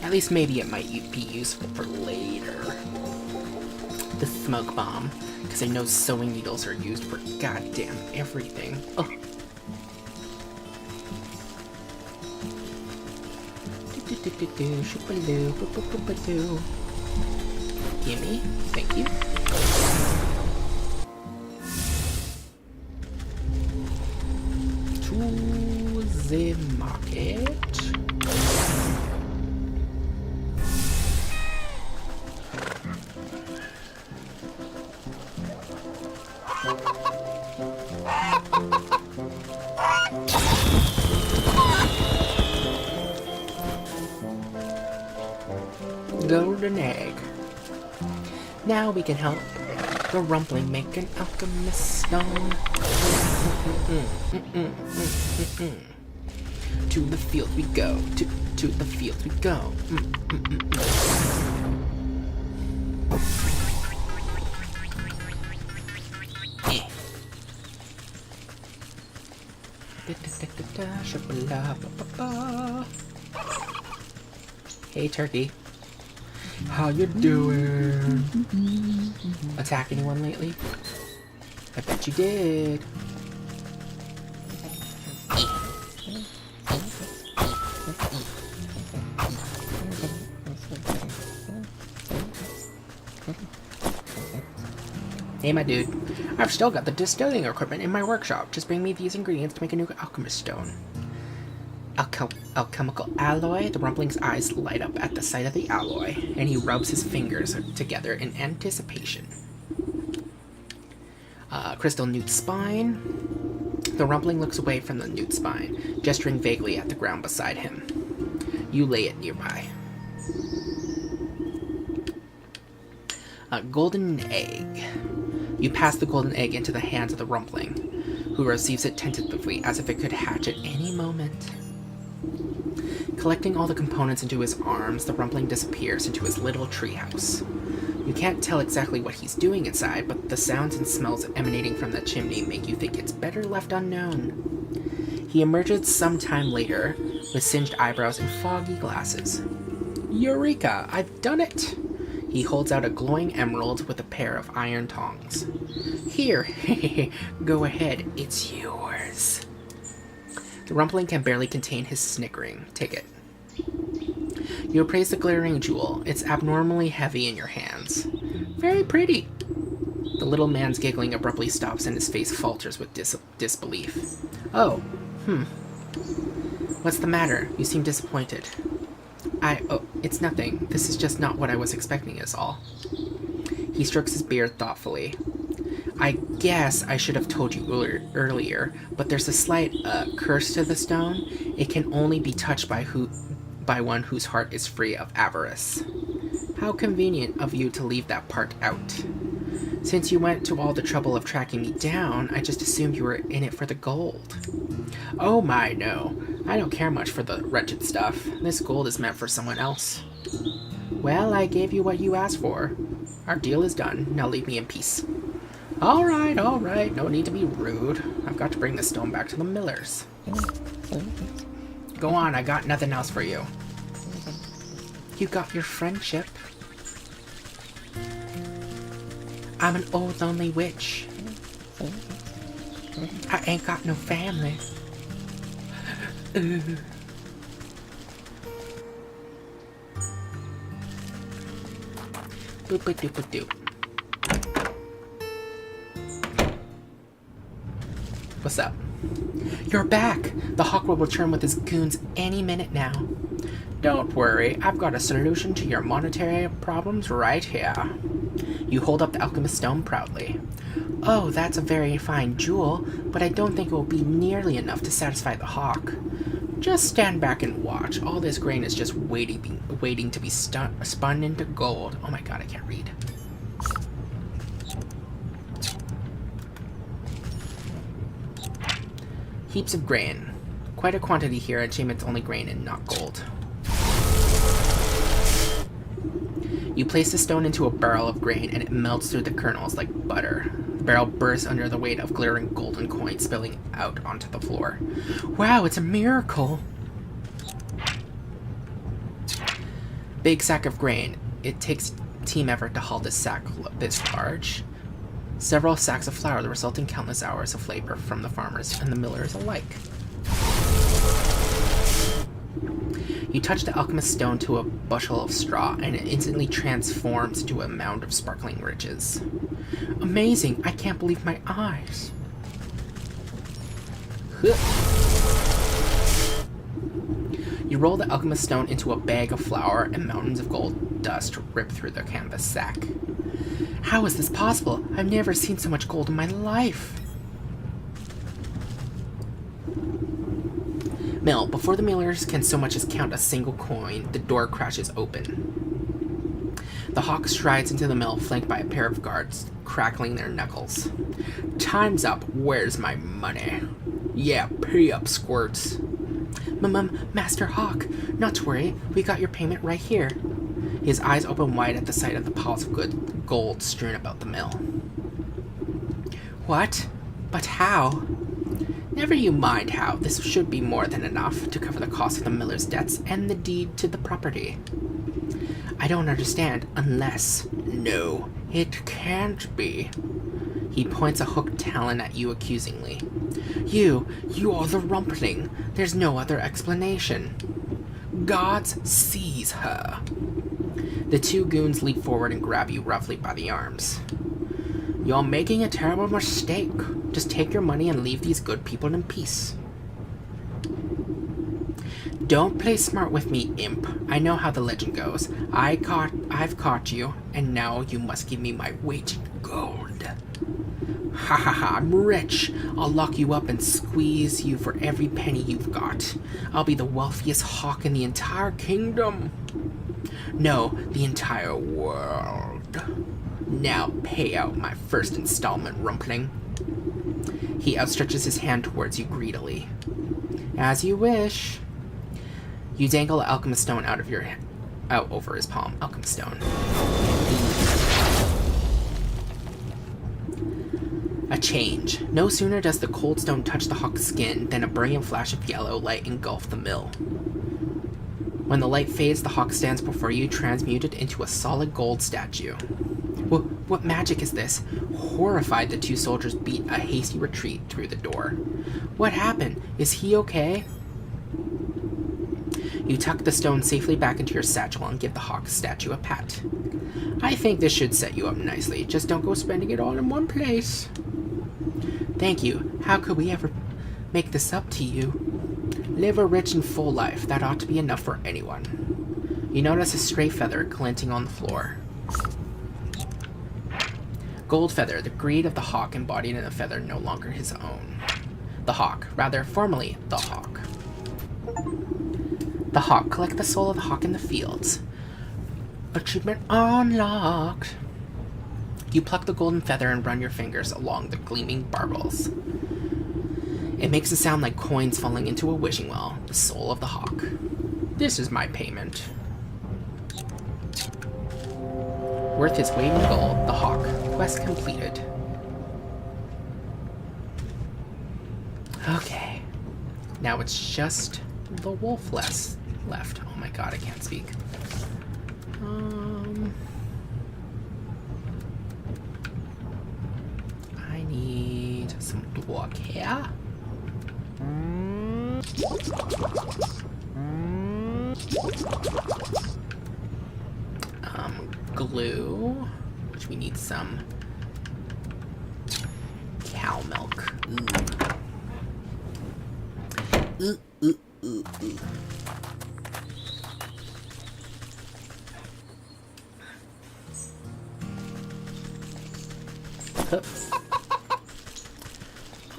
At least maybe it might be useful for later. The smoke bomb, because I know sewing needles are used for goddamn everything. Ugh. Gimme, thank you. To the market. Golden egg. Now we can help the Rumpling make an alchemist stone. To the field we go. To the field we go. Hey, turkey. How you doing? Attack anyone lately? I bet you did. Hey, my dude. I've still got the distilling equipment in my workshop. Just bring me these ingredients to make a new alchemist stone. Alchemical alloy. The Rumpling's eyes light up at the sight of the alloy, and he rubs his fingers together in anticipation. Crystal newt spine. The Rumpling looks away from the newt spine, gesturing vaguely at the ground beside him. You lay it nearby. Golden egg. You pass the golden egg into the hands of the Rumpling, who receives it tentatively as if it could hatch at any moment. Collecting all the components into his arms, the Rumpling disappears into his little treehouse. You can't tell exactly what he's doing inside, but the sounds and smells emanating from the chimney make you think it's better left unknown. He emerges sometime later with singed eyebrows and foggy glasses. Eureka! I've done it! He holds out a glowing emerald with a pair of iron tongs. Here, go ahead, it's yours. The Rumpling can barely contain his snickering. Take it. You appraise the glittering jewel. It's abnormally heavy in your hands. Very pretty. The little man's giggling abruptly stops and his face falters with disbelief. Oh, What's the matter? You seem disappointed. Oh, it's nothing. This is just not what I was expecting is all. He strokes his beard thoughtfully. I guess I should have told you earlier, but there's a slight curse to the stone. It can only be touched by one whose heart is free of avarice. How convenient of you to leave that part out. Since you went to all the trouble of tracking me down, I just assumed you were in it for the gold. Oh my, no. I don't care much for the wretched stuff. This gold is meant for someone else. Well, I gave you what you asked for. Our deal is done. Now leave me in peace. All right. No need to be rude. I've got to bring the stone back to the millers. Go on, I got nothing else for you. You got your friendship. I'm an old lonely witch. I ain't got no family. Boop-a-doop-a-doop. What's up? You're back! The Hawk will return with his goons any minute now. Don't worry, I've got a solution to your monetary problems right here. You hold up the alchemist stone proudly. Oh, that's a very fine jewel, but I don't think it will be nearly enough to satisfy the Hawk. Just stand back and watch. All this grain is just waiting to be spun into gold. Oh my god, I can't read. Heaps of grain. Quite a quantity here. A shame it's only grain and not gold. You place the stone into a barrel of grain and it melts through the kernels like butter. The barrel bursts under the weight of glittering golden coins spilling out onto the floor. Wow, it's a miracle! Big sack of grain. It takes team effort to haul this sack this large. Several sacks of flour, the resulting countless hours of labor from the farmers and the millers alike. You touch the alchemist stone to a bushel of straw, and it instantly transforms into a mound of sparkling riches. Amazing! I can't believe my eyes! You roll the alchemist stone into a bag of flour, and mountains of gold dust rip through the canvas sack. How is this possible? I've never seen so much gold in my life! Mill. Before the millers can so much as count a single coin, the door crashes open. The Hawk strides into the mill, flanked by a pair of guards, crackling their knuckles. Time's up. Where's my money? Yeah, pay up, squirts. Master Hawk, not to worry. We got your payment right here. His eyes open wide at the sight of the piles of good gold strewn about the mill. What? But how? Never you mind how. This should be more than enough to cover the cost of the miller's debts and the deed to the property. I don't understand, unless... No, it can't be. He points a hooked talon at you accusingly. You are the Rumpling. There's no other explanation. Gods seize her. The two goons leap forward and grab you roughly by the arms. You're making a terrible mistake. Just take your money and leave these good people in peace. Don't play smart with me, imp. I know how the legend goes. I've caught you, and now you must give me my weight in gold. Ha ha ha, I'm rich. I'll lock you up and squeeze you for every penny you've got. I'll be the wealthiest hawk in the entire kingdom. No, the entire world. Now pay out my first installment, Rumpling. He outstretches his hand towards you greedily. As you wish. You dangle the alchemist stone out over his palm. Alchemist stone. A change. No sooner does the cold stone touch the hawk's skin than a brilliant flash of yellow light engulfs the mill. When the light fades, the hawk stands before you, transmuted into a solid gold statue. What magic is this? Horrified, the two soldiers beat a hasty retreat through the door. What happened? Is he okay? You tuck the stone safely back into your satchel and give the hawk statue a pat. I think this should set you up nicely. Just don't go spending it all in one place. Thank you. How could we ever make this up to you? Live a rich and full life. That ought to be enough for anyone. You notice a stray feather glinting on the floor. Gold feather, the greed of the hawk embodied in a feather no longer his own. The hawk, rather formally the hawk. The hawk, collect the soul of the hawk in the fields. Achievement unlocked. You pluck the golden feather and run your fingers along the gleaming barbels. It makes a sound like coins falling into a wishing well. The soul of the hawk. This is my payment. Worth his weight in gold, the hawk. Quest completed. Okay. Now it's just the wolf left. Oh my god, I can't speak. I need some dwarf here. Glue, which we need some cow milk. Ooh.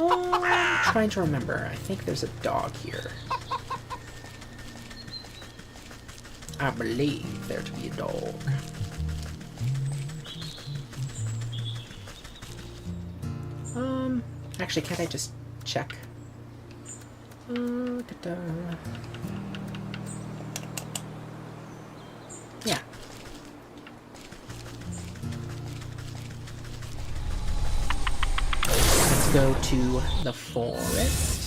I'm trying to remember. I think there's a dog here. I believe there to be a dog. Actually, can't I just check? Yeah. Let's go to the forest.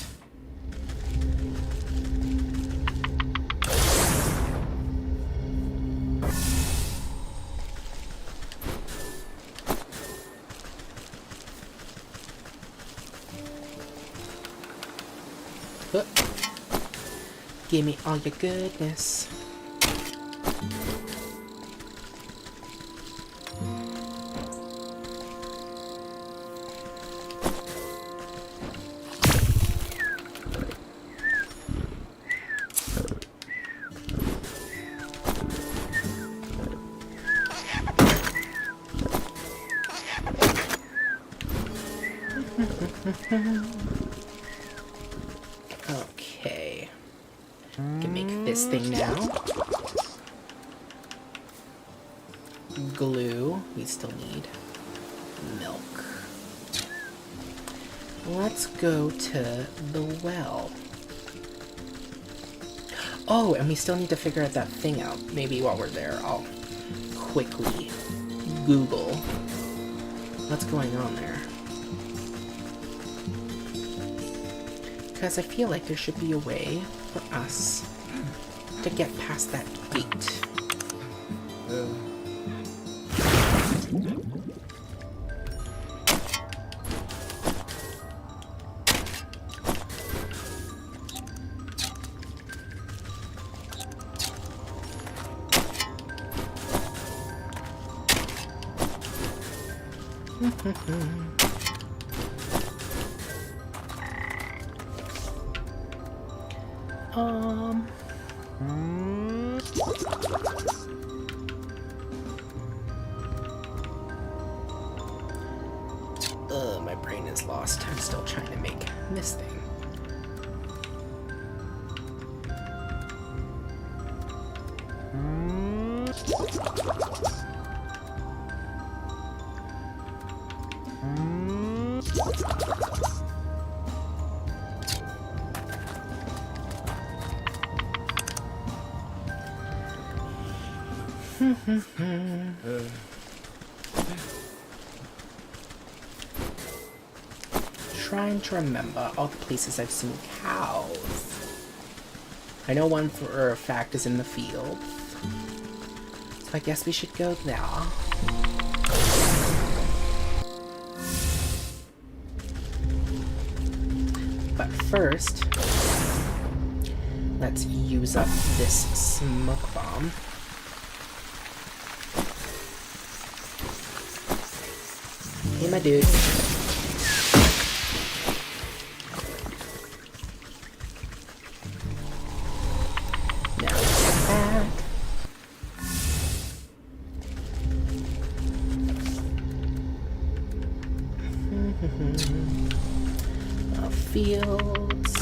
Give me all your goodness. Okay. Can make this thing now. Glue. We still need milk. Let's go to the well. Oh, and we still need to figure that thing out. Maybe while we're there, I'll quickly Google what's going on there. Because I feel like there should be a way for us to get past that gate. My brain is lost. I'm still trying to make this thing. trying to remember all the places I've seen cows. I know one for a fact is in the field. So I guess we should go there. But first, let's use up this smoke bomb. Hey, my dude. Now let's get back. Fields.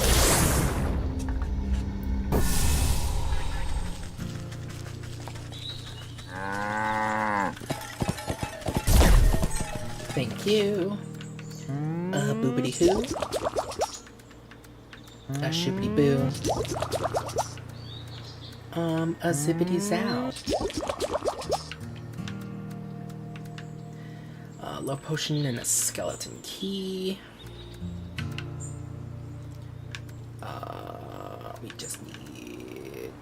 Thank you. Boobity hoo. A shibbity boo. A zippity zow. Love potion and a skeleton key. We just need...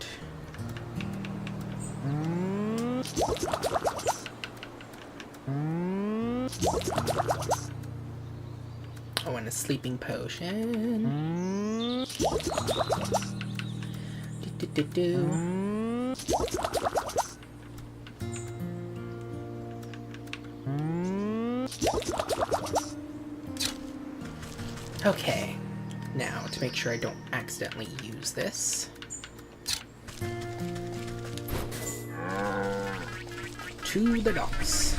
Oh, and a sleeping potion. Do-do-do-do. Okay. Now, to make sure I don't accidentally use this. To the docks.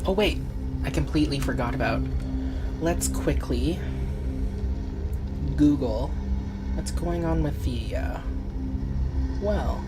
Oh wait, I completely forgot about. Let's quickly Google what's going on with the, well...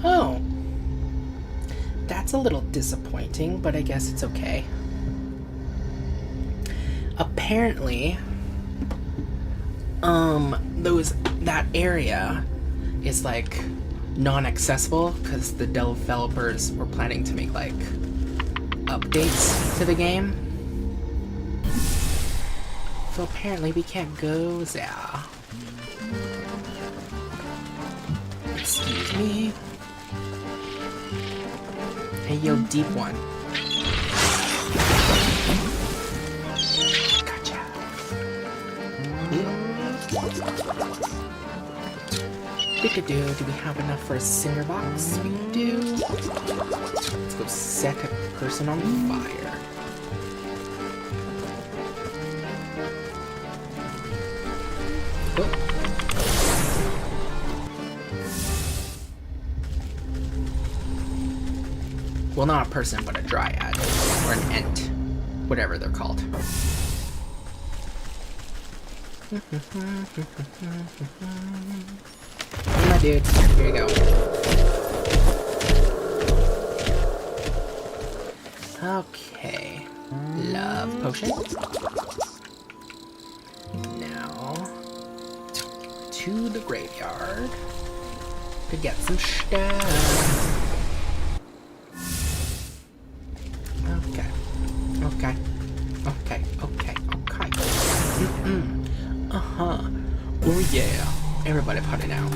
Oh. That's a little disappointing, but I guess it's okay. Apparently, that area is like non-accessible because the developers were planning to make like updates to the game. So apparently we can't go there. Excuse me. Hey, yo, deep one. Gotcha. Do we have enough for a cinder box? We do. Let's go set a person on fire. Oh. Well, not a person, but a dryad. Or an ent. Whatever they're called. Hey, my dude. Here you go. Okay. Love potion. Now, to the graveyard to get some stuff. Okay. Uh-huh. Oh yeah. Everybody party now.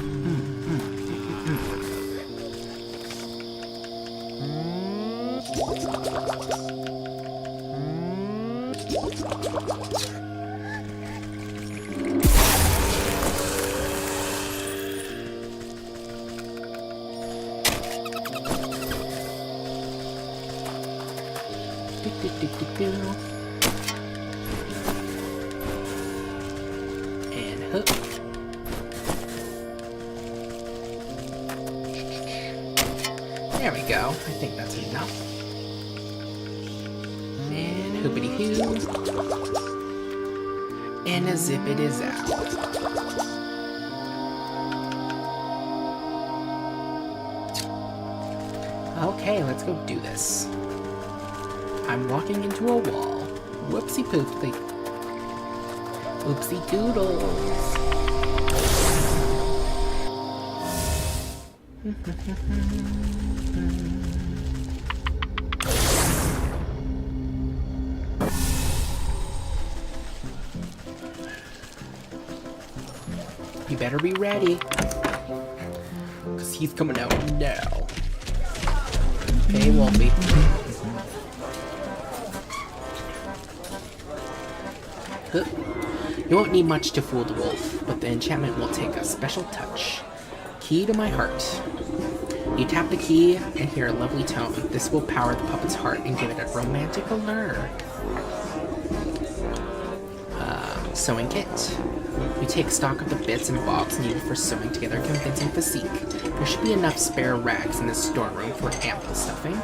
And hook. There we go. I think that's enough. And hoopity hoo. And a zip it is out. Okay, let's go do this. I'm walking into a wall. Whoopsie poopsie. Oopsie doodles. You better be ready. Because he's coming out now. Okay, Wolfie. You won't need much to fool the wolf, but the enchantment will take a special touch. Key to my heart. You tap the key and hear a lovely tone. This will power the puppet's heart and give it a romantic allure. Sewing kit. You take stock of the bits and bobs needed for sewing together a convincing physique. There should be enough spare rags in the storeroom for ample stuffing.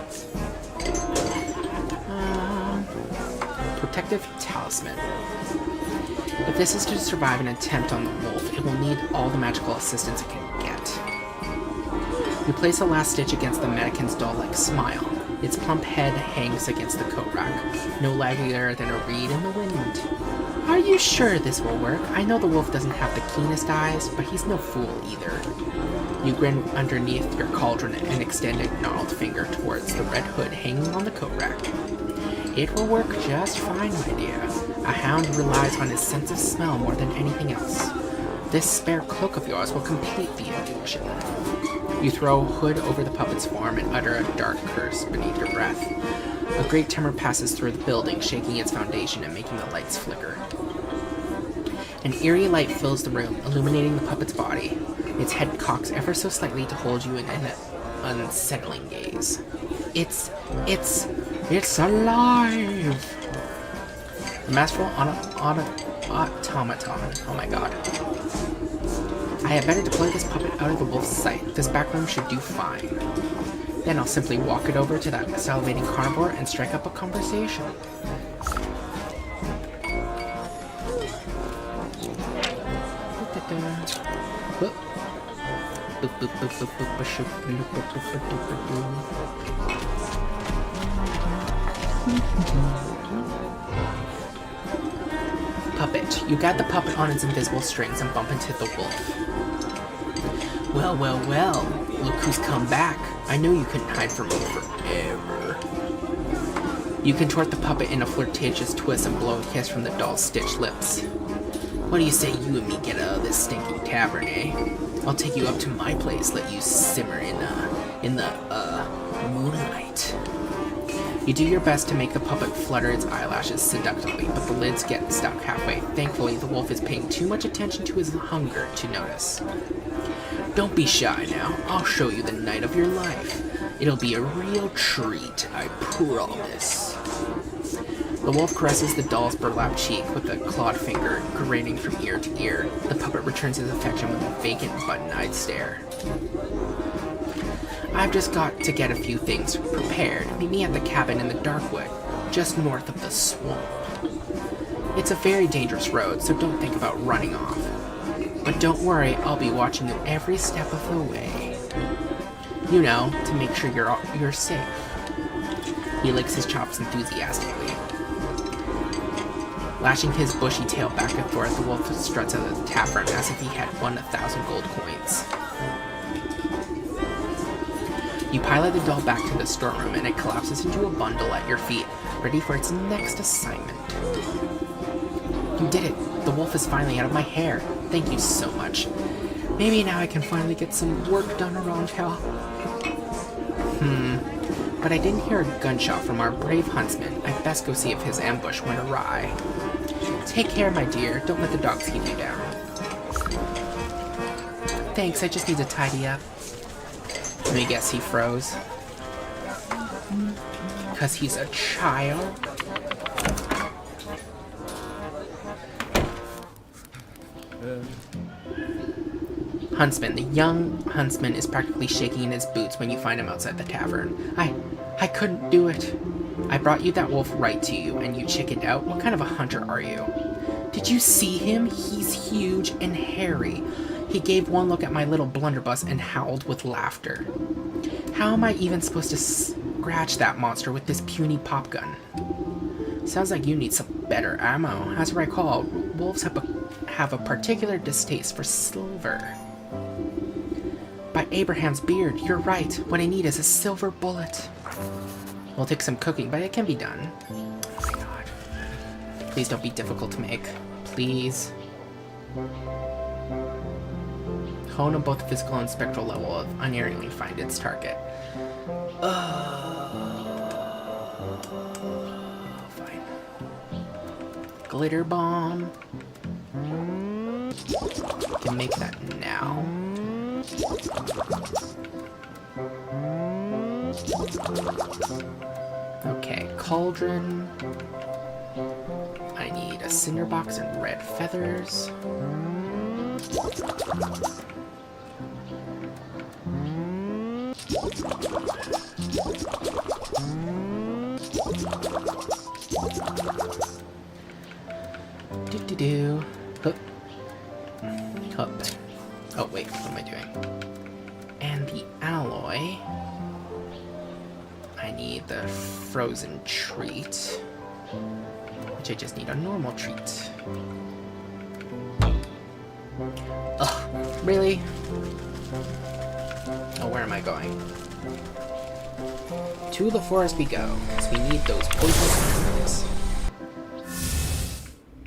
Protective talisman. If this is to survive an attempt on the wolf, it will need all the magical assistance it can get. You place a last stitch against the mannequin's doll-like smile. Its plump head hangs against the coat rack, no laggier than a reed in the wind. Are you sure this will work? I know the wolf doesn't have the keenest eyes, but he's no fool either. You grin underneath your cauldron and extend a gnarled finger towards the red hood hanging on the coat rack. It will work just fine, my dear. A hound relies on his sense of smell more than anything else. This spare cloak of yours will complete the illusion. You throw hood over the puppet's form and utter a dark curse beneath your breath. A great tremor passes through the building, shaking its foundation and making the lights flicker. An eerie light fills the room, illuminating the puppet's body. Its head cocks ever so slightly to hold you in an unsettling gaze. It's alive! The masterful automaton. Oh my god. I had better deploy this puppet out of the wolf's sight. This back room should do fine. Then I'll simply walk it over to that salivating carnivore and strike up a conversation. Puppet. You guide the puppet on its invisible strings and bump into the wolf. Well, well, well. Look who's come back. I knew you couldn't hide from me forever. You contort the puppet in a flirtatious twist and blow a kiss from the doll's stitched lips. What do you say you and me get out of this stinking tavern, eh? I'll take you up to my place, let you simmer in the moonlight. You do your best to make the puppet flutter its eyelashes seductively, but the lids get stuck halfway. Thankfully, the wolf is paying too much attention to his hunger to notice. Don't be shy now. I'll show you the night of your life. It'll be a real treat, I promise. The wolf caresses the doll's burlap cheek with a clawed finger, grating from ear to ear. The puppet returns his affection with a vacant, button-eyed stare. I've just got to get a few things prepared. Meet me at the cabin in the Darkwood, just north of the swamp. It's a very dangerous road, so don't think about running off. But don't worry, I'll be watching you every step of the way. You know, to make sure you're safe. He licks his chops enthusiastically. Lashing his bushy tail back and forth, the wolf struts out of the tavern as if he had won 1,000 gold coins. You pilot the doll back to the storeroom and it collapses into a bundle at your feet, ready for its next assignment. You did it! The wolf is finally out of my hair. Thank you so much. Maybe now I can finally get some work done around here. but I didn't hear a gunshot from our brave huntsman. I'd best go see if his ambush went awry. Take care, my dear. Don't let the dogs keep you down. Thanks, I just need to tidy up. Let me guess, he froze. Because he's a child? Huntsman. The young huntsman is practically shaking in his boots when you find him outside the tavern. I couldn't do it. I brought you that wolf right to you, and you chickened out? What kind of a hunter are you? Did you see him? He's huge and hairy. He gave one look at my little blunderbuss and howled with laughter. How am I even supposed to scratch that monster with this puny pop gun? Sounds like you need some better ammo. As I recall, wolves have a particular distaste for silver. By Abraham's beard, you're right. What I need is a silver bullet. We'll take some cooking, but it can be done. Oh my god. Please don't be difficult to make. Please. Hone on both physical and spectral level of unerringly find its target. Fine. Glitter bomb. Can make that now. Okay, cauldron. I need a cinder box and red feathers. Do-do-do. Hup. Hup. Oh, wait, what am I doing? And the alloy. I need the frozen treat, which I just need a normal treat. Ugh, really? Oh, where am I going? To the forest we go, because we need those poisonous mushrooms.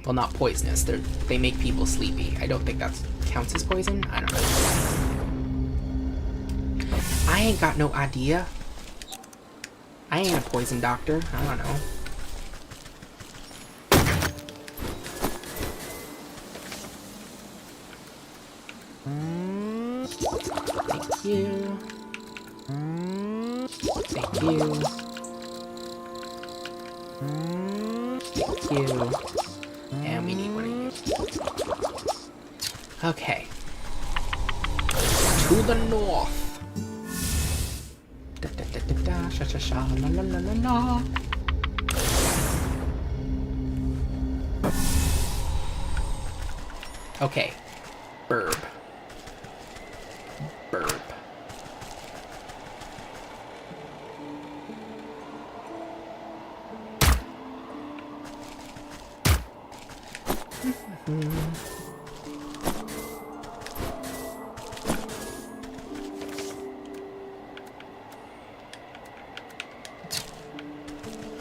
Well, not poisonous. They make people sleepy. I don't think that counts as poison. I don't know. I ain't got no idea. I ain't a poison doctor. I don't know. Thank you. Thank you. Thank you. And we need one of you. Okay. To the north. Da da da da da, sha sha sha, la la la la la. Okay. Burb. Burb.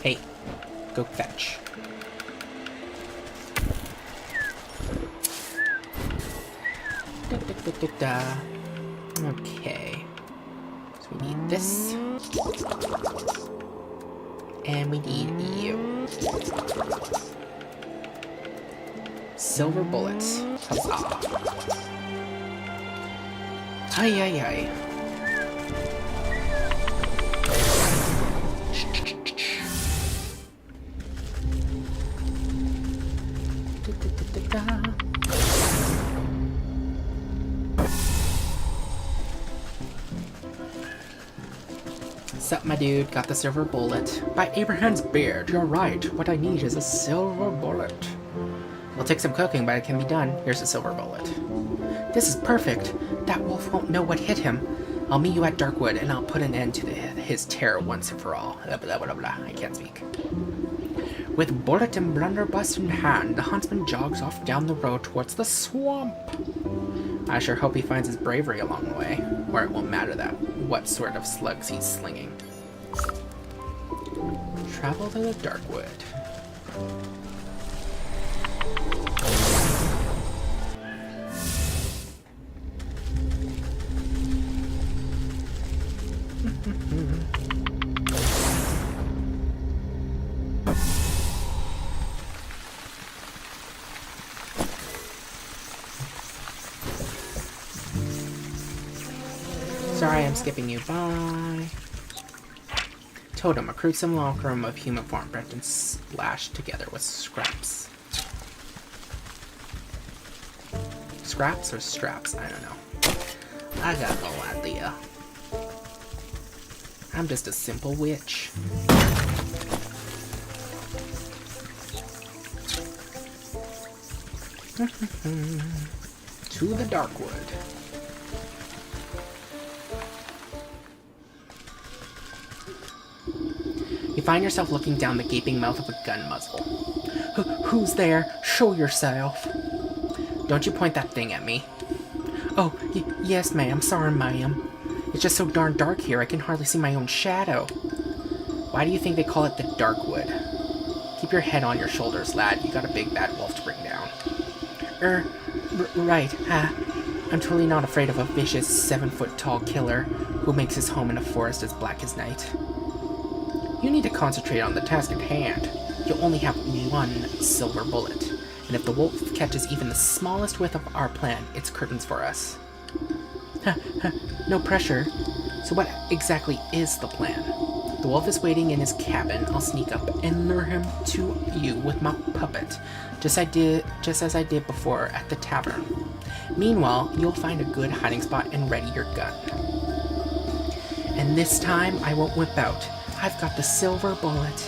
Hey, go fetch. Da, da, da, da, da. Okay. So we need this. And we need you. Silver bullets. Huzzah. Ay, ay, ay. Sup, my dude, got the silver bullet. By Abraham's beard, you're right. What I need is a silver bullet. We'll take some cooking, but it can be done. Here's a silver bullet. This is perfect. That wolf won't know what hit him. I'll meet you at Darkwood, and I'll put an end to his terror once and for all. Blah, blah, blah, blah. I can't speak. With bullet and blunderbuss in hand, the huntsman jogs off down the road towards the swamp. I sure hope he finds his bravery along the way, or it won't matter that what sort of slugs he's slinging. Travel to the Darkwood. Okay, I'm skipping you. Bye. Totem, a crude simulacrum of human form, bred and splashed together with scraps. Scraps or straps? I don't know. I got no idea. I'm just a simple witch. To the Darkwood. You find yourself looking down the gaping mouth of a gun muzzle. Who's there? Show yourself. Don't you point that thing at me. Oh, yes, ma'am. Sorry, ma'am. It's just so darn dark here, I can hardly see my own shadow. Why do you think they call it the Darkwood? Keep your head on your shoulders, lad. You got a big bad wolf to bring down. Right. I'm totally not afraid of a vicious 7-foot-tall killer who makes his home in a forest as black as night. You need to concentrate on the task at hand. You'll only have one silver bullet, and if the wolf catches even the smallest whiff of our plan, it's curtains for us. No pressure. So what exactly is the plan? The wolf is waiting in his cabin. I'll sneak up and lure him to you with my puppet, just as I did before at the tavern. Meanwhile, you'll find a good hiding spot and ready your gun. And this time, I won't whip out. I've got the silver bullet.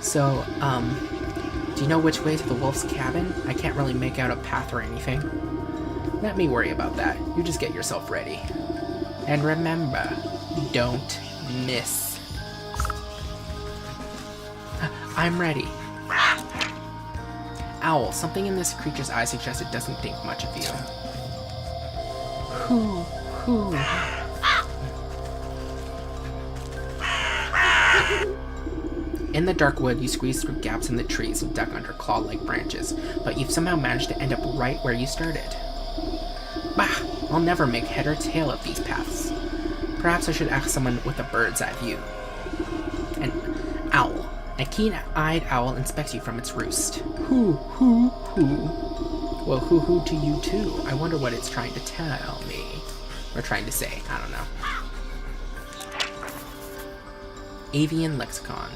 So, do you know which way to the wolf's cabin? I can't really make out a path or anything. Let me worry about that. You just get yourself ready. And remember, don't miss. I'm ready. Owl, something in this creature's eye suggests it doesn't think much of you. Who? In the Darkwood, you squeeze through gaps in the trees and duck under claw-like branches, but you've somehow managed to end up right where you started. Bah! I'll never make head or tail of these paths. Perhaps I should ask someone with a bird's eye view. An owl. A keen-eyed owl inspects you from its roost. Who? Well, who to you too? I wonder what it's trying to tell me. Or trying to say. I don't know. Avian lexicon.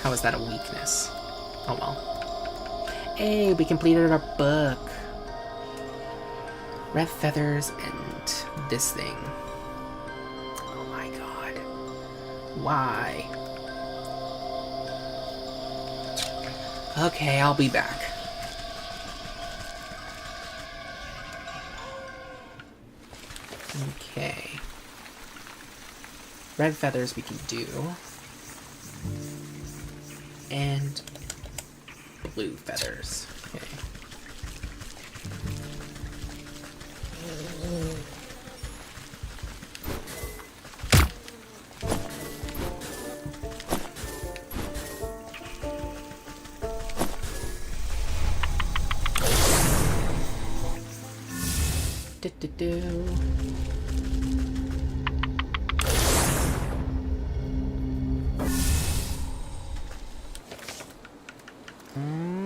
How is that a weakness? Oh well. Hey, we completed our book. Red feathers and this thing. Oh my god. Why? Okay, I'll be back. Okay. Red feathers we can do. And blue feathers. Okay.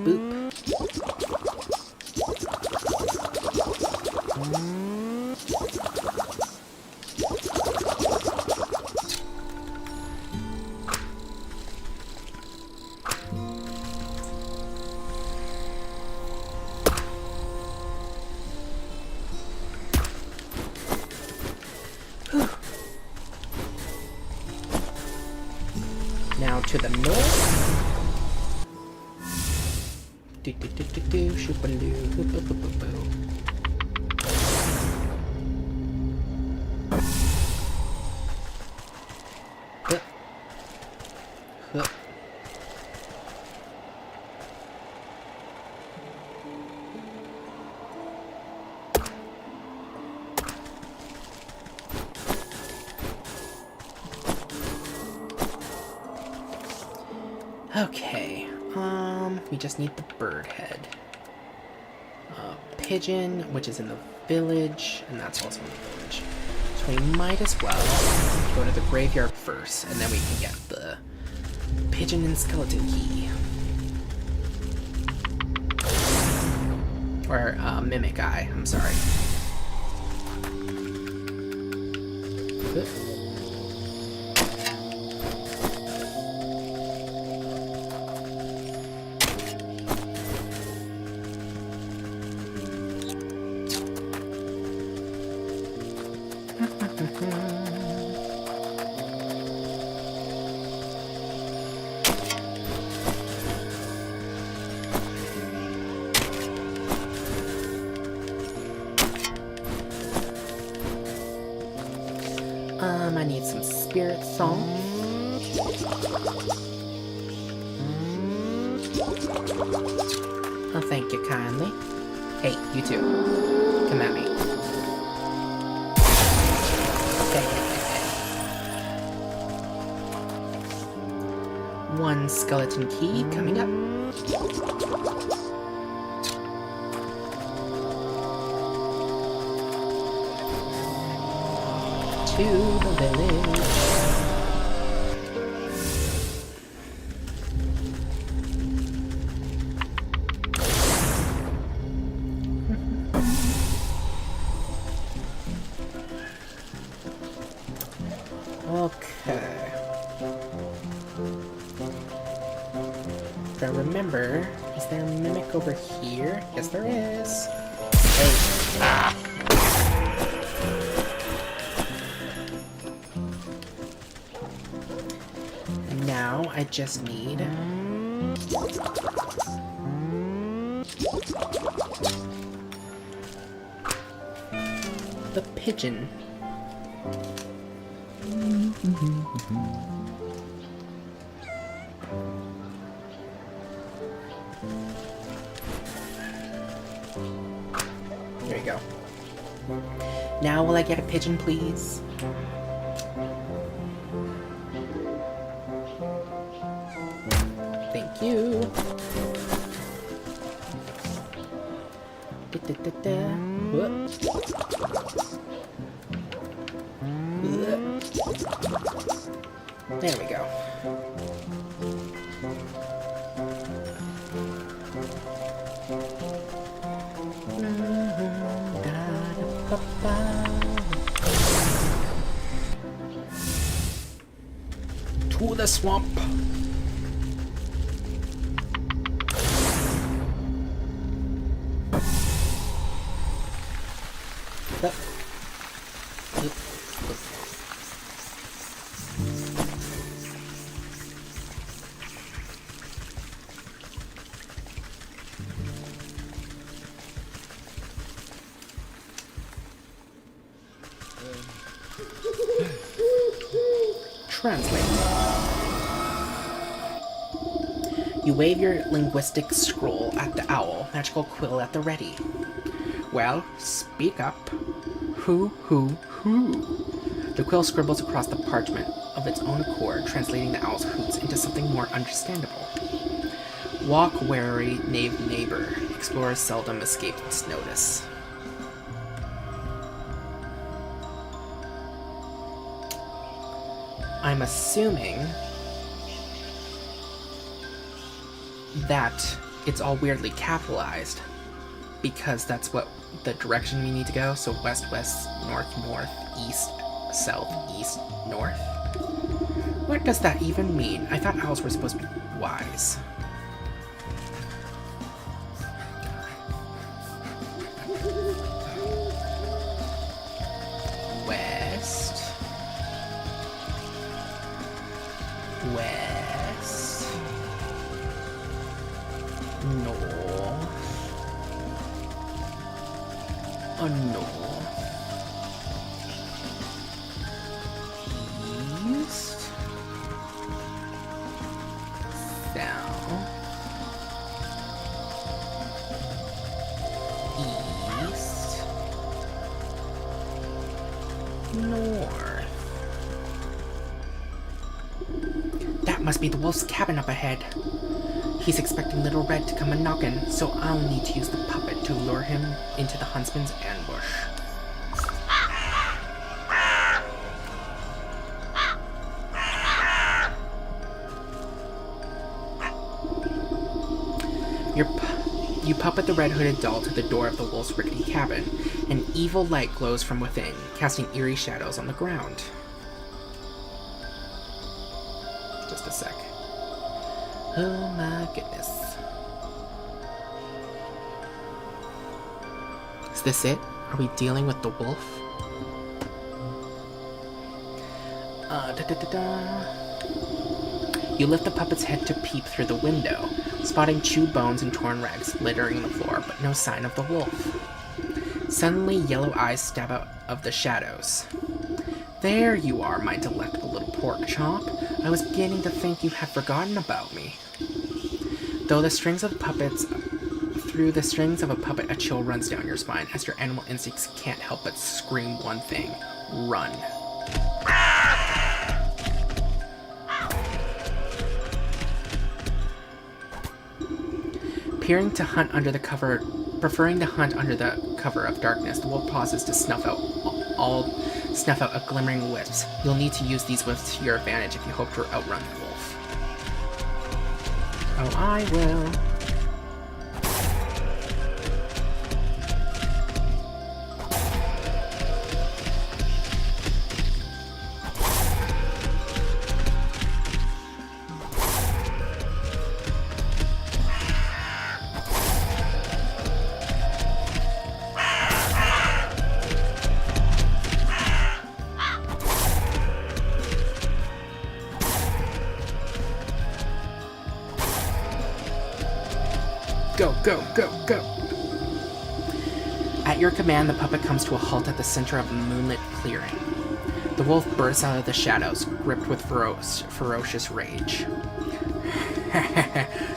Boop. Now to the north. Shoop-a-loo, hoop-a-boop-a-boo. Hup. Hup. Okay, we just need the bird head. Pigeon, which is in the village, and that's also in the village. So we might as well go to the graveyard first, and then we can get the pigeon and skeleton key. Or, mimic eye, I'm sorry. I need some spirit salt. Oh, thank you kindly. Hey, you two. Come at me. One skeleton key coming up. To the village. Okay. If I remember, is there a mimic over here? Yes, there is. Hey. Now I just need the pigeon. There you go. Now will I get a pigeon, please? Thank you. Whoop. There we go. To the swamp. Translate. You wave your linguistic scroll at the owl, magical quill at the ready. Well, speak up. Who? The quill scribbles across the parchment of its own accord, translating the owl's hoots into something more understandable. Walk wary, neighbor. Explorers seldom escape its notice. I'm assuming that it's all weirdly capitalized because that's what the direction we need to go. So west, west, north, north, east, south, east, north. What does that even mean? I thought owls were supposed to be wise. West. West. North. North. East. South. East. North. That must be the wolf's cabin up ahead. He's expecting Little Red to come a-knockin', so I'll need to use the puppet to lure him into the huntsman's ambush. You puppet the red-hooded doll to the door of the wolf's rickety cabin. An evil light glows from within, casting eerie shadows on the ground. Just a sec. Oh my goodness. Is this it? Are we dealing with the wolf? You lift the puppet's head to peep through the window, spotting chewed bones and torn rags littering the floor, but no sign of the wolf. Suddenly, yellow eyes stab out of the shadows. There you are, my delectable little pork chop. I was beginning to think you had forgotten about me. Through the strings of a puppet, a chill runs down your spine as your animal instincts can't help but scream one thing: run. Preferring to hunt under the cover of darkness, the wolf pauses to snuff out a glimmering whiffs. You'll need to use these whiffs to your advantage if you hope to outrun the wolf. Oh, I will. Go, go, go, go! At your command, the puppet comes to a halt at the center of a moonlit clearing. The wolf bursts out of the shadows, gripped with ferocious rage.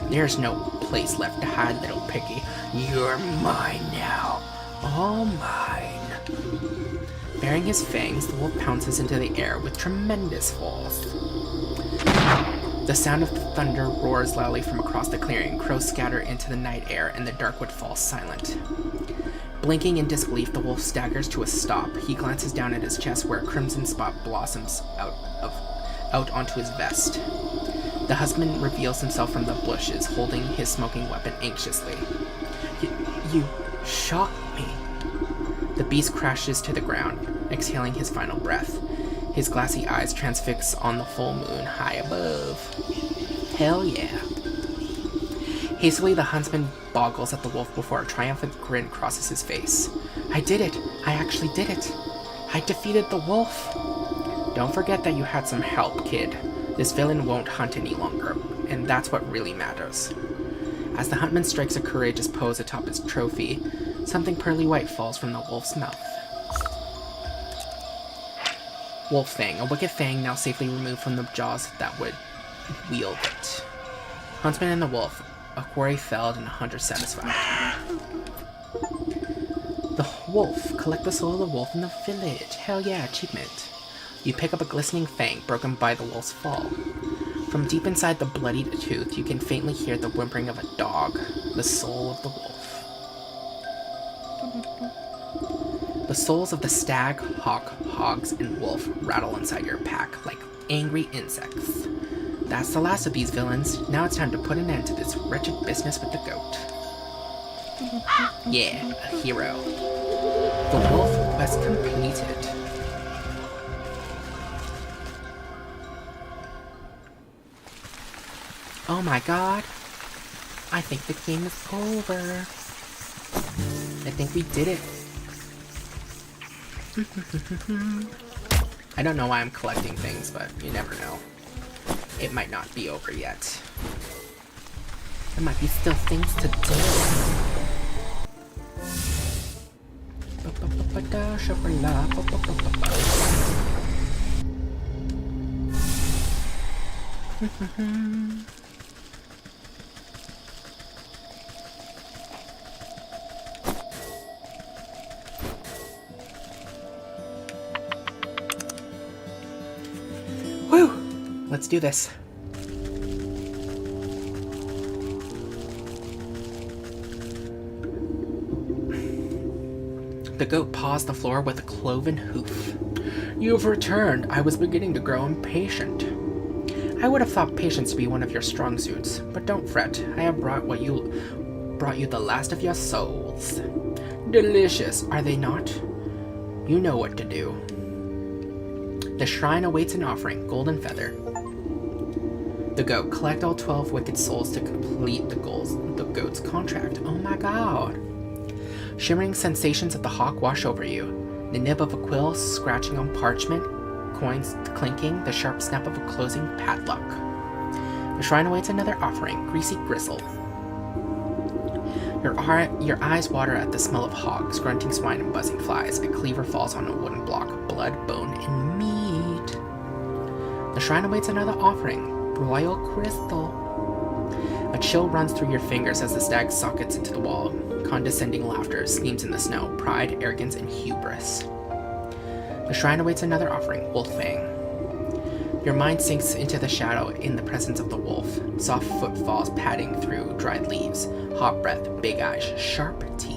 There's no place left to hide, little piggy. You're mine now. All mine. Baring his fangs, the wolf pounces into the air with tremendous force. The sound of the thunder roars loudly from across the clearing. Crows scatter into the night air, and the darkwood falls silent. Blinking in disbelief, the wolf staggers to a stop. He glances down at his chest, where a crimson spot blossoms out onto his vest. The husband reveals himself from the bushes, holding his smoking weapon anxiously. You shot me. The beast crashes to the ground, exhaling his final breath. His glassy eyes transfix on the full moon high above. Hell yeah. Hastily, the huntsman boggles at the wolf before a triumphant grin crosses his face. I did it! I actually did it! I defeated the wolf! Don't forget that you had some help, kid. This villain won't hunt any longer, and that's what really matters. As the huntsman strikes a courageous pose atop his trophy, something pearly white falls from the wolf's mouth. Wolf Fang, a wicked fang now safely removed from the jaws that would wield it. Huntsman and the wolf, a quarry felled and a hunter satisfied. The wolf, collect the soul of the wolf in the village. Hell yeah, achievement. You pick up a glistening fang broken by the wolf's fall. From deep inside the bloodied tooth, you can faintly hear the whimpering of a dog, the soul of the wolf. The souls of the stag, hawk, hogs, and wolf rattle inside your pack like angry insects. That's the last of these villains. Now it's time to put an end to this wretched business with the goat. Yeah, a hero. The wolf quest completed. Oh my god. I think the game is over. I think we did it. I don't know why I'm collecting things, but you never know. It might not be over yet. There might be still things to do. Woo! Let's do this. The goat paws the floor with a cloven hoof. You've returned. I was beginning to grow impatient. I would have thought patience to be one of your strong suits, but don't fret. I have brought you the last of your souls. Delicious, are they not? You know what to do. The shrine awaits an offering, golden feather. The goat. Collect all 12 wicked souls to complete the goat's contract. Oh my god. Shimmering sensations of the hawk wash over you. The nib of a quill scratching on parchment, coins clinking, the sharp snap of a closing padlock. The shrine awaits another offering, greasy gristle. Your eyes water at the smell of hogs, grunting swine, and buzzing flies. A cleaver falls on a wooden block, blood, bone, and meat. The shrine awaits another offering, royal crystal. A chill runs through your fingers as the stag sockets into the wall. Condescending laughter screams in the snow, pride, arrogance, and hubris. The shrine awaits another offering, Wolfang. Your mind sinks into the shadow in the presence of the wolf. Soft footfalls padding through dried leaves. Hot breath, big eyes, sharp teeth.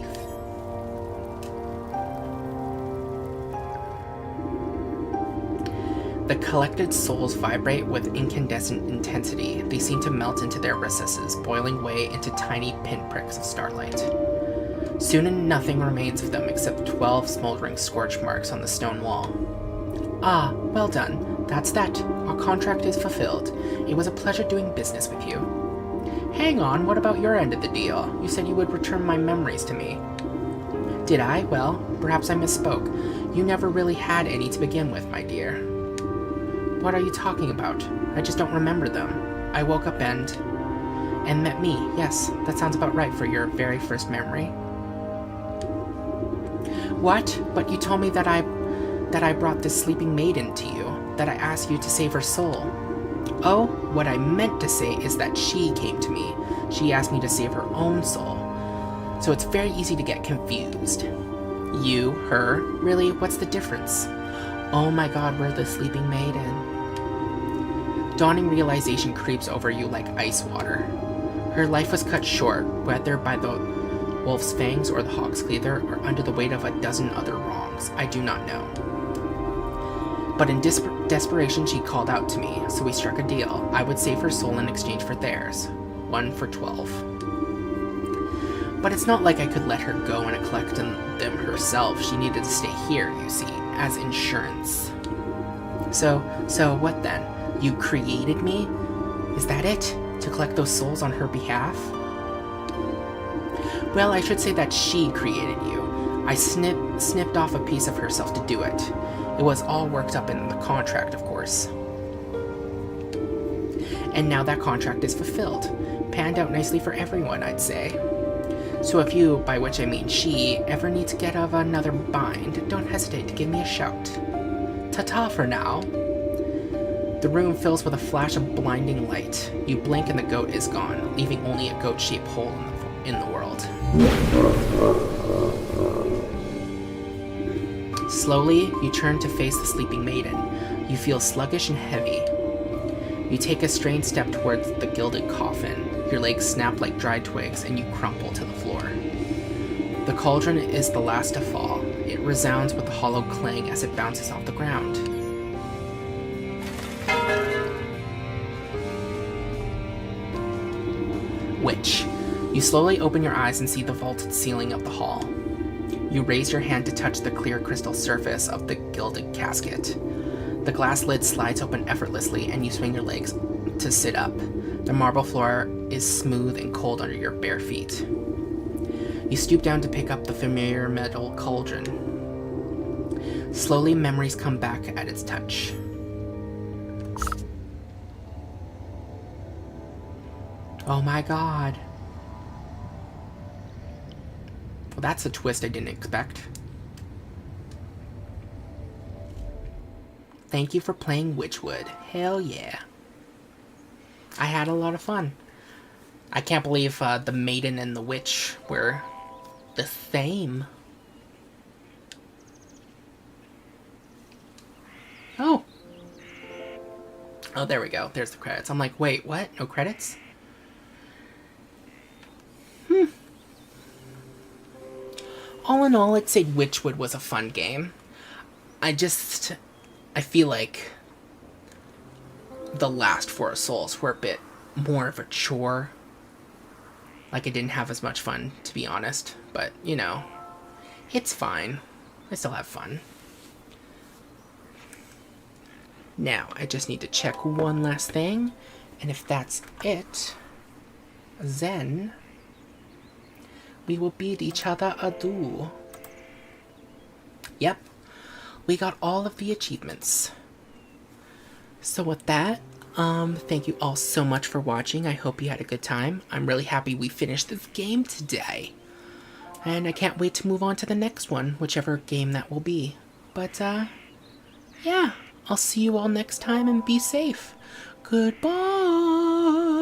The collected souls vibrate with incandescent intensity. They seem to melt into their recesses, boiling away into tiny pinpricks of starlight. Soon nothing remains of them except 12 smoldering scorch marks on the stone wall. Ah, well done. That's that. Our contract is fulfilled. It was a pleasure doing business with you. Hang on, what about your end of the deal? You said you would return my memories to me. Did I? Well, perhaps I misspoke. You never really had any to begin with, my dear. What are you talking about? I just don't remember them. I woke up and met me. Yes, that sounds about right for your very first memory. What? But you told me that I brought this sleeping maiden to you, that I asked you to save her soul. Oh, what I meant to say is that she came to me. She asked me to save her own soul. So it's very easy to get confused. You, her, really, what's the difference? Oh my god, we're the sleeping maiden. Dawning realization creeps over you like ice water. Her life was cut short, whether by the wolf's fangs or the hawk's cleaver, or under the weight of a dozen other wrongs. I do not know. But in desperation she called out to me, so we struck a deal. I would save her soul in exchange for theirs. 1 for 12. But it's not like I could let her go and collect them herself. She needed to stay here, you see, as insurance. So what then? You created me? Is that it? To collect those souls on her behalf? Well, I should say that she created you. I snipped off a piece of herself to do it. It was all worked up in the contract, of course. And now that contract is fulfilled. Panned out nicely for everyone, I'd say. So if you, by which I mean she, ever need to get out of another bind, don't hesitate to give me a shout. Ta-ta for now. The room fills with a flash of blinding light. You blink and the goat is gone, leaving only a goat-shaped hole in the world. Slowly, you turn to face the sleeping maiden. You feel sluggish and heavy. You take a strained step towards the gilded coffin. Your legs snap like dried twigs and you crumple to the floor. The cauldron is the last to fall. It resounds with a hollow clang as it bounces off the ground. Witch. You slowly open your eyes and see the vaulted ceiling of the hall. You raise your hand to touch the clear crystal surface of the gilded casket. The glass lid slides open effortlessly and you swing your legs to sit up. The marble floor is smooth and cold under your bare feet. You stoop down to pick up the familiar metal cauldron. Slowly, memories come back at its touch. Oh my god. Well, that's a twist I didn't expect. Thank you for playing Wytchwood. Hell yeah. I had a lot of fun. I can't believe the maiden and the witch were the same. Oh. Oh, there we go. There's the credits. I'm like, wait, what? No credits? All in all, I'd say Wytchwood was a fun game. I feel like the last 4 Souls were a bit more of a chore. Like, I didn't have as much fun, to be honest. But, you know, it's fine. I still have fun. Now, I just need to check one last thing. And if that's it, then we will bid each other adieu. Yep, we got all of the achievements. So with that, thank you all so much for watching. I hope you had a good time. I'm really happy we finished this game today. And I can't wait to move on to the next one, whichever game that will be. But, yeah, I'll see you all next time and be safe. Goodbye!